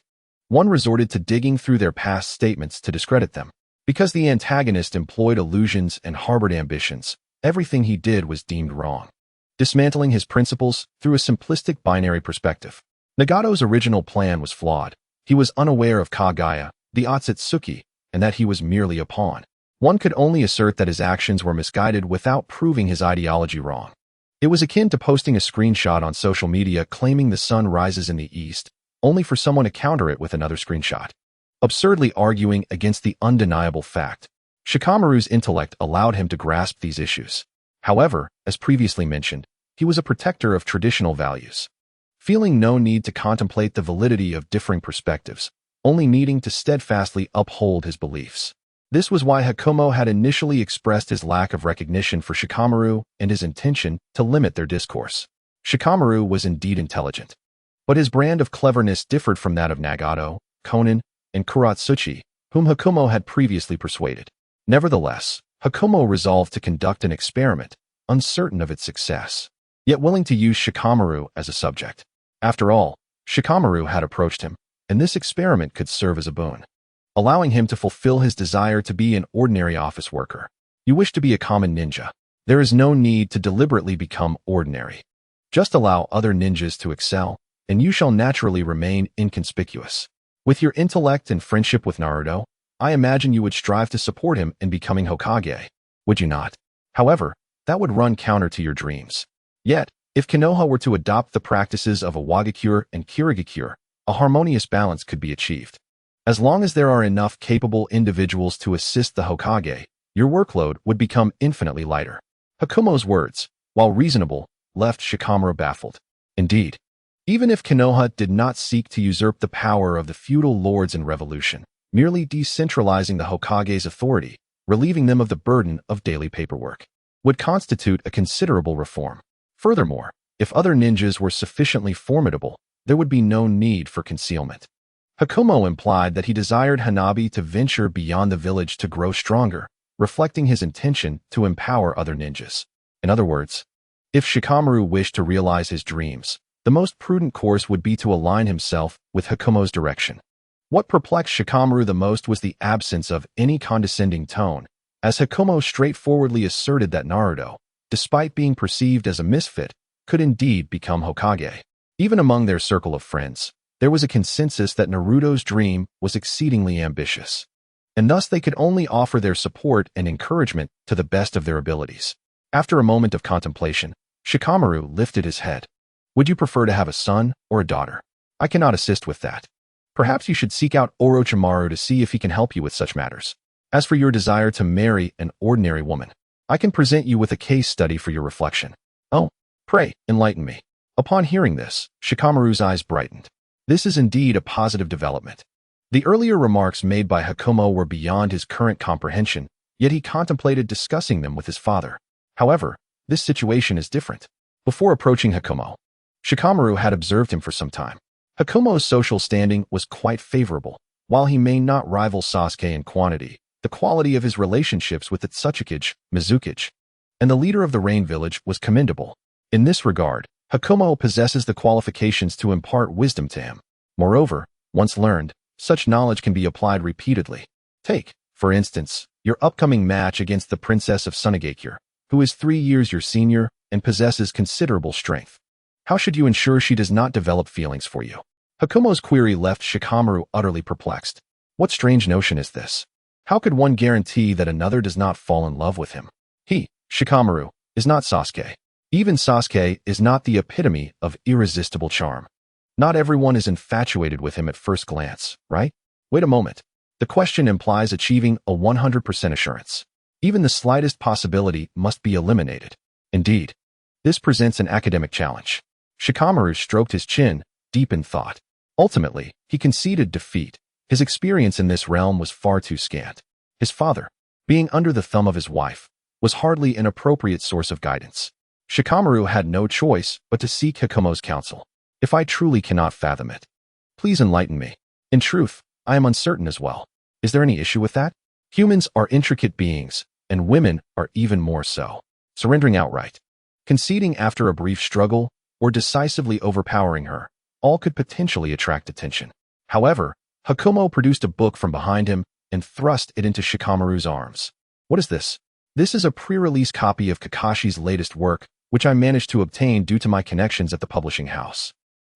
one resorted to digging through their past statements to discredit them. Because the antagonist employed illusions and harbored ambitions, everything he did was deemed wrong, dismantling his principles through a simplistic binary perspective. Nagato's original plan was flawed. He was unaware of Kagaya, the Akatsuki, and that he was merely a pawn. One could only assert that his actions were misguided without proving his ideology wrong. It was akin to posting a screenshot on social media claiming the sun rises in the east, only for someone to counter it with another screenshot, absurdly arguing against the undeniable fact. Shikamaru's intellect allowed him to grasp these issues. However, as previously mentioned, he was a protector of traditional values, feeling no need to contemplate the validity of differing perspectives, only needing to steadfastly uphold his beliefs. This was why Hakumo had initially expressed his lack of recognition for Shikamaru and his intention to limit their discourse. Shikamaru was indeed intelligent, but his brand of cleverness differed from that of Nagato, Konan, and Akatsuki, whom Hakumo had previously persuaded. Nevertheless, Hakumo resolved to conduct an experiment, uncertain of its success, yet willing to use Shikamaru as a subject. After all, Shikamaru had approached him, and this experiment could serve as a boon, allowing him to fulfill his desire to be an ordinary office worker. You wish to be a common ninja. There is no need to deliberately become ordinary. Just allow other ninjas to excel, and you shall naturally remain inconspicuous. With your intellect and friendship with Naruto, I imagine you would strive to support him in becoming Hokage, would you not? However, that would run counter to your dreams. Yet, if Konoha were to adopt the practices of a Wagakure and Kirigakure, a harmonious balance could be achieved. As long as there are enough capable individuals to assist the Hokage, your workload would become infinitely lighter. Hakumo's words, while reasonable, left Shikamaru baffled. Indeed, even if Konoha did not seek to usurp the power of the feudal lords in revolution, merely decentralizing the Hokage's authority, relieving them of the burden of daily paperwork, would constitute a considerable reform. Furthermore, if other ninjas were sufficiently formidable, there would be no need for concealment. Hakumo implied that he desired Hanabi to venture beyond the village to grow stronger, reflecting his intention to empower other ninjas. In other words, if Shikamaru wished to realize his dreams, the most prudent course would be to align himself with Hakumo's direction. What perplexed Shikamaru the most was the absence of any condescending tone, as Hakumo straightforwardly asserted that Naruto, despite being perceived as a misfit, could indeed become Hokage. Even among their circle of friends, there was a consensus that Naruto's dream was exceedingly ambitious, and thus they could only offer their support and encouragement to the best of their abilities. After a moment of contemplation, Shikamaru lifted his head. Would you prefer to have a son or a daughter? I cannot assist with that. Perhaps you should seek out Orochimaru to see if he can help you with such matters. As for your desire to marry an ordinary woman, I can present you with a case study for your reflection. Oh, pray, enlighten me. Upon hearing this, Shikamaru's eyes brightened. This is indeed a positive development. The earlier remarks made by Hakumo were beyond his current comprehension, yet he contemplated discussing them with his father. However, this situation is different. Before approaching Hakumo, Shikamaru had observed him for some time. Hakumo's social standing was quite favorable. While he may not rival Sasuke in quantity, the quality of his relationships with the Tsukage, Mizukage, and the leader of the Rain Village was commendable. In this regard, Hakumo possesses the qualifications to impart wisdom to him. Moreover, once learned, such knowledge can be applied repeatedly. Take, for instance, your upcoming match against the Princess of Sunagakure, who is 3 years your senior and possesses considerable strength. How should you ensure she does not develop feelings for you? Hakumo's query left Shikamaru utterly perplexed. What strange notion is this? How could one guarantee that another does not fall in love with him? He, Shikamaru, is not Sasuke. Even Sasuke is not the epitome of irresistible charm. Not everyone is infatuated with him at first glance, right? Wait a moment. The question implies achieving a 100% assurance. Even the slightest possibility must be eliminated. Indeed, this presents an academic challenge. Shikamaru stroked his chin, deep in thought. Ultimately, he conceded defeat. His experience in this realm was far too scant. His father, being under the thumb of his wife, was hardly an appropriate source of guidance. Shikamaru had no choice but to seek Hakumo's counsel. If I truly cannot fathom it, please enlighten me. In truth, I am uncertain as well. Is there any issue with that? Humans are intricate beings, and women are even more so. Surrendering outright, conceding after a brief struggle, or decisively overpowering her, all could potentially attract attention. However, Hakumo produced a book from behind him and thrust it into Shikamaru's arms. What is this? This is a pre-release copy of Kakashi's latest work, which I managed to obtain due to my connections at the publishing house.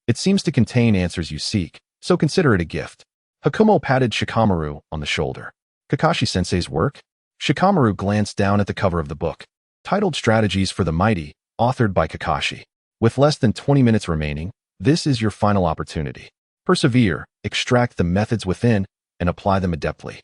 It seems to contain answers you seek, so consider it a gift. Hakumo patted Shikamaru on the shoulder. Kakashi-sensei's work? Shikamaru glanced down at the cover of the book, titled Strategies for the Mighty, authored by Kakashi. With less than 20 minutes remaining, this is your final opportunity. Persevere, extract the methods within, and apply them adeptly.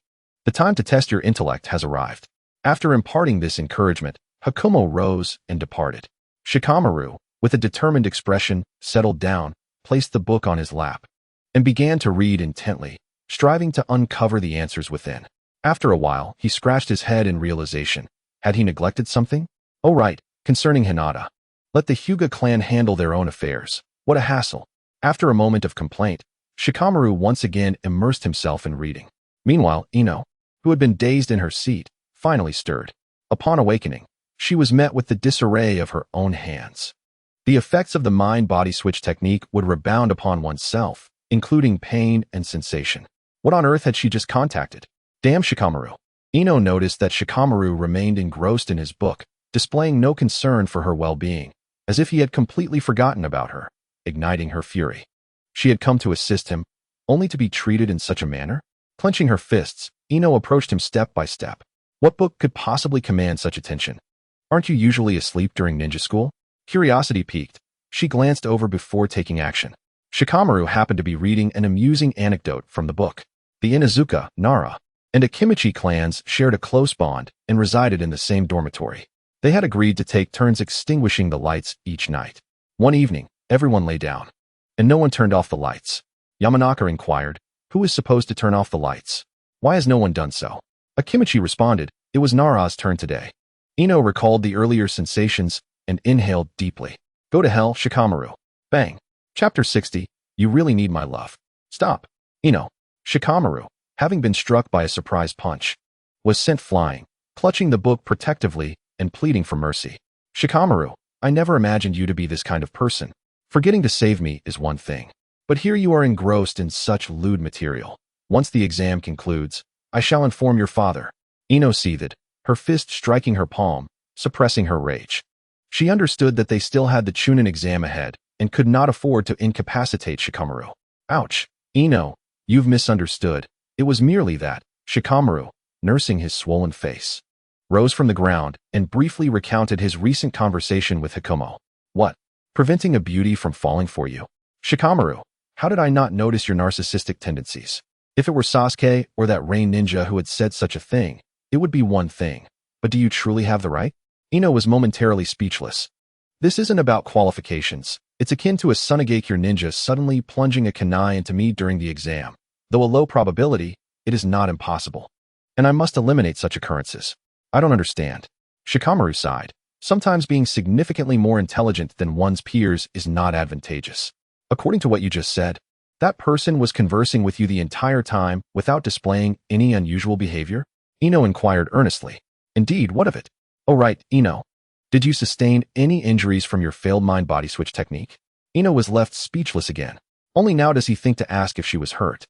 The time to test your intellect has arrived. After imparting this encouragement, Hakumo rose and departed. Shikamaru, with a determined expression, settled down, placed the book on his lap, and began to read intently, striving to uncover the answers within. After a while, he scratched his head in realization. Had he neglected something? Oh right, concerning Hinata. Let the Hyuga clan handle their own affairs. What a hassle. After a moment of complaint, Shikamaru once again immersed himself in reading. Meanwhile, Ino, who had been dazed in her seat, finally stirred. Upon awakening, she was met with the disarray of her own hands. The effects of the mind-body switch technique would rebound upon oneself, including pain and sensation. What on earth had she just contacted? Damn Shikamaru. Ino noticed that Shikamaru remained engrossed in his book, displaying no concern for her well-being, as if he had completely forgotten about her, igniting her fury. She had come to assist him, only to be treated in such a manner? Clenching her fists, Ino approached him step by step. What book could possibly command such attention? Aren't you usually asleep during ninja school? Curiosity piqued. She glanced over before taking action. Shikamaru happened to be reading an amusing anecdote from the book. The Inuzuka, Nara, and Akimichi clans shared a close bond and resided in the same dormitory. They had agreed to take turns extinguishing the lights each night. One evening, everyone lay down, and no one turned off the lights. Yamanaka inquired, "Who is supposed to turn off the lights? Why has no one done so?" Akimichi responded, "It was Nara's turn today." Ino recalled the earlier sensations and inhaled deeply. "Go to hell, Shikamaru." Bang. Chapter 60, You Really Need My Love. Stop. Ino. Shikamaru, having been struck by a surprise punch, was sent flying, clutching the book protectively and pleading for mercy. "Shikamaru, I never imagined you to be this kind of person. Forgetting to save me is one thing. But here you are engrossed in such lewd material. Once the exam concludes, I shall inform your father." Ino seethed, her fist striking her palm, suppressing her rage. She understood that they still had the Chunin exam ahead and could not afford to incapacitate Shikamaru. "Ouch. Ino, you've misunderstood. It was merely that." Shikamaru, nursing his swollen face, rose from the ground and briefly recounted his recent conversation with Hikomo. "What? Preventing a beauty from falling for you? Shikamaru, how did I not notice your narcissistic tendencies? If it were Sasuke or that rain ninja who had said such a thing, it would be one thing. But do you truly have the right?" Ino was momentarily speechless. "This isn't about qualifications. It's akin to a Sunagakure ninja suddenly plunging a kunai into me during the exam. Though a low probability, it is not impossible. And I must eliminate such occurrences." "I don't understand." Shikamaru sighed. "Sometimes being significantly more intelligent than one's peers is not advantageous. According to what you just said, that person was conversing with you the entire time without displaying any unusual behavior?" Ino inquired earnestly. "Indeed, what of it?" "Oh right, Ino. Did you sustain any injuries from your failed mind-body switch technique?" Ino was left speechless again. Only now does he think to ask if she was hurt.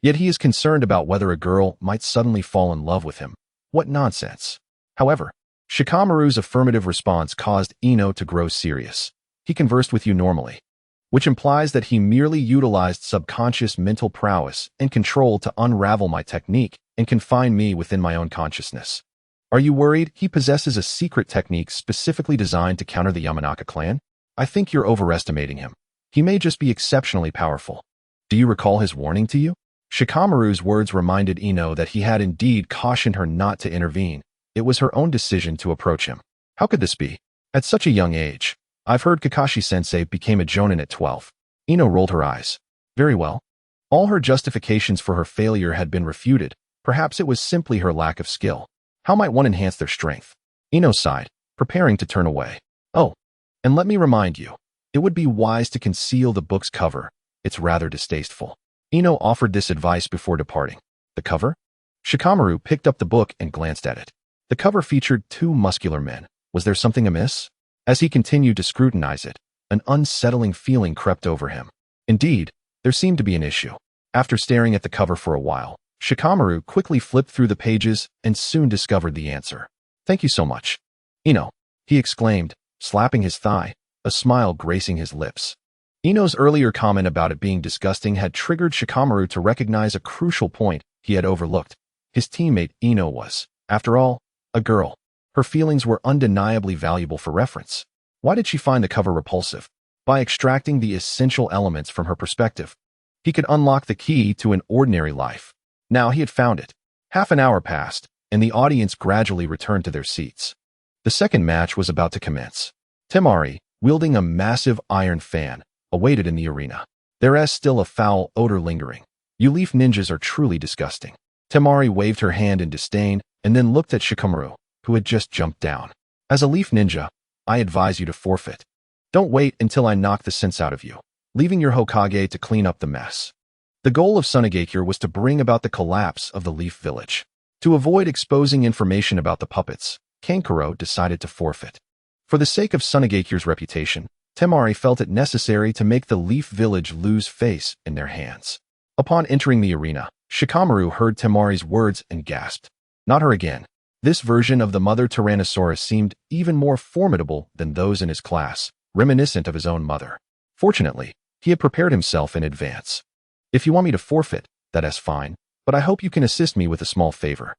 Yet he is concerned about whether a girl might suddenly fall in love with him. What nonsense. However, Shikamaru's affirmative response caused Ino to grow serious. "He conversed with you normally," which implies that he merely utilized subconscious mental prowess and control to unravel my technique and confine me within my own consciousness. "Are you worried he possesses a secret technique specifically designed to counter the Yamanaka clan? I think you're overestimating him. He may just be exceptionally powerful. Do you recall his warning to you?" Shikamaru's words reminded Ino that he had indeed cautioned her not to intervene. It was her own decision to approach him. How could this be? At such a young age. "I've heard Kakashi-sensei became a jonin at 12. Ino rolled her eyes. Very well. All her justifications for her failure had been refuted. Perhaps it was simply her lack of skill. How might one enhance their strength? Ino sighed, preparing to turn away. "Oh, and let me remind you, it would be wise to conceal the book's cover. It's rather distasteful." Ino offered this advice before departing. "The cover?" Shikamaru picked up the book and glanced at it. The cover featured two muscular men. Was there something amiss? As he continued to scrutinize it, an unsettling feeling crept over him. Indeed, there seemed to be an issue. After staring at the cover for a while, Shikamaru quickly flipped through the pages and soon discovered the answer. "Thank you so much, Ino," he exclaimed, slapping his thigh, a smile gracing his lips. Ino's earlier comment about it being disgusting had triggered Shikamaru to recognize a crucial point he had overlooked. His teammate Ino was, after all, a girl. Her feelings were undeniably valuable for reference. Why did she find the cover repulsive? By extracting the essential elements from her perspective, he could unlock the key to an ordinary life. Now he had found it. Half an hour passed, and the audience gradually returned to their seats. The second match was about to commence. Temari, wielding a massive iron fan, awaited in the arena. There is still a foul odor lingering. "You leaf ninjas are truly disgusting." Temari waved her hand in disdain and then looked at Shikamaru, who had just jumped down. "As a leaf ninja, I advise you to forfeit. Don't wait until I knock the sense out of you, leaving your Hokage to clean up the mess." The goal of Sunagakure was to bring about the collapse of the Leaf Village. To avoid exposing information about the puppets, Kankuro decided to forfeit. For the sake of Sunagakure's reputation, Temari felt it necessary to make the Leaf Village lose face in their hands. Upon entering the arena, Shikamaru heard Temari's words and gasped. Not her again. This version of the mother Tyrannosaurus seemed even more formidable than those in his class, reminiscent of his own mother. Fortunately, he had prepared himself in advance. "If you want me to forfeit, that's fine, but I hope you can assist me with a small favor."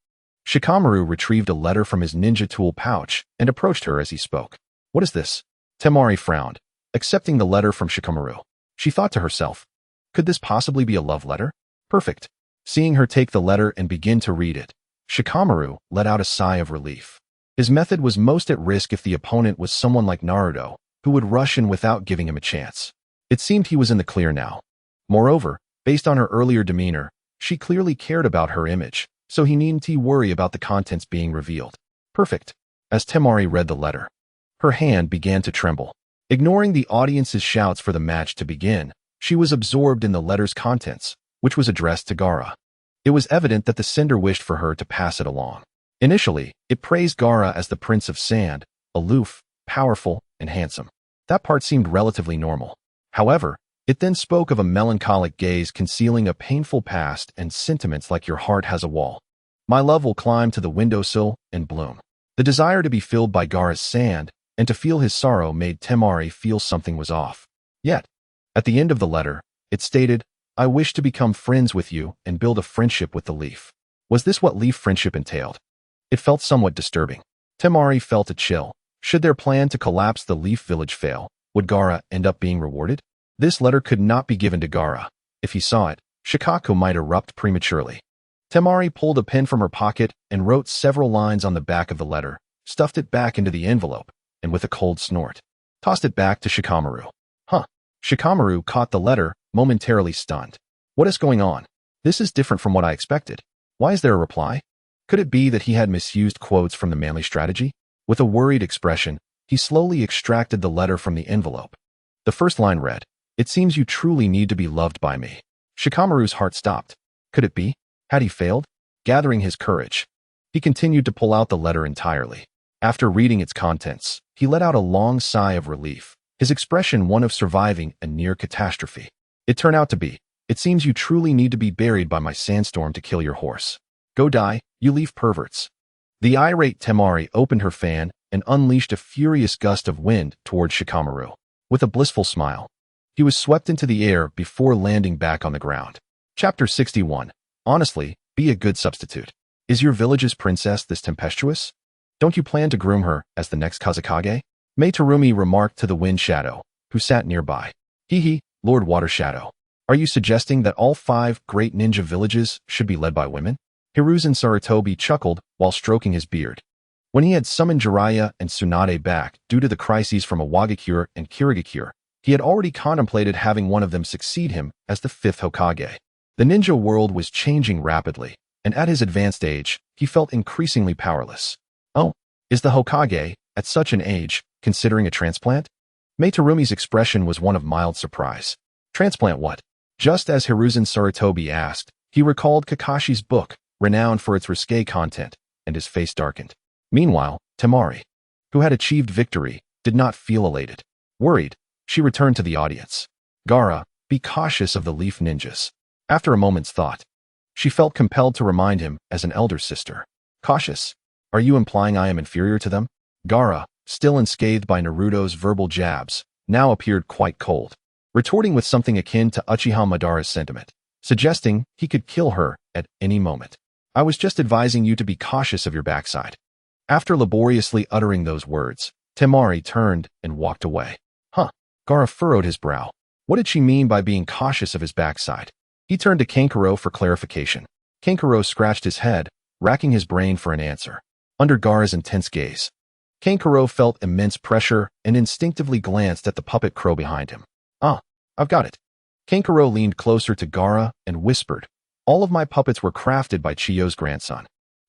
Shikamaru retrieved a letter from his ninja tool pouch and approached her as he spoke. "What is this?" Temari frowned, accepting the letter from Shikamaru. She thought to herself, could this possibly be a love letter? Perfect. Seeing her take the letter and begin to read it, Shikamaru let out a sigh of relief. His method was most at risk if the opponent was someone like Naruto, who would rush in without giving him a chance. It seemed he was in the clear now. Moreover, based on her earlier demeanor, she clearly cared about her image, so he needn't worry about the contents being revealed. Perfect. As Temari read the letter, her hand began to tremble. Ignoring the audience's shouts for the match to begin, she was absorbed in the letter's contents, which was addressed to Gaara. It was evident that the sender wished for her to pass it along. Initially, it praised Gaara as the Prince of Sand, aloof, powerful, and handsome. That part seemed relatively normal. However, it then spoke of a melancholic gaze concealing a painful past and sentiments like your heart has a wall. My love will climb to the windowsill and bloom. The desire to be filled by Gaara's sand and to feel his sorrow made Temari feel something was off. Yet, at the end of the letter, it stated, I wish to become friends with you and build a friendship with the leaf. Was this what leaf friendship entailed? It felt somewhat disturbing. Temari felt a chill. Should their plan to collapse the leaf village fail, would Gaara end up being rewarded? This letter could not be given to Gaara. If he saw it, Shikaku might erupt prematurely. Temari pulled a pen from her pocket and wrote several lines on the back of the letter, stuffed it back into the envelope, and with a cold snort, tossed it back to Shikamaru. Shikamaru caught the letter, momentarily stunned. What is going on? This is different from what I expected. Why is there a reply? Could it be that he had misused quotes from the manly strategy? With a worried expression, he slowly extracted the letter from the envelope. The first line read, It seems you truly need to be loved by me. Shikamaru's heart stopped. Could it be? Had he failed? Gathering his courage, he continued to pull out the letter entirely. After reading its contents, he let out a long sigh of relief, his expression one of surviving a near catastrophe. It turned out to be, It seems you truly need to be buried by my sandstorm to kill your horse. Go die, you leaf perverts. The irate Temari opened her fan and unleashed a furious gust of wind toward Shikamaru. With a blissful smile, he was swept into the air before landing back on the ground. Chapter 61. Honestly, be a good substitute. Is your village's princess this tempestuous? Don't you plan to groom her as the next Kazekage? Mei Terumi remarked to the Wind Shadow, who sat nearby. Hee, Lord Water Shadow. Are you suggesting that all 5 great ninja villages should be led by women? Hiruzen Sarutobi chuckled while stroking his beard. When he had summoned Jiraiya and Tsunade back due to the crises from Awagakure and Kirigakure, he had already contemplated having one of them succeed him as the 5th Hokage. The ninja world was changing rapidly, and at his advanced age, he felt increasingly powerless. Oh, is the Hokage, at such an age, considering a transplant? Mei Terumi's expression was one of mild surprise. Transplant what? Just as Hiruzen Sarutobi asked, he recalled Kakashi's book, renowned for its risque content, and his face darkened. Meanwhile, Temari, who had achieved victory, did not feel elated. Worried, she returned to the audience. Gaara, be cautious of the leaf ninjas. After a moment's thought, she felt compelled to remind him as an elder sister. Cautious? Are you implying I am inferior to them? Gaara, still unscathed by Naruto's verbal jabs, now appeared quite cold, retorting with something akin to Uchiha Madara's sentiment, suggesting he could kill her at any moment. I was just advising you to be cautious of your backside. After laboriously uttering those words, Temari turned and walked away. Gaara furrowed his brow. What did she mean by being cautious of his backside? He turned to Kankuro for clarification. Kankuro scratched his head, racking his brain for an answer. Under Gaara's intense gaze, Kankuro felt immense pressure and instinctively glanced at the puppet crow behind him. I've got it. Kankuro leaned closer to Gaara and whispered, All of my puppets were crafted by Chiyo's grandson.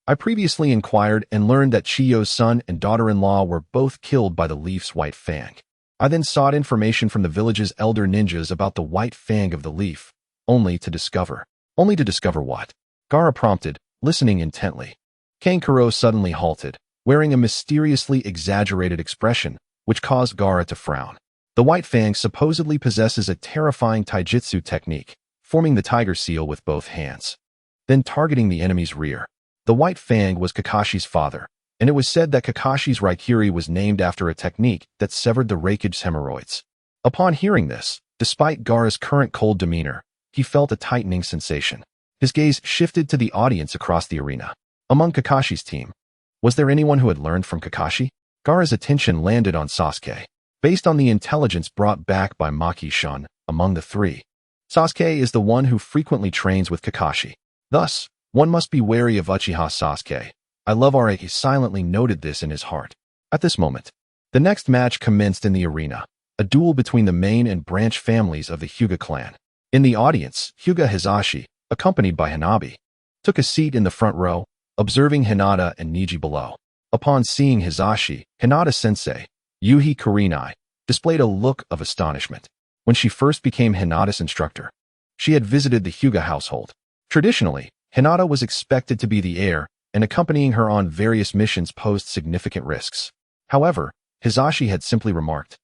I previously inquired and learned that Chiyo's son and daughter-in-law were both killed by the leaf's white fang. I then sought information from the village's elder ninjas about the white fang of the leaf, only to discover what? Gaara prompted, listening intently. Kankuro suddenly halted, wearing a mysteriously exaggerated expression, which caused Gaara to frown. The white fang supposedly possesses a terrifying taijutsu technique, forming the tiger seal with both hands, then targeting the enemy's rear. The white fang was Kakashi's father, and it was said that Kakashi's Raikiri was named after a technique that severed the Raikage's hemorrhoids. Upon hearing this, despite Gaara's current cold demeanor, he felt a tightening sensation. His gaze shifted to the audience across the arena. Among Kakashi's team, was there anyone who had learned from Kakashi? Gaara's attention landed on Sasuke. Based on the intelligence brought back by Maki-shun, among the 3, Sasuke is the one who frequently trains with Kakashi. Thus, one must be wary of Uchiha Sasuke, I love Ara. He silently noted this in his heart. At this moment, the next match commenced in the arena, a duel between the main and branch families of the Hyuga clan. In the audience, Hyuga Hisashi, accompanied by Hanabi, took a seat in the front row, observing Hinata and Niji below. Upon seeing Hisashi, Hinata-sensei, Yuhi Kurenai, displayed a look of astonishment. When she first became Hinata's instructor, she had visited the Hyuga household. Traditionally, Hinata was expected to be the heir, and accompanying her on various missions posed significant risks. However, Hisashi had simply remarked,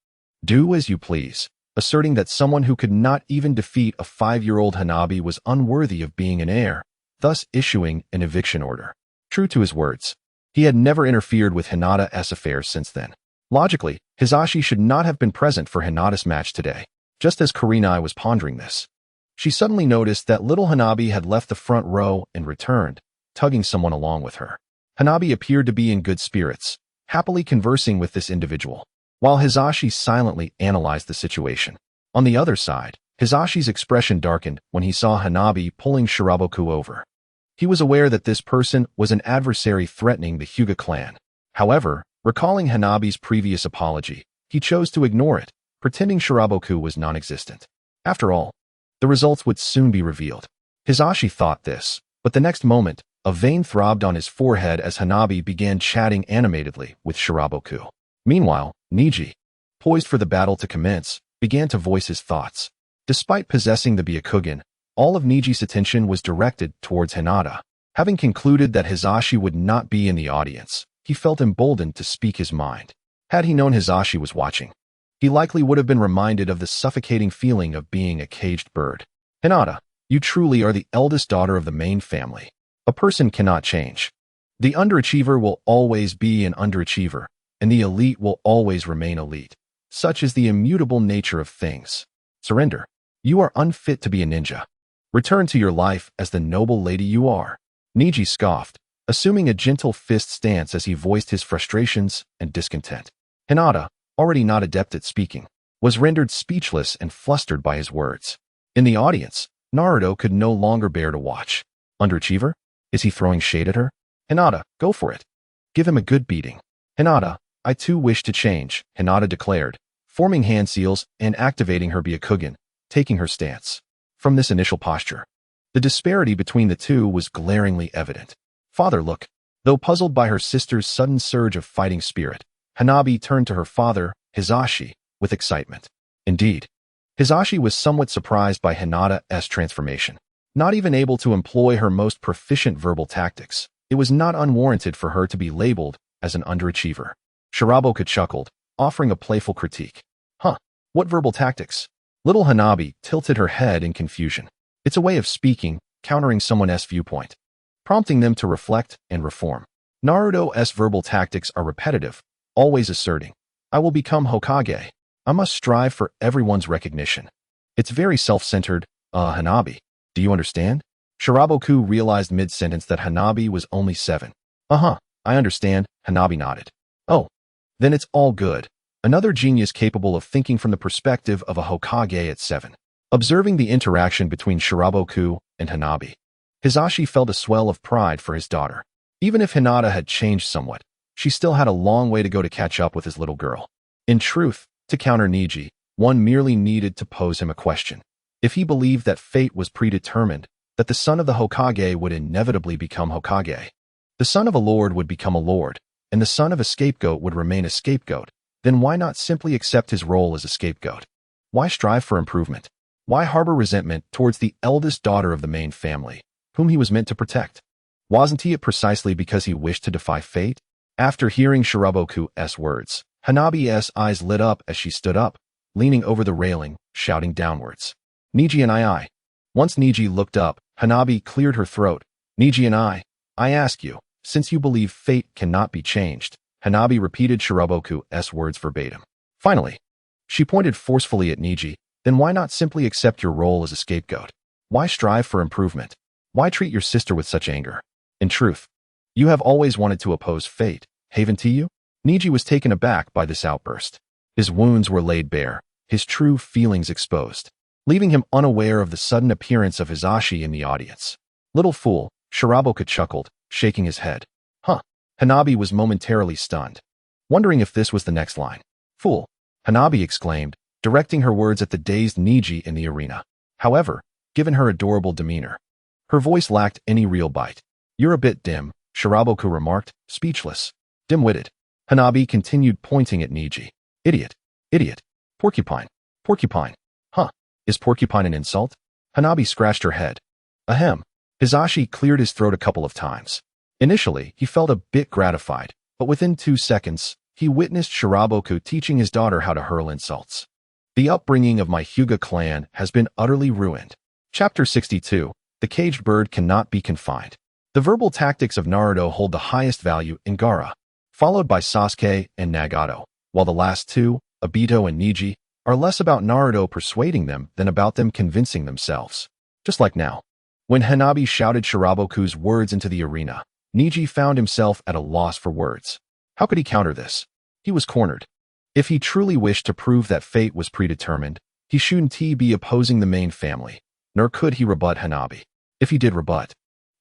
"Do as you please," asserting that someone who could not even defeat a 5-year-old Hanabi was unworthy of being an heir, thus issuing an eviction order. True to his words, he had never interfered with Hinata's affairs since then. Logically, Hisashi should not have been present for Hinata's match today. Just as Kurenai was pondering this, she suddenly noticed that little Hanabi had left the front row and returned, tugging someone along with her. Hanabi appeared to be in good spirits, happily conversing with this individual, while Hisashi silently analyzed the situation. On the other side, Hisashi's expression darkened when he saw Hanabi pulling Shiraboku over. He was aware that this person was an adversary threatening the Hyuga clan. However, recalling Hanabi's previous apology, he chose to ignore it, pretending Shiraboku was non-existent. After all, the results would soon be revealed. Hisashi thought this, but the next moment, a vein throbbed on his forehead as Hanabi began chatting animatedly with Shiraboku. Meanwhile, Niji, poised for the battle to commence, began to voice his thoughts. Despite possessing the Byakugan, all of Niji's attention was directed towards Hinata. Having concluded that Hisashi would not be in the audience, he felt emboldened to speak his mind. Had he known Hisashi was watching, he likely would have been reminded of the suffocating feeling of being a caged bird. "Hinata, you truly are the eldest daughter of the main family. A person cannot change. The underachiever will always be an underachiever, and the elite will always remain elite. Such is the immutable nature of things. Surrender. You are unfit to be a ninja. Return to your life as the noble lady you are." Niji scoffed, assuming a gentle fist stance as he voiced his frustrations and discontent. Hinata, already not adept at speaking, was rendered speechless and flustered by his words. In the audience, Naruto could no longer bear to watch. Underachiever? Is he throwing shade at her? Hinata, go for it. Give him a good beating. Hinata, I too wish to change, Hinata declared, forming hand seals and activating her Byakugan, taking her stance. From this initial posture, the disparity between the two was glaringly evident. Father, look. Though puzzled by her sister's sudden surge of fighting spirit, Hanabi turned to her father, Hisashi, with excitement. Indeed, Hisashi was somewhat surprised by Hinata's transformation. Not even able to employ her most proficient verbal tactics, it was not unwarranted for her to be labeled as an underachiever. Shiraboku chuckled, offering a playful critique. Huh, what verbal tactics? Little Hanabi tilted her head in confusion. It's a way of speaking, countering someone's viewpoint, prompting them to reflect and reform. Naruto's verbal tactics are repetitive, always asserting, I will become Hokage. I must strive for everyone's recognition. It's very self-centered, Hanabi. Do you understand? Shiraboku realized mid-sentence that Hanabi was only 7. I understand, Hanabi nodded. Oh, then it's all good. Another genius capable of thinking from the perspective of a Hokage at 7. Observing the interaction between Shiraboku and Hanabi, Hisashi felt a swell of pride for his daughter. Even if Hinata had changed somewhat, she still had a long way to go to catch up with his little girl. In truth, to counter Niji, one merely needed to pose him a question. If he believed that fate was predetermined, that the son of the Hokage would inevitably become Hokage, the son of a lord would become a lord, and the son of a scapegoat would remain a scapegoat, then why not simply accept his role as a scapegoat? Why strive for improvement? Why harbor resentment towards the eldest daughter of the main family, whom he was meant to protect? Wasn't he it precisely because he wished to defy fate? After hearing Shiraboku's words, Hanabi's eyes lit up as she stood up, leaning over the railing, shouting downwards. Niji and I. Once Niji looked up, Hanabi cleared her throat. Niji and I ask you, since you believe fate cannot be changed, Hanabi repeated Shiraboku's words verbatim. Finally, she pointed forcefully at Niji, then why not simply accept your role as a scapegoat? Why strive for improvement? Why treat your sister with such anger? In truth, you have always wanted to oppose fate, haven't you? Niji was taken aback by this outburst. His wounds were laid bare, his true feelings exposed, leaving him unaware of the sudden appearance of Hisashi in the audience. Little fool, Shiraboku chuckled, shaking his head. Huh, Hanabi was momentarily stunned, wondering if this was the next line. Fool! Hanabi exclaimed, directing her words at the dazed Niji in the arena. However, given her adorable demeanor, her voice lacked any real bite. You're a bit dim, Shiraboku remarked, speechless. Dim-witted. Hanabi continued pointing at Niji. Idiot. Idiot. Porcupine. Porcupine. Huh. Is porcupine an insult? Hanabi scratched her head. Ahem. Hizashi cleared his throat a couple of times. Initially, he felt a bit gratified, but within 2 seconds, he witnessed Shiraboku teaching his daughter how to hurl insults. The upbringing of my Hyuga clan has been utterly ruined. Chapter 62. The caged bird cannot be confined. The verbal tactics of Naruto hold the highest value in Gaara, followed by Sasuke and Nagato, while the last two, Obito and Niji, are less about Naruto persuading them than about them convincing themselves. Just like now. When Hanabi shouted Shiraboku's words into the arena, Niji found himself at a loss for words. How could he counter this? He was cornered. If he truly wished to prove that fate was predetermined, he shouldn't be opposing the main family, nor could he rebut Hanabi. If he did rebut,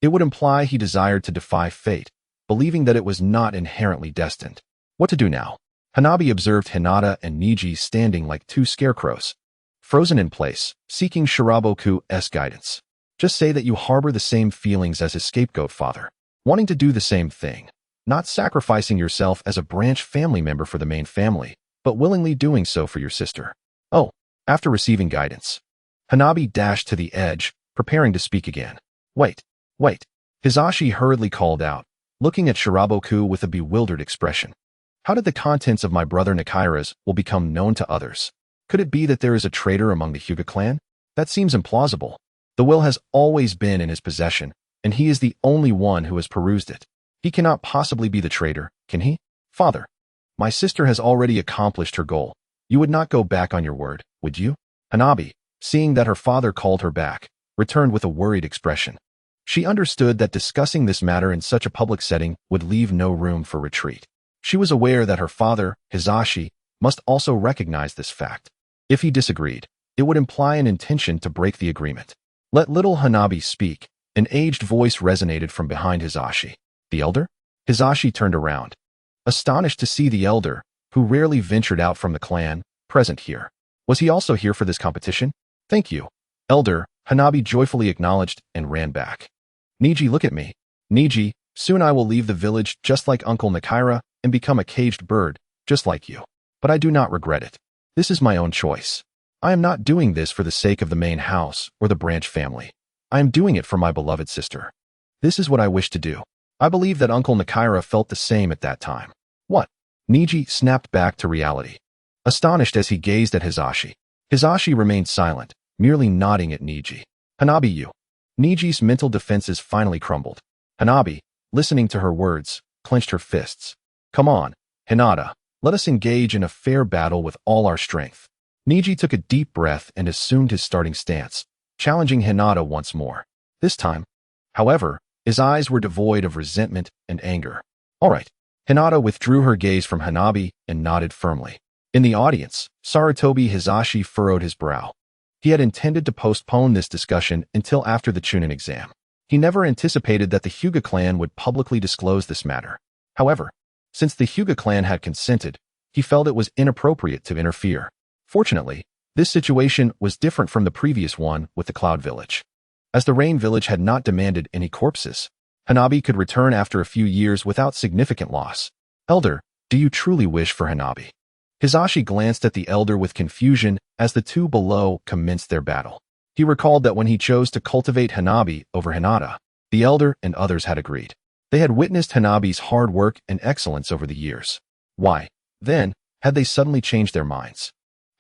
it would imply he desired to defy fate, believing that it was not inherently destined. What to do now? Hanabi observed Hinata and Niji standing like two scarecrows, frozen in place, seeking Shiraboku's guidance. Just say that you harbor the same feelings as his scapegoat father, wanting to do the same thing, not sacrificing yourself as a branch family member for the main family, but willingly doing so for your sister. Oh, after receiving guidance, Hanabi dashed to the edge, preparing to speak again. Wait. Hizashi hurriedly called out, looking at Shiraboku with a bewildered expression. How did the contents of my brother Nakira's will become known to others? Could it be that there is a traitor among the Hyuga clan? That seems implausible. The will has always been in his possession, and he is the only one who has perused it. He cannot possibly be the traitor, can he? Father, my sister has already accomplished her goal. You would not go back on your word, would you? Hanabi, seeing that her father called her back, returned with a worried expression. She understood that discussing this matter in such a public setting would leave no room for retreat. She was aware that her father, Hizashi, must also recognize this fact. If he disagreed, it would imply an intention to break the agreement. Let little Hanabi speak, an aged voice resonated from behind Hizashi. The elder? Hizashi turned around, astonished to see the elder, who rarely ventured out from the clan, present here. Was he also here for this competition? Thank you, elder, Hanabi joyfully acknowledged and ran back. Niji, look at me. Niji, soon I will leave the village just like Uncle Nakira and become a caged bird, just like you. But I do not regret it. This is my own choice. I am not doing this for the sake of the main house or the branch family. I am doing it for my beloved sister. This is what I wish to do. I believe that Uncle Nakira felt the same at that time. What? Niji snapped back to reality, astonished as he gazed at Hizashi. Hizashi remained silent, merely nodding at Niji. Hanabi, you. Niji's mental defenses finally crumbled. Hanabi, listening to her words, clenched her fists. Come on, Hinata, let us engage in a fair battle with all our strength. Niji took a deep breath and assumed his starting stance, challenging Hinata once more. This time, however, his eyes were devoid of resentment and anger. All right. Hinata withdrew her gaze from Hanabi and nodded firmly. In the audience, Sarutobi Hizashi furrowed his brow. He had intended to postpone this discussion until after the Chunin exam. He never anticipated that the Hyuga clan would publicly disclose this matter. However, since the Hyuga clan had consented, he felt it was inappropriate to interfere. Fortunately, this situation was different from the previous one with the Cloud Village. As the Rain Village had not demanded any corpses, Hanabi could return after a few years without significant loss. Elder, do you truly wish for Hanabi? Hizashi glanced at the elder with confusion as the two below commenced their battle. He recalled that when he chose to cultivate Hanabi over Hinata, the elder and others had agreed. They had witnessed Hanabi's hard work and excellence over the years. Why, then, had they suddenly changed their minds?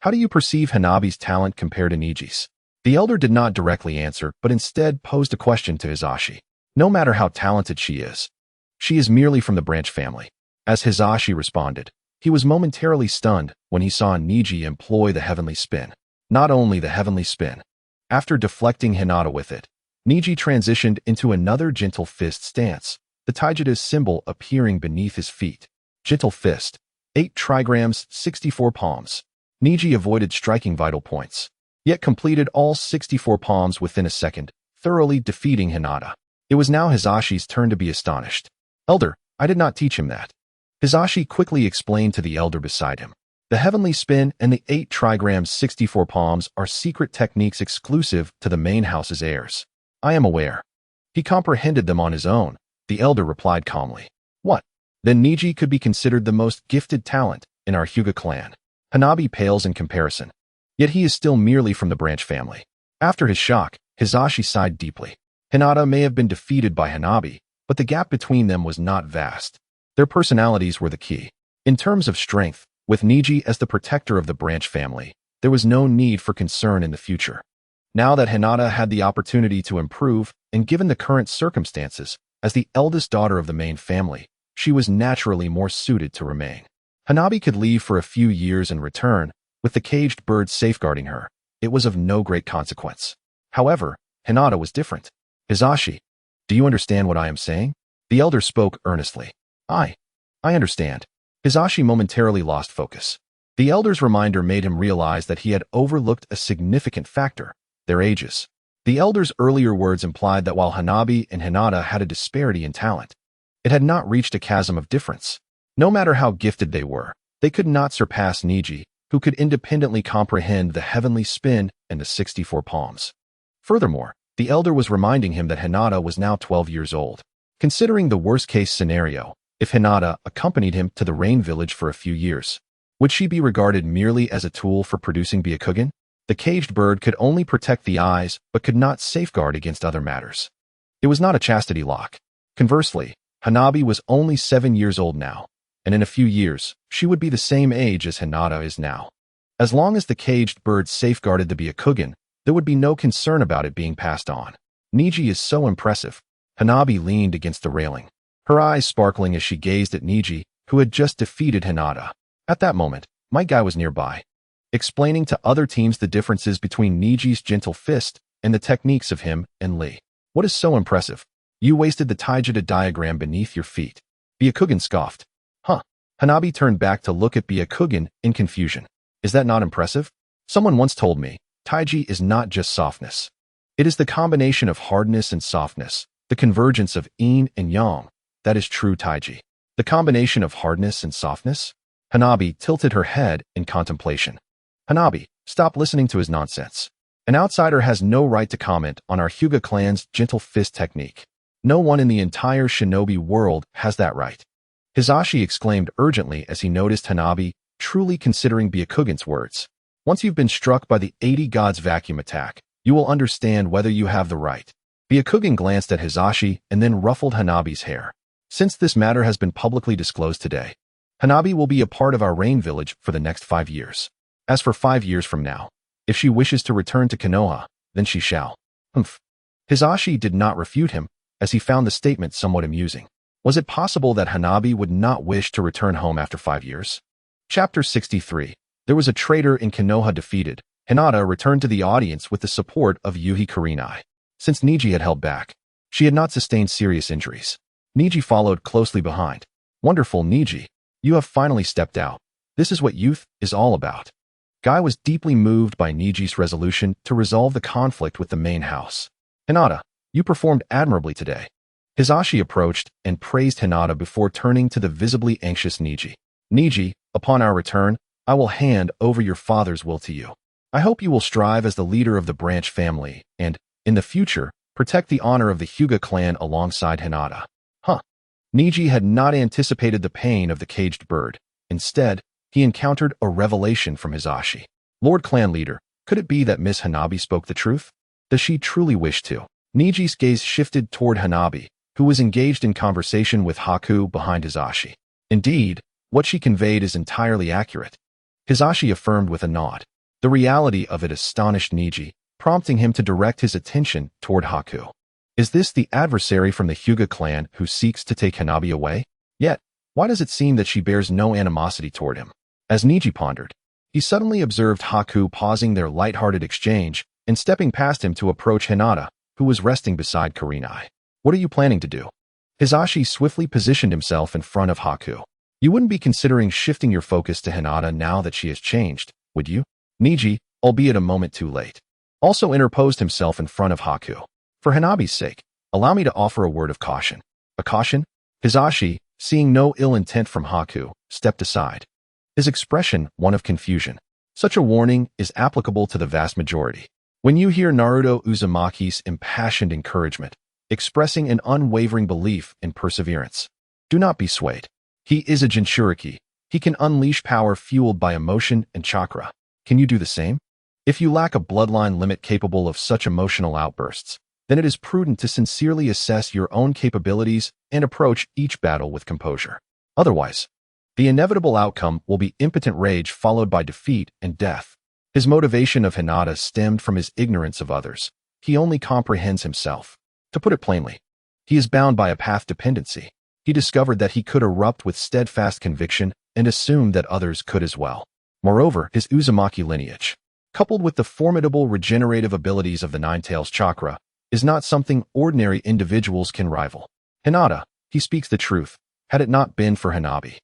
How do you perceive Hanabi's talent compared to Niji's? The elder did not directly answer, but instead posed a question to Hizashi. No matter how talented she is merely from the branch family. As Hizashi responded, he was momentarily stunned when he saw Niji employ the heavenly spin. Not only the heavenly spin. After deflecting Hinata with it, Niji transitioned into another gentle fist stance, the Taijuta's symbol appearing beneath his feet. Gentle fist. 8 trigrams, 64 palms. Niji avoided striking vital points, yet completed all 64 palms within a second, thoroughly defeating Hinata. It was now Hizashi's turn to be astonished. Elder, I did not teach him that. Hizashi quickly explained to the elder beside him. The heavenly spin and the 8 trigrams 64 palms are secret techniques exclusive to the main house's heirs. I am aware. He comprehended them on his own, the elder replied calmly. What? Then Niji could be considered the most gifted talent in our Hyuga clan. Hanabi pales in comparison. Yet he is still merely from the branch family. After his shock, Hizashi sighed deeply. Hinata may have been defeated by Hanabi, but the gap between them was not vast. Their personalities were the key. In terms of strength, with Niji as the protector of the branch family, there was no need for concern in the future. Now that Hinata had the opportunity to improve, and given the current circumstances, as the eldest daughter of the main family, she was naturally more suited to remain. Hanabi could leave for a few years and return, with the caged bird safeguarding her. It was of no great consequence. However, Hinata was different. Hizashi, do you understand what I am saying? The elder spoke earnestly. I understand. Hizashi momentarily lost focus. The elder's reminder made him realize that he had overlooked a significant factor, their ages. The elder's earlier words implied that while Hanabi and Hinata had a disparity in talent, it had not reached a chasm of difference. No matter how gifted they were, they could not surpass Niji, who could independently comprehend the heavenly spin and the 64 palms. Furthermore, the elder was reminding him that Hinata was now 12 years old. Considering the worst-case scenario, if Hinata accompanied him to the Rain Village for a few years, would she be regarded merely as a tool for producing Byakugan? The caged bird could only protect the eyes, but could not safeguard against other matters. It was not a chastity lock. Conversely, Hanabi was only 7 years old now, and in a few years, she would be the same age as Hinata is now. As long as the caged bird safeguarded the Byakugan, there would be no concern about it being passed on. Niji is so impressive. Hanabi leaned against the railing, her eyes sparkling as she gazed at Niji, who had just defeated Hinata. At that moment, my guy was nearby, explaining to other teams the differences between Niji's gentle fist and the techniques of him and Lee. What is so impressive? You wasted the Taijida diagram beneath your feet. Byakugan scoffed. Huh. Hanabi turned back to look at Byakugan in confusion. Is that not impressive? Someone once told me, Taiji is not just softness. It is the combination of hardness and softness, the convergence of yin and yang, that is true Taiji. The combination of hardness and softness? Hanabi tilted her head in contemplation. Hanabi, stop listening to his nonsense. An outsider has no right to comment on our Hyuga clan's gentle fist technique. No one in the entire shinobi world has that right. Hizashi exclaimed urgently as he noticed Hanabi truly considering Byakugan's words. Once you've been struck by the 80 gods vacuum attack, you will understand whether you have the right. Byakugan glanced at Hizashi and then ruffled Hanabi's hair. Since this matter has been publicly disclosed today, Hanabi will be a part of our Rain Village for the next 5 years. As for 5 years from now, if she wishes to return to Konoha, then she shall. Humph. Hizashi did not refute him, as he found the statement somewhat amusing. Was it possible that Hanabi would not wish to return home after 5 years? Chapter 63. There was a traitor in Konoha defeated. Hinata returned to the audience with the support of Yuhi Kurenai. Since Niji had held back, she had not sustained serious injuries. Niji followed closely behind. Wonderful Niji, you have finally stepped out. This is what youth is all about. Guy was deeply moved by Niji's resolution to resolve the conflict with the main house. Hinata, you performed admirably today. Hizashi approached and praised Hinata before turning to the visibly anxious Niji. Niji, upon our return, I will hand over your father's will to you. I hope you will strive as the leader of the branch family and, in the future, protect the honor of the Hyuga clan alongside Hinata. Huh. Niji had not anticipated the pain of the caged bird. Instead, he encountered a revelation from Hizashi. Lord Clan Leader, could it be that Miss Hanabi spoke the truth? Does she truly wish to? Niji's gaze shifted toward Hanabi, who was engaged in conversation with Haku behind Hizashi. Indeed, what she conveyed is entirely accurate. Hizashi affirmed with a nod. The reality of it astonished Niji, prompting him to direct his attention toward Haku. Is this the adversary from the Hyuga clan who seeks to take Hanabi away? Yet, why does it seem that she bears no animosity toward him? As Niji pondered, he suddenly observed Haku pausing their light-hearted exchange and stepping past him to approach Hinata, who was resting beside Kurenai. What are you planning to do? Hizashi swiftly positioned himself in front of Haku. You wouldn't be considering shifting your focus to Hinata now that she has changed, would you? Niji, albeit a moment too late, also interposed himself in front of Haku. For Hanabi's sake, allow me to offer a word of caution. A caution? Hizashi, seeing no ill intent from Haku, stepped aside. His expression, one of confusion. Such a warning is applicable to the vast majority. When you hear Naruto Uzumaki's impassioned encouragement, expressing an unwavering belief in perseverance, do not be swayed. He is a Jinchuriki. He can unleash power fueled by emotion and chakra. Can you do the same? If you lack a bloodline limit capable of such emotional outbursts, then it is prudent to sincerely assess your own capabilities and approach each battle with composure. Otherwise, the inevitable outcome will be impotent rage followed by defeat and death. His motivation of Hinata stemmed from his ignorance of others. He only comprehends himself. To put it plainly, he is bound by a path dependency. He discovered that he could erupt with steadfast conviction and assumed that others could as well. Moreover, his Uzumaki lineage, coupled with the formidable regenerative abilities of the Nine-Tails chakra, is not something ordinary individuals can rival. Hinata, he speaks the truth, had it not been for Hanabi.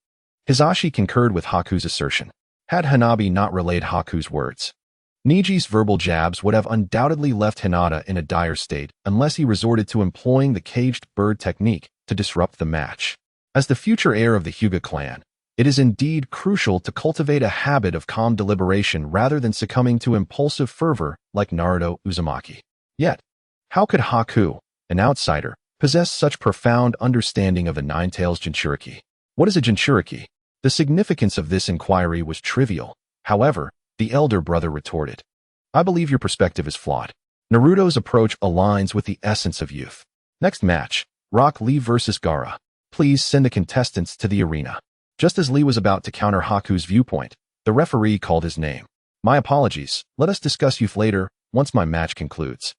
Hisashi concurred with Haku's assertion. Had Hanabi not relayed Haku's words, Niji's verbal jabs would have undoubtedly left Hinata in a dire state unless he resorted to employing the caged bird technique to disrupt the match. As the future heir of the Hyuga clan, it is indeed crucial to cultivate a habit of calm deliberation rather than succumbing to impulsive fervor like Naruto Uzumaki. Yet, how could Haku, an outsider, possess such profound understanding of the Nine-Tails Jinchuriki? What is a Jinchuriki? The significance of this inquiry was trivial. However, the elder brother retorted, I believe your perspective is flawed. Naruto's approach aligns with the essence of youth. Next match, Rock Lee vs. Gaara. Please send the contestants to the arena. Just as Lee was about to counter Haku's viewpoint, the referee called his name. My apologies, let us discuss youth later, once my match concludes.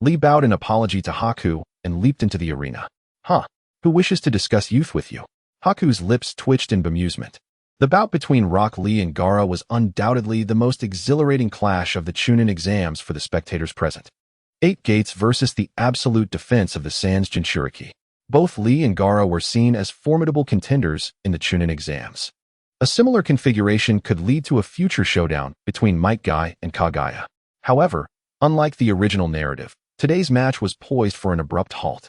Lee bowed an apology to Haku and leaped into the arena. Huh, who wishes to discuss youth with you? Haku's lips twitched in bemusement. The bout between Rock Lee and Gaara was undoubtedly the most exhilarating clash of the Chunin exams for the spectators present. 8 Gates versus the absolute defense of the Sans Jinchuriki. Both Lee and Gaara were seen as formidable contenders in the Chunin exams. A similar configuration could lead to a future showdown between Might Guy and Kagaya. However, unlike the original narrative, today's match was poised for an abrupt halt.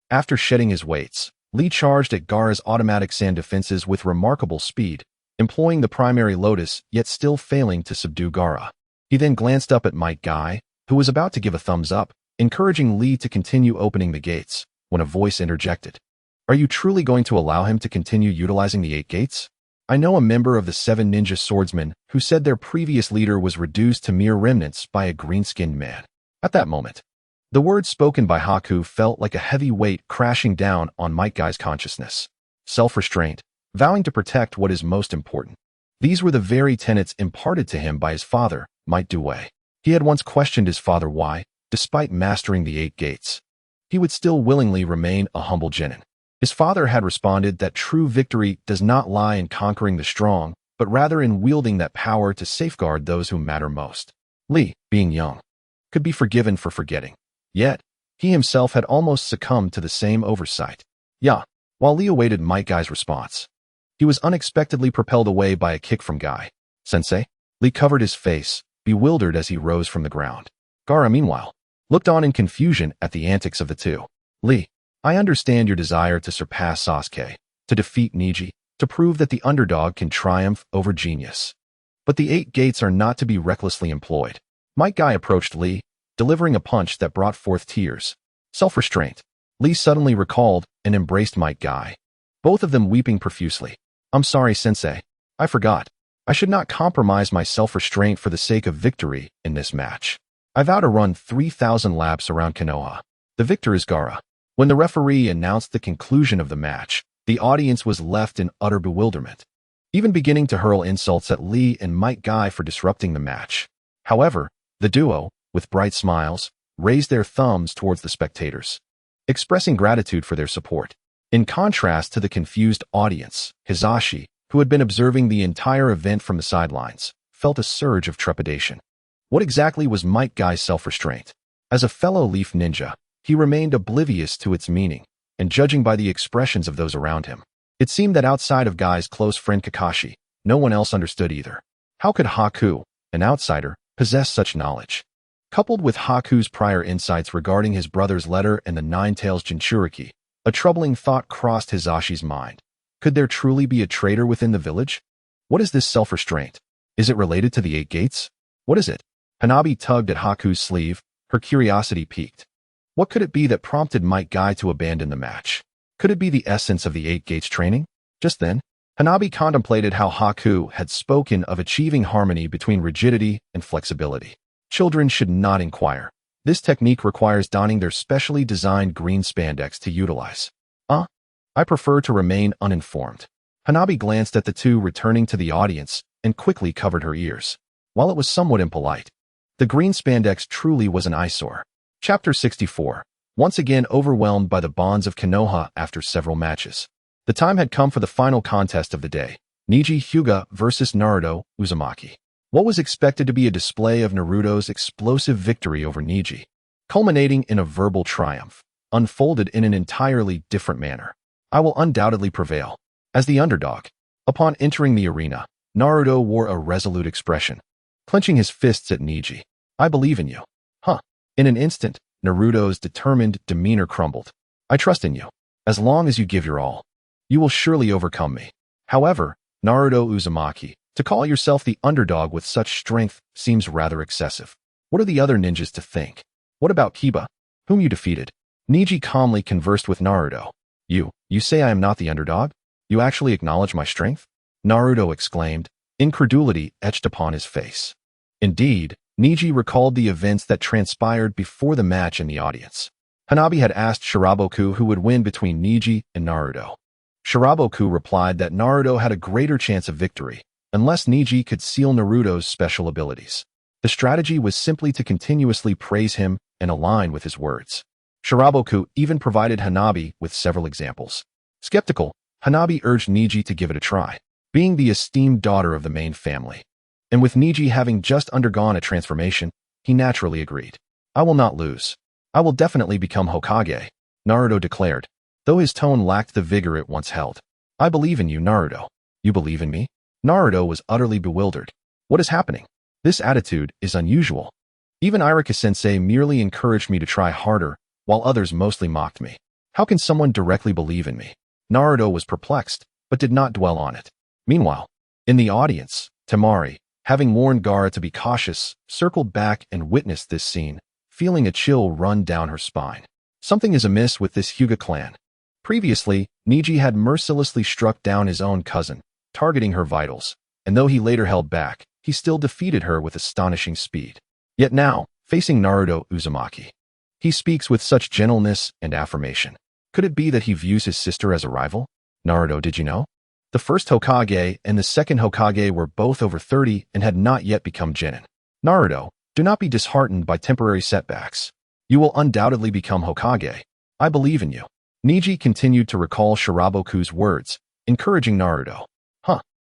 After shedding his weights, Lee charged at Gaara's automatic sand defenses with remarkable speed, employing the primary lotus yet still failing to subdue Gaara. He then glanced up at Might Guy, who was about to give a thumbs up, encouraging Lee to continue opening the gates, when a voice interjected. Are you truly going to allow him to continue utilizing the 8 gates? I know a member of the 7 ninja swordsmen who said their previous leader was reduced to mere remnants by a green-skinned man. At that moment, the words spoken by Haku felt like a heavy weight crashing down on Might Guy's consciousness. Self-restraint, vowing to protect what is most important. These were the very tenets imparted to him by his father, Might Due. He had once questioned his father why, despite mastering the 8 gates, he would still willingly remain a humble genin. His father had responded that true victory does not lie in conquering the strong, but rather in wielding that power to safeguard those who matter most. Lee, being young, could be forgiven for forgetting. Yet, he himself had almost succumbed to the same oversight. While Lee awaited Might Guy's response, he was unexpectedly propelled away by a kick from Guy. Sensei? Lee covered his face, bewildered as he rose from the ground. Gaara, meanwhile, looked on in confusion at the antics of the two. Lee, I understand your desire to surpass Sasuke, to defeat Niji, to prove that the underdog can triumph over genius. But the 8 gates are not to be recklessly employed. Might Guy approached Lee, delivering a punch that brought forth tears. Self-restraint. Lee suddenly recalled and embraced Might Guy, both of them weeping profusely. I'm sorry, Sensei. I forgot. I should not compromise my self-restraint for the sake of victory in this match. I vow to run 3,000 laps around Konoha. The victor is Gaara. When the referee announced the conclusion of the match, the audience was left in utter bewilderment, even beginning to hurl insults at Lee and Might Guy for disrupting the match. However, the duo, with bright smiles, raised their thumbs towards the spectators, expressing gratitude for their support. In contrast to the confused audience, Hisashi, who had been observing the entire event from the sidelines, felt a surge of trepidation. What exactly was Might Guy's self-restraint? As a fellow Leaf Ninja, he remained oblivious to its meaning, and judging by the expressions of those around him, it seemed that outside of Guy's close friend Kakashi, no one else understood either. How could Haku, an outsider, possess such knowledge? Coupled with Haku's prior insights regarding his brother's letter and the Nine-Tails Jinchuriki, a troubling thought crossed Hisashi's mind. Could there truly be a traitor within the village? What is this self-restraint? Is it related to the 8 gates? What is it? Hanabi tugged at Haku's sleeve, her curiosity piqued. What could it be that prompted Might Guy to abandon the match? Could it be the essence of the 8 gates training? Just then, Hanabi contemplated how Haku had spoken of achieving harmony between rigidity and flexibility. Children should not inquire. This technique requires donning their specially designed green spandex to utilize. I prefer to remain uninformed. Hanabi glanced at the two returning to the audience and quickly covered her ears. While it was somewhat impolite, the green spandex truly was an eyesore. Chapter 64. Once again overwhelmed by the bonds of Konoha after several matches. The time had come for the final contest of the day, Neji Hyuga versus Naruto Uzumaki. What was expected to be a display of Naruto's explosive victory over Neji, culminating in a verbal triumph, unfolded in an entirely different manner. I will undoubtedly prevail. As the underdog, upon entering the arena, Naruto wore a resolute expression, clenching his fists at Neji. I believe in you. In an instant, Naruto's determined demeanor crumbled. I trust in you. As long as you give your all, you will surely overcome me. However, Naruto Uzumaki, to call yourself the underdog with such strength seems rather excessive. What are the other ninjas to think? What about Kiba, whom you defeated? Neji calmly conversed with Naruto. You say I am not the underdog? You actually acknowledge my strength? Naruto exclaimed, incredulity etched upon his face. Indeed, Neji recalled the events that transpired before the match in the audience. Hanabi had asked Shiraboku who would win between Neji and Naruto. Shiraboku replied that Naruto had a greater chance of victory, unless Neji could seal Naruto's special abilities. The strategy was simply to continuously praise him and align with his words. Shiraboku even provided Hanabi with several examples. Skeptical, Hanabi urged Neji to give it a try, being the esteemed daughter of the main family. And with Neji having just undergone a transformation, he naturally agreed. I will not lose. I will definitely become Hokage, Naruto declared, though his tone lacked the vigor it once held. I believe in you, Naruto. You believe in me? Naruto was utterly bewildered. What is happening? This attitude is unusual. Even Irika-sensei merely encouraged me to try harder, while others mostly mocked me. How can someone directly believe in me? Naruto was perplexed, but did not dwell on it. Meanwhile, in the audience, Temari, having warned Gaara to be cautious, circled back and witnessed this scene, feeling a chill run down her spine. Something is amiss with this Hyuga clan. Previously, Neji had mercilessly struck down his own cousin, targeting her vitals, and though he later held back, he still defeated her with astonishing speed. Yet now, facing Naruto Uzumaki, he speaks with such gentleness and affirmation. Could it be that he views his sister as a rival? Naruto, did you know? The first Hokage and the second Hokage were both over 30 and had not yet become Genin. Naruto, do not be disheartened by temporary setbacks. You will undoubtedly become Hokage. I believe in you. Neji continued to recall Shiraboku's words, encouraging Naruto.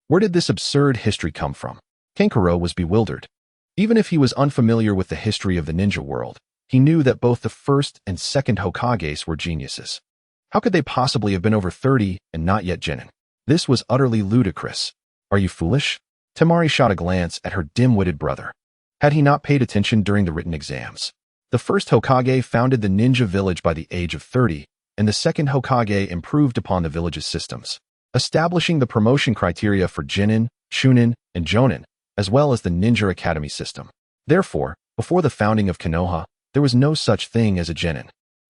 Where did this absurd history come from? Kankuro was bewildered. Even if he was unfamiliar with the history of the ninja world, he knew that both the first and second Hokages were geniuses. How could they possibly have been over 30 and not yet Genin? This was utterly ludicrous. Are you foolish? Temari shot a glance at her dim-witted brother. Had he not paid attention during the written exams? The first Hokage founded the ninja village by the age of 30, and the second Hokage improved upon the village's systems, establishing the promotion criteria for Genin, Chunin, and Jonin, as well as the Ninja Academy system. Therefore, before the founding of Konoha, there was no such thing as a Genin.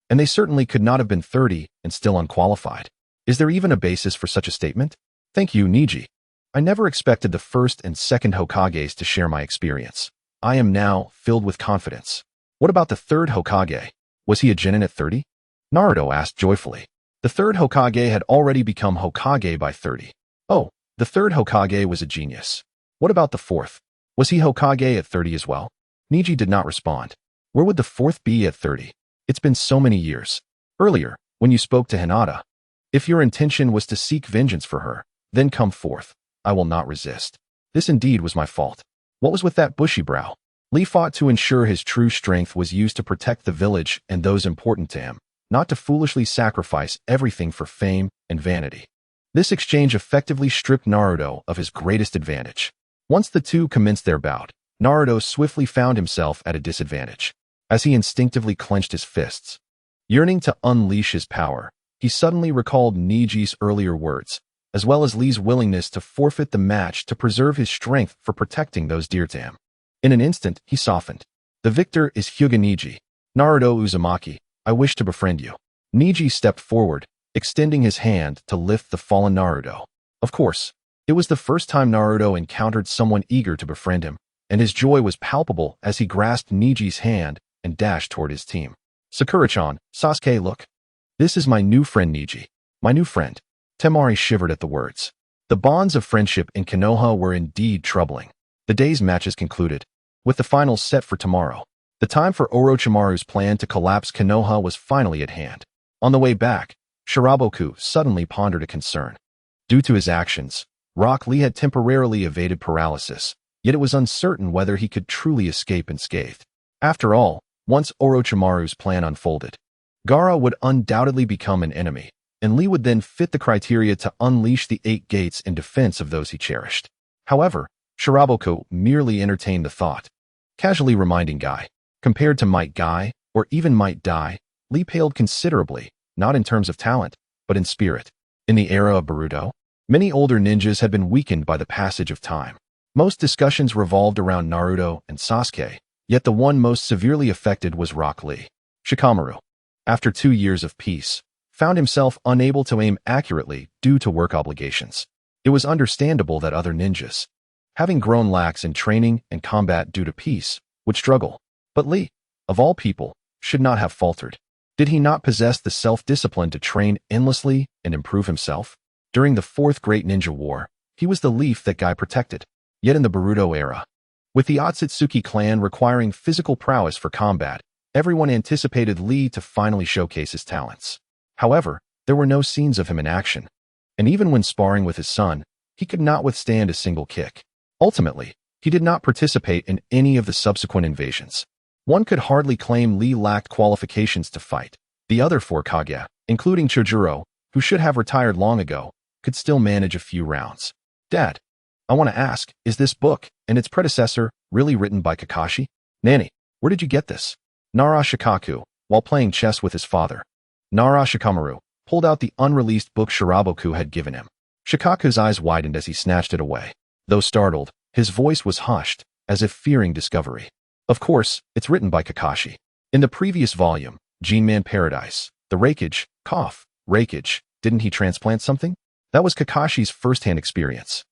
And they certainly could not have been 30 and still unqualified. Is there even a basis for such a statement? Thank you, Neji. I never expected the first and second Hokages to share my experience. I am now filled with confidence. What about the third Hokage? Was he a Genin at 30? Naruto asked joyfully. The third Hokage had already become Hokage by 30. Oh, the third Hokage was a genius. What about the fourth? Was he Hokage at 30 as well? Neji did not respond. Where would the fourth be at 30? It's been so many years. Earlier, when you spoke to Hinata, if your intention was to seek vengeance for her, then come forth. I will not resist. This indeed was my fault. What was with that bushy brow? Lee fought to ensure his true strength was used to protect the village and those important to him, not to foolishly sacrifice everything for fame and vanity. This exchange effectively stripped Naruto of his greatest advantage. Once the two commenced their bout, Naruto swiftly found himself at a disadvantage. As he instinctively clenched his fists, yearning to unleash his power, he suddenly recalled Neji's earlier words, as well as Lee's willingness to forfeit the match to preserve his strength for protecting those dear to him. In an instant, he softened. The victor is Hyuga Niji. Naruto Uzumaki, I wish to befriend you. Niji stepped forward, extending his hand to lift the fallen Naruto. Of course, it was the first time Naruto encountered someone eager to befriend him, and his joy was palpable as he grasped Niji's hand and dashed toward his team. Sakura-chan, Sasuke, look. This is my new friend Niji. My new friend. Temari shivered at the words. The bonds of friendship in Konoha were indeed troubling. The day's matches concluded, with the finals set for tomorrow. The time for Orochimaru's plan to collapse Konoha was finally at hand. On the way back, Shiraboku suddenly pondered a concern. Due to his actions, Rock Lee had temporarily evaded paralysis, yet it was uncertain whether he could truly escape unscathed. After all, once Orochimaru's plan unfolded, Gaara would undoubtedly become an enemy, and Lee would then fit the criteria to unleash the 8 gates in defense of those he cherished. However, Shiraboku merely entertained the thought, casually reminding Guy, compared to Might Guy, or even Might Dai, Lee paled considerably, not in terms of talent, but in spirit. In the era of Boruto, many older ninjas had been weakened by the passage of time. Most discussions revolved around Naruto and Sasuke, yet the one most severely affected was Rock Lee. Shikamaru, after 2 years of peace, found himself unable to aim accurately due to work obligations. It was understandable that other ninjas, having grown lax in training and combat due to peace, would struggle. But Lee, of all people, should not have faltered. Did he not possess the self-discipline to train endlessly and improve himself? During the 4th Great Ninja War, he was the leaf that Guy protected. Yet in the Boruto era, with the Otsutsuki clan requiring physical prowess for combat, everyone anticipated Lee to finally showcase his talents. However, there were no scenes of him in action, and even when sparring with his son, he could not withstand a single kick. Ultimately, he did not participate in any of the subsequent invasions. One could hardly claim Lee lacked qualifications to fight. The other 4 Kage, including Chojuro, who should have retired long ago, could still manage a few rounds. Dad, I want to ask, is this book, and its predecessor, really written by Kakashi? Nanny, where did you get this? Nara Shikaku, while playing chess with his father. Nara Shikamaru pulled out the unreleased book Shiraboku had given him. Shikaku's eyes widened as he snatched it away. Though startled, his voice was hushed, as if fearing discovery. Of course, it's written by Kakashi. In the previous volume, Gene Man Paradise, the rakage, didn't he transplant something? That was Kakashi's first-hand experience,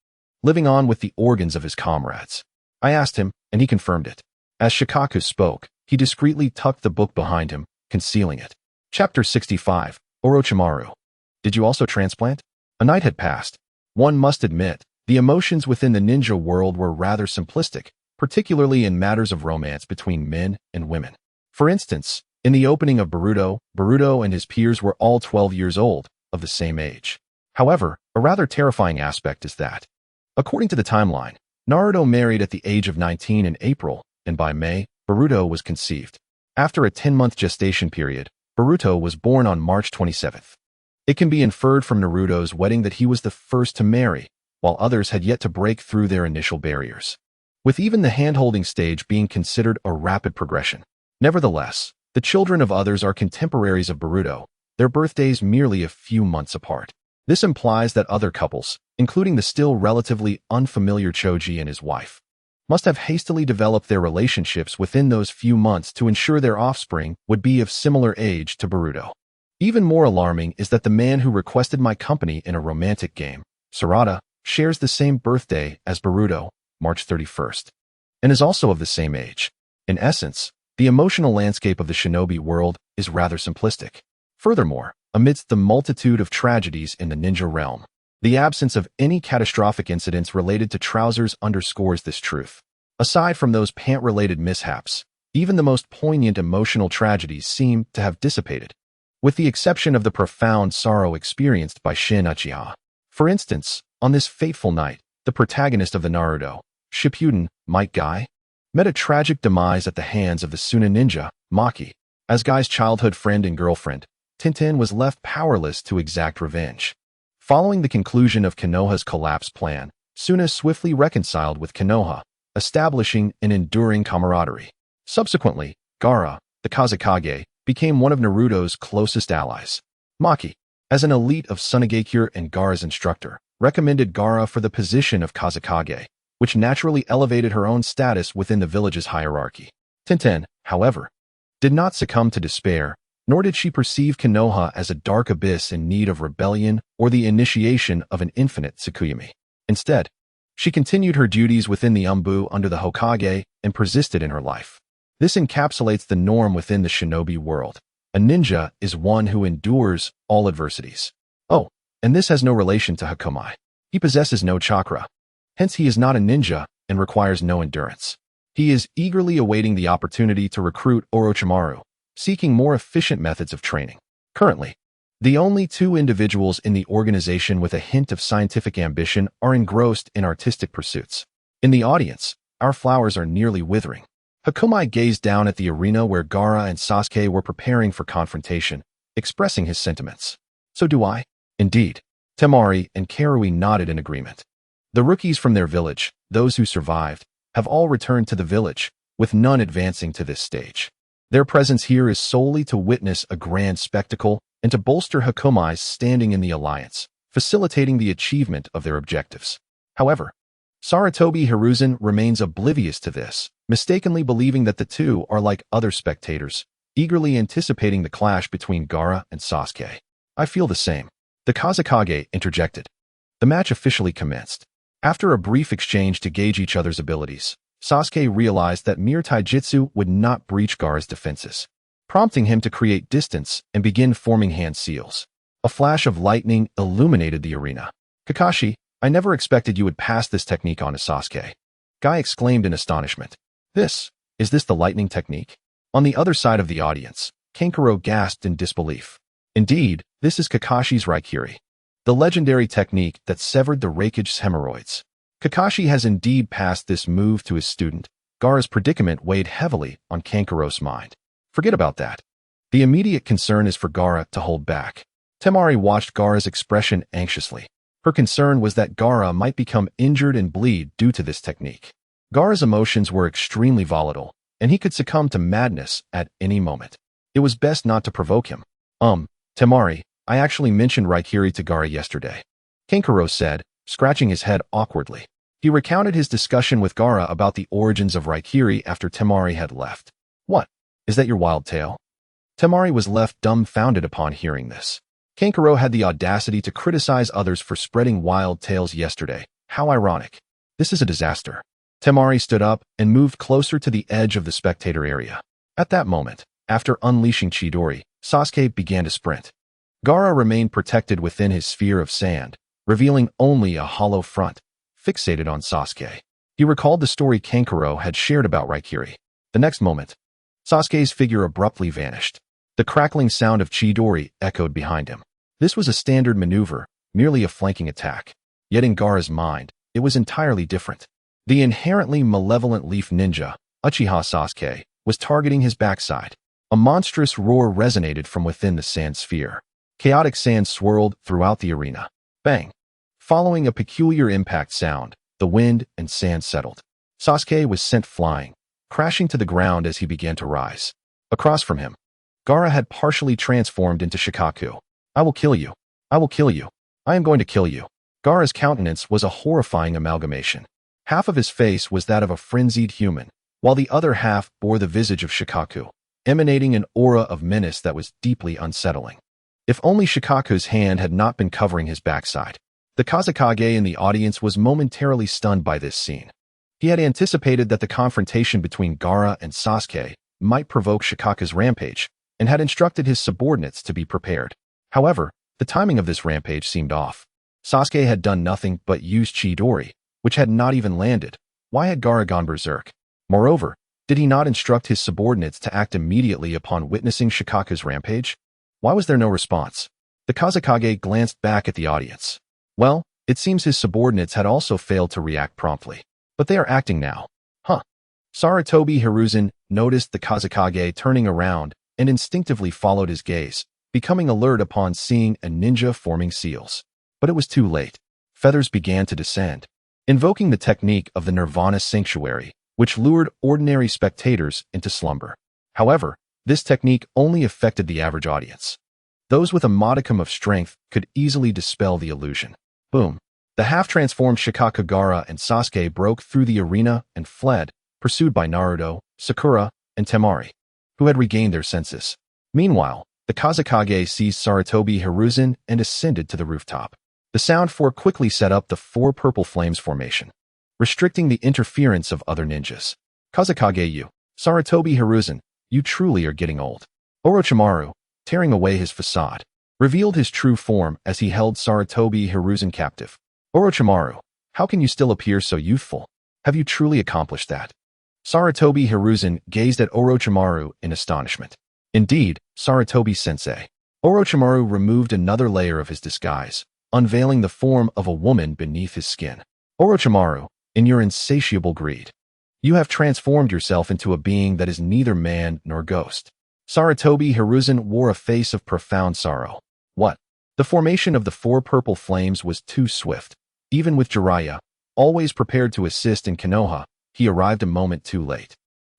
living on with the organs of his comrades. I asked him, and he confirmed it. As Shikaku spoke, he discreetly tucked the book behind him, concealing it. Chapter 65, Orochimaru. Did you also transplant? A night had passed. One must admit, the emotions within the ninja world were rather simplistic, particularly in matters of romance between men and women. For instance, in the opening of Boruto, Boruto and his peers were all 12 years old, of the same age. However, a rather terrifying aspect is that, according to the timeline, Naruto married at the age of 19 in April, and by May, Boruto was conceived. After a 10-month gestation period, Boruto was born on March 27th. It can be inferred from Naruto's wedding that he was the first to marry, while others had yet to break through their initial barriers, with even the hand-holding stage being considered a rapid progression. Nevertheless, the children of others are contemporaries of Boruto, their birthdays merely a few months apart. This implies that other couples, including the still relatively unfamiliar Choji and his wife, must have hastily developed their relationships within those few months to ensure their offspring would be of similar age to Boruto. Even more alarming is that the man who requested my company in a romantic game, Sarada, shares the same birthday as Boruto, March 31st, and is also of the same age. In essence, the emotional landscape of the shinobi world is rather simplistic. Furthermore, amidst the multitude of tragedies in the ninja realm, the absence of any catastrophic incidents related to trousers underscores this truth. Aside from those pant-related mishaps, even the most poignant emotional tragedies seem to have dissipated, with the exception of the profound sorrow experienced by Shin Uchiha. For instance, on this fateful night, the protagonist of the Naruto, Shippuden, Might Guy, met a tragic demise at the hands of the Suna ninja, Maki. As Guy's childhood friend and girlfriend, Tintin was left powerless to exact revenge. Following the conclusion of Konoha's collapse plan, Suna swiftly reconciled with Konoha, establishing an enduring camaraderie. Subsequently, Gaara, the Kazekage, became one of Naruto's closest allies. Maki, as an elite of Sunagakure and Gaara's instructor, recommended Gaara for the position of Kazekage, which naturally elevated her own status within the village's hierarchy. Tenten, however, did not succumb to despair, nor did she perceive Konoha as a dark abyss in need of rebellion or the initiation of an infinite Tsukuyomi. Instead, she continued her duties within the Umbu under the Hokage and persisted in her life. This encapsulates the norm within the shinobi world. A ninja is one who endures all adversities. Oh, and this has no relation to Hakumai. He possesses no chakra. Hence he is not a ninja and requires no endurance. He is eagerly awaiting the opportunity to recruit Orochimaru, seeking more efficient methods of training. Currently, the only two individuals in the organization with a hint of scientific ambition are engrossed in artistic pursuits. In the audience, our flowers are nearly withering. Hakumai gazed down at the arena where Gaara and Sasuke were preparing for confrontation, expressing his sentiments. So do I. Indeed. Temari and Karui nodded in agreement. The rookies from their village, those who survived, have all returned to the village, with none advancing to this stage. Their presence here is solely to witness a grand spectacle and to bolster Hakumai's standing in the alliance, facilitating the achievement of their objectives. However, Sarutobi Hiruzen remains oblivious to this, mistakenly believing that the two are like other spectators, eagerly anticipating the clash between Gaara and Sasuke. I feel the same. The Kazekage interjected. The match officially commenced. After a brief exchange to gauge each other's abilities, Sasuke realized that mere taijutsu would not breach Gaara's defenses, prompting him to create distance and begin forming hand seals. A flash of lightning illuminated the arena. Kakashi, I never expected you would pass this technique on to Sasuke. Guy exclaimed in astonishment. Is this the lightning technique? On the other side of the audience, Kankuro gasped in disbelief. Indeed, this is Kakashi's Raikiri, the legendary technique that severed the Raikage's hemorrhoids. Kakashi has indeed passed this move to his student. Gaara's predicament weighed heavily on Kankuro's mind. Forget about that. The immediate concern is for Gaara to hold back. Temari watched Gaara's expression anxiously. Her concern was that Gaara might become injured and bleed due to this technique. Gaara's emotions were extremely volatile, and he could succumb to madness at any moment. It was best not to provoke him. Temari, I actually mentioned Raikiri to Gaara yesterday, Kankuro said, scratching his head awkwardly. He recounted his discussion with Gaara about the origins of Raikiri after Temari had left. What? Is that your wild tale? Temari was left dumbfounded upon hearing this. Kankuro had the audacity to criticize others for spreading wild tales yesterday. How ironic. This is a disaster. Temari stood up and moved closer to the edge of the spectator area. At that moment, after unleashing Chidori, Sasuke began to sprint. Gaara remained protected within his sphere of sand, revealing only a hollow front, fixated on Sasuke. He recalled the story Kankuro had shared about Raikiri. The next moment, Sasuke's figure abruptly vanished. The crackling sound of Chidori echoed behind him. This was a standard maneuver, merely a flanking attack. Yet in Gaara's mind, it was entirely different. The inherently malevolent leaf ninja, Uchiha Sasuke, was targeting his backside. A monstrous roar resonated from within the sand sphere. Chaotic sand swirled throughout the arena. Bang! Following a peculiar impact sound, the wind and sand settled. Sasuke was sent flying, crashing to the ground as he began to rise. Across from him, Gaara had partially transformed into Shikaku. I will kill you. I will kill you. I am going to kill you. Gaara's countenance was a horrifying amalgamation. Half of his face was that of a frenzied human, while the other half bore the visage of Shikaku, emanating an aura of menace that was deeply unsettling. If only Shikaku's hand had not been covering his backside. The Kazekage in the audience was momentarily stunned by this scene. He had anticipated that the confrontation between Gaara and Sasuke might provoke Shikaku's rampage, and had instructed his subordinates to be prepared. However, the timing of this rampage seemed off. Sasuke had done nothing but use Chidori, which had not even landed. Why had Gaara gone berserk? Moreover, did he not instruct his subordinates to act immediately upon witnessing Shikaku's rampage? Why was there no response? The Kazekage glanced back at the audience. Well, it seems his subordinates had also failed to react promptly. But they are acting now. Sarutobi Hiruzen noticed the Kazekage turning around and instinctively followed his gaze, becoming alert upon seeing a ninja forming seals. But it was too late. Feathers began to descend, invoking the technique of the Nirvana Sanctuary, which lured ordinary spectators into slumber. However, this technique only affected the average audience. Those with a modicum of strength could easily dispel the illusion. Boom. The half-transformed Shikakagara and Sasuke broke through the arena and fled, pursued by Naruto, Sakura, and Temari, who had regained their senses. Meanwhile, the Kazekage seized Sarutobi Hiruzen and ascended to the rooftop. The Sound Four quickly set up the four purple flames formation, restricting the interference of other ninjas. Kazekage you, Sarutobi Hiruzen, you truly are getting old. Orochimaru, tearing away his facade, revealed his true form as he held Sarutobi Hiruzen captive. Orochimaru, how can you still appear so youthful? Have you truly accomplished that? Sarutobi Hiruzen gazed at Orochimaru in astonishment. Indeed, Sarutobi-sensei. Orochimaru removed another layer of his disguise, unveiling the form of a woman beneath his skin. Orochimaru, in your insatiable greed, you have transformed yourself into a being that is neither man nor ghost. Sarutobi Hiruzen wore a face of profound sorrow. What? The formation of the four purple flames was too swift. Even with Jiraiya, always prepared to assist in Konoha, he arrived a moment too late.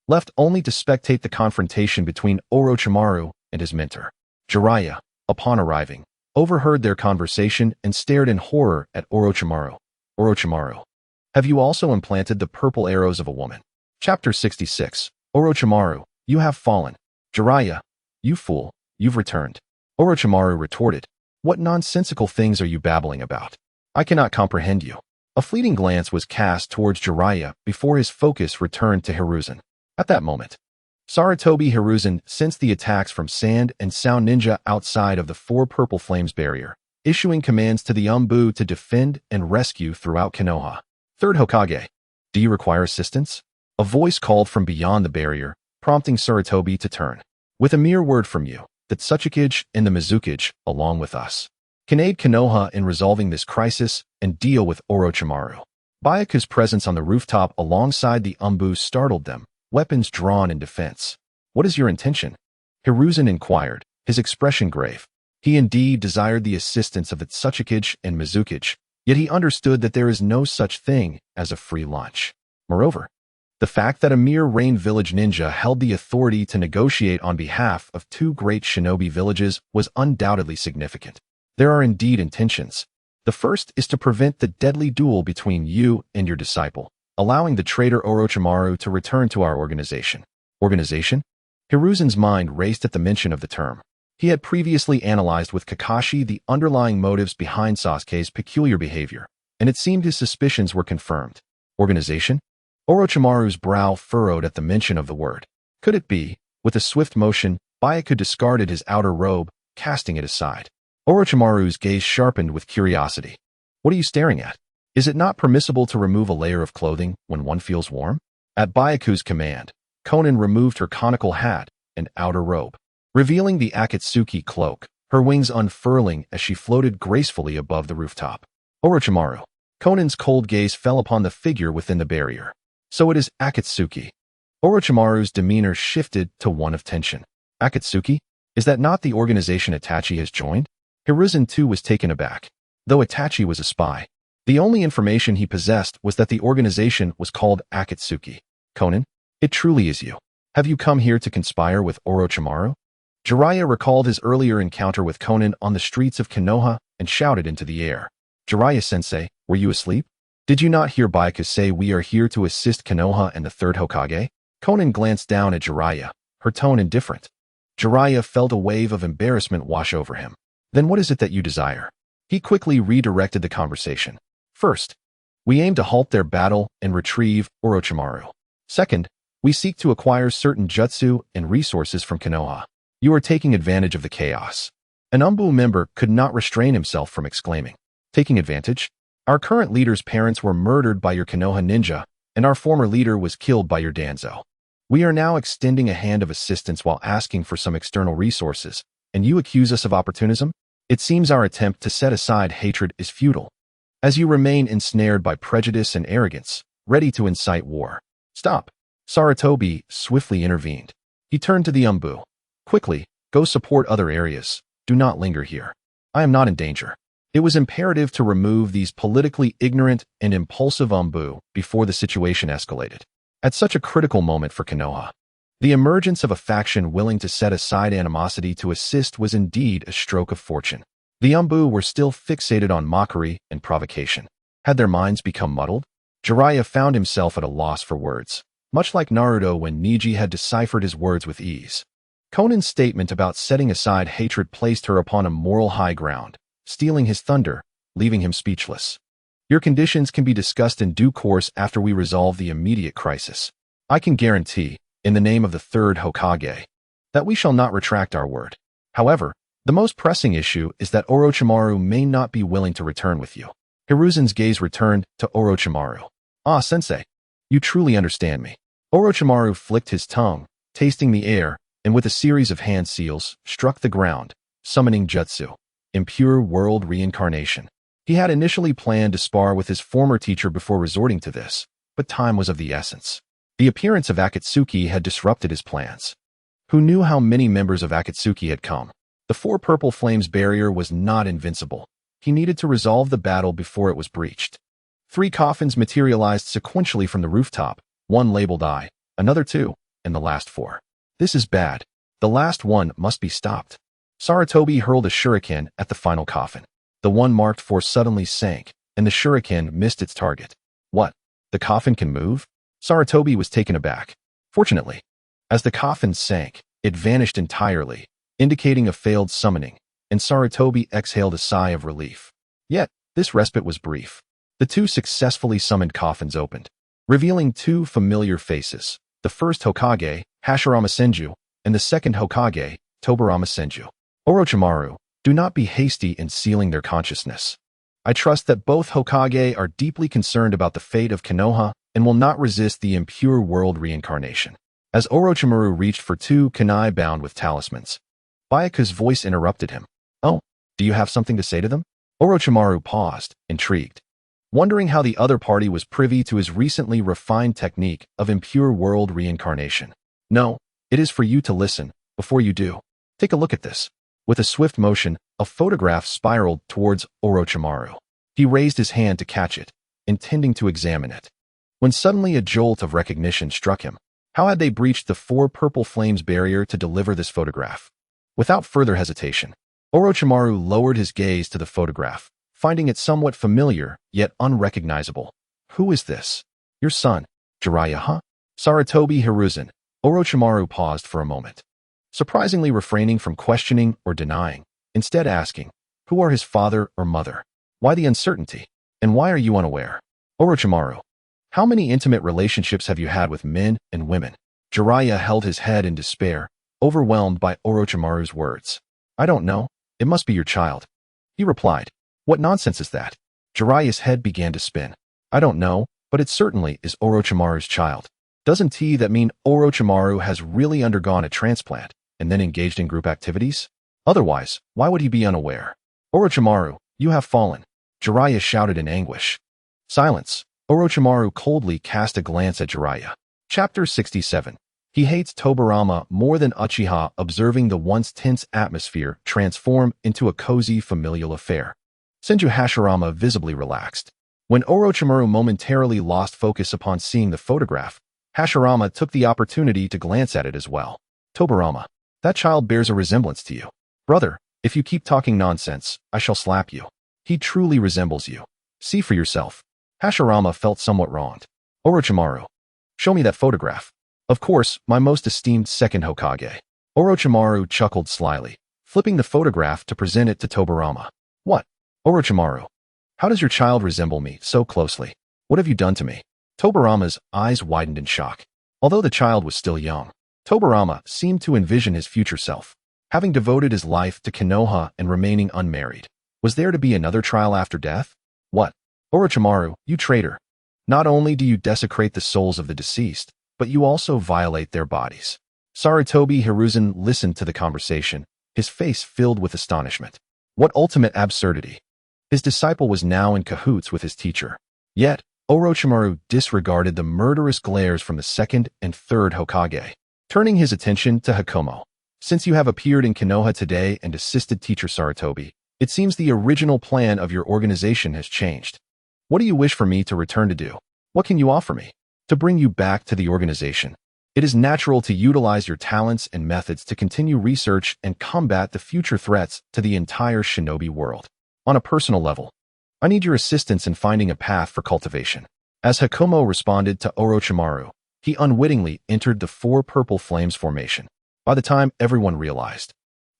Left only to spectate the confrontation between Orochimaru and his mentor. Jiraiya, upon arriving, overheard their conversation and stared in horror at Orochimaru. Orochimaru, have you also implanted the purple arrows of a woman? Chapter 66. Orochimaru, you have fallen. Jiraiya, you fool, you've returned. Orochimaru retorted, what nonsensical things are you babbling about? I cannot comprehend you. A fleeting glance was cast towards Jiraiya before his focus returned to Hiruzen. At that moment, Sarutobi Hiruzen sensed the attacks from Sand and Sound Ninja outside of the four purple flames barrier, issuing commands to the Umbu to defend and rescue throughout Konoha. Third Hokage, do you require assistance? A voice called from beyond the barrier, prompting Sarutobi to turn. With a mere word from you, the Tsuchikage and the Mizukage, along with us, can aid Konoha in resolving this crisis and deal with Orochimaru. Byakuya's presence on the rooftop alongside the Umbu startled them, weapons drawn in defense. What is your intention? Hiruzen inquired, his expression grave. He indeed desired the assistance of the Tsuchikage and Mizukage, yet he understood that there is no such thing as a free lunch. Moreover, the fact that a mere Rain Village ninja held the authority to negotiate on behalf of two great shinobi villages was undoubtedly significant. There are indeed intentions. The first is to prevent the deadly duel between you and your disciple, allowing the traitor Orochimaru to return to our organization. Organization? Hiruzen's mind raced at the mention of the term. He had previously analyzed with Kakashi the underlying motives behind Sasuke's peculiar behavior, and it seemed his suspicions were confirmed. Organization? Orochimaru's brow furrowed at the mention of the word. Could it be? With a swift motion, Byakuya discarded his outer robe, casting it aside. Orochimaru's gaze sharpened with curiosity. What are you staring at? Is it not permissible to remove a layer of clothing when one feels warm? At Byakuya's command, Konan removed her conical hat and outer robe, revealing the Akatsuki cloak, her wings unfurling as she floated gracefully above the rooftop. Orochimaru. Konan's cold gaze fell upon the figure within the barrier. So it is Akatsuki. Orochimaru's demeanor shifted to one of tension. Akatsuki? Is that not the organization Itachi has joined? Hiruzen too was taken aback. Though Itachi was a spy, the only information he possessed was that the organization was called Akatsuki. Konan, it truly is you. Have you come here to conspire with Orochimaru? Jiraiya recalled his earlier encounter with Konan on the streets of Konoha and shouted into the air. Jiraiya-sensei, were you asleep? Did you not hear Byakuya say we are here to assist Konoha and the third Hokage? Konan glanced down at Jiraiya, her tone indifferent. Jiraiya felt a wave of embarrassment wash over him. Then what is it that you desire? He quickly redirected the conversation. First, we aim to halt their battle and retrieve Orochimaru. Second, we seek to acquire certain jutsu and resources from Konoha. You are taking advantage of the chaos. An Umbu member could not restrain himself from exclaiming. Taking advantage? Our current leader's parents were murdered by your Konoha ninja, and our former leader was killed by your Danzo. We are now extending a hand of assistance while asking for some external resources, and you accuse us of opportunism? It seems our attempt to set aside hatred is futile, as you remain ensnared by prejudice and arrogance, ready to incite war. Stop. Sarutobi swiftly intervened. He turned to the Umbu. Quickly, go support other areas. Do not linger here. I am not in danger. It was imperative to remove these politically ignorant and impulsive Umbu before the situation escalated. At such a critical moment for Konoha, the emergence of a faction willing to set aside animosity to assist was indeed a stroke of fortune. The Umbu were still fixated on mockery and provocation. Had their minds become muddled? Jiraiya found himself at a loss for words, much like Naruto when Neji had deciphered his words with ease. Conan's statement about setting aside hatred placed her upon a moral high ground, stealing his thunder, leaving him speechless. Your conditions can be discussed in due course after we resolve the immediate crisis. I can guarantee, in the name of the third Hokage, that we shall not retract our word. However, the most pressing issue is that Orochimaru may not be willing to return with you. Hiruzen's gaze returned to Orochimaru. Ah, sensei, you truly understand me. Orochimaru flicked his tongue, tasting the air, and with a series of hand seals, struck the ground, summoning jutsu, impure world reincarnation. He had initially planned to spar with his former teacher before resorting to this, but time was of the essence. The appearance of Akatsuki had disrupted his plans. Who knew how many members of Akatsuki had come? The Four Purple Flames barrier was not invincible. He needed to resolve the battle before it was breached. 3 coffins materialized sequentially from the rooftop, one labeled I, another 2, and the last 4. This is bad. The last one must be stopped. Sarutobi hurled a shuriken at the final coffin. The one marked 4 suddenly sank, and the shuriken missed its target. What? The coffin can move? Sarutobi was taken aback. Fortunately, as the coffin sank, it vanished entirely, indicating a failed summoning, and Sarutobi exhaled a sigh of relief. Yet, this respite was brief. The 2 successfully summoned coffins opened, revealing 2 familiar faces, the first Hokage, Hashirama Senju, and the second Hokage, Tobirama Senju. Orochimaru, do not be hasty in sealing their consciousness. I trust that both Hokage are deeply concerned about the fate of Konoha and will not resist the impure world reincarnation. As Orochimaru reached for 2 kunai bound with talismans, Bayaka's voice interrupted him. Oh, do you have something to say to them? Orochimaru paused, intrigued, wondering how the other party was privy to his recently refined technique of impure world reincarnation. No, it is for you to listen. Before you do, take a look at this. With a swift motion, a photograph spiraled towards Orochimaru. He raised his hand to catch it, intending to examine it, when suddenly a jolt of recognition struck him. How had they breached the 4 Purple Flames barrier to deliver this photograph? Without further hesitation, Orochimaru lowered his gaze to the photograph, finding it somewhat familiar, yet unrecognizable. Who is this? Your son, Jiraiya, huh? Sarutobi Hiruzen. Orochimaru paused for a moment, surprisingly refraining from questioning or denying, instead asking, who are his father or mother? Why the uncertainty? And why are you unaware? Orochimaru, how many intimate relationships have you had with men and women? Jiraiya held his head in despair, overwhelmed by Orochimaru's words. I don't know. It must be your child. He replied. What nonsense is that? Jiraiya's head began to spin. I don't know, but it certainly is Orochimaru's child. Doesn't that mean Orochimaru has really undergone a transplant and then engaged in group activities? Otherwise, why would he be unaware? Orochimaru, you have fallen. Jiraiya shouted in anguish. Silence. Orochimaru coldly cast a glance at Jiraiya. Chapter 67. He hates Tobirama more than Uchiha, observing the once tense atmosphere transform into a cozy familial affair. Senju Hashirama visibly relaxed. When Orochimaru momentarily lost focus upon seeing the photograph, Hashirama took the opportunity to glance at it as well. Tobirama, that child bears a resemblance to you. Brother, if you keep talking nonsense, I shall slap you. He truly resembles you. See for yourself. Hashirama felt somewhat wronged. Orochimaru, show me that photograph. Of course, my most esteemed second Hokage. Orochimaru chuckled slyly, flipping the photograph to present it to Tobirama. What? Orochimaru, how does your child resemble me so closely? What have you done to me? Tobirama's eyes widened in shock. Although the child was still young, Tobirama seemed to envision his future self, having devoted his life to Konoha and remaining unmarried. Was there to be another trial after death? What? Orochimaru, you traitor. Not only do you desecrate the souls of the deceased, but you also violate their bodies. Sarutobi Hiruzen listened to the conversation, his face filled with astonishment. What ultimate absurdity! His disciple was now in cahoots with his teacher. Yet, Orochimaru disregarded the murderous glares from the second and third Hokage, turning his attention to Hakomo. Since you have appeared in Konoha today and assisted teacher Sarutobi, it seems the original plan of your organization has changed. What do you wish for me to return to do? What can you offer me? To bring you back to the organization. It is natural to utilize your talents and methods to continue research and combat the future threats to the entire shinobi world. On a personal level, I need your assistance in finding a path for cultivation. As Hakumo responded to Orochimaru, he unwittingly entered the four purple flames formation. By the time everyone realized,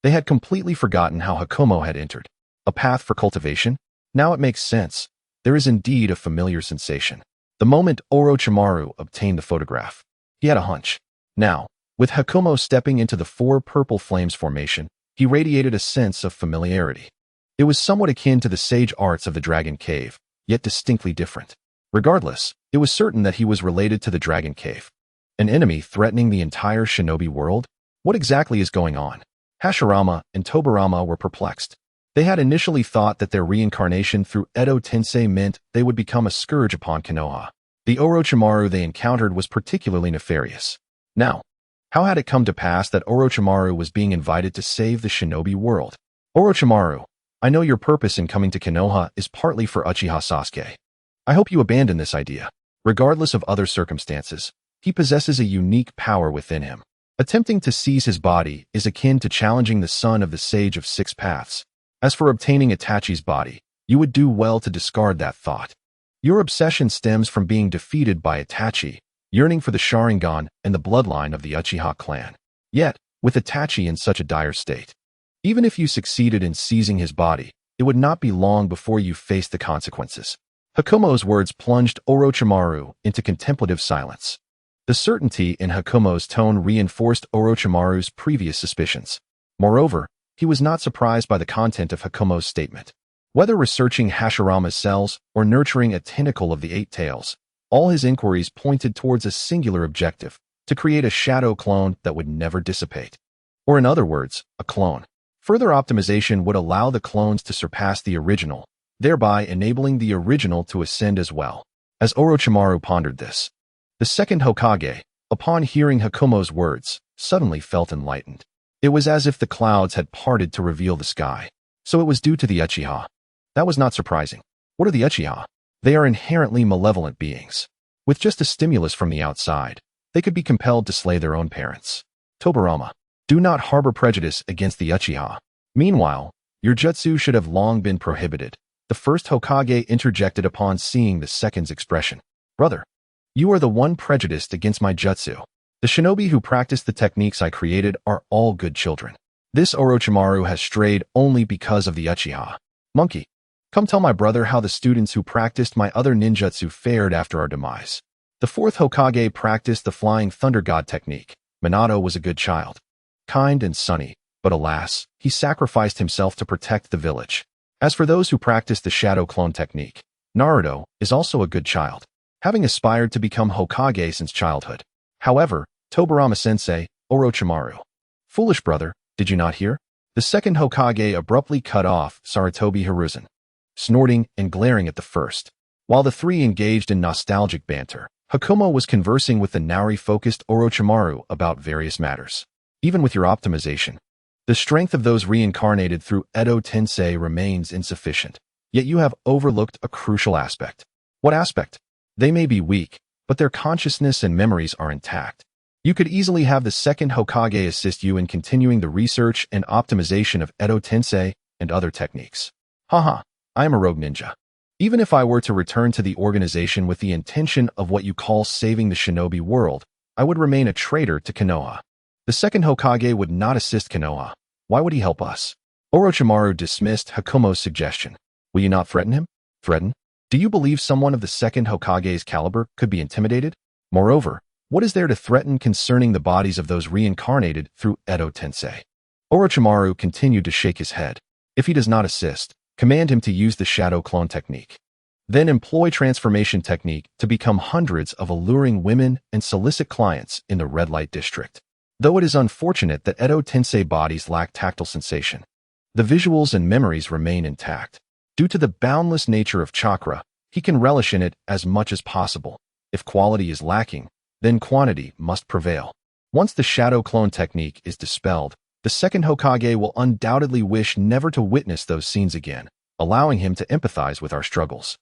they had completely forgotten how Hakumo had entered. A path for cultivation? Now it makes sense. There is indeed a familiar sensation. The moment Orochimaru obtained the photograph, he had a hunch. Now, with Hakumo stepping into the four purple flames formation, he radiated a sense of familiarity. It was somewhat akin to the sage arts of the Dragon Cave, yet distinctly different. Regardless, it was certain that he was related to the Dragon Cave. An enemy threatening the entire shinobi world? What exactly is going on? Hashirama and Tobirama were perplexed. They had initially thought that their reincarnation through Edo Tensei meant they would become a scourge upon Konoha. The Orochimaru they encountered was particularly nefarious. Now, how had it come to pass that Orochimaru was being invited to save the shinobi world? Orochimaru, I know your purpose in coming to Konoha is partly for Uchiha Sasuke. I hope you abandon this idea. Regardless of other circumstances, he possesses a unique power within him. Attempting to seize his body is akin to challenging the son of the Sage of Six Paths. As for obtaining Itachi's body, you would do well to discard that thought. Your obsession stems from being defeated by Itachi, yearning for the Sharingan and the bloodline of the Uchiha clan. Yet, with Itachi in such a dire state, even if you succeeded in seizing his body, it would not be long before you faced the consequences. Hakumo's words plunged Orochimaru into contemplative silence. The certainty in Hakumo's tone reinforced Orochimaru's previous suspicions. Moreover, he was not surprised by the content of Hakumo's statement. Whether researching Hashirama's cells or nurturing a tentacle of the Eight Tails, all his inquiries pointed towards a singular objective: to create a shadow clone that would never dissipate. Or in other words, a clone. Further optimization would allow the clones to surpass the original, thereby enabling the original to ascend as well. As Orochimaru pondered this, the second Hokage, upon hearing Hakumo's words, suddenly felt enlightened. It was as if the clouds had parted to reveal the sky. So it was due to the Uchiha. That was not surprising. What are the Uchiha? They are inherently malevolent beings. With just a stimulus from the outside, they could be compelled to slay their own parents. Tobirama, do not harbor prejudice against the Uchiha. Meanwhile, your jutsu should have long been prohibited. The first Hokage interjected upon seeing the second's expression. Brother, you are the one prejudiced against my jutsu. The shinobi who practice the techniques I created are all good children. This Orochimaru has strayed only because of the Uchiha. Monkey, come tell my brother how the students who practiced my other ninjutsu fared after our demise. The fourth Hokage practiced the Flying Thunder God technique. Minato was a good child, kind and sunny, but alas, he sacrificed himself to protect the village. As for those who practice the Shadow Clone technique, Naruto is also a good child, having aspired to become Hokage since childhood. However, Tobirama-sensei, Orochimaru. Foolish brother, did you not hear? The second Hokage abruptly cut off Sarutobi Hiruzen, snorting and glaring at the first. While the three engaged in nostalgic banter, Hakumo was conversing with the Nauri-focused Orochimaru about various matters. Even with your optimization, the strength of those reincarnated through Edo Tensei remains insufficient. Yet you have overlooked a crucial aspect. What aspect? They may be weak, but their consciousness and memories are intact. You could easily have the second Hokage assist you in continuing the research and optimization of Edo Tensei and other techniques. Haha, I am a rogue ninja. Even if I were to return to the organization with the intention of what you call saving the shinobi world, I would remain a traitor to Konoha. The second Hokage would not assist Konoha. Why would he help us? Orochimaru dismissed Hakumo's suggestion. Will you not threaten him? Threaten? Do you believe someone of the second Hokage's caliber could be intimidated? Moreover, what is there to threaten concerning the bodies of those reincarnated through Edo Tensei? Orochimaru continued to shake his head. If he does not assist, command him to use the Shadow Clone technique. Then employ transformation technique to become hundreds of alluring women and solicit clients in the red light district. Though it is unfortunate that Edo Tensei bodies lack tactile sensation, the visuals and memories remain intact. Due to the boundless nature of chakra, he can relish in it as much as possible. If quality is lacking, then quantity must prevail. Once the Shadow Clone technique is dispelled, the second Hokage will undoubtedly wish never to witness those scenes again, allowing him to empathize with our struggles.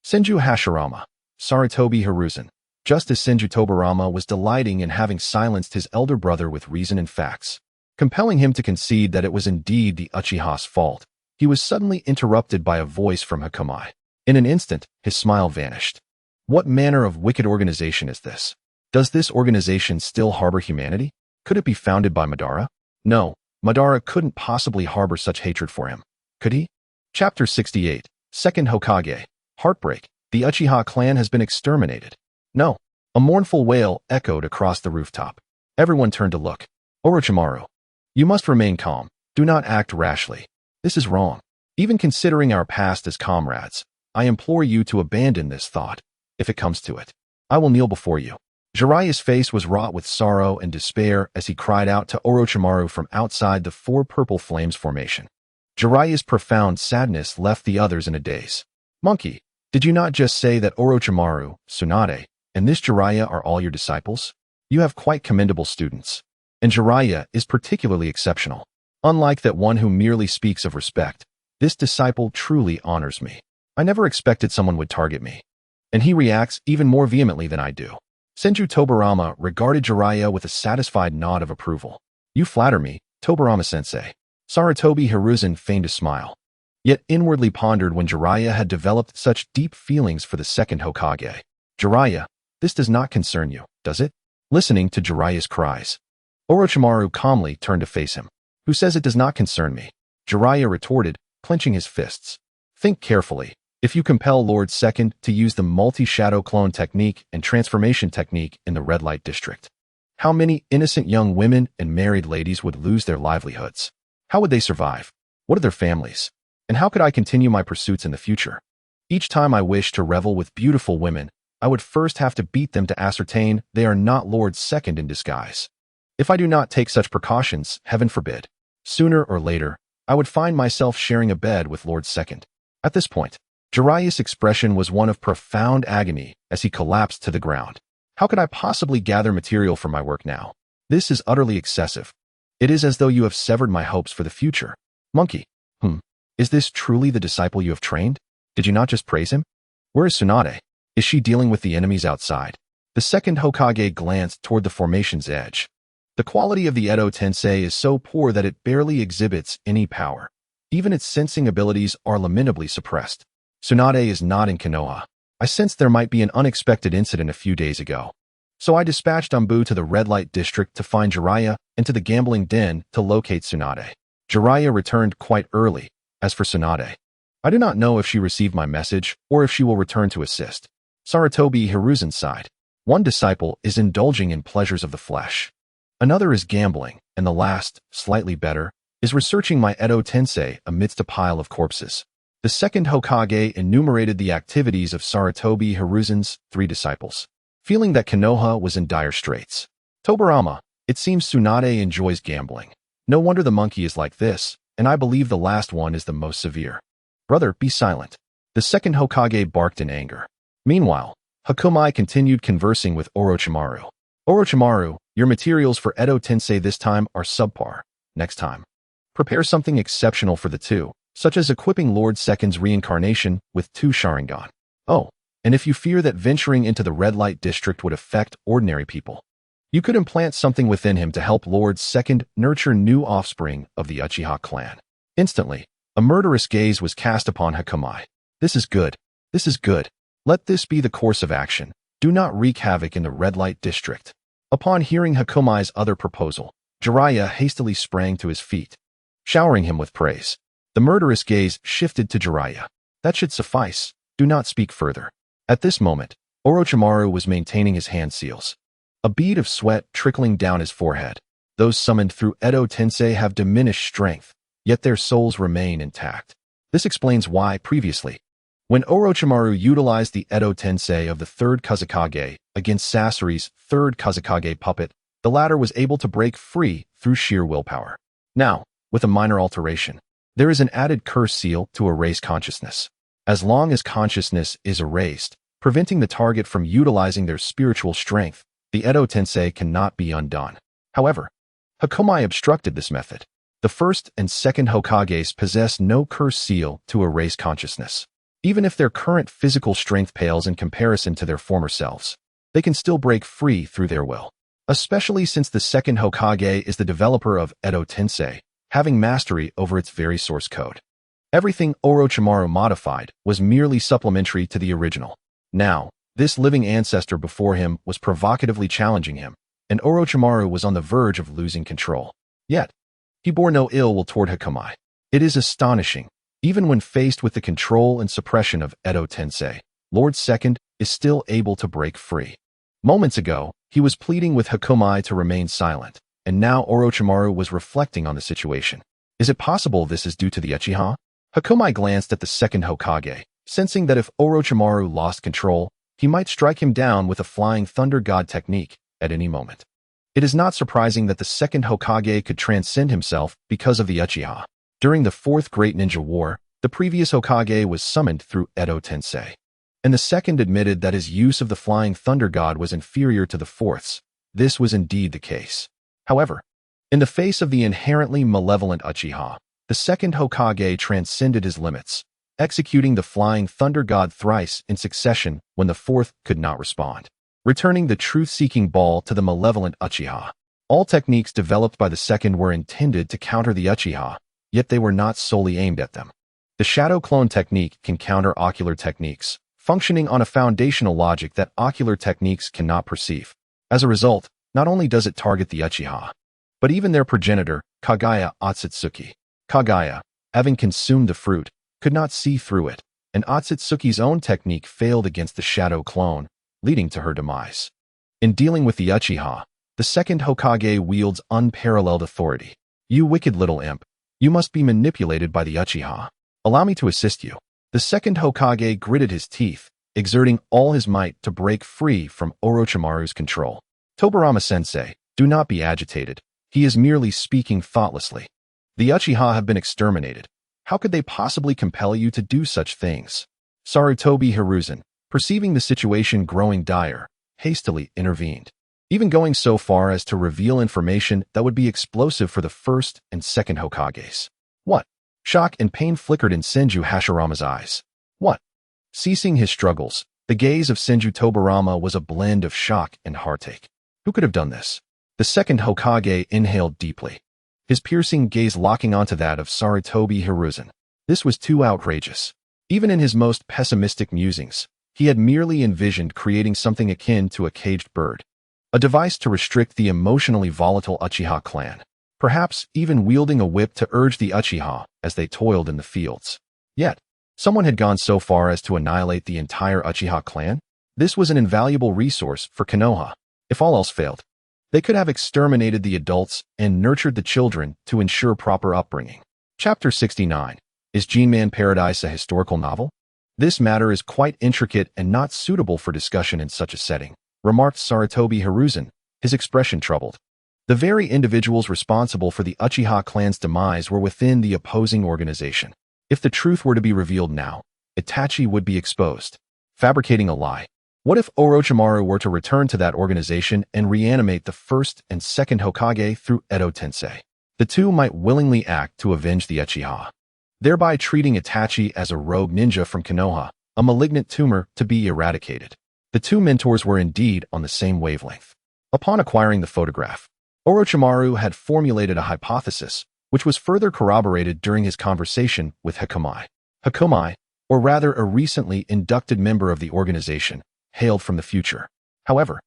Senju Hashirama, Sarutobi Hiruzen. Just as Senju Tobirama was delighting in having silenced his elder brother with reason and facts, compelling him to concede that it was indeed the Uchiha's fault, he was suddenly interrupted by a voice from Hakumai. In an instant, his smile vanished. What manner of wicked organization is this? Does this organization still harbor humanity? Could it be founded by Madara? No, Madara couldn't possibly harbor such hatred for him. Could he? Chapter 68, Second Hokage. Heartbreak. The Uchiha clan has been exterminated. No. A mournful wail echoed across the rooftop. Everyone turned to look. Orochimaru. You must remain calm. Do not act rashly. This is wrong. Even considering our past as comrades, I implore you to abandon this thought. If it comes to it, I will kneel before you. Jiraiya's face was wrought with sorrow and despair as he cried out to Orochimaru from outside the four purple flames formation. Jiraiya's profound sadness left the others in a daze. Monkey, did you not just say that Orochimaru, Tsunade, and this Jiraiya are all your disciples? You have quite commendable students. And Jiraiya is particularly exceptional. Unlike that one who merely speaks of respect, this disciple truly honors me. I never expected someone would target me. And he reacts even more vehemently than I do. Senju Tobirama regarded Jiraiya with a satisfied nod of approval. You flatter me, Tobirama-sensei. Sarutobi Hiruzen feigned a smile, yet inwardly pondered when Jiraiya had developed such deep feelings for the second Hokage. Jiraiya, this does not concern you, does it? Listening to Jiraiya's cries, Orochimaru calmly turned to face him. Who says it does not concern me? Jiraiya retorted, clenching his fists. Think carefully. If you compel Lord Second to use the multi-shadow clone technique and transformation technique in the red light district, how many innocent young women and married ladies would lose their livelihoods? How would they survive? What are their families? And how could I continue my pursuits in the future? Each time I wish to revel with beautiful women, I would first have to beat them to ascertain they are not Lord Second in disguise. If I do not take such precautions, heaven forbid, sooner or later, I would find myself sharing a bed with Lord Second. At this point, Jiraiya's expression was one of profound agony as he collapsed to the ground. How could I possibly gather material for my work now? This is utterly excessive. It is as though you have severed my hopes for the future. Monkey. Is this truly the disciple you have trained? Did you not just praise him? Where is Tsunade? Is she dealing with the enemies outside? The second Hokage glanced toward the formation's edge. The quality of the Edo Tensei is so poor that it barely exhibits any power. Even its sensing abilities are lamentably suppressed. Tsunade is not in Konoha. I sensed there might be an unexpected incident a few days ago. So I dispatched Anbu to the red light district to find Jiraiya and to the gambling den to locate Tsunade. Jiraiya returned quite early. As for Tsunade, I do not know if she received my message or if she will return to assist. Sarutobi Hiruzen sighed. One disciple is indulging in pleasures of the flesh. Another is gambling, and the last, slightly better, is researching my Edo Tensei amidst a pile of corpses. The second Hokage enumerated the activities of Sarutobi Hiruzen's 3 disciples, feeling that Konoha was in dire straits. Tobirama, it seems Tsunade enjoys gambling. No wonder the monkey is like this, and I believe the last one is the most severe. Brother, be silent. The second Hokage barked in anger. Meanwhile, Hakumai continued conversing with Orochimaru. Orochimaru, your materials for Edo Tensei this time are subpar. Next time, prepare something exceptional for the two, such as equipping Lord Second's reincarnation with 2 Sharingan. Oh, and if you fear that venturing into the red light district would affect ordinary people, you could implant something within him to help Lord Second nurture new offspring of the Uchiha clan. Instantly, a murderous gaze was cast upon Hakumai. This is good. This is good. Let this be the course of action. Do not wreak havoc in the red light district. Upon hearing Hakumai's other proposal, Jiraiya hastily sprang to his feet, showering him with praise. The murderous gaze shifted to Jiraiya. That should suffice. Do not speak further. At this moment, Orochimaru was maintaining his hand seals. A bead of sweat trickling down his forehead. Those summoned through Edo Tensei have diminished strength, yet their souls remain intact. This explains why, previously, when Orochimaru utilized the Edo Tensei of the 3rd Kazekage against Sasori's 3rd Kazekage puppet, the latter was able to break free through sheer willpower. Now, with a minor alteration, there is an added curse seal to erase consciousness. As long as consciousness is erased, preventing the target from utilizing their spiritual strength, the Edo Tensei cannot be undone. However, Hakumai obstructed this method. The 1st and 2nd Hokages possess no curse seal to erase consciousness. Even if their current physical strength pales in comparison to their former selves, they can still break free through their will. Especially since the 2nd Hokage is the developer of Edo Tensei, having mastery over its very source code. Everything Orochimaru modified was merely supplementary to the original. Now, this living ancestor before him was provocatively challenging him, and Orochimaru was on the verge of losing control. Yet, he bore no ill will toward Hakamai. It is astonishing, even when faced with the control and suppression of Edo Tensei, Lord Second is still able to break free. Moments ago, he was pleading with Hakamai to remain silent, and now Orochimaru was reflecting on the situation. Is it possible this is due to the Uchiha? Hakamai glanced at the second Hokage, sensing that if Orochimaru lost control, he might strike him down with a flying thunder god technique at any moment. It is not surprising that the second Hokage could transcend himself because of the Uchiha. During the Fourth Great Ninja War, the previous Hokage was summoned through Edo Tensei, and the second admitted that his use of the flying thunder god was inferior to the fourth's. This was indeed the case. However, in the face of the inherently malevolent Uchiha, the second Hokage transcended his limits, executing the flying thunder god thrice in succession when the fourth could not respond, returning the truth-seeking ball to the malevolent Uchiha. All techniques developed by the second were intended to counter the Uchiha, yet they were not solely aimed at them. The shadow clone technique can counter ocular techniques, functioning on a foundational logic that ocular techniques cannot perceive. As a result, not only does it target the Uchiha, but even their progenitor, Kagaya Otsutsuki. Kagaya, having consumed the fruit, could not see through it, and Otsutsuki's own technique failed against the shadow clone, leading to her demise. In dealing with the Uchiha, the second Hokage wields unparalleled authority. You wicked little imp, you must be manipulated by the Uchiha. Allow me to assist you. The second Hokage gritted his teeth, exerting all his might to break free from Orochimaru's control. Tobirama-sensei, do not be agitated. He is merely speaking thoughtlessly. The Uchiha have been exterminated. How could they possibly compel you to do such things? Sarutobi Hiruzen, perceiving the situation growing dire, hastily intervened, even going so far as to reveal information that would be explosive for the first and second Hokages. What? Shock and pain flickered in Senju Hashirama's eyes. What? Ceasing his struggles, the gaze of Senju Tobirama was a blend of shock and heartache. Who could have done this? The second Hokage inhaled deeply, his piercing gaze locking onto that of Sarutobi Hiruzen. This was too outrageous. Even in his most pessimistic musings, he had merely envisioned creating something akin to a caged bird, a device to restrict the emotionally volatile Uchiha clan, perhaps even wielding a whip to urge the Uchiha as they toiled in the fields. Yet, someone had gone so far as to annihilate the entire Uchiha clan? This was an invaluable resource for Konoha. If all else failed, they could have exterminated the adults and nurtured the children to ensure proper upbringing. Chapter 69. Is G-Man Paradise a historical novel? This matter is quite intricate and not suitable for discussion in such a setting, remarked Sarutobi Hiruzen, his expression troubled. The very individuals responsible for the Uchiha clan's demise were within the opposing organization. If the truth were to be revealed now, Itachi would be exposed, fabricating a lie. What if Orochimaru were to return to that organization and reanimate the first and second Hokage through Edo Tensei? The two might willingly act to avenge the Uchiha, thereby treating Itachi as a rogue ninja from Konoha, a malignant tumor to be eradicated. The two mentors were indeed on the same wavelength. Upon acquiring the photograph, Orochimaru had formulated a hypothesis, which was further corroborated during his conversation with Hakamai. Hakamai, or rather a recently inducted member of the organization, hailed from the future. However,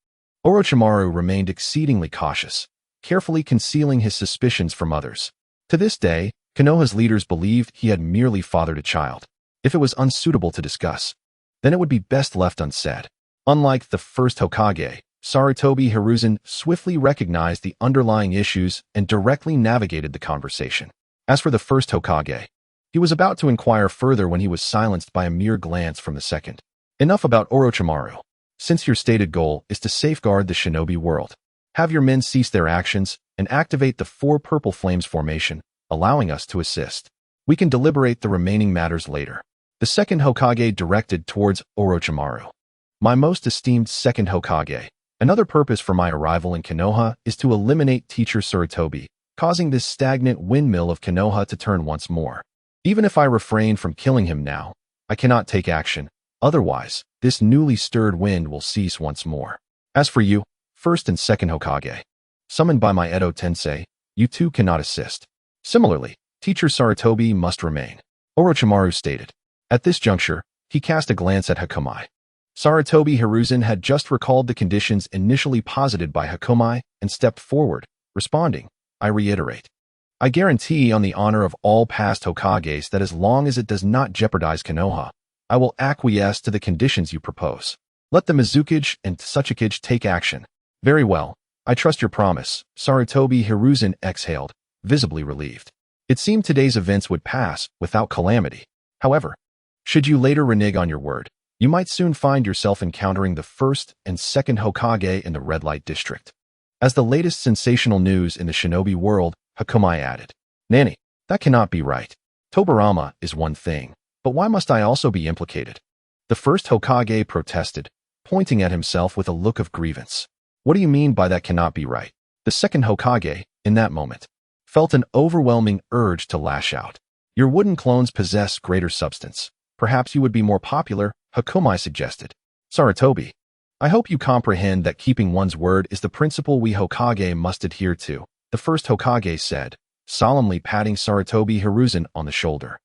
Orochimaru remained exceedingly cautious, carefully concealing his suspicions from others. To this day, Konoha's leaders believed he had merely fathered a child. If it was unsuitable to discuss, then it would be best left unsaid. Unlike the first Hokage, Sarutobi Hiruzen swiftly recognized the underlying issues and directly navigated the conversation. As for the first Hokage, he was about to inquire further when he was silenced by a mere glance from the second. Enough about Orochimaru. Since your stated goal is to safeguard the shinobi world, have your men cease their actions and activate the 4 purple flames formation, allowing us to assist. We can deliberate the remaining matters later. The second Hokage directed towards Orochimaru. My most esteemed second Hokage, another purpose for my arrival in Konoha is to eliminate teacher Sarutobi, causing this stagnant windmill of Konoha to turn once more. Even if I refrain from killing him now, I cannot take action. Otherwise, this newly stirred wind will cease once more. As for you, first and second Hokage, summoned by my Edo Tensei, you too cannot assist. Similarly, teacher Sarutobi must remain. Orochimaru stated. At this juncture, he cast a glance at Hakumai. Sarutobi Hiruzen had just recalled the conditions initially posited by Hakumai and stepped forward, responding, I reiterate. I guarantee on the honor of all past Hokages that as long as it does not jeopardize Konoha, I will acquiesce to the conditions you propose. Let the Mizukage and Tsuchikage take action. Very well. I trust your promise. Sarutobi Hiruzen exhaled, visibly relieved. It seemed today's events would pass without calamity. However, should you later renege on your word, you might soon find yourself encountering the first and second Hokage in the Red Light District. As the latest sensational news in the shinobi world, Hakumai added, Nani, that cannot be right. Tobirama is one thing, but why must I also be implicated? The first Hokage protested, pointing at himself with a look of grievance. What do you mean by that cannot be right? The second Hokage, in that moment, felt an overwhelming urge to lash out. Your wooden clones possess greater substance. Perhaps you would be more popular, Hakumai suggested. Sarutobi, I hope you comprehend that keeping one's word is the principle we Hokage must adhere to, the first Hokage said, solemnly patting Sarutobi Hiruzen on the shoulder,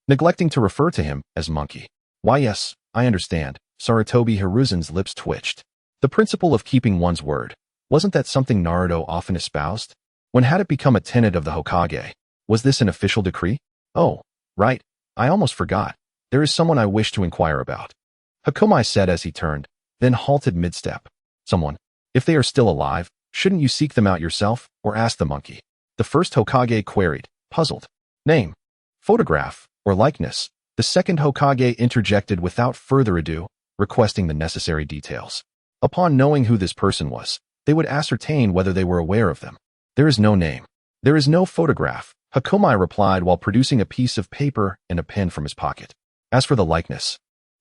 neglecting to refer to him as monkey. Why yes, I understand. Sarutobi Hiruzen's lips twitched. The principle of keeping one's word, wasn't that something Naruto often espoused? When had it become a tenet of the Hokage? Was this an official decree? Oh, right, I almost forgot. There is someone I wish to inquire about. Hakumai said as he turned, then halted mid-step. Someone? If they are still alive, shouldn't you seek them out yourself, or ask the monkey? The first Hokage queried, puzzled. Name, photograph, or likeness. The second Hokage interjected without further ado, requesting the necessary details. Upon knowing who this person was, they would ascertain whether they were aware of them. There is no name. There is no photograph, Hakumai replied while producing a piece of paper and a pen from his pocket. As for the likeness,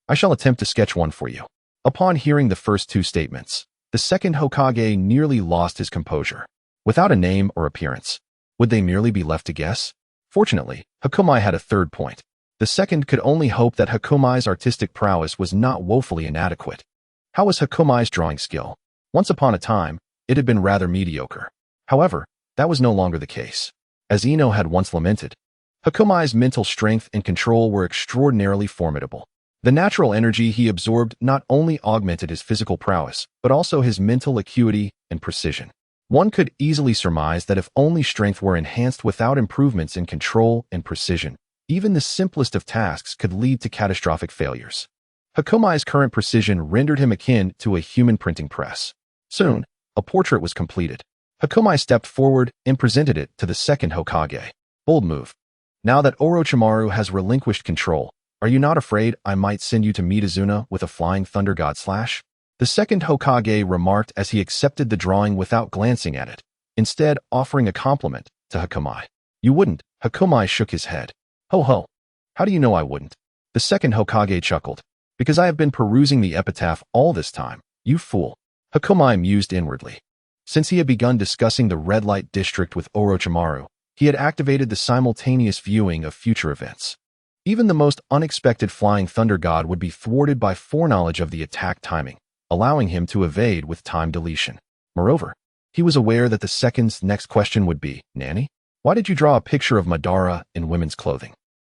I shall attempt to sketch one for you. Upon hearing the first two statements, the second Hokage nearly lost his composure. Without a name or appearance, would they merely be left to guess? Fortunately, Hakumai had a third point. The second could only hope that Hakumai's artistic prowess was not woefully inadequate. How was Hakumai's drawing skill? Once upon a time, it had been rather mediocre. However, that was no longer the case. As Ino had once lamented, Hakumai's mental strength and control were extraordinarily formidable. The natural energy he absorbed not only augmented his physical prowess, but also his mental acuity and precision. One could easily surmise that if only strength were enhanced without improvements in control and precision, even the simplest of tasks could lead to catastrophic failures. Hakumai's current precision rendered him akin to a human printing press. Soon, a portrait was completed. Hakumai stepped forward and presented it to the second Hokage. Bold move. Now that Orochimaru has relinquished control, are you not afraid I might send you to meet Izuna with a flying thunder god slash? The second Hokage remarked as he accepted the drawing without glancing at it, instead offering a compliment to Hakumai. You wouldn't. Hakumai shook his head. Ho ho. How do you know I wouldn't? The second Hokage chuckled. Because I have been perusing the epitaph all this time, you fool. Hakumai mused inwardly. Since he had begun discussing the Red Light District with Orochimaru, he had activated the simultaneous viewing of future events. Even the most unexpected flying thunder god would be thwarted by foreknowledge of the attack timing, allowing him to evade with time deletion. Moreover, he was aware that the second's next question would be, Nani? Why did you draw a picture of Madara in women's clothing?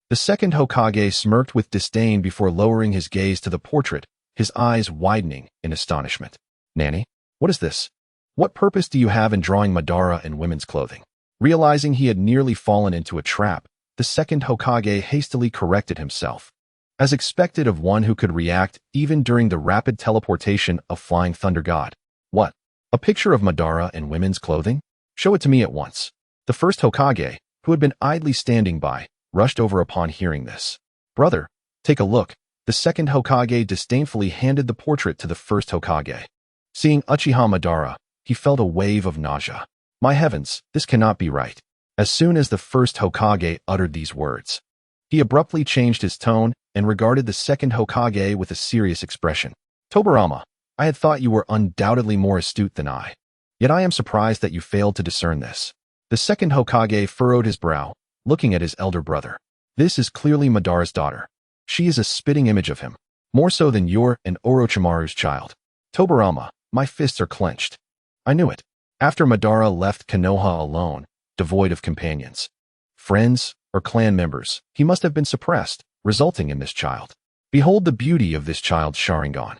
The second Hokage smirked with disdain before lowering his gaze to the portrait, his eyes widening in astonishment. Nani, what is this? What purpose do you have in drawing Madara in women's clothing? Realizing he had nearly fallen into a trap, the second Hokage hastily corrected himself. As expected of one who could react even during the rapid teleportation of Flying Thunder God. What? A picture of Madara in women's clothing? Show it to me at once. The first Hokage, who had been idly standing by, rushed over upon hearing this. Brother, take a look. The second Hokage disdainfully handed the portrait to the first Hokage. Seeing Uchiha Madara, he felt a wave of nausea. My heavens, this cannot be right. As soon as the first Hokage uttered these words, he abruptly changed his tone and regarded the second Hokage with a serious expression. Tobirama, I had thought you were undoubtedly more astute than I. Yet I am surprised that you failed to discern this. The second Hokage furrowed his brow, looking at his elder brother. This is clearly Madara's daughter. She is a spitting image of him, more so than your and Orochimaru's child. Tobirama, my fists are clenched. I knew it. After Madara left Konoha alone, devoid of companions, friends, or clan members, he must have been suppressed, resulting in this child. Behold the beauty of this child's Sharingan,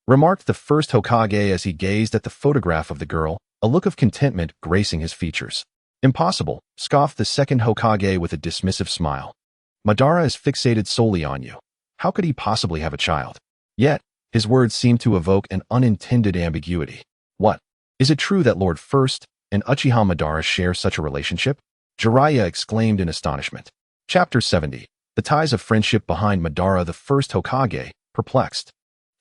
remarked the first Hokage as he gazed at the photograph of the girl, a look of contentment gracing his features. Impossible, scoffed the second Hokage with a dismissive smile. Madara is fixated solely on you. How could he possibly have a child? Yet, his words seemed to evoke an unintended ambiguity. What? Is it true that Lord First and Uchiha Madara share such a relationship? Jiraiya exclaimed in astonishment. Chapter 70. The ties of friendship behind Madara, the first Hokage, perplexed,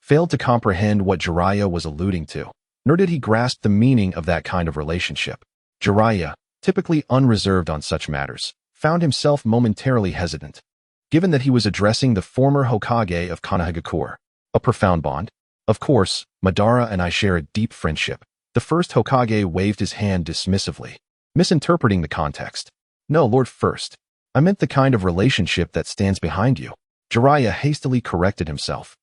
failed to comprehend what Jiraiya was alluding to, nor did he grasp the meaning of that kind of relationship. Jiraiya, typically unreserved on such matters, found himself momentarily hesitant, given that he was addressing the former Hokage of Konohagakure. A profound bond? Of course, Madara and I share a deep friendship. The first Hokage waved his hand dismissively, misinterpreting the context. No, Lord First. I meant the kind of relationship that stands behind you. Jiraiya hastily corrected himself,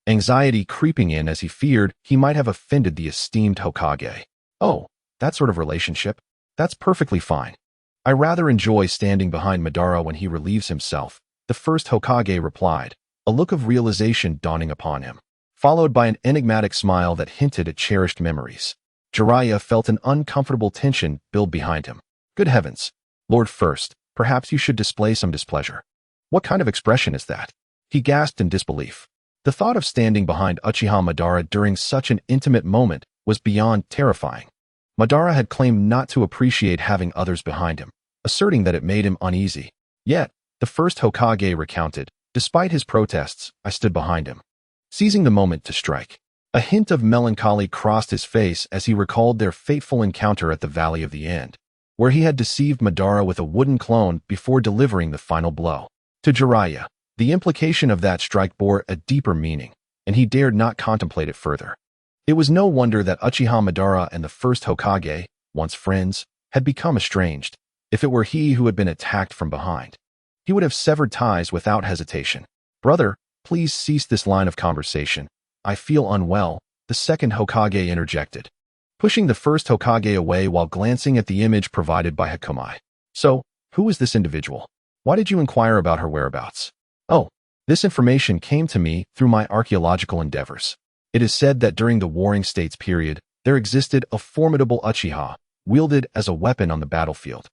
anxiety creeping in as he feared he might have offended the esteemed Hokage. Oh, that sort of relationship? That's perfectly fine. I rather enjoy standing behind Madara when he relieves himself, the first Hokage replied, a look of realization dawning upon him, followed by an enigmatic smile that hinted at cherished memories. Jiraiya felt an uncomfortable tension build behind him. Good heavens! Lord First, perhaps you should display some displeasure. What kind of expression is that? He gasped in disbelief. The thought of standing behind Uchiha Madara during such an intimate moment was beyond terrifying. Madara had claimed not to appreciate having others behind him, asserting that it made him uneasy. Yet, the first Hokage recounted, despite his protests, I stood behind him, seizing the moment to strike. A hint of melancholy crossed his face as he recalled their fateful encounter at the Valley of the End, where he had deceived Madara with a wooden clone before delivering the final blow. To Jiraiya, the implication of that strike bore a deeper meaning, and he dared not contemplate it further. It was no wonder that Uchiha Madara and the first Hokage, once friends, had become estranged. If it were he who had been attacked from behind, he would have severed ties without hesitation. Brother, please cease this line of conversation. I feel unwell, the second Hokage interjected, pushing the first Hokage away while glancing at the image provided by Hakumai. So, who is this individual? Why did you inquire about her whereabouts? Oh, this information came to me through my archaeological endeavors. It is said that during the Warring States period, there existed a formidable Uchiha, wielded as a weapon on the battlefield,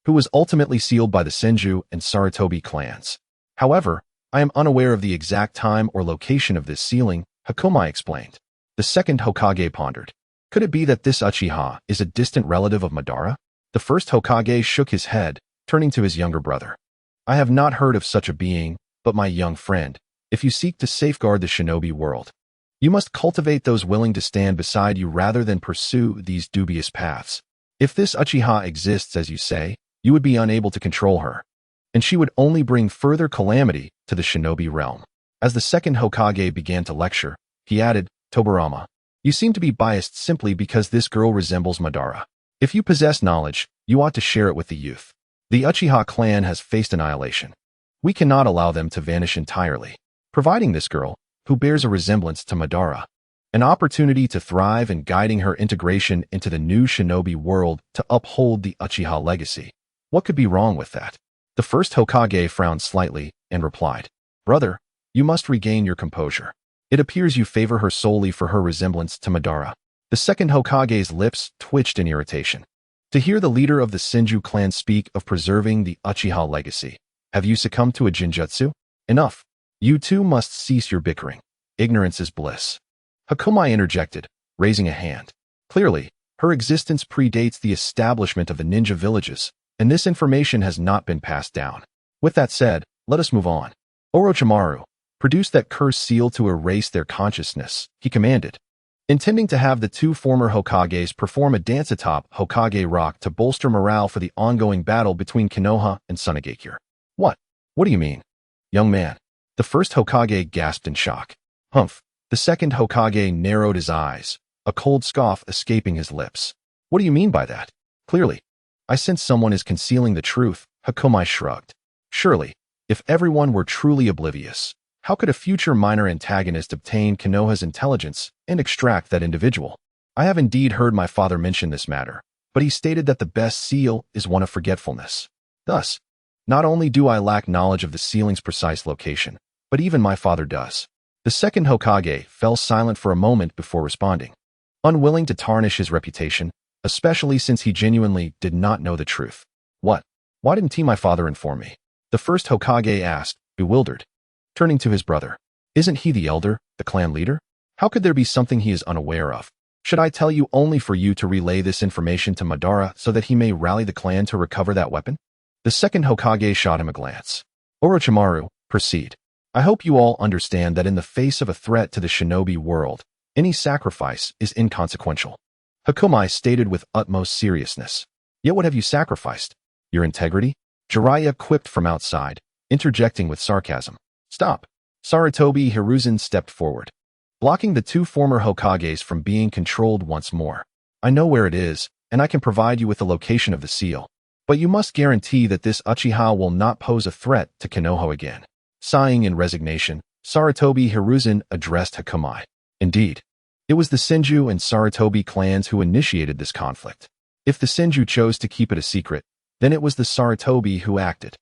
who was ultimately sealed by the Senju and Sarutobi clans. However, I am unaware of the exact time or location of this sealing, Hakumai explained. The second Hokage pondered. Could it be that this Uchiha is a distant relative of Madara? The first Hokage shook his head, turning to his younger brother. I have not heard of such a being, but my young friend, if you seek to safeguard the shinobi world, you must cultivate those willing to stand beside you rather than pursue these dubious paths. If this Uchiha exists as you say, you would be unable to control her, and she would only bring further calamity to the shinobi realm. As the second Hokage began to lecture, he added, Tobirama, you seem to be biased simply because this girl resembles Madara. If you possess knowledge, you ought to share it with the youth. The Uchiha clan has faced annihilation. We cannot allow them to vanish entirely, providing this girl, who bears a resemblance to Madara, an opportunity to thrive and guiding her integration into the new shinobi world to uphold the Uchiha legacy. What could be wrong with that? The first Hokage frowned slightly and replied, Brother, you must regain your composure. It appears you favor her solely for her resemblance to Madara. The second Hokage's lips twitched in irritation. To hear the leader of the Senju clan speak of preserving the Uchiha legacy. Have you succumbed to a genjutsu? Enough. You two must cease your bickering. Ignorance is bliss. Hakumai interjected, raising a hand. Clearly, her existence predates the establishment of the ninja villages, and this information has not been passed down. With that said, let us move on. Orochimaru, produce that cursed seal to erase their consciousness, he commanded, intending to have the two former Hokages perform a dance atop Hokage Rock to bolster morale for the ongoing battle between Konoha and Sunagakure. What? What do you mean? Young man. The first Hokage gasped in shock. Humph. The second Hokage narrowed his eyes, a cold scoff escaping his lips. What do you mean by that? Clearly, I sense someone is concealing the truth, Hakumai shrugged. Surely, if everyone were truly oblivious, how could a future minor antagonist obtain Konoha's intelligence and extract that individual? I have indeed heard my father mention this matter, but he stated that the best seal is one of forgetfulness. Thus, Not only do I lack knowledge of the ceiling's precise location, but even my father does. The second Hokage fell silent for a moment before responding, unwilling to tarnish his reputation, especially since he genuinely did not know the truth. What? Why didn't my father inform me? The first Hokage asked, bewildered, turning to his brother. Isn't he the elder, the clan leader? How could there be something he is unaware of? Should I tell you only for you to relay this information to Madara so that he may rally the clan to recover that weapon? The second Hokage shot him a glance. Orochimaru, proceed. I hope you all understand that in the face of a threat to the shinobi world, any sacrifice is inconsequential. Hakumai stated with utmost seriousness. Yet what have you sacrificed? Your integrity? Jiraiya quipped from outside, interjecting with sarcasm. Stop. Sarutobi Hiruzen stepped forward, blocking the two former Hokages from being controlled once more. I know where it is, and I can provide you with the location of the seal. But you must guarantee that this Uchiha will not pose a threat to Konoha again. Sighing in resignation, Sarutobi Hiruzen addressed Hakumai. Indeed, it was the Senju and Sarutobi clans who initiated this conflict. If the Senju chose to keep it a secret, then it was the Sarutobi who acted.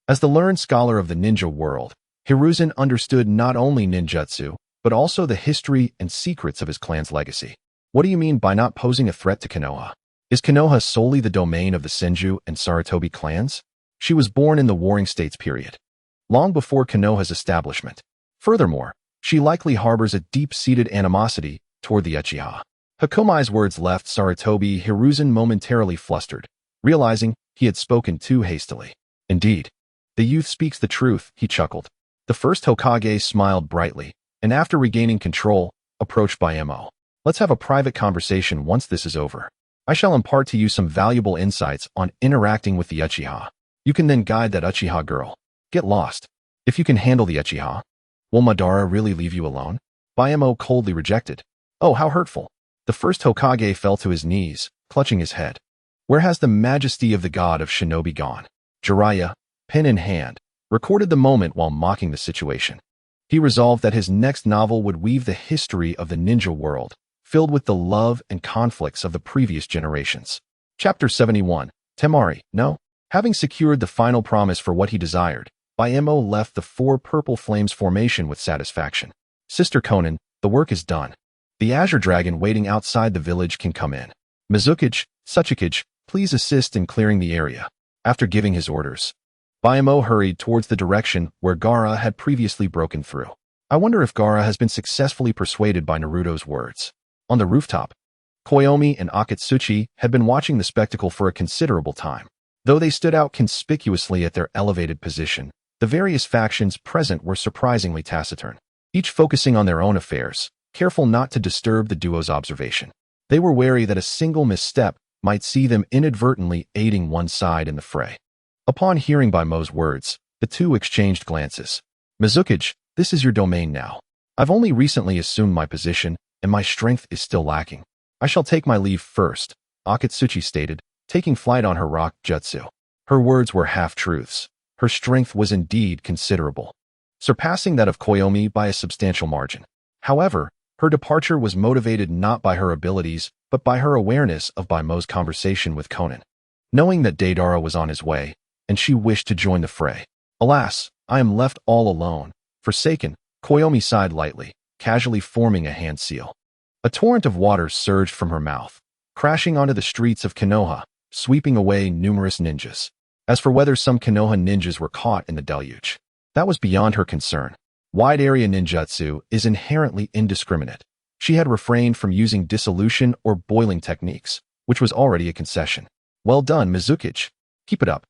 As the learned scholar of the ninja world, Hiruzen understood not only ninjutsu, but also the history and secrets of his clan's legacy. What do you mean by not posing a threat to Konoha? Is Konoha solely the domain of the Senju and Sarutobi clans? She was born in the Warring States period, long before Konoha's establishment. Furthermore, she likely harbors a deep-seated animosity toward the Uchiha. Hakumai's words left Sarutobi Hiruzen momentarily flustered, realizing he had spoken too hastily. Indeed, the youth speaks the truth, he chuckled. The first Hokage smiled brightly, and after regaining control, approached Bayamo. Let's have a private conversation once this is over. I shall impart to you some valuable insights on interacting with the Uchiha. You can then guide that Uchiha girl. Get lost. If you can handle the Uchiha, will Madara really leave you alone? Bayamo coldly rejected. Oh, how hurtful. The first Hokage fell to his knees, clutching his head. Where has the majesty of the god of shinobi gone? Jiraiya, pen in hand, recorded the moment while mocking the situation. He resolved that his next novel would weave the history of the ninja world, filled with the love and conflicts of the previous generations. Chapter 71. Temari, no. Having secured the final promise for what he desired, Bayamo left the Four Purple Flames formation with satisfaction. Sister Konan, the work is done. The Azure Dragon waiting outside the village can come in. Mizukage, Suchikage, please assist in clearing the area. After giving his orders, Bayamo hurried towards the direction where Gaara had previously broken through. I wonder if Gaara has been successfully persuaded by Naruto's words. On the rooftop, Koyomi and Akatsuki had been watching the spectacle for a considerable time. Though they stood out conspicuously at their elevated position, the various factions present were surprisingly taciturn, each focusing on their own affairs, careful not to disturb the duo's observation. They were wary that a single misstep might see them inadvertently aiding one side in the fray. Upon hearing Baimo's words, the two exchanged glances. Mizukage, this is your domain now. I've only recently assumed my position, and my strength is still lacking. I shall take my leave first, Akatsuki stated, taking flight on her rock jutsu. Her words were half-truths. Her strength was indeed considerable, surpassing that of Koyomi by a substantial margin. However, her departure was motivated not by her abilities, but by her awareness of Baimo's conversation with Konan. Knowing that Deidara was on his way, and she wished to join the fray. Alas, I am left all alone. Forsaken, Koyomi sighed lightly, casually forming a hand seal. A torrent of water surged from her mouth, crashing onto the streets of Konoha, sweeping away numerous ninjas. As for whether some Konoha ninjas were caught in the deluge, that was beyond her concern. Wide-area ninjutsu is inherently indiscriminate. She had refrained from using dissolution or boiling techniques, which was already a concession. Well done, Mizukage. Keep it up.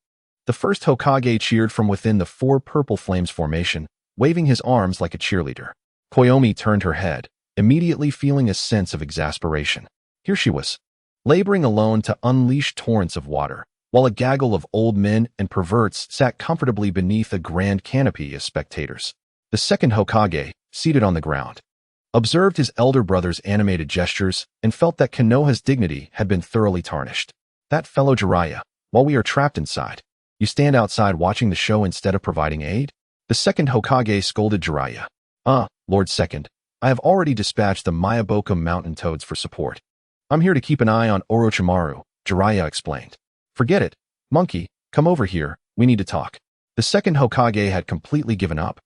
The first Hokage cheered from within the Four Purple Flames formation, waving his arms like a cheerleader. Koyomi turned her head, immediately feeling a sense of exasperation. Here she was, laboring alone to unleash torrents of water, while a gaggle of old men and perverts sat comfortably beneath a grand canopy as spectators. The second Hokage, seated on the ground, observed his elder brother's animated gestures and felt that Konoha's dignity had been thoroughly tarnished. That fellow Jiraiya, while we are trapped inside, you stand outside watching the show instead of providing aid? The second Hokage scolded Jiraiya. Lord Second, I have already dispatched the Mayaboka mountain toads for support. I'm here to keep an eye on Orochimaru, Jiraiya explained. Forget it. Monkey, come over here, we need to talk. The second Hokage had completely given up,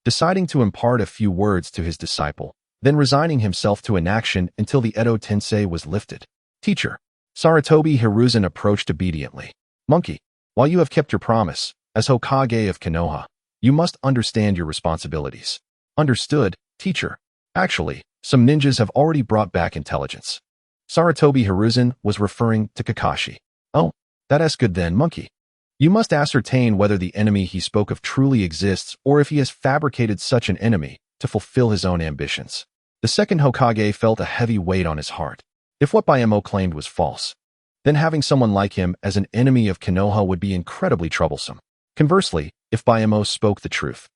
deciding to impart a few words to his disciple, then resigning himself to inaction until the Edo Tensei was lifted. Teacher. Sarutobi Hiruzen approached obediently. Monkey, while you have kept your promise, as Hokage of Konoha, you must understand your responsibilities. Understood, teacher. Actually, some ninjas have already brought back intelligence. Sarutobi Hiruzen was referring to Kakashi. Oh, that's good then, monkey. You must ascertain whether the enemy he spoke of truly exists or if he has fabricated such an enemy to fulfill his own ambitions. The second Hokage felt a heavy weight on his heart. If what Bayamo claimed was false, then having someone like him as an enemy of Konoha would be incredibly troublesome. Conversely, if Bayamo spoke the truth,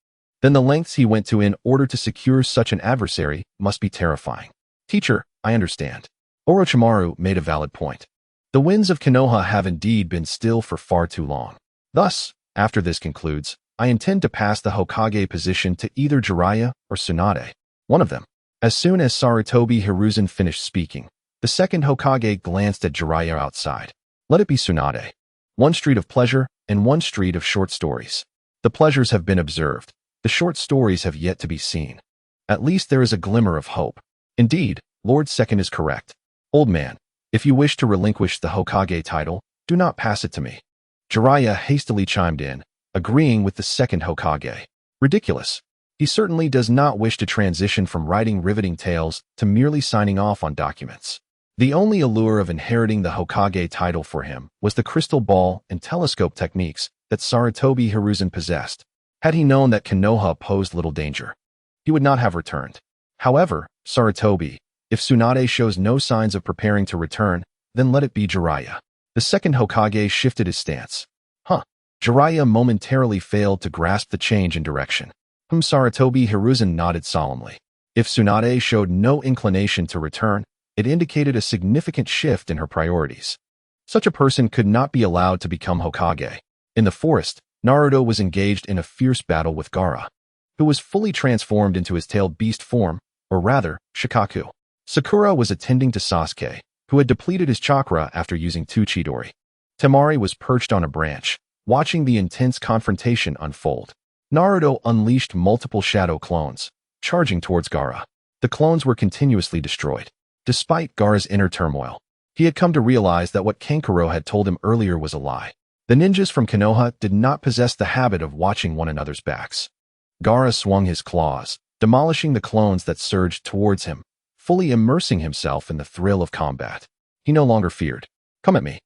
then the lengths he went to in order to secure such an adversary must be terrifying. Teacher, I understand. Orochimaru made a valid point. The winds of Konoha have indeed been still for far too long. Thus, after this concludes, I intend to pass the Hokage position to either Jiraiya or Tsunade, one of them. As soon as Sarutobi Hiruzen finished speaking, the second Hokage glanced at Jiraiya outside. Let it be Tsunade. One street of pleasure and one street of short stories. The pleasures have been observed. The short stories have yet to be seen. At least there is a glimmer of hope. Indeed, Lord Second is correct. Old man, if you wish to relinquish the Hokage title, do not pass it to me. Jiraiya hastily chimed in, agreeing with the second Hokage. Ridiculous. He certainly does not wish to transition from writing riveting tales to merely signing off on documents. The only allure of inheriting the Hokage title for him was the crystal ball and telescope techniques that Sarutobi Hiruzen possessed. Had he known that Konoha posed little danger, he would not have returned. However, Sarutobi, if Tsunade shows no signs of preparing to return, then let it be Jiraiya. The second Hokage shifted his stance. Jiraiya momentarily failed to grasp the change in direction. Sarutobi Hiruzen nodded solemnly. If Tsunade showed no inclination to return, it indicated a significant shift in her priorities. Such a person could not be allowed to become Hokage. In the forest, Naruto was engaged in a fierce battle with Gaara, who was fully transformed into his tailed beast form, or rather, Shikaku. Sakura was attending to Sasuke, who had depleted his chakra after using 2 Chidori. Temari was perched on a branch, watching the intense confrontation unfold. Naruto unleashed multiple shadow clones, charging towards Gaara. The clones were continuously destroyed. Despite Gaara's inner turmoil, he had come to realize that what Kankuro had told him earlier was a lie. The ninjas from Konoha did not possess the habit of watching one another's backs. Gaara swung his claws, demolishing the clones that surged towards him, fully immersing himself in the thrill of combat. He no longer feared. Come at me.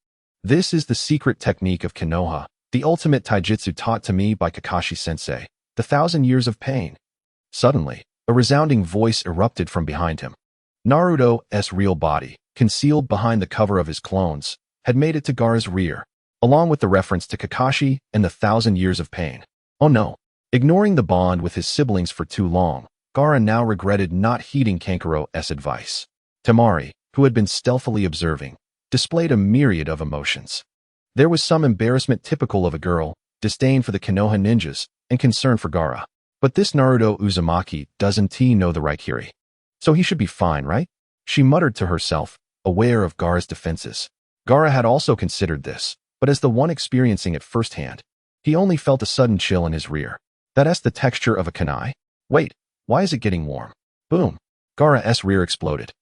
This is the secret technique of Konoha, the ultimate taijutsu taught to me by Kakashi-sensei, the 1,000 years of pain. Suddenly, a resounding voice erupted from behind him. Naruto's real body, concealed behind the cover of his clones, had made it to Gaara's rear, along with the reference to Kakashi and the 1,000 years of pain. Oh no. Ignoring the bond with his siblings for too long, Gaara now regretted not heeding Kankuro's advice. Temari, who had been stealthily observing, displayed a myriad of emotions. There was some embarrassment typical of a girl, disdain for the Konoha ninjas, and concern for Gaara. But this Naruto Uzumaki doesn't know the Raikiri. So he should be fine, right? She muttered to herself, aware of Gaara's defenses. Gaara had also considered this, but as the one experiencing it firsthand, he only felt a sudden chill in his rear. That's the texture of a kunai? Wait, why is it getting warm? Boom. Gaara's rear exploded.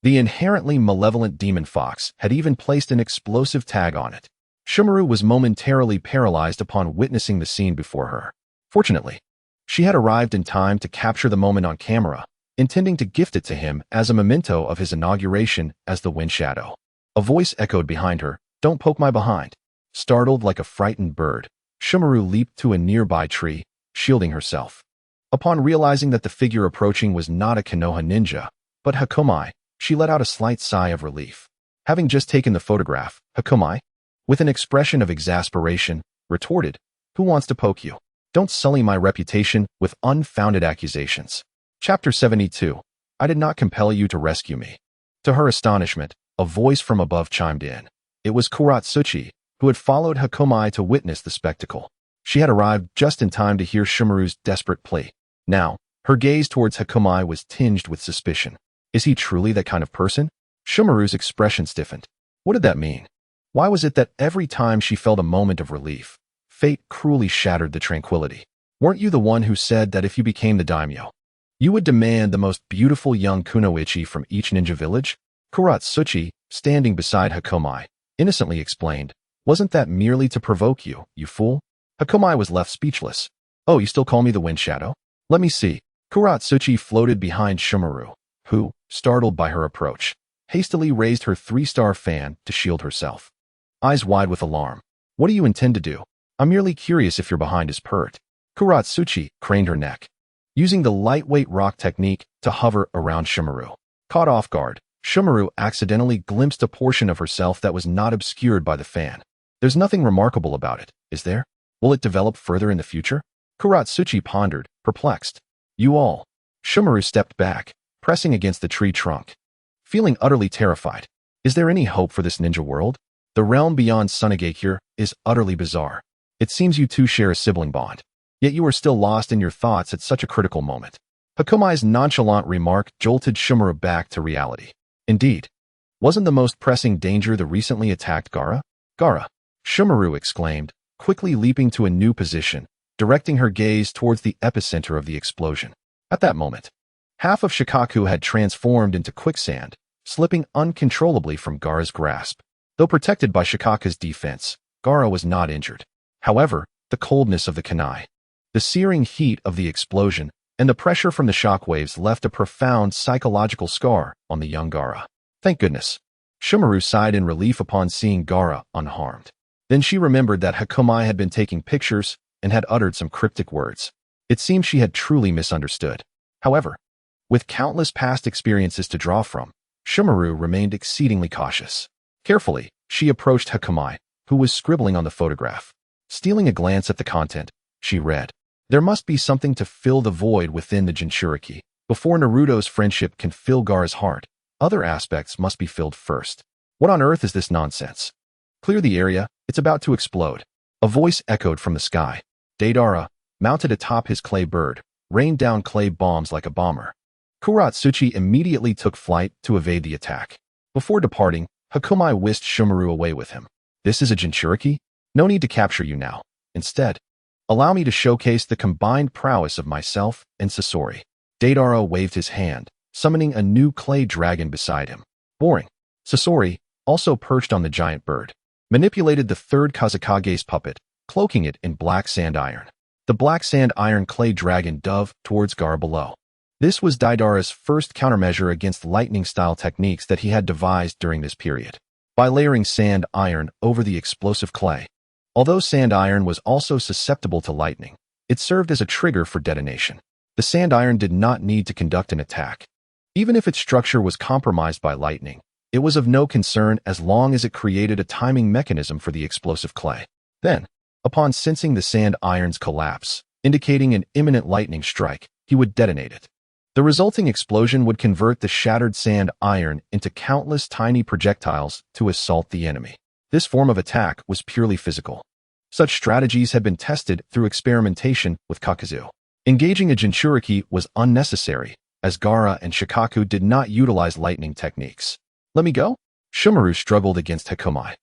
The inherently malevolent demon fox had even placed an explosive tag on it. Shumaru was momentarily paralyzed upon witnessing the scene before her. Fortunately, she had arrived in time to capture the moment on camera, intending to gift it to him as a memento of his inauguration as the Wind Shadow. A voice echoed behind her, "Don't poke my behind." Startled like a frightened bird, Shumaru leaped to a nearby tree, shielding herself. Upon realizing that the figure approaching was not a Konoha ninja, but Hakomai, she let out a slight sigh of relief. Having just taken the photograph, Hakomai, with an expression of exasperation, retorted, "Who wants to poke you? Don't sully my reputation with unfounded accusations." Chapter 72. I did not compel you to rescue me. To her astonishment, a voice from above chimed in. It was Kuratsuchi, who had followed Hakomai to witness the spectacle. She had arrived just in time to hear Shumaru's desperate plea. Now, her gaze towards Hakomai was tinged with suspicion. Is he truly that kind of person? Shumaru's expression stiffened. What did that mean? Why was it that every time she felt a moment of relief, Fate cruelly shattered the tranquility. Weren't you the one who said that if you became the daimyo, you would demand the most beautiful young kunoichi from each ninja village? Kuratsuchi, standing beside Hakomai, innocently explained, wasn't that merely to provoke you, you fool? Hakomai was left speechless. Oh, you still call me the wind shadow? Let me see. Kuratsuchi floated behind Shumaru, who, startled by her approach, hastily raised her 3-star fan to shield herself. Eyes wide with alarm. What do you intend to do? I'm merely curious if you're behind his pert. Kuratsuchi craned her neck, using the lightweight rock technique to hover around Shumaru. Caught off guard, Shumaru accidentally glimpsed a portion of herself that was not obscured by the fan. There's nothing remarkable about it, is there? Will it develop further in the future? Kuratsuchi pondered, perplexed. You all. Shumaru stepped back, pressing against the tree trunk, feeling utterly terrified. Is there any hope for this ninja world? The realm beyond Sunagakure is utterly bizarre. It seems you two share a sibling bond, yet you are still lost in your thoughts at such a critical moment. Hakomai's nonchalant remark jolted Shumaru back to reality. Indeed, wasn't the most pressing danger the recently attacked Gaara? Gaara, Shumaru exclaimed, quickly leaping to a new position, directing her gaze towards the epicenter of the explosion. At that moment, half of Shikaku had transformed into quicksand, slipping uncontrollably from Gaara's grasp. Though protected by Shikaku's defense, Gaara was not injured. However, the coldness of the kunai, the searing heat of the explosion, and the pressure from the shockwaves left a profound psychological scar on the young Gaara. Thank goodness. Shumaru sighed in relief upon seeing Gaara unharmed. Then she remembered that Hakomai had been taking pictures and had uttered some cryptic words. It seemed she had truly misunderstood. However, with countless past experiences to draw from, Shumaru remained exceedingly cautious. Carefully, she approached Hakomai, who was scribbling on the photograph. Stealing a glance at the content, she read, there must be something to fill the void within the Jinchuriki. Before Naruto's friendship can fill Gaara's heart, other aspects must be filled first. What on earth is this nonsense? Clear the area, it's about to explode. A voice echoed from the sky. Deidara, mounted atop his clay bird, rained down clay bombs like a bomber. Kuratsuchi immediately took flight to evade the attack. Before departing, Hakomai whisked Shumaru away with him. This is a Jinchuriki? No need to capture you now. Instead, allow me to showcase the combined prowess of myself and Sasori. Deidara waved his hand, summoning a new clay dragon beside him. Boring. Sasori, also perched on the giant bird, manipulated the third Kazakage's puppet, cloaking it in black sand iron. The black sand iron clay dragon dove towards Gaara below. This was Deidara's first countermeasure against lightning-style techniques that he had devised during this period. By layering sand iron over the explosive clay, although sand iron was also susceptible to lightning, it served as a trigger for detonation. The sand iron did not need to conduct an attack. Even if its structure was compromised by lightning, it was of no concern as long as it created a timing mechanism for the explosive clay. Then, upon sensing the sand iron's collapse, indicating an imminent lightning strike, he would detonate it. The resulting explosion would convert the shattered sand iron into countless tiny projectiles to assault the enemy. This form of attack was purely physical. Such strategies had been tested through experimentation with Kakuzu. Engaging a Jinchuriki was unnecessary, as Gaara and Shikaku did not utilize lightning techniques. Let me go? Shumaru struggled against Hakomai,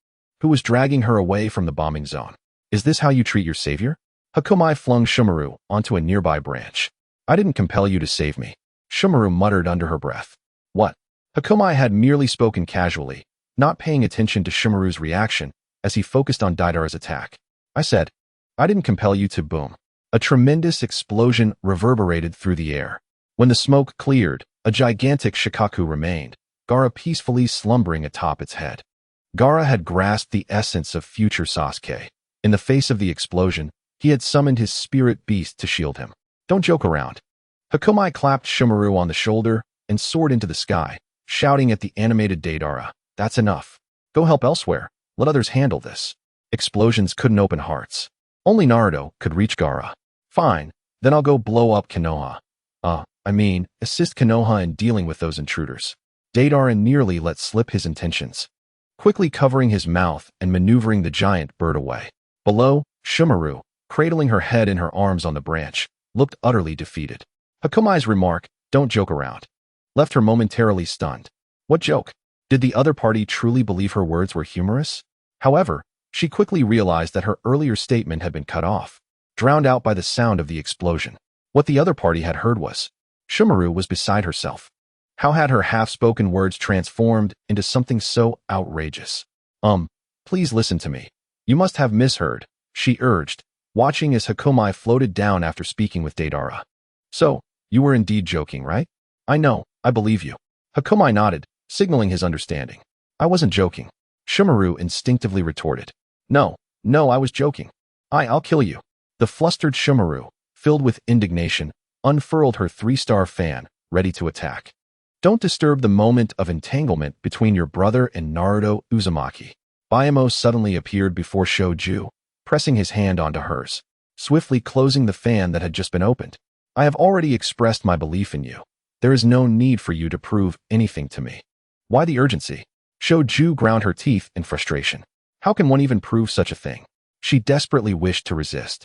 who was dragging her away from the bombing zone. Is this how you treat your savior? Hakomai flung Shumaru onto a nearby branch. I didn't compel you to save me, Shumaru muttered under her breath. What? Hakomai had merely spoken casually, not paying attention to Shumaru's reaction as he focused on Deidara's attack. I said, I didn't compel you to. Boom. A tremendous explosion reverberated through the air. When the smoke cleared, a gigantic Shikaku remained, Gaara peacefully slumbering atop its head. Gaara had grasped the essence of future Sasuke. In the face of the explosion, he had summoned his spirit beast to shield him. Don't joke around. Hakomai clapped Shumaru on the shoulder and soared into the sky, shouting at the animated Deidara, that's enough. Go help elsewhere. Let others handle this. Explosions couldn't open hearts. Only Naruto could reach Gaara. Fine, then I'll go blow up Konoha. Assist Konoha in dealing with those intruders. Deidara nearly let slip his intentions, quickly covering his mouth and maneuvering the giant bird away. Below, Shumaru, cradling her head in her arms on the branch, looked utterly defeated. Hakomai's remark, don't joke around, left her momentarily stunned. What joke? Did the other party truly believe her words were humorous? However, She quickly realized that her earlier statement had been cut off, drowned out by the sound of the explosion. What the other party had heard was, Shumaru was beside herself. How had her half-spoken words transformed into something so outrageous? Please listen to me. You must have misheard, she urged, watching as Hakomai floated down after speaking with Deidara. So, you were indeed joking, right? I know, I believe you. Hakomai nodded, signaling his understanding. I wasn't joking. Shumaru instinctively retorted. No, I was joking. I'll kill you. The flustered Shumaru, filled with indignation, unfurled her 3-star fan, ready to attack. Don't disturb the moment of entanglement between your brother and Naruto Uzumaki. Bayamo suddenly appeared before Shoju, pressing his hand onto hers, swiftly closing the fan that had just been opened. I have already expressed my belief in you. There is no need for you to prove anything to me. Why the urgency? Shoju ground her teeth in frustration. How can one even prove such a thing? She desperately wished to resist.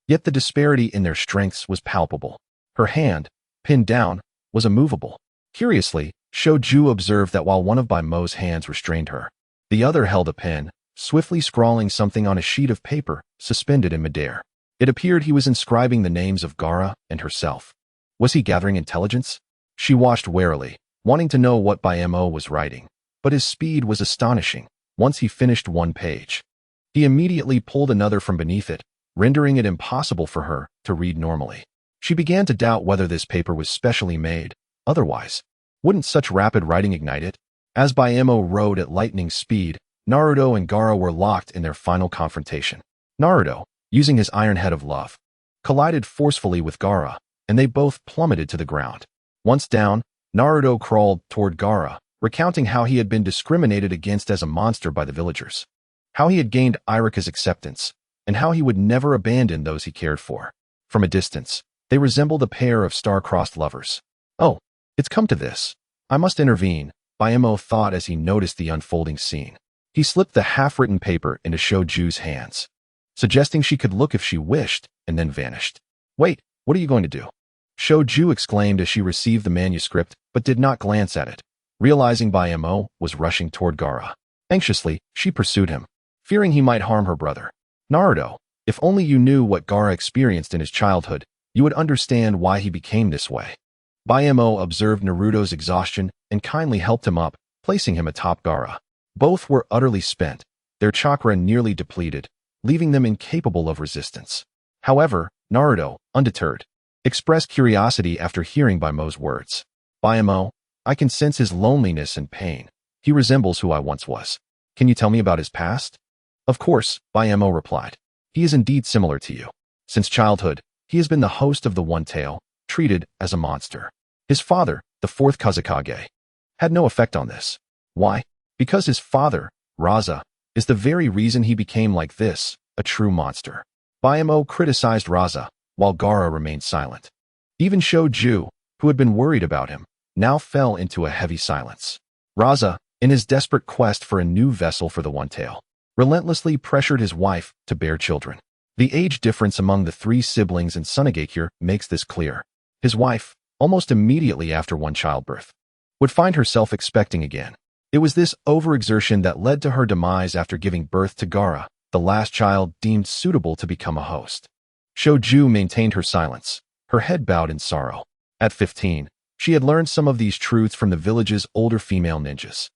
Yet the disparity in their strengths was palpable. Her hand, pinned down, was immovable. Curiously, Shoju observed that while one of Baimo's hands restrained her, the other held a pen, swiftly scrawling something on a sheet of paper suspended in midair. It appeared he was inscribing the names of Gaara and herself. Was he gathering intelligence? She watched warily, wanting to know what Baimo was writing, but his speed was astonishing. Once he finished one page, he immediately pulled another from beneath it, rendering it impossible for her to read normally. She began to doubt whether this paper was specially made. Otherwise, wouldn't such rapid writing ignite it? As Baimo rode at lightning speed, Naruto and Gaara were locked in their final confrontation. Naruto, using his iron head of love, collided forcefully with Gaara, and they both plummeted to the ground. Once down, Naruto crawled toward Gaara, recounting how he had been discriminated against as a monster by the villagers, how he had gained Irika's acceptance, and how he would never abandon those he cared for. From a distance, they resembled a pair of star-crossed lovers. Oh, it's come to this. I must intervene, Baimo thought as he noticed the unfolding scene. He slipped the half-written paper into Shoju's hands, suggesting she could look if she wished, and then vanished. Wait, what are you going to do? Shoju exclaimed as she received the manuscript, but did not glance at it, realizing Baimo was rushing toward Gaara. Anxiously, she pursued him, fearing he might harm her brother. Naruto, if only you knew what Gaara experienced in his childhood, you would understand why he became this way. Baimo observed Naruto's exhaustion and kindly helped him up, placing him atop Gaara. Both were utterly spent, their chakra nearly depleted, leaving them incapable of resistance. However, Naruto, undeterred, expressed curiosity after hearing Baimo's words. Baimo, I can sense his loneliness and pain. He resembles who I once was. Can you tell me about his past? Of course, Baimo replied. He is indeed similar to you. Since childhood, he has been the host of the One Tail, treated as a monster. His father, the 4th Kazekage, had no effect on this. Why? Because his father, Raza, is the very reason he became like this, a true monster. Baimo criticized Raza, while Gaara remained silent. Even Shoju, who had been worried about him, now fell into a heavy silence. Raza, in his desperate quest for a new vessel for the One Tail, relentlessly pressured his wife to bear children. The age difference among the 3 siblings in Sunagakure makes this clear. His wife, almost immediately after one childbirth, would find herself expecting again. It was this overexertion that led to her demise after giving birth to Gaara, the last child deemed suitable to become a host. Shoju maintained her silence, her head bowed in sorrow. At 15, she had learned some of these truths from the village's older female ninjas.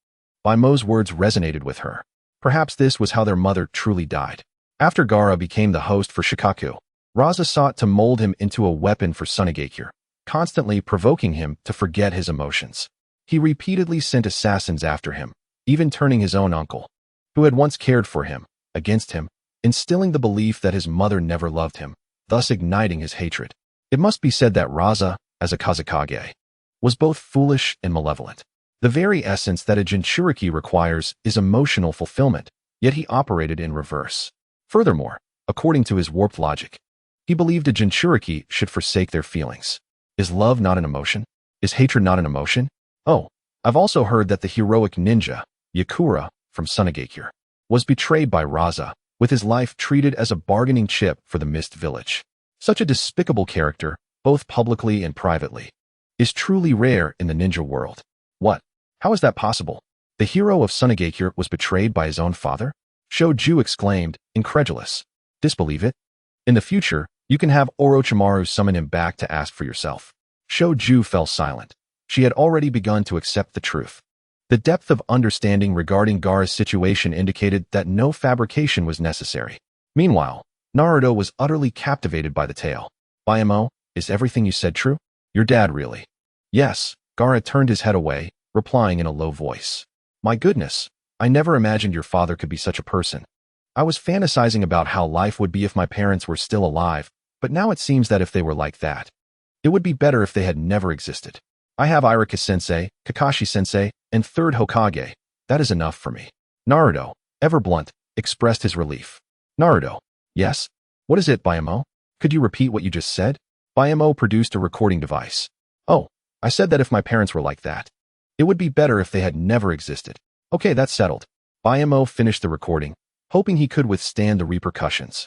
Baimo's words resonated with her. Perhaps this was how their mother truly died. After Gaara became the host for Shikaku, Raza sought to mold him into a weapon for Sunagakure, constantly provoking him to forget his emotions. He repeatedly sent assassins after him, even turning his own uncle, who had once cared for him, against him, instilling the belief that his mother never loved him, thus igniting his hatred. It must be said that Raza, as a Kazekage, was both foolish and malevolent. The very essence that a Jinchuriki requires is emotional fulfillment, yet he operated in reverse. Furthermore, according to his warped logic, he believed a Jinchuriki should forsake their feelings. Is love not an emotion? Is hatred not an emotion? Oh, I've also heard that the heroic ninja, Yakura, from Sunagakure, was betrayed by Raza, with his life treated as a bargaining chip for the Mist Village. Such a despicable character, both publicly and privately, is truly rare in the ninja world. What? How is that possible? The hero of Sunagakure was betrayed by his own father? Shoju exclaimed, incredulous. Disbelieve it? In the future, you can have Orochimaru summon him back to ask for yourself. Shoju fell silent. She had already begun to accept the truth. The depth of understanding regarding Gaara's situation indicated that no fabrication was necessary. Meanwhile, Naruto was utterly captivated by the tale. Bayamo, is everything you said true? Your dad really? Yes, Gaara turned his head away, replying in a low voice. My goodness, I never imagined your father could be such a person. I was fantasizing about how life would be if my parents were still alive, but now it seems that if they were like that, it would be better if they had never existed. I have Irika-sensei, Kakashi-sensei, and third Hokage. That is enough for me. Naruto, ever blunt, expressed his relief. Naruto, yes? What is it, Bayamo? Could you repeat what you just said? Bayamo produced a recording device. Oh, I said that if my parents were like that, it would be better if they had never existed. Okay, that's settled. Bayamo finished the recording, hoping he could withstand the repercussions.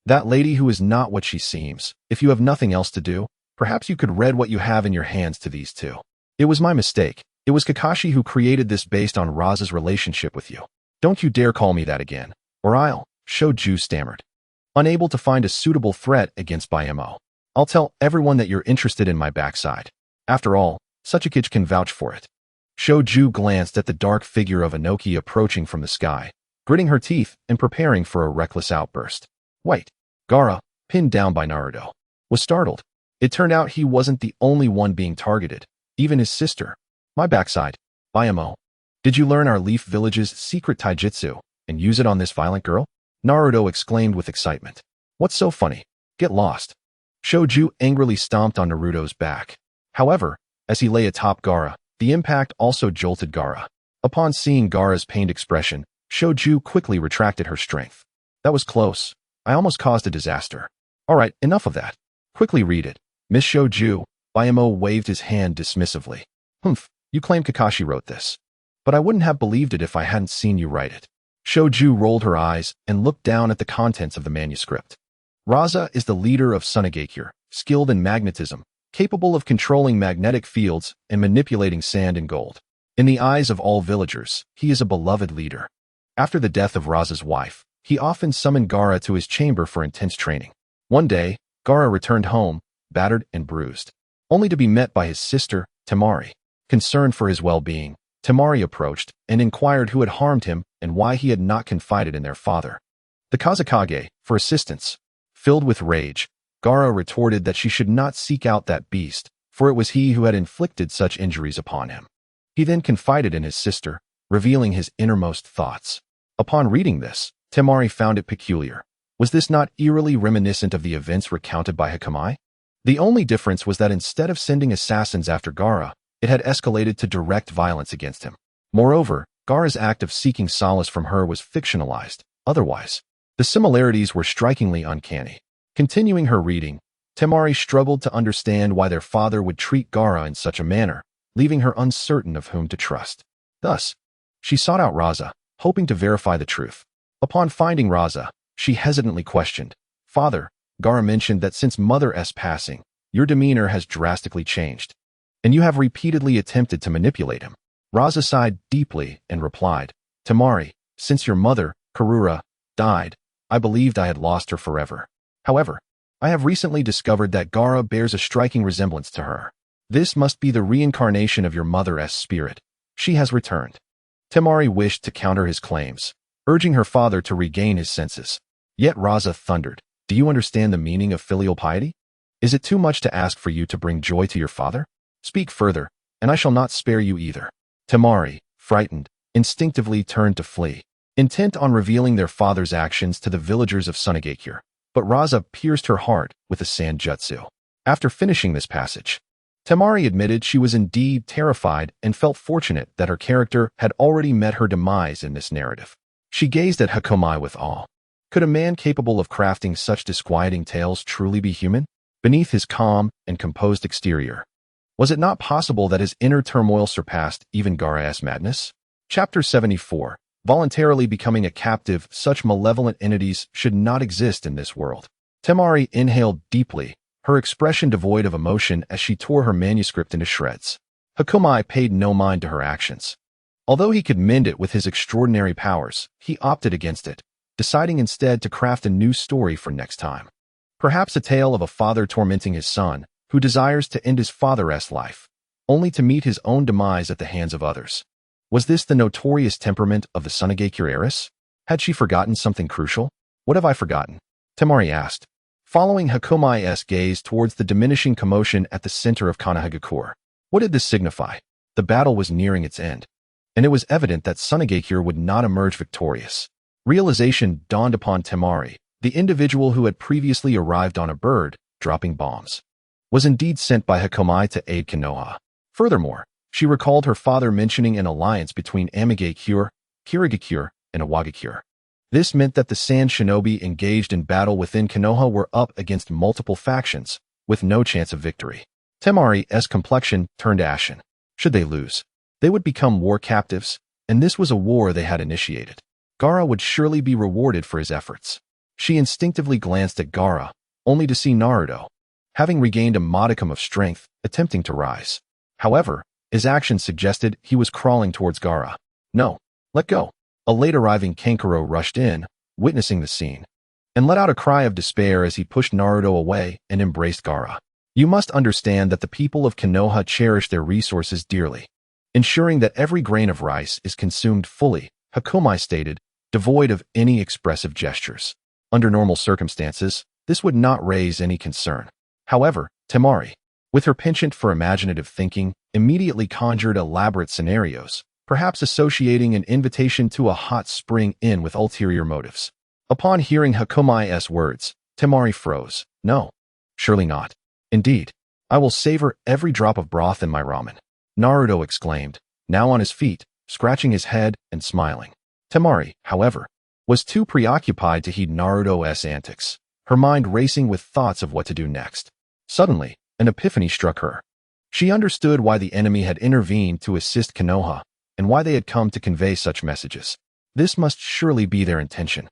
That lady who is not what she seems. If you have nothing else to do, perhaps you could read what you have in your hands to these two. It was my mistake. It was Kakashi who created this based on Raza's relationship with you. Don't you dare call me that again, or I'll, Shoju stammered, unable to find a suitable threat against Bayamo. I'll tell everyone that you're interested in my backside. After all, such a kid can vouch for it. Shoju glanced at the dark figure of Inoki approaching from the sky, gritting her teeth and preparing for a reckless outburst. Wait, Gaara, pinned down by Naruto, was startled. It turned out he wasn't the only one being targeted, even his sister. My backside, Bayamo. Did you learn our Leaf Village's secret taijutsu and use it on this violent girl? Naruto exclaimed with excitement. What's so funny? Get lost. Shoju angrily stomped on Naruto's back. However, as he lay atop Gaara, the impact also jolted Gaara. Upon seeing Gaara's pained expression, Shoju quickly retracted her strength. That was close. I almost caused a disaster. All right, enough of that. Quickly read it. Miss Shoju, Bayamo waved his hand dismissively. Humph, you claim Kakashi wrote this. But I wouldn't have believed it if I hadn't seen you write it. Shoju rolled her eyes and looked down at the contents of the manuscript. Raza is the leader of Sunagakure, skilled in magnetism, capable of controlling magnetic fields and manipulating sand and gold. In the eyes of all villagers, he is a beloved leader. After the death of Raza's wife, he often summoned Gaara to his chamber for intense training. One day, Gaara returned home, battered and bruised, only to be met by his sister, Temari. Concerned for his well-being, Temari approached and inquired who had harmed him and why he had not confided in their father. The Kazekage, for assistance. Filled with rage, Gaara retorted that she should not seek out that beast, for it was he who had inflicted such injuries upon him. He then confided in his sister, revealing his innermost thoughts. Upon reading this, Temari found it peculiar. Was this not eerily reminiscent of the events recounted by Hakamai? The only difference was that instead of sending assassins after Gaara, it had escalated to direct violence against him. Moreover, Gaara's act of seeking solace from her was fictionalized. Otherwise, the similarities were strikingly uncanny. Continuing her reading, Temari struggled to understand why their father would treat Gaara in such a manner, leaving her uncertain of whom to trust. Thus, she sought out Raza, hoping to verify the truth. Upon finding Raza, she hesitantly questioned, Father, Gaara mentioned that since Mother's passing, your demeanor has drastically changed, and you have repeatedly attempted to manipulate him. Raza sighed deeply and replied, Temari, since your mother, Karura, died, I believed I had lost her forever. However, I have recently discovered that Gaara bears a striking resemblance to her. This must be the reincarnation of your mother's spirit. She has returned. Temari wished to counter his claims, urging her father to regain his senses. Yet Raza thundered, Do you understand the meaning of filial piety? Is it too much to ask for you to bring joy to your father? Speak further, and I shall not spare you either. Temari, frightened, instinctively turned to flee, intent on revealing their father's actions to the villagers of Sunagakure. But Raza pierced her heart with the sand jutsu. After finishing this passage, Temari admitted she was indeed terrified and felt fortunate that her character had already met her demise in this narrative. She gazed at Hakomai with awe. Could a man capable of crafting such disquieting tales truly be human? Beneath his calm and composed exterior, was it not possible that his inner turmoil surpassed even Gaara's madness? Chapter 74. Voluntarily becoming a captive, such malevolent entities should not exist in this world. Temari inhaled deeply, her expression devoid of emotion as she tore her manuscript into shreds. Hakomai paid no mind to her actions. Although he could mend it with his extraordinary powers, he opted against it, deciding instead to craft a new story for next time. Perhaps a tale of a father tormenting his son, who desires to end his father's life, only to meet his own demise at the hands of others. Was this the notorious temperament of the Sunagakure heiress? Had she forgotten something crucial? What have I forgotten? Temari asked, following Hakomai's gaze towards the diminishing commotion at the center of Kanahagakure. What did this signify? The battle was nearing its end, and it was evident that Sunagakure would not emerge victorious. Realization dawned upon Temari, the individual who had previously arrived on a bird, dropping bombs, was indeed sent by Hakomai to aid Konoha. Furthermore, she recalled her father mentioning an alliance between Amigakure, Kirigakure, and Awagakure. This meant that the Sand Shinobi engaged in battle within Konoha were up against multiple factions, with no chance of victory. Temari's complexion turned ashen. Should they lose, they would become war captives, and this was a war they had initiated. Gaara would surely be rewarded for his efforts. She instinctively glanced at Gaara, only to see Naruto, having regained a modicum of strength, attempting to rise. However, his actions suggested he was crawling towards Gaara. No, let go. A late-arriving Kankuro rushed in, witnessing the scene, and let out a cry of despair as he pushed Naruto away and embraced Gaara. You must understand that the people of Konoha cherish their resources dearly. Ensuring that every grain of rice is consumed fully, Hakomai stated, devoid of any expressive gestures. Under normal circumstances, this would not raise any concern. However, Temari, with her penchant for imaginative thinking, immediately conjured elaborate scenarios, perhaps associating an invitation to a hot spring inn with ulterior motives. Upon hearing Hakomai's words, Temari froze. No, surely not. Indeed, I will savor every drop of broth in my ramen, Naruto exclaimed, now on his feet, scratching his head and smiling. Temari, however, was too preoccupied to heed Naruto's antics, her mind racing with thoughts of what to do next. Suddenly, an epiphany struck her. She understood why the enemy had intervened to assist Konoha, and why they had come to convey such messages. This must surely be their intention.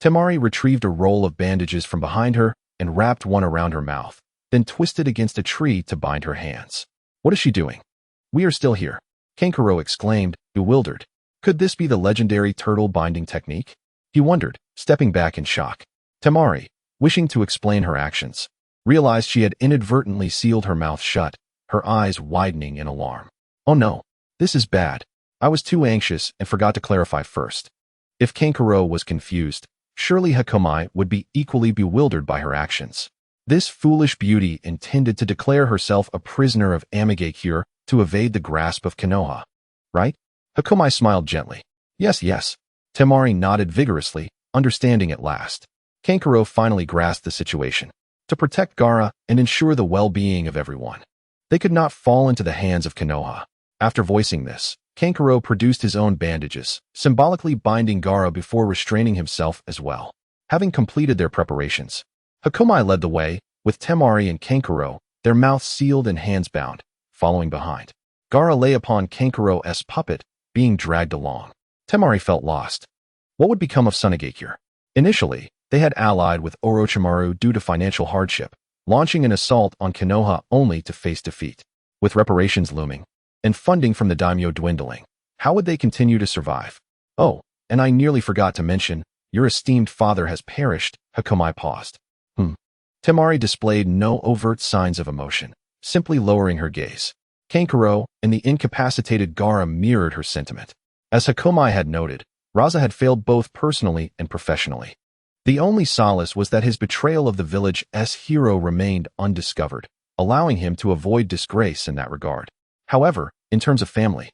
Temari retrieved a roll of bandages from behind her and wrapped one around her mouth, then twisted against a tree to bind her hands. What is she doing? We are still here, Kankuro exclaimed, bewildered. Could this be the legendary turtle binding technique? He wondered, stepping back in shock. Temari, wishing to explain her actions, realized she had inadvertently sealed her mouth shut, her eyes widening in alarm. Oh no, this is bad. I was too anxious and forgot to clarify first. If Kankuro was confused, surely Hakomai would be equally bewildered by her actions. This foolish beauty intended to declare herself a prisoner of Amigakure to evade the grasp of Konoha, right? Hakomai smiled gently. Yes. Temari nodded vigorously, understanding at last. Kankuro finally grasped the situation. To protect Gaara and ensure the well-being of everyone, they could not fall into the hands of Konoha. After voicing this, Kankuro produced his own bandages, symbolically binding Gaara before restraining himself as well. Having completed their preparations, Hakomai led the way, with Temari and Kankuro, their mouths sealed and hands bound, following behind. Gaara lay upon Kankuro's puppet, being dragged along. Temari felt lost. What would become of Sunagakure? Initially, they had allied with Orochimaru due to financial hardship, launching an assault on Konoha only to face defeat. With reparations looming, and funding from the daimyo dwindling, how would they continue to survive? Oh, and I nearly forgot to mention, your esteemed father has perished, Hakomai paused. Temari displayed no overt signs of emotion, simply lowering her gaze. Kankuro and the incapacitated Gaara mirrored her sentiment. As Hakomai had noted, Raza had failed both personally and professionally. The only solace was that his betrayal of the village's hero remained undiscovered, allowing him to avoid disgrace in that regard. However, in terms of family,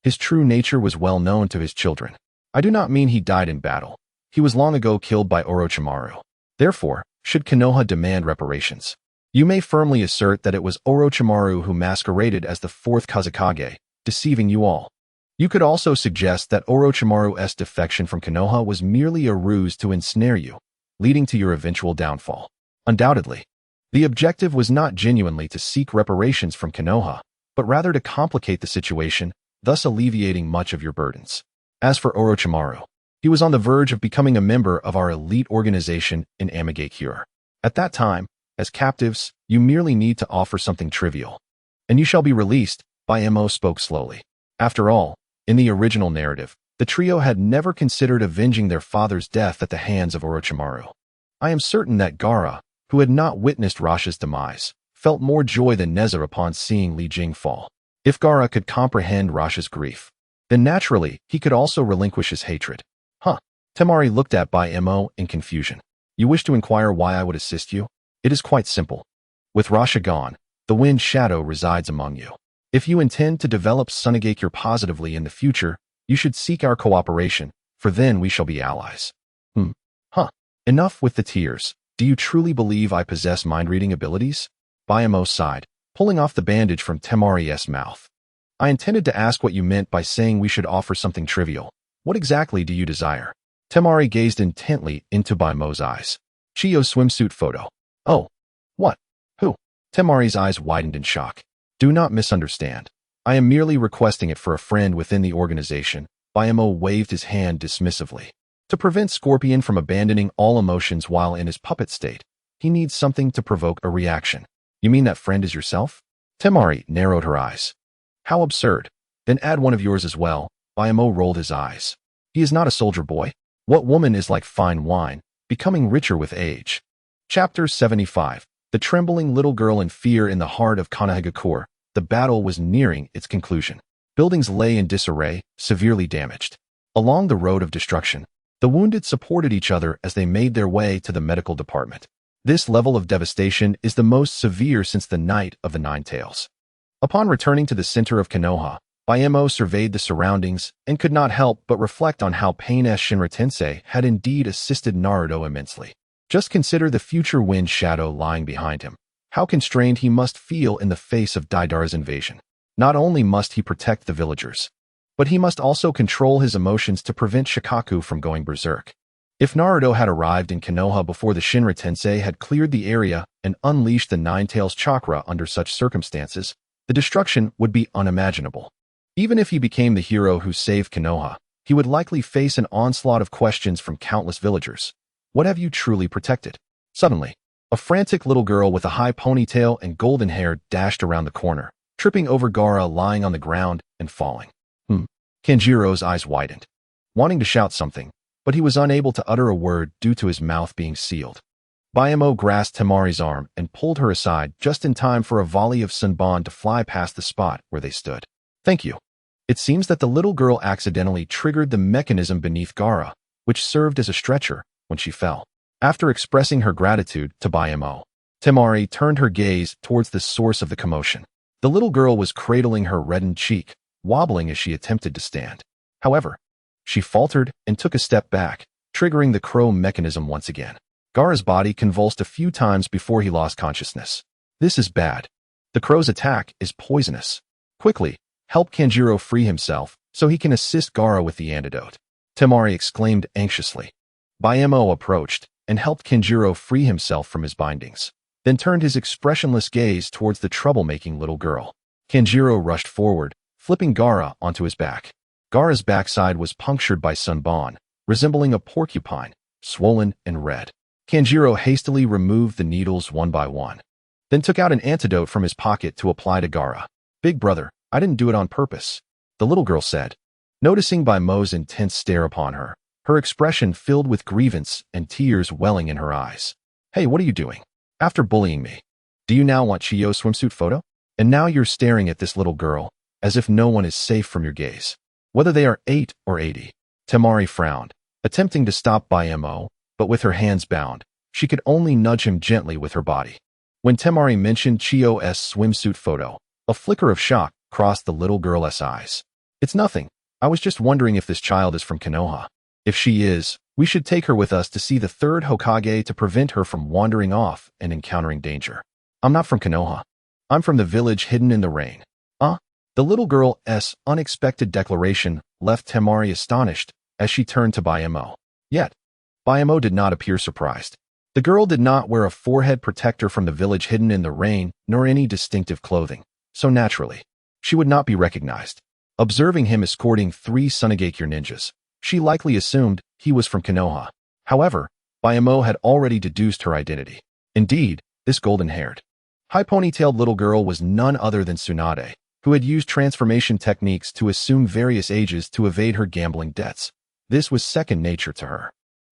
his true nature was well known to his children. I do not mean he died in battle. He was long ago killed by Orochimaru. Therefore, should Konoha demand reparations, you may firmly assert that it was Orochimaru who masqueraded as the fourth Kazekage, deceiving you all. You could also suggest that Orochimaru's defection from Konoha was merely a ruse to ensnare you, leading to your eventual downfall. Undoubtedly, the objective was not genuinely to seek reparations from Konoha, but rather to complicate the situation, thus alleviating much of your burdens. As for Orochimaru, he was on the verge of becoming a member of our elite organization in Amigakure. At that time, as captives, you merely need to offer something trivial, and you shall be released, Mo spoke slowly. After all, in the original narrative, The trio had never considered avenging their father's death at the hands of Orochimaru. I am certain that Gaara, who had not witnessed Rasha's demise, felt more joy than Neza upon seeing Li Jing fall. If Gaara could comprehend Rasha's grief, then naturally he could also relinquish his hatred. Huh. Temari looked at Bai Mo in confusion. You wish to inquire why I would assist you? It is quite simple. With Rasha gone, the wind shadow resides among you. If you intend to develop Sunagakure positively in the future, you should seek our cooperation, for then we shall be allies. Huh. Enough with the tears. Do you truly believe I possess mind-reading abilities? Bayamo sighed, pulling off the bandage from Temari's mouth. I intended to ask what you meant by saying we should offer something trivial. What exactly do you desire? Temari gazed intently into Bayamo's eyes. Chiyo's swimsuit photo. Oh. What? Who? Temari's eyes widened in shock. Do not misunderstand. I am merely requesting it for a friend within the organization. Bayamo waved his hand dismissively. To prevent Scorpion from abandoning all emotions while in his puppet state, he needs something to provoke a reaction. You mean that friend is yourself? Temari narrowed her eyes. How absurd. Then add one of yours as well. Bayamo rolled his eyes. He is not a soldier boy. What woman is like fine wine, becoming richer with age? Chapter 75. The trembling little girl in fear in the heart of Kanahagakure. The battle was nearing its conclusion. Buildings lay in disarray, severely damaged. Along the road of destruction, the wounded supported each other as they made their way to the medical department. This level of devastation is the most severe since the Night of the Nine Tails. Upon returning to the center of Konoha, Bayamo surveyed the surroundings and could not help but reflect on how Pain-S Shinra Tensei had indeed assisted Naruto immensely. Just consider the future wind shadow lying behind him. How constrained he must feel in the face of Deidara's invasion. Not only must he protect the villagers, but he must also control his emotions to prevent Shikaku from going berserk. If Naruto had arrived in Konoha before the Shinra Tensei had cleared the area and unleashed the Nine-Tails chakra under such circumstances, the destruction would be unimaginable. Even if he became the hero who saved Konoha, he would likely face an onslaught of questions from countless villagers. What have you truly protected? Suddenly, a frantic little girl with a high ponytail and golden hair dashed around the corner, tripping over Gaara lying on the ground and falling. Kenjiro's eyes widened, wanting to shout something, but he was unable to utter a word due to his mouth being sealed. Bayamo grasped Temari's arm and pulled her aside just in time for a volley of sunban to fly past the spot where they stood. Thank you. It seems that the little girl accidentally triggered the mechanism beneath Gaara, which served as a stretcher when she fell. After expressing her gratitude to Bayamo, Temari turned her gaze towards the source of the commotion. The little girl was cradling her reddened cheek, wobbling as she attempted to stand. However, she faltered and took a step back, triggering the crow mechanism once again. Gaara's body convulsed a few times before he lost consciousness. This is bad. The crow's attack is poisonous. Quickly, help Kanjiro free himself so he can assist Gaara with the antidote. Temari exclaimed anxiously. Bayamo approached and helped Kanjiro free himself from his bindings, then turned his expressionless gaze towards the troublemaking little girl. Kanjiro rushed forward, flipping Gaara onto his back. Gaara's backside was punctured by sunban, resembling a porcupine, swollen and red. Kanjiro hastily removed the needles one by one, then took out an antidote from his pocket to apply to Gaara. Big brother, I didn't do it on purpose, the little girl said. Noticing Baymo's intense stare upon her, her expression filled with grievance and tears welling in her eyes. Hey, what are you doing? After bullying me, do you now want Chiyo's swimsuit photo? And now you're staring at this little girl, as if no one is safe from your gaze. Whether they are 8 or 80. Temari frowned, attempting to stop Bayamo, but with her hands bound, she could only nudge him gently with her body. When Temari mentioned Chiyo's swimsuit photo, a flicker of shock crossed the little girl's eyes. It's nothing. I was just wondering if this child is from Konoha. If she is, we should take her with us to see the third Hokage to prevent her from wandering off and encountering danger. I'm not from Konoha. I'm from the village hidden in the rain. The little girl's unexpected declaration left Temari astonished as she turned to Bayamo. Yet, Bayamo did not appear surprised. The girl did not wear a forehead protector from the village hidden in the rain, nor any distinctive clothing, so naturally, she would not be recognized. Observing him escorting 3 Sunagakure ninjas, she likely assumed he was from Konoha. However, Bayamo had already deduced her identity. Indeed, this golden-haired, high ponytailed little girl was none other than Tsunade, who had used transformation techniques to assume various ages to evade her gambling debts. This was second nature to her.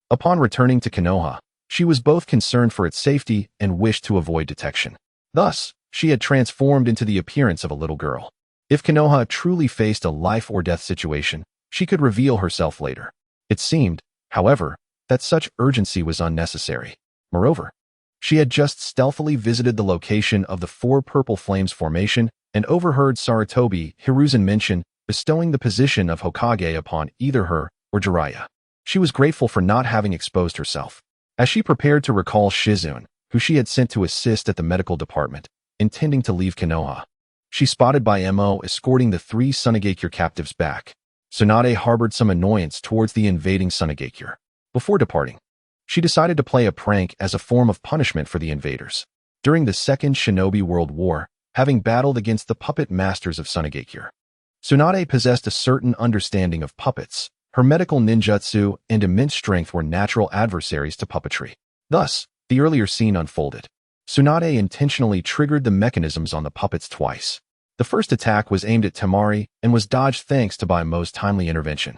Upon returning to Konoha, she was both concerned for its safety and wished to avoid detection. Thus, she had transformed into the appearance of a little girl. If Konoha truly faced a life-or-death situation, she could reveal herself later. It seemed, however, that such urgency was unnecessary. Moreover, she had just stealthily visited the location of the Four Purple Flames formation and overheard Sarutobi Hiruzen mention bestowing the position of Hokage upon either her or Jiraiya. She was grateful for not having exposed herself. As she prepared to recall Shizune, who she had sent to assist at the medical department, intending to leave Konoha, she spotted Baemo escorting the 3 Sunagakure captives back. Tsunade harbored some annoyance towards the invading Sunagakure. Before departing, she decided to play a prank as a form of punishment for the invaders. During the Second Shinobi World War, having battled against the puppet masters of Sunagakure, Tsunade possessed a certain understanding of puppets. Her medical ninjutsu and immense strength were natural adversaries to puppetry. Thus, the earlier scene unfolded. Tsunade intentionally triggered the mechanisms on the puppets twice. The first attack was aimed at Temari and was dodged thanks to Baemo's timely intervention.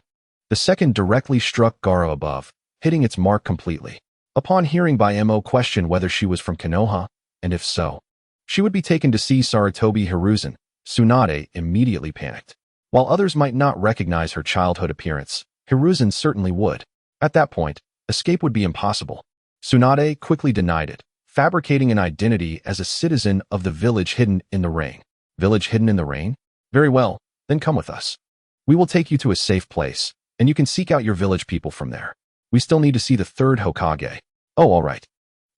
The second directly struck Gaara above, hitting its mark completely. Upon hearing Baemo question whether she was from Konoha, and if so, she would be taken to see Sarutobi Hiruzen, Tsunade immediately panicked. While others might not recognize her childhood appearance, Hiruzen certainly would. At that point, escape would be impossible. Tsunade quickly denied it, fabricating an identity as a citizen of the village hidden in the rain. Village hidden in the rain? Very well, then come with us. We will take you to a safe place, and you can seek out your village people from there. We still need to see the third Hokage. Oh, all right.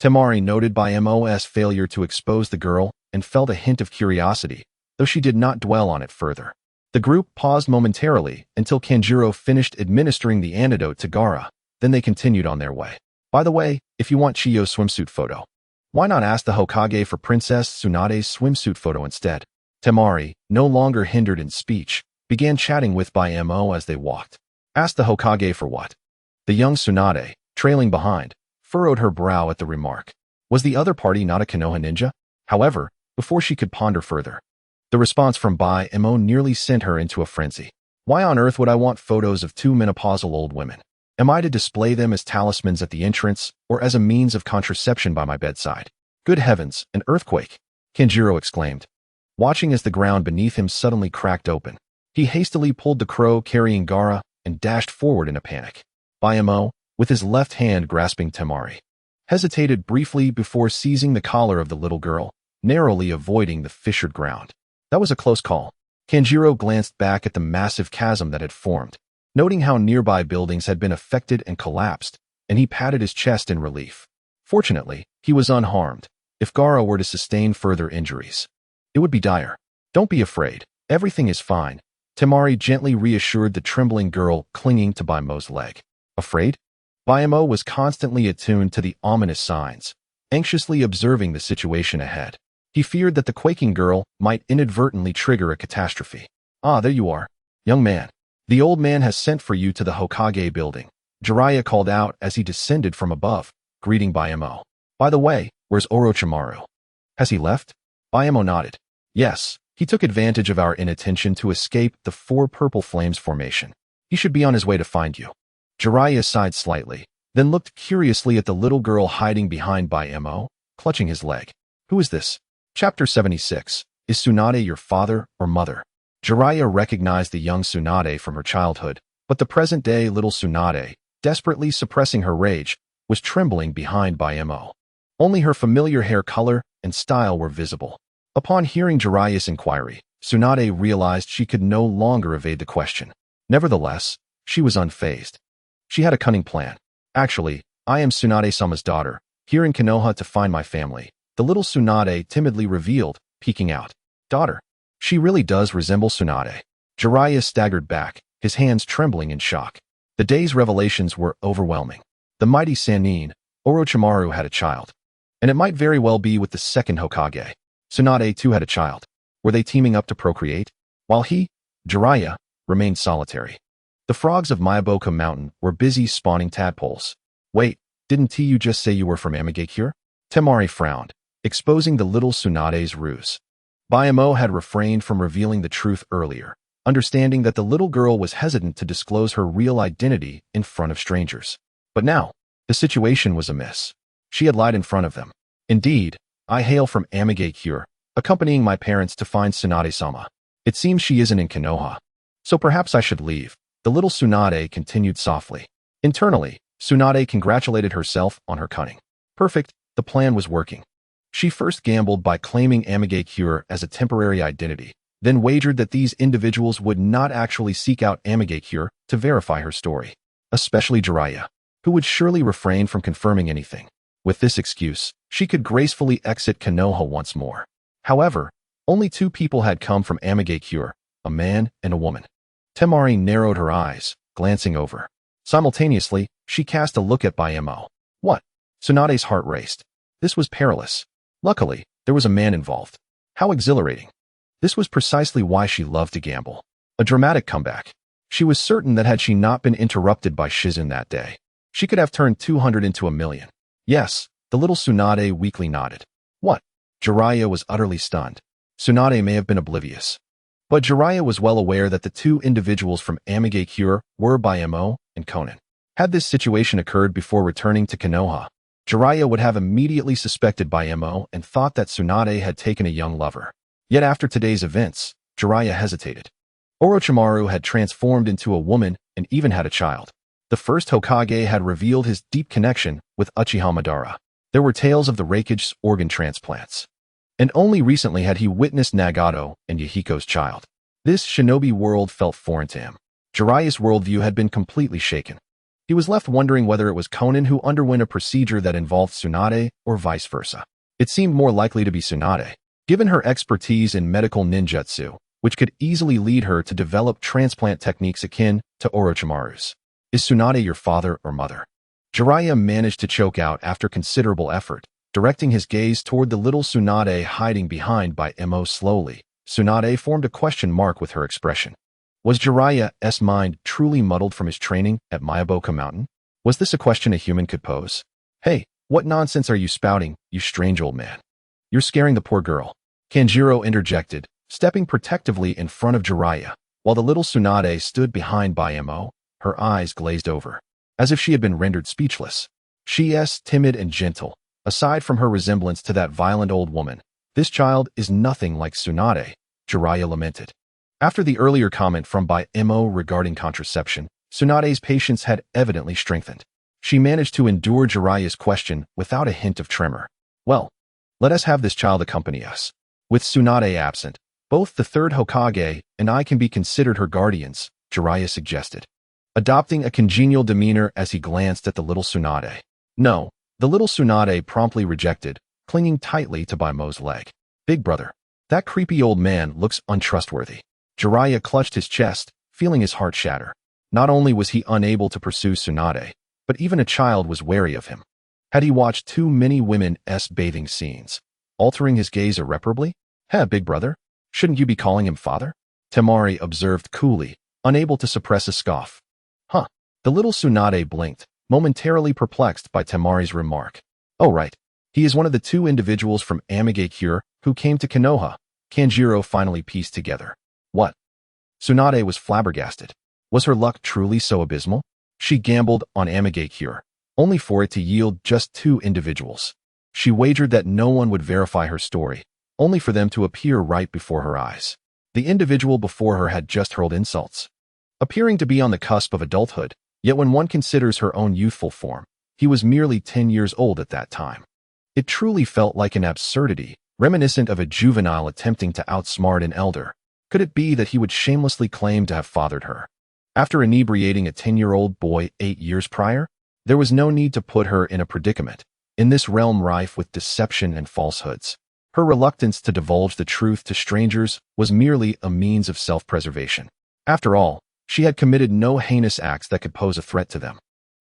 Temari noted Baemo's failure to expose the girl and felt a hint of curiosity, though she did not dwell on it further. The group paused momentarily until Kanjuro finished administering the antidote to Gaara, then they continued on their way. By the way, if you want Chiyo's swimsuit photo, why not ask the Hokage for Princess Tsunade's swimsuit photo instead? Temari, no longer hindered in speech, began chatting with Baemo as they walked. Ask the Hokage for what? The young Tsunade, trailing behind, furrowed her brow at the remark. Was the other party not a Konoha ninja? However, before she could ponder further, the response from Baemo nearly sent her into a frenzy. Why on earth would I want photos of 2 menopausal old women? Am I to display them as talismans at the entrance or as a means of contraception by my bedside? Good heavens, an earthquake! Kanjuro exclaimed, watching as the ground beneath him suddenly cracked open. He hastily pulled the crow carrying Gaara and dashed forward in a panic. Baemo, with his left hand grasping Temari, hesitated briefly before seizing the collar of the little girl, narrowly avoiding the fissured ground. That was a close call. Kanjuro glanced back at the massive chasm that had formed, noting how nearby buildings had been affected and collapsed, and he patted his chest in relief. Fortunately, he was unharmed. If Gaara were to sustain further injuries, it would be dire. Don't be afraid. Everything is fine. Temari gently reassured the trembling girl clinging to Baemo's leg. Afraid? Baemo was constantly attuned to the ominous signs, anxiously observing the situation ahead. He feared that the quaking girl might inadvertently trigger a catastrophe. Ah, there you are, young man. The old man has sent for you to the Hokage building. Jiraiya called out as he descended from above, greeting Baemo. By the way, where's Orochimaru? Has he left? Baemo nodded. Yes, he took advantage of our inattention to escape the Four Purple Flames formation. He should be on his way to find you. Jiraiya sighed slightly, then looked curiously at the little girl hiding behind Baemo, clutching his leg. Who is this? Chapter 76. Is Tsunade your father or mother? Jiraiya recognized the young Tsunade from her childhood, but the present-day little Tsunade, desperately suppressing her rage, was trembling behind Baemo. Only her familiar hair color and style were visible. Upon hearing Jiraiya's inquiry, Tsunade realized she could no longer evade the question. Nevertheless, she was unfazed. She had a cunning plan. Actually, I am Tsunade-sama's daughter, here in Konoha to find my family. The little Tsunade timidly revealed, peeking out. Daughter. She really does resemble Tsunade. Jiraiya staggered back, his hands trembling in shock. The day's revelations were overwhelming. The mighty Sannin, Orochimaru had a child. And it might very well be with the second Hokage. Tsunade too had a child. Were they teaming up to procreate? While he, Jiraiya, remained solitary. The frogs of Myaboka Mountain were busy spawning tadpoles. Wait, didn't you just say you were from Amigakure? Temari frowned, exposing the little Tsunade's ruse. Bayamo had refrained from revealing the truth earlier, understanding that the little girl was hesitant to disclose her real identity in front of strangers. But now, the situation was amiss. She had lied in front of them. Indeed, I hail from Amigakure, accompanying my parents to find Tsunade-sama. It seems she isn't in Konoha. So perhaps I should leave. The little Tsunade continued softly. Internally, Tsunade congratulated herself on her cunning. Perfect, the plan was working. She first gambled by claiming Amigakure as a temporary identity, then wagered that these individuals would not actually seek out Amigakure to verify her story. Especially Jiraiya, who would surely refrain from confirming anything. With this excuse, she could gracefully exit Konoha once more. However, only two people had come from Amigakure, a man and a woman. Temari narrowed her eyes, glancing over. Simultaneously, she cast a look at Bayamo. What? Tsunade's heart raced. This was perilous. Luckily, there was a man involved. How exhilarating. This was precisely why she loved to gamble. A dramatic comeback. She was certain that had she not been interrupted by Shizun that day, she could have turned 200 into a million. Yes, the little Tsunade weakly nodded. What? Jiraiya was utterly stunned. Tsunade may have been oblivious. But Jiraiya was well aware that the two individuals from Amigakure were Bayamo and Konan. Had this situation occurred before returning to Konoha, Jiraiya would have immediately suspected Bayamo and thought that Tsunade had taken a young lover. Yet after today's events, Jiraiya hesitated. Orochimaru had transformed into a woman and even had a child. The first Hokage had revealed his deep connection with Uchiha Madara. There were tales of the Raikage's organ transplants. And only recently had he witnessed Nagato and Yahiko's child. This shinobi world felt foreign to him. Jiraiya's worldview had been completely shaken. He was left wondering whether it was Konan who underwent a procedure that involved Tsunade or vice versa. It seemed more likely to be Tsunade, given her expertise in medical ninjutsu, which could easily lead her to develop transplant techniques akin to Orochimaru's. Is Tsunade your father or mother? Jiraiya managed to choke out after considerable effort, directing his gaze toward the little Tsunade hiding behind Bayamo slowly. Tsunade formed a question mark with her expression. Was Jiraiya's mind truly muddled from his training at Miyaboka Mountain? Was this a question a human could pose? Hey, what nonsense are you spouting, you strange old man? You're scaring the poor girl. Kanjiro interjected, stepping protectively in front of Jiraiya, while the little Tsunade stood behind Bayamo, her eyes glazed over, as if she had been rendered speechless. She is timid and gentle. Aside from her resemblance to that violent old woman, this child is nothing like Tsunade, Jiraiya lamented. After the earlier comment from Bayamo regarding contraception, Tsunade's patience had evidently strengthened. She managed to endure Jiraiya's question without a hint of tremor. Well, let us have this child accompany us. With Tsunade absent, both the third Hokage and I can be considered her guardians, Jiraiya suggested, adopting a congenial demeanor as he glanced at the little Tsunade. No, the little Tsunade promptly rejected, clinging tightly to Bayamo's leg. Big brother, that creepy old man looks untrustworthy. Jiraiya clutched his chest, feeling his heart shatter. Not only was he unable to pursue Tsunade, but even a child was wary of him. Had he watched too many women's bathing scenes, altering his gaze irreparably? Big brother, shouldn't you be calling him father? Temari observed coolly, unable to suppress a scoff. The little Tsunade blinked, momentarily perplexed by Temari's remark. Oh right, he is one of the two individuals from Amigakure who came to Konoha, Kanjiro finally pieced together. What? Tsunade was flabbergasted. Was her luck truly so abysmal? She gambled on Amigakure, only for it to yield just two individuals. She wagered that no one would verify her story, only for them to appear right before her eyes. The individual before her had just hurled insults. Appearing to be on the cusp of adulthood, yet when one considers her own youthful form, he was merely 10 years old at that time. It truly felt like an absurdity, reminiscent of a juvenile attempting to outsmart an elder. Could it be that he would shamelessly claim to have fathered her? After inebriating a 10-year-old boy 8 years prior, there was no need to put her in a predicament, in this realm rife with deception and falsehoods. Her reluctance to divulge the truth to strangers was merely a means of self-preservation. After all, she had committed no heinous acts that could pose a threat to them.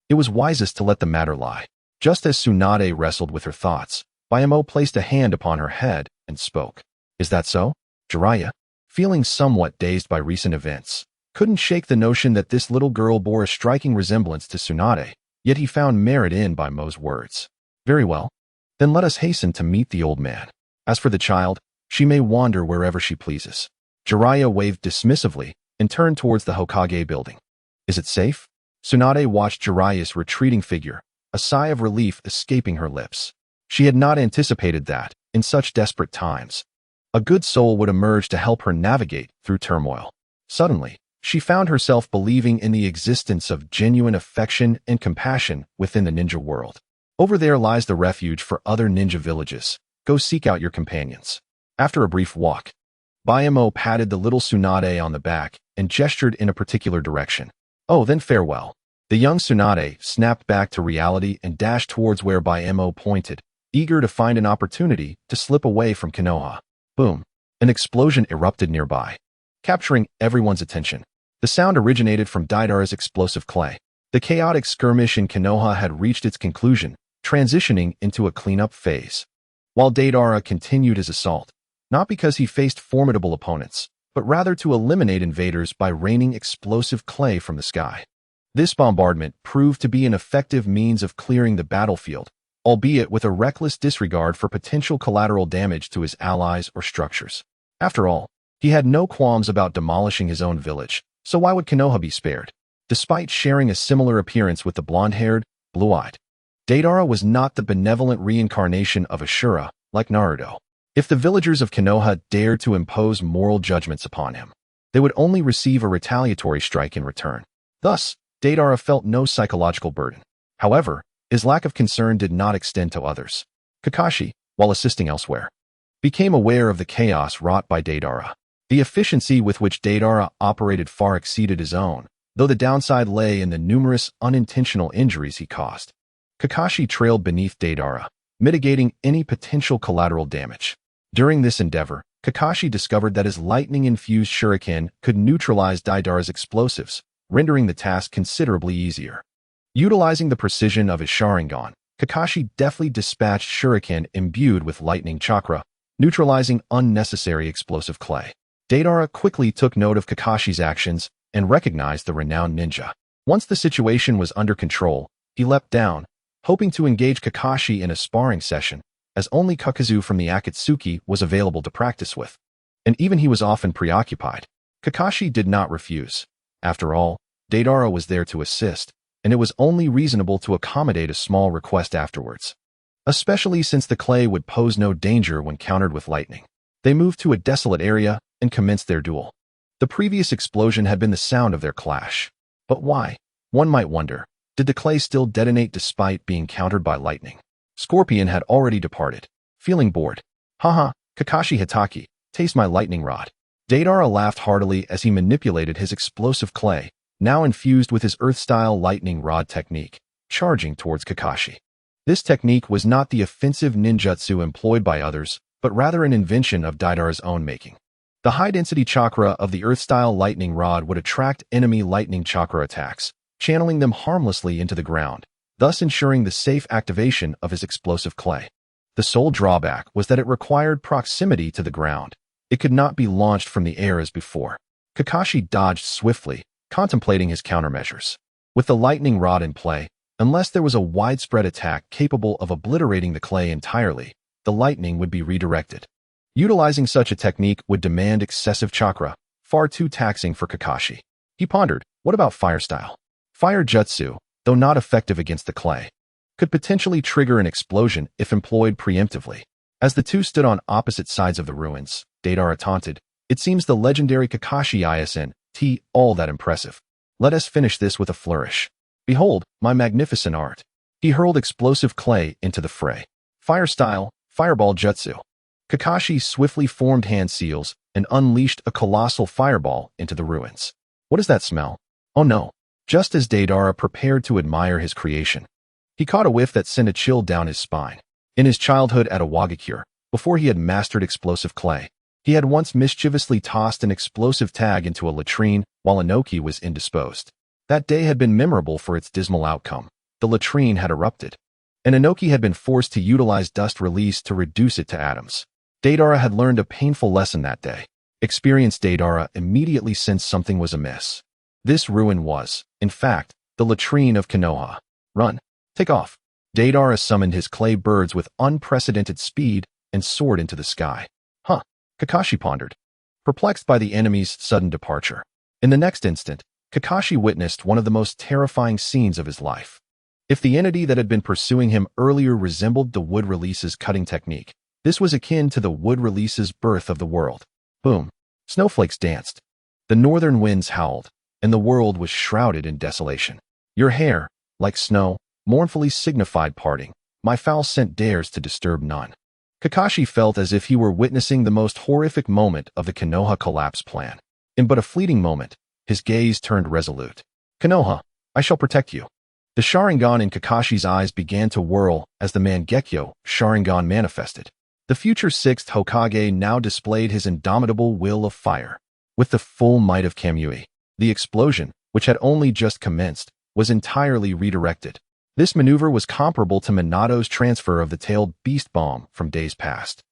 It was wisest to let the matter lie. Just as Tsunade wrestled with her thoughts, Bayamo placed a hand upon her head and spoke. Is that so? Jiraiya, feeling somewhat dazed by recent events, couldn't shake the notion that this little girl bore a striking resemblance to Tsunade, yet he found merit in Bayamo's words. Very well. Then let us hasten to meet the old man. As for the child, She may wander wherever she pleases. Jiraiya waved dismissively and turned towards the Hokage building. Is it safe? Tsunade watched Jiraiya's retreating figure, a sigh of relief escaping her lips. She had not anticipated that, in such desperate times, a good soul would emerge to help her navigate through turmoil. Suddenly, she found herself believing in the existence of genuine affection and compassion within the ninja world. Over there lies the refuge for other ninja villages. Go seek out your companions. After a brief walk, Bayamo patted the little Tsunade on the back and gestured in a particular direction. Oh, then farewell. The young Tsunade snapped back to reality and dashed towards where Bayamo pointed, eager to find an opportunity to slip away from Konoha. Boom. An explosion erupted nearby, capturing everyone's attention. The sound originated from Deidara's explosive clay. The chaotic skirmish in Konoha had reached its conclusion, transitioning into a cleanup phase. While Deidara continued his assault, not because he faced formidable opponents, but rather to eliminate invaders by raining explosive clay from the sky. This bombardment proved to be an effective means of clearing the battlefield, albeit with a reckless disregard for potential collateral damage to his allies or structures. After all, he had no qualms about demolishing his own village, so why would Konoha be spared? Despite sharing a similar appearance with the blonde-haired, blue-eyed, Deidara was not the benevolent reincarnation of Ashura, like Naruto. If the villagers of Konoha dared to impose moral judgments upon him, they would only receive a retaliatory strike in return. Thus, Deidara felt no psychological burden. However, his lack of concern did not extend to others. Kakashi, while assisting elsewhere, became aware of the chaos wrought by Deidara. The efficiency with which Deidara operated far exceeded his own, though the downside lay in the numerous unintentional injuries he caused. Kakashi trailed beneath Deidara, mitigating any potential collateral damage. During this endeavor, Kakashi discovered that his lightning-infused shuriken could neutralize Deidara's explosives, rendering the task considerably easier. Utilizing the precision of his Sharingan, Kakashi deftly dispatched shuriken imbued with lightning chakra, neutralizing unnecessary explosive clay. Deidara quickly took note of Kakashi's actions and recognized the renowned ninja. Once the situation was under control, he leapt down, hoping to engage Kakashi in a sparring session, as only Kakazu from the Akatsuki was available to practice with. And even he was often preoccupied. Kakashi did not refuse. After all, Deidara was there to assist, and it was only reasonable to accommodate a small request afterwards. Especially since the clay would pose no danger when countered with lightning. They moved to a desolate area and commenced their duel. The previous explosion had been the sound of their clash. But why? One might wonder. Did the clay still detonate despite being countered by lightning? Scorpion had already departed. Feeling bored. Haha, Kakashi Hitaki, taste my lightning rod. Deidara laughed heartily as he manipulated his explosive clay, now infused with his earth-style lightning rod technique, charging towards Kakashi. This technique was not the offensive ninjutsu employed by others, but rather an invention of Deidara's own making. The high-density chakra of the earth-style lightning rod would attract enemy lightning chakra attacks, channeling them harmlessly into the ground, thus ensuring the safe activation of his explosive clay. The sole drawback was that it required proximity to the ground. It could not be launched from the air as before. Kakashi dodged swiftly, contemplating his countermeasures. With the lightning rod in play, unless there was a widespread attack capable of obliterating the clay entirely, the lightning would be redirected. Utilizing such a technique would demand excessive chakra, far too taxing for Kakashi. He pondered, what about fire style? Fire jutsu, though not effective against the clay, could potentially trigger an explosion if employed preemptively. As the two stood on opposite sides of the ruins, Deidara taunted, it seems the legendary Kakashi Isnt all that impressive. Let us finish this with a flourish. Behold, my magnificent art. He hurled explosive clay into the fray. Fire style, fireball jutsu. Kakashi swiftly formed hand seals and unleashed a colossal fireball into the ruins. What is that smell? Oh no. Just as Deidara prepared to admire his creation, he caught a whiff that sent a chill down his spine. In his childhood at Awagakure, before he had mastered explosive clay, he had once mischievously tossed an explosive tag into a latrine while Inoki was indisposed. That day had been memorable for its dismal outcome. The latrine had erupted, and Inoki had been forced to utilize dust release to reduce it to atoms. Deidara had learned a painful lesson that day. Experienced Deidara immediately sensed something was amiss. This ruin was, in fact, the latrine of Konoha. Run. Take off. Deidara summoned his clay birds with unprecedented speed and soared into the sky. Huh. Kakashi pondered, perplexed by the enemy's sudden departure. In the next instant, Kakashi witnessed one of the most terrifying scenes of his life. If the entity that had been pursuing him earlier resembled the Wood Release's cutting technique, this was akin to the Wood Release's birth of the world. Boom. Snowflakes danced. The northern winds howled, and the world was shrouded in desolation. Your hair, like snow, mournfully signified parting. My foul scent dares to disturb none. Kakashi felt as if he were witnessing the most horrific moment of the Konoha collapse plan. In but a fleeting moment, his gaze turned resolute. Konoha, I shall protect you. The Sharingan in Kakashi's eyes began to whirl as the Mangekyo Sharingan manifested. The future sixth Hokage now displayed his indomitable will of fire. With the full might of Kamui, the explosion, which had only just commenced, was entirely redirected. This maneuver was comparable to Minato's transfer of the tailed beast bomb from days past.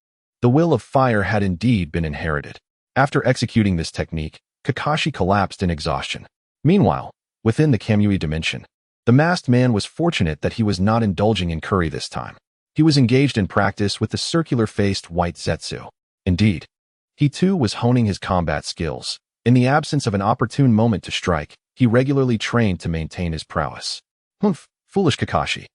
The will of fire had indeed been inherited. After executing this technique, Kakashi collapsed in exhaustion. Meanwhile, within the Kamui dimension, the masked man was fortunate that he was not indulging in curry this time. He was engaged in practice with the circular-faced white Zetsu. Indeed, he too was honing his combat skills. In the absence of an opportune moment to strike, he regularly trained to maintain his prowess. Humph, foolish Kakashi.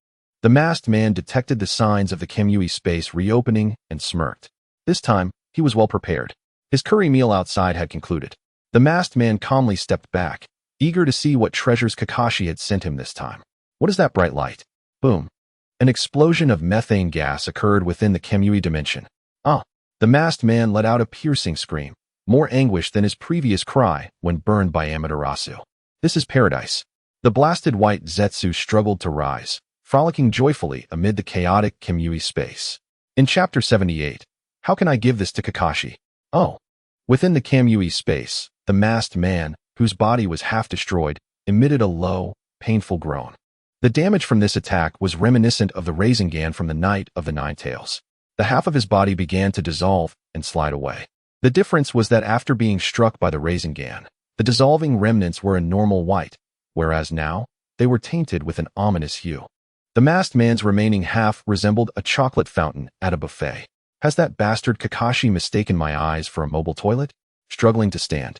The masked man detected the signs of the Kamui space reopening and smirked. This time, he was well prepared. His curry meal outside had concluded. The masked man calmly stepped back, eager to see what treasures Kakashi had sent him this time. What is that bright light? Boom. An explosion of methane gas occurred within the Kamui dimension. Ah! The masked man let out a piercing scream, more anguish than his previous cry when burned by Amaterasu. This is paradise. The blasted white Zetsu struggled to rise, frolicking joyfully amid the chaotic Kamui space. In Chapter 78, how can I give this to Kakashi? Oh. Within the Kamui space, the masked man, whose body was half destroyed, emitted a low, painful groan. The damage from this attack was reminiscent of the Rasengan from the Night of the Nine Tails. The half of his body began to dissolve and slide away. The difference was that after being struck by the Rasengan, the dissolving remnants were a normal white, whereas now, they were tainted with an ominous hue. The masked man's remaining half resembled a chocolate fountain at a buffet. Has that bastard Kakashi mistaken my eyes for a mobile toilet? Struggling to stand,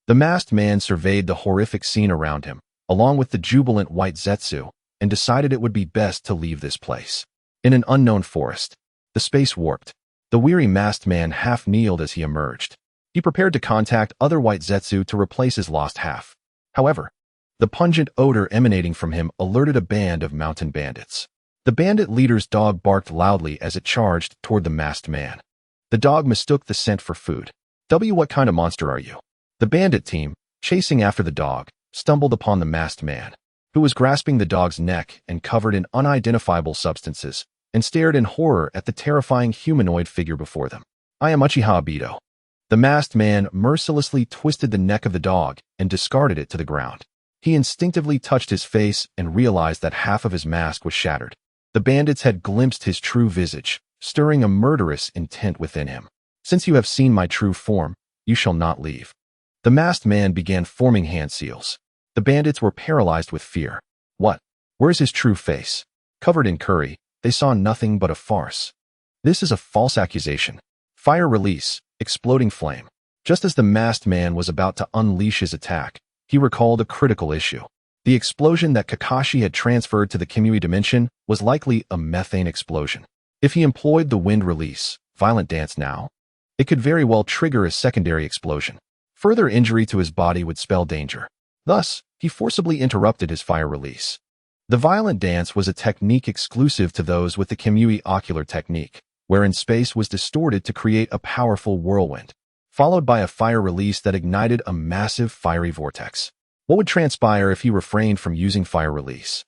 the masked man surveyed the horrific scene around him, along with the jubilant white Zetsu, and decided it would be best to leave this place. In an unknown forest, the space warped. The weary masked man half-kneeled as he emerged. He prepared to contact other white Zetsu to replace his lost half. However, the pungent odor emanating from him alerted a band of mountain bandits. The bandit leader's dog barked loudly as it charged toward the masked man. The dog mistook the scent for food. What kind of monster are you? The bandit team, chasing after the dog, stumbled upon the masked man, who was grasping the dog's neck and covered in unidentifiable substances, and stared in horror at the terrifying humanoid figure before them. I am Uchiha Obito. The masked man mercilessly twisted the neck of the dog and discarded it to the ground. He instinctively touched his face and realized that half of his mask was shattered. The bandits had glimpsed his true visage, stirring a murderous intent within him. Since you have seen my true form, you shall not leave. The masked man began forming hand seals. The bandits were paralyzed with fear. What? Where's his true face? Covered in curry, they saw nothing but a farce. This is a false accusation. Fire release, exploding flame. Just as the masked man was about to unleash his attack, he recalled a critical issue. The explosion that Kakashi had transferred to the Kamui dimension was likely a methane explosion. If he employed the wind release, violent dance now, it could very well trigger a secondary explosion. Further injury to his body would spell danger. Thus, he forcibly interrupted his fire release. The violent dance was a technique exclusive to those with the Kamui ocular technique, wherein space was distorted to create a powerful whirlwind, followed by a fire release that ignited a massive fiery vortex. What would transpire if he refrained from using fire release?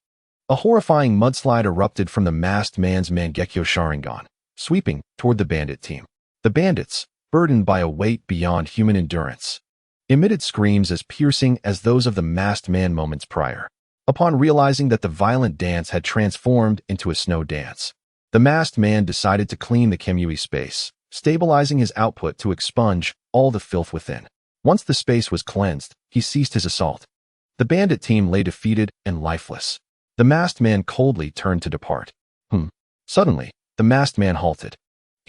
A horrifying mudslide erupted from the masked man's Mangekyo Sharingan, sweeping toward the bandit team. The bandits, burdened by a weight beyond human endurance, emitted screams as piercing as those of the masked man moments prior. Upon realizing that the violent dance had transformed into a snow dance, the masked man decided to clean the Kamui space, stabilizing his output to expunge all the filth within. Once the space was cleansed, he ceased his assault. The bandit team lay defeated and lifeless. The masked man coldly turned to depart. Suddenly, the masked man halted.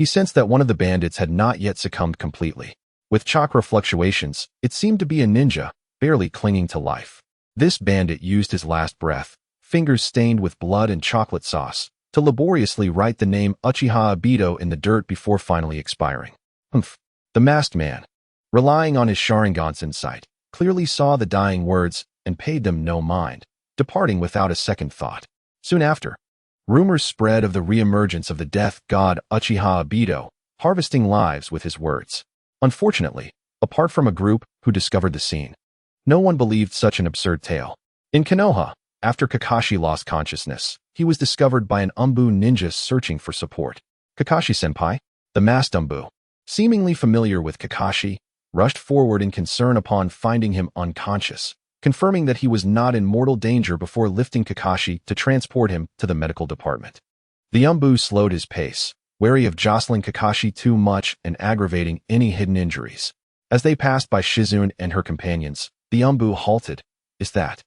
He sensed that one of the bandits had not yet succumbed completely. With chakra fluctuations, it seemed to be a ninja, barely clinging to life. This bandit used his last breath, fingers stained with blood and chocolate sauce, to laboriously write the name Uchiha Obito in the dirt before finally expiring. Humph. The masked man, relying on his Sharingan's insight, clearly saw the dying words and paid them no mind, departing without a second thought. Soon after, rumors spread of the reemergence of the death god Uchiha Obito, harvesting lives with his words. Unfortunately, apart from a group who discovered the scene, no one believed such an absurd tale. In Konoha, after Kakashi lost consciousness, he was discovered by an Umbu ninja searching for support. Kakashi-senpai, the masked Umbu, seemingly familiar with Kakashi, rushed forward in concern upon finding him unconscious, confirming that he was not in mortal danger before lifting Kakashi to transport him to the medical department. The Umbu slowed his pace, wary of jostling Kakashi too much and aggravating any hidden injuries. As they passed by Shizune and her companions, the Umbu halted. Is that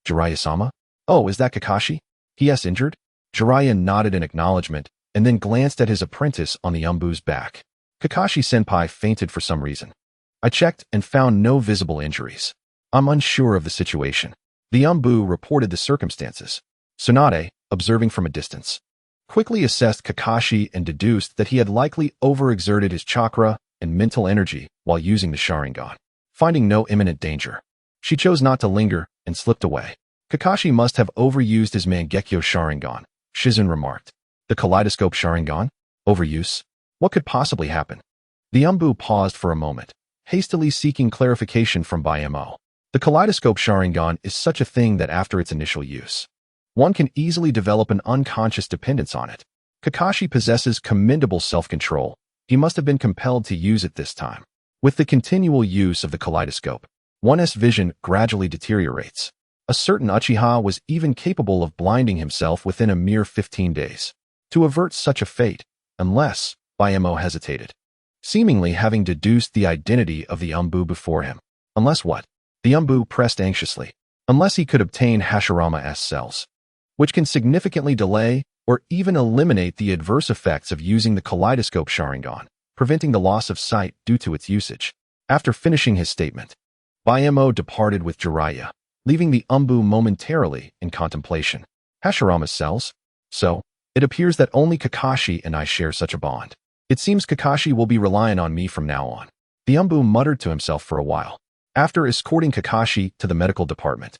Jiraiya-sama? Oh, is that Kakashi? He injured? Jiraiya nodded in acknowledgement and then glanced at his apprentice on the Umbu's back. Kakashi-senpai fainted for some reason. I checked and found no visible injuries. I'm unsure of the situation. The Umbu reported the circumstances. Tsunade, observing from a distance, quickly assessed Kakashi and deduced that he had likely overexerted his chakra and mental energy while using the Sharingan. Finding no imminent danger, she chose not to linger and slipped away. Kakashi must have overused his Mangekyo Sharingan, Shizune remarked. The Kaleidoscope Sharingan? Overuse? What could possibly happen? The Umbu paused for a moment, hastily seeking clarification from Bayamo. The Kaleidoscope Sharingan is such a thing that after its initial use, one can easily develop an unconscious dependence on it. Kakashi possesses commendable self-control. He must have been compelled to use it this time. With the continual use of the kaleidoscope, one's vision gradually deteriorates. A certain Uchiha was even capable of blinding himself within a mere 15 days. To avert such a fate, unless, Bayamo hesitated, seemingly having deduced the identity of the Umbu before him. Unless what? The Umbu pressed anxiously. Unless he could obtain Hashirama's cells, which can significantly delay or even eliminate the adverse effects of using the Kaleidoscope Sharingan, preventing the loss of sight due to its usage. After finishing his statement, Bayamo departed with Jiraiya, leaving the Umbu momentarily in contemplation. Hashirama's cells? So, it appears that only Kakashi and I share such a bond. It seems Kakashi will be relying on me from now on. The Umbu muttered to himself for a while. After escorting Kakashi to the medical department,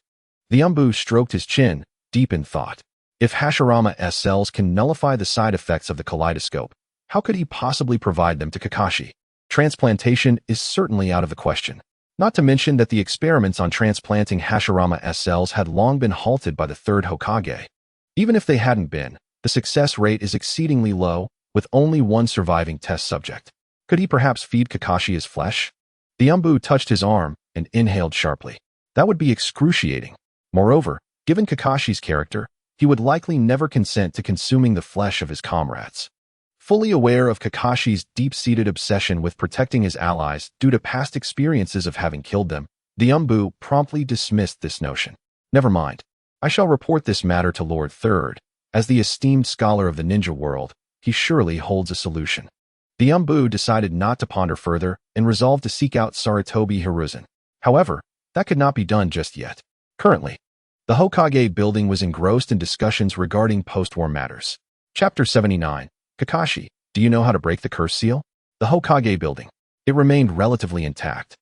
the Umbu stroked his chin, deep in thought. If Hashirama's cells can nullify the side effects of the kaleidoscope, how could he possibly provide them to Kakashi? Transplantation is certainly out of the question. Not to mention that the experiments on transplanting Hashirama's cells had long been halted by the third Hokage. Even if they hadn't been, the success rate is exceedingly low, with only one surviving test subject. Could he perhaps feed Kakashi his flesh? The Umbu touched his arm and inhaled sharply. That would be excruciating. Moreover, given Kakashi's character, he would likely never consent to consuming the flesh of his comrades. Fully aware of Kakashi's deep-seated obsession with protecting his allies due to past experiences of having killed them, the Umbu promptly dismissed this notion. Never mind. I shall report this matter to Lord Third. As the esteemed scholar of the ninja world, he surely holds a solution. The Umbu decided not to ponder further and resolved to seek out Sarutobi Hiruzen. However, that could not be done just yet. Currently, the Hokage building was engrossed in discussions regarding post-war matters. Chapter 79. Kakashi, do you know how to break the curse seal? The Hokage building. It remained relatively intact.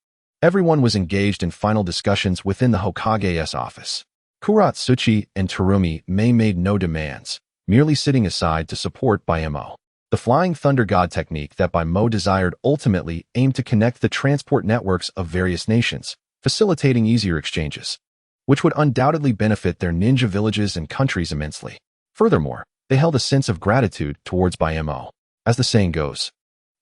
Everyone was engaged in final discussions within the Hokage's office. Kuratsuchi and Terumi made no demands, merely sitting aside to support Bayamo. The Flying Thunder God technique that Bayamo desired ultimately aimed to connect the transport networks of various nations, facilitating easier exchanges, which would undoubtedly benefit their ninja villages and countries immensely. Furthermore, they held a sense of gratitude towards Bayamo. As the saying goes,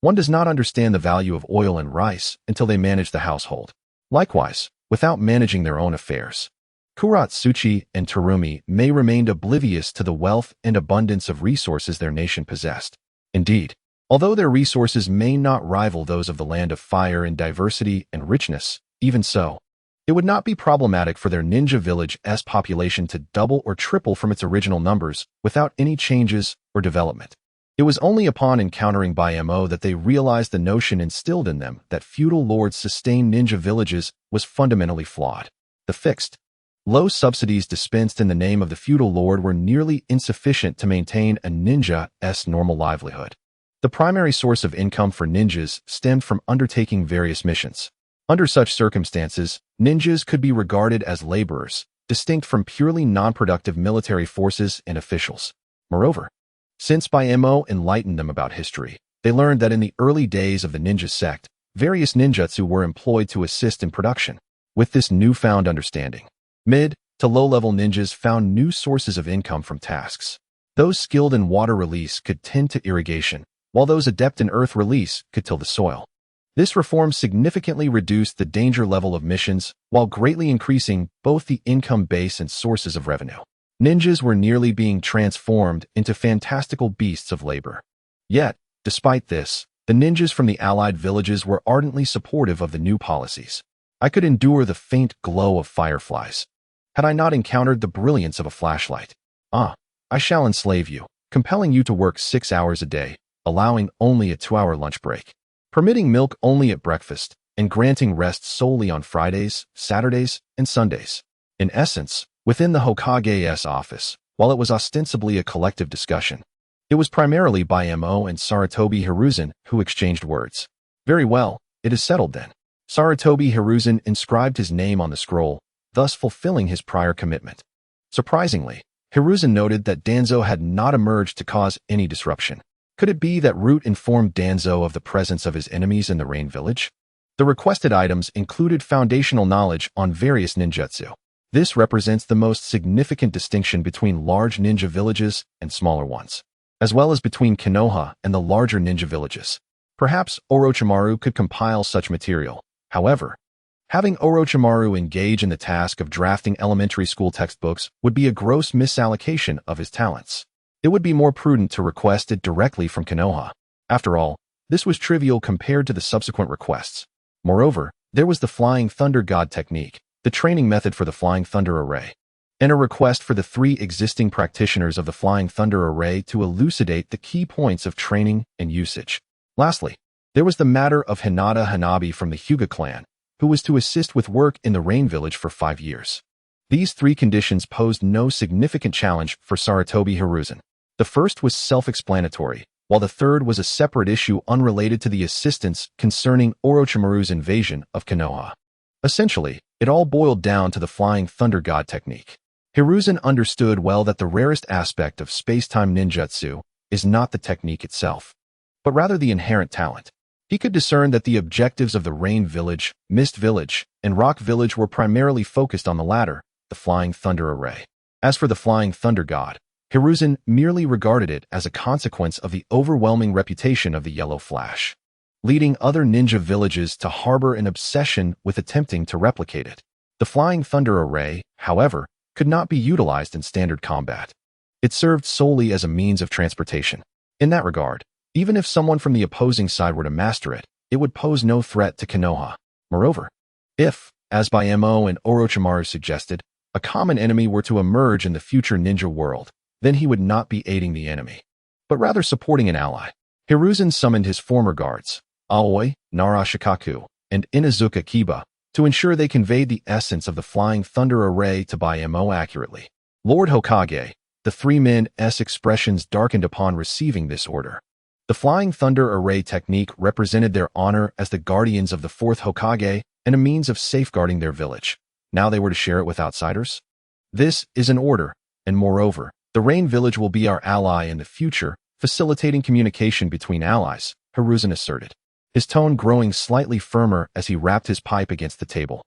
one does not understand the value of oil and rice until they manage the household. Likewise, without managing their own affairs, Kuratsuchi and Terumi remained oblivious to the wealth and abundance of resources their nation possessed. Indeed, although their resources may not rival those of the Land of Fire in diversity and richness, even so, it would not be problematic for their ninja village's population to double or triple from its original numbers without any changes or development. It was only upon encountering Mo that they realized the notion instilled in them that feudal lords sustained ninja villages was fundamentally flawed. The fixed, low subsidies dispensed in the name of the feudal lord were nearly insufficient to maintain a ninja's normal livelihood. The primary source of income for ninjas stemmed from undertaking various missions. Under such circumstances, ninjas could be regarded as laborers, distinct from purely non-productive military forces and officials. Moreover, since Mo enlightened them about history, they learned that in the early days of the ninja sect, various ninjutsu were employed to assist in production. With this newfound understanding, mid to low-level ninjas found new sources of income from tasks. Those skilled in water release could tend to irrigation, while those adept in earth release could till the soil. This reform significantly reduced the danger level of missions while greatly increasing both the income base and sources of revenue. Ninjas were nearly being transformed into fantastical beasts of labor. Yet, despite this, the ninjas from the allied villages were ardently supportive of the new policies. I could endure the faint glow of fireflies, had I not encountered the brilliance of a flashlight. I shall enslave you, compelling you to work 6 hours a day, allowing only a 2-hour lunch break, permitting milk only at breakfast, and granting rest solely on Fridays, Saturdays, and Sundays. In essence, within the Hokage's office, while it was ostensibly a collective discussion, it was primarily Mo and Sarutobi Hiruzen who exchanged words. Very well, it is settled then. Sarutobi Hiruzen inscribed his name on the scroll, thus fulfilling his prior commitment. Surprisingly, Hiruzen noted that Danzo had not emerged to cause any disruption. Could it be that Root informed Danzo of the presence of his enemies in the Rain Village? The requested items included foundational knowledge on various ninjutsu. This represents the most significant distinction between large ninja villages and smaller ones, as well as between Konoha and the larger ninja villages. Perhaps Orochimaru could compile such material. However, having Orochimaru engage in the task of drafting elementary school textbooks would be a gross misallocation of his talents. It would be more prudent to request it directly from Konoha. After all, this was trivial compared to the subsequent requests. Moreover, there was the Flying Thunder God technique, the training method for the Flying Thunder Array, and a request for the 3 existing practitioners of the Flying Thunder Array to elucidate the key points of training and usage. Lastly, there was the matter of Hinata Hanabi from the Hyuga clan, who was to assist with work in the Rain Village for 5 years. These 3 conditions posed no significant challenge for Sarutobi Hiruzen. The first was self-explanatory, while the third was a separate issue unrelated to the assistance concerning Orochimaru's invasion of Konoha. Essentially, it all boiled down to the Flying Thunder God technique. Hiruzen understood well that the rarest aspect of space-time ninjutsu is not the technique itself, but rather the inherent talent. He could discern that the objectives of the Rain Village, Mist Village, and Rock Village were primarily focused on the latter, the Flying Thunder Array. As for the Flying Thunder God, Hiruzen merely regarded it as a consequence of the overwhelming reputation of the Yellow Flash, leading other ninja villages to harbor an obsession with attempting to replicate it. The Flying Thunder Array, however, could not be utilized in standard combat. It served solely as a means of transportation. In that regard, even if someone from the opposing side were to master it, it would pose no threat to Konoha. Moreover, if, as Mo and Orochimaru suggested, a common enemy were to emerge in the future ninja world, then he would not be aiding the enemy, but rather supporting an ally. Hiruzen summoned his former guards, Aoi, Narashikaku, and Inazuka Kiba, to ensure they conveyed the essence of the Flying Thunder Array to Mo accurately. Lord Hokage, the 3 men's expressions darkened upon receiving this order. The Flying Thunder Array technique represented their honor as the guardians of the 4th Hokage and a means of safeguarding their village. Now they were to share it with outsiders? This is an order, and moreover, the Rain Village will be our ally in the future, facilitating communication between allies, Hiruzen asserted, his tone growing slightly firmer as he rapped his pipe against the table.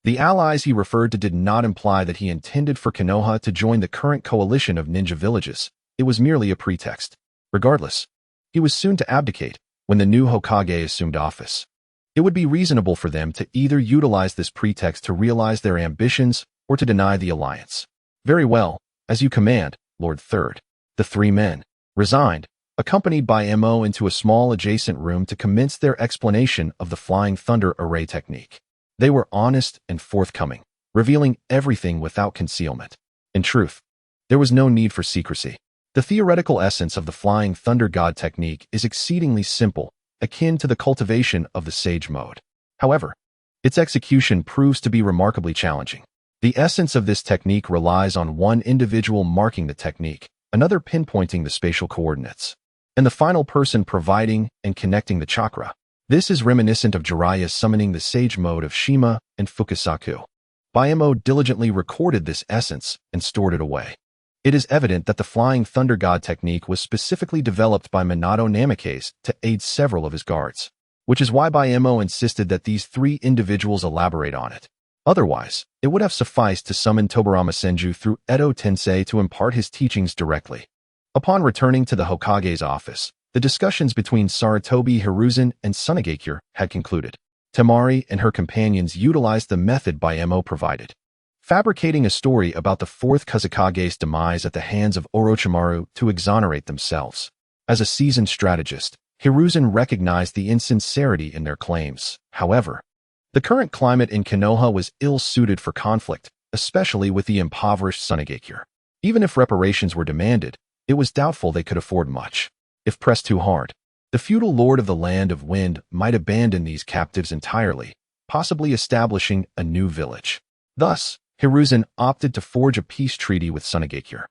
The allies he referred to did not imply that he intended for Konoha to join the current coalition of ninja villages. It was merely a pretext. Regardless, he was soon to abdicate when the new Hokage assumed office. It would be reasonable for them to either utilize this pretext to realize their ambitions or to deny the alliance. Very well, as you command, Lord Third. The 3 men resigned, accompanied by Mo into a small adjacent room to commence their explanation of the Flying Thunder Array technique. They were honest and forthcoming, revealing everything without concealment. In truth, there was no need for secrecy. The theoretical essence of the Flying Thunder God technique is exceedingly simple, akin to the cultivation of the Sage mode. However, its execution proves to be remarkably challenging. The essence of this technique relies on one individual marking the technique, another pinpointing the spatial coordinates, and the final person providing and connecting the chakra. This is reminiscent of Jiraiya summoning the Sage mode of Shima and Fukusaku. Bayamo diligently recorded this essence and stored it away. It is evident that the Flying Thunder God technique was specifically developed by Minato Namikaze to aid several of his guards, which is why Bayamo insisted that these three individuals elaborate on it. Otherwise, it would have sufficed to summon Tobirama Senju through Edo Tensei to impart his teachings directly. Upon returning to the Hokage's office, the discussions between Sarutobi Hiruzen and Tsunagakure had concluded. Temari and her companions utilized the method Bayamo provided, fabricating a story about the fourth Kazekage's demise at the hands of Orochimaru to exonerate themselves. As a seasoned strategist, Hiruzen recognized the insincerity in their claims. However, the current climate in Konoha was ill-suited for conflict, especially with the impoverished Tsunagakure. Even if reparations were demanded, it was doubtful they could afford much. If pressed too hard, the feudal lord of the Land of Wind might abandon these captives entirely, possibly establishing a new village. Thus, Hiruzen opted to forge a peace treaty with Tsunagakure,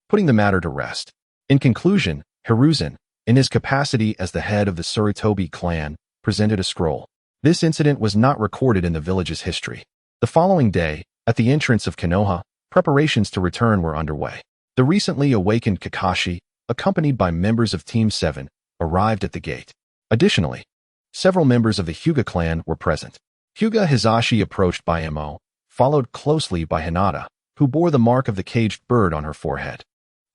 putting the matter to rest. In conclusion, Hiruzen, in his capacity as the head of the Sarutobi clan, presented a scroll. This incident was not recorded in the village's history. The following day, at the entrance of Konoha, preparations to return were underway. The recently awakened Kakashi, accompanied by members of Team 7, arrived at the gate. Additionally, several members of the Hyuga clan were present. Hyuga Hizashi approached Bayamo, followed closely by Hinata, who bore the mark of the caged bird on her forehead.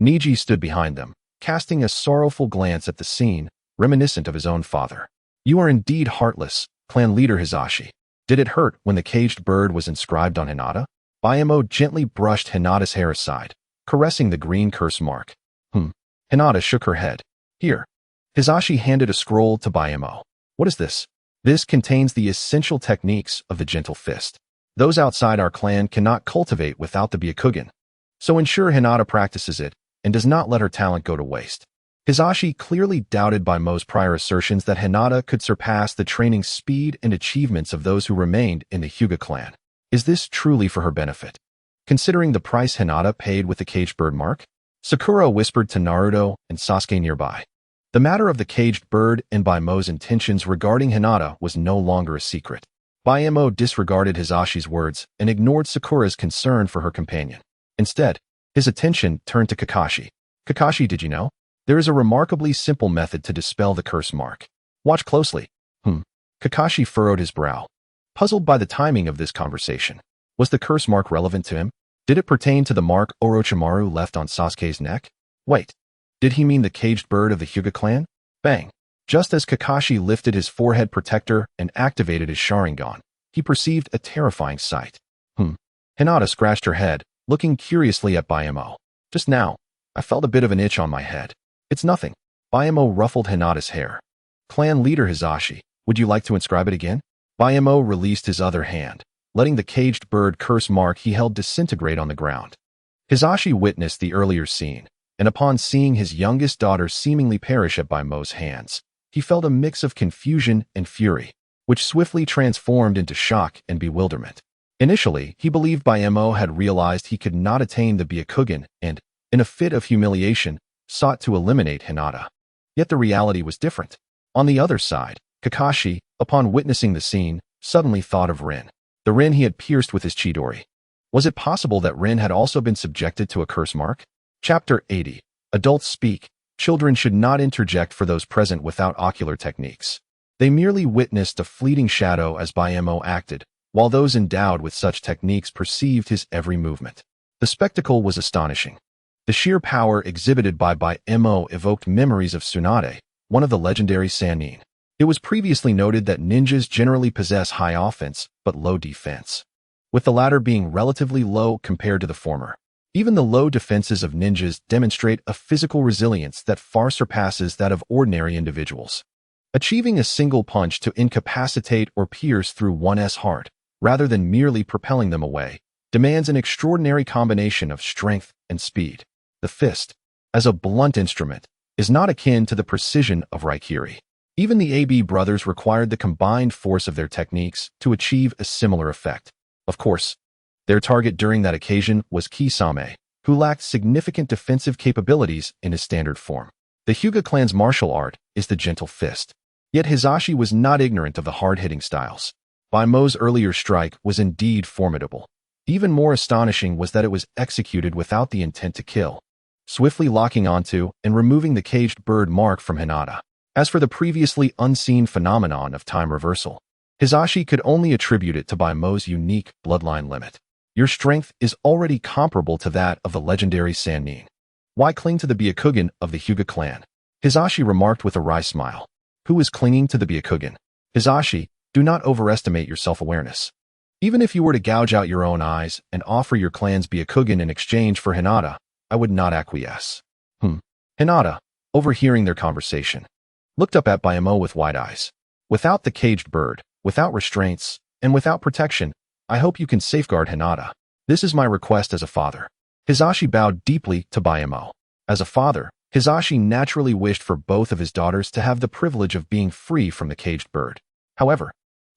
Niji stood behind them, casting a sorrowful glance at the scene, reminiscent of his own father. "You are indeed heartless, clan leader Hizashi. Did it hurt when the caged bird was inscribed on Hinata?" Bayamo gently brushed Hinata's hair aside, caressing the green curse mark. Hinata shook her head. "Here." Hizashi handed a scroll to Bayamo. "What is this?" "This contains the essential techniques of the gentle fist. Those outside our clan cannot cultivate without the Byakugan. So ensure Hinata practices it and does not let her talent go to waste." Hizashi clearly doubted Baimo's prior assertions that Hinata could surpass the training speed and achievements of those who remained in the Hyuga clan. Is this truly for her benefit, considering the price Hinata paid with the caged bird mark? Sakura whispered to Naruto and Sasuke nearby. The matter of the caged bird and Baimo's intentions regarding Hinata was no longer a secret. Bayamo disregarded Hizashi's words and ignored Sakura's concern for her companion. Instead, his attention turned to Kakashi. "Kakashi, did you know? There is a remarkably simple method to dispel the curse mark. Watch closely." Kakashi furrowed his brow, puzzled by the timing of this conversation. Was the curse mark relevant to him? Did it pertain to the mark Orochimaru left on Sasuke's neck? Wait, did he mean the caged bird of the Hyuga clan? Bang! Just as Kakashi lifted his forehead protector and activated his Sharingan, he perceived a terrifying sight. Hinata scratched her head, looking curiously at Bayamo. "Just now, I felt a bit of an itch on my head." "It's nothing." Bayamo ruffled Hinata's hair. "Clan leader Hizashi, would you like to inscribe it again?" Bayamo released his other hand, letting the caged bird curse mark he held disintegrate on the ground. Hizashi witnessed the earlier scene, and upon seeing his youngest daughter seemingly perish at Baimo's hands, he felt a mix of confusion and fury, which swiftly transformed into shock and bewilderment. Initially, he believed Bayamo had realized he could not attain the Byakugan and, in a fit of humiliation, sought to eliminate Hinata. Yet the reality was different. On the other side, Kakashi, upon witnessing the scene, suddenly thought of Rin, the Rin he had pierced with his Chidori. Was it possible that Rin had also been subjected to a curse mark? Chapter 80. Adults speak. Children should not interject for those present without ocular techniques. They merely witnessed a fleeting shadow as Bayamo acted, while those endowed with such techniques perceived his every movement. The spectacle was astonishing. The sheer power exhibited by Bayamo evoked memories of Tsunade, one of the legendary Sannin. It was previously noted that ninjas generally possess high offense, but low defense, with the latter being relatively low compared to the former. Even the low defenses of ninjas demonstrate a physical resilience that far surpasses that of ordinary individuals. Achieving a single punch to incapacitate or pierce through one's heart, rather than merely propelling them away, demands an extraordinary combination of strength and speed. The fist, as a blunt instrument, is not akin to the precision of Raikiri. Even the AB brothers required the combined force of their techniques to achieve a similar effect. Of course, their target during that occasion was Kisame, who lacked significant defensive capabilities in his standard form. The Hyuga clan's martial art is the gentle fist. Yet Hisashi was not ignorant of the hard-hitting styles. Baimo's earlier strike was indeed formidable. Even more astonishing was that it was executed without the intent to kill, swiftly locking onto and removing the caged bird mark from Hinata. As for the previously unseen phenomenon of time reversal, Hisashi could only attribute it to Baimo's unique bloodline limit. Your strength is already comparable to that of the legendary Sannin. Why cling to the Byakugan of the Hyuga clan? Hisashi remarked with a wry smile. Who is clinging to the Byakugan? Hisashi, do not overestimate your self-awareness. Even if you were to gouge out your own eyes and offer your clan's Byakugan in exchange for Hinata, I would not acquiesce. Hinata, overhearing their conversation, looked up at Baimo with wide eyes. Without the caged bird, without restraints, and without protection, I hope you can safeguard Hinata. This is my request as a father. Hisashi bowed deeply to Baimo. As a father, Hisashi naturally wished for both of his daughters to have the privilege of being free from the caged bird. However,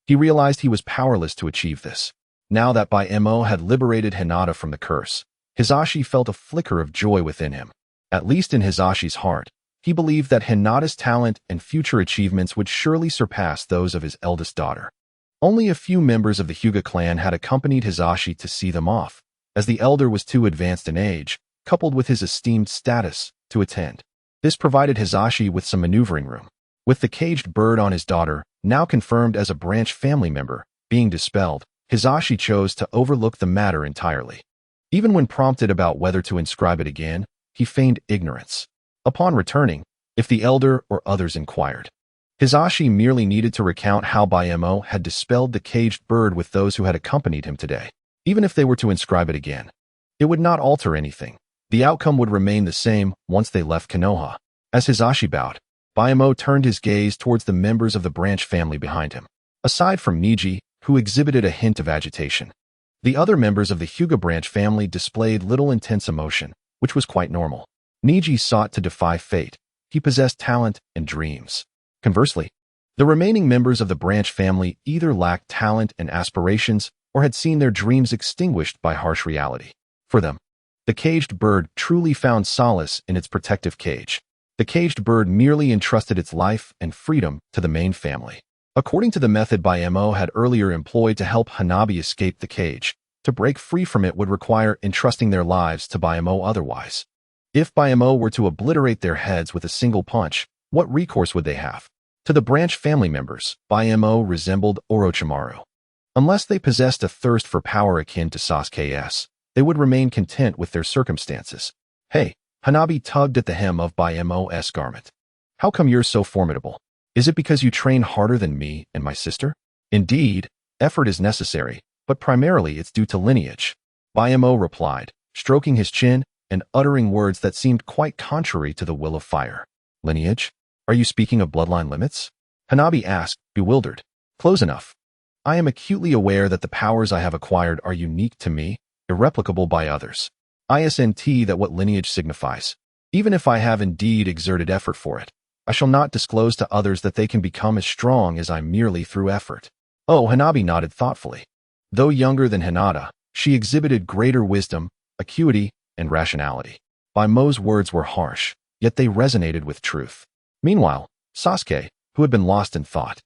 he realized he was powerless to achieve this. Now that Baimo had liberated Hinata from the curse, Hisashi felt a flicker of joy within him. At least in Hisashi's heart, he believed that Hinata's talent and future achievements would surely surpass those of his eldest daughter. Only a few members of the Hyuga clan had accompanied Hisashi to see them off, as the elder was too advanced in age, coupled with his esteemed status, to attend. This provided Hisashi with some maneuvering room. With the caged bird on his daughter, now confirmed as a branch family member, being dispelled, Hisashi chose to overlook the matter entirely. Even when prompted about whether to inscribe it again, he feigned ignorance. Upon returning, if the elder or others inquired, Hisashi merely needed to recount how Baimo had dispelled the caged bird with those who had accompanied him today. Even if they were to inscribe it again, it would not alter anything. The outcome would remain the same once they left Konoha. As Hisashi bowed, Baimo turned his gaze towards the members of the branch family behind him. Aside from Niji, who exhibited a hint of agitation, the other members of the Hyuga branch family displayed little intense emotion, which was quite normal. Niji sought to defy fate. He possessed talent and dreams. Conversely, the remaining members of the branch family either lacked talent and aspirations or had seen their dreams extinguished by harsh reality. For them, the caged bird truly found solace in its protective cage. The caged bird merely entrusted its life and freedom to the main family. According to the method Baimo had earlier employed to help Hanabi escape the cage, to break free from it would require entrusting their lives to Baimo otherwise. If Baimo were to obliterate their heads with a single punch, what recourse would they have? To the branch family members, Baimo resembled Orochimaru. Unless they possessed a thirst for power akin to Sasuke's, they would remain content with their circumstances. Hey, Hanabi tugged at the hem of Baimo's garment. How come you're so formidable? Is it because you train harder than me and my sister? Indeed, effort is necessary, but primarily it's due to lineage. Baimo replied, stroking his chin and uttering words that seemed quite contrary to the will of fire. Lineage? Are you speaking of bloodline limits? Hanabi asked, bewildered. Close enough. I am acutely aware that the powers I have acquired are unique to me, irreplicable by others. ISNT that what lineage signifies. Even if I have indeed exerted effort for it, I shall not disclose to others that they can become as strong as I merely through effort. Oh, Hanabi nodded thoughtfully. Though younger than Hinata, she exhibited greater wisdom, acuity, and rationality. Baimo's words were harsh, yet they resonated with truth. Meanwhile, Sasuke, who had been lost in thought,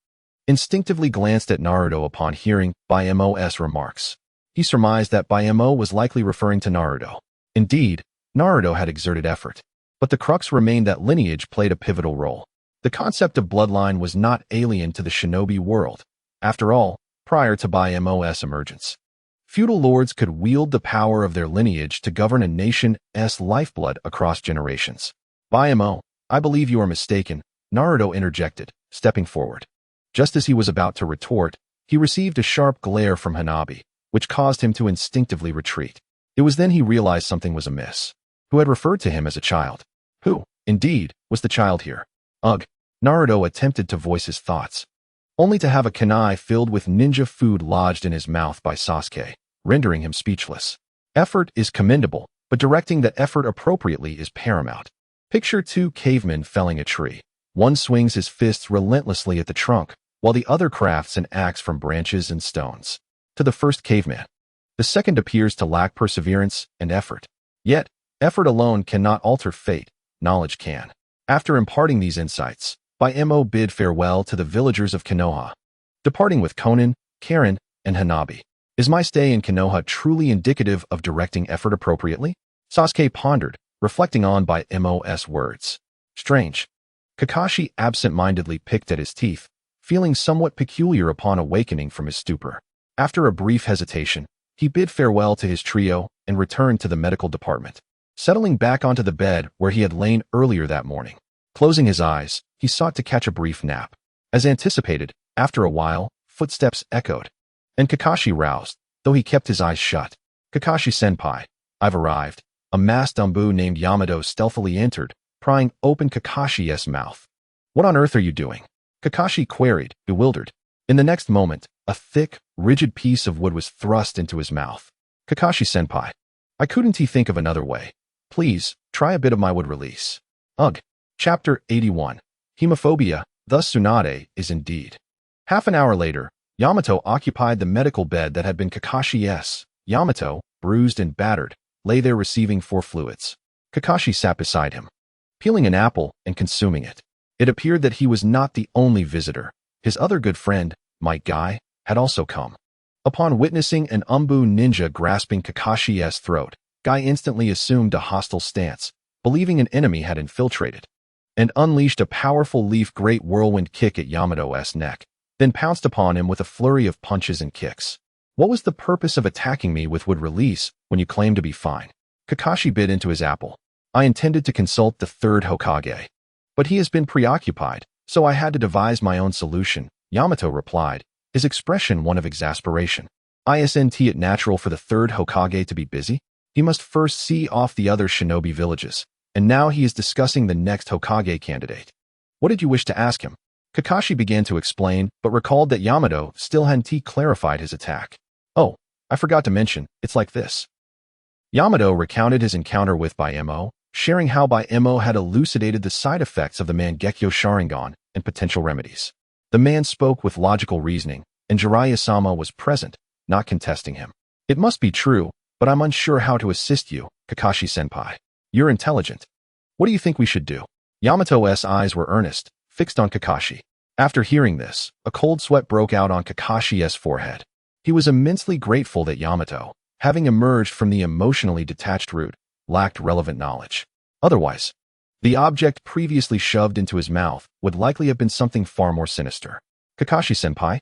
instinctively glanced at Naruto upon hearing Baimo's remarks. He surmised that Baimo was likely referring to Naruto. Indeed, Naruto had exerted effort, but the crux remained that lineage played a pivotal role. The concept of bloodline was not alien to the shinobi world. After all, prior to Baimo's emergence, feudal lords could wield the power of their lineage to govern a nation's lifeblood across generations. Baimo, I believe you are mistaken, Naruto interjected, stepping forward. Just as he was about to retort, he received a sharp glare from Hanabi, which caused him to instinctively retreat. It was then he realized something was amiss. Who had referred to him as a child? Who, indeed, was the child here? Ugh. Naruto attempted to voice his thoughts, only to have a kunai filled with ninja food lodged in his mouth by Sasuke, rendering him speechless. Effort is commendable, but directing that effort appropriately is paramount. Picture two cavemen felling a tree. One swings his fists relentlessly at the trunk, while the other crafts an axe from branches and stones. To the first caveman, the second appears to lack perseverance and effort. Yet, effort alone cannot alter fate, knowledge can. After imparting these insights, Mo bid farewell to the villagers of Konoha, departing with Konan, Karen, and Hanabi. Is my stay in Konoha truly indicative of directing effort appropriately? Sasuke pondered, reflecting on Mo's words. Strange. Kakashi absent-mindedly picked at his teeth, feeling somewhat peculiar upon awakening from his stupor. After a brief hesitation, he bid farewell to his trio and returned to the medical department, settling back onto the bed where he had lain earlier that morning. Closing his eyes, he sought to catch a brief nap. As anticipated, after a while, footsteps echoed, and Kakashi roused, though he kept his eyes shut. Kakashi-senpai, I've arrived. A masked Umbu named Yamato stealthily entered, prying open Kakashi's mouth. What on earth are you doing? Kakashi queried, bewildered. In the next moment, a thick, rigid piece of wood was thrust into his mouth. Kakashi-senpai, I couldn't think of another way. Please, try a bit of my wood release. Ugh. Chapter 81. Hemophobia, thus Tsunade, is indeed. Half an hour later, Yamato occupied the medical bed that had been Kakashi's. Yamato, bruised and battered, lay there receiving 4 fluids. Kakashi sat beside him, peeling an apple and consuming it. It appeared that he was not the only visitor. His other good friend, Might Guy, had also come. Upon witnessing an Umbu ninja grasping Kakashi's throat, Guy instantly assumed a hostile stance, believing an enemy had infiltrated, and unleashed a powerful leaf great whirlwind kick at Yamato's neck, then pounced upon him with a flurry of punches and kicks. What was the purpose of attacking me with wood release when you claim to be fine? Kakashi bit into his apple. I intended to consult the third Hokage, but he has been preoccupied, so I had to devise my own solution, Yamato replied, his expression one of exasperation. Isn't it natural for the third Hokage to be busy? He must first see off the other shinobi villages, and now he is discussing the next Hokage candidate. What did you wish to ask him? Kakashi began to explain, but recalled that Yamato still hadn't clarified his attack. Oh, I forgot to mention, it's like this. Yamato recounted his encounter with Mo, sharing how Mo had elucidated the side effects of the Mangekyo Sharingan and potential remedies. The man spoke with logical reasoning, and Jiraiya-sama was present, not contesting him. It must be true, but I'm unsure how to assist you, Kakashi-senpai. You're intelligent. What do you think we should do? Yamato's eyes were earnest, fixed on Kakashi. After hearing this, a cold sweat broke out on Kakashi's forehead. He was immensely grateful that Yamato, having emerged from the emotionally detached root, lacked relevant knowledge. Otherwise, the object previously shoved into his mouth would likely have been something far more sinister. Kakashi-senpai,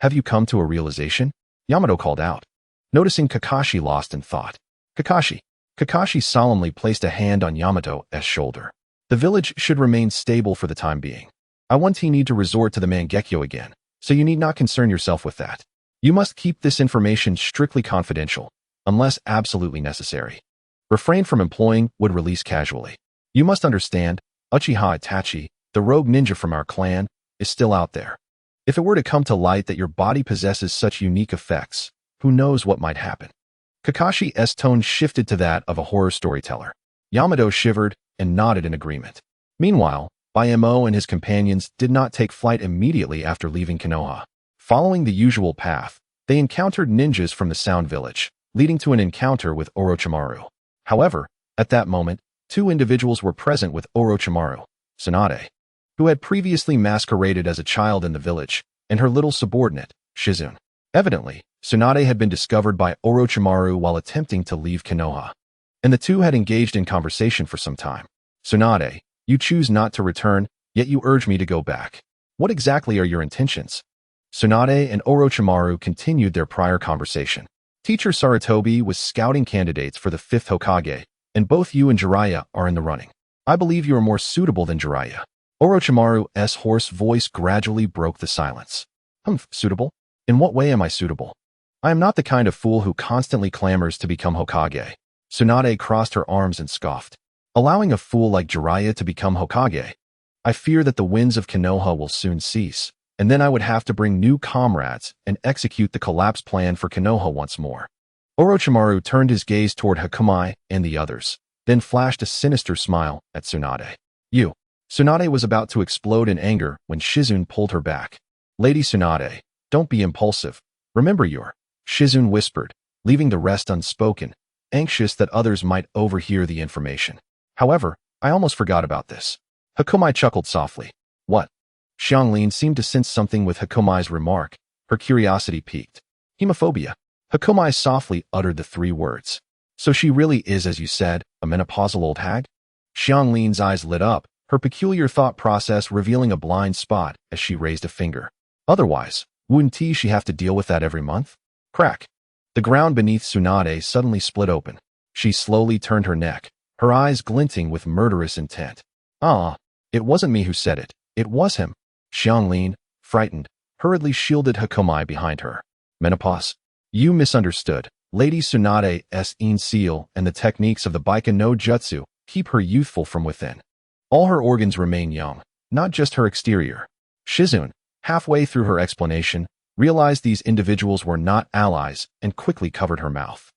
have you come to a realization? Yamato called out, noticing Kakashi lost in thought. Kakashi solemnly placed a hand on Yamato's shoulder. The village should remain stable for the time being. I won't need to resort to the Mangekyo again, so you need not concern yourself with that. You must keep this information strictly confidential, unless absolutely necessary. Refrain from employing wood release casually. You must understand, Uchiha Itachi, the rogue ninja from our clan, is still out there. If it were to come to light that your body possesses such unique effects, who knows what might happen? Kakashi's tone shifted to that of a horror storyteller. Yamato shivered and nodded in agreement. Meanwhile, Mo and his companions did not take flight immediately after leaving Konoha. Following the usual path, they encountered ninjas from the Sound Village, leading to an encounter with Orochimaru. However, at that moment, 2 individuals were present with Orochimaru, Tsunade, who had previously masqueraded as a child in the village, and her little subordinate, Shizune. Evidently, Tsunade had been discovered by Orochimaru while attempting to leave Konoha, and the two had engaged in conversation for some time. Tsunade, you choose not to return, yet you urge me to go back. What exactly are your intentions? Tsunade and Orochimaru continued their prior conversation. Teacher Sarutobi was scouting candidates for the 5th Hokage, and both you and Jiraiya are in the running. I believe you are more suitable than Jiraiya. Orochimaru's hoarse voice gradually broke the silence. Suitable? In what way am I suitable? I am not the kind of fool who constantly clamors to become Hokage. Tsunade crossed her arms and scoffed. Allowing a fool like Jiraiya to become Hokage? I fear that the winds of Konoha will soon cease, and then I would have to bring new comrades and execute the collapse plan for Konoha once more. Orochimaru turned his gaze toward Hakumai and the others, then flashed a sinister smile at Tsunade. You. Tsunade was about to explode in anger when Shizune pulled her back. Lady Tsunade, don't be impulsive. Remember Shizune whispered, leaving the rest unspoken, anxious that others might overhear the information. However, I almost forgot about this. Hakomai chuckled softly. What? Xianglin seemed to sense something with Hakomai's remark. Her curiosity piqued. Hemophobia. Hakomai softly uttered the 3 words. So she really is, as you said, a menopausal old hag? Xianglin's eyes lit up, her peculiar thought process revealing a blind spot as she raised a finger. Otherwise, wouldn't she have to deal with that every month? Crack. The ground beneath Tsunade suddenly split open. She slowly turned her neck, her eyes glinting with murderous intent. It wasn't me who said it. It was him. Xianglin, frightened, hurriedly shielded Hakomai behind her. Menopause? You misunderstood. Lady Tsunade's seal and the techniques of the Baika no Jutsu keep her youthful from within. All her organs remain young, not just her exterior. Shizune, halfway through her explanation, realized these individuals were not allies and quickly covered her mouth.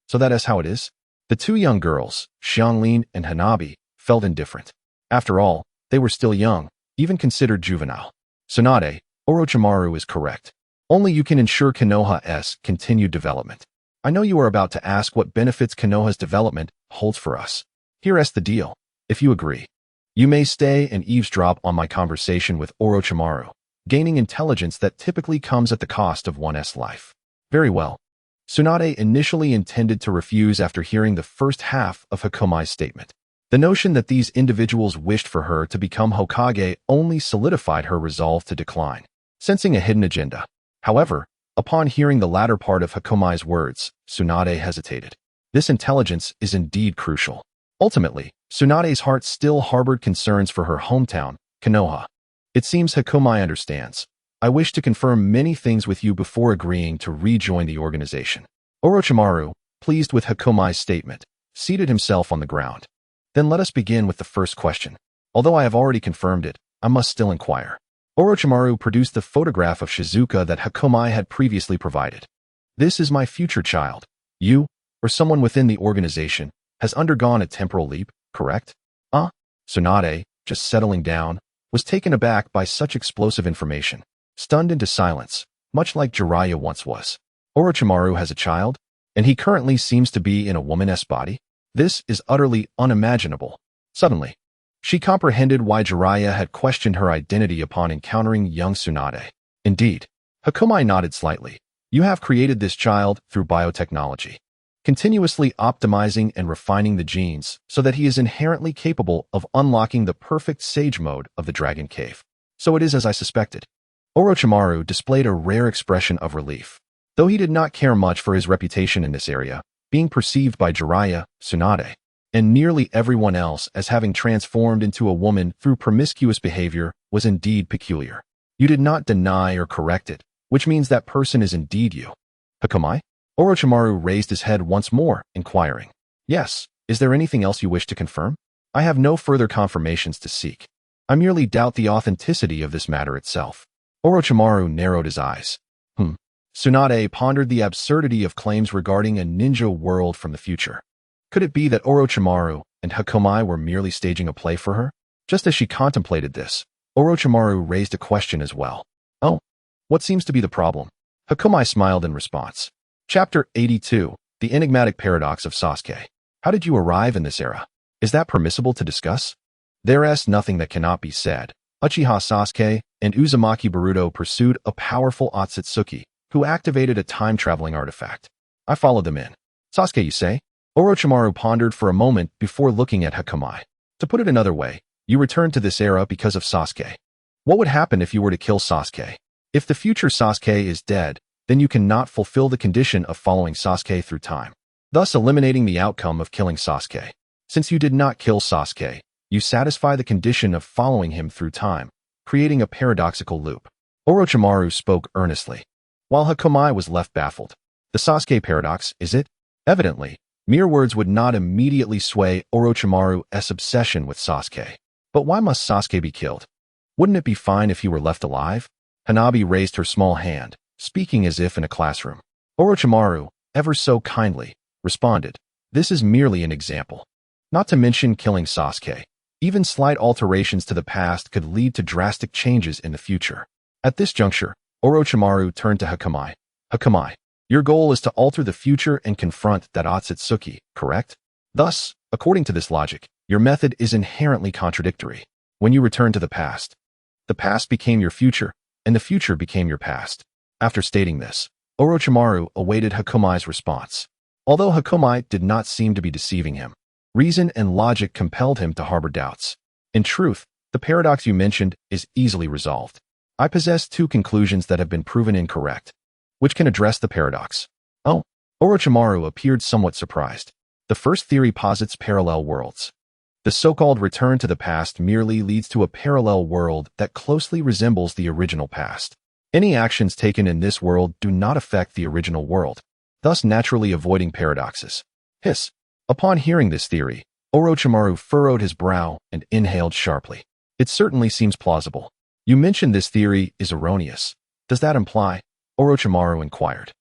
So that is how it is? The 2 young girls, Xianglin and Hanabi, felt indifferent. After all, they were still young, even considered juvenile. Tsunade, Orochimaru is correct. Only you can ensure Konoha's continued development. I know you are about to ask what benefits Konoha's development holds for us. Here's the deal. If you agree, you may stay and eavesdrop on my conversation with Orochimaru, gaining intelligence that typically comes at the cost of one's life. Very well. Tsunade initially intended to refuse after hearing the first half of Hakomai's statement. The notion that these individuals wished for her to become Hokage only solidified her resolve to decline, sensing a hidden agenda. However, upon hearing the latter part of Hakomai's words, Tsunade hesitated. This intelligence is indeed crucial. Ultimately, Tsunade's heart still harbored concerns for her hometown, Konoha. It seems Hakomai understands. I wish to confirm many things with you before agreeing to rejoin the organization. Orochimaru, pleased with Hakomai's statement, seated himself on the ground. Then let us begin with the first question. Although I have already confirmed it, I must still inquire. Orochimaru produced the photograph of Shizuka that Hakomai had previously provided. This is my future child. You, or someone within the organization, has undergone a temporal leap, correct? Tsunade, just settling down, was taken aback by such explosive information, stunned into silence, much like Jiraiya once was. Orochimaru has a child, and he currently seems to be in a woman's body? This is utterly unimaginable. Suddenly, she comprehended why Jiraiya had questioned her identity upon encountering young Tsunade. Indeed, Hakomai nodded slightly. You have created this child through biotechnology, continuously optimizing and refining the genes so that he is inherently capable of unlocking the perfect sage mode of the Dragon Cave. So it is as I suspected. Orochimaru displayed a rare expression of relief. Though he did not care much for his reputation in this area, being perceived by Jiraiya, Tsunade, and nearly everyone else as having transformed into a woman through promiscuous behavior was indeed peculiar. You did not deny or correct it, which means that person is indeed you. Hakomai? Orochimaru raised his head once more, inquiring. Yes, is there anything else you wish to confirm? I have no further confirmations to seek. I merely doubt the authenticity of this matter itself. Orochimaru narrowed his eyes. Tsunade pondered the absurdity of claims regarding a ninja world from the future. Could it be that Orochimaru and Hakomai were merely staging a play for her? Just as she contemplated this, Orochimaru raised a question as well. Oh, what seems to be the problem? Hakomai smiled in response. Chapter 82, The Enigmatic Paradox of Sasuke. How did you arrive in this era? Is that permissible to discuss? There's nothing that cannot be said. Uchiha Sasuke and Uzumaki Boruto pursued a powerful Otsutsuki, who activated a time-traveling artifact. I followed them in. Sasuke, you say? Orochimaru pondered for a moment before looking at Hakomai. To put it another way, you returned to this era because of Sasuke. What would happen if you were to kill Sasuke? If the future Sasuke is dead, then you cannot fulfill the condition of following Sasuke through time, thus eliminating the outcome of killing Sasuke. Since you did not kill Sasuke, you satisfy the condition of following him through time, creating a paradoxical loop. Orochimaru spoke earnestly, while Hakomai was left baffled. The Sasuke paradox, is it? Evidently, mere words would not immediately sway Orochimaru's obsession with Sasuke. But why must Sasuke be killed? Wouldn't it be fine if he were left alive? Hanabi raised her small hand, speaking as if in a classroom. Orochimaru, ever so kindly, responded, this is merely an example. Not to mention killing Sasuke. Even slight alterations to the past could lead to drastic changes in the future. At this juncture, Orochimaru turned to Hakamai. Hakamai, your goal is to alter the future and confront that Akatsuki, correct? Thus, according to this logic, your method is inherently contradictory. When you return to the past became your future, and the future became your past. After stating this, Orochimaru awaited Hakamai's response. Although Hakamai did not seem to be deceiving him, reason and logic compelled him to harbor doubts. In truth, the paradox you mentioned is easily resolved. I possess two conclusions that have been proven incorrect, which can address the paradox. Oh, Orochimaru appeared somewhat surprised. The first theory posits parallel worlds. The so-called return to the past merely leads to a parallel world that closely resembles the original past. Any actions taken in this world do not affect the original world, thus naturally avoiding paradoxes. Hiss. Upon hearing this theory, Orochimaru furrowed his brow and inhaled sharply. It certainly seems plausible. You mentioned this theory is erroneous. Does that imply? Orochimaru inquired.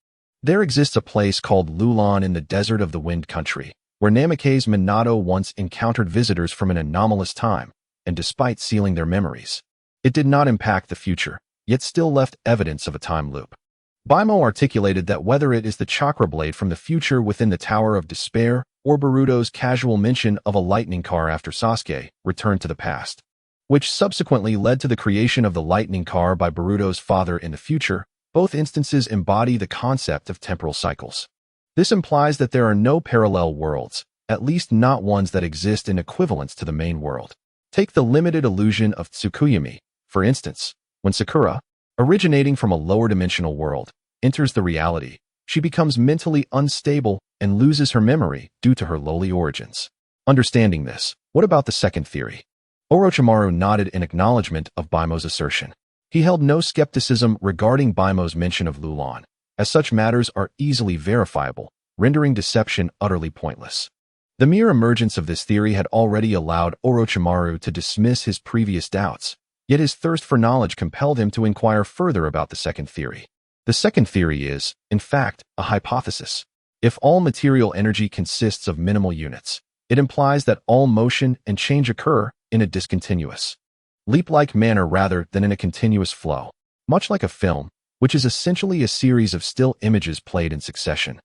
There exists a place called Lulan in the desert of the Wind Country, where Namake's Minato once encountered visitors from an anomalous time, and despite sealing their memories, it did not impact the future, yet still left evidence of a time loop. Baimo articulated that whether it is the chakra blade from the future within the Tower of Despair, or Boruto's casual mention of a lightning car after Sasuke returned to the past, which subsequently led to the creation of the lightning car by Boruto's father in the future, both instances embody the concept of temporal cycles. This implies that there are no parallel worlds, at least not ones that exist in equivalence to the main world. Take the limited illusion of Tsukuyami, for instance. When Sakura, originating from a lower dimensional world, enters the reality, she becomes mentally unstable and loses her memory due to her lowly origins. Understanding this, what about the second theory? Orochimaru nodded in acknowledgement of Baimo's assertion. He held no skepticism regarding Baimo's mention of Lulan, as such matters are easily verifiable, rendering deception utterly pointless. The mere emergence of this theory had already allowed Orochimaru to dismiss his previous doubts, yet his thirst for knowledge compelled him to inquire further about the second theory. The second theory is, in fact, a hypothesis. If all material energy consists of minimal units, it implies that all motion and change occur in a discontinuous, leap-like manner rather than in a continuous flow, much like a film, which is essentially a series of still images played in succession.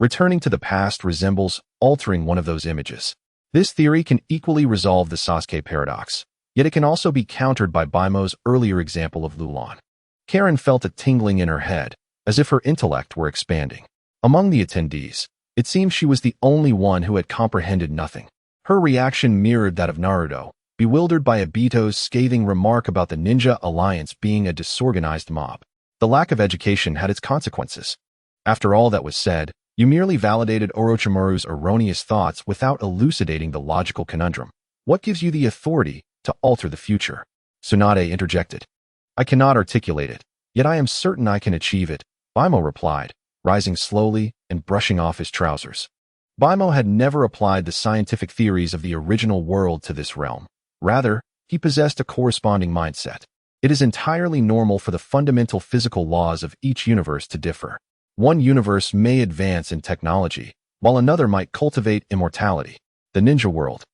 Returning to the past resembles altering one of those images. This theory can equally resolve the Sasuke paradox, yet it can also be countered by Baimo's earlier example of Lulan. Karen felt a tingling in her head, as if her intellect were expanding. Among the attendees, it seemed she was the only one who had comprehended nothing. Her reaction mirrored that of Naruto, bewildered by Obito's scathing remark about the Ninja Alliance being a disorganized mob. The lack of education had its consequences. After all that was said, you merely validated Orochimaru's erroneous thoughts without elucidating the logical conundrum. What gives you the authority to alter the future? Tsunade interjected. I cannot articulate it, yet I am certain I can achieve it, Baimo replied, rising slowly and brushing off his trousers. Baimo had never applied the scientific theories of the original world to this realm. Rather, he possessed a corresponding mindset. It is entirely normal for the fundamental physical laws of each universe to differ. One universe may advance in technology, while another might cultivate immortality. The ninja world,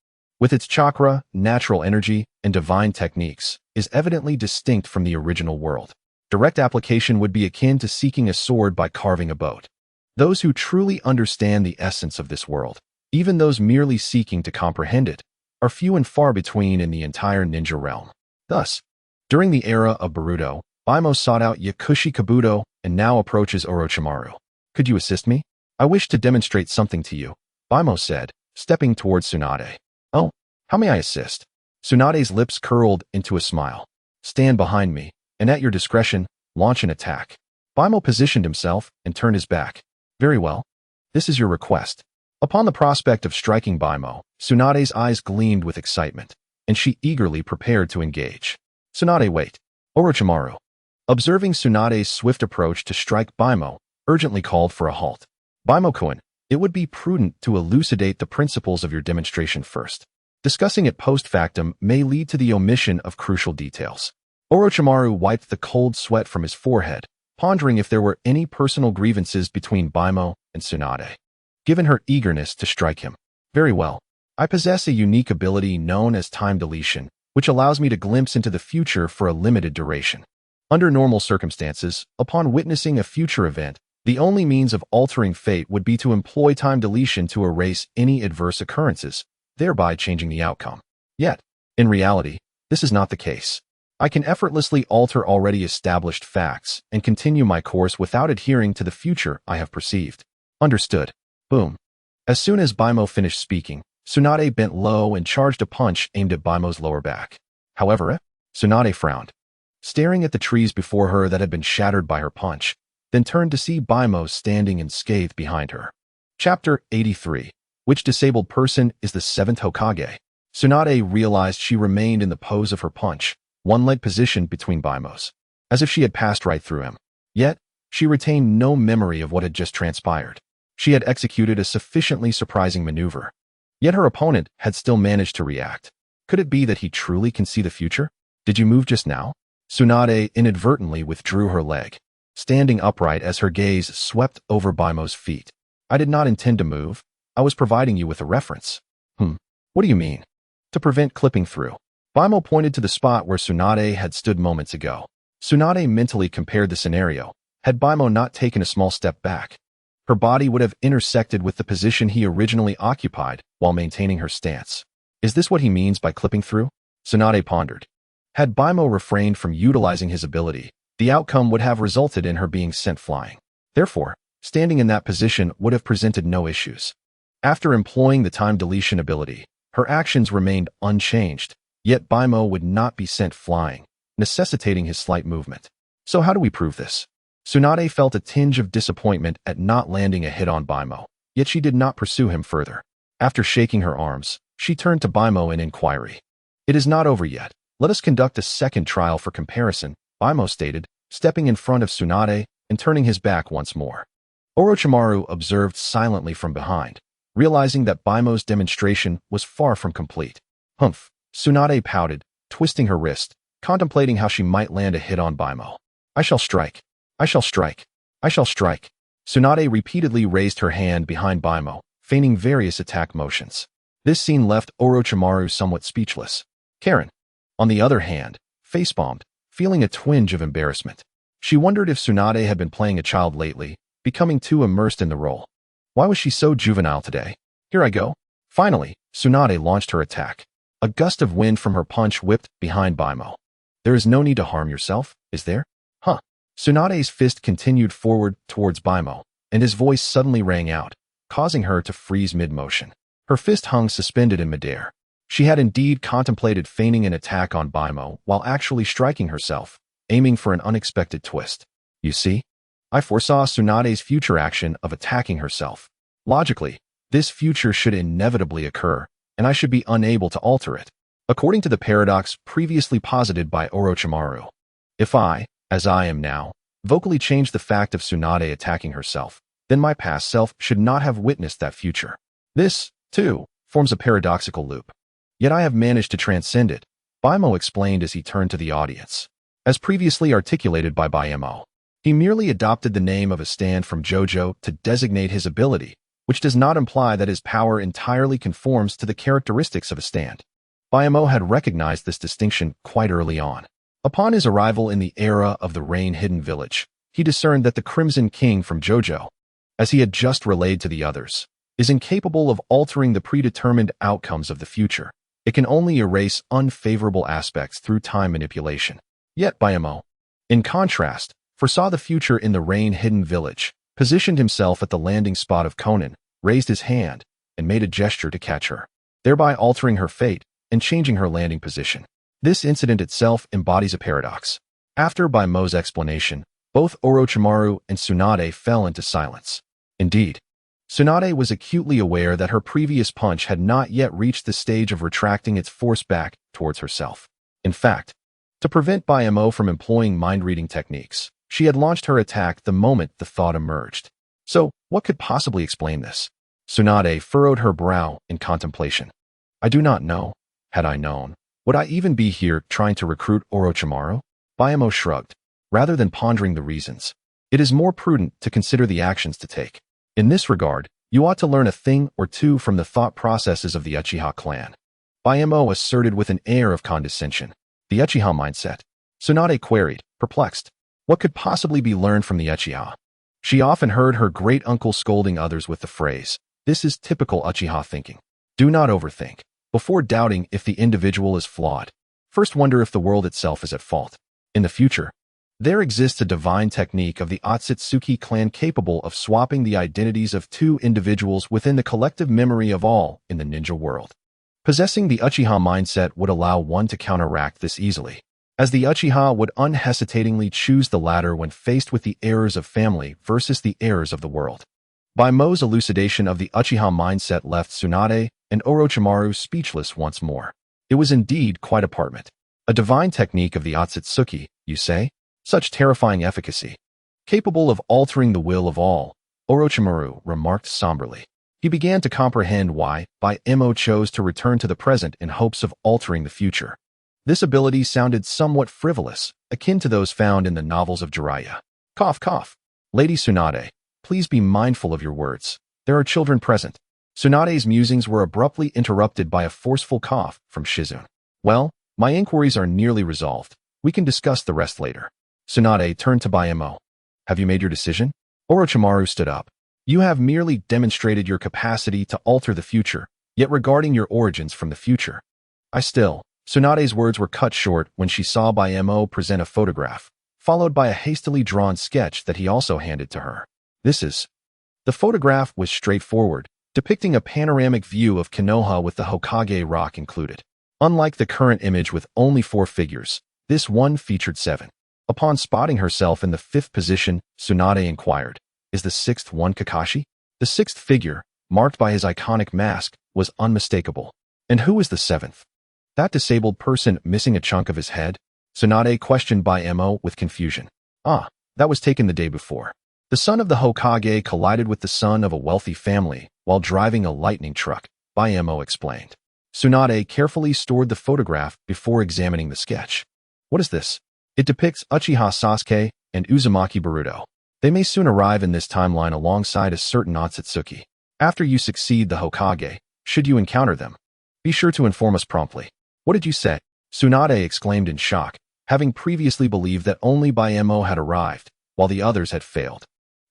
with its chakra, natural energy, and divine techniques, is evidently distinct from the original world. Direct application would be akin to seeking a sword by carving a boat. Those who truly understand the essence of this world, even those merely seeking to comprehend it, are few and far between in the entire ninja realm. Thus, during the era of Boruto, Baimo sought out Yakushi Kabuto and now approaches Orochimaru. Could you assist me? I wish to demonstrate something to you, Baimo said, stepping towards Tsunade. Oh, how may I assist? Tsunade's lips curled into a smile. Stand behind me, and at your discretion, launch an attack. Baimo positioned himself and turned his back. Very well. This is your request. Upon the prospect of striking Baimo, Tsunade's eyes gleamed with excitement, and she eagerly prepared to engage. Tsunade, wait. Orochimaru, observing Tsunade's swift approach to strike Baimo, urgently called for a halt. Baimo-kun, it would be prudent to elucidate the principles of your demonstration first. Discussing it post factum may lead to the omission of crucial details. Orochimaru wiped the cold sweat from his forehead, pondering if there were any personal grievances between Baimo and Tsunade. Given her eagerness to strike him. Very well. I possess a unique ability known as time deletion, which allows me to glimpse into the future for a limited duration. Under normal circumstances, upon witnessing a future event, the only means of altering fate would be to employ time deletion to erase any adverse occurrences, thereby changing the outcome. Yet, in reality, this is not the case. I can effortlessly alter already established facts and continue my course without adhering to the future I have perceived. Understood. Boom. As soon as Baimo finished speaking, Tsunade bent low and charged a punch aimed at Baimo's lower back. However, Tsunade frowned, staring at the trees before her that had been shattered by her punch, then turned to see Baimo standing unscathed behind her. Chapter 83. Which disabled person is the seventh Hokage? Tsunade realized she remained in the pose of her punch, one leg positioned between Baimo's, as if she had passed right through him. Yet, she retained no memory of what had just transpired. She had executed a sufficiently surprising maneuver. Yet her opponent had still managed to react. Could it be that he truly can see the future? Did you move just now? Tsunade inadvertently withdrew her leg, standing upright as her gaze swept over Baimo's feet. I did not intend to move. I was providing you with a reference. What do you mean? To prevent clipping through. Baimo pointed to the spot where Tsunade had stood moments ago. Tsunade mentally compared the scenario. Had Baimo not taken a small step back, her body would have intersected with the position he originally occupied while maintaining her stance. Is this what he means by clipping through? Tsunade pondered. Had Baimo refrained from utilizing his ability, the outcome would have resulted in her being sent flying. Therefore, standing in that position would have presented no issues. After employing the time deletion ability, her actions remained unchanged, yet Baimo would not be sent flying, necessitating his slight movement. So how do we prove this? Tsunade felt a tinge of disappointment at not landing a hit on Baimo, yet she did not pursue him further. After shaking her arms, she turned to Baimo in inquiry. It is not over yet. Let us conduct a second trial for comparison, Baimo stated, stepping in front of Tsunade and turning his back once more. Orochimaru observed silently from behind, realizing that Baimo's demonstration was far from complete. Tsunade pouted, twisting her wrist, contemplating how she might land a hit on Baimo. I shall strike. I shall strike. I shall strike. Tsunade repeatedly raised her hand behind Baimo, feigning various attack motions. This scene left Orochimaru somewhat speechless. Karen, on the other hand, face-palmed, feeling a twinge of embarrassment. She wondered if Tsunade had been playing a child lately, becoming too immersed in the role. Why was she so juvenile today? Here I go. Finally, Tsunade launched her attack. A gust of wind from her punch whipped behind Baimo. There is no need to harm yourself, is there? Tsunade's fist continued forward towards Baimo, and his voice suddenly rang out, causing her to freeze mid-motion. Her fist hung suspended in midair. She had indeed contemplated feigning an attack on Baimo while actually striking herself, aiming for an unexpected twist. You see? I foresaw Tsunade's future action of attacking herself. Logically, this future should inevitably occur, and I should be unable to alter it. According to the paradox previously posited by Orochimaru, if I, as I am now, vocally change the fact of Tsunade attacking herself, then my past self should not have witnessed that future. This, too, forms a paradoxical loop. Yet I have managed to transcend it, Baimo explained as he turned to the audience. As previously articulated by Baimo, he merely adopted the name of a stand from JoJo to designate his ability, which does not imply that his power entirely conforms to the characteristics of a stand. Baimo had recognized this distinction quite early on. Upon his arrival in the era of the rain-hidden village, he discerned that the Crimson King from JoJo, as he had just relayed to the others, is incapable of altering the predetermined outcomes of the future. It can only erase unfavorable aspects through time manipulation. Yet Baimo, in contrast, foresaw the future in the rain-hidden village, positioned himself at the landing spot of Conan, raised his hand, and made a gesture to catch her, thereby altering her fate and changing her landing position. This incident itself embodies a paradox. After Baimo's explanation, both Orochimaru and Tsunade fell into silence. Indeed, Tsunade was acutely aware that her previous punch had not yet reached the stage of retracting its force back towards herself. In fact, to prevent Baimo from employing mind-reading techniques, she had launched her attack the moment the thought emerged. So, what could possibly explain this? Tsunade furrowed her brow in contemplation. I do not know. Had I known, would I even be here trying to recruit Orochimaru? Baimo shrugged. Rather than pondering the reasons, it is more prudent to consider the actions to take. In this regard, You ought to learn a thing or two from the thought processes of the Uchiha clan. Bayamo asserted with an air of condescension. The Uchiha mindset. Tsunade queried, perplexed. What could possibly be learned from the Uchiha? She often heard her great uncle scolding others with the phrase, "This is typical Uchiha thinking. Do not overthink. Before doubting if the individual is flawed, first wonder if the world itself is at fault." In the future, there exists a divine technique of the Akatsuki clan capable of swapping the identities of two individuals within the collective memory of all in the ninja world. Possessing the Uchiha mindset would allow one to counteract this easily, as the Uchiha would unhesitatingly choose the latter when faced with the errors of family versus the errors of the world. Mo's elucidation of the Uchiha mindset left Tsunade and Orochimaru speechless once more. It was indeed quite apartment. A divine technique of the Akatsuki, you say? Such terrifying efficacy. Capable of altering the will of all, Orochimaru remarked somberly. He began to comprehend why Mo chose to return to the present in hopes of altering the future. This ability sounded somewhat frivolous, akin to those found in the novels of Jiraiya. Cough, cough. Lady Tsunade, please be mindful of your words. There are children present. Tsunade's musings were abruptly interrupted by a forceful cough from Shizune. Well, my inquiries are nearly resolved. We can discuss the rest later. Tsunade turned to Mo. Have you made your decision? Orochimaru stood up. You have merely demonstrated your capacity to alter the future, yet regarding your origins from the future. Tsunade's words were cut short when she saw Mo present a photograph, followed by a hastily drawn sketch that he also handed to her. The photograph was straightforward, depicting a panoramic view of Konoha with the Hokage rock included. Unlike the current image with only 4 figures, this one featured 7. Upon spotting herself in the 5th position, Tsunade inquired, "Is the 6th one Kakashi?" The 6th figure, marked by his iconic mask, was unmistakable. And who is the 7th? That disabled person missing a chunk of his head? Tsunade questioned Mo with confusion. That was taken the day before. The son of the Hokage collided with the son of a wealthy family while driving a lightning truck, Mo explained. Tsunade carefully stored the photograph before examining the sketch. What is this? It depicts Uchiha Sasuke and Uzumaki Boruto. They may soon arrive in this timeline alongside a certain Akatsuki. After you succeed the Hokage, should you encounter them, be sure to inform us promptly. What did you say? Tsunade exclaimed in shock, having previously believed that only Mo had arrived, while the others had failed.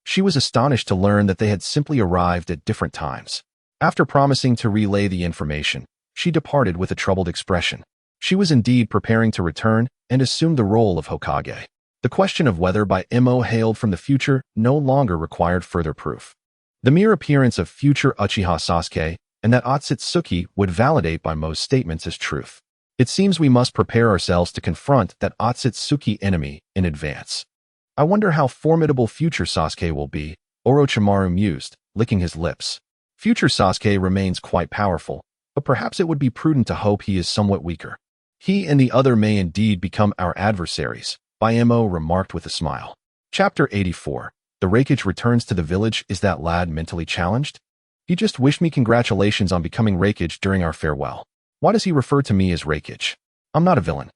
She was astonished to learn that they had simply arrived at different times. After promising to relay the information, she departed with a troubled expression. She was indeed preparing to return and assume the role of Hokage. The question of whether Mo hailed from the future no longer required further proof. The mere appearance of future Uchiha Sasuke and that Akatsuki would validate Mo's statements as truth. It seems we must prepare ourselves to confront that Akatsuki enemy in advance. I wonder how formidable future Sasuke will be, Orochimaru mused, licking his lips. Future Sasuke remains quite powerful, but perhaps it would be prudent to hope he is somewhat weaker. He and the other may indeed become our adversaries, Mo remarked with a smile. Chapter 84. The Raikage returns to the village. Is that lad mentally challenged? He just wished me congratulations on becoming Raikage during our farewell. Why does he refer to me as Raikage? I'm not a villain.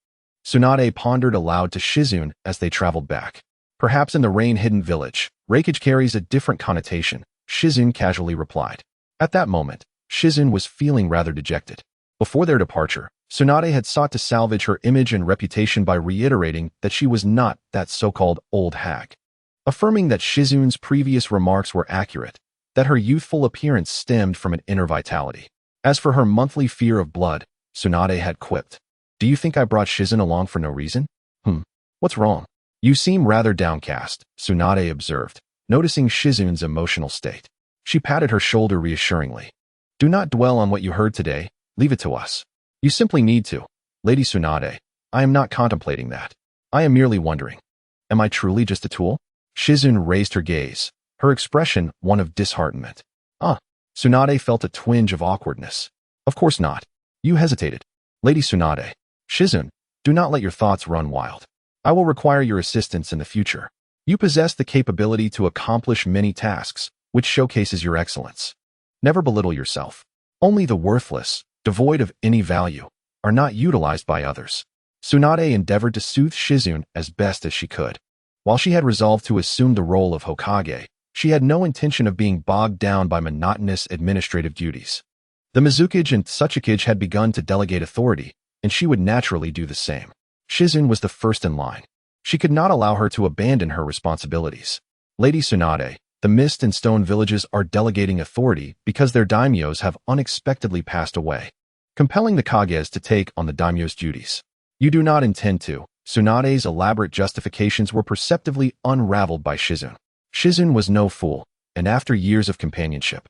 Tsunade pondered aloud to Shizune as they traveled back. Perhaps in the rain-hidden village, Raikage carries a different connotation, Shizune casually replied. At that moment, Shizune was feeling rather dejected. Before their departure, Tsunade had sought to salvage her image and reputation by reiterating that she was not that so-called old hag. Affirming that Shizune's previous remarks were accurate, that her youthful appearance stemmed from an inner vitality. As for her monthly fear of blood, Tsunade had quipped. Do you think I brought Shizune along for no reason? What's wrong? You seem rather downcast, Tsunade observed, noticing Shizune's emotional state. She patted her shoulder reassuringly. Do not dwell on what you heard today, leave it to us. You simply need to. Lady Tsunade, I am not contemplating that. I am merely wondering. Am I truly just a tool? Shizune raised her gaze, her expression one of disheartenment. Tsunade felt a twinge of awkwardness. Of course not. You hesitated. Lady Tsunade. Shizune, do not let your thoughts run wild. I will require your assistance in the future. You possess the capability to accomplish many tasks, which showcases your excellence. Never belittle yourself. Only the worthless, devoid of any value, are not utilized by others. Tsunade endeavored to soothe Shizune as best as she could. While she had resolved to assume the role of Hokage, She had no intention of being bogged down by monotonous administrative duties. The Mizukage and Tsuchikage had begun to delegate authority, and she would naturally do the same. Shizun was the first in line. She could not allow her to abandon her responsibilities. Lady Tsunade, the Mist and Stone villages are delegating authority because their daimyos have unexpectedly passed away, compelling the Kages to take on the daimyo's duties. You do not intend to. Tsunade's elaborate justifications were perceptibly unraveled by Shizun. Shizun was no fool, and after years of companionship,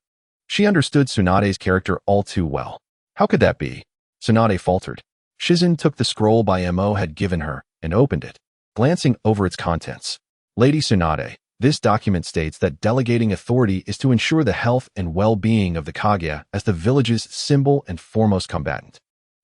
she understood Tsunade's character all too well. How could that be? Tsunade faltered. Shizun took the scroll Mo had given her and opened it, glancing over its contents. Lady Tsunade, this document states that delegating authority is to ensure the health and well-being of the Kage as the village's symbol and foremost combatant,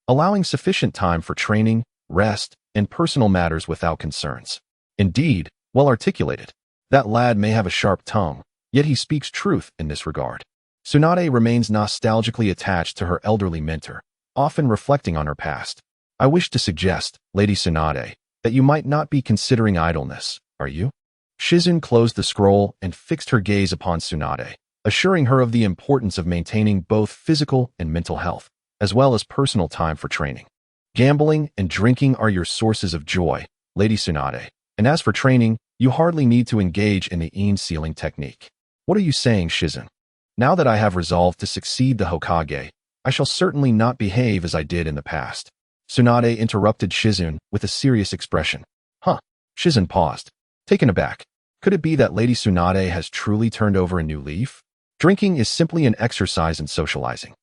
allowing sufficient time for training, rest, and personal matters without concerns. Indeed, well articulated. That lad may have a sharp tongue, yet he speaks truth in this regard. Tsunade remains nostalgically attached to her elderly mentor, often reflecting on her past. I wish to suggest, Lady Tsunade, that you might not be considering idleness, are you? Shizun closed the scroll and fixed her gaze upon Tsunade, assuring her of the importance of maintaining both physical and mental health, as well as personal time for training. Gambling and drinking are your sources of joy, Lady Tsunade, and as for training, you hardly need to engage in the sealing technique. What are you saying, Shizun? Now that I have resolved to succeed the Hokage, I shall certainly not behave as I did in the past. Tsunade interrupted Shizun with a serious expression. Huh? Shizun paused, taken aback. Could it be that Lady Tsunade has truly turned over a new leaf? Drinking is simply an exercise in socializing,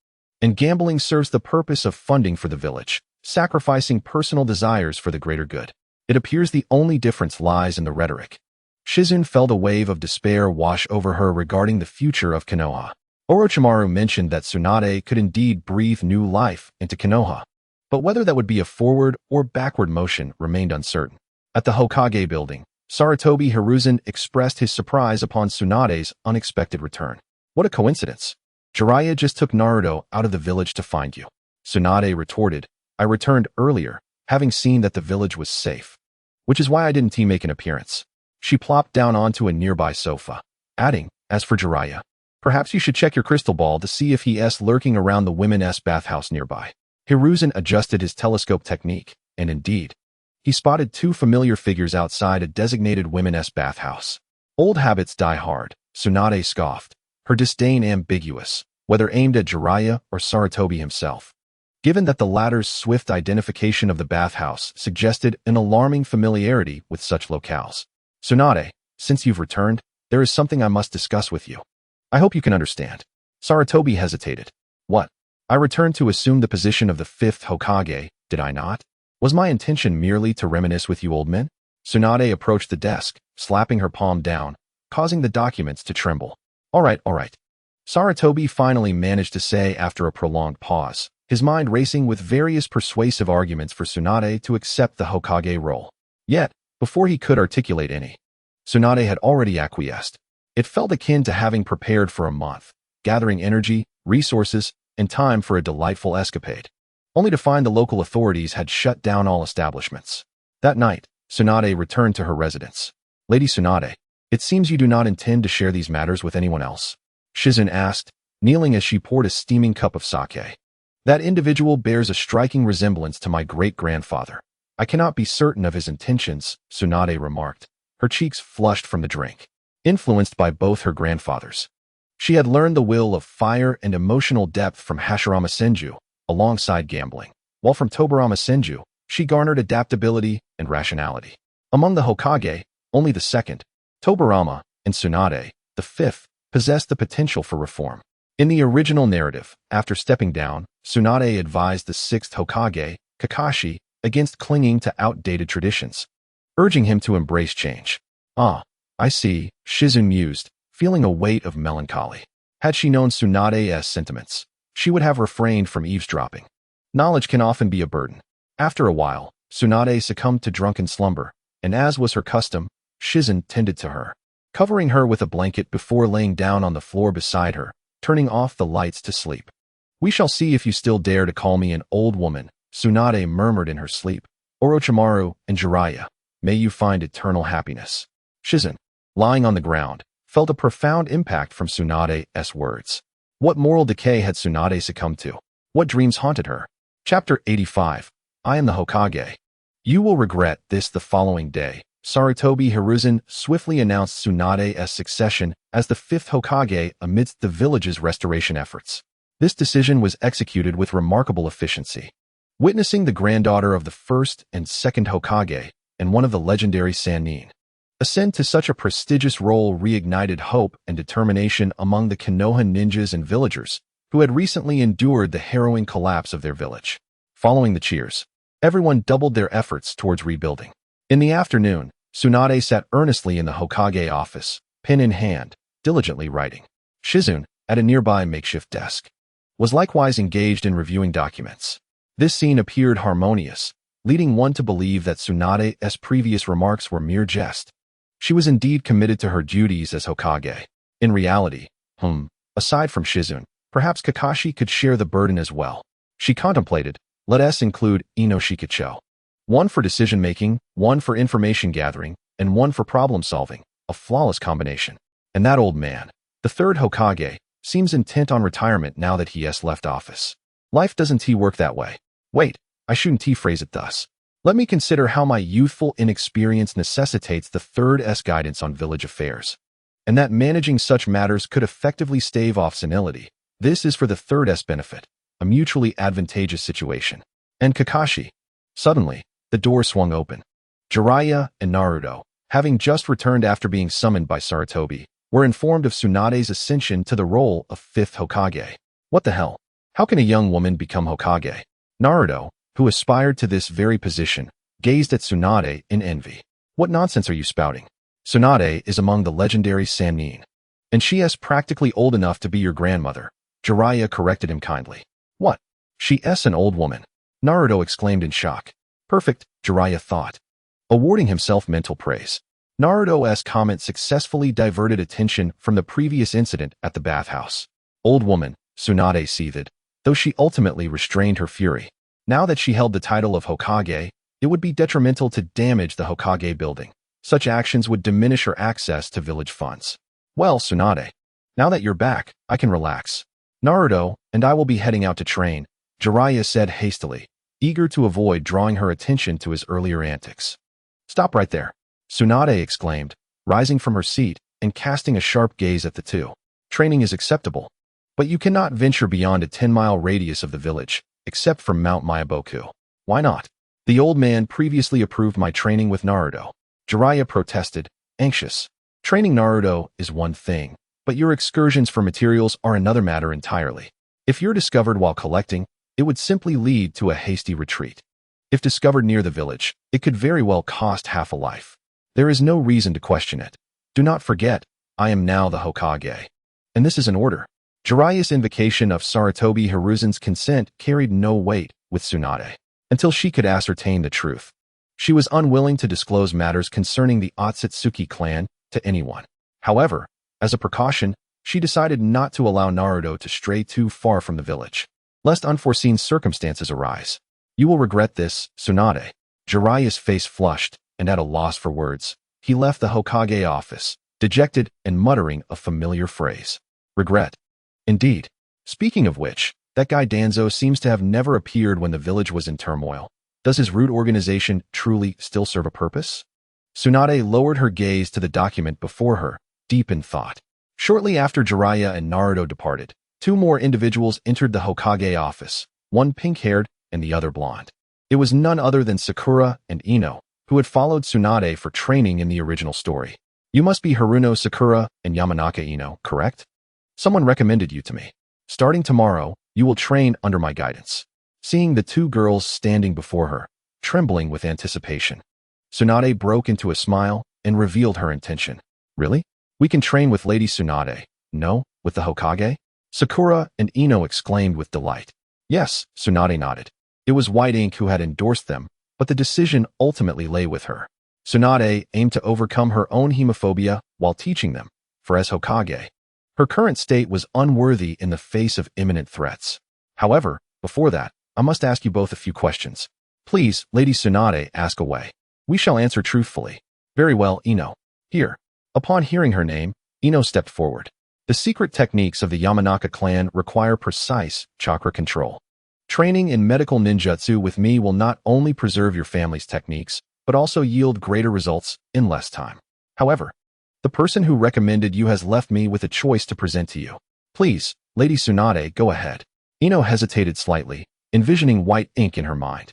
and gambling serves the purpose of funding for the village, sacrificing personal desires for the greater good. It appears the only difference lies in the rhetoric. Shizun felt a wave of despair wash over her regarding the future of Konoha. Orochimaru mentioned that Tsunade could indeed breathe new life into Konoha, but whether that would be a forward or backward motion remained uncertain. At the Hokage building, Sarutobi Hiruzen expressed his surprise upon Tsunade's unexpected return. What a coincidence. Jiraiya just took Naruto out of the village to find you. Tsunade retorted, I returned earlier, having seen that the village was safe, which is why I didn't make an appearance. She plopped down onto a nearby sofa, adding, as for Jiraiya, perhaps you should check your crystal ball to see if he is lurking around the women's bathhouse nearby. Hiruzen adjusted his telescope technique, and indeed, he spotted two familiar figures outside a designated women's bathhouse. Old habits die hard, Tsunade scoffed, her disdain ambiguous, whether aimed at Jiraiya or Sarutobi himself. Given that the latter's swift identification of the bathhouse suggested an alarming familiarity with such locales. Tsunade, since you've returned, there is something I must discuss with you. I hope you can understand. Sarutobi hesitated. What? I returned to assume the position of the fifth Hokage, did I not? Was my intention merely to reminisce with you old men? Tsunade approached the desk, slapping her palm down, causing the documents to tremble. All right. Sarutobi finally managed to say after a prolonged pause, his mind racing with various persuasive arguments for Tsunade to accept the Hokage role. Yet, before he could articulate any, Tsunade had already acquiesced. It felt akin to having prepared for a month, gathering energy, resources, and time for a delightful escapade, only to find the local authorities had shut down all establishments. That night, Tsunade returned to her residence. Lady Tsunade, it seems you do not intend to share these matters with anyone else, Shizun asked, kneeling as she poured a steaming cup of sake. That individual bears a striking resemblance to my great-grandfather. I cannot be certain of his intentions, Tsunade remarked, her cheeks flushed from the drink, influenced by both her grandfathers. She had learned the will of fire and emotional depth from Hashirama Senju, alongside gambling, while from Tobirama Senju, she garnered adaptability and rationality. Among the Hokage, only the second, Tobirama, and Tsunade, the fifth, possessed the potential for reform. In the original narrative, after stepping down, Tsunade advised the sixth Hokage, Kakashi, against clinging to outdated traditions, urging him to embrace change. Ah, I see, Shizun mused, feeling a weight of melancholy. Had she known Tsunade's sentiments, she would have refrained from eavesdropping. Knowledge can often be a burden. After a while, Tsunade succumbed to drunken slumber, and as was her custom, Shizun tended to her, covering her with a blanket before laying down on the floor beside her, turning off the lights to sleep. We shall see if you still dare to call me an old woman, Tsunade murmured in her sleep. Orochimaru and Jiraiya, may you find eternal happiness. Shizun, lying on the ground, felt a profound impact from Tsunade's words. What moral decay had Tsunade succumbed to? What dreams haunted her? Chapter 85. I am the Hokage. You will regret this the following day. Sarutobi Hiruzen swiftly announced Tsunade's succession as the 5th Hokage amidst the village's restoration efforts. This decision was executed with remarkable efficiency. Witnessing the granddaughter of the 1st and 2nd Hokage and one of the legendary Sannin ascend to such a prestigious role reignited hope and determination among the Konoha ninjas and villagers who had recently endured the harrowing collapse of their village. Following the cheers, everyone doubled their efforts towards rebuilding. In the afternoon, Tsunade sat earnestly in the Hokage office, pen in hand, diligently writing. Shizune, at a nearby makeshift desk, was likewise engaged in reviewing documents. This scene appeared harmonious, leading one to believe that Tsunade's previous remarks were mere jest. She was indeed committed to her duties as Hokage. In reality, aside from Shizune, perhaps Kakashi could share the burden as well. She contemplated, let us include Ino Shikacho. One for decision-making, one for information gathering, and one for problem-solving, a flawless combination. And that old man, the 3rd Hokage, seems intent on retirement now that he has left office. Life doesn't work that way. Wait, I shouldn't phrase it thus. Let me consider how my youthful inexperience necessitates the 3rd's guidance on village affairs, and that managing such matters could effectively stave off senility. This is for the 3rd's benefit, a mutually advantageous situation. And Kakashi. Suddenly, the door swung open. Jiraiya and Naruto, having just returned after being summoned by Sarutobi, were informed of Tsunade's ascension to the role of 5th Hokage. What the hell? How can a young woman become Hokage? Naruto, who aspired to this very position, gazed at Tsunade in envy. What nonsense are you spouting? Tsunade is among the legendary Sannin, and she is practically old enough to be your grandmother. Jiraiya corrected him kindly. What? She is an old woman, Naruto exclaimed in shock. Perfect, Jiraiya thought, awarding himself mental praise. Naruto's comment successfully diverted attention from the previous incident at the bathhouse. Old woman, Tsunade seethed, though she ultimately restrained her fury. Now that she held the title of Hokage, it would be detrimental to damage the Hokage building. Such actions would diminish her access to village funds. Well, Tsunade, now that you're back, I can relax. Naruto and I will be heading out to train, Jiraiya said hastily, eager to avoid drawing her attention to his earlier antics. Stop right there, Tsunade exclaimed, rising from her seat and casting a sharp gaze at the two. Training is acceptable, but you cannot venture beyond a 10-mile radius of the village, except from Mount Myaboku. Why not? The old man previously approved my training with Naruto. Jiraiya protested, anxious. Training Naruto is one thing, but your excursions for materials are another matter entirely. If you're discovered while collecting, it would simply lead to a hasty retreat. If discovered near the village, it could very well cost half a life. There is no reason to question it. Do not forget, I am now the Hokage. And this is an order. Jiraiya's invocation of Sarutobi Hiruzen's consent carried no weight with Tsunade until she could ascertain the truth. She was unwilling to disclose matters concerning the Otsutsuki clan to anyone. However, as a precaution, she decided not to allow Naruto to stray too far from the village, lest unforeseen circumstances arise. You will regret this, Tsunade. Jiraiya's face flushed, and at a loss for words, he left the Hokage office, dejected and muttering a familiar phrase. Regret. Indeed. Speaking of which, that guy Danzo seems to have never appeared when the village was in turmoil. Does his root organization truly still serve a purpose? Tsunade lowered her gaze to the document before her, deep in thought. Shortly after Jiraiya and Naruto departed, 2 more individuals entered the Hokage office, one pink-haired and the other blonde. It was none other than Sakura and Ino, who had followed Tsunade for training in the original story. You must be Haruno Sakura and Yamanaka Ino, correct? Someone recommended you to me. Starting tomorrow, you will train under my guidance. Seeing the 2 girls standing before her, trembling with anticipation, Tsunade broke into a smile and revealed her intention. Really? We can train with Lady Tsunade. No, with the Hokage? Sakura and Ino exclaimed with delight. Yes, Tsunade nodded. It was White Ink who had endorsed them, but the decision ultimately lay with her. Tsunade aimed to overcome her own hemophobia while teaching them, for as Hokage, her current state was unworthy in the face of imminent threats. However, before that, I must ask you both a few questions. Please, Lady Tsunade, ask away. We shall answer truthfully. Very well, Ino. Here. Upon hearing her name, Ino stepped forward. The secret techniques of the Yamanaka clan require precise chakra control. Training in medical ninjutsu with me will not only preserve your family's techniques, but also yield greater results in less time. However, the person who recommended you has left me with a choice to present to you. Please, Lady Tsunade, go ahead. Ino hesitated slightly, envisioning white ink in her mind.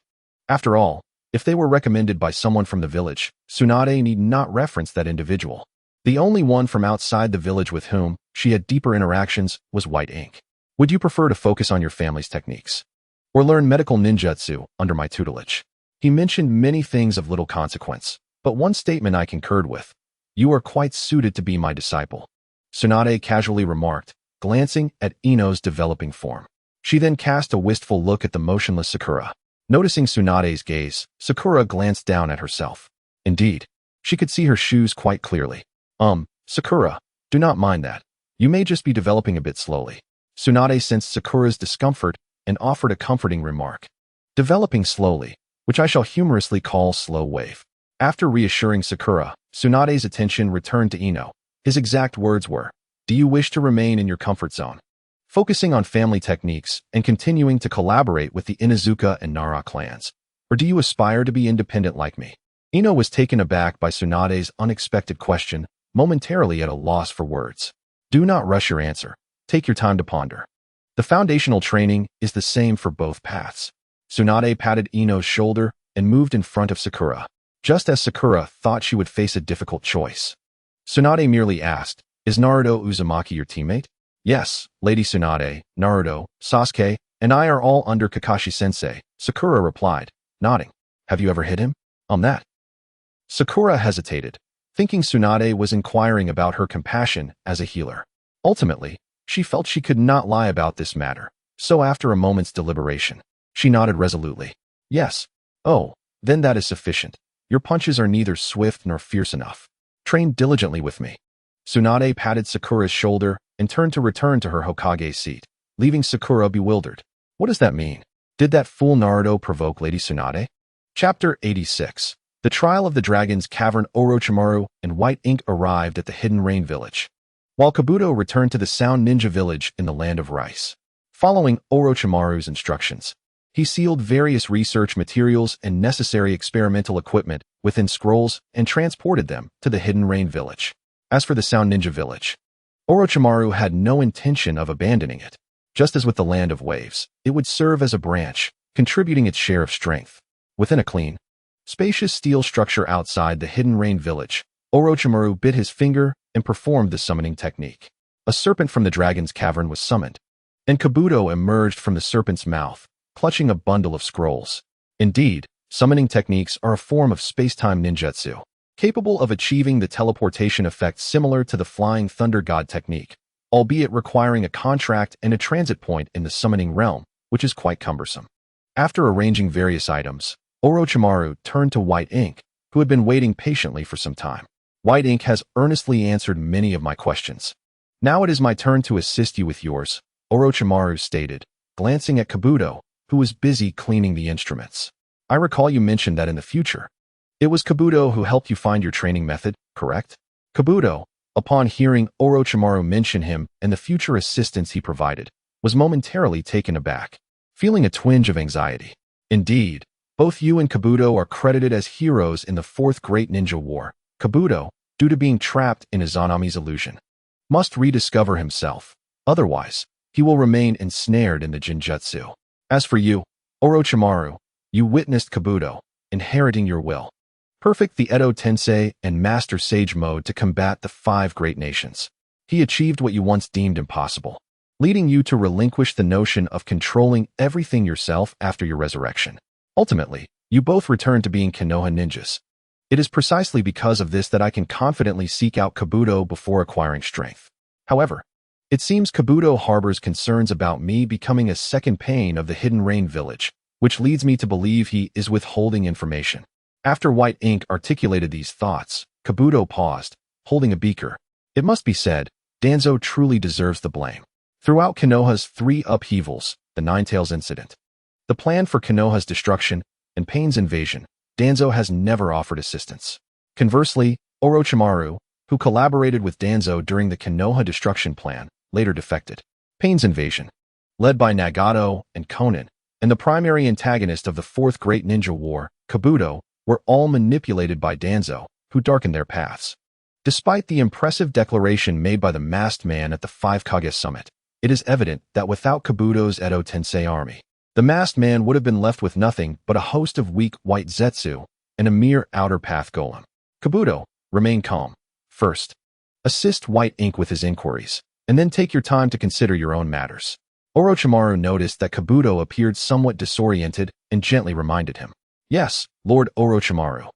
After all, if they were recommended by someone from the village, Tsunade need not reference that individual. The only one from outside the village with whom she had deeper interactions was White Ink. Would you prefer to focus on your family's techniques, or learn medical ninjutsu under my tutelage? He mentioned many things of little consequence, but one statement I concurred with. You are quite suited to be my disciple, Tsunade casually remarked, glancing at Ino's developing form. She then cast a wistful look at the motionless Sakura. Noticing Tsunade's gaze, Sakura glanced down at herself. Indeed, she could see her shoes quite clearly. Sakura, do not mind that. You may just be developing a bit slowly. Tsunade sensed Sakura's discomfort and offered a comforting remark. Developing slowly, which I shall humorously call slow wave. After reassuring Sakura, Tsunade's attention returned to Ino. His exact words were, do you wish to remain in your comfort zone, focusing on family techniques and continuing to collaborate with the Inuzuka and Nara clans? Or do you aspire to be independent like me? Ino was taken aback by Tsunade's unexpected question, momentarily at a loss for words. Do not rush your answer. Take your time to ponder. The foundational training is the same for both paths. Tsunade patted Ino's shoulder and moved in front of Sakura, just as Sakura thought she would face a difficult choice. Tsunade merely asked, is Naruto Uzumaki your teammate? Yes, Lady Tsunade, Naruto, Sasuke, and I are all under Kakashi-sensei, Sakura replied, nodding. Have you ever hit him? That. Sakura hesitated, thinking Tsunade was inquiring about her compassion as a healer. Ultimately, she felt she could not lie about this matter, so after a moment's deliberation, she nodded resolutely. Yes. Oh, then that is sufficient. Your punches are neither swift nor fierce enough. Train diligently with me. Tsunade patted Sakura's shoulder and turned to return to her Hokage's seat, leaving Sakura bewildered. What does that mean? Did that fool Naruto provoke Lady Tsunade? Chapter 86. The Trial of the Dragon's Cavern. Orochimaru and White Ink arrived at the Hidden Rain Village, while Kabuto returned to the Sound Ninja Village in the Land of Rice. Following Orochimaru's instructions, he sealed various research materials and necessary experimental equipment within scrolls and transported them to the Hidden Rain Village. As for the Sound Ninja Village, Orochimaru had no intention of abandoning it. Just as with the Land of Waves, it would serve as a branch, contributing its share of strength. Within a clean, spacious steel structure outside the Hidden Rain Village, Orochimaru bit his finger and performed the summoning technique. A serpent from the dragon's cavern was summoned, and Kabuto emerged from the serpent's mouth, clutching a bundle of scrolls. Indeed, summoning techniques are a form of space-time ninjutsu, capable of achieving the teleportation effect similar to the Flying Thunder God technique, albeit requiring a contract and a transit point in the summoning realm, which is quite cumbersome. After arranging various items, Orochimaru turned to White Ink, who had been waiting patiently for some time. White Ink has earnestly answered many of my questions. Now it is my turn to assist you with yours, Orochimaru stated, glancing at Kabuto, who was busy cleaning the instruments. I recall you mentioned that in the future. It was Kabuto who helped you find your training method, correct? Kabuto, upon hearing Orochimaru mention him and the future assistance he provided, was momentarily taken aback, feeling a twinge of anxiety. Indeed, both you and Kabuto are credited as heroes in the Fourth Great Ninja War. Kabuto, due to being trapped in Izanami's illusion, must rediscover himself. Otherwise, he will remain ensnared in the Jinjutsu. As for you, Orochimaru, you witnessed Kabuto inheriting your will. Perfect the Edo Tensei and Master Sage mode to combat the 5 great nations. He achieved what you once deemed impossible, leading you to relinquish the notion of controlling everything yourself after your resurrection. Ultimately, you both returned to being Konoha ninjas. It is precisely because of this that I can confidently seek out Kabuto before acquiring strength. However, it seems Kabuto harbors concerns about me becoming a second pane of the Hidden Rain Village, which leads me to believe he is withholding information. After White Ink articulated these thoughts, Kabuto paused, holding a beaker. It must be said, Danzo truly deserves the blame. Throughout Konoha's 3 upheavals, the Ninetales incident, the plan for Konoha's destruction, and Pain's invasion, Danzo has never offered assistance. Conversely, Orochimaru, who collaborated with Danzo during the Konoha destruction plan, later defected. Pain's invasion, led by Nagato and Konan, and the primary antagonist of the Fourth Great Ninja War, Kabuto, were all manipulated by Danzo, who darkened their paths. Despite the impressive declaration made by the masked man at the Five Kage Summit, it is evident that without Kabuto's Edo Tensei army, the masked man would have been left with nothing but a host of weak white Zetsu and a mere outer path golem. Kabuto, remain calm. First, assist White Ink with his inquiries, and then take your time to consider your own matters. Orochimaru noticed that Kabuto appeared somewhat disoriented and gently reminded him. Yes, Lord Orochimaru.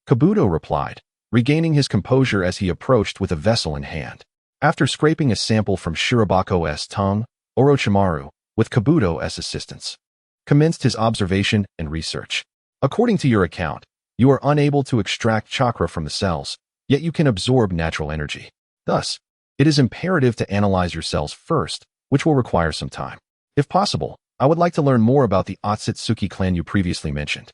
Kabuto replied, regaining his composure as he approached with a vessel in hand. After scraping a sample from Shirabako's tongue, Orochimaru, with Kabuto's assistance, commenced his observation and research. According to your account, you are unable to extract chakra from the cells, yet you can absorb natural energy. Thus, it is imperative to analyze your cells first, which will require some time. If possible, I would like to learn more about the Akatsuki clan you previously mentioned.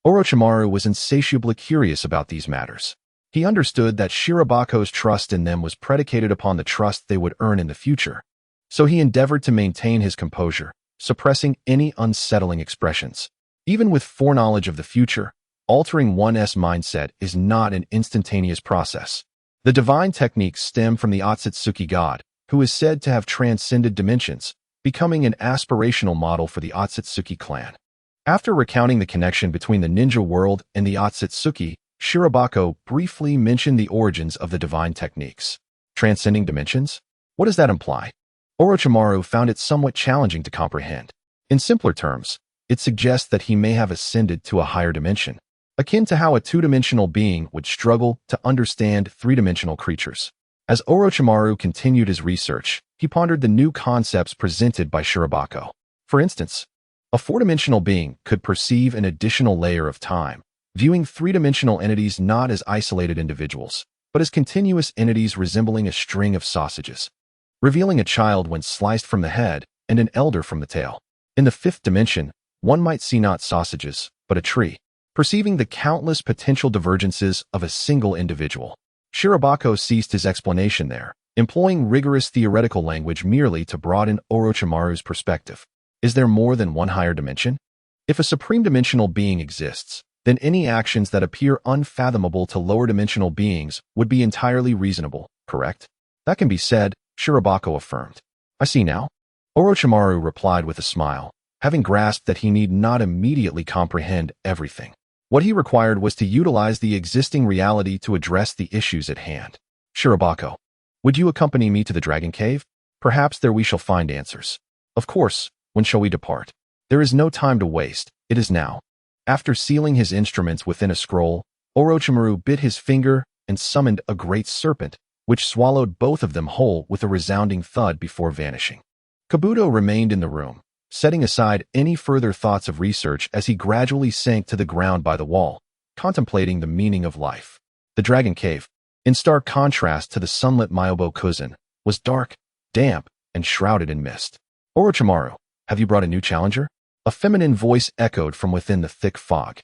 Orochimaru was insatiably curious about these matters. He understood that Shirabako's trust in them was predicated upon the trust they would earn in the future, so he endeavored to maintain his composure, suppressing any unsettling expressions. Even with foreknowledge of the future, altering one's mindset is not an instantaneous process. The divine techniques stem from the Akatsuki god, who is said to have transcended dimensions, becoming an aspirational model for the Akatsuki clan. After recounting the connection between the ninja world and the Akatsuki, Shirabako briefly mentioned the origins of the divine techniques. Transcending dimensions? What does that imply? Orochimaru found it somewhat challenging to comprehend. In simpler terms, it suggests that he may have ascended to a higher dimension, akin to how a two-dimensional being would struggle to understand three-dimensional creatures. As Orochimaru continued his research, he pondered the new concepts presented by Shirabako. For instance, a four-dimensional being could perceive an additional layer of time, viewing three-dimensional entities not as isolated individuals, but as continuous entities resembling a string of sausages, revealing a child when sliced from the head and an elder from the tail. In the fifth dimension, one might see not sausages, but a tree, perceiving the countless potential divergences of a single individual. Shirabako ceased his explanation there, employing rigorous theoretical language merely to broaden Orochimaru's perspective. Is there more than one higher dimension? If a supreme dimensional being exists, then any actions that appear unfathomable to lower dimensional beings would be entirely reasonable, correct? That can be said, Shirabako affirmed. I see now. Orochimaru replied with a smile, having grasped that he need not immediately comprehend everything. What he required was to utilize the existing reality to address the issues at hand. Shirabako, would you accompany me to the Dragon Cave? Perhaps there we shall find answers. Of course, when shall we depart? There is no time to waste, it is now. After sealing his instruments within a scroll, Orochimaru bit his finger and summoned a great serpent, which swallowed both of them whole with a resounding thud before vanishing. Kabuto remained in the room, setting aside any further thoughts of research as he gradually sank to the ground by the wall, contemplating the meaning of life. The Dragon Cave, in stark contrast to the sunlit Myobo Kuzan, was dark, damp, and shrouded in mist. Orochimaru, have you brought a new challenger? A feminine voice echoed from within the thick fog.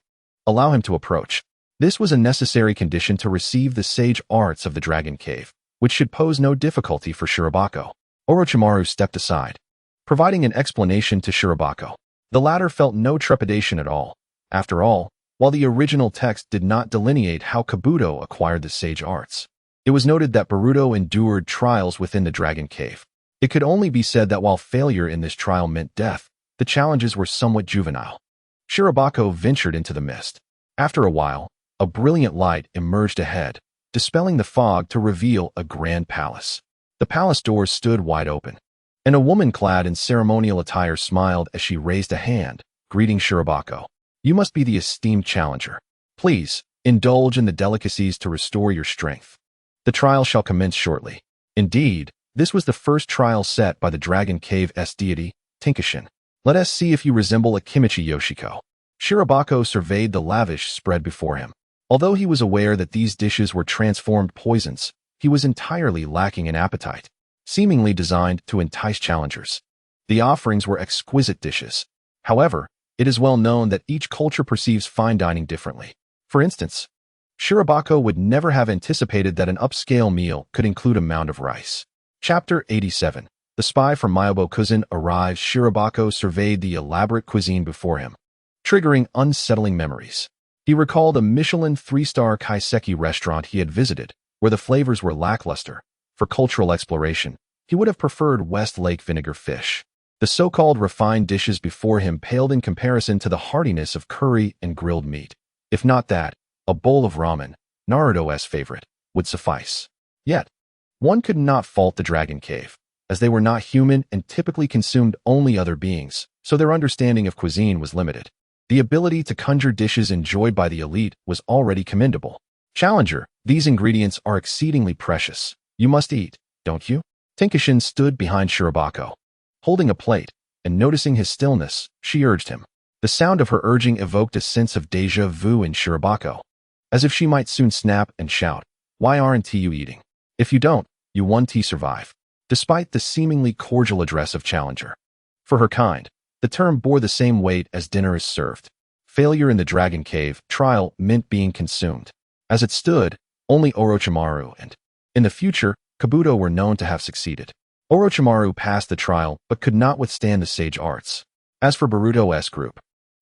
Allow him to approach. This was a necessary condition to receive the sage arts of the Dragon Cave, which should pose no difficulty for Shirabako. Orochimaru stepped aside, providing an explanation to Shirabako. The latter felt no trepidation at all. After all, while the original text did not delineate how Kabuto acquired the sage arts, it was noted that Boruto endured trials within the Dragon Cave. It could only be said that while failure in this trial meant death, the challenges were somewhat juvenile. Shirabako ventured into the mist. After a while, a brilliant light emerged ahead, dispelling the fog to reveal a grand palace. The palace doors stood wide open, and a woman clad in ceremonial attire smiled as she raised a hand, greeting Shirabako. You must be the esteemed challenger. Please, indulge in the delicacies to restore your strength. The trial shall commence shortly. Indeed, this was the first trial set by the Dragon Cave's deity, Tinkishin. Let us see if you resemble a Kimichi Yoshiko. Shirabako surveyed the lavish spread before him. Although he was aware that these dishes were transformed poisons, he was entirely lacking in appetite, seemingly designed to entice challengers. The offerings were exquisite dishes. However, it is well known that each culture perceives fine dining differently. For instance, Shirobako would never have anticipated that an upscale meal could include a mound of rice. Chapter 87. The spy from Myobo-kuzan arrives. Shirobako surveyed the elaborate cuisine before him, triggering unsettling memories. He recalled a Michelin 3-star kaiseki restaurant he had visited, where the flavors were lackluster. For cultural exploration, he would have preferred West Lake vinegar fish. The so-called refined dishes before him paled in comparison to the heartiness of curry and grilled meat. If not that, a bowl of ramen, Naruto's favorite, would suffice. Yet, one could not fault the Dragon Cave, as they were not human and typically consumed only other beings, so their understanding of cuisine was limited. The ability to conjure dishes enjoyed by the elite was already commendable. Challenger, these ingredients are exceedingly precious. You must eat, don't you? Tenkishin stood behind Shirobako, holding a plate, and noticing his stillness, she urged him. The sound of her urging evoked a sense of déjà vu in Shirobako, as if she might soon snap and shout, "Why aren't you eating? If you don't, you won't survive." Despite the seemingly cordial address of Challenger, for her kind, the term bore the same weight as dinner is served. Failure in the Dragon Cave trial meant being consumed. As it stood, only Orochimaru and, in the future, Kabuto were known to have succeeded. Orochimaru passed the trial but could not withstand the sage arts. As for Boruto's group,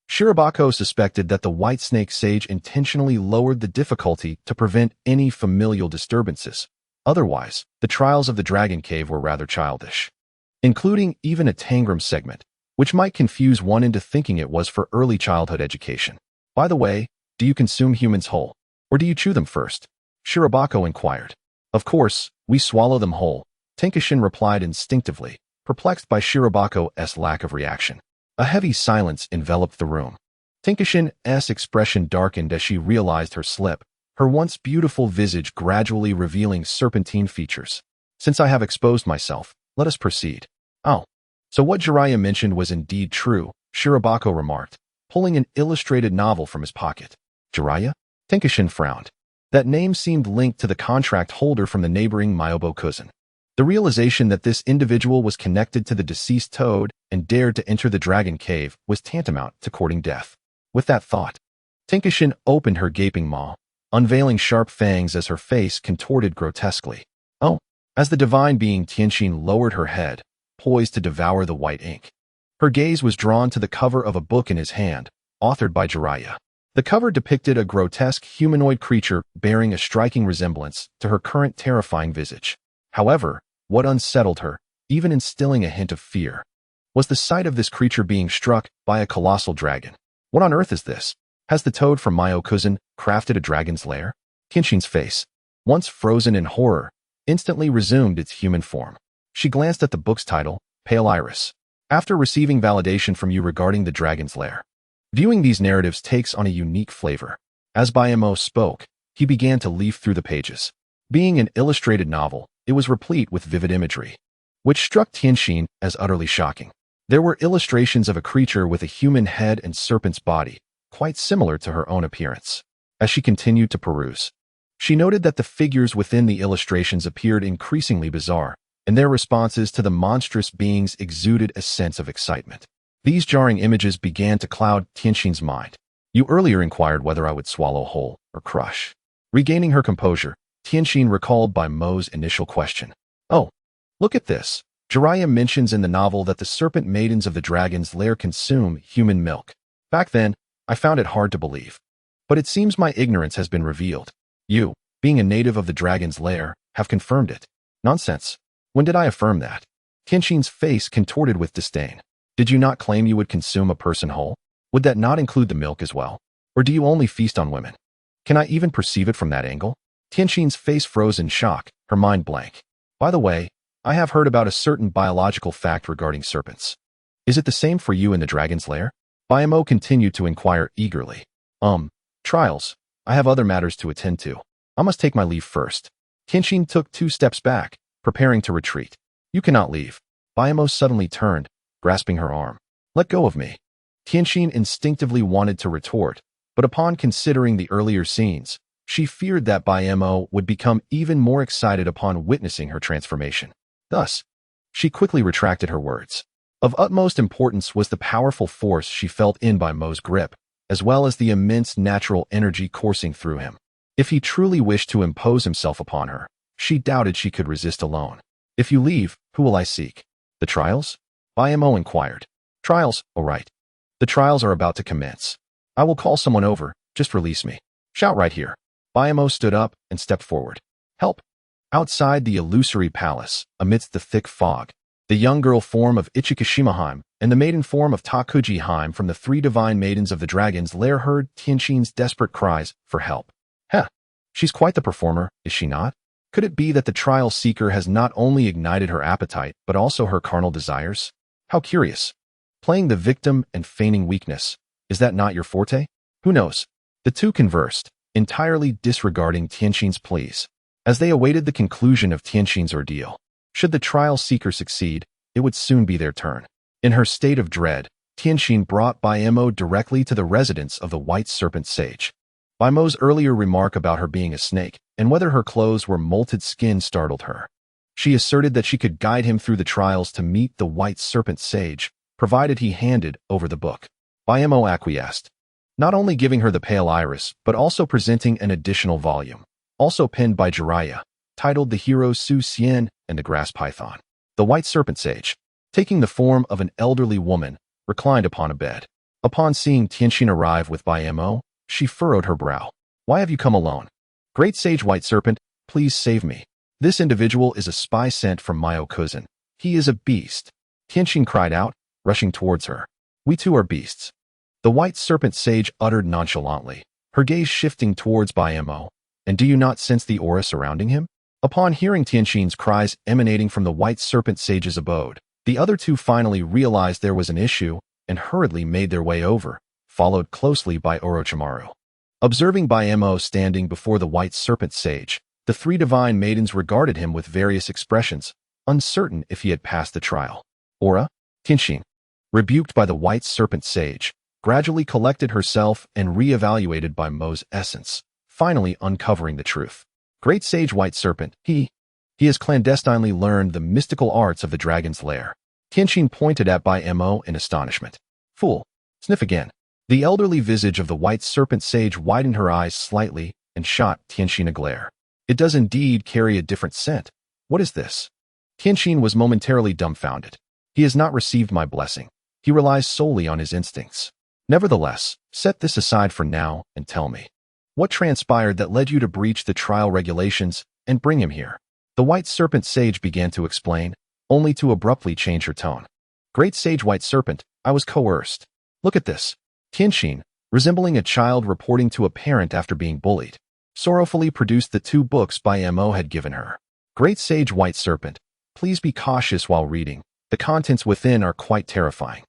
Shirobako suspected that the White Snake Sage intentionally lowered the difficulty to prevent any familial disturbances. Otherwise, the trials of the Dragon Cave were rather childish, including even a Tangram segment, which might confuse one into thinking it was for early childhood education. By the way, do you consume humans whole, or do you chew them first? Shirobako inquired. Of course, we swallow them whole, Tenkishin replied instinctively, perplexed by Shirobako's lack of reaction. A heavy silence enveloped the room. Tenkishin's expression darkened as she realized her slip, her once beautiful visage gradually revealing serpentine features. Since I have exposed myself, let us proceed. Oh, so what Jiraiya mentioned was indeed true, Shirobako remarked, pulling an illustrated novel from his pocket. Jiraiya? Tenkishin frowned. That name seemed linked to the contract holder from the neighboring Myobo-kuzan. The realization that this individual was connected to the deceased toad and dared to enter the Dragon Cave was tantamount to courting death. With that thought, Tenkishin opened her gaping maw, unveiling sharp fangs as her face contorted grotesquely. Oh, as the divine being Tianxin lowered her head, poised to devour the white ink. Her gaze was drawn to the cover of a book in his hand, authored by Jiraiya. The cover depicted a grotesque humanoid creature bearing a striking resemblance to her current terrifying visage. However, what unsettled her, even instilling a hint of fear, was the sight of this creature being struck by a colossal dragon. What on earth is this? Has the toad from Myobo-kuzan crafted a dragon's lair? Kenshin's face, once frozen in horror, instantly resumed its human form. She glanced at the book's title, Pale Iris. After receiving validation from you regarding the dragon's lair, viewing these narratives takes on a unique flavor. As Bayamo spoke, he began to leaf through the pages. Being an illustrated novel, it was replete with vivid imagery, which struck Tianxin as utterly shocking. There were illustrations of a creature with a human head and serpent's body, quite similar to her own appearance. As she continued to peruse, she noted that the figures within the illustrations appeared increasingly bizarre, and their responses to the monstrous beings exuded a sense of excitement. These jarring images began to cloud Tianxin's mind. You earlier inquired whether I would swallow whole or crush. Regaining her composure, Tianxin recalled Bai Mo's initial question. Oh, look at this. Jiraiya mentions in the novel that the serpent maidens of the dragon's lair consume human milk. Back then, I found it hard to believe. But it seems my ignorance has been revealed. You, being a native of the dragon's lair, have confirmed it. Nonsense. When did I affirm that? Tianxin's face contorted with disdain. Did you not claim you would consume a person whole? Would that not include the milk as well? Or do you only feast on women? Can I even perceive it from that angle? Tianxin's face froze in shock, her mind blank. By the way, I have heard about a certain biological fact regarding serpents. Is it the same for you in the dragon's lair? Bayamo continued to inquire eagerly. Trials. I have other matters to attend to. I must take my leave first. Tianxin took 2 steps back, preparing to retreat. You cannot leave. Bayamo suddenly turned, grasping her arm. Let go of me. Tianxin instinctively wanted to retort, but upon considering the earlier scenes, she feared that Bayamo would become even more excited upon witnessing her transformation. Thus, she quickly retracted her words. Of utmost importance was the powerful force she felt in Baimo's grip, as well as the immense natural energy coursing through him. If he truly wished to impose himself upon her, she doubted she could resist alone. If you leave, who will I seek? The trials? Bayamo inquired. Trials, all right. The trials are about to commence. I will call someone over, just release me. Shout right here. Bayamo stood up and stepped forward. Help! Outside the illusory palace, amidst the thick fog, the young girl form of Ichikishimaheim and the maiden form of Takuji-heim from the three divine maidens of the dragon's lair heard Tianshin's desperate cries for help. Heh, she's quite the performer, is she not? Could it be that the trial seeker has not only ignited her appetite, but also her carnal desires? How curious. Playing the victim and feigning weakness, is that not your forte? Who knows? The two conversed, entirely disregarding Tianshin's pleas. As they awaited the conclusion of Tianshin's ordeal, should the trial seeker succeed, it would soon be their turn. In her state of dread, Tianshin brought Bayamo directly to the residence of the White Serpent Sage. Bayamo's earlier remark about her being a snake and whether her clothes were molted skin startled her. She asserted that she could guide him through the trials to meet the White Serpent Sage, provided he handed over the book. Bayamo acquiesced, not only giving her the pale iris, but also presenting an additional volume, also penned by Jiraiya, titled The Heroes Su Xian and the Grass Python. The White Serpent Sage, taking the form of an elderly woman, reclined upon a bed. Upon seeing Tianshin arrive with Bayamo, she furrowed her brow. Why have you come alone? Great Sage White Serpent, please save me. This individual is a spy sent from my cousin. He is a beast. Tianshin cried out, rushing towards her. We too are beasts. The White Serpent Sage uttered nonchalantly, her gaze shifting towards Bayamo. And do you not sense the aura surrounding him? Upon hearing Tianshin's cries emanating from the White Serpent Sage's abode, the other two finally realized there was an issue and hurriedly made their way over, followed closely by Orochimaru. Observing Bayamo standing before the White Serpent Sage, the three divine maidens regarded him with various expressions, uncertain if he had passed the trial. Aura? Tianshin, rebuked by the White Serpent Sage, gradually collected herself and re-evaluated by Mo's essence, finally uncovering the truth. Great Sage White Serpent, he has clandestinely learned the mystical arts of the dragon's lair. Tianshin pointed at Bayamo in astonishment. Fool, sniff again. The elderly visage of the White Serpent Sage widened her eyes slightly and shot Tianshin a glare. It does indeed carry a different scent. What is this? Tianshin was momentarily dumbfounded. He has not received my blessing. He relies solely on his instincts. Nevertheless, set this aside for now and tell me. What transpired that led you to breach the trial regulations and bring him here? The White Serpent Sage began to explain, only to abruptly change her tone. Great Sage White Serpent, I was coerced. Look at this. Tianshin, resembling a child reporting to a parent after being bullied, sorrowfully produced the two books Bayamo had given her. Great Sage White Serpent, please be cautious while reading. The contents within are quite terrifying.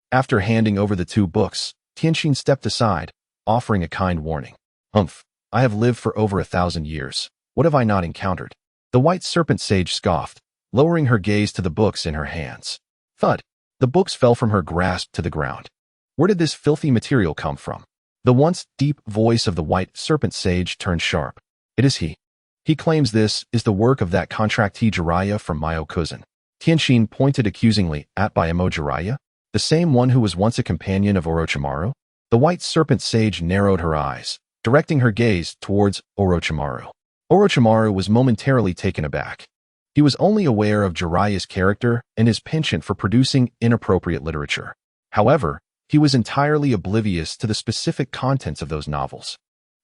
After handing over the two books, Tianshin stepped aside, offering a kind warning. Humph, I have lived for over 1,000 years. What have I not encountered? The White Serpent Sage scoffed, lowering her gaze to the books in her hands. Thud. The books fell from her grasp to the ground. Where did this filthy material come from? The once deep voice of the White Serpent Sage turned sharp. It is he. He claims this is the work of that contractee Jiraiya from my cousin. Tianshin pointed accusingly at Bayamo. Jiraiya, the same one who was once a companion of Orochimaru. The White Serpent Sage narrowed her eyes, directing her gaze towards Orochimaru. Orochimaru was momentarily taken aback. He was only aware of Jiraiya's character and his penchant for producing inappropriate literature. However, he was entirely oblivious to the specific contents of those novels.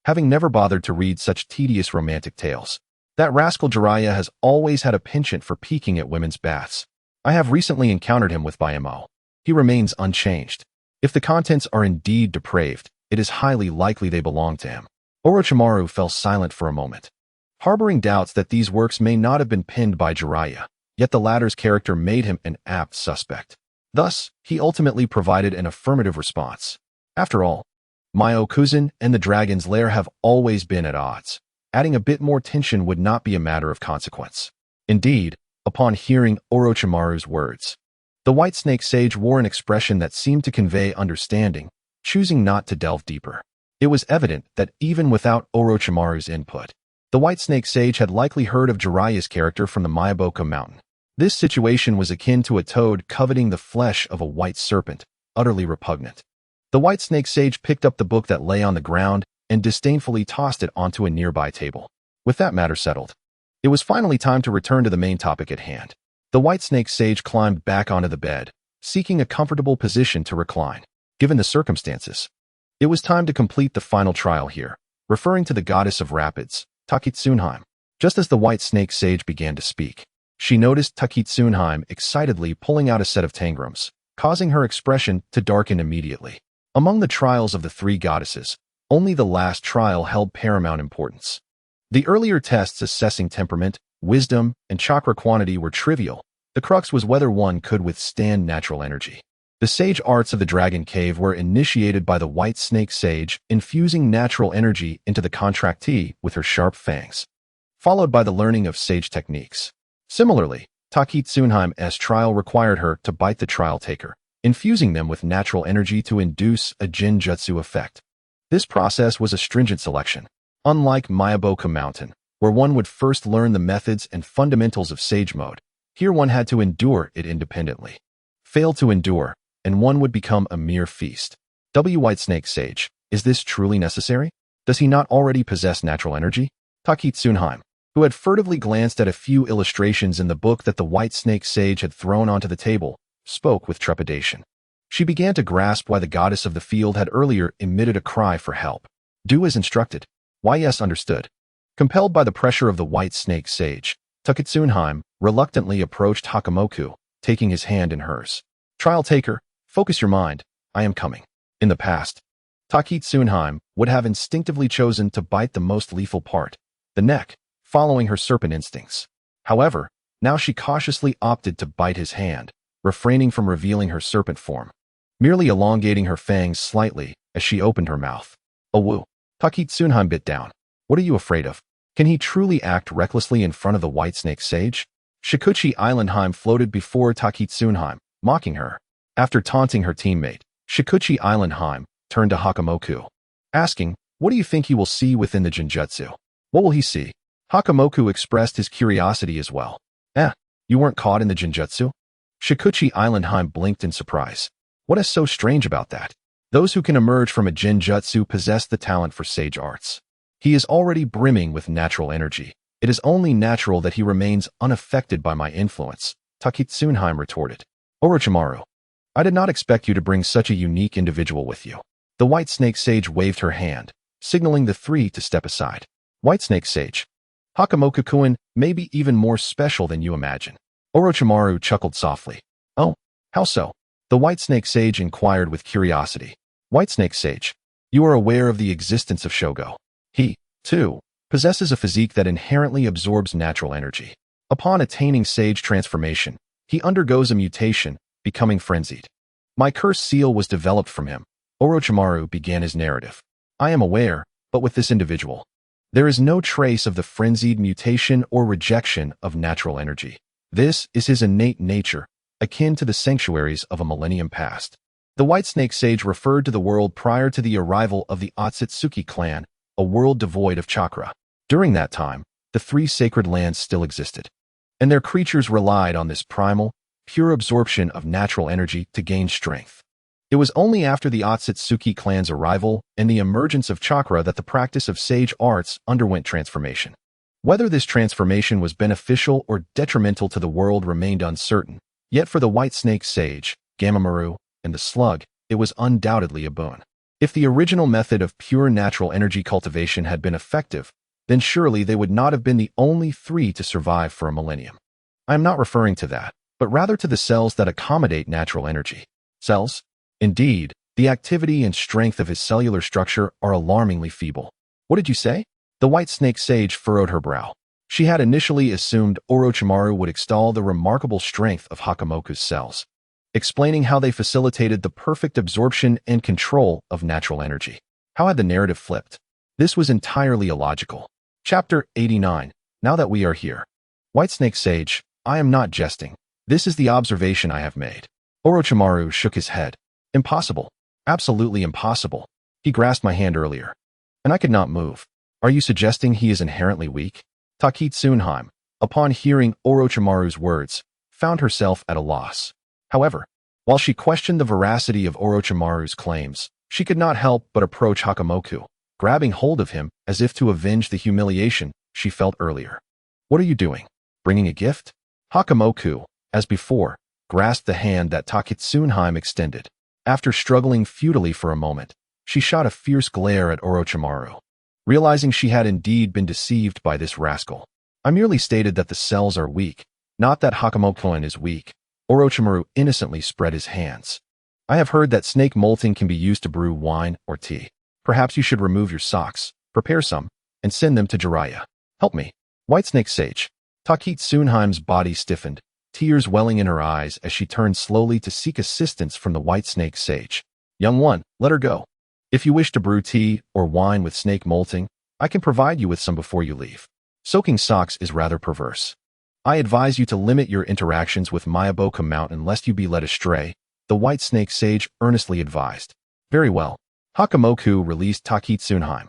Having never bothered to read such tedious romantic tales, that rascal Jiraiya has always had a penchant for peeking at women's baths. I have recently encountered him with Bayamo. He remains unchanged. If the contents are indeed depraved, it is highly likely they belong to him. Orochimaru fell silent for a moment, harboring doubts that these works may not have been penned by Jiraiya, yet the latter's character made him an apt suspect. Thus, he ultimately provided an affirmative response. After all, my cousin and the dragon's lair have always been at odds. Adding a bit more tension would not be a matter of consequence. Indeed, upon hearing Orochimaru's words, the White Snake Sage wore an expression that seemed to convey understanding, choosing not to delve deeper. It was evident that even without Orochimaru's input, the White Snake Sage had likely heard of Jiraiya's character from the Mayaboka mountain. This situation was akin to a toad coveting the flesh of a white serpent, utterly repugnant. The White Snake Sage picked up the book that lay on the ground and disdainfully tossed it onto a nearby table. With that matter settled, it was finally time to return to the main topic at hand. The White Snake Sage climbed back onto the bed, seeking a comfortable position to recline. Given the circumstances, it was time to complete the final trial here, referring to the goddess of rapids, Takitsunheim. Just as the White Snake Sage began to speak, she noticed Takitsunheim excitedly pulling out a set of tangrams, causing her expression to darken immediately. Among the trials of the three goddesses, only the last trial held paramount importance. The earlier tests assessing temperament, wisdom, and chakra quantity were trivial. The crux was whether one could withstand natural energy. The sage arts of the Dragon Cave were initiated by the White Snake Sage, infusing natural energy into the contractee with her sharp fangs, followed by the learning of sage techniques. Similarly, Takitsunheim's trial required her to bite the trial taker, infusing them with natural energy to induce a Jinjutsu effect. This process was a stringent selection. Unlike Miyaboku Mountain, where one would first learn the methods and fundamentals of sage mode, here one had to endure it independently. Fail to endure, and one would become a mere feast. White Snake Sage, is this truly necessary? Does he not already possess natural energy? Takitsunheim, who had furtively glanced at a few illustrations in the book that the White Snake Sage had thrown onto the table, spoke with trepidation. She began to grasp why the goddess of the field had earlier emitted a cry for help. Do as instructed. Why, yes, understood. Compelled by the pressure of the White Snake Sage, Takitsunheim reluctantly approached Hakamoku, taking his hand in hers. Trial taker, focus your mind, I am coming. In the past, Takitsunheim would have instinctively chosen to bite the most lethal part, the neck, following her serpent instincts. However, now she cautiously opted to bite his hand, refraining from revealing her serpent form, merely elongating her fangs slightly as she opened her mouth. Oh woo. Takitsunheim bit down. What are you afraid of? Can he truly act recklessly in front of the White Snake Sage? Shikuchi Islandheim floated before Takitsunheim, mocking her. After taunting her teammate, Shikuchi Islandheim turned to Hakamoku, asking, what do you think he will see within the Jinjutsu? What will he see? Hakamoku expressed his curiosity as well. You weren't caught in the Jinjutsu? Shikuchi Islandheim blinked in surprise. What is so strange about that? Those who can emerge from a Jinjutsu possess the talent for sage arts. He is already brimming with natural energy. It is only natural that he remains unaffected by my influence, Takitsunheim retorted. Orochimaru, I did not expect you to bring such a unique individual with you. The White Snake Sage waved her hand, signaling the three to step aside. White Snake Sage, Hakamoku-kun may be even more special than you imagine. Orochimaru chuckled softly. Oh, how so? The White Snake Sage inquired with curiosity. White Snake Sage, you are aware of the existence of Shogo. He, too, possesses a physique that inherently absorbs natural energy. Upon attaining sage transformation, he undergoes a mutation, becoming frenzied. My curse seal was developed from him. Orochimaru began his narrative. I am aware, but with this individual, there is no trace of the frenzied mutation or rejection of natural energy. This is his innate nature, akin to the sanctuaries of a millennium past. The White Snake Sage referred to the world prior to the arrival of the Akatsuki clan, a world devoid of chakra. During that time, the three sacred lands still existed, and their creatures relied on this primal, pure absorption of natural energy to gain strength. It was only after the Akatsuki clan's arrival and the emergence of chakra that the practice of sage arts underwent transformation. Whether this transformation was beneficial or detrimental to the world remained uncertain, yet for the White Snake Sage, Gamamaru, and the Slug, it was undoubtedly a boon. If the original method of pure natural energy cultivation had been effective, then surely they would not have been the only three to survive for a millennium. I am not referring to that, but rather to the cells that accommodate natural energy. Cells? Indeed, the activity and strength of his cellular structure are alarmingly feeble. What did you say? The White Snake Sage furrowed her brow. She had initially assumed Orochimaru would extol the remarkable strength of Hakamoku's cells, explaining how they facilitated the perfect absorption and control of natural energy. How had the narrative flipped? This was entirely illogical. Chapter 89. Now that we are here. White Snake Sage, I am not jesting. This is the observation I have made. Orochimaru shook his head. Impossible. Absolutely impossible. He grasped my hand earlier, and I could not move. Are you suggesting he is inherently weak? Takitsunheim, upon hearing Orochimaru's words, found herself at a loss. However, while she questioned the veracity of Orochimaru's claims, she could not help but approach Hakamoku, grabbing hold of him as if to avenge the humiliation she felt earlier. What are you doing? Bringing a gift? Hakamoku, as before, grasped the hand that Takitsunheim extended. After struggling futilely for a moment, she shot a fierce glare at Orochimaru. Realizing she had indeed been deceived by this rascal. I merely stated that the cells are weak, not that Hakamoku is weak. Orochimaru innocently spread his hands. I have heard that snake molting can be used to brew wine or tea. Perhaps you should remove your socks, prepare some, and send them to Jiraiya. Help me. White Snake Sage. Takitsunheim's body stiffened, tears welling in her eyes as she turned slowly to seek assistance from the White Snake Sage. Young one, let her go. If you wish to brew tea or wine with snake molting, I can provide you with some before you leave. Soaking socks is rather perverse. I advise you to limit your interactions with Miyaboka Mountain lest you be led astray, the White Snake Sage earnestly advised. Very well. Hakamoku released Takitsunheim.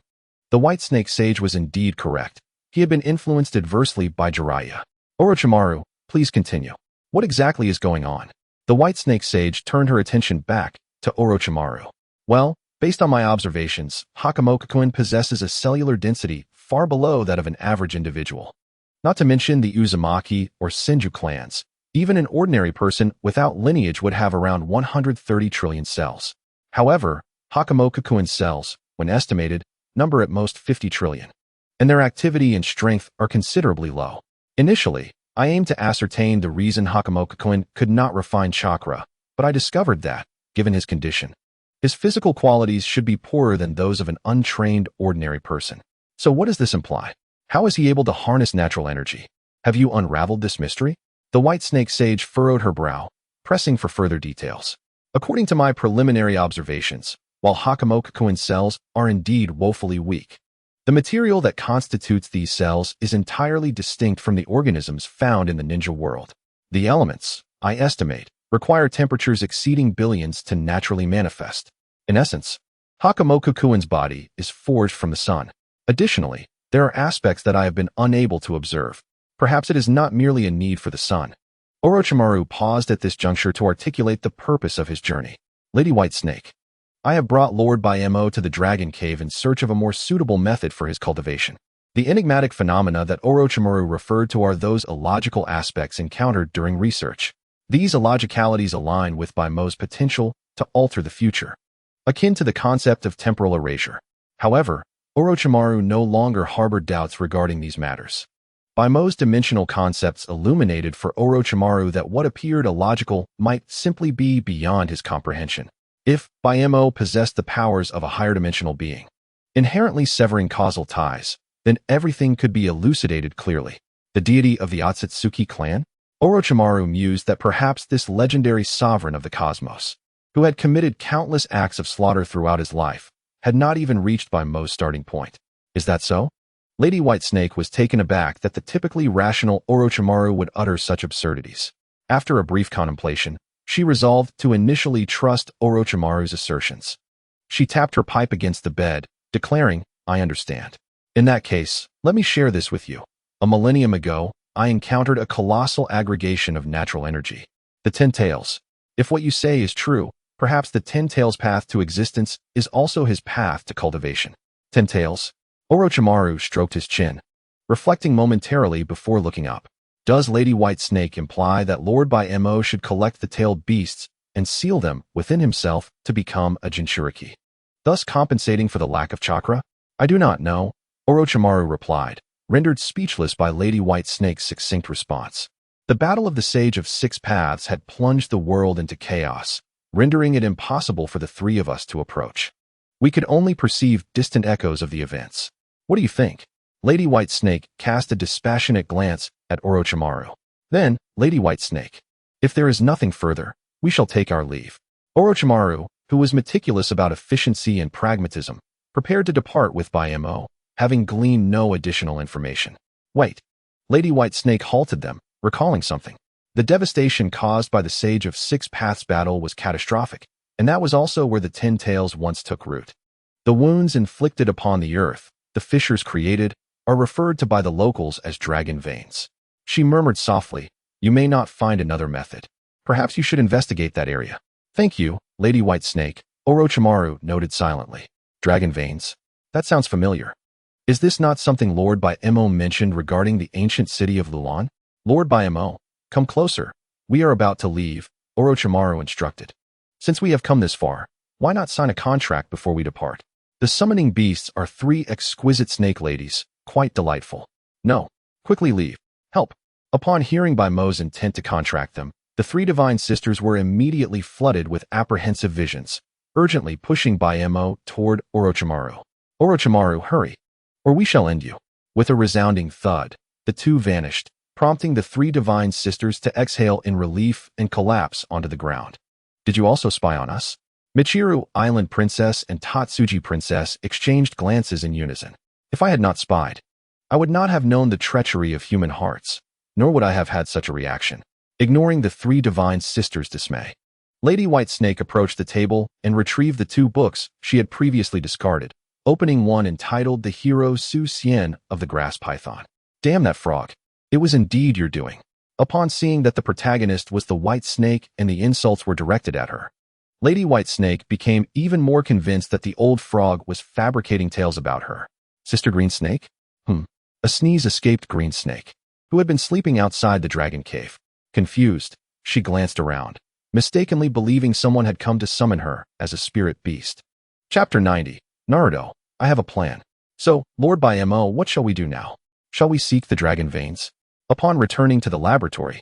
The White Snake Sage was indeed correct. He had been influenced adversely by Jiraiya. Orochimaru, please continue. What exactly is going on? The White Snake Sage turned her attention back to Orochimaru. Well, based on my observations, Hakamoku possesses a cellular density far below that of an average individual. Not to mention the Uzumaki or Senju clans. Even an ordinary person without lineage would have around 130 trillion cells. However, Hakamoku-kun's cells, when estimated, number at most 50 trillion. And their activity and strength are considerably low. Initially, I aimed to ascertain the reason Hakamoku-kun could not refine chakra, but I discovered that, given his condition, his physical qualities should be poorer than those of an untrained ordinary person. So what does this imply? How is he able to harness natural energy? Have you unraveled this mystery? The White Snake Sage furrowed her brow, pressing for further details. According to my preliminary observations, while Hakamoku-kun's cells are indeed woefully weak, the material that constitutes these cells is entirely distinct from the organisms found in the ninja world. The elements, I estimate, require temperatures exceeding billions to naturally manifest. In essence, Hakamoku-kun's body is forged from the sun. Additionally, there are aspects that I have been unable to observe. Perhaps it is not merely a need for the sun. Orochimaru paused at this juncture to articulate the purpose of his journey. Lady White Snake, I have brought Lord Byemo to the Dragon Cave in search of a more suitable method for his cultivation. The enigmatic phenomena that Orochimaru referred to are those illogical aspects encountered during research. These illogicalities align with Byemo's potential to alter the future, akin to the concept of temporal erasure. However, Orochimaru no longer harbored doubts regarding these matters. Byemo's dimensional concepts illuminated for Orochimaru that what appeared illogical might simply be beyond his comprehension. If Byemo possessed the powers of a higher dimensional being, inherently severing causal ties, then everything could be elucidated clearly. The deity of the Akatsuki clan? Orochimaru mused that perhaps this legendary sovereign of the cosmos, who had committed countless acts of slaughter throughout his life, had not even reached Byemo's starting point. Is that so? Lady White Snake was taken aback that the typically rational Orochimaru would utter such absurdities. After a brief contemplation, she resolved to initially trust Orochimaru's assertions. She tapped her pipe against the bed, declaring, I understand. In that case, let me share this with you. A millennium ago, I encountered a colossal aggregation of natural energy. The Ten Tails. If what you say is true, perhaps the Ten Tails' path to existence is also his path to cultivation. Ten Tails? Orochimaru stroked his chin, reflecting momentarily before looking up. Does Lady White Snake imply that Lord Byemo should collect the tailed beasts and seal them within himself to become a Jinchuriki, thus compensating for the lack of chakra? I do not know, Orochimaru replied, rendered speechless by Lady White Snake's succinct response. The Battle of the Sage of Six Paths had plunged the world into chaos, rendering it impossible for the three of us to approach. We could only perceive distant echoes of the events. What do you think? Lady White Snake cast a dispassionate glance at Orochimaru. Then, Lady White Snake, if there is nothing further, we shall take our leave. Orochimaru, who was meticulous about efficiency and pragmatism, prepared to depart with Byemo, having gleaned no additional information. Wait. Lady White Snake halted them, recalling something. The devastation caused by the Sage of Six Paths battle was catastrophic, and that was also where the Ten Tails once took root. The wounds inflicted upon the earth, the fissures created, are referred to by the locals as dragon veins. She murmured softly, you may not find another method. Perhaps you should investigate that area. Thank you, Lady White Snake, Orochimaru noted silently. Dragon veins. That sounds familiar. Is this not something Lord Mo mentioned regarding the ancient city of Lulan? Lord Mo, come closer. We are about to leave, Orochimaru instructed. Since we have come this far, why not sign a contract before we depart? The summoning beasts are 3 exquisite snake ladies, quite delightful. No, quickly leave. Help. Upon hearing Mo's intent to contract them, the 3 divine sisters were immediately flooded with apprehensive visions, urgently pushing Mo toward Orochimaru. Orochimaru, hurry, or we shall end you. With a resounding thud, the 2 vanished, prompting the 3 divine sisters to exhale in relief and collapse onto the ground. Did you also spy on us? Michiru, Island Princess, and Tatsuji Princess exchanged glances in unison. If I had not spied, I would not have known the treachery of human hearts, nor would I have had such a reaction. Ignoring the 3 divine sisters' dismay, Lady Whitesnake approached the table and retrieved the 2 books she had previously discarded, opening one entitled The Hero Su Xian of the Grass Python. Damn that frog. It was indeed your doing. Upon seeing that the protagonist was the White Snake and the insults were directed at her, Lady Whitesnake became even more convinced that the old frog was fabricating tales about her. Sister Green Snake? A sneeze escaped Green Snake, who had been sleeping outside the dragon cave. Confused, she glanced around, mistakenly believing someone had come to summon her as a spirit beast. Chapter 90. Naruto, I have a plan. So, Lord Mo, what shall we do now? Shall we seek the dragon veins? Upon returning to the laboratory,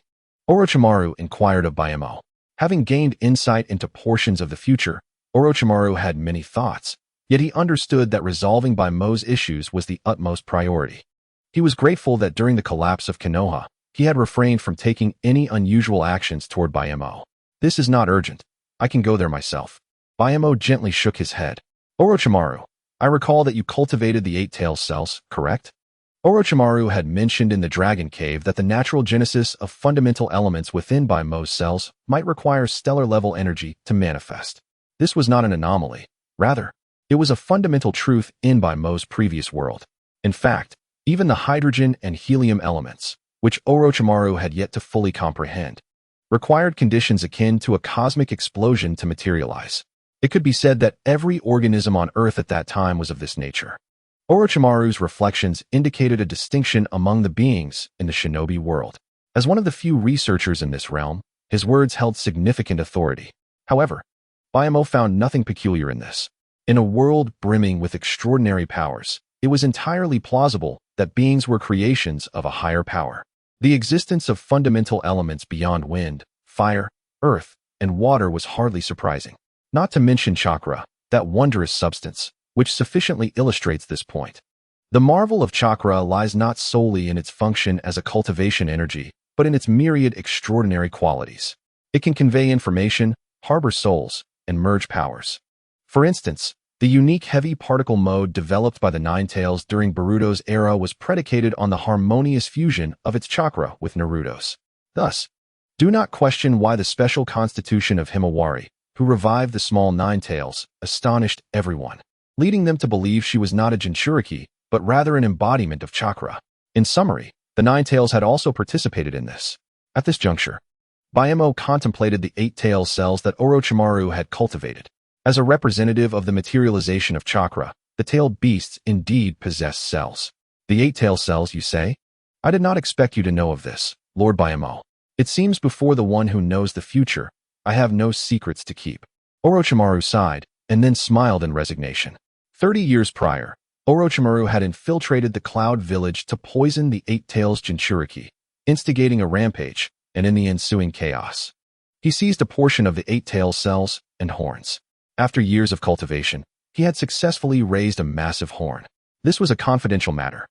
Orochimaru inquired of Mo. Having gained insight into portions of the future, Orochimaru had many thoughts, yet he understood that resolving Mo's issues was the utmost priority. He was grateful that during the collapse of Konoha, he had refrained from taking any unusual actions toward Mo. This is not urgent. I can go there myself. Mo gently shook his head. Orochimaru, I recall that you cultivated the 8-tail cells, correct? Orochimaru had mentioned in the Dragon Cave that the natural genesis of fundamental elements within Mo's cells might require stellar-level energy to manifest. This was not an anomaly. Rather, it was a fundamental truth in Mo's previous world. In fact, even the hydrogen and helium elements, which Orochimaru had yet to fully comprehend, required conditions akin to a cosmic explosion to materialize. It could be said that every organism on Earth at that time was of this nature. Orochimaru's reflections indicated a distinction among the beings in the shinobi world. As one of the few researchers in this realm, his words held significant authority. However, Mo found nothing peculiar in this. In a world brimming with extraordinary powers, it was entirely plausible that beings were creations of a higher power. The existence of fundamental elements beyond wind, fire, earth, and water was hardly surprising. Not to mention chakra, that wondrous substance, which sufficiently illustrates this point. The marvel of chakra lies not solely in its function as a cultivation energy, but in its myriad extraordinary qualities. It can convey information, harbor souls, and merge powers. For instance, the unique heavy particle mode developed by the Nine Tails during Boruto's era was predicated on the harmonious fusion of its chakra with Naruto's. Thus, do not question why the special constitution of Himawari, who revived the small Nine Tails, astonished everyone, leading them to believe she was not a Jinchuriki, but rather an embodiment of chakra. In summary, the Nine Tails had also participated in this. At this juncture, Mo contemplated the 8-tail cells that Orochimaru had cultivated. As a representative of the materialization of chakra, the tailed beasts indeed possess cells. The 8-tail cells, you say? I did not expect you to know of this, Lord Mo. It seems before the one who knows the future, I have no secrets to keep. Orochimaru sighed, and then smiled in resignation. 30 years prior, Orochimaru had infiltrated the Cloud Village to poison the 8-tails Jinchuriki, instigating a rampage, and in the ensuing chaos, he seized a portion of the 8-tail cells and horns. After years of cultivation, he had successfully raised a massive horn. This was a confidential matter,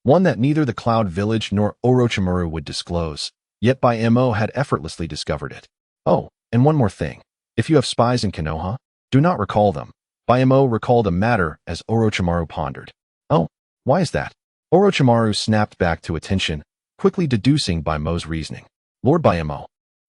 one that neither the Cloud Village nor Orochimaru would disclose, yet Mo had effortlessly discovered it. Oh, and one more thing. If you have spies in Konoha, do not recall them. Mo recalled a matter as Orochimaru pondered. Oh, why is that? Orochimaru snapped back to attention, quickly deducing Mo's reasoning. Lord Mo,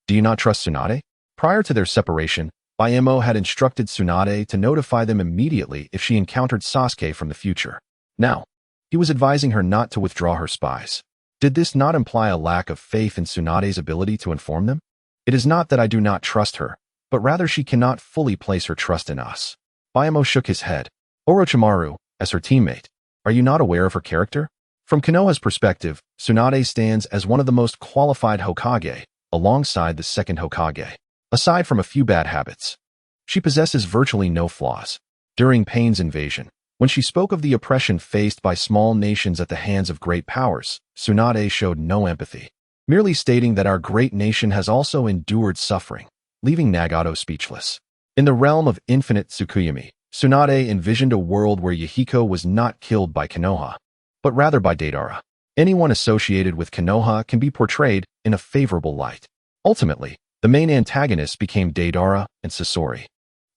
do you not trust Tsunade? Prior to their separation, Mo had instructed Tsunade to notify them immediately if she encountered Sasuke from the future. Now, he was advising her not to withdraw her spies. Did this not imply a lack of faith in Tsunade's ability to inform them? It is not that I do not trust her, but rather she cannot fully place her trust in us. Mo shook his head. Orochimaru, as her teammate. Are you not aware of her character? From Konoha's perspective, Tsunade stands as one of the most qualified Hokage, alongside the second Hokage. Aside from a few bad habits, she possesses virtually no flaws. During Pain's invasion, when she spoke of the oppression faced by small nations at the hands of great powers, Tsunade showed no empathy, merely stating that our great nation has also endured suffering, leaving Nagato speechless. In the realm of infinite Tsukuyomi, Tsunade envisioned a world where Yahiko was not killed by Konoha, but rather by Deidara. Anyone associated with Konoha can be portrayed in a favorable light. Ultimately, the main antagonists became Deidara and Sasori,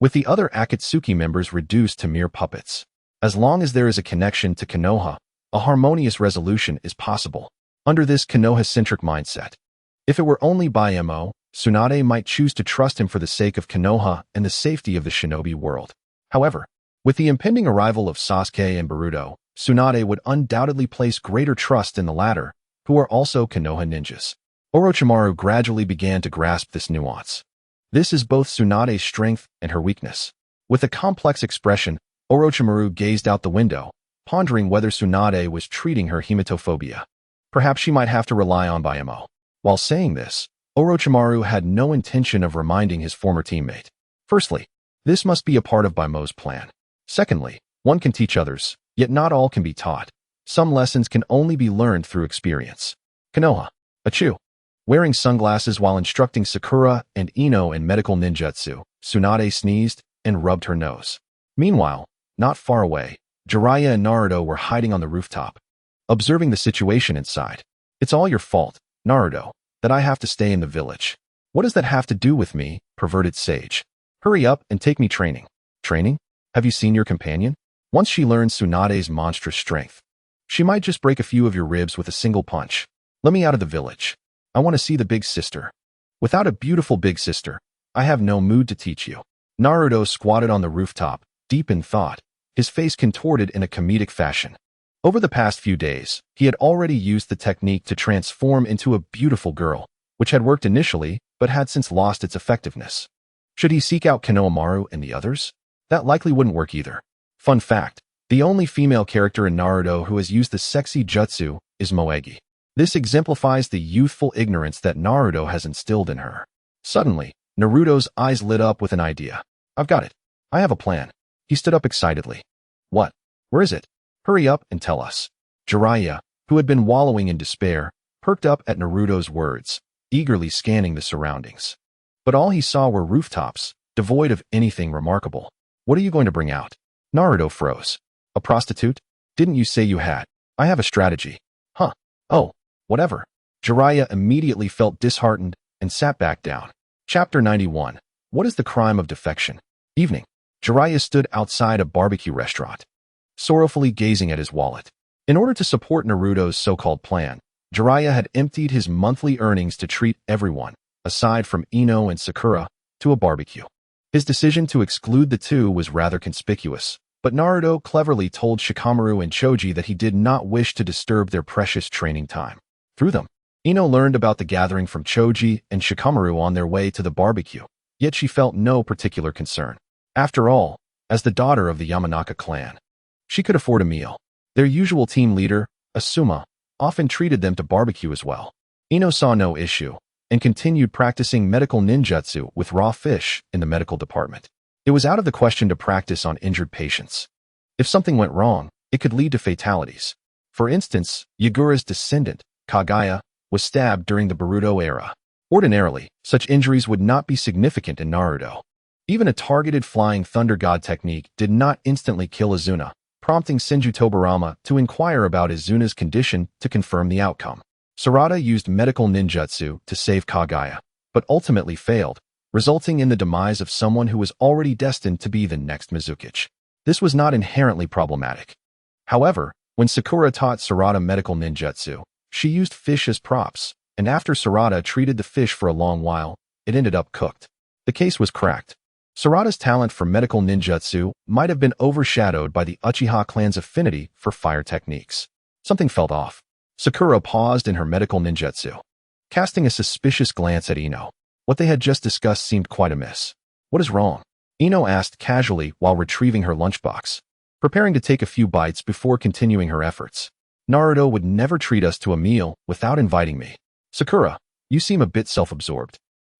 with the other Akatsuki members reduced to mere puppets. As long as there is a connection to Konoha, a harmonious resolution is possible. Under this Konoha-centric mindset, if it were only by MO, Tsunade might choose to trust him for the sake of Konoha and the safety of the shinobi world. However, with the impending arrival of Sasuke and Boruto, Tsunade would undoubtedly place greater trust in the latter, who are also Konoha ninjas. Orochimaru gradually began to grasp this nuance. This is both Tsunade's strength and her weakness. With a complex expression, Orochimaru gazed out the window, pondering whether Tsunade was treating her hematophobia. Perhaps she might have to rely on Bayamo. While saying this, Orochimaru had no intention of reminding his former teammate. Firstly, this must be a part of Baimo's plan. Secondly, one can teach others, yet not all can be taught. Some lessons can only be learned through experience. Konoha. Achu. Wearing sunglasses while instructing Sakura and Ino in medical ninjutsu, Tsunade sneezed and rubbed her nose. Meanwhile, not far away, Jiraiya and Naruto were hiding on the rooftop, observing the situation inside. It's all your fault, Naruto, that I have to stay in the village. What does that have to do with me, perverted sage? Hurry up and take me training. Training? Have you seen your companion? Once she learns Tsunade's monstrous strength, she might just break a few of your ribs with a single punch. Let me out of the village. I want to see the big sister. Without a beautiful big sister, I have no mood to teach you. Naruto squatted on the rooftop, deep in thought, his face contorted in a comedic fashion. Over the past few days, he had already used the technique to transform into a beautiful girl, which had worked initially, but had since lost its effectiveness. Should he seek out Konohamaru and the others? That likely wouldn't work either. Fun fact, the only female character in Naruto who has used the sexy jutsu is Moegi. This exemplifies the youthful ignorance that Naruto has instilled in her. Suddenly, Naruto's eyes lit up with an idea. I've got it. I have a plan. He stood up excitedly. What? Where is it? Hurry up and tell us. Jiraiya, who had been wallowing in despair, perked up at Naruto's words, eagerly scanning the surroundings. But all he saw were rooftops, devoid of anything remarkable. What are you going to bring out? Naruto froze. A prostitute? Didn't you say you had? I have a strategy. Huh. Oh, whatever. Jiraiya immediately felt disheartened and sat back down. Chapter 91. What is the crime of defection? Evening. Jiraiya stood outside a barbecue restaurant, sorrowfully gazing at his wallet. In order to support Naruto's so-called plan, Jiraiya had emptied his monthly earnings to treat everyone, aside from Ino and Sakura, to a barbecue. His decision to exclude the two was rather conspicuous, but Naruto cleverly told Shikamaru and Choji that he did not wish to disturb their precious training time. Through them, Ino learned about the gathering from Choji and Shikamaru on their way to the barbecue, yet she felt no particular concern. After all, as the daughter of the Yamanaka clan, she could afford a meal. Their usual team leader, Asuma, often treated them to barbecue as well. Ino saw no issue and continued practicing medical ninjutsu with raw fish in the medical department. It was out of the question to practice on injured patients. If something went wrong, it could lead to fatalities. For instance, Yagura's descendant, Kagaya, was stabbed during the Boruto era. Ordinarily, such injuries would not be significant in Naruto. Even a targeted flying thunder god technique did not instantly kill Izuna, prompting Senju Tobarama to inquire about Izuna's condition to confirm the outcome. Sarada used medical ninjutsu to save Kagaya, but ultimately failed, resulting in the demise of someone who was already destined to be the next Mizukichi. This was not inherently problematic. However, when Sakura taught Sarada medical ninjutsu, she used fish as props, and after Sarada treated the fish for a long while, it ended up cooked. The case was cracked. Sarada's talent for medical ninjutsu might have been overshadowed by the Uchiha clan's affinity for fire techniques. Something felt off. Sakura paused in her medical ninjutsu, casting a suspicious glance at Ino. What they had just discussed seemed quite amiss. What is wrong? Ino asked casually while retrieving her lunchbox. preparing to take a few bites before continuing her efforts. Naruto would never treat us to a meal without inviting me. Sakura, you seem a bit self-absorbed.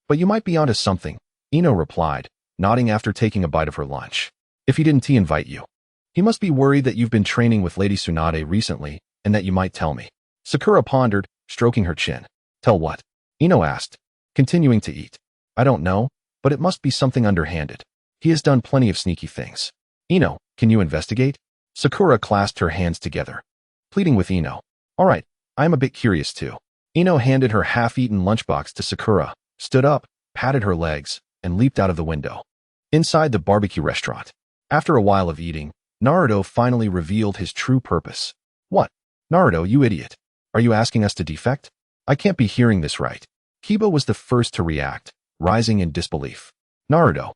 But you might be onto something, Ino replied, nodding after taking a bite of her lunch. If he didn't invite you, he must be worried that you've been training with Lady Tsunade recently and that you might tell me. Sakura pondered, stroking her chin. Tell what? Ino asked, continuing to eat. I don't know, but it must be something underhanded. He has done plenty of sneaky things. Ino, can you investigate? Sakura clasped her hands together, pleading with Ino. All right, I am a bit curious too. Ino handed her half-eaten lunchbox to Sakura, stood up, patted her legs, and leaped out of the window. Inside the barbecue restaurant, after a while of eating, Naruto finally revealed his true purpose. What? Naruto, you idiot. Are you asking us to defect? I can't be hearing this right. Kiba was the first to react, rising in disbelief. Naruto,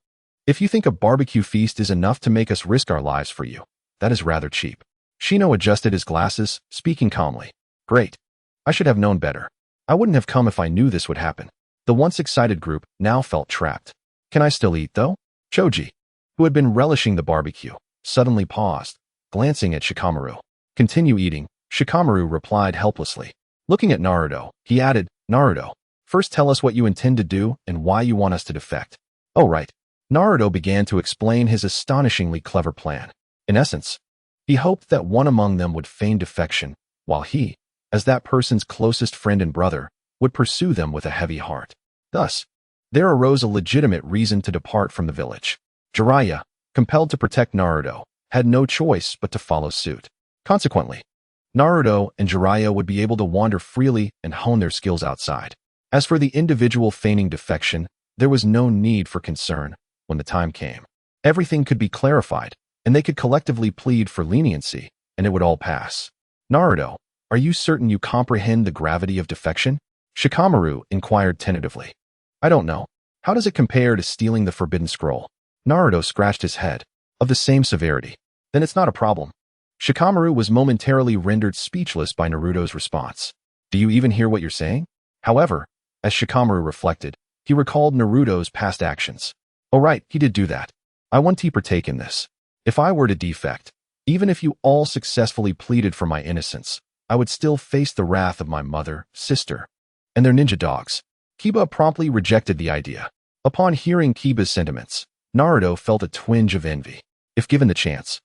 if you think a barbecue feast is enough to make us risk our lives for you, that is rather cheap. Shino adjusted his glasses, speaking calmly. Great. I should have known better. I wouldn't have come if I knew this would happen. The once excited group now felt trapped. Can I still eat, though? Choji, who had been relishing the barbecue, suddenly paused, glancing at Shikamaru. Continue eating, Shikamaru replied helplessly. Looking at Naruto, he added, Naruto, first tell us what you intend to do and why you want us to defect. Oh right. Naruto began to explain his astonishingly clever plan. In essence, he hoped that one among them would feign defection, while he, as that person's closest friend and brother, would pursue them with a heavy heart. Thus, there arose a legitimate reason to depart from the village. Jiraiya, compelled to protect Naruto, had no choice but to follow suit. Consequently, Naruto and Jiraiya would be able to wander freely and hone their skills outside. As for the individual feigning defection, there was no need for concern when the time came. Everything could be clarified, and they could collectively plead for leniency, and it would all pass. Naruto, are you certain you comprehend the gravity of defection? Shikamaru inquired tentatively. I don't know. How does it compare to stealing the Forbidden Scroll? Naruto scratched his head. Of the same severity. Then it's not a problem. Shikamaru was momentarily rendered speechless by Naruto's response. Do you even hear what you're saying? However, as Shikamaru reflected, he recalled Naruto's past actions. Oh right, he did do that. I want to partake in this. If I were to defect, even if you all successfully pleaded for my innocence, I would still face the wrath of my mother, sister, and their ninja dogs. Kiba promptly rejected the idea. Upon hearing Kiba's sentiments, Naruto felt a twinge of envy. If given the chance,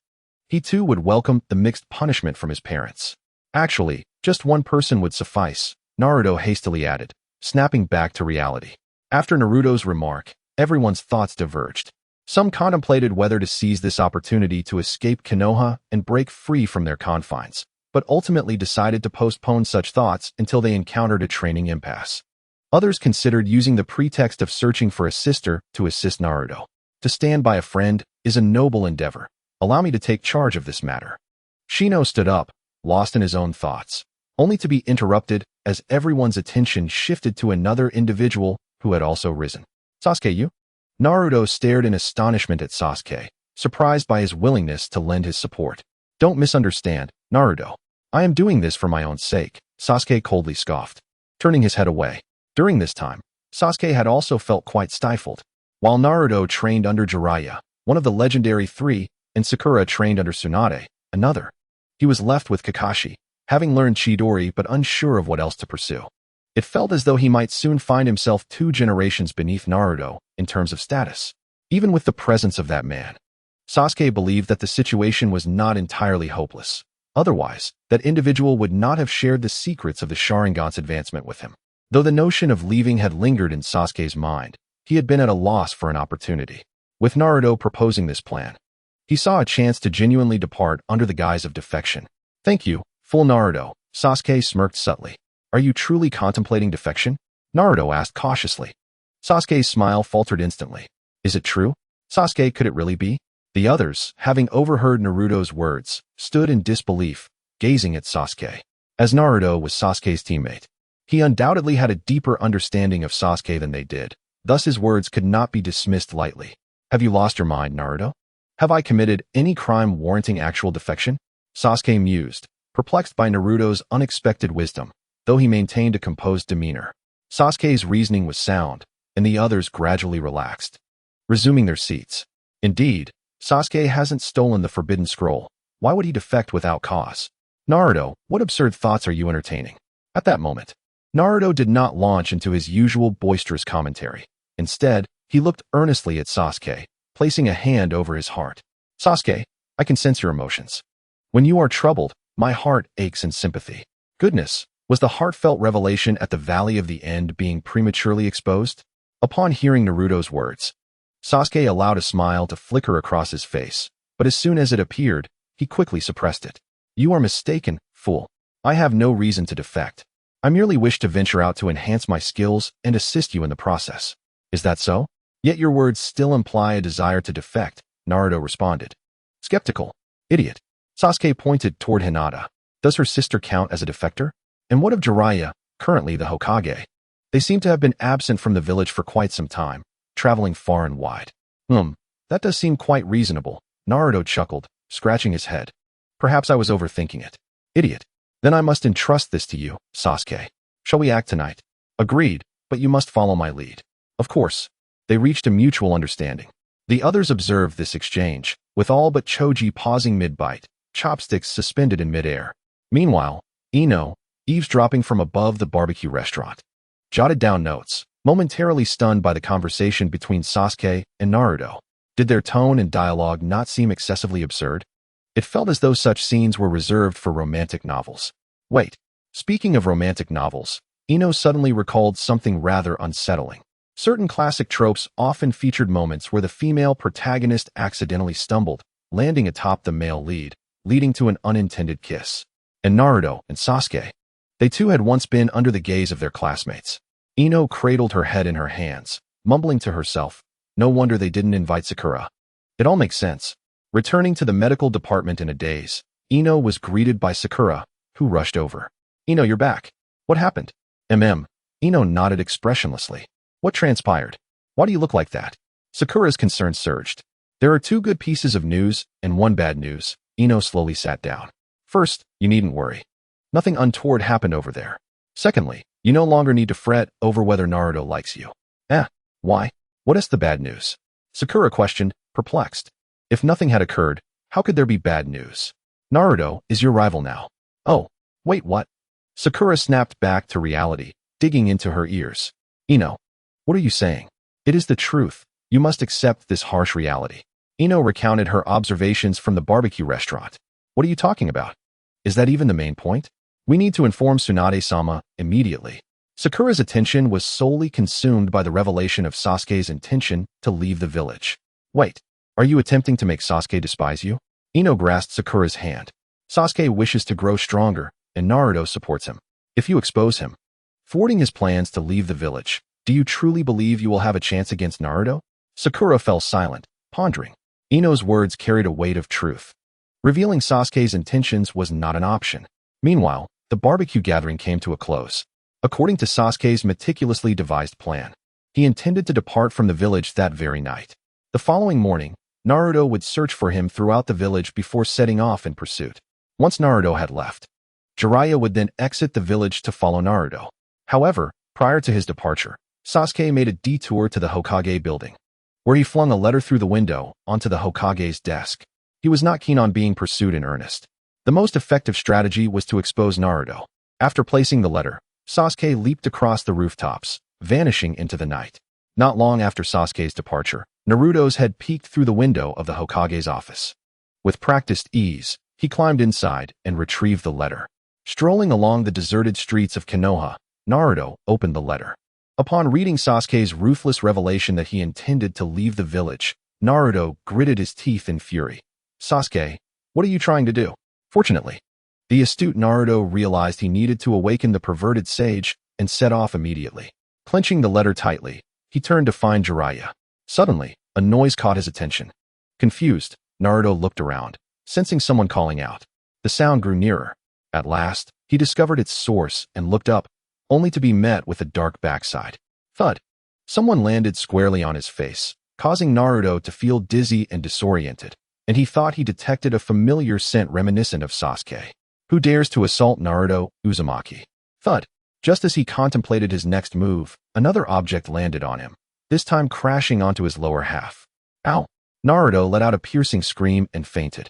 he too would welcome the mixed punishment from his parents. Actually, just one person would suffice, Naruto hastily added, snapping back to reality. After Naruto's remark, everyone's thoughts diverged. Some contemplated whether to seize this opportunity to escape Konoha and break free from their confines, but ultimately decided to postpone such thoughts until they encountered a training impasse. Others considered using the pretext of searching for a sister to assist Naruto. To stand by a friend is a noble endeavor. Allow me to take charge of this matter. Shino stood up, lost in his own thoughts, only to be interrupted as everyone's attention shifted to another individual who had also risen. Sasuke, you? Naruto stared in astonishment at Sasuke, surprised by his willingness to lend his support. Don't misunderstand, Naruto. I am doing this for my own sake, Sasuke coldly scoffed, turning his head away. During this time, Sasuke had also felt quite stifled. While Naruto trained under Jiraiya, one of the legendary three, and Sakura trained under Tsunade, another, he was left with Kakashi, having learned Chidori but unsure of what else to pursue. It felt as though he might soon find himself 2 generations beneath Naruto in terms of status. Even with the presence of that man, Sasuke believed that the situation was not entirely hopeless. Otherwise, that individual would not have shared the secrets of the Sharingan's advancement with him. Though the notion of leaving had lingered in Sasuke's mind, he had been at a loss for an opportunity. With Naruto proposing this plan, he saw a chance to genuinely depart under the guise of defection. Thank you, full Naruto, Sasuke smirked subtly. Are you truly contemplating defection? Naruto asked cautiously. Sasuke's smile faltered instantly. Is it true? Sasuke, could it really be? The others, having overheard Naruto's words, stood in disbelief, gazing at Sasuke. As Naruto was Sasuke's teammate, he undoubtedly had a deeper understanding of Sasuke than they did. Thus his words could not be dismissed lightly. Have you lost your mind, Naruto? Have I committed any crime warranting actual defection? Sasuke mused, perplexed by Naruto's unexpected wisdom, though he maintained a composed demeanor. Sasuke's reasoning was sound, and the others gradually relaxed, resuming their seats. Indeed, Sasuke hasn't stolen the forbidden scroll. Why would he defect without cause? Naruto, what absurd thoughts are you entertaining? At that moment, Naruto did not launch into his usual boisterous commentary. Instead, he looked earnestly at Sasuke, placing a hand over his heart. Sasuke, I can sense your emotions. When you are troubled, my heart aches in sympathy. Goodness, was the heartfelt revelation at the Valley of the End being prematurely exposed? Upon hearing Naruto's words, Sasuke allowed a smile to flicker across his face, but as soon as it appeared, he quickly suppressed it. You are mistaken, fool. I have no reason to defect. I merely wish to venture out to enhance my skills and assist you in the process. Is that so? Yet your words still imply a desire to defect, Naruto responded. Skeptical. Idiot. Sasuke pointed toward Hinata. Does her sister count as a defector? And what of Jiraiya, currently the Hokage? They seem to have been absent from the village for quite some time, traveling far and wide. That does seem quite reasonable, Naruto chuckled, scratching his head. Perhaps I was overthinking it. Idiot. Then I must entrust this to you, Sasuke. Shall we act tonight? Agreed, but you must follow my lead. Of course. They reached a mutual understanding. The others observed this exchange, with all but Choji pausing mid-bite, chopsticks suspended in mid-air. Meanwhile, Ino, eavesdropping from above the barbecue restaurant, jotted down notes, momentarily stunned by the conversation between Sasuke and Naruto. Did their tone and dialogue not seem excessively absurd? It felt as though such scenes were reserved for romantic novels. Wait, speaking of romantic novels, Ino suddenly recalled something rather unsettling. Certain classic tropes often featured moments where the female protagonist accidentally stumbled, landing atop the male lead, leading to an unintended kiss. And Naruto and Sasuke, they too had once been under the gaze of their classmates. Ino cradled her head in her hands, mumbling to herself, no wonder they didn't invite Sakura. It all makes sense. Returning to the medical department in a daze, Ino was greeted by Sakura, who rushed over. Ino, you're back. What happened? Ino nodded expressionlessly. What transpired? Why do you look like that? Sakura's concern surged. There are two good pieces of news and one bad news. Ino slowly sat down. First, you needn't worry. Nothing untoward happened over there. Secondly, you no longer need to fret over whether Naruto likes you. Why? What is the bad news? Sakura questioned, perplexed. If nothing had occurred, how could there be bad news? Naruto is your rival now. Oh, wait, what? Sakura snapped back to reality, digging into her ears. Ino, what are you saying? It is the truth. You must accept this harsh reality. Ino recounted her observations from the barbecue restaurant. What are you talking about? Is that even the main point? We need to inform Tsunade-sama immediately. Sakura's attention was solely consumed by the revelation of Sasuke's intention to leave the village. Wait, are you attempting to make Sasuke despise you? Ino grasped Sakura's hand. Sasuke wishes to grow stronger, and Naruto supports him. If you expose him, thwarting his plans to leave the village, do you truly believe you will have a chance against Naruto? Sakura fell silent, pondering. Ino's words carried a weight of truth. Revealing Sasuke's intentions was not an option. Meanwhile, the barbecue gathering came to a close. According to Sasuke's meticulously devised plan, he intended to depart from the village that very night. The following morning, Naruto would search for him throughout the village before setting off in pursuit. Once Naruto had left, Jiraiya would then exit the village to follow Naruto. However, prior to his departure, Sasuke made a detour to the Hokage building, where he flung a letter through the window onto the Hokage's desk. He was not keen on being pursued in earnest. The most effective strategy was to expose Naruto. After placing the letter, Sasuke leaped across the rooftops, vanishing into the night. Not long after Sasuke's departure, Naruto's head peeked through the window of the Hokage's office. With practiced ease, he climbed inside and retrieved the letter. Strolling along the deserted streets of Konoha, Naruto opened the letter. Upon reading Sasuke's ruthless revelation that he intended to leave the village, Naruto gritted his teeth in fury. Sasuke, what are you trying to do? Fortunately, the astute Naruto realized he needed to awaken the perverted sage and set off immediately. Clenching the letter tightly, he turned to find Jiraiya. Suddenly, a noise caught his attention. Confused, Naruto looked around, sensing someone calling out. The sound grew nearer. At last, he discovered its source and looked up, only to be met with a dark backside. Thud. Someone landed squarely on his face, causing Naruto to feel dizzy and disoriented, and he thought he detected a familiar scent reminiscent of Sasuke. Who dares to assault Naruto Uzumaki? Thud. Just as he contemplated his next move, another object landed on him, this time crashing onto his lower half. Ow! Naruto let out a piercing scream and fainted.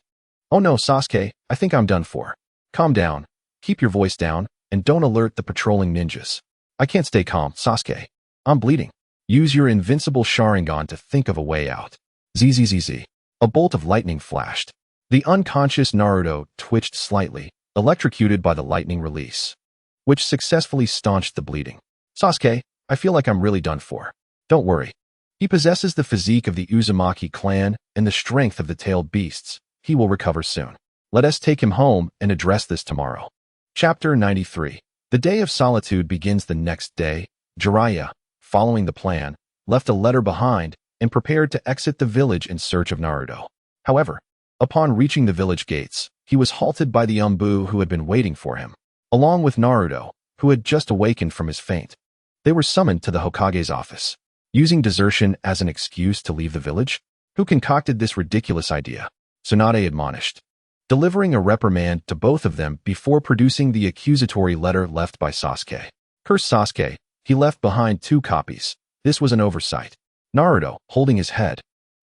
Oh no, Sasuke, I think I'm done for. Calm down, keep your voice down, and don't alert the patrolling ninjas. I can't stay calm, Sasuke. I'm bleeding. Use your invincible Sharingan to think of a way out. Zzz. A bolt of lightning flashed. The unconscious Naruto twitched slightly, electrocuted by the lightning release, which successfully staunched the bleeding. Sasuke, I feel like I'm really done for. Don't worry. He possesses the physique of the Uzumaki clan and the strength of the tailed beasts. He will recover soon. Let us take him home and address this tomorrow. Chapter 93. The day of solitude begins the next day. Jiraiya, following the plan, left a letter behind and prepared to exit the village in search of Naruto. However, upon reaching the village gates, he was halted by the Umbu who had been waiting for him, along with Naruto, who had just awakened from his faint. They were summoned to the Hokage's office. Using desertion as an excuse to leave the village? Who concocted this ridiculous idea? Tsunade admonished, delivering a reprimand to both of them before producing the accusatory letter left by Sasuke. Curse Sasuke, he left behind 2 copies. This was an oversight. Naruto, holding his head,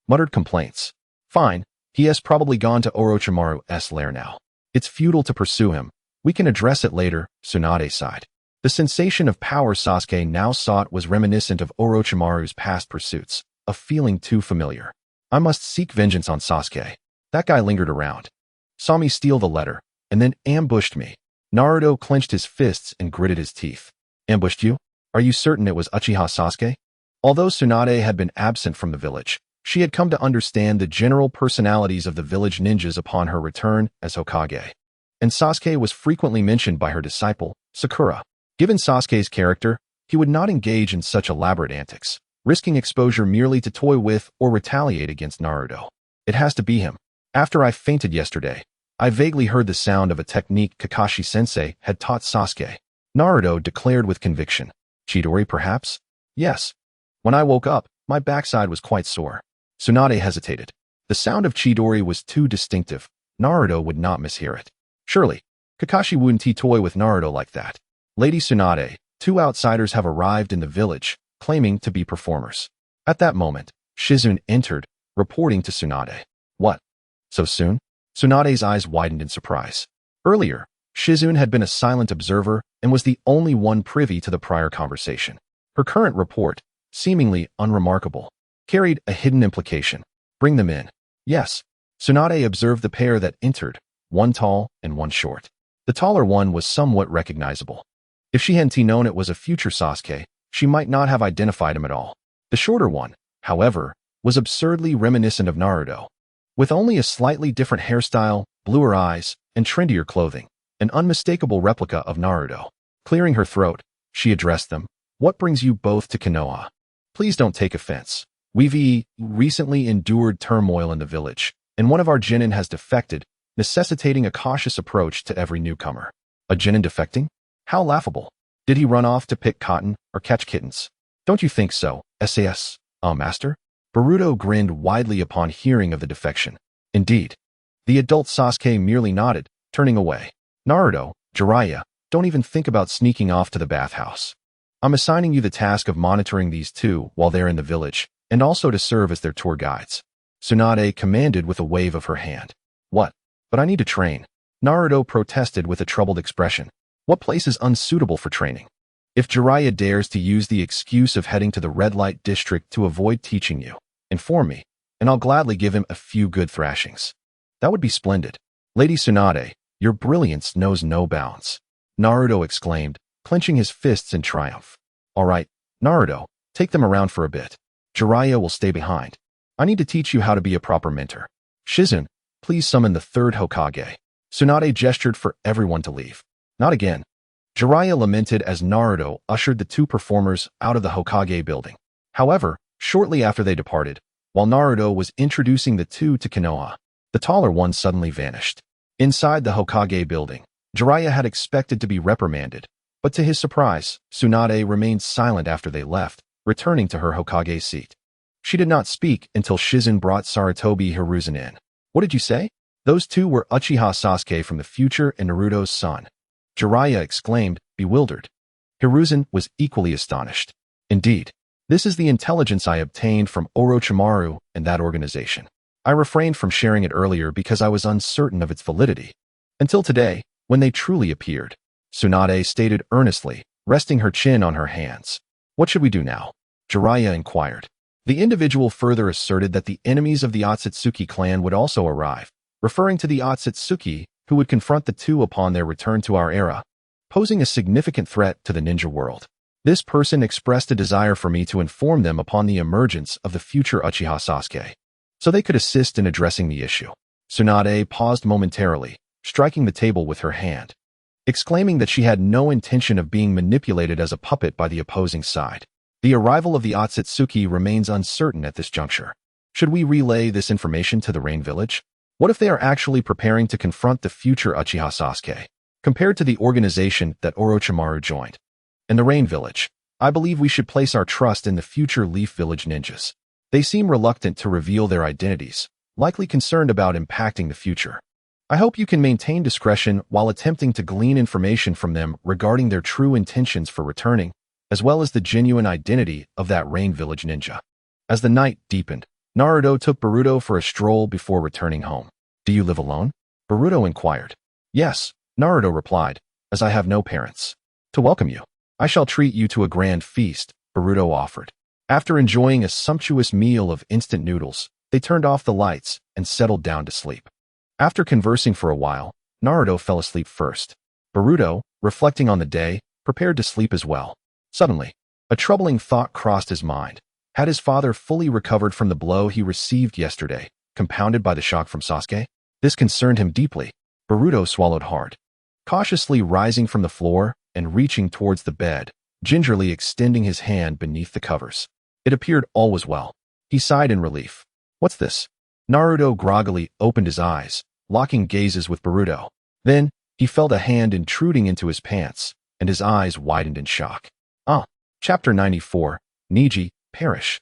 muttered complaints. Fine, he has probably gone to Orochimaru's lair now. It's futile to pursue him. We can address it later, Tsunade sighed. The sensation of power Sasuke now sought was reminiscent of Orochimaru's past pursuits, a feeling too familiar. I must seek vengeance on Sasuke. That guy lingered around, saw me steal the letter, and then ambushed me. Naruto clenched his fists and gritted his teeth. Ambushed you? Are you certain it was Uchiha Sasuke? Although Tsunade had been absent from the village, she had come to understand the general personalities of the village ninjas upon her return as Hokage. And Sasuke was frequently mentioned by her disciple, Sakura. Given Sasuke's character, he would not engage in such elaborate antics, risking exposure merely to toy with or retaliate against Naruto. It has to be him. After I fainted yesterday, I vaguely heard the sound of a technique Kakashi-sensei had taught Sasuke. Naruto declared with conviction. Chidori, perhaps? Yes. When I woke up, my backside was quite sore. Tsunade hesitated. The sound of Chidori was too distinctive. Naruto would not mishear it. Surely, Kakashi wouldn't toy with Naruto like that. Lady Tsunade, 2 outsiders have arrived in the village, claiming to be performers. At that moment, Shizune entered, reporting to Tsunade. What? So soon? Tsunade's eyes widened in surprise. Earlier, Shizune had been a silent observer and was the only one privy to the prior conversation. Her current report, seemingly unremarkable, carried a hidden implication. Bring them in. Yes. Tsunade observed the pair that entered, one tall and one short. The taller one was somewhat recognizable. If she hadn't known it was a future Sasuke, she might not have identified him at all. The shorter one, however, was absurdly reminiscent of Naruto. With only a slightly different hairstyle, bluer eyes, and trendier clothing, an unmistakable replica of Naruto. Clearing her throat, she addressed them. What brings you both to Konoha? Please don't take offense. We've recently endured turmoil in the village, and one of our genin has defected, necessitating a cautious approach to every newcomer. A genin defecting? How laughable. Did he run off to pick cotton or catch kittens? Don't you think so, SAS, master? Boruto grinned widely upon hearing of the defection. Indeed. The adult Sasuke merely nodded, turning away. Naruto, Jiraiya, don't even think about sneaking off to the bathhouse. I'm assigning you the task of monitoring these 2 while they're in the village, and also to serve as their tour guides. Tsunade commanded with a wave of her hand. What? But I need to train. Naruto protested with a troubled expression. What place is unsuitable for training? If Jiraiya dares to use the excuse of heading to the red light district to avoid teaching you, inform me, and I'll gladly give him a few good thrashings. That would be splendid. Lady Tsunade, your brilliance knows no bounds. Naruto exclaimed, clenching his fists in triumph. All right, Naruto, take them around for a bit. Jiraiya will stay behind. I need to teach you how to be a proper mentor. Shizune, please summon the 3rd Hokage. Tsunade gestured for everyone to leave. Not again. Jiraiya lamented as Naruto ushered the 2 performers out of the Hokage building. However, shortly after they departed, while Naruto was introducing the 2 to Konoha, the taller one suddenly vanished. Inside the Hokage building, Jiraiya had expected to be reprimanded, but to his surprise, Tsunade remained silent after they left, returning to her Hokage seat. She did not speak until Shizune brought Sarutobi Hiruzen in. What did you say? Those 2 were Uchiha Sasuke from the future and Naruto's son. Jiraiya exclaimed, bewildered. Hiruzen was equally astonished. Indeed, this is the intelligence I obtained from Orochimaru and that organization. I refrained from sharing it earlier because I was uncertain of its validity. Until today, when they truly appeared. Tsunade stated earnestly, resting her chin on her hands. What should we do now? Jiraiya inquired. The individual further asserted that the enemies of the Akatsuki clan would also arrive, referring to the Akatsuki who would confront the two upon their return to our era, posing a significant threat to the ninja world. This person expressed a desire for me to inform them upon the emergence of the future Uchiha Sasuke, so they could assist in addressing the issue. Tsunade paused momentarily, striking the table with her hand, exclaiming that she had no intention of being manipulated as a puppet by the opposing side. The arrival of the Akatsuki remains uncertain at this juncture. Should we relay this information to the Rain Village? What if they are actually preparing to confront the future Uchiha Sasuke, compared to the organization that Orochimaru joined? In the Rain Village, I believe we should place our trust in the future Leaf Village ninjas. They seem reluctant to reveal their identities, likely concerned about impacting the future. I hope you can maintain discretion while attempting to glean information from them regarding their true intentions for returning, as well as the genuine identity of that Rain Village ninja. As the night deepened, Naruto took Boruto for a stroll before returning home. Do you live alone? Boruto inquired. Yes, Naruto replied, as I have no parents. To welcome you, I shall treat you to a grand feast, Boruto offered. After enjoying a sumptuous meal of instant noodles, they turned off the lights and settled down to sleep. After conversing for a while, Naruto fell asleep first. Boruto, reflecting on the day, prepared to sleep as well. Suddenly, a troubling thought crossed his mind. Had his father fully recovered from the blow he received yesterday, compounded by the shock from Sasuke? This concerned him deeply. Boruto swallowed hard. Cautiously rising from the floor and reaching towards the bed, gingerly extending his hand beneath the covers. It appeared all was well. He sighed in relief. What's this? Naruto groggily opened his eyes, locking gazes with Boruto. Then, he felt a hand intruding into his pants, and his eyes widened in shock. Chapter 94, Niji, Perish.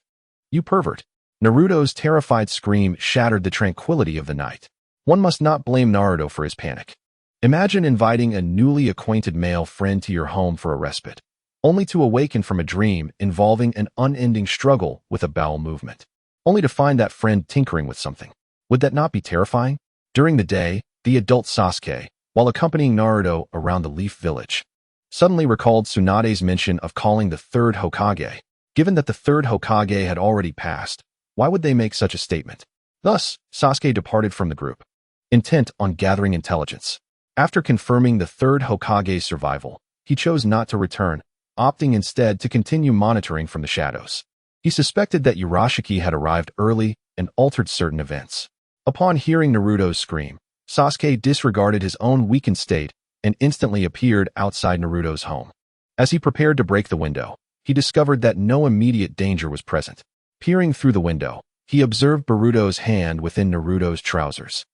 You pervert. Naruto's terrified scream shattered the tranquility of the night. One must not blame Naruto for his panic. Imagine inviting a newly acquainted male friend to your home for a respite, only to awaken from a dream involving an unending struggle with a bowel movement, only to find that friend tinkering with something. Would that not be terrifying? During the day, the adult Sasuke, while accompanying Naruto around the Leaf Village, suddenly recalled Tsunade's mention of calling the third Hokage. Given that the third Hokage had already passed, why would they make such a statement? Thus, Sasuke departed from the group, intent on gathering intelligence. After confirming the third Hokage's survival, he chose not to return, opting instead to continue monitoring from the shadows. He suspected that Urashiki had arrived early and altered certain events. Upon hearing Naruto's scream, Sasuke disregarded his own weakened state and instantly appeared outside Naruto's home. As he prepared to break the window, he discovered that no immediate danger was present. Peering through the window, he observed Boruto's hand within Naruto's trousers,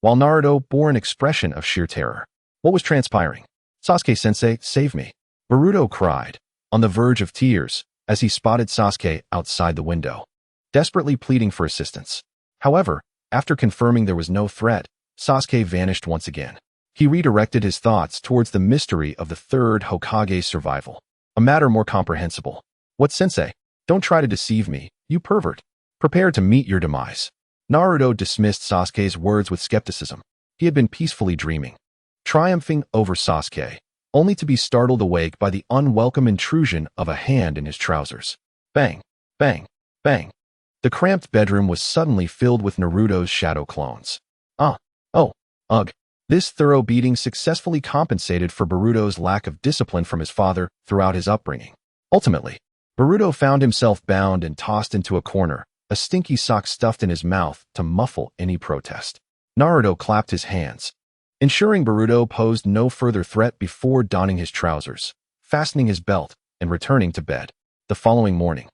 while Naruto bore an expression of sheer terror. What was transpiring? Sasuke-sensei, save me! Boruto cried, on the verge of tears, as he spotted Sasuke outside the window, desperately pleading for assistance. However, after confirming there was no threat, Sasuke vanished once again. He redirected his thoughts towards the mystery of the third Hokage's survival, a matter more comprehensible. What, sensei? Don't try to deceive me, you pervert. Prepare to meet your demise. Naruto dismissed Sasuke's words with skepticism. He had been peacefully dreaming, triumphing over Sasuke, only to be startled awake by the unwelcome intrusion of a hand in his trousers. Bang, bang, bang. The cramped bedroom was suddenly filled with Naruto's shadow clones. Ugh. This thorough beating successfully compensated for Boruto's lack of discipline from his father throughout his upbringing. Ultimately, Boruto found himself bound and tossed into a corner, a stinky sock stuffed in his mouth to muffle any protest. Naruto clapped his hands, ensuring Boruto posed no further threat before donning his trousers, fastening his belt, and returning to bed. The following morning,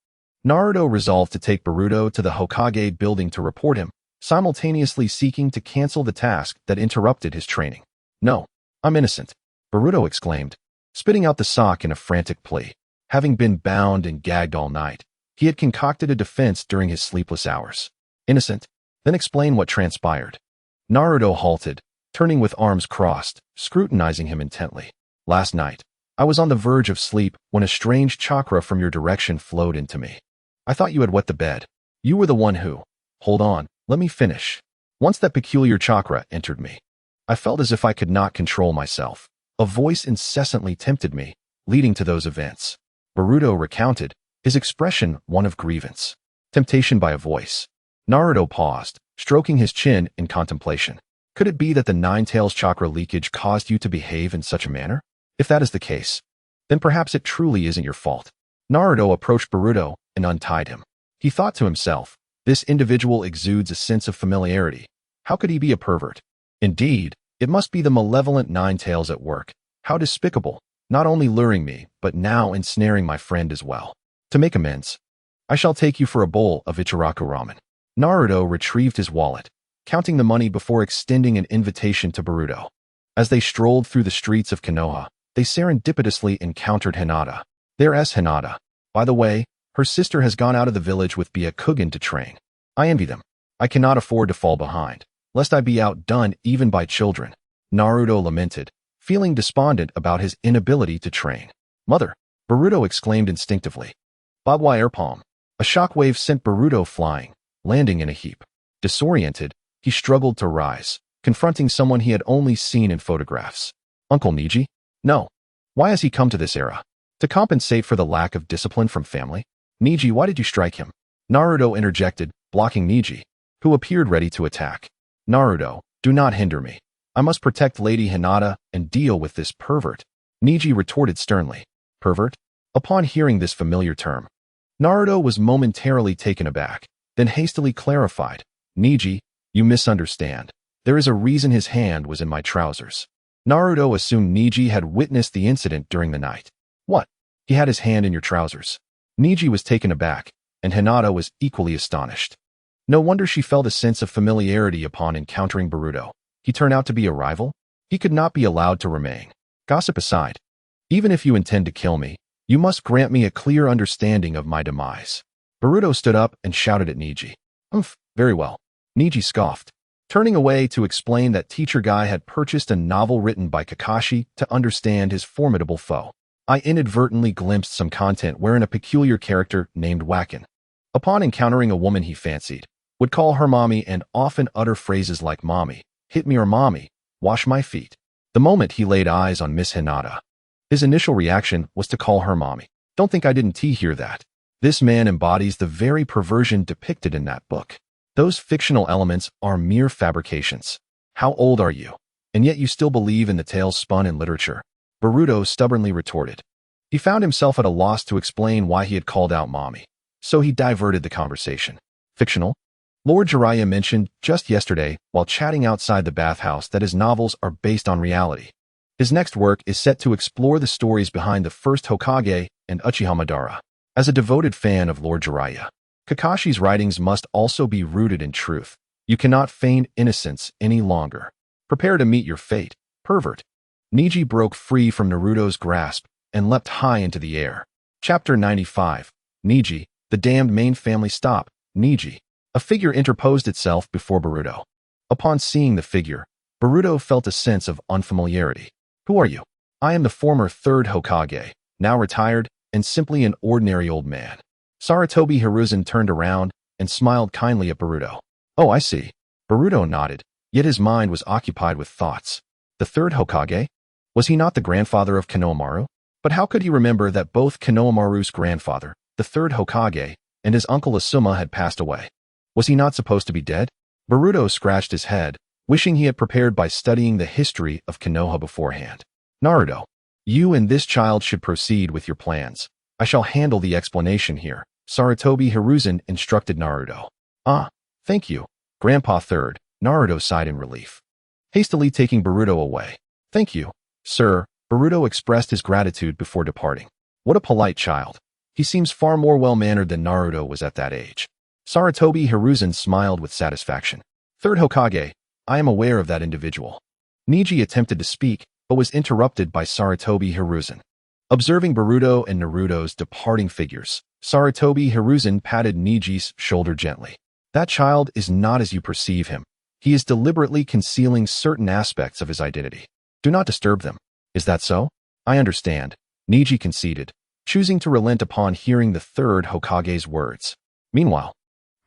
Naruto resolved to take Boruto to the Hokage building to report him, simultaneously seeking to cancel the task that interrupted his training. No, I'm innocent, Boruto exclaimed, spitting out the sock in a frantic plea. Having been bound and gagged all night, he had concocted a defense during his sleepless hours. Innocent? Then explain what transpired. Naruto halted, turning with arms crossed, scrutinizing him intently. Last night, I was on the verge of sleep when a strange chakra from your direction flowed into me. I thought you had wet the bed. You were the one who... Hold on, Let me finish. Once that peculiar chakra entered me, I felt as if I could not control myself. A voice incessantly tempted me, leading to those events. Boruto recounted, his expression one of grievance. Temptation by a voice. Naruto paused, stroking his chin in contemplation. Could it be that the Nine-Tails chakra leakage caused you to behave in such a manner? If that is the case, then perhaps it truly isn't your fault. Naruto approached Boruto and untied him. He thought to himself, this individual exudes a sense of familiarity. How could he be a pervert? Indeed, it must be the malevolent Nine-Tails at work. How despicable, not only luring me, but now ensnaring my friend as well. To make amends, I shall take you for a bowl of Ichiraku ramen. Naruto retrieved his wallet, counting the money before extending an invitation to Boruto. As they strolled through the streets of Konoha, they serendipitously encountered Hinata. There's Hinata. By the way, her sister has gone out of the village with Byakugan to train. I envy them. I cannot afford to fall behind, lest I be outdone even by children. Naruto lamented, feeling despondent about his inability to train. Mother! Boruto exclaimed instinctively. Barbed wire palm. A shockwave sent Boruto flying, landing in a heap. Disoriented, he struggled to rise, confronting someone he had only seen in photographs. Uncle Neji? No. Why has he come to this era? To compensate for the lack of discipline from family? Neji, why did you strike him? Naruto interjected, blocking Neji, who appeared ready to attack. Naruto, do not hinder me. I must protect Lady Hinata and deal with this pervert. Neji retorted sternly. Pervert? Upon hearing this familiar term, Naruto was momentarily taken aback, then hastily clarified. Neji, you misunderstand. There is a reason his hand was in my trousers. Naruto assumed Neji had witnessed the incident during the night. What? He had his hand in your trousers? Neji was taken aback, and Hinata was equally astonished. No wonder she felt a sense of familiarity upon encountering Boruto. He turned out to be a rival? He could not be allowed to remain. Gossip aside, even if you intend to kill me, you must grant me a clear understanding of my demise. Boruto stood up and shouted at Neji. Very well. Neji scoffed, turning away to explain that Teacher Guy had purchased a novel written by Kakashi to understand his formidable foe. I inadvertently glimpsed some content wherein a peculiar character named Wacken, upon encountering a woman he fancied, would call her mommy and often utter phrases like mommy, hit me or mommy, wash my feet. The moment he laid eyes on Miss Hinata, his initial reaction was to call her mommy. Don't think I didn't hear that. This man embodies the very perversion depicted in that book. Those fictional elements are mere fabrications. How old are you? And yet you still believe in the tales spun in literature? Boruto stubbornly retorted. He found himself at a loss to explain why he had called out mommy, so he diverted the conversation. Fictional? Lord Jiraiya mentioned just yesterday while chatting outside the bathhouse that his novels are based on reality. His next work is set to explore the stories behind the first Hokage and Uchiha Madara. As a devoted fan of Lord Jiraiya, Kakashi's writings must also be rooted in truth. You cannot feign innocence any longer. Prepare to meet your fate, pervert. Neji broke free from Naruto's grasp and leapt high into the air. Chapter 95. Neji, the damned main family. Stop, Neji. A figure interposed itself before Boruto. Upon seeing the figure, Boruto felt a sense of unfamiliarity. Who are you? I am the former third Hokage, now retired, and simply an ordinary old man. Sarutobi Hiruzen turned around and smiled kindly at Boruto. Oh, I see. Boruto nodded, yet his mind was occupied with thoughts. The third Hokage? Was he not the grandfather of Konohamaru? But how could he remember that both Konohamaru's grandfather, the third Hokage, and his uncle Asuma had passed away? Was he not supposed to be dead? Boruto scratched his head, wishing he had prepared by studying the history of Konoha beforehand. Naruto, you and this child should proceed with your plans. I shall handle the explanation here, Sarutobi Hiruzen instructed Naruto. Ah, thank you, Grandpa Third, Naruto sighed in relief, hastily taking Boruto away. Thank you, sir, Boruto expressed his gratitude before departing. What a polite child. He seems far more well-mannered than Naruto was at that age. Sarutobi Hiruzen smiled with satisfaction. Third Hokage, I am aware of that individual. Neji attempted to speak, but was interrupted by Sarutobi Hiruzen. Observing Boruto and Naruto's departing figures, Sarutobi Hiruzen patted Neji's shoulder gently. That child is not as you perceive him. He is deliberately concealing certain aspects of his identity. Do not disturb them. Is that so? I understand, Neji conceded, choosing to relent upon hearing the third Hokage's words. Meanwhile,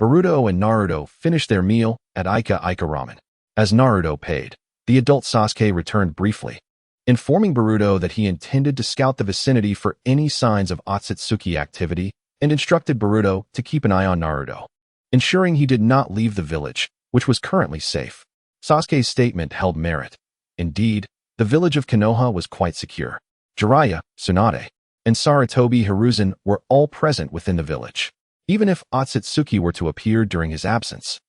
Boruto and Naruto finished their meal at Ika Ramen. As Naruto paid, the adult Sasuke returned briefly, informing Boruto that he intended to scout the vicinity for any signs of Akatsuki activity and instructed Boruto to keep an eye on Naruto, ensuring he did not leave the village, which was currently safe. Sasuke's statement held merit. Indeed, the village of Konoha was quite secure. Jiraiya, Tsunade, and Sarutobi Hiruzen were all present within the village. Even if Akatsuki were to appear during his absence,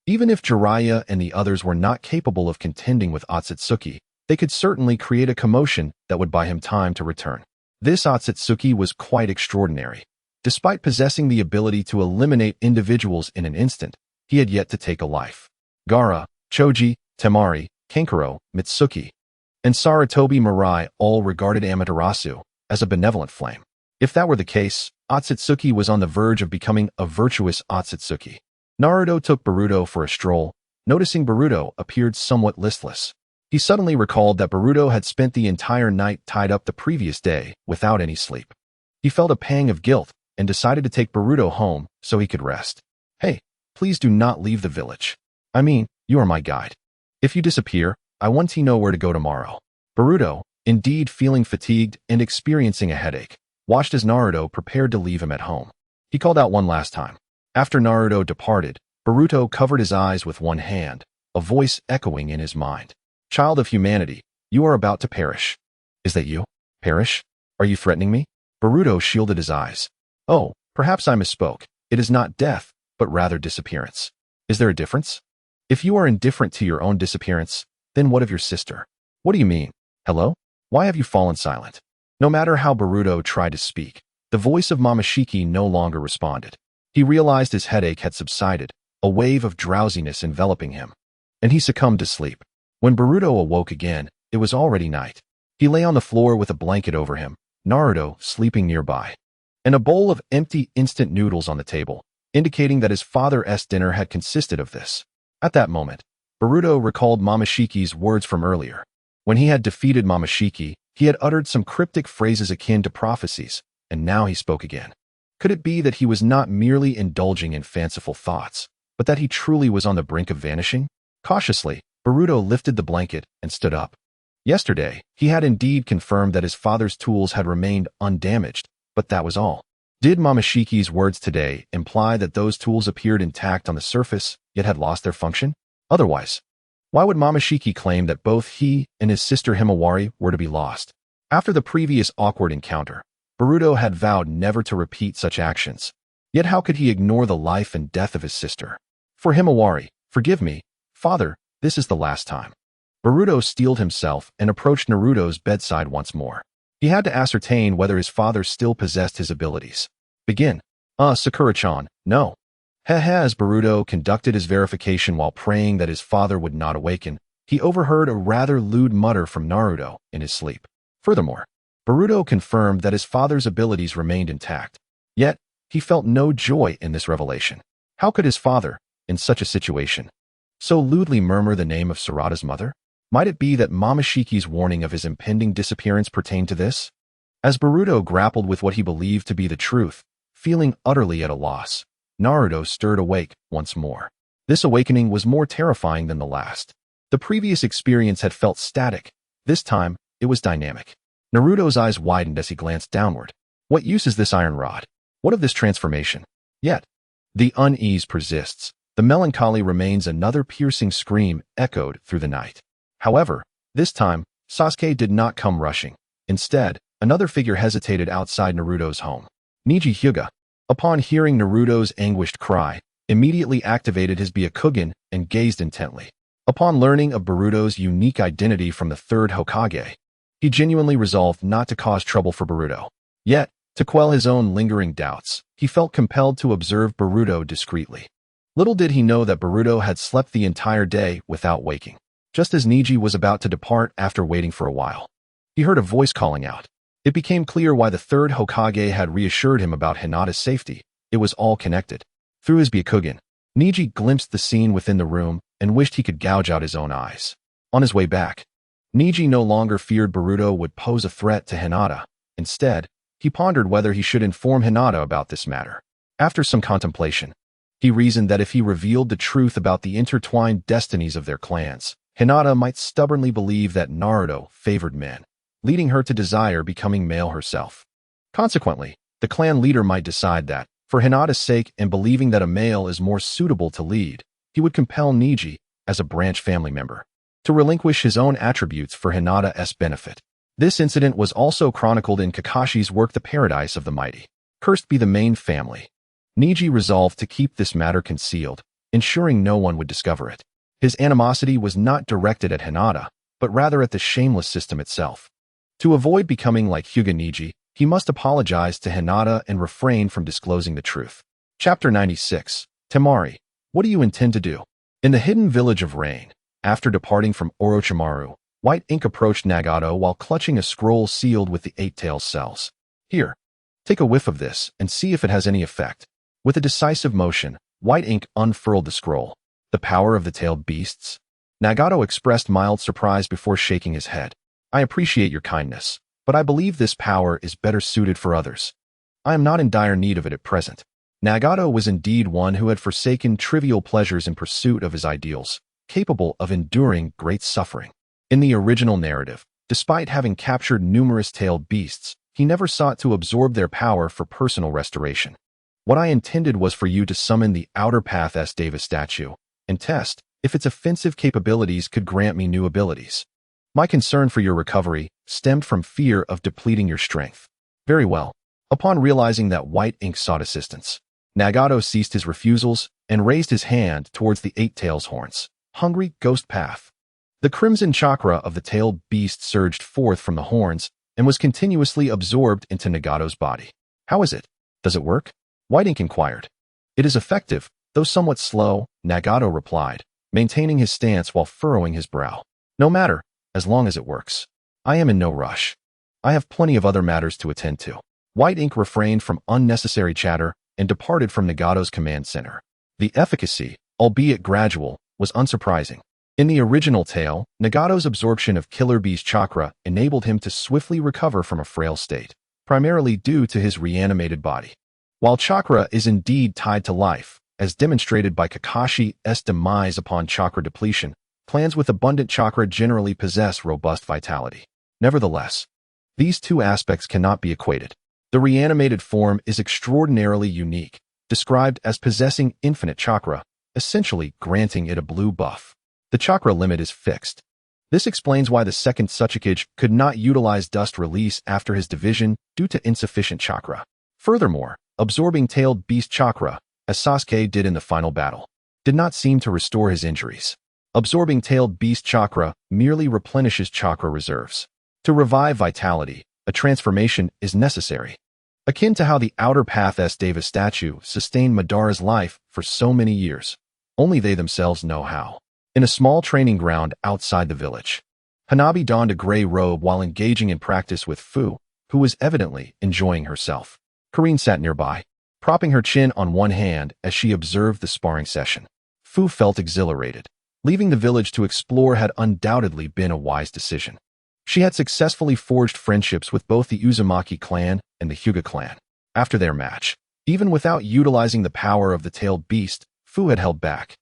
even if Jiraiya and the others were not capable of contending with Akatsuki, they could certainly create a commotion that would buy him time to return. This Akatsuki was quite extraordinary. Despite possessing the ability to eliminate individuals in an instant, he had yet to take a life. Gaara, Choji, Temari, Kankuro, Mitsuki, and Sarutobi Mirai all regarded Amaterasu as a benevolent flame. If that were the case, Akatsuki was on the verge of becoming a virtuous Akatsuki. Naruto took Boruto for a stroll, noticing Boruto appeared somewhat listless. He suddenly recalled that Boruto had spent the entire night tied up the previous day without any sleep. He felt a pang of guilt and decided to take Boruto home so he could rest. Hey, please do not leave the village. I mean, you are my guide. If you disappear, I want to know where to go tomorrow. Boruto, indeed feeling fatigued and experiencing a headache, watched as Naruto prepared to leave him at home. He called out one last time. After Naruto departed, Boruto covered his eyes with one hand, a voice echoing in his mind. Child of humanity, you are about to perish. Is that you? Perish? Are you threatening me? Boruto shielded his eyes. Oh, perhaps I misspoke. It is not death, but rather disappearance. Is there a difference? If you are indifferent to your own disappearance, then what of your sister? What do you mean? Hello? Why have you fallen silent? No matter how Boruto tried to speak, the voice of Momoshiki no longer responded. He realized his headache had subsided, a wave of drowsiness enveloping him, and he succumbed to sleep. When Boruto awoke again, it was already night. He lay on the floor with a blanket over him, Naruto sleeping nearby, and a bowl of empty instant noodles on the table, indicating that his father's dinner had consisted of this. At that moment, Boruto recalled Momoshiki's words from earlier. When he had defeated Momoshiki, he had uttered some cryptic phrases akin to prophecies, and now he spoke again. Could it be that he was not merely indulging in fanciful thoughts, but that he truly was on the brink of vanishing? Cautiously, Boruto lifted the blanket and stood up. Yesterday, he had indeed confirmed that his father's tools had remained undamaged, but that was all. Did Momoshiki's words today imply that those tools appeared intact on the surface, yet had lost their function? Otherwise, why would Momoshiki claim that both he and his sister Himawari were to be lost? After the previous awkward encounter, Boruto had vowed never to repeat such actions. Yet how could he ignore the life and death of his sister? For Himawari, forgive me, father, this is the last time. Boruto steeled himself and approached Naruto's bedside once more. He had to ascertain whether his father still possessed his abilities. Begin. Sakura-chan, no. As Boruto conducted his verification while praying that his father would not awaken, he overheard a rather lewd mutter from Naruto in his sleep. Furthermore, Boruto confirmed that his father's abilities remained intact. Yet, he felt no joy in this revelation. How could his father, in such a situation, so lewdly murmur the name of Sarada's mother? Might it be that Momoshiki's warning of his impending disappearance pertained to this? As Boruto grappled with what he believed to be the truth, feeling utterly at a loss, Naruto stirred awake once more. This awakening was more terrifying than the last. The previous experience had felt static. This time, it was dynamic. Naruto's eyes widened as he glanced downward. What use is this iron rod? What of this transformation? Yet, the unease persists. The melancholy remains. Another piercing scream echoed through the night. However, this time, Sasuke did not come rushing. Instead, another figure hesitated outside Naruto's home. Neji Hyuga, upon hearing Naruto's anguished cry, immediately activated his Byakugan and gazed intently. Upon learning of Boruto's unique identity from the third Hokage, he genuinely resolved not to cause trouble for Boruto. Yet, to quell his own lingering doubts, he felt compelled to observe Boruto discreetly. Little did he know that Boruto had slept the entire day without waking. Just as Neji was about to depart after waiting for a while, he heard a voice calling out. It became clear why the third Hokage had reassured him about Hinata's safety. It was all connected. Through his Byakugan, Neji glimpsed the scene within the room and wished he could gouge out his own eyes. On his way back, Neji no longer feared Boruto would pose a threat to Hinata. Instead, he pondered whether he should inform Hinata about this matter. After some contemplation, He reasoned that if he revealed the truth about the intertwined destinies of their clans, Hinata might stubbornly believe that Naruto favored men, leading her to desire becoming male herself. Consequently, the clan leader might decide that, for Hinata's sake and believing that a male is more suitable to lead, he would compel Neji, as a branch family member, to relinquish his own attributes for Hinata's benefit. This incident was also chronicled in Kakashi's work The Paradise of the Mighty. Cursed be the main family. Neji resolved to keep this matter concealed, ensuring no one would discover it. His animosity was not directed at Hinata, but rather at the shameless system itself. To avoid becoming like Hyuga Neji, he must apologize to Hinata and refrain from disclosing the truth. Chapter 96. Temari, what do you intend to do? In the hidden village of Rain, after departing from Orochimaru, White Ink approached Nagato while clutching a scroll sealed with the 8 tails cells. Here, take a whiff of this and see if it has any effect. With a decisive motion, White Ink unfurled the scroll. The power of the tailed beasts? Nagato expressed mild surprise before shaking his head. I appreciate your kindness, but I believe this power is better suited for others. I am not in dire need of it at present. Nagato was indeed one who had forsaken trivial pleasures in pursuit of his ideals, capable of enduring great suffering. In the original narrative, despite having captured numerous tailed beasts, he never sought to absorb their power for personal restoration. What I intended was for you to summon the Outer Path Deva statue and test if its offensive capabilities could grant me new abilities. My concern for your recovery stemmed from fear of depleting your strength. Very well. Upon realizing that White Ink sought assistance, Nagato ceased his refusals and raised his hand towards the 8 tails horns. Hungry Ghost Path. The crimson chakra of the tailed beast surged forth from the horns and was continuously absorbed into Nagato's body. How is it? Does it work? White Ink inquired. It is effective, though somewhat slow, Nagato replied, maintaining his stance while furrowing his brow. No matter, as long as it works. I am in no rush. I have plenty of other matters to attend to. White Ink refrained from unnecessary chatter and departed from Nagato's command center. The efficacy, albeit gradual, was unsurprising. In the original tale, Nagato's absorption of Killer Bee's chakra enabled him to swiftly recover from a frail state, primarily due to his reanimated body. While chakra is indeed tied to life, as demonstrated by Kakashi's demise upon chakra depletion, clans with abundant chakra generally possess robust vitality. Nevertheless, these two aspects cannot be equated. The reanimated form is extraordinarily unique, described as possessing infinite chakra, essentially granting it a blue buff. The chakra limit is fixed. This explains why the second Tsuchikage could not utilize dust release after his division due to insufficient chakra. Furthermore, absorbing tailed beast chakra, as Sasuke did in the final battle, did not seem to restore his injuries. Absorbing tailed beast chakra merely replenishes chakra reserves. To revive vitality, a transformation is necessary. Akin to how the Outer Path Deva statue sustained Madara's life for so many years. Only they themselves know how. In a small training ground outside the village, Hanabi donned a gray robe while engaging in practice with Fu, who was evidently enjoying herself. Karine sat nearby, propping her chin on one hand as she observed the sparring session. Fu felt exhilarated. Leaving the village to explore had undoubtedly been a wise decision. She had successfully forged friendships with both the Uzumaki clan and the Hyuga clan. After their match, even without utilizing the power of the tailed beast, Fu had held back,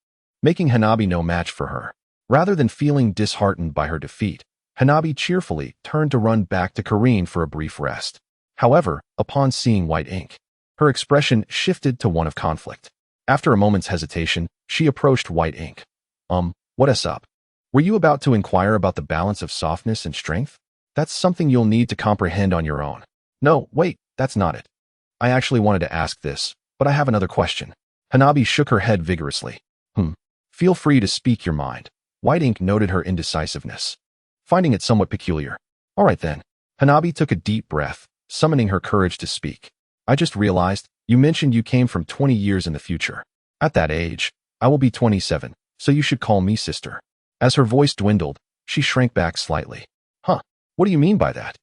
making Hanabi no match for her. Rather than feeling disheartened by her defeat, Hanabi cheerfully turned to run back to Karine for a brief rest. However, upon seeing White Ink, her expression shifted to one of conflict. After a moment's hesitation, she approached White Ink. What's up? Were you about to inquire about the balance of softness and strength? That's something you'll need to comprehend on your own. No, wait, that's not it. I actually wanted to ask this, but I have another question. Hanabi shook her head vigorously. Feel free to speak your mind. White Ink noted her indecisiveness, finding it somewhat peculiar. All right then. Hanabi took a deep breath, summoning her courage to speak. I just realized, you mentioned you came from 20 years in the future. At that age, I will be 27, so you should call me sister. As her voice dwindled, she shrank back slightly. What do you mean by that?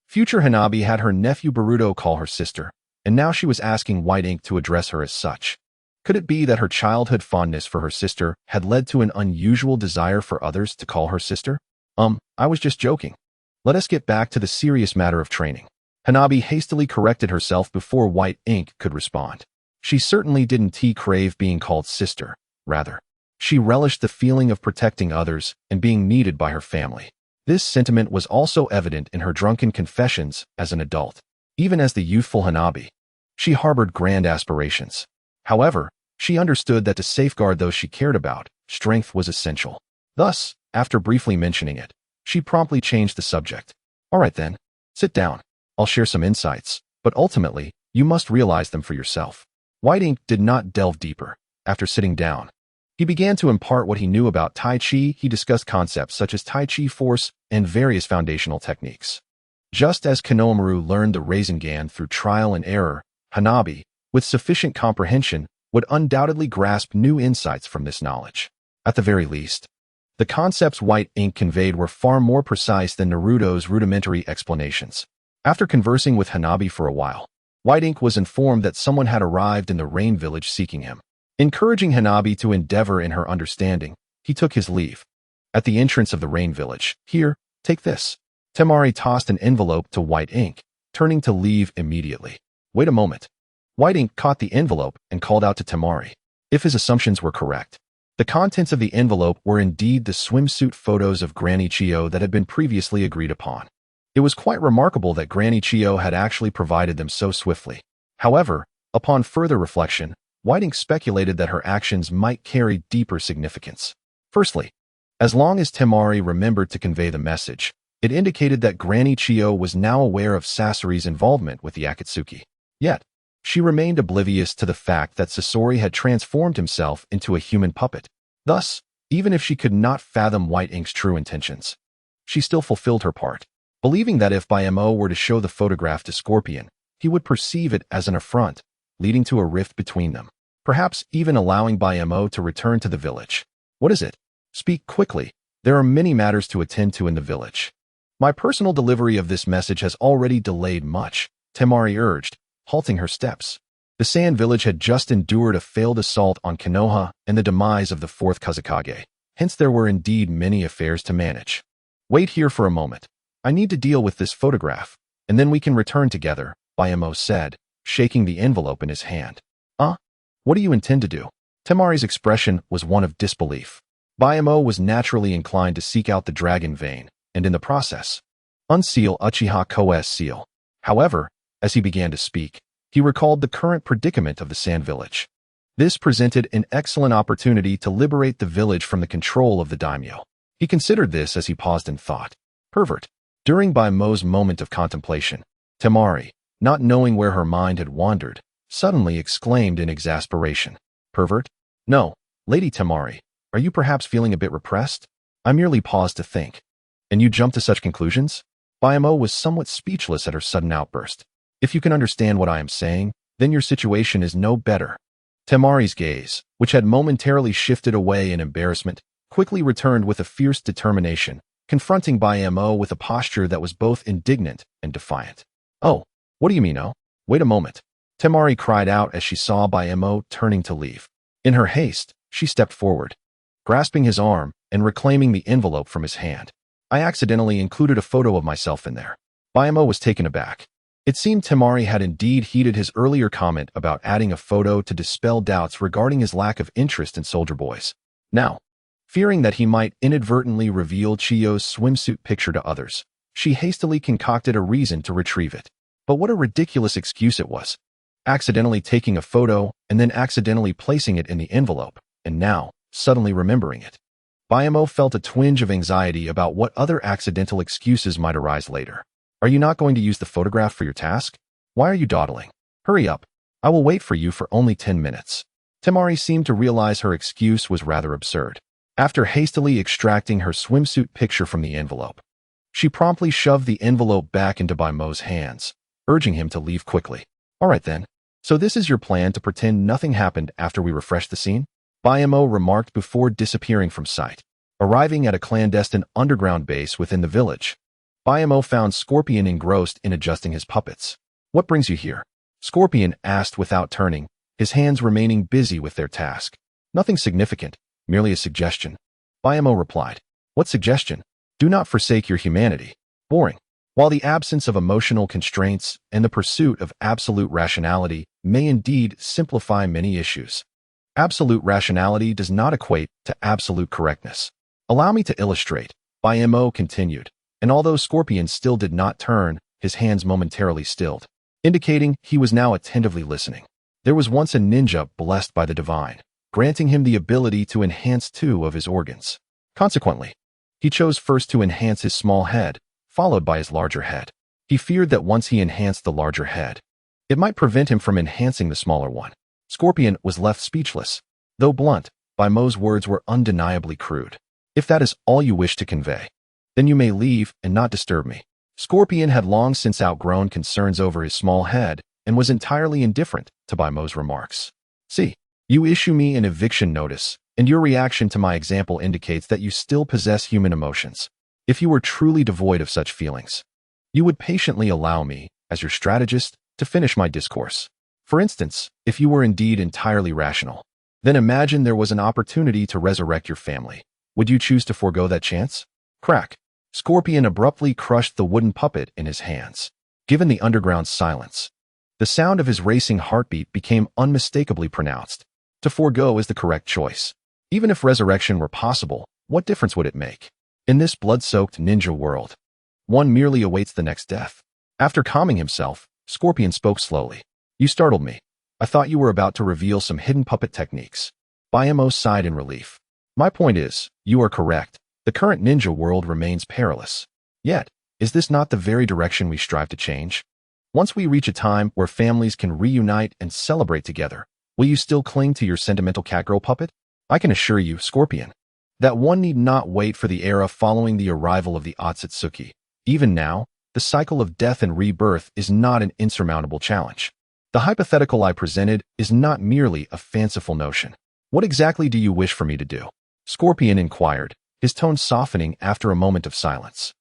Future Hanabi had her nephew Boruto call her sister, and now she was asking White Ink to address her as such. Could it be that her childhood fondness for her sister had led to an unusual desire for others to call her sister? I was just joking. Let us get back to the serious matter of training. Hanabi hastily corrected herself before White Ink could respond. She certainly didn't crave being called sister. Rather, she relished the feeling of protecting others and being needed by her family. This sentiment was also evident in her drunken confessions as an adult. Even as the youthful Hanabi, she harbored grand aspirations. However, she understood that to safeguard those she cared about, strength was essential. Thus, after briefly mentioning it, she promptly changed the subject. All right then, sit down. I'll share some insights, but ultimately, you must realize them for yourself. White Ink did not delve deeper. After sitting down, he began to impart what he knew about Tai Chi. He discussed concepts such as Tai Chi force and various foundational techniques. Just as Konohamaru learned the Rasengan through trial and error, Hanabi, with sufficient comprehension, would undoubtedly grasp new insights from this knowledge. At the very least, the concepts White Ink conveyed were far more precise than Naruto's rudimentary explanations. After conversing with Hanabi for a while, White Ink was informed that someone had arrived in the Rain Village seeking him. Encouraging Hanabi to endeavor in her understanding, he took his leave. At the entrance of the Rain Village, "Here, take this." Temari tossed an envelope to White Ink, turning to leave immediately. Wait a moment. White Ink caught the envelope and called out to Temari. If his assumptions were correct, the contents of the envelope were indeed the swimsuit photos of Granny Chio that had been previously agreed upon. It was quite remarkable that Granny Chio had actually provided them so swiftly. However, upon further reflection, White Ink speculated that her actions might carry deeper significance. Firstly, as long as Temari remembered to convey the message, it indicated that Granny Chio was now aware of Sasori's involvement with the Akatsuki. Yet, she remained oblivious to the fact that Sasori had transformed himself into a human puppet. Thus, even if she could not fathom White Ink's true intentions, she still fulfilled her part, believing that if Bayamo were to show the photograph to Scorpion, he would perceive it as an affront, leading to a rift between them, perhaps even allowing Bayamo to return to the village. What is it? Speak quickly. There are many matters to attend to in the village. My personal delivery of this message has already delayed much, Temari urged, halting her steps. The Sand Village had just endured a failed assault on Konoha and the demise of the fourth Kazekage. Hence there were indeed many affairs to manage. Wait here for a moment. I need to deal with this photograph, and then we can return together, Bayamo said, shaking the envelope in his hand. What do you intend to do? Temari's expression was one of disbelief. Bayamo was naturally inclined to seek out the dragon vein, and in the process, unseal Uchiha Ko's seal. However, as he began to speak, he recalled the current predicament of the Sand Village. This presented an excellent opportunity to liberate the village from the control of the daimyo. He considered this as he paused in thought. Pervert. During Bayamo's moment of contemplation, Temari, not knowing where her mind had wandered, suddenly exclaimed in exasperation. Pervert? No, Lady Temari, are you perhaps feeling a bit repressed? I merely paused to think. And you jumped to such conclusions? Bayamo was somewhat speechless at her sudden outburst. If you can understand what I am saying, then your situation is no better. Temari's gaze, which had momentarily shifted away in embarrassment, quickly returned with a fierce determination, confronting Bayamo with a posture that was both indignant and defiant. Oh, what do you mean, oh? Wait a moment. Temari cried out as she saw Bayamo turning to leave. In her haste, she stepped forward, grasping his arm and reclaiming the envelope from his hand. I accidentally included a photo of myself in there. Bayamo was taken aback. It seemed Temari had indeed heeded his earlier comment about adding a photo to dispel doubts regarding his lack of interest in soldier boys. Now, fearing that he might inadvertently reveal Chiyo's swimsuit picture to others, she hastily concocted a reason to retrieve it. But what a ridiculous excuse it was. Accidentally taking a photo and then accidentally placing it in the envelope, and now, suddenly remembering it. Bayamo felt a twinge of anxiety about what other accidental excuses might arise later. Are you not going to use the photograph for your task? Why are you dawdling? Hurry up. I will wait for you for only 10 minutes. Temari seemed to realize her excuse was rather absurd. After hastily extracting her swimsuit picture from the envelope, she promptly shoved the envelope back into Bayamo's hands, urging him to leave quickly. All right then. So this is your plan to pretend nothing happened after we refreshed the scene? Bayamo remarked before disappearing from sight. Arriving at a clandestine underground base within the village, Bayamo found Scorpion engrossed in adjusting his puppets. What brings you here? Scorpion asked without turning, his hands remaining busy with their task. Nothing significant, merely a suggestion. Bayamo replied. What suggestion? Do not forsake your humanity. Boring. While the absence of emotional constraints and the pursuit of absolute rationality may indeed simplify many issues, absolute rationality does not equate to absolute correctness. Allow me to illustrate. Mo continued, and although Scorpion still did not turn, his hands momentarily stilled, indicating he was now attentively listening. There was once a ninja blessed by the divine, granting him the ability to enhance 2 of his organs. Consequently, he chose first to enhance his small head, followed by his larger head. He feared that once he enhanced the larger head, it might prevent him from enhancing the smaller one. Scorpion was left speechless. Though blunt, Mo's words were undeniably crude. If that is all you wish to convey, then you may leave and not disturb me. Scorpion had long since outgrown concerns over his small head and was entirely indifferent to Mo's remarks. See, you issue me an eviction notice, and your reaction to my example indicates that you still possess human emotions. If you were truly devoid of such feelings, you would patiently allow me, as your strategist, to finish my discourse. For instance, if you were indeed entirely rational, then imagine there was an opportunity to resurrect your family. Would you choose to forego that chance? Crack. Scorpion abruptly crushed the wooden puppet in his hands. Given the underground silence, the sound of his racing heartbeat became unmistakably pronounced. To forego is the correct choice. Even if resurrection were possible, what difference would it make? In this blood-soaked ninja world, one merely awaits the next death. After calming himself, Scorpion spoke slowly. You startled me. I thought you were about to reveal some hidden puppet techniques. Mo sighed in relief. My point is, you are correct. The current ninja world remains perilous. Yet, is this not the very direction we strive to change? Once we reach a time where families can reunite and celebrate together, will you still cling to your sentimental catgirl puppet? I can assure you, Scorpion, that one need not wait for the era following the arrival of the Akatsuki. Even now, the cycle of death and rebirth is not an insurmountable challenge. The hypothetical I presented is not merely a fanciful notion. What exactly do you wish for me to do? Scorpion inquired, his tone softening after a moment of silence.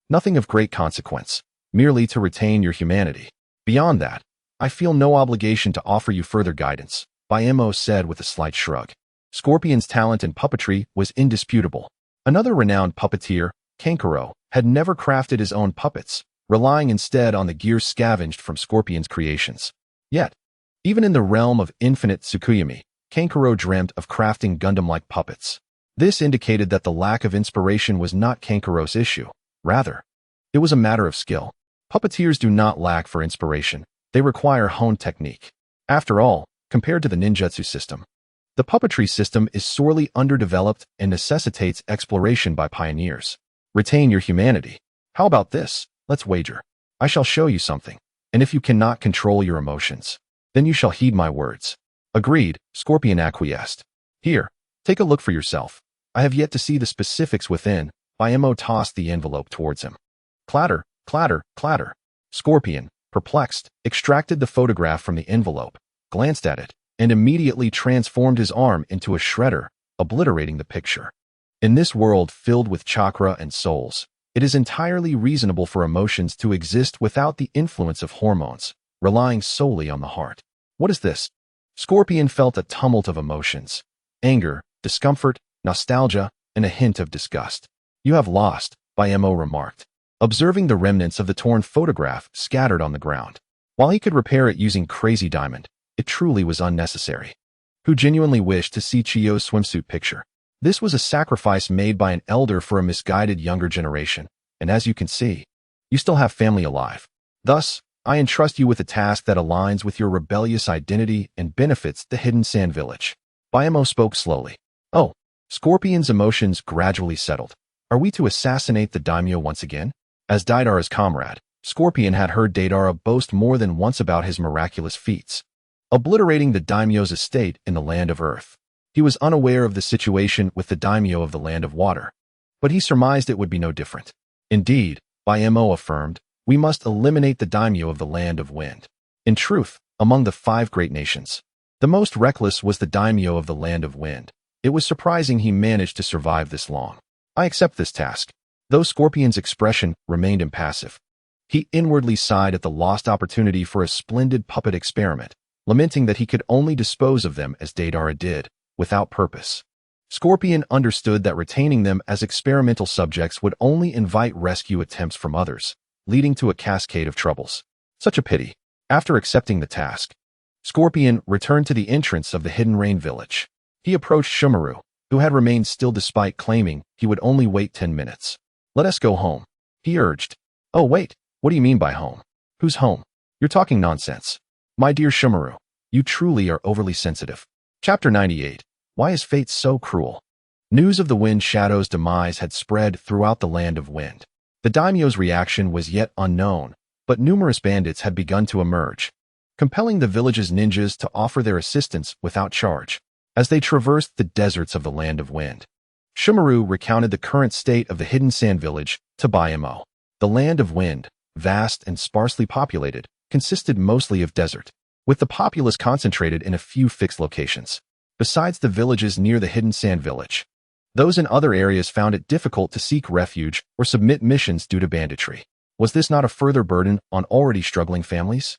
Nothing of great consequence, merely to retain your humanity. Beyond that, I feel no obligation to offer you further guidance, Mo said with a slight shrug. Scorpion's talent in puppetry was indisputable. Another renowned puppeteer, Kankuro, had never crafted his own puppets, relying instead on the gear scavenged from Scorpion's creations. Yet, even in the realm of infinite Tsukuyami, Kankuro dreamt of crafting Gundam-like puppets. This indicated that the lack of inspiration was not Kankuro's issue. Rather, it was a matter of skill. Puppeteers do not lack for inspiration. They require honed technique. After all, compared to the ninjutsu system, the puppetry system is sorely underdeveloped and necessitates exploration by pioneers. Retain your humanity. How about this? Let's wager. I shall show you something, and if you cannot control your emotions, then you shall heed my words. Agreed, Scorpion acquiesced. Here, take a look for yourself. I have yet to see the specifics within. Mo tossed the envelope towards him. Clatter, clatter, clatter. Scorpion, perplexed, extracted the photograph from the envelope, glanced at it, and immediately transformed his arm into a shredder, obliterating the picture. In this world filled with chakra and souls, it is entirely reasonable for emotions to exist without the influence of hormones, relying solely on the heart. What is this? Scorpion felt a tumult of emotions: anger, discomfort, nostalgia, and a hint of disgust. You have lost, Mo remarked, observing the remnants of the torn photograph scattered on the ground. While he could repair it using Crazy Diamond, it truly was unnecessary. Who genuinely wished to see Chiyo's swimsuit picture? This was a sacrifice made by an elder for a misguided younger generation, and as you can see, you still have family alive. Thus, I entrust you with a task that aligns with your rebellious identity and benefits the Hidden Sand Village. Mo spoke slowly. Oh, Scorpion's emotions gradually settled. Are we to assassinate the daimyo once again? As Deidara's comrade, Scorpion had heard Deidara boast more than once about his miraculous feats, obliterating the daimyo's estate in the land of earth. He was unaware of the situation with the daimyo of the land of water, but he surmised it would be no different. Indeed, Mo affirmed, we must eliminate the daimyo of the land of wind. In truth, among the 5 great nations, the most reckless was the daimyo of the land of wind. It was surprising he managed to survive this long. I accept this task. Though Scorpion's expression remained impassive, he inwardly sighed at the lost opportunity for a splendid puppet experiment, lamenting that he could only dispose of them as Deidara did, without purpose. Scorpion understood that retaining them as experimental subjects would only invite rescue attempts from others, leading to a cascade of troubles. Such a pity. After accepting the task, Scorpion returned to the entrance of the Hidden Rain village. He approached Shumaru, who had remained still despite claiming he would only wait 10 minutes. "Let us go home," he urged. "Oh wait, what do you mean by home? Who's home? You're talking nonsense. My dear Shumaru, you truly are overly sensitive." Chapter 98. Why is fate so cruel? News of the Wind Shadow's demise had spread throughout the Land of Wind. The daimyo's reaction was yet unknown, but numerous bandits had begun to emerge, compelling the village's ninjas to offer their assistance without charge. As they traversed the deserts of the Land of Wind, Shumaru recounted the current state of the Hidden Sand Village to Bayamo. The Land of Wind, vast and sparsely populated, consisted mostly of desert, with the populace concentrated in a few fixed locations. Besides the villages near the Hidden Sand Village, those in other areas found it difficult to seek refuge or submit missions due to banditry. Was this not a further burden on already struggling families?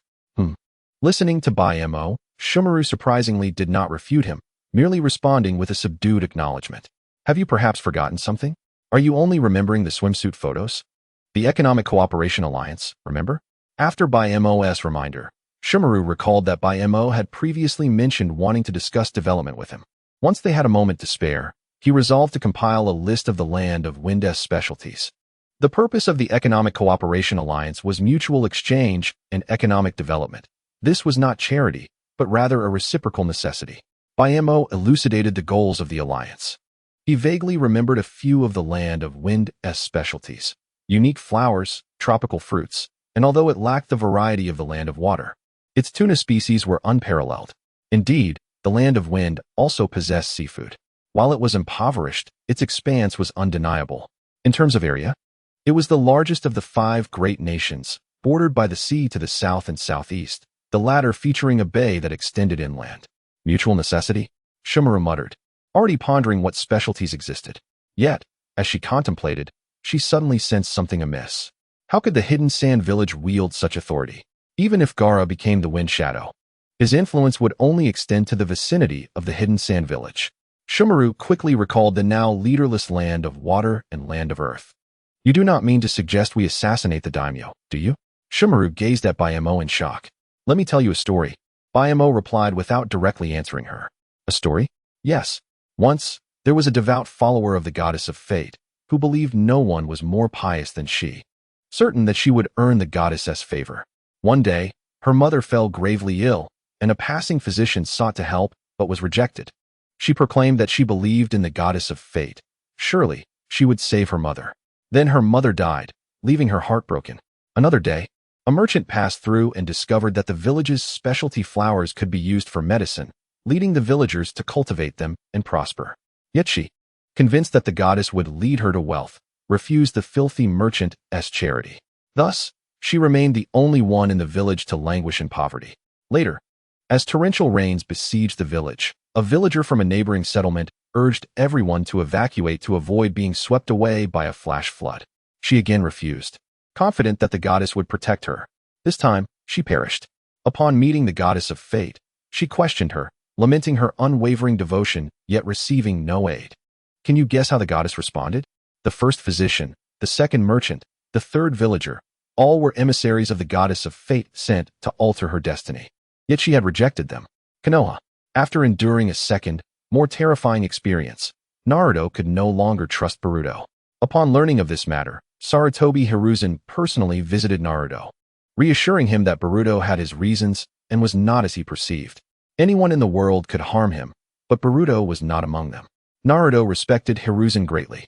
Listening to Bayamo, Shumaru surprisingly did not refute him, merely responding with a subdued acknowledgement. "Have you perhaps forgotten something? Are you only remembering the swimsuit photos? The Economic Cooperation Alliance, remember?" After Bayamo's reminder, Shumaru recalled that Bayamo had previously mentioned wanting to discuss development with him. Once they had a moment to spare, he resolved to compile a list of the Land of Wind's specialties. The purpose of the Economic Cooperation Alliance was mutual exchange and economic development. This was not charity, but rather a reciprocal necessity. Bayamo elucidated the goals of the alliance. He vaguely remembered a few of the Land of Wind's specialties: unique flowers, tropical fruits, and although it lacked the variety of the Land of Water, its tuna species were unparalleled. Indeed, the Land of Wind also possessed seafood. While it was impoverished, its expanse was undeniable. In terms of area, it was the largest of the 5 great nations, bordered by the sea to the south and southeast, the latter featuring a bay that extended inland. Mutual necessity? Shumaru muttered, already pondering what specialties existed. Yet, as she contemplated, she suddenly sensed something amiss. How could the Hidden Sand Village wield such authority? Even if Gaara became the Wind Shadow, his influence would only extend to the vicinity of the Hidden Sand Village. Shumaru quickly recalled the now leaderless Land of Water and Land of Earth. "You do not mean to suggest we assassinate the daimyo, do you?" Shumaru gazed at Bayamo in shock. "Let me tell you a story." Bayamo replied without directly answering her. "A story? Yes. Once, there was a devout follower of the goddess of fate, who believed no one was more pious than she, certain that she would earn the goddess's favor. One day, her mother fell gravely ill, and a passing physician sought to help, but was rejected. She proclaimed that she believed in the goddess of fate. Surely, she would save her mother. Then her mother died, leaving her heartbroken. Another day, a merchant passed through and discovered that the village's specialty flowers could be used for medicine, leading the villagers to cultivate them and prosper. Yet she, convinced that the goddess would lead her to wealth, refused the filthy merchant's charity. Thus, she remained the only one in the village to languish in poverty. Later, as torrential rains besieged the village, a villager from a neighboring settlement urged everyone to evacuate to avoid being swept away by a flash flood. She again refused, confident that the goddess would protect her. This time, she perished. Upon meeting the goddess of fate, she questioned her, lamenting her unwavering devotion, yet receiving no aid. Can you guess how the goddess responded? The first physician, the second merchant, the third villager, all were emissaries of the goddess of fate sent to alter her destiny. Yet she had rejected them. Konoha. After enduring a second, more terrifying experience, Naruto could no longer trust Boruto. Upon learning of this matter, Sarutobi Hiruzen personally visited Naruto, reassuring him that Boruto had his reasons and was not as he perceived. Anyone in the world could harm him, but Boruto was not among them. Naruto respected Hiruzen greatly,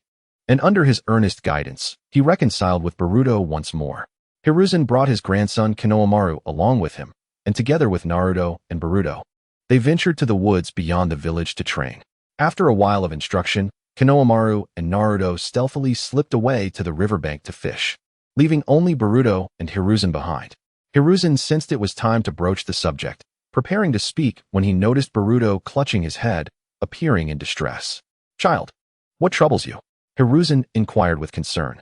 and under his earnest guidance, he reconciled with Boruto once more. Hiruzen brought his grandson Konohamaru along with him, and together with Naruto and Boruto, they ventured to the woods beyond the village to train. After a while of instruction, Konohamaru and Naruto stealthily slipped away to the riverbank to fish, leaving only Boruto and Hiruzen behind. Hiruzen sensed it was time to broach the subject, preparing to speak when he noticed Boruto clutching his head, appearing in distress. "Child, what troubles you?" Hiruzen inquired with concern.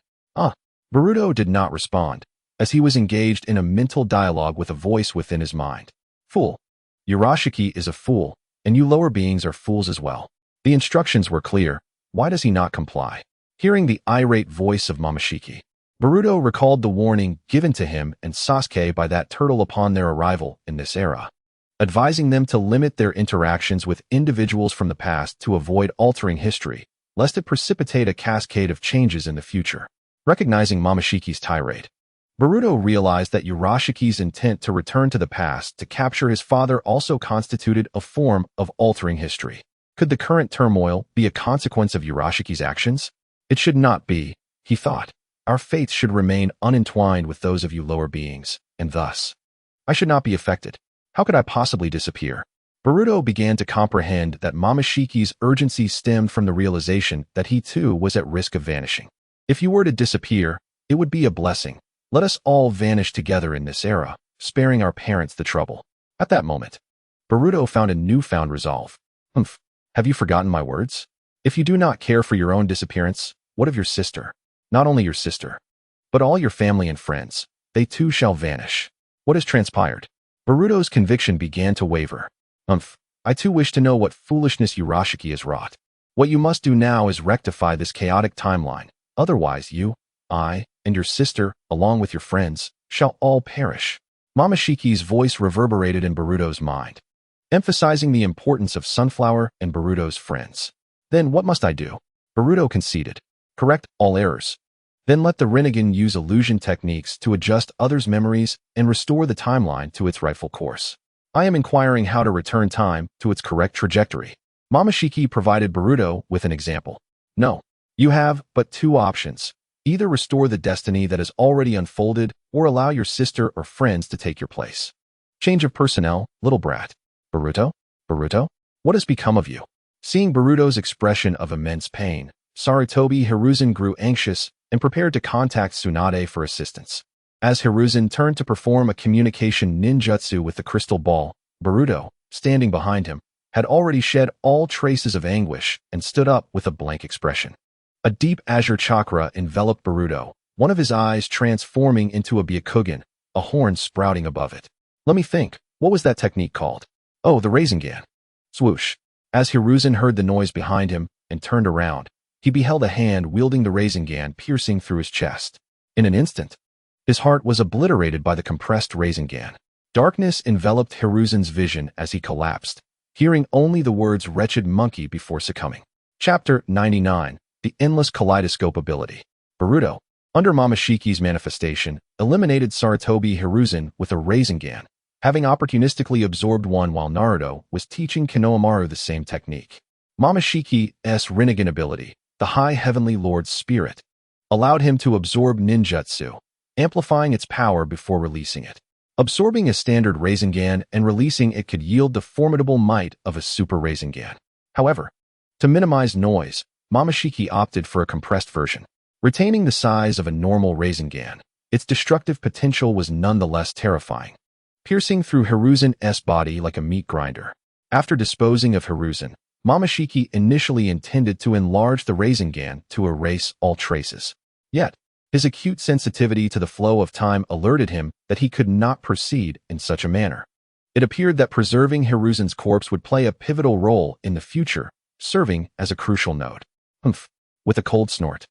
Boruto did not respond, as he was engaged in a mental dialogue with a voice within his mind. "Fool. Urashiki is a fool, and you lower beings are fools as well. The instructions were clear. Why does he not comply?" Hearing the irate voice of Momoshiki, Boruto recalled the warning given to him and Sasuke by that turtle upon their arrival in this era, advising them to limit their interactions with individuals from the past to avoid altering history, lest it precipitate a cascade of changes in the future. Recognizing Momoshiki's tirade, Boruto realized that Urashiki's intent to return to the past to capture his father also constituted a form of altering history. Could the current turmoil be a consequence of Urashiki's actions? It should not be, he thought. Our fates should remain unentwined with those of you lower beings, and thus, I should not be affected. How could I possibly disappear? Boruto began to comprehend that Momoshiki's urgency stemmed from the realization that he too was at risk of vanishing. If you were to disappear, it would be a blessing. Let us all vanish together in this era, sparing our parents the trouble. At that moment, Boruto found a newfound resolve. Have you forgotten my words? If you do not care for your own disappearance, what of your sister? Not only your sister, but all your family and friends. They too shall vanish. What has transpired? Boruto's conviction began to waver. I too wish to know what foolishness Urashiki has wrought. What you must do now is rectify this chaotic timeline. Otherwise you, I, and your sister, along with your friends, shall all perish. Momoshiki's voice reverberated in Boruto's mind, emphasizing the importance of Sunflower and Boruto's friends. Then what must I do? Boruto conceded. Correct all errors. Then let the Rinnegan use illusion techniques to adjust others' memories and restore the timeline to its rightful course. I am inquiring how to return time to its correct trajectory. Momoshiki provided Boruto with an example. No, you have but two options. Either restore the destiny that has already unfolded or allow your sister or friends to take your place. Change of personnel, little brat. Boruto? Boruto? What has become of you? Seeing Boruto's expression of immense pain, Sarutobi Hiruzen grew anxious and prepared to contact Tsunade for assistance. As Hiruzen turned to perform a communication ninjutsu with the crystal ball, Boruto, standing behind him, had already shed all traces of anguish and stood up with a blank expression. A deep azure chakra enveloped Boruto, one of his eyes transforming into a Byakugan, a horn sprouting above it. Let me think, what was that technique called? Oh, the Rasengan. Swoosh. As Hiruzen heard the noise behind him and turned around, he beheld a hand wielding the Rasengan piercing through his chest. In an instant, his heart was obliterated by the compressed Rasengan. Darkness enveloped Hiruzen's vision as he collapsed, hearing only the words wretched monkey before succumbing. Chapter 99. The Endless Kaleidoscope Ability. Boruto, under Momoshiki's manifestation, eliminated Sarutobi Hiruzen with a Rasengan, having opportunistically absorbed one while Naruto was teaching Konohamaru the same technique. Momoshiki's Rinnegan ability, the High Heavenly Lord's Spirit, allowed him to absorb ninjutsu, amplifying its power before releasing it. Absorbing a standard Rasengan and releasing it could yield the formidable might of a Super Rasengan. However, to minimize noise, Momoshiki opted for a compressed version. Retaining the size of a normal Rasengan, its destructive potential was nonetheless terrifying, piercing through Hiruzen's body like a meat grinder. After disposing of Hiruzen, Momoshiki initially intended to enlarge the Rasengan to erase all traces. Yet, his acute sensitivity to the flow of time alerted him that he could not proceed in such a manner. It appeared that preserving Hiruzen's corpse would play a pivotal role in the future, serving as a crucial node. With a cold snort,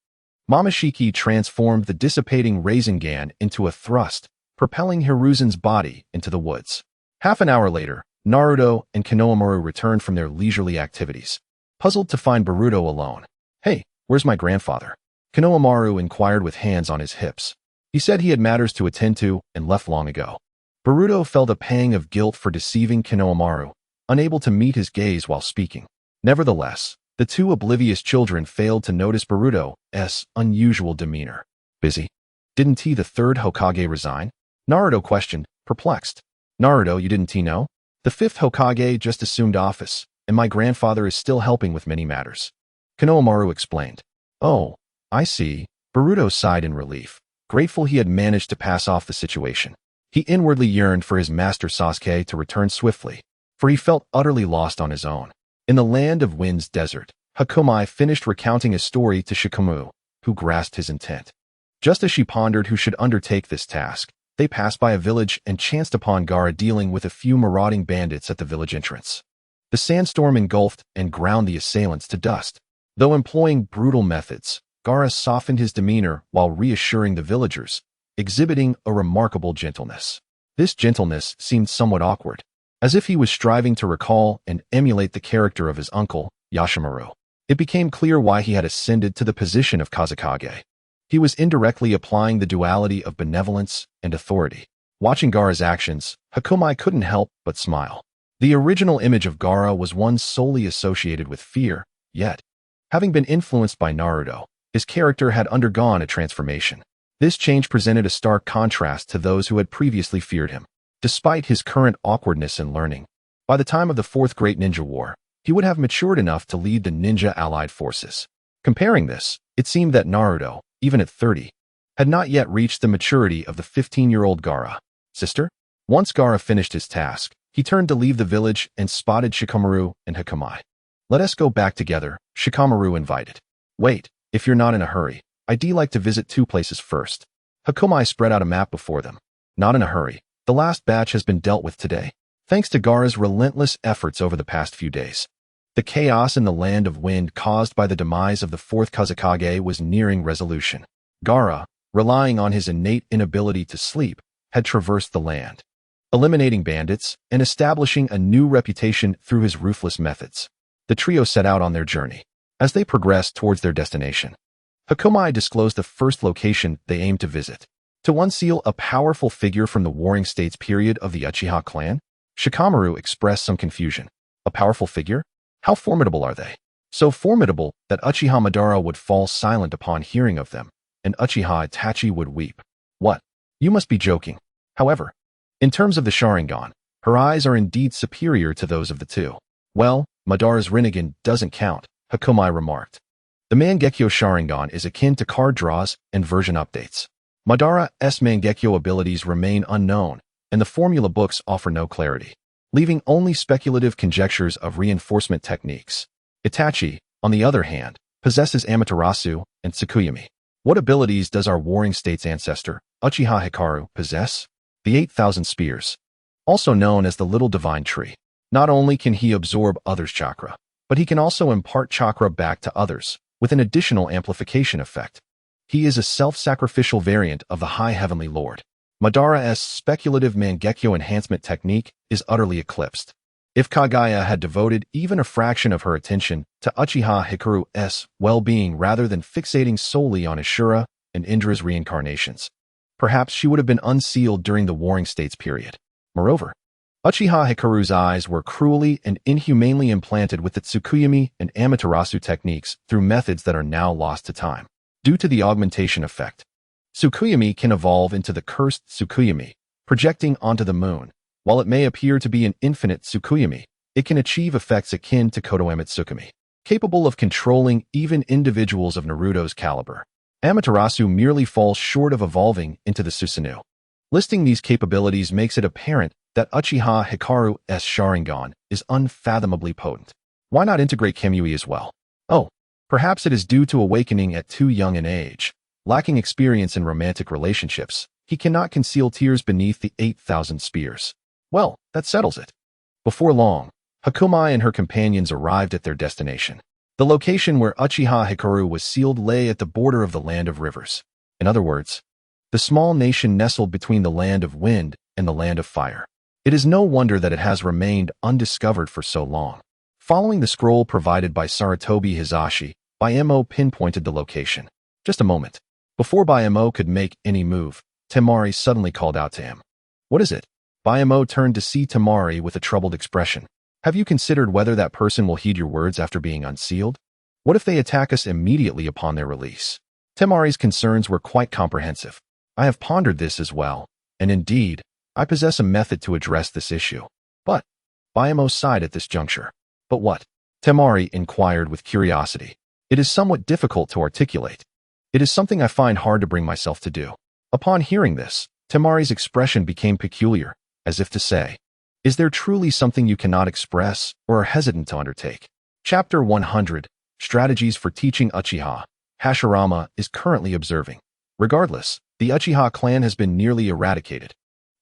Momoshiki transformed the dissipating Rasengan into a thrust, propelling Hiruzen's body into the woods. Half an hour later, Naruto and Konohamaru returned from their leisurely activities, puzzled to find Boruto alone. Hey, where's my grandfather? Konohamaru inquired with hands on his hips. He said he had matters to attend to and left long ago. Boruto felt a pang of guilt for deceiving Konohamaru, unable to meet his gaze while speaking. Nevertheless, the two oblivious children failed to notice Boruto's unusual demeanor. Busy? Didn't the third Hokage resign? Naruto questioned, perplexed. Naruto, you didn't know? The fifth Hokage just assumed office, and my grandfather is still helping with many matters. Konohamaru explained. Oh, I see. Boruto sighed in relief, grateful he had managed to pass off the situation. He inwardly yearned for his master Sasuke to return swiftly, for he felt utterly lost on his own. In the land of Wind's Desert, Hakumai finished recounting his story to Shikamu, who grasped his intent. Just as she pondered who should undertake this task, they passed by a village and chanced upon Gaara dealing with a few marauding bandits at the village entrance. The sandstorm engulfed and ground the assailants to dust. Though employing brutal methods, Gaara softened his demeanor while reassuring the villagers, exhibiting a remarkable gentleness. This gentleness seemed somewhat awkward, as if he was striving to recall and emulate the character of his uncle, Yashimaru. It became clear why he had ascended to the position of Kazekage. He was indirectly applying the duality of benevolence and authority. Watching Gaara's actions, Hakumai couldn't help but smile. The original image of Gaara was one solely associated with fear, yet, having been influenced by Naruto, his character had undergone a transformation. This change presented a stark contrast to those who had previously feared him. Despite his current awkwardness in learning, by the time of the Fourth Great Ninja War, he would have matured enough to lead the ninja allied forces. Comparing this, it seemed that Naruto, even at 30, had not yet reached the maturity of the 15-year-old Gaara. Sister? Once Gaara finished his task, he turned to leave the village and spotted Shikamaru and Hakumai. Let us go back together, Shikamaru invited. Wait, if you're not in a hurry, I'd like to visit two places first. Hakumai spread out a map before them. Not in a hurry. The last batch has been dealt with today, thanks to Gaara's relentless efforts over the past few days. The chaos in the Land of Wind caused by the demise of the fourth Kazekage was nearing resolution. Gaara, relying on his innate inability to sleep, had traversed the land, eliminating bandits and establishing a new reputation through his ruthless methods. The trio set out on their journey. As they progressed towards their destination, Hakumai disclosed the first location they aimed to visit. To unseal a powerful figure from the Warring States period of the Uchiha clan, Shikamaru expressed some confusion. A powerful figure? How formidable are they? So formidable that Uchiha Madara would fall silent upon hearing of them, and Uchiha Itachi would weep. What? You must be joking. However, in terms of the Sharingan, her eyes are indeed superior to those of the two. Well, Madara's Rinnegan doesn't count, Hakumai remarked. The Mangekyo Sharingan is akin to card draws and version updates. Madara's Mangekyo abilities remain unknown, and the formula books offer no clarity, leaving only speculative conjectures of reinforcement techniques. Itachi, on the other hand, possesses Amaterasu and Tsukuyomi. What abilities does our Warring States ancestor, Uchiha Hikaru, possess? The 8,000 Spears, also known as the Little Divine Tree. Not only can he absorb others' chakra, but he can also impart chakra back to others, with an additional amplification effect. He is a self-sacrificial variant of the High Heavenly Lord. Madara's speculative Mangekyo enhancement technique is utterly eclipsed. If Kaguya had devoted even a fraction of her attention to Uchiha Hikaru's well-being rather than fixating solely on Ashura and Indra's reincarnations, perhaps she would have been unsealed during the Warring States period. Moreover, Uchiha Hikaru's eyes were cruelly and inhumanely implanted with the Tsukuyomi and Amaterasu techniques through methods that are now lost to time. Due to the augmentation effect, Tsukuyomi can evolve into the cursed Tsukuyomi, projecting onto the moon. While it may appear to be an infinite Tsukuyomi, it can achieve effects akin to Kotoeme Tsukumi, capable of controlling even individuals of Naruto's caliber. Amaterasu merely falls short of evolving into the Susanoo. Listing these capabilities makes it apparent that Uchiha Hikaru's Sharingan is unfathomably potent. Why not integrate Kamui as well? Oh, perhaps it is due to awakening at too young an age. Lacking experience in romantic relationships, he cannot conceal tears beneath the 8,000 spears. Well, that settles it. Before long, Hakumai and her companions arrived at their destination. The location where Uchiha Hikaru was sealed lay at the border of the Land of Rivers. In other words, the small nation nestled between the Land of Wind and the Land of Fire. It is no wonder that it has remained undiscovered for so long. Following the scroll provided by Sarutobi Hizashi, Bayemo pinpointed the location. Just a moment. Before Bayemo could make any move, Temari suddenly called out to him. What is it? Bayemo turned to see Temari with a troubled expression. Have you considered whether that person will heed your words after being unsealed? What if they attack us immediately upon their release? Temari's concerns were quite comprehensive. I have pondered this as well, and indeed, I possess a method to address this issue. But, Bayemo sighed at this juncture. But what? Temari inquired with curiosity. It is somewhat difficult to articulate. It is something I find hard to bring myself to do. Upon hearing this, Temari's expression became peculiar, as if to say, is there truly something you cannot express or are hesitant to undertake? Chapter 100, Strategies for Teaching Uchiha, Hashirama is currently observing. Regardless, the Uchiha clan has been nearly eradicated,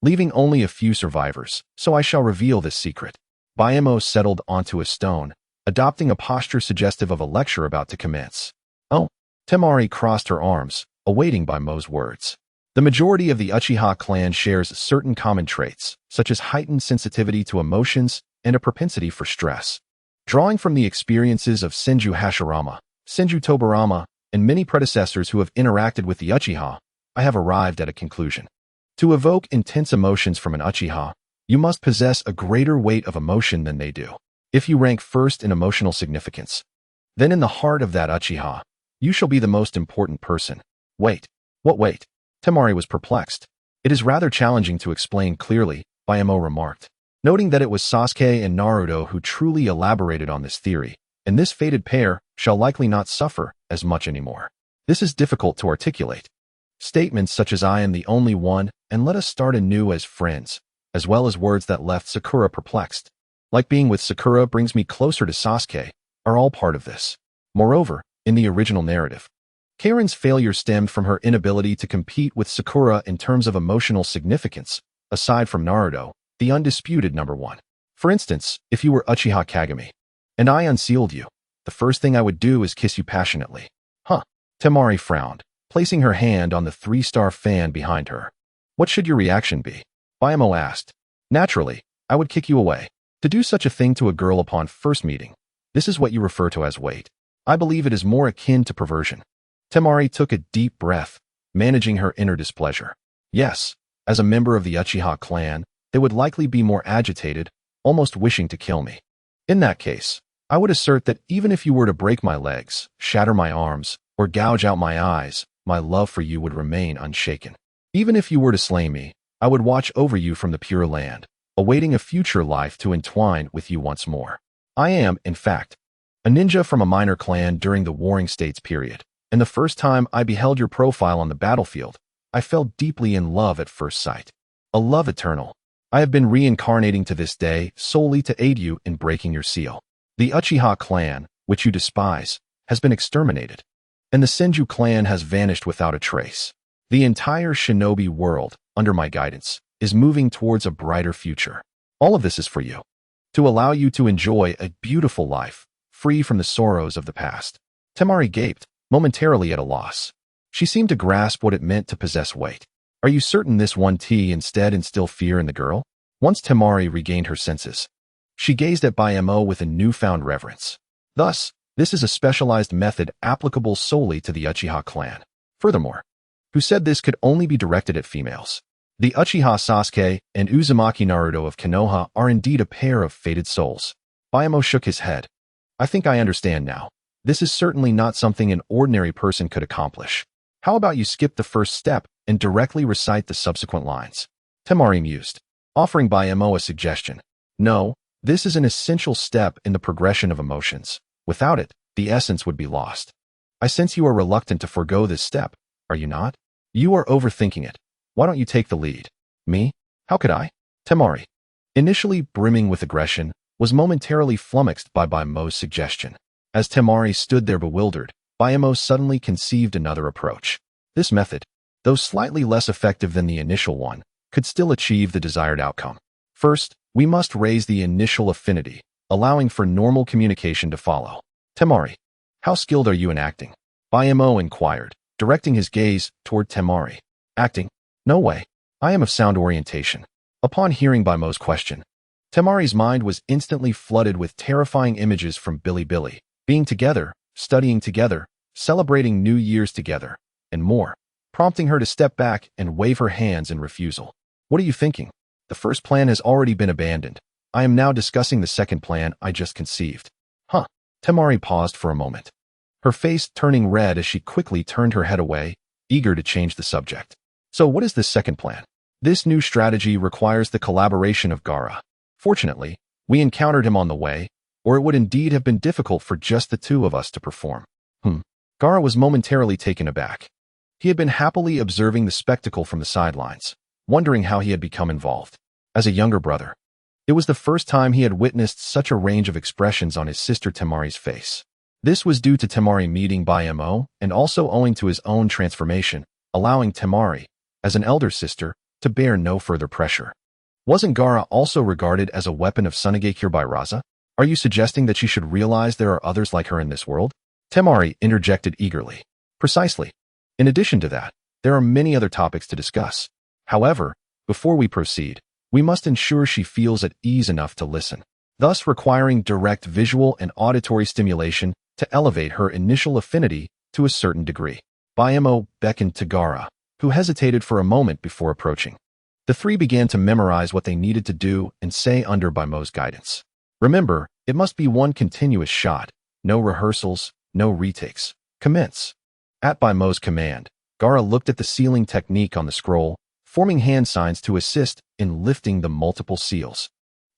leaving only a few survivors, so I shall reveal this secret. Bayemo settled onto a stone, adopting a posture suggestive of a lecture about to commence. Oh, Temari crossed her arms, awaiting Baimo's words. The majority of the Uchiha clan shares certain common traits, such as heightened sensitivity to emotions and a propensity for stress. Drawing from the experiences of Senju Hashirama, Senju Tobirama, and many predecessors who have interacted with the Uchiha, I have arrived at a conclusion. To evoke intense emotions from an Uchiha, you must possess a greater weight of emotion than they do. If you rank first in emotional significance, then in the heart of that Uchiha, you shall be the most important person. Wait. What wait? Temari was perplexed. It is rather challenging to explain clearly, Baimo remarked, noting that it was Sasuke and Naruto who truly elaborated on this theory, and this fated pair shall likely not suffer as much anymore. This is difficult to articulate. Statements such as I am the only one and let us start anew as friends, as well as words that left Sakura perplexed, like being with Sakura brings me closer to Sasuke, are all part of this. Moreover, in the original narrative, Karen's failure stemmed from her inability to compete with Sakura in terms of emotional significance, aside from Naruto, the undisputed number one. For instance, if you were Uchiha Kagami, and I unsealed you, the first thing I would do is kiss you passionately. Huh. Temari frowned, placing her hand on the 3-star fan behind her. What should your reaction be? Baimo asked. Naturally, I would kick you away. To do such a thing to a girl upon first meeting, this is what you refer to as wait. I believe it is more akin to perversion. Temari took a deep breath, managing her inner displeasure. Yes, as a member of the Uchiha clan, they would likely be more agitated, almost wishing to kill me. In that case, I would assert that even if you were to break my legs, shatter my arms, or gouge out my eyes, my love for you would remain unshaken. Even if you were to slay me, I would watch over you from the Pure Land, awaiting a future life to entwine with you once more. I am, in fact, a ninja from a minor clan during the Warring States period. And the first time I beheld your profile on the battlefield, I fell deeply in love at first sight. A love eternal. I have been reincarnating to this day solely to aid you in breaking your seal. The Uchiha clan, which you despise, has been exterminated, and the Senju clan has vanished without a trace. The entire shinobi world, under my guidance, is moving towards a brighter future. All of this is for you, to allow you to enjoy a beautiful life, free from the sorrows of the past. Temari gaped, momentarily at a loss. She seemed to grasp what it meant to possess weight. Are you certain this one tea instead instill fear in the girl? Once Temari regained her senses, she gazed at Baimo with a newfound reverence. Thus, this is a specialized method applicable solely to the Uchiha clan. Furthermore, who said this could only be directed at females? The Uchiha Sasuke and Uzumaki Naruto of Konoha are indeed a pair of fated souls. Baimo shook his head. I think I understand now. This is certainly not something an ordinary person could accomplish. How about you skip the first step and directly recite the subsequent lines? Temari mused, offering Baimo a suggestion. No, this is an essential step in the progression of emotions. Without it, the essence would be lost. I sense you are reluctant to forego this step, are you not? You are overthinking it. Why don't you take the lead? Me? How could I? Temari, initially brimming with aggression, was momentarily flummoxed by Baimo's suggestion. As Temari stood there bewildered, Baimo suddenly conceived another approach. This method, though slightly less effective than the initial one, could still achieve the desired outcome. First, we must raise the initial affinity, allowing for normal communication to follow. Temari, how skilled are you in acting? Baimo inquired, directing his gaze toward Temari. Acting? No way. I am of sound orientation. Upon hearing Baimo's question, Temari's mind was instantly flooded with terrifying images from Billy, being together, studying together, celebrating New Year's together, and more, prompting her to step back and wave her hands in refusal. What are you thinking? The first plan has already been abandoned. I am now discussing the second plan I just conceived. Huh. Temari paused for a moment, her face turning red as she quickly turned her head away, eager to change the subject. So what is this second plan? This new strategy requires the collaboration of Gaara. Fortunately, we encountered him on the way, or it would indeed have been difficult for just the two of us to perform. Gaara was momentarily taken aback. He had been happily observing the spectacle from the sidelines, wondering how he had become involved. As a younger brother, it was the first time he had witnessed such a range of expressions on his sister Temari's face. This was due to Temari meeting Baimo and also owing to his own transformation, allowing Temari, as an elder sister, to bear no further pressure. Wasn't Gaara also regarded as a weapon of Sunigakure by Raza? Are you suggesting that she should realize there are others like her in this world? Temari interjected eagerly. Precisely. In addition to that, there are many other topics to discuss. However, before we proceed, we must ensure she feels at ease enough to listen, thus requiring direct visual and auditory stimulation to elevate her initial affinity to a certain degree. Bayamo beckoned to Gaara, who hesitated for a moment before approaching. The three began to memorize what they needed to do and say under Baimo's guidance. Remember, it must be one continuous shot, no rehearsals, no retakes. Commence. At Baimo's command, Gaara looked at the sealing technique on the scroll, forming hand signs to assist in lifting the multiple seals.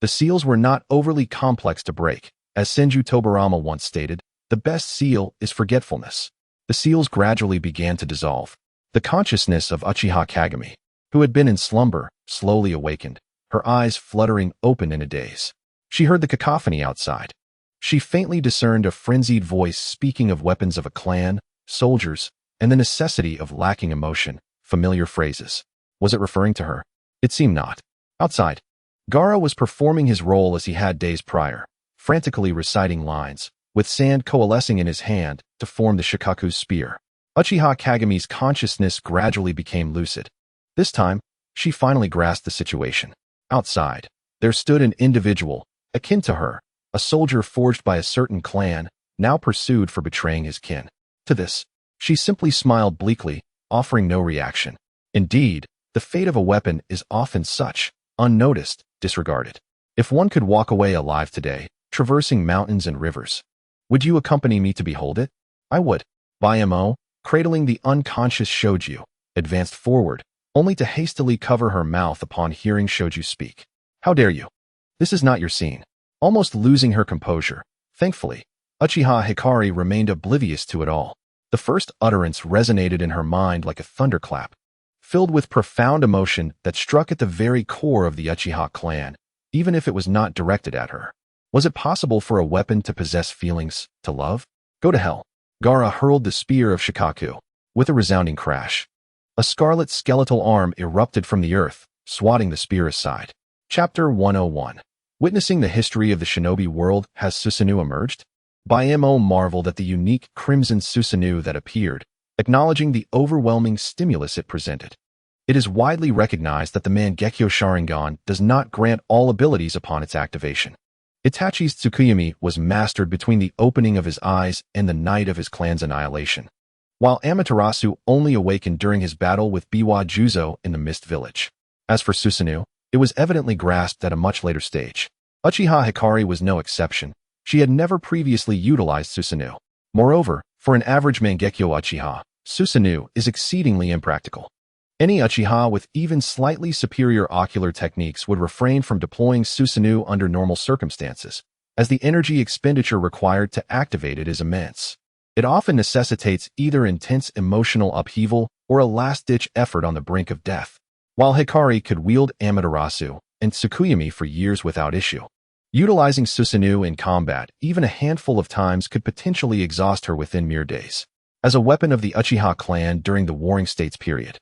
The seals were not overly complex to break. As Senju Tobarama once stated, the best seal is forgetfulness. The seals gradually began to dissolve. The consciousness of Uchiha Kagami, who had been in slumber, slowly awakened, her eyes fluttering open in a daze. She heard the cacophony outside. She faintly discerned a frenzied voice speaking of weapons of a clan, soldiers, and the necessity of lacking emotion, familiar phrases. Was it referring to her? It seemed not. Outside, Gaara was performing his role as he had days prior, frantically reciting lines, with sand coalescing in his hand to form the Shikaku's spear. Uchiha Kagami's consciousness gradually became lucid. This time, she finally grasped the situation. Outside, there stood an individual, akin to her, a soldier forged by a certain clan, now pursued for betraying his kin. To this, she simply smiled bleakly, offering no reaction. Indeed, the fate of a weapon is often such, unnoticed, disregarded. If one could walk away alive today, traversing mountains and rivers, would you accompany me to behold it? I would. Bayamo, cradling the unconscious Shoju, advanced forward, only to hastily cover her mouth upon hearing Shoju speak. How dare you? This is not your scene. Almost losing her composure, thankfully, Uchiha Hikari remained oblivious to it all. The first utterance resonated in her mind like a thunderclap, filled with profound emotion that struck at the very core of the Uchiha clan, even if it was not directed at her. Was it possible for a weapon to possess feelings, to love? Go to hell. Gaara hurled the spear of Shikaku. With a resounding crash, a scarlet skeletal arm erupted from the earth, swatting the spear aside. Chapter 101. Witnessing the history of the shinobi world, has Susanoo emerged? Bayamo marveled at the unique crimson Susanoo that appeared, acknowledging the overwhelming stimulus it presented. It is widely recognized that the Mangekyo Sharingan does not grant all abilities upon its activation. Itachi's Tsukuyami was mastered between the opening of his eyes and the night of his clan's annihilation, while Amaterasu only awakened during his battle with Biwa Juzo in the Mist Village. As for Susanoo, it was evidently grasped at a much later stage. Uchiha Hikari was no exception. She had never previously utilized Susanoo. Moreover, for an average Mangekyo Uchiha, Susanoo is exceedingly impractical. Any Uchiha with even slightly superior ocular techniques would refrain from deploying Susanoo under normal circumstances, as the energy expenditure required to activate it is immense. It often necessitates either intense emotional upheaval or a last-ditch effort on the brink of death, while Hikari could wield Amaterasu and Tsukuyami for years without issue. Utilizing Susanoo in combat even a handful of times could potentially exhaust her within mere days. As a weapon of the Uchiha clan during the Warring States period,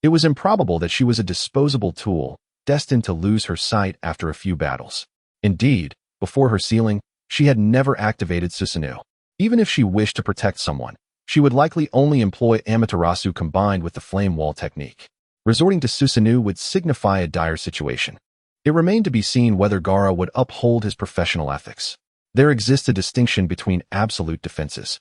it was improbable that she was a disposable tool, destined to lose her sight after a few battles. Indeed, before her sealing, she had never activated Susanoo. Even if she wished to protect someone, she would likely only employ Amaterasu combined with the flame wall technique. Resorting to Susanoo would signify a dire situation. It remained to be seen whether Gaara would uphold his professional ethics. There exists a distinction between absolute defenses.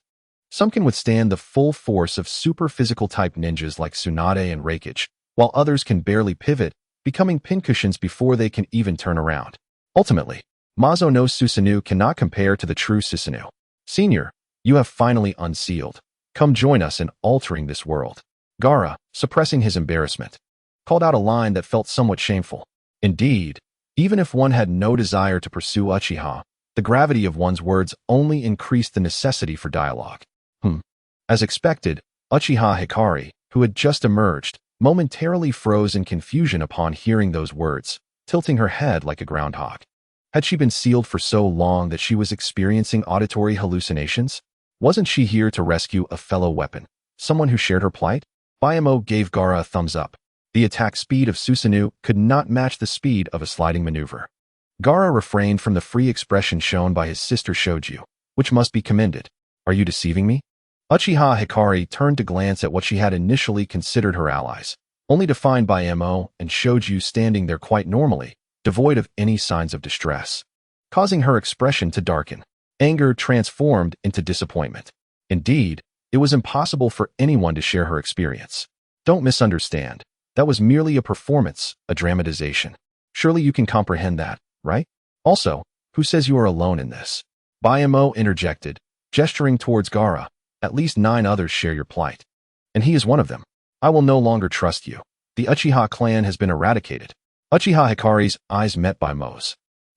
Some can withstand the full force of super-physical type ninjas like Tsunade and Reikage, while others can barely pivot, becoming pincushions before they can even turn around. Ultimately, Mazo no Susanoo cannot compare to the true Susanoo. Senior, you have finally unsealed. Come join us in altering this world. Gaara, suppressing his embarrassment, called out a line that felt somewhat shameful. Indeed, even if one had no desire to pursue Uchiha, the gravity of one's words only increased the necessity for dialogue. As expected, Uchiha Hikari, who had just emerged, momentarily froze in confusion upon hearing those words, tilting her head like a groundhog. Had she been sealed for so long that she was experiencing auditory hallucinations? Wasn't she here to rescue a fellow weapon, someone who shared her plight? Bayamo gave Gaara a thumbs up. The attack speed of Susanoo could not match the speed of a sliding maneuver. Gaara refrained from the free expression shown by his sister Shoju, which must be commended. Are you deceiving me? Uchiha Hikari turned to glance at what she had initially considered her allies, only to find Baemo and Shoju standing there quite normally, devoid of any signs of distress, causing her expression to darken. Anger transformed into disappointment. Indeed, it was impossible for anyone to share her experience. Don't misunderstand. That was merely a performance, a dramatization. Surely you can comprehend that, right? Also, who says you are alone in this? Baemo interjected, gesturing towards Gaara. At least 9 others share your plight. And he is one of them. I will no longer trust you. The Uchiha clan has been eradicated. Uchiha Hikari's eyes met Baemo's.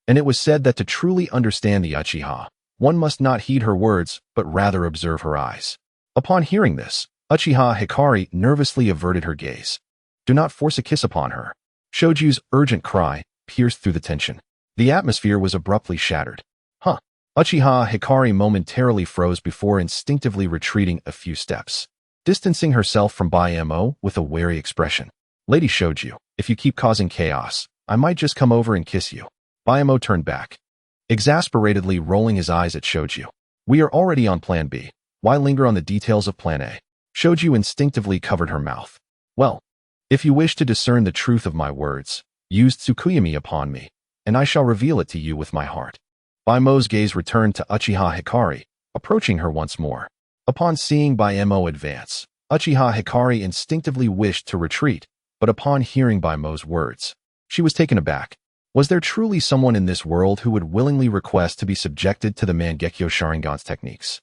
And it was said that to truly understand the Uchiha, one must not heed her words, but rather observe her eyes. Upon hearing this, Uchiha Hikari nervously averted her gaze. Do not force a kiss upon her. Shoju's urgent cry pierced through the tension. The atmosphere was abruptly shattered. Huh. Uchiha Hikari momentarily froze before instinctively retreating a few steps, distancing herself from Baemo with a wary expression. Lady Shoju, if you keep causing chaos, I might just come over and kiss you. Baemo turned back, exasperatedly rolling his eyes at Shoju. We are already on Plan B. Why linger on the details of Plan A? Shoju instinctively covered her mouth. Well, if you wish to discern the truth of my words, use Tsukuyami upon me, and I shall reveal it to you with my heart. Baemo's gaze returned to Uchiha Hikari, approaching her once more. Upon seeing Baemo advance, Uchiha Hikari instinctively wished to retreat, but upon hearing Baemo's words, she was taken aback. Was there truly someone in this world who would willingly request to be subjected to the Mangekyo Sharingan's techniques?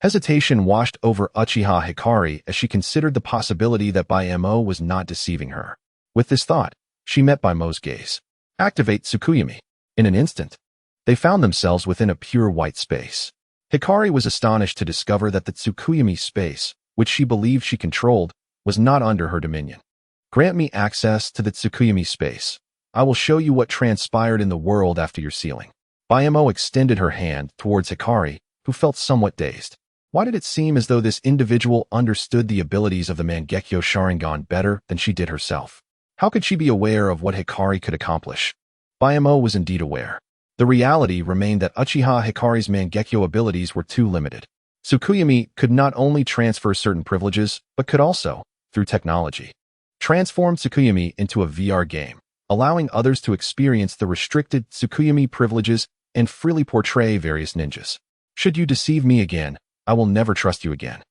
Hesitation washed over Uchiha Hikari as she considered the possibility that Baemo was not deceiving her. With this thought, she met Baemo's gaze. Activate Tsukuyami. In an instant, they found themselves within a pure white space. Hikari was astonished to discover that the Tsukuyami space, which she believed she controlled, was not under her dominion. Grant me access to the Tsukuyami space. I will show you what transpired in the world after your sealing. Baemo extended her hand towards Hikari, who felt somewhat dazed. Why did it seem as though this individual understood the abilities of the Mangekyo Sharingan better than she did herself? How could she be aware of what Hikari could accomplish? Baemo was indeed aware. The reality remained that Uchiha Hikari's Mangekyo abilities were too limited. Tsukuyami could not only transfer certain privileges, but could also, through technology, transform Tsukuyami into a VR game, allowing others to experience the restricted Tsukuyami privileges and freely portray various ninjas. Should you deceive me again, I will never trust you again.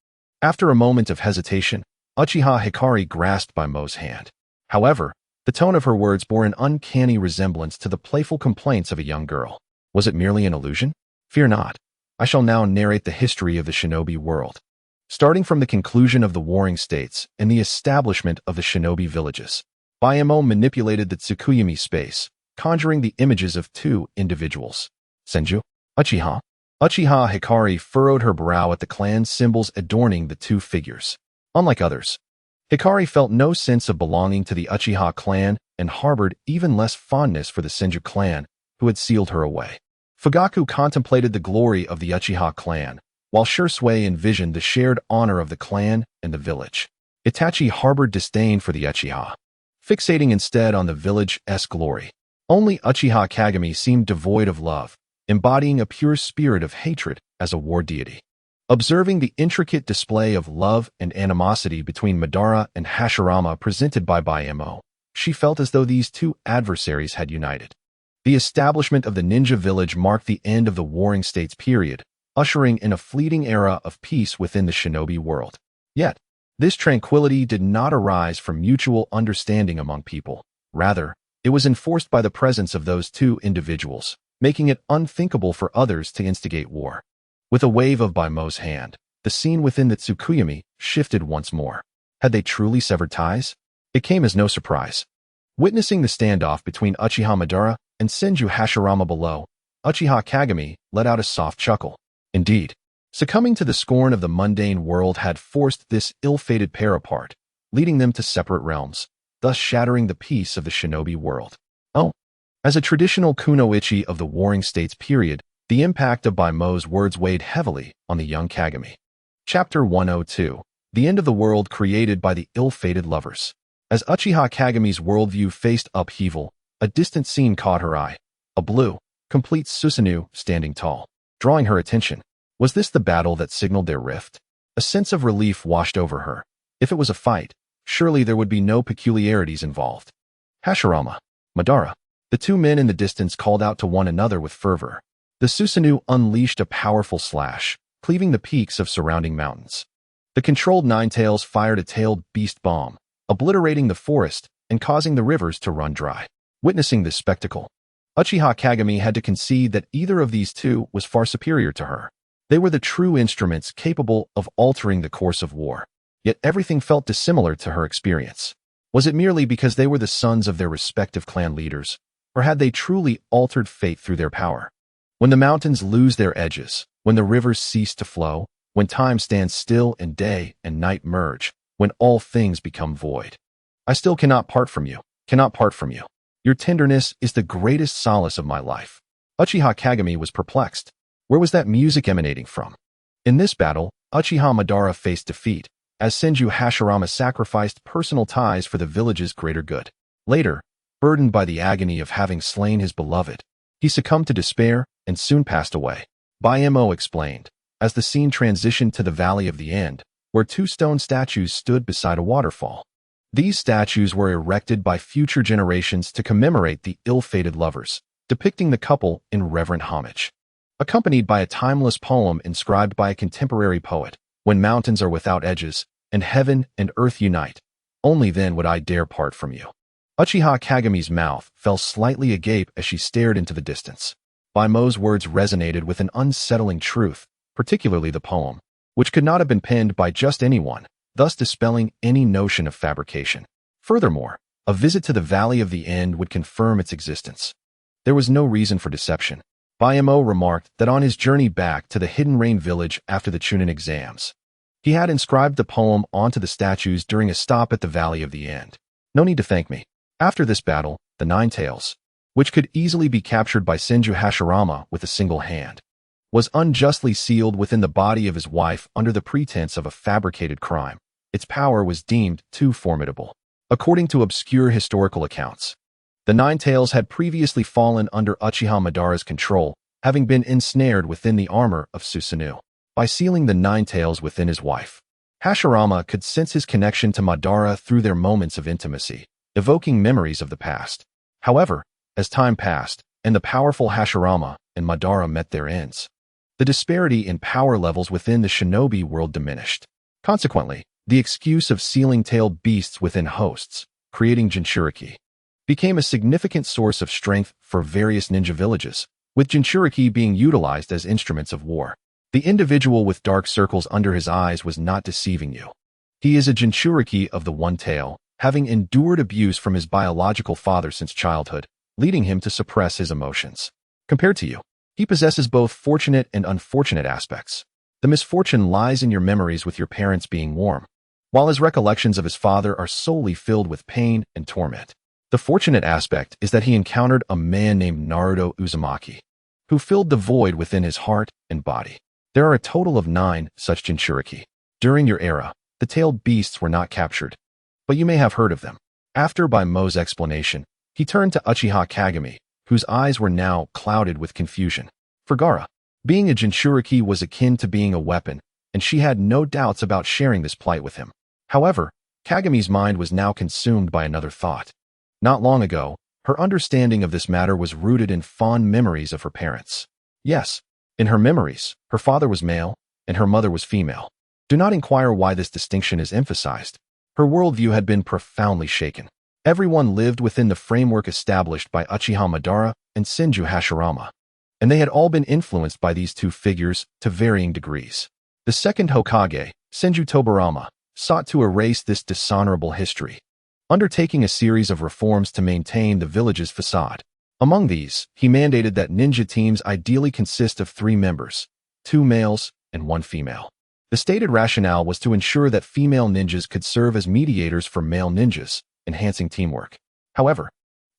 After a moment of hesitation, Uchiha Hikari grasped Baemo's hand. However, the tone of her words bore an uncanny resemblance to the playful complaints of a young girl. Was it merely an illusion? Fear not. I shall now narrate the history of the shinobi world, starting from the conclusion of the Warring States and the establishment of the shinobi villages. Baemo manipulated the Tsukuyami space, conjuring the images of 2 individuals. Senju, Uchiha. Uchiha Hikari furrowed her brow at the clan symbols adorning the 2 figures. Unlike others, Hikari felt no sense of belonging to the Uchiha clan and harbored even less fondness for the Senju clan, who had sealed her away. Fugaku contemplated the glory of the Uchiha clan, while Shursui envisioned the shared honor of the clan and the village. Itachi harbored disdain for the Uchiha, fixating instead on the village's glory. Only Uchiha Kagami seemed devoid of love, embodying a pure spirit of hatred as a war deity. Observing the intricate display of love and animosity between Madara and Hashirama presented by Baemo, she felt as though these 2 adversaries had united. The establishment of the ninja village marked the end of the Warring States period, ushering in a fleeting era of peace within the shinobi world. Yet, this tranquility did not arise from mutual understanding among people. Rather, it was enforced by the presence of those 2 individuals, making it unthinkable for others to instigate war. With a wave of Baemo's hand, the scene within the Tsukuyami shifted once more. Had they truly severed ties? It came as no surprise. Witnessing the standoff between Uchiha Madara and Senju Hashirama below, Uchiha Kagami let out a soft chuckle. Indeed, succumbing to the scorn of the mundane world had forced this ill-fated pair apart, leading them to separate realms, thus shattering the peace of the shinobi world. Oh, as a traditional kunoichi of the Warring States period, the impact of Baemo's words weighed heavily on the young Kagami. Chapter 102. The End of the World Created by the Ill-Fated Lovers. As Uchiha Kagami's worldview faced upheaval, a distant scene caught her eye. A blue, complete Susanoo standing tall, drawing her attention. Was this the battle that signaled their rift? A sense of relief washed over her. If it was a fight, surely there would be no peculiarities involved. Hashirama, Madara. The two men in the distance called out to one another with fervor. The Susanoo unleashed a powerful slash, cleaving the peaks of surrounding mountains. The controlled Ninetales fired a tailed beast bomb, obliterating the forest and causing the rivers to run dry. Witnessing this spectacle, Uchiha Kagami had to concede that either of these two was far superior to her. They were the true instruments capable of altering the course of war. Yet everything felt dissimilar to her experience. Was it merely because they were the sons of their respective clan leaders, or had they truly altered fate through their power? When the mountains lose their edges, when the rivers cease to flow, when time stands still and day and night merge, when all things become void. I still cannot part from you, cannot part from you. Your tenderness is the greatest solace of my life. Uchiha Kagami was perplexed. Where was that music emanating from? In this battle, Uchiha Madara faced defeat, as Senju Hashirama sacrificed personal ties for the village's greater good. Later, burdened by the agony of having slain his beloved, he succumbed to despair and soon passed away. Mo explained, as the scene transitioned to the Valley of the End, where two stone statues stood beside a waterfall. These statues were erected by future generations to commemorate the ill-fated lovers, depicting the couple in reverent homage. Accompanied by a timeless poem inscribed by a contemporary poet, "When mountains are without edges, and heaven and earth unite, only then would I dare part from you." Uchiha Kagami's mouth fell slightly agape as she stared into the distance. Mo's words resonated with an unsettling truth, particularly the poem, which could not have been penned by just anyone, thus dispelling any notion of fabrication. Furthermore, a visit to the Valley of the End would confirm its existence. There was no reason for deception. Mo remarked that on his journey back to the Hidden Rain village after the Chunin exams, he had inscribed the poem onto the statues during a stop at the Valley of the End. No need to thank me. After this battle, the Ninetales, which could easily be captured by Senju Hashirama with a single hand, was unjustly sealed within the body of his wife under the pretense of a fabricated crime. Its power was deemed too formidable. According to obscure historical accounts, the Ninetales had previously fallen under Uchiha Madara's control, having been ensnared within the armor of Susanoo. By sealing the Ninetales within his wife, Hashirama could sense his connection to Madara through their moments of intimacy, evoking memories of the past. However, as time passed, and the powerful Hashirama and Madara met their ends, the disparity in power levels within the shinobi world diminished. Consequently, the excuse of sealing tailed beasts within hosts, creating Jinchuriki, became a significant source of strength for various ninja villages, with Jinchuriki being utilized as instruments of war. The individual with dark circles under his eyes was not deceiving you. He is a Jinchuriki of the One Tail, having endured abuse from his biological father since childhood, leading him to suppress his emotions. Compared to you, he possesses both fortunate and unfortunate aspects. The misfortune lies in your memories with your parents being warm, while his recollections of his father are solely filled with pain and torment. The fortunate aspect is that he encountered a man named Naruto Uzumaki, who filled the void within his heart and body. There are a total of 9 such Jinchuriki. During your era, the tailed beasts were not captured, but you may have heard of them. After Mo's explanation, he turned to Uchiha Kagami, whose eyes were now clouded with confusion. For Gaara, being a Jinchuriki was akin to being a weapon, and she had no doubts about sharing this plight with him. However, Kagami's mind was now consumed by another thought. Not long ago, her understanding of this matter was rooted in fond memories of her parents. Yes, in her memories, her father was male, and her mother was female. Do not inquire why this distinction is emphasized. Her worldview had been profoundly shaken. Everyone lived within the framework established by Uchiha Madara and Senju Hashirama, and they had all been influenced by these two figures to varying degrees. The second Hokage, Senju Tobirama, sought to erase this dishonorable history, undertaking a series of reforms to maintain the village's facade. Among these, he mandated that ninja teams ideally consist of 3 members, 2 males and 1 female. The stated rationale was to ensure that female ninjas could serve as mediators for male ninjas, enhancing teamwork. However,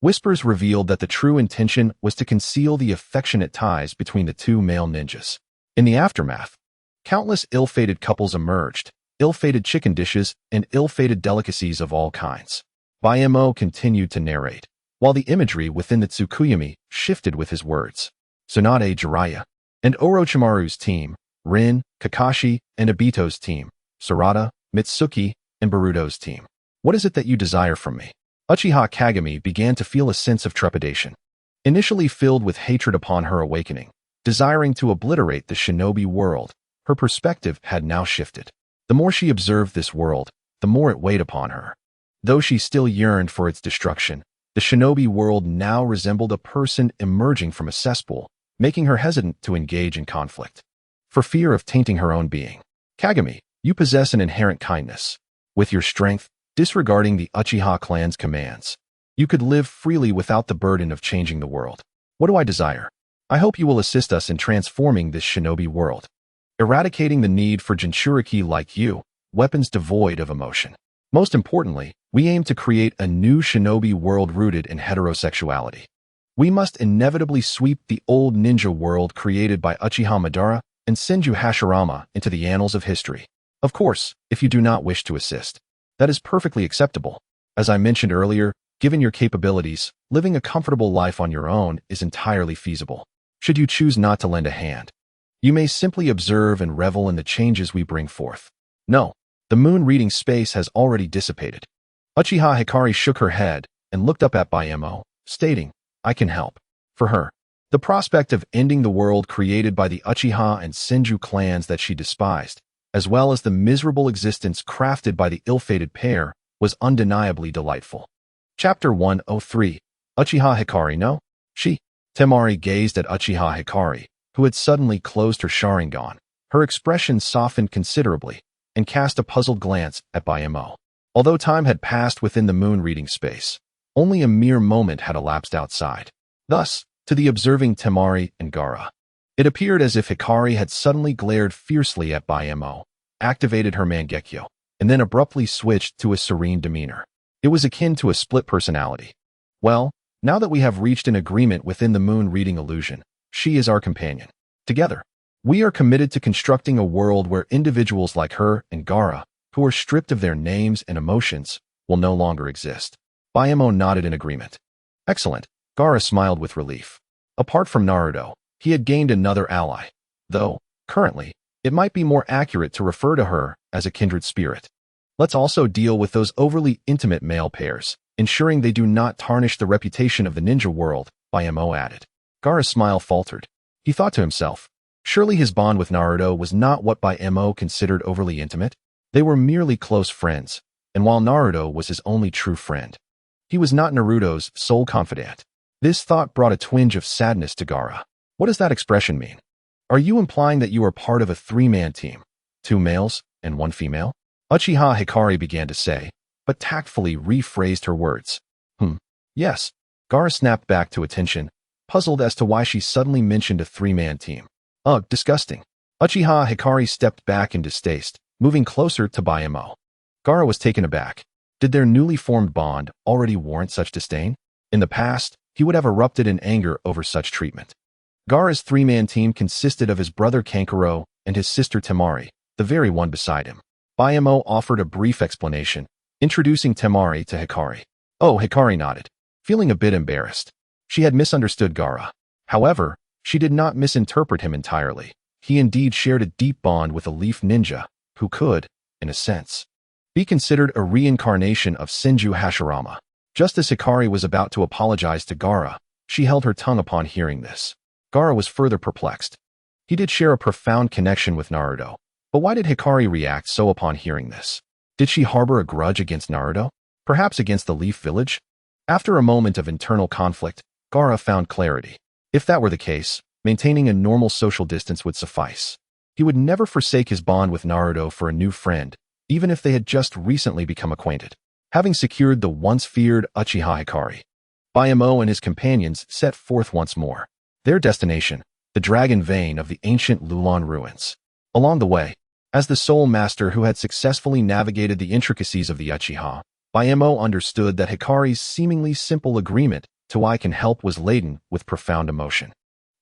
whispers revealed that the true intention was to conceal the affectionate ties between the 2 male ninjas. In the aftermath, countless ill-fated couples emerged, ill-fated chicken dishes, and ill-fated delicacies of all kinds. Mo continued to narrate, while the imagery within the Tsukuyomi shifted with his words. Tsunade Jiraiya and Orochimaru's team, Rin, Kakashi and Obito's team, Sarada, Mitsuki, and Baruto's team. What is it that you desire from me? Uchiha Kagami began to feel a sense of trepidation. Initially filled with hatred upon her awakening, desiring to obliterate the shinobi world, her perspective had now shifted. The more she observed this world, the more it weighed upon her. Though she still yearned for its destruction, the shinobi world now resembled a person emerging from a cesspool, making her hesitant to engage in conflict. For fear of tainting her own being. Kagami, you possess an inherent kindness. With your strength, disregarding the Uchiha clan's commands, you could live freely without the burden of changing the world. What do I desire? I hope you will assist us in transforming this shinobi world, eradicating the need for Jinchuriki like you, weapons devoid of emotion. Most importantly, we aim to create a new shinobi world rooted in heterosexuality. We must inevitably sweep the old ninja world created by Uchiha Madara and Senju Hashirama into the annals of history. Of course, if you do not wish to assist, that is perfectly acceptable. As I mentioned earlier, given your capabilities, living a comfortable life on your own is entirely feasible. Should you choose not to lend a hand, you may simply observe and revel in the changes we bring forth. No, the moon reading space has already dissipated. Uchiha Hikari shook her head and looked up at Bayemo, stating, I can help. For her, the prospect of ending the world created by the Uchiha and Senju clans that she despised, as well as the miserable existence crafted by the ill-fated pair, was undeniably delightful. Chapter 103. Uchiha Hikari no? She. Temari gazed at Uchiha Hikari, who had suddenly closed her Sharingan. Her expression softened considerably, and cast a puzzled glance at Bayemo. Although time had passed within the moon reading space, only a mere moment had elapsed outside. Thus, to the observing Temari and Gaara, it appeared as if Hikari had suddenly glared fiercely at Bayemo, activated her Mangekyo, and then abruptly switched to a serene demeanor. It was akin to a split personality. Well, now that we have reached an agreement within the moon reading illusion, she is our companion. Together, we are committed to constructing a world where individuals like her and Gaara, who are stripped of their names and emotions, will no longer exist. Bayemo nodded in agreement. Excellent. Gaara smiled with relief. Apart from Naruto, he had gained another ally, though, currently, it might be more accurate to refer to her as a kindred spirit. Let's also deal with those overly intimate male pairs, ensuring they do not tarnish the reputation of the ninja world, Bayemo added. Gaara's smile faltered. He thought to himself, surely his bond with Naruto was not what Bayemo considered overly intimate. They were merely close friends, and while Naruto was his only true friend, he was not Naruto's sole confidant. This thought brought a twinge of sadness to Gaara. What does that expression mean? Are you implying that you are part of a three-man team, 2 males and 1 female? Uchiha Hikari began to say, but tactfully rephrased her words. Yes. Gaara snapped back to attention, puzzled as to why she suddenly mentioned a 3-man team. Ugh, disgusting. Uchiha Hikari stepped back in distaste, moving closer to Bayemo. Gaara was taken aback. Did their newly formed bond already warrant such disdain? In the past, he would have erupted in anger over such treatment. Gaara's 3-man team consisted of his brother Kankuro and his sister Temari, the very one beside him. Bayemo offered a brief explanation, introducing Temari to Hikari. Oh, Hikari nodded, feeling a bit embarrassed. She had misunderstood Gaara. However, she did not misinterpret him entirely. He indeed shared a deep bond with a leaf ninja, who could, in a sense, be considered a reincarnation of Senju Hashirama. Just as Hikari was about to apologize to Gaara, she held her tongue upon hearing this. Gaara was further perplexed. He did share a profound connection with Naruto, but why did Hikari react so upon hearing this? Did she harbor a grudge against Naruto? Perhaps against the Leaf Village? After a moment of internal conflict, Gaara found clarity. If that were the case, maintaining a normal social distance would suffice. He would never forsake his bond with Naruto for a new friend, even if they had just recently become acquainted. Having secured the once feared Uchiha Hikari, Bayemo and his companions set forth once more. Their destination, the dragon vein of the ancient Lulon ruins. Along the way, as the sole master who had successfully navigated the intricacies of the Uchiha, Bayemo understood that Hikari's seemingly simple agreement to I can help was laden with profound emotion.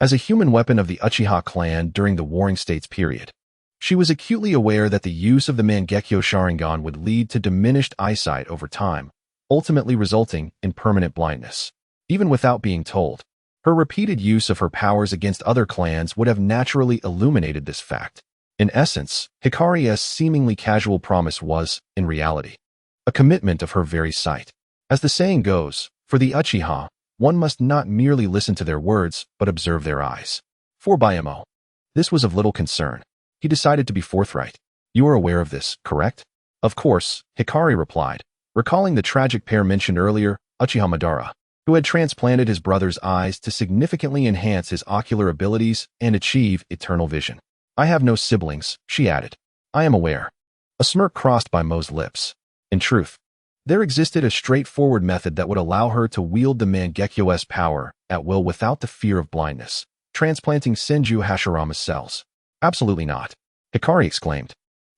As a human weapon of the Uchiha clan during the Warring States period, she was acutely aware that the use of the Mangekyo Sharingan would lead to diminished eyesight over time, ultimately resulting in permanent blindness. Even without being told, her repeated use of her powers against other clans would have naturally illuminated this fact. In essence, Hikari's seemingly casual promise was, in reality, a commitment of her very sight. As the saying goes, for the Uchiha, one must not merely listen to their words, but observe their eyes. For Bayamo, this was of little concern. He decided to be forthright. You are aware of this, correct? Of course, Hikari replied, recalling the tragic pair mentioned earlier, Uchiha Madara, who had transplanted his brother's eyes to significantly enhance his ocular abilities and achieve eternal vision. I have no siblings, she added. I am aware. A smirk crossed Baimo's lips. In truth, there existed a straightforward method that would allow her to wield the Mangekyo's power at will without the fear of blindness, transplanting Senju Hashirama's cells. Absolutely not, Hikari exclaimed,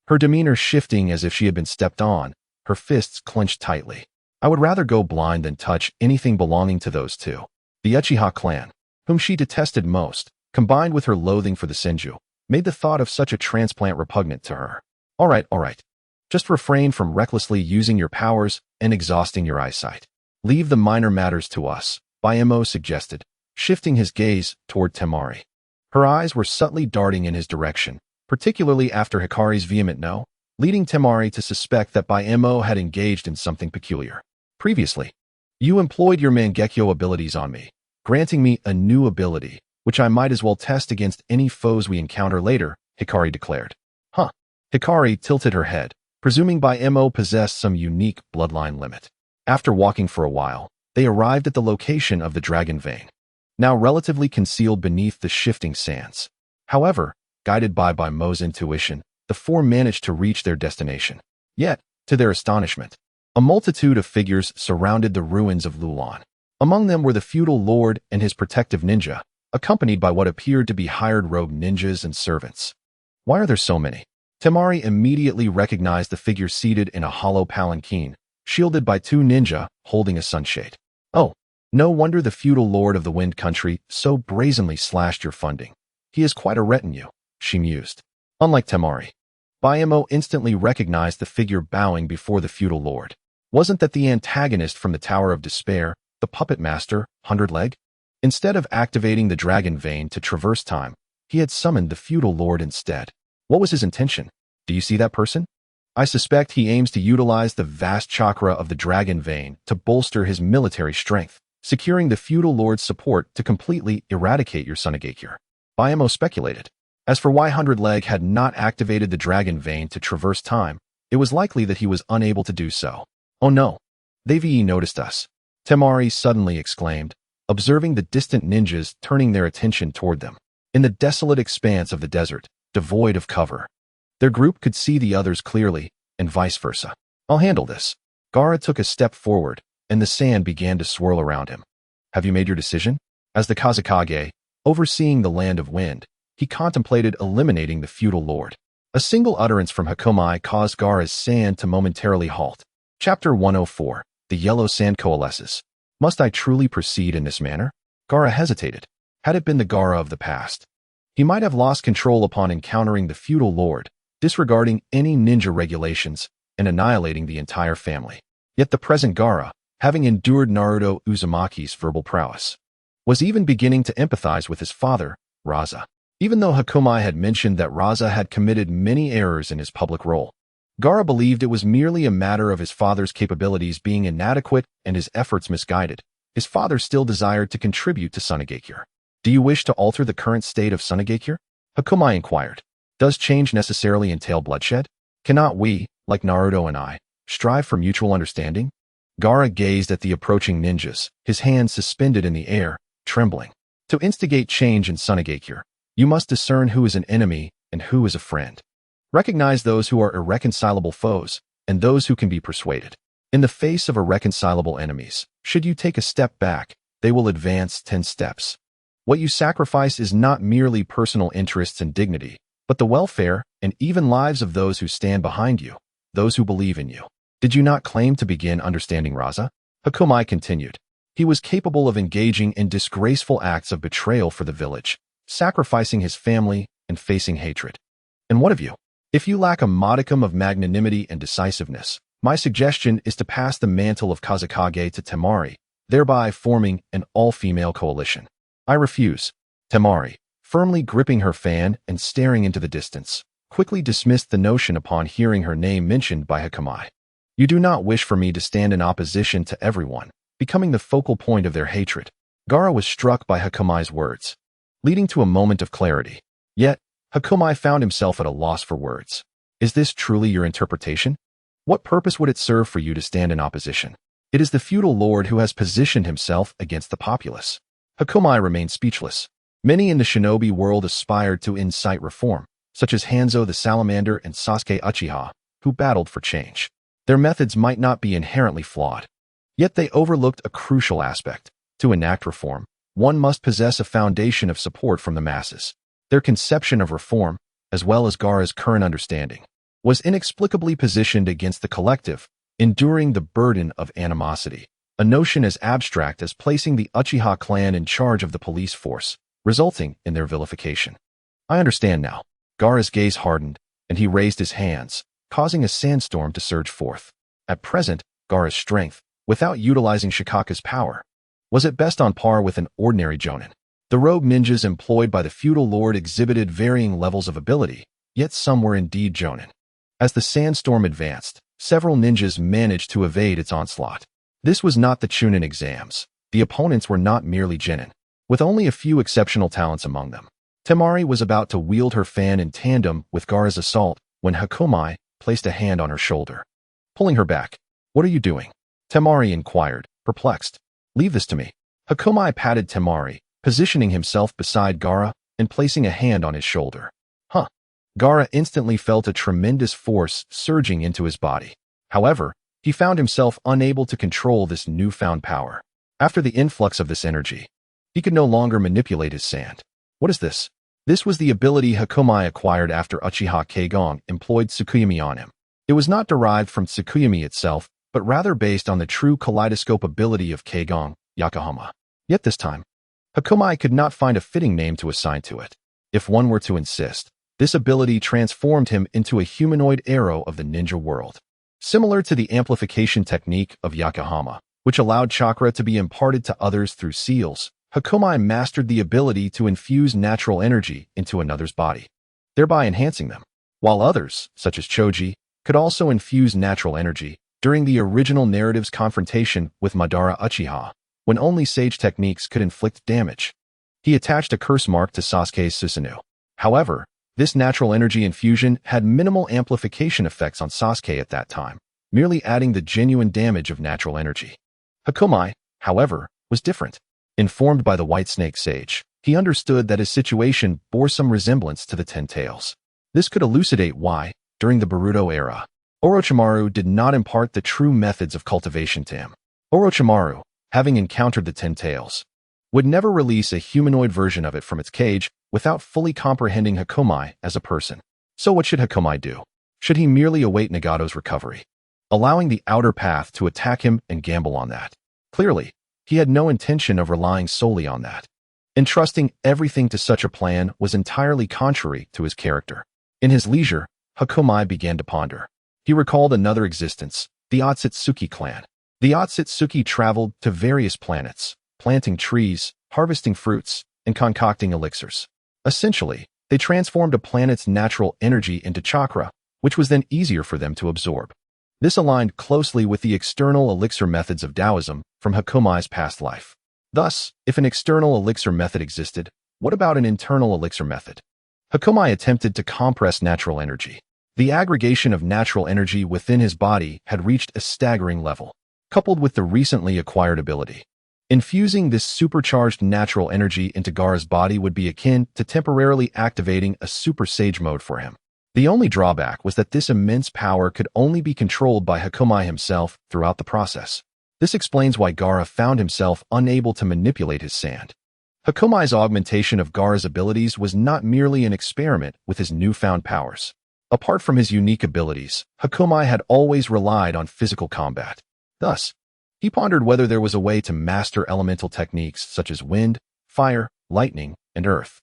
her demeanor shifting as if she had been stepped on, her fists clenched tightly. I would rather go blind than touch anything belonging to those two. The Uchiha clan, whom she detested most, combined with her loathing for the Senju, made the thought of such a transplant repugnant to her. All right. Just refrain from recklessly using your powers and exhausting your eyesight. Leave the minor matters to us, Bayamo suggested, shifting his gaze toward Temari. Her eyes were subtly darting in his direction, particularly after Hikari's vehement no, leading Temari to suspect that Bayamo had engaged in something peculiar. Previously, you employed your Mangekyo abilities on me, granting me a new ability, which I might as well test against any foes we encounter later, Hikari declared. Huh. Hikari tilted her head, presuming Bayamo possessed some unique bloodline limit. After walking for a while, they arrived at the location of the dragon vein, now relatively concealed beneath the shifting sands. However, guided by Baymo's intuition, the four managed to reach their destination. Yet, to their astonishment, a multitude of figures surrounded the ruins of Lulan. Among them were the feudal lord and his protective ninja, accompanied by what appeared to be hired rogue ninjas and servants. Why are there so many? Temari immediately recognized the figure seated in a hollow palanquin, shielded by two ninja holding a sunshade. Oh, no wonder the feudal lord of the Wind Country so brazenly slashed your funding. He is quite a retinue, she mused. Unlike Temari, Bayamo instantly recognized the figure bowing before the feudal lord. Wasn't that the antagonist from the Tower of Despair, the puppet master, 100-Leg? Instead of activating the dragon vein to traverse time, he had summoned the feudal lord instead. What was his intention? Do you see that person? I suspect he aims to utilize the vast chakra of the dragon vein to bolster his military strength, securing the feudal lord's support to completely eradicate your Sunagakure. Bayamo speculated. As for why 100-Leg had not activated the dragon vein to traverse time, it was likely that he was unable to do so. Oh no, they've noticed us, Temari suddenly exclaimed, observing the distant ninjas turning their attention toward them. In the desolate expanse of the desert, devoid of cover, their group could see the others clearly, and vice versa. I'll handle this. Gaara took a step forward, and the sand began to swirl around him. Have you made your decision? As the Kazekage, overseeing the land of wind, he contemplated eliminating the feudal lord. A single utterance from Hakomai caused Gaara's sand to momentarily halt. Chapter 104. The Yellow Sand Coalesces. Must I truly proceed in this manner? Gaara hesitated. Had it been the Gaara of the past, he might have lost control upon encountering the feudal lord, disregarding any ninja regulations and annihilating the entire family. Yet the present Gaara, having endured Naruto Uzumaki's verbal prowess, was even beginning to empathize with his father, Raza. Even though Hakomai had mentioned that Raza had committed many errors in his public role, Gaara believed it was merely a matter of his father's capabilities being inadequate and his efforts misguided. His father still desired to contribute to Sunagakure. Do you wish to alter the current state of Sunagakure? Hakomai inquired. Does change necessarily entail bloodshed? Cannot we, like Naruto and I, strive for mutual understanding? Gaara gazed at the approaching ninjas, his hands suspended in the air, trembling. To instigate change in Sunagakure, you must discern who is an enemy and who is a friend. Recognize those who are irreconcilable foes and those who can be persuaded. In the face of irreconcilable enemies, should you take a step back, they will advance 10 steps. What you sacrifice is not merely personal interests and dignity, but the welfare and even lives of those who stand behind you, those who believe in you. Did you not claim to begin understanding Raza? Hakomai continued. He was capable of engaging in disgraceful acts of betrayal for the village, sacrificing his family and facing hatred. And what of you? If you lack a modicum of magnanimity and decisiveness, my suggestion is to pass the mantle of Kazekage to Temari, thereby forming an all-female coalition. I refuse. Temari, firmly gripping her fan and staring into the distance, quickly dismissed the notion upon hearing her name mentioned by Hakumai. You do not wish for me to stand in opposition to everyone, becoming the focal point of their hatred. Gaara was struck by Hakumai's words, leading to a moment of clarity. Yet, Hakumai found himself at a loss for words. Is this truly your interpretation? What purpose would it serve for you to stand in opposition? It is the feudal lord who has positioned himself against the populace. Hakumai remained speechless. Many in the shinobi world aspired to incite reform, such as Hanzo the Salamander and Sasuke Uchiha, who battled for change. Their methods might not be inherently flawed. Yet they overlooked a crucial aspect. To enact reform, one must possess a foundation of support from the masses. Their conception of reform, as well as Gaara's current understanding, was inexplicably positioned against the collective, enduring the burden of animosity, a notion as abstract as placing the Uchiha clan in charge of the police force, resulting in their vilification. I understand now. Gaara's gaze hardened, and he raised his hands, causing a sandstorm to surge forth. At present, Gaara's strength, without utilizing Shikaka's power, was at best on par with an ordinary jonin. The rogue ninjas employed by the feudal lord exhibited varying levels of ability, yet some were indeed jonin. As the sandstorm advanced, several ninjas managed to evade its onslaught. This was not the Chunin exams. The opponents were not merely genin, with only a few exceptional talents among them. Temari was about to wield her fan in tandem with Gaara's assault when Hakumai placed a hand on her shoulder, pulling her back. What are you doing? Temari inquired, perplexed. Leave this to me. Hakumai patted Temari, positioning himself beside Gaara and placing a hand on his shoulder. Gaara instantly felt a tremendous force surging into his body. However, he found himself unable to control this newfound power. After the influx of this energy, he could no longer manipulate his sand. What is this? This was the ability Hakumai acquired after Uchiha Kagong employed Tsukuyomi on him. It was not derived from Tsukuyomi itself, but rather based on the true kaleidoscope ability of Kagong, Yokohama. Yet this time, Hakumai could not find a fitting name to assign to it. If one were to insist, this ability transformed him into a humanoid arrow of the ninja world. Similar to the amplification technique of Yokohama, which allowed chakra to be imparted to others through seals, Hakumai mastered the ability to infuse natural energy into another's body, thereby enhancing them. While others, such as Choji, could also infuse natural energy during the original narrative's confrontation with Madara Uchiha, when only sage techniques could inflict damage. He attached a curse mark to Sasuke's Susanoo. However, this natural energy infusion had minimal amplification effects on Sasuke at that time, merely adding the genuine damage of natural energy. Hakumai, however, was different. Informed by the White Snake Sage, he understood that his situation bore some resemblance to the Ten Tails. This could elucidate why, during the Boruto era, Orochimaru did not impart the true methods of cultivation to him. Orochimaru, having encountered the Ten Tails, would never release a humanoid version of it from its cage without fully comprehending Hakumai as a person. So what should Hakumai do? Should he merely await Nagato's recovery, allowing the outer path to attack him and gamble on that? Clearly, he had no intention of relying solely on that. Entrusting everything to such a plan was entirely contrary to his character. In his leisure, Hakumai began to ponder. He recalled another existence, the Otsutsuki clan. The Otsutsuki traveled to various planets, planting trees, harvesting fruits, and concocting elixirs. Essentially, they transformed a planet's natural energy into chakra, which was then easier for them to absorb. This aligned closely with the external elixir methods of Taoism from Hakumai's past life. Thus, if an external elixir method existed, what about an internal elixir method? Hakumai attempted to compress natural energy. The aggregation of natural energy within his body had reached a staggering level, coupled with the recently acquired ability. Infusing this supercharged natural energy into Gaara's body would be akin to temporarily activating a Super Sage mode for him. The only drawback was that this immense power could only be controlled by Hakumai himself throughout the process. This explains why Gaara found himself unable to manipulate his sand. Hakumai's augmentation of Gaara's abilities was not merely an experiment with his newfound powers. Apart from his unique abilities, Hakumai had always relied on physical combat. Thus, he pondered whether there was a way to master elemental techniques such as wind, fire, lightning, and earth.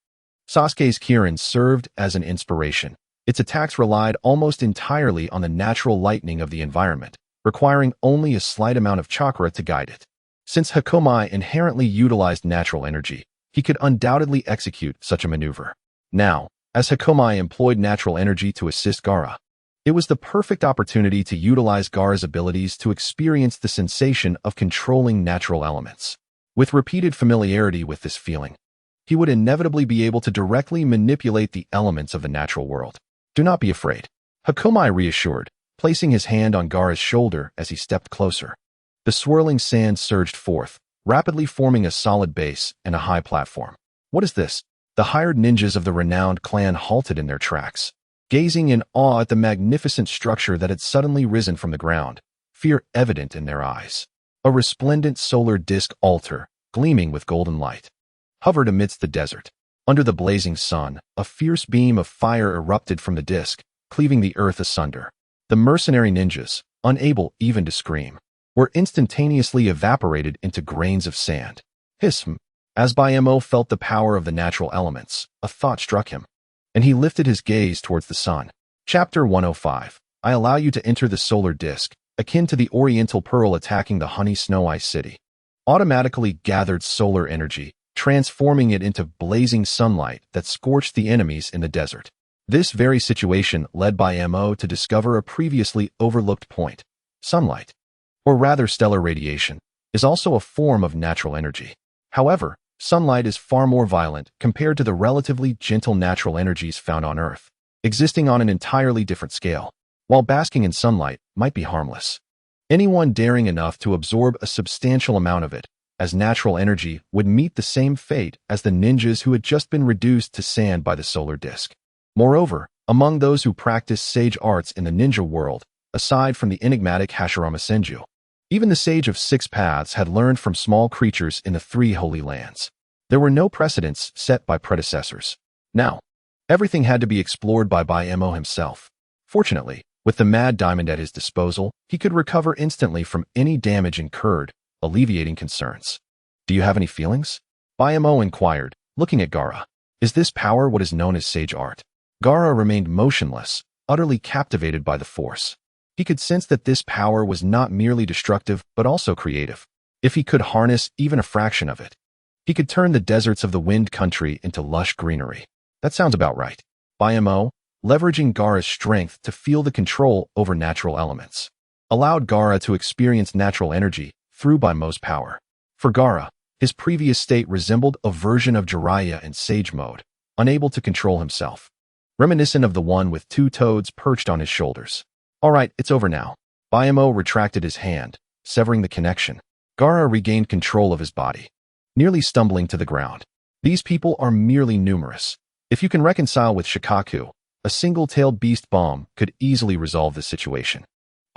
Sasuke's Kirin served as an inspiration. Its attacks relied almost entirely on the natural lightning of the environment, requiring only a slight amount of chakra to guide it. Since Hakumai inherently utilized natural energy, he could undoubtedly execute such a maneuver. Now, as Hakomai employed natural energy to assist Gaara. It was the perfect opportunity to utilize Gaara's abilities to experience the sensation of controlling natural elements. With repeated familiarity with this feeling, he would inevitably be able to directly manipulate the elements of the natural world. Do not be afraid, Hakomai reassured, placing his hand on Gaara's shoulder as he stepped closer. The swirling sand surged forth, rapidly forming a solid base and a high platform. What is this? The hired ninjas of the renowned clan halted in their tracks, gazing in awe at the magnificent structure that had suddenly risen from the ground, fear evident in their eyes. A resplendent solar disk altar, gleaming with golden light, hovered amidst the desert. Under the blazing sun, a fierce beam of fire erupted from the disk, cleaving the earth asunder. The mercenary ninjas, unable even to scream, were instantaneously evaporated into grains of sand. Hism. As Bayemo felt the power of the natural elements, a thought struck him, and he lifted his gaze towards the sun. Chapter 105. I allow you to enter the solar disk, akin to the oriental pearl attacking the honey snow ice city. Automatically gathered solar energy, transforming it into blazing sunlight that scorched the enemies in the desert. This very situation led Bayemo to discover a previously overlooked point. Sunlight, or rather stellar radiation, is also a form of natural energy. However, sunlight is far more violent compared to the relatively gentle natural energies found on Earth, existing on an entirely different scale. While basking in sunlight might be harmless, anyone daring enough to absorb a substantial amount of it as natural energy would meet the same fate as the ninjas who had just been reduced to sand by the solar disk. Moreover, among those who practice sage arts in the ninja world, aside from the enigmatic Hashirama Senju, even the Sage of Six Paths had learned from small creatures in the three Holy Lands. There were no precedents set by predecessors. Now, everything had to be explored by Bayemo himself. Fortunately, with the Mad Diamond at his disposal, he could recover instantly from any damage incurred, alleviating concerns. Do you have any feelings? Bayemo inquired, looking at Gaara. Is this power what is known as sage art? Gaara remained motionless, utterly captivated by the force. He could sense that this power was not merely destructive, but also creative. If he could harness even a fraction of it, he could turn the deserts of the Wind Country into lush greenery. That sounds about right. Bayemo, leveraging Gaara's strength to feel the control over natural elements, allowed Gaara to experience natural energy through Bayemo's power. For Gaara, his previous state resembled a version of Jiraiya in Sage mode, unable to control himself, reminiscent of the one with two toads perched on his shoulders. All right, it's over now. Bayemo retracted his hand, severing the connection. Gaara regained control of his body, nearly stumbling to the ground. These people are merely numerous. If you can reconcile with Shikaku, a single-tailed beast bomb could easily resolve this situation.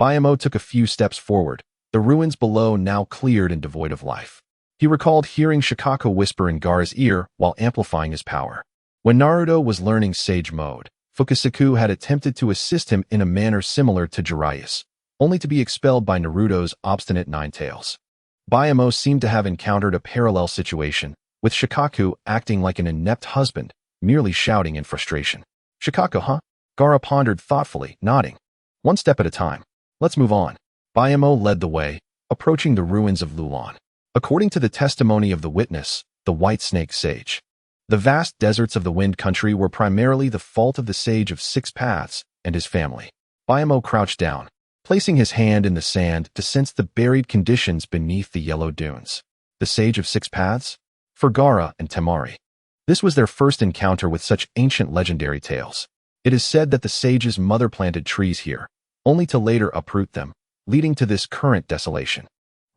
Bayemo took a few steps forward, the ruins below now cleared and devoid of life. He recalled hearing Shikaku whisper in Gaara's ear while amplifying his power. When Naruto was learning Sage Mode, Fukasaku had attempted to assist him in a manner similar to Jiraiya's, only to be expelled by Naruto's obstinate Nine-Tails. Bayemo seemed to have encountered a parallel situation, with Shikaku acting like an inept husband, merely shouting in frustration. Shikaku, huh? Gaara pondered thoughtfully, nodding. One step at a time. Let's move on. Bayemo led the way, approaching the ruins of Lulan. According to the testimony of the witness, the White Snake Sage, the vast deserts of the Wind Country were primarily the fault of the Sage of Six Paths and his family. Bayemo crouched down, placing his hand in the sand to sense the buried conditions beneath the yellow dunes. The Sage of Six Paths? For Gaara and Temari, this was their first encounter with such ancient legendary tales. It is said that the sage's mother planted trees here, only to later uproot them, leading to this current desolation.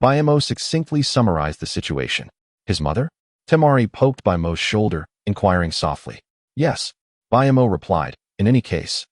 Bayemo succinctly summarized the situation. His mother? Temari poked Bayemo's shoulder, inquiring softly. Yes, Bayemo replied. In any case,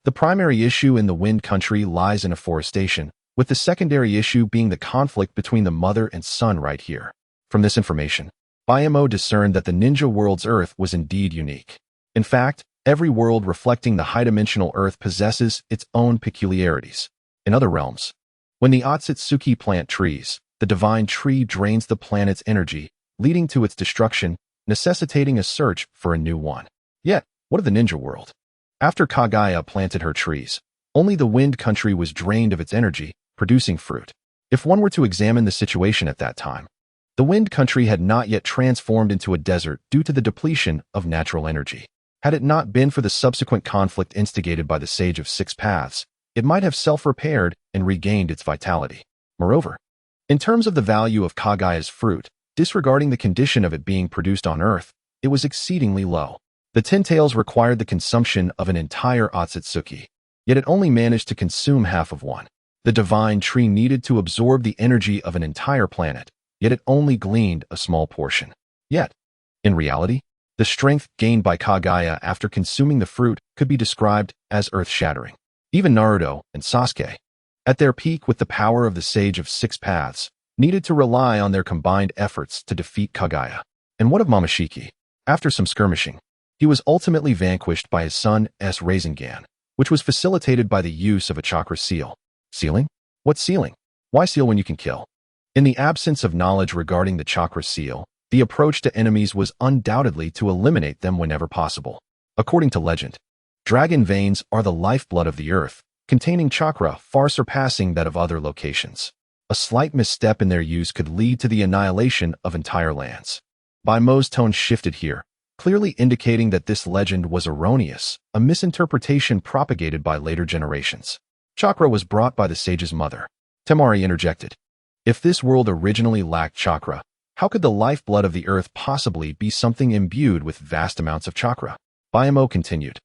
the primary issue in the Wind Country lies in afforestation, with the secondary issue being the conflict between the mother and son right here. From this information, Bayemo discerned that the ninja world's Earth was indeed unique. In fact, every world reflecting the high-dimensional Earth possesses its own peculiarities. In other realms, when the Otsutsuki plant trees, the divine tree drains the planet's energy, leading to its destruction, necessitating a search for a new one. Yet, what of the ninja world? After Kaguya planted her trees, only the Wind Country was drained of its energy, producing fruit. If one were to examine the situation at that time, the Wind Country had not yet transformed into a desert due to the depletion of natural energy. Had it not been for the subsequent conflict instigated by the Sage of Six Paths, it might have self-repaired and regained its vitality. Moreover, in terms of the value of Kagaya's fruit, disregarding the condition of it being produced on Earth, it was exceedingly low. The Ten Tails required the consumption of an entire Akatsuki, yet it only managed to consume half of one. The divine tree needed to absorb the energy of an entire planet, yet it only gleaned a small portion. Yet, in reality, the strength gained by Kagaya after consuming the fruit could be described as earth-shattering. Even Naruto and Sasuke, at their peak with the power of the Sage of Six Paths, needed to rely on their combined efforts to defeat Kagaya. And what of Momoshiki? After some skirmishing, he was ultimately vanquished by his son's Rasengan, which was facilitated by the use of a chakra seal. Sealing? What sealing? Why seal when you can kill? In the absence of knowledge regarding the chakra seal, the approach to enemies was undoubtedly to eliminate them whenever possible. According to legend, dragon veins are the lifeblood of the earth, containing chakra far surpassing that of other locations. A slight misstep in their use could lead to the annihilation of entire lands. Mo's tone shifted here, clearly indicating that this legend was erroneous, a misinterpretation propagated by later generations. Chakra was brought by the sage's mother. Temari interjected. If this world originally lacked chakra, how could the lifeblood of the earth possibly be something imbued with vast amounts of chakra? Mo continued.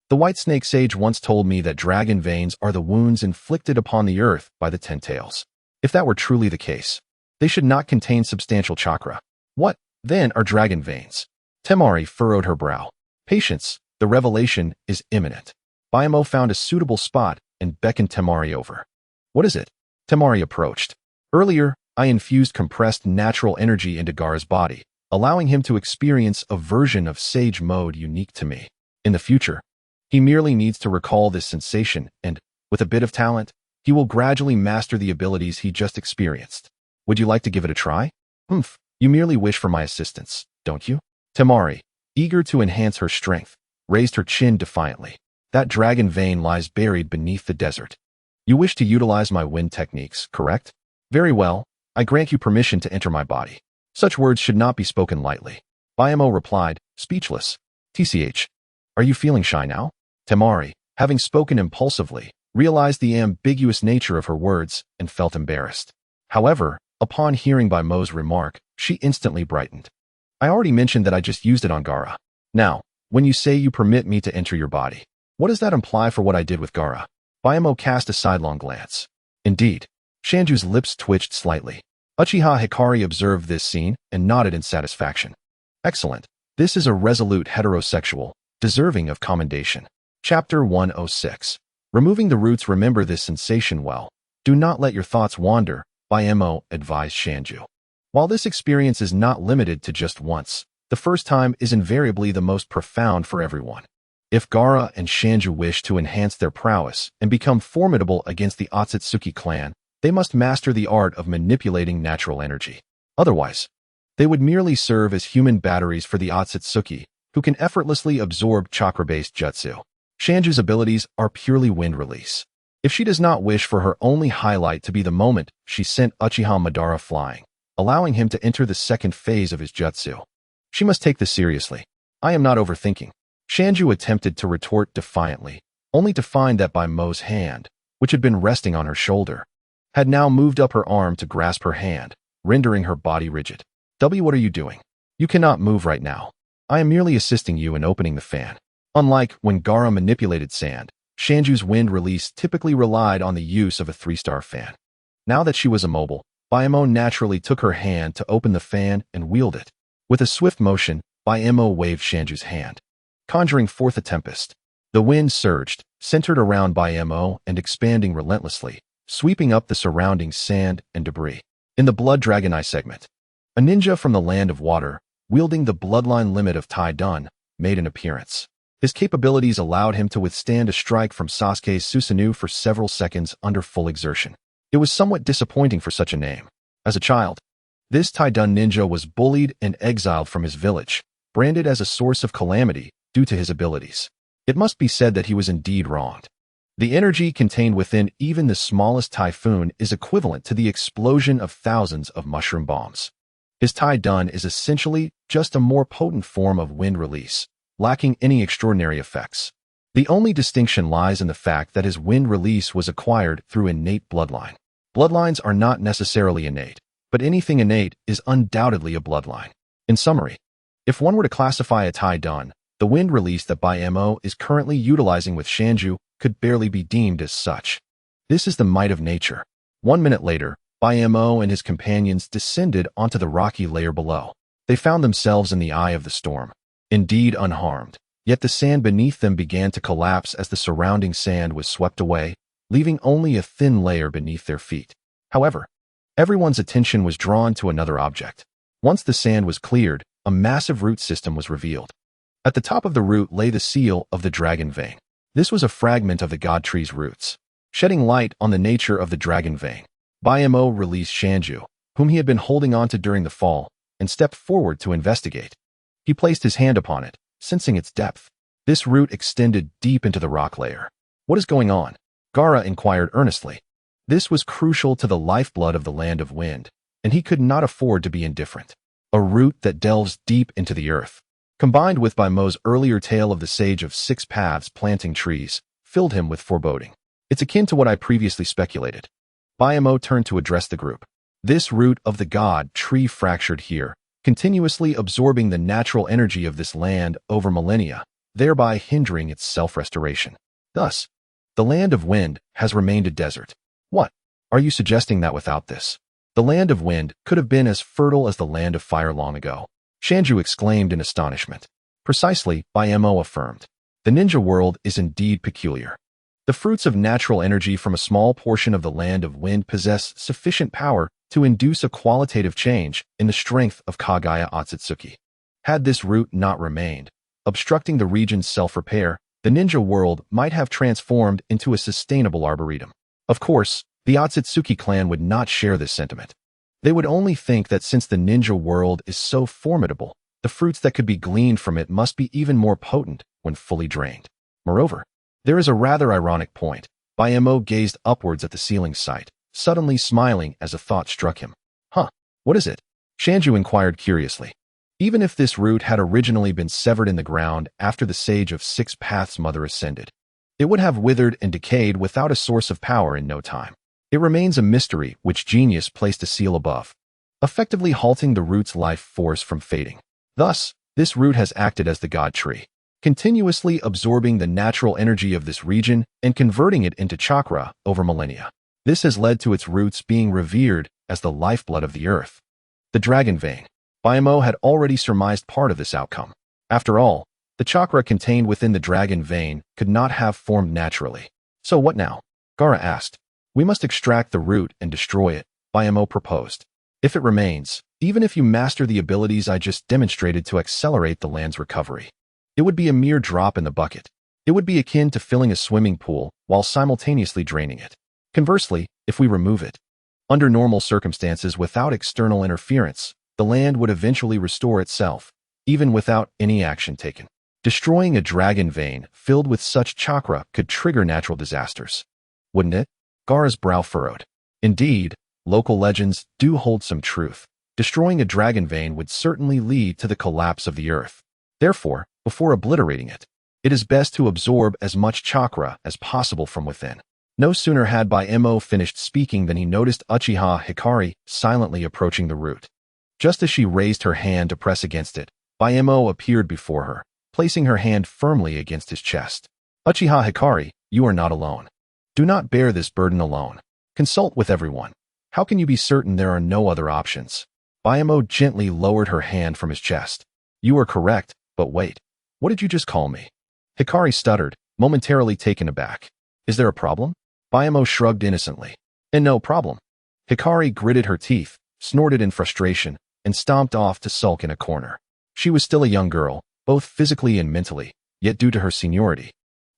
The White Snake Sage once told me that dragon veins are the wounds inflicted upon the earth by the Ten Tails. If that were truly the case, they should not contain substantial chakra. What, then, are dragon veins? Temari furrowed her brow. Patience, the revelation is imminent. Mo found a suitable spot and beckoned Temari over. What is it? Temari approached. Earlier, I infused compressed natural energy into Gaara's body, allowing him to experience a version of Sage mode unique to me. In the future, he merely needs to recall this sensation and, with a bit of talent, he will gradually master the abilities he just experienced. Would you like to give it a try? You merely wish for my assistance, don't you? Temari, eager to enhance her strength, raised her chin defiantly. That dragon vein lies buried beneath the desert. You wish to utilize my wind techniques, correct? Very well, I grant you permission to enter my body. Such words should not be spoken lightly. Mo replied, speechless. TCH. Are you feeling shy now? Temari, having spoken impulsively, realized the ambiguous nature of her words and felt embarrassed. However, upon hearing Mo's remark, she instantly brightened. I already mentioned that I just used it on Gaara. Now, when you say you permit me to enter your body, what does that imply for what I did with Gaara? Mo cast a sidelong glance. Indeed, Shanju's lips twitched slightly. Uchiha Hikari observed this scene and nodded in satisfaction. Excellent. This is a resolute heterosexual, deserving of commendation. Chapter 106. Removing the roots. Remember this sensation well. Do not let your thoughts wander, Mo advised Shanju. While this experience is not limited to just once, the first time is invariably the most profound for everyone. If Gaara and Shanju wish to enhance their prowess and become formidable against the Akatsuki clan, they must master the art of manipulating natural energy. Otherwise, they would merely serve as human batteries for the Akatsuki, who can effortlessly absorb chakra-based jutsu. Shanju's abilities are purely wind release. If she does not wish for her only highlight to be the moment she sent Uchiha Madara flying, allowing him to enter the second phase of his jutsu, she must take this seriously. I am not overthinking. Shanju attempted to retort defiantly, only to find that Mo's hand, which had been resting on her shoulder, had now moved up her arm to grasp her hand, rendering her body rigid. What are you doing? You cannot move right now. I am merely assisting you in opening the fan. Unlike when Gaara manipulated sand, Shanju's wind release typically relied on the use of a 3-star fan. Now that she was immobile, Mo naturally took her hand to open the fan and wield it. With a swift motion, Mo waved Shanju's hand, conjuring forth a tempest. The wind surged, centered around Mo and expanding relentlessly, sweeping up the surrounding sand and debris. In the Blood Dragon Eye segment, a ninja from the Land of Water, wielding the bloodline limit of Tai-Dun, made an appearance. His capabilities allowed him to withstand a strike from Sasuke's Susanoo for several seconds under full exertion. It was somewhat disappointing for such a name. As a child, this Tai-Dun ninja was bullied and exiled from his village, branded as a source of calamity due to his abilities. It must be said that he was indeed wronged. The energy contained within even the smallest typhoon is equivalent to the explosion of thousands of mushroom bombs. His Tai-Dun is essentially just a more potent form of wind release, lacking any extraordinary effects. The only distinction lies in the fact that his wind release was acquired through innate bloodline. Bloodlines are not necessarily innate, but anything innate is undoubtedly a bloodline. In summary, if one were to classify a Tai Dan, the wind release that Bai Mo is currently utilizing with Shanju could barely be deemed as such. This is the might of nature. 1 minute later, Bai Mo and his companions descended onto the rocky layer below. They found themselves in the eye of the storm. Indeed unharmed, yet the sand beneath them began to collapse as the surrounding sand was swept away, leaving only a thin layer beneath their feet. However, everyone's attention was drawn to another object. Once the sand was cleared, a massive root system was revealed. At the top of the root lay the seal of the dragon vein. This was a fragment of the god tree's roots. Shedding light on the nature of the dragon vein, Bai Mo released Shanju, whom he had been holding onto during the fall, and stepped forward to investigate. He placed his hand upon it, sensing its depth. This root extended deep into the rock layer. What is going on? Gaara inquired earnestly. This was crucial to the lifeblood of the land of wind, and he could not afford to be indifferent. A root that delves deep into the earth, combined with Bai Mo's earlier tale of the sage of 6 paths planting trees, filled him with foreboding. It's akin to what I previously speculated. Bai Mo turned to address the group. This root of the god tree fractured here, continuously absorbing the natural energy of this land over millennia, thereby hindering its self-restoration. Thus, the land of wind has remained a desert. What? Are you suggesting that without this, the land of wind could have been as fertile as the land of fire long ago? Shanju exclaimed in astonishment. Precisely, Bai Mo affirmed. The ninja world is indeed peculiar. The fruits of natural energy from a small portion of the land of wind possess sufficient power to induce a qualitative change in the strength of Kagaya Akatsuki. Had this root not remained, obstructing the region's self-repair, the ninja world might have transformed into a sustainable arboretum. Of course, the Akatsuki clan would not share this sentiment. They would only think that since the ninja world is so formidable, the fruits that could be gleaned from it must be even more potent when fully drained. Moreover, there is a rather ironic point. Bai Mo gazed upwards at the ceiling site, suddenly smiling as a thought struck him. Huh, what is it? Shanju inquired curiously. Even if this root had originally been severed in the ground after the sage of 6 paths mother ascended, it would have withered and decayed without a source of power in no time. It remains a mystery which genius placed a seal above, effectively halting the root's life force from fading. Thus, this root has acted as the god tree, continuously absorbing the natural energy of this region and converting it into chakra over millennia. This has led to its roots being revered as the lifeblood of the earth. The dragon vein. Bai Mo had already surmised part of this outcome. After all, the chakra contained within the dragon vein could not have formed naturally. So what now? Gaara asked. We must extract the root and destroy it, Bai Mo proposed. If it remains, even if you master the abilities I just demonstrated to accelerate the land's recovery, it would be a mere drop in the bucket. It would be akin to filling a swimming pool while simultaneously draining it. Conversely, if we remove it, under normal circumstances without external interference, the land would eventually restore itself, even without any action taken. Destroying a dragon vein filled with such chakra could trigger natural disasters. Wouldn't it? Gaara's brow furrowed. Indeed, local legends do hold some truth. Destroying a dragon vein would certainly lead to the collapse of the earth. Therefore, before obliterating it, it is best to absorb as much chakra as possible from within. No sooner had Bai Mo finished speaking than he noticed Uchiha Hikari silently approaching the root. Just as she raised her hand to press against it, Bai Mo appeared before her, placing her hand firmly against his chest. Uchiha Hikari, you are not alone. Do not bear this burden alone. Consult with everyone. How can you be certain there are no other options? Bai Mo gently lowered her hand from his chest. You are correct, but wait. What did you just call me? Hikari stuttered, momentarily taken aback. Is there a problem? Bai Mo shrugged innocently. And no problem. Hikari gritted her teeth, snorted in frustration, and stomped off to sulk in a corner. She was still a young girl, both physically and mentally, yet due to her seniority,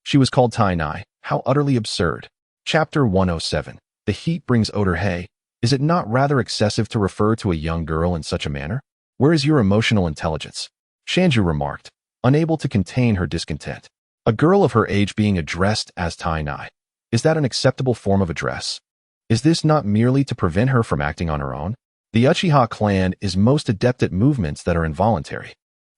she was called Tai Nai. How utterly absurd. Chapter 107. The heat brings odor. Hey, is it not rather excessive to refer to a young girl in such a manner? Where is your emotional intelligence? Shanju remarked, unable to contain her discontent. A girl of her age being addressed as Tai Nai. Is that an acceptable form of address? Is this not merely to prevent her from acting on her own? The Uchiha clan is most adept at movements that are involuntary.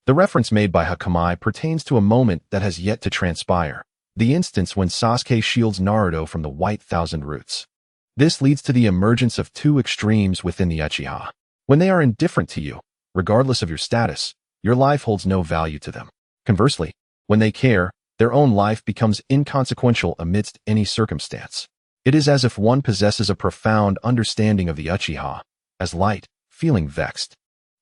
The reference made by Hakamai pertains to a moment that has yet to transpire, the instance when Sasuke shields Naruto from the White Thousand Roots. This leads to the emergence of two extremes within the Uchiha. When they are indifferent to you, regardless of your status, your life holds no value to them. Conversely, when they care, their own life becomes inconsequential amidst any circumstance. It is as if one possesses a profound understanding of the Uchiha, as Light, feeling vexed,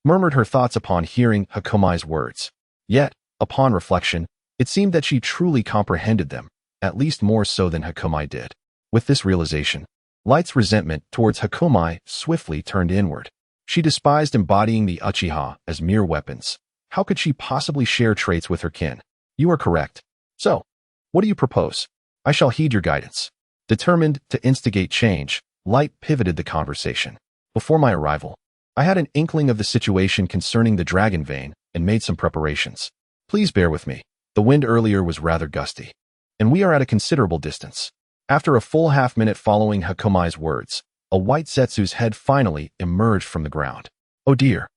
murmured her thoughts upon hearing Hakamai's words. Yet, upon reflection, it seemed that she truly comprehended them, at least more so than Hakamai did. With this realization, Light's resentment towards Hakamai swiftly turned inward. She despised embodying the Uchiha as mere weapons. How could she possibly share traits with her kin? You are correct. So, what do you propose? I shall heed your guidance. Determined to instigate change, Light pivoted the conversation. Before my arrival, I had an inkling of the situation concerning the dragon vein and made some preparations. Please bear with me. The wind earlier was rather gusty, and we are at a considerable distance. After a full half-minute following Hakamai's words, a white Zetsu's head finally emerged from the ground. Oh dear.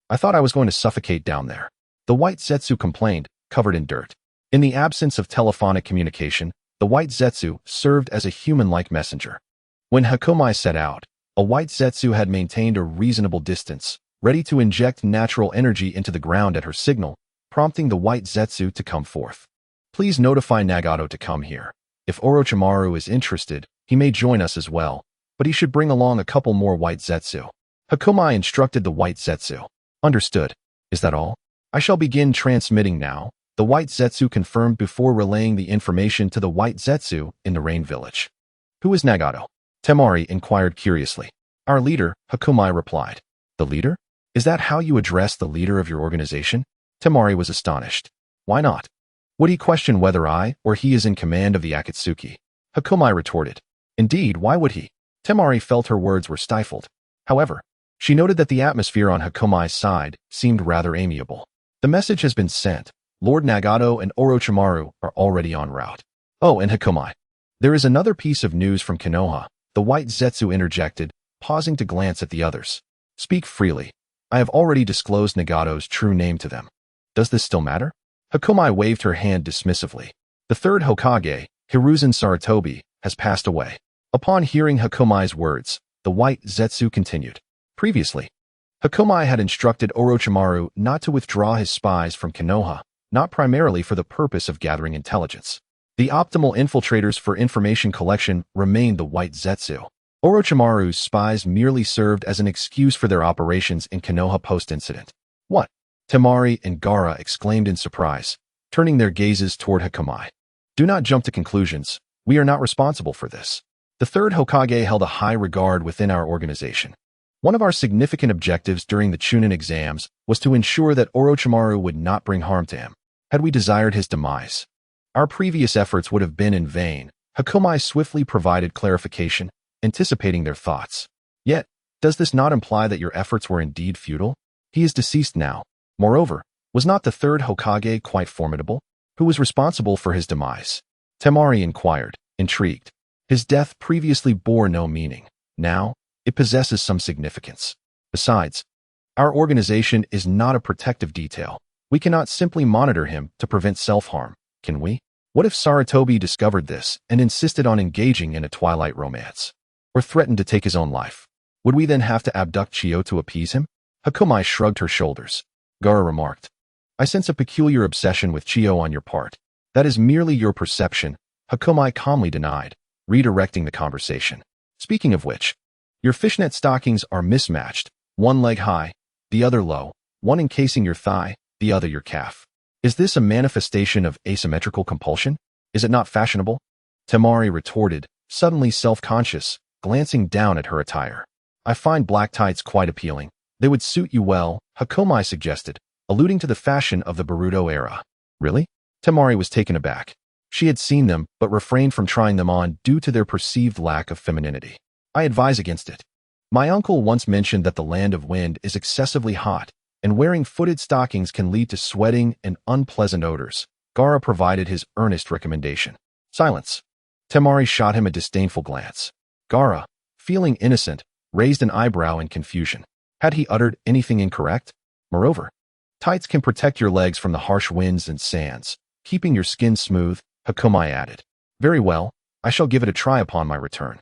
I thought I was going to suffocate down there. The white Zetsu complained, covered in dirt. In the absence of telephonic communication, the white Zetsu served as a human-like messenger. When Hakamai set out, a white Zetsu had maintained a reasonable distance, ready to inject natural energy into the ground at her signal, prompting the white Zetsu to come forth. Please notify Nagato to come here. If Orochimaru is interested, he may join us as well, but he should bring along a couple more white Zetsu. Hakamai instructed the white Zetsu. Understood. Is that all? I shall begin transmitting now, the white Zetsu confirmed before relaying the information to the white Zetsu in the Rain Village. Who is Nagato? Temari inquired curiously. Our leader, Hakamai replied. The leader? Is that how you address the leader of your organization? Temari was astonished. Why not? Would he question whether I or he is in command of the Akatsuki? Hakamai retorted. Indeed, why would he? Temari felt her words were stifled. However, she noted that the atmosphere on Hakamai's side seemed rather amiable. The message has been sent. Lord Nagato and Orochimaru are already en route. Oh, and Hakamai. There is another piece of news from Konoha, the white Zetsu interjected, pausing to glance at the others. Speak freely. I have already disclosed Nagato's true name to them. Does this still matter? Hakamai waved her hand dismissively. The third Hokage, Hiruzen Sarutobi, has passed away. Upon hearing Hakamai's words, the white Zetsu continued. Previously, Hakamai had instructed Orochimaru not to withdraw his spies from Konoha, not primarily for the purpose of gathering intelligence. The optimal infiltrators for information collection remained the white Zetsu. Orochimaru's spies merely served as an excuse for their operations in Konoha post-incident. What? Temari and Gaara exclaimed in surprise, turning their gazes toward Hakamai. Do not jump to conclusions. We are not responsible for this. The third Hokage held a high regard within our organization. One of our significant objectives during the Chunin exams was to ensure that Orochimaru would not bring harm to him. Had we desired his demise, our previous efforts would have been in vain. Hakamai swiftly provided clarification, anticipating their thoughts. Yet, does this not imply that your efforts were indeed futile? He is deceased now. Moreover, was not the third Hokage quite formidable? Who was responsible for his demise? Temari inquired, intrigued. His death previously bore no meaning. Now, it possesses some significance. Besides, our organization is not a protective detail. We cannot simply monitor him to prevent self-harm, can we? What if Sarutobi discovered this and insisted on engaging in a twilight romance? Or threatened to take his own life? Would we then have to abduct Chiyo to appease him? Hakamai shrugged her shoulders. Gaara remarked. I sense a peculiar obsession with Chiyo on your part. That is merely your perception, Hakamai calmly denied, redirecting the conversation. Speaking of which, your fishnet stockings are mismatched, one leg high, the other low, one encasing your thigh, the other your calf. Is this a manifestation of asymmetrical compulsion? Is it not fashionable? Temari retorted, suddenly self-conscious, glancing down at her attire. I find black tights quite appealing. They would suit you well, Hakamai suggested, alluding to the fashion of the Naruto era. Really? Temari was taken aback. She had seen them, but refrained from trying them on due to their perceived lack of femininity. I advise against it. My uncle once mentioned that the land of wind is excessively hot, and wearing footed stockings can lead to sweating and unpleasant odors. Gaara provided his earnest recommendation. Silence. Temari shot him a disdainful glance. Gaara, feeling innocent, raised an eyebrow in confusion. Had he uttered anything incorrect? Moreover, Tights can protect your legs from the harsh winds and sands, keeping your skin smooth, Hakumai added. Very well, I shall give it a try upon my return.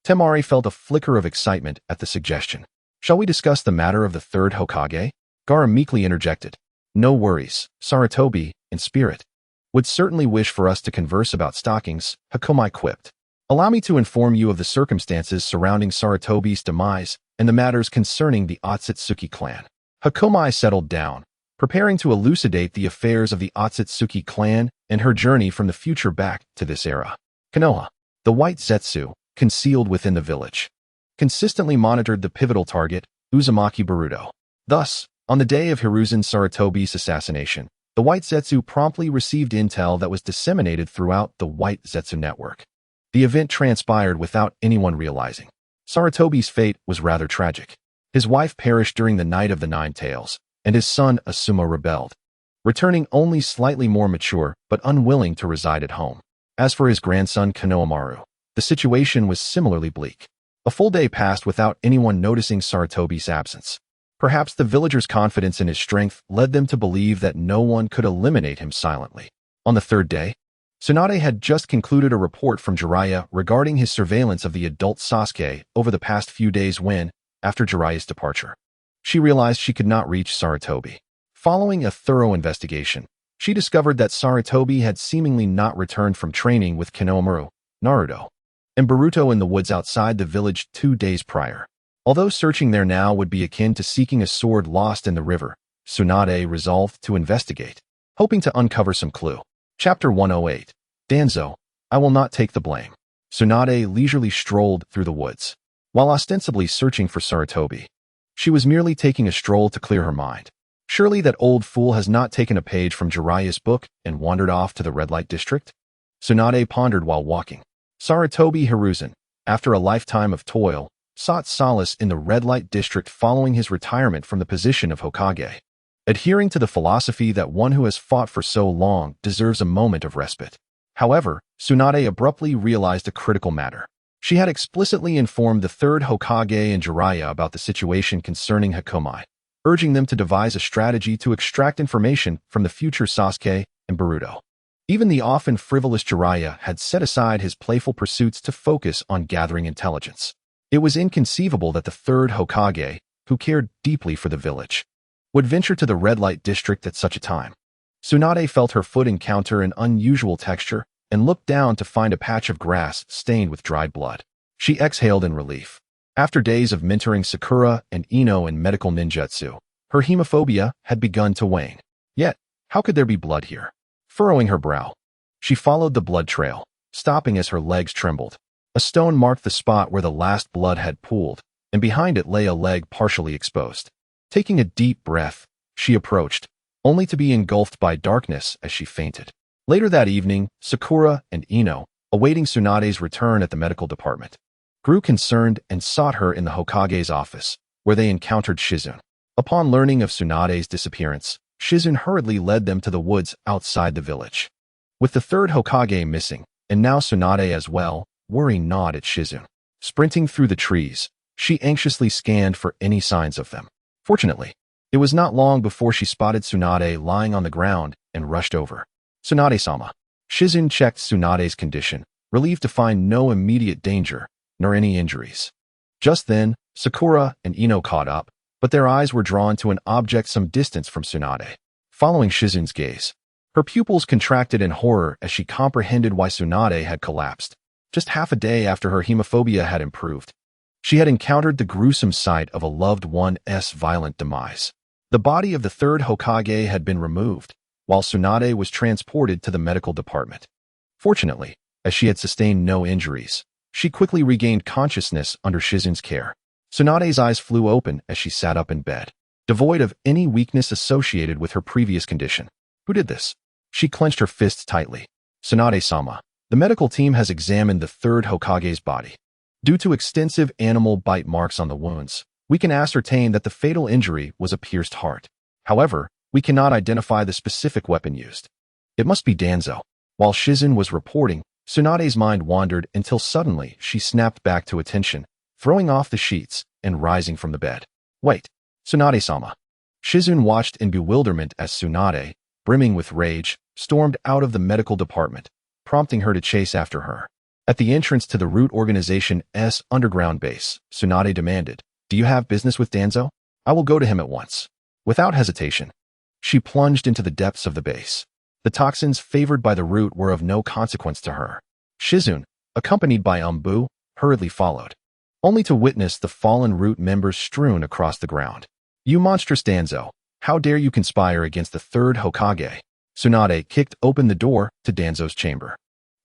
Temari felt a flicker of excitement at the suggestion. Shall we discuss the matter of the third Hokage? Gaara meekly interjected. No worries, Sarutobi, in spirit, would certainly wish for us to converse about stockings, Hakumai quipped. Allow me to inform you of the circumstances surrounding Sarutobi's demise and the matters concerning the Akatsuki clan. Hakumai settled down, preparing to elucidate the affairs of the Akatsuki clan and her journey from the future back to this era. Konoha, the white Zetsu, concealed within the village, consistently monitored the pivotal target, Uzumaki Boruto. Thus, on the day of Hiruzen Sarutobi's assassination, the White Zetsu promptly received intel that was disseminated throughout the White Zetsu network. The event transpired without anyone realizing. Sarutobi's fate was rather tragic. His wife perished during the Night of the Nine Tails, and his son Asuma rebelled, returning only slightly more mature but unwilling to reside at home. As for his grandson Konohamaru, the situation was similarly bleak. A full day passed without anyone noticing Sarutobi's absence. Perhaps the villagers' confidence in his strength led them to believe that no one could eliminate him silently. On the third day, Tsunade had just concluded a report from Jiraiya regarding his surveillance of the adult Sasuke over the past few days when, after Jiraiya's departure, she realized she could not reach Sarutobi. Following a thorough investigation, she discovered that Sarutobi had seemingly not returned from training with Konohamaru, Naruto, and Boruto in the woods outside the village 2 days prior. Although searching there now would be akin to seeking a sword lost in the river, Tsunade resolved to investigate, hoping to uncover some clue. Chapter 108. Danzo, I will not take the blame. Tsunade leisurely strolled through the woods. While ostensibly searching for Sarutobi, she was merely taking a stroll to clear her mind. Surely that old fool has not taken a page from Jiraiya's book and wandered off to the red light district? Tsunade pondered while walking. Sarutobi Hiruzen, after a lifetime of toil, sought solace in the red light district following his retirement from the position of Hokage, adhering to the philosophy that one who has fought for so long deserves a moment of respite. However, Tsunade abruptly realized a critical matter. She had explicitly informed the third Hokage and Jiraiya about the situation concerning Hakumai, urging them to devise a strategy to extract information from the future Sasuke and Boruto. Even the often frivolous Jiraiya had set aside his playful pursuits to focus on gathering intelligence. It was inconceivable that the third Hokage, who cared deeply for the village, would venture to the red light district at such a time. Tsunade felt her foot encounter an unusual texture and looked down to find a patch of grass stained with dried blood. She exhaled in relief. After days of mentoring Sakura and Ino in medical ninjutsu, her hemophobia had begun to wane. Yet, how could there be blood here? Furrowing her brow, she followed the blood trail, stopping as her legs trembled. A stone marked the spot where the last blood had pooled, and behind it lay a leg partially exposed. Taking a deep breath, she approached, only to be engulfed by darkness as she fainted. Later that evening, Sakura and Ino, awaiting Tsunade's return at the medical department, grew concerned and sought her in the Hokage's office, where they encountered Shizune. Upon learning of Tsunade's disappearance, Shizune hurriedly led them to the woods outside the village. With the third Hokage missing, and now Tsunade as well, worry gnawed at Shizune. Sprinting through the trees, she anxiously scanned for any signs of them. Fortunately, it was not long before she spotted Tsunade lying on the ground and rushed over. Tsunade-sama. Shizune checked Tsunade's condition, relieved to find no immediate danger, nor any injuries. Just then, Sakura and Ino caught up, but their eyes were drawn to an object some distance from Tsunade. Following Shizune's gaze, her pupils contracted in horror as she comprehended why Tsunade had collapsed. Just half a day after her hemophobia had improved, she had encountered the gruesome sight of a loved one's violent demise. The body of the third Hokage had been removed, while Tsunade was transported to the medical department. Fortunately, as she had sustained no injuries, she quickly regained consciousness under Shizune's care. Tsunade's eyes flew open as she sat up in bed, devoid of any weakness associated with her previous condition. Who did this? She clenched her fists tightly. Tsunade-sama. The medical team has examined the third Hokage's body. Due to extensive animal bite marks on the wounds, we can ascertain that the fatal injury was a pierced heart. However, we cannot identify the specific weapon used. It must be Danzo. While Shizune was reporting, Tsunade's mind wandered until suddenly she snapped back to attention, throwing off the sheets and rising from the bed. Wait, Tsunade-sama. Shizune watched in bewilderment as Tsunade, brimming with rage, stormed out of the medical department, prompting her to chase after her. At the entrance to the Root Organization's underground base, Tsunade demanded, "Do you have business with Danzo? I will go to him at once." Without hesitation, she plunged into the depths of the base. The toxins favored by the Root were of no consequence to her. Shizune, accompanied by Umbu, hurriedly followed, only to witness the fallen Root members strewn across the ground. "You monstrous Danzo, how dare you conspire against the third Hokage?" Tsunade kicked open the door to Danzo's chamber.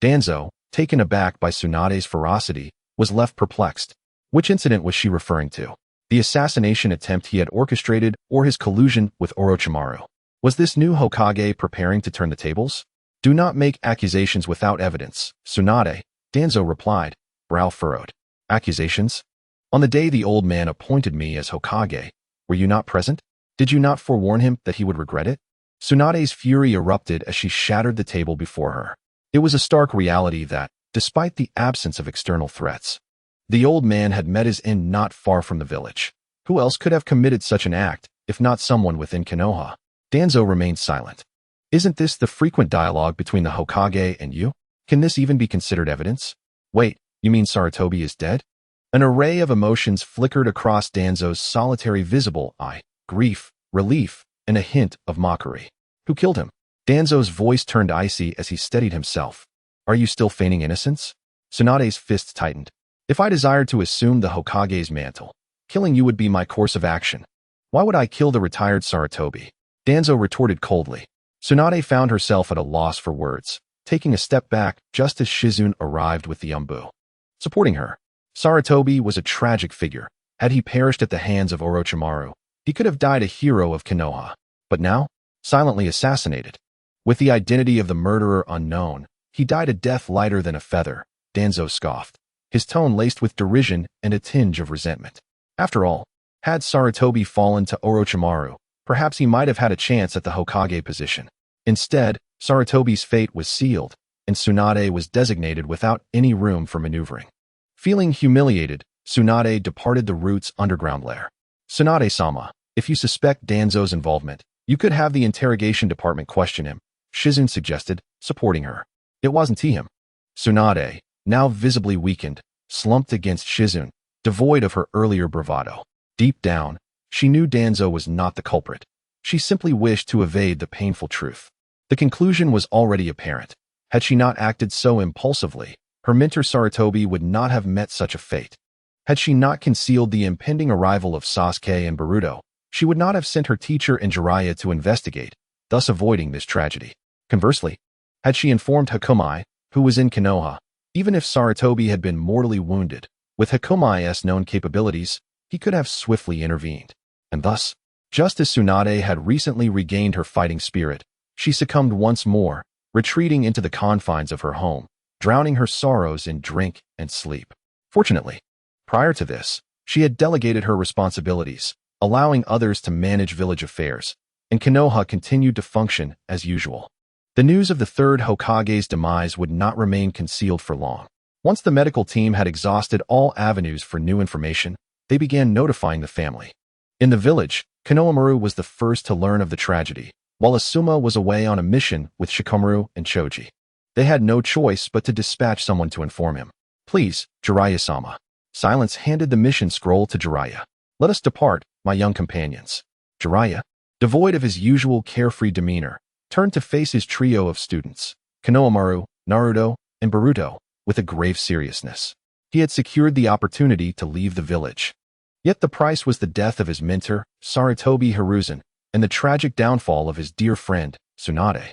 Danzo, taken aback by Tsunade's ferocity, was left perplexed. Which incident was she referring to? The assassination attempt he had orchestrated or his collusion with Orochimaru? Was this new Hokage preparing to turn the tables? "Do not make accusations without evidence, Tsunade," Danzo replied, brow furrowed. "Accusations? On the day the old man appointed me as Hokage, were you not present? Did you not forewarn him that he would regret it?" Tsunade's fury erupted as she shattered the table before her. It was a stark reality that, despite the absence of external threats, the old man had met his end not far from the village. Who else could have committed such an act, if not someone within Konoha? Danzo remained silent. "Isn't this the frequent dialogue between the Hokage and you? Can this even be considered evidence?" "Wait, you mean Sarutobi is dead?" An array of emotions flickered across Danzo's solitary visible eye: grief, relief, and a hint of mockery. "Who killed him?" Danzo's voice turned icy as he steadied himself. "Are you still feigning innocence?" Tsunade's fists tightened. "If I desired to assume the Hokage's mantle, killing you would be my course of action. Why would I kill the retired Sarutobi?" Danzo retorted coldly. Tsunade found herself at a loss for words, taking a step back just as Shizune arrived with the Umbu, supporting her. Sarutobi was a tragic figure. Had he perished at the hands of Orochimaru, he could have died a hero of Konoha. But now, silently assassinated. With the identity of the murderer unknown, he died a death lighter than a feather, Danzo scoffed, his tone laced with derision and a tinge of resentment. After all, had Sarutobi fallen to Orochimaru, perhaps he might have had a chance at the Hokage position. Instead, Sarutobi's fate was sealed, and Tsunade was designated without any room for maneuvering. Feeling humiliated, Tsunade departed the Root's underground lair. "Tsunade-sama, if you suspect Danzo's involvement, you could have the interrogation department question him," Shizune suggested, supporting her. It wasn't him. Tsunade, now visibly weakened, slumped against Shizune, devoid of her earlier bravado. Deep down, she knew Danzo was not the culprit. She simply wished to evade the painful truth. The conclusion was already apparent. Had she not acted so impulsively, her mentor Sarutobi would not have met such a fate. Had she not concealed the impending arrival of Sasuke and Boruto, she would not have sent her teacher and Jiraiya to investigate, thus avoiding this tragedy. Conversely, had she informed Hakumai, who was in Konoha, even if Sarutobi had been mortally wounded, with Hakumai's known capabilities, he could have swiftly intervened. And thus, just as Tsunade had recently regained her fighting spirit, she succumbed once more, retreating into the confines of her home, drowning her sorrows in drink and sleep. Fortunately, prior to this, she had delegated her responsibilities, allowing others to manage village affairs, and Konoha continued to function as usual. The news of the third Hokage's demise would not remain concealed for long. Once the medical team had exhausted all avenues for new information, they began notifying the family. In the village, Konohamaru was the first to learn of the tragedy, while Asuma was away on a mission with Shikamaru and Choji. They had no choice but to dispatch someone to inform him. "Please, Jiraiya-sama." Silence handed the mission scroll to Jiraiya. "Let us depart, my young companions." Jiraiya, devoid of his usual carefree demeanor, turned to face his trio of students, Konohamaru, Naruto, and Boruto, with a grave seriousness. He had secured the opportunity to leave the village. Yet the price was the death of his mentor, Sarutobi Hiruzen, and the tragic downfall of his dear friend, Tsunade.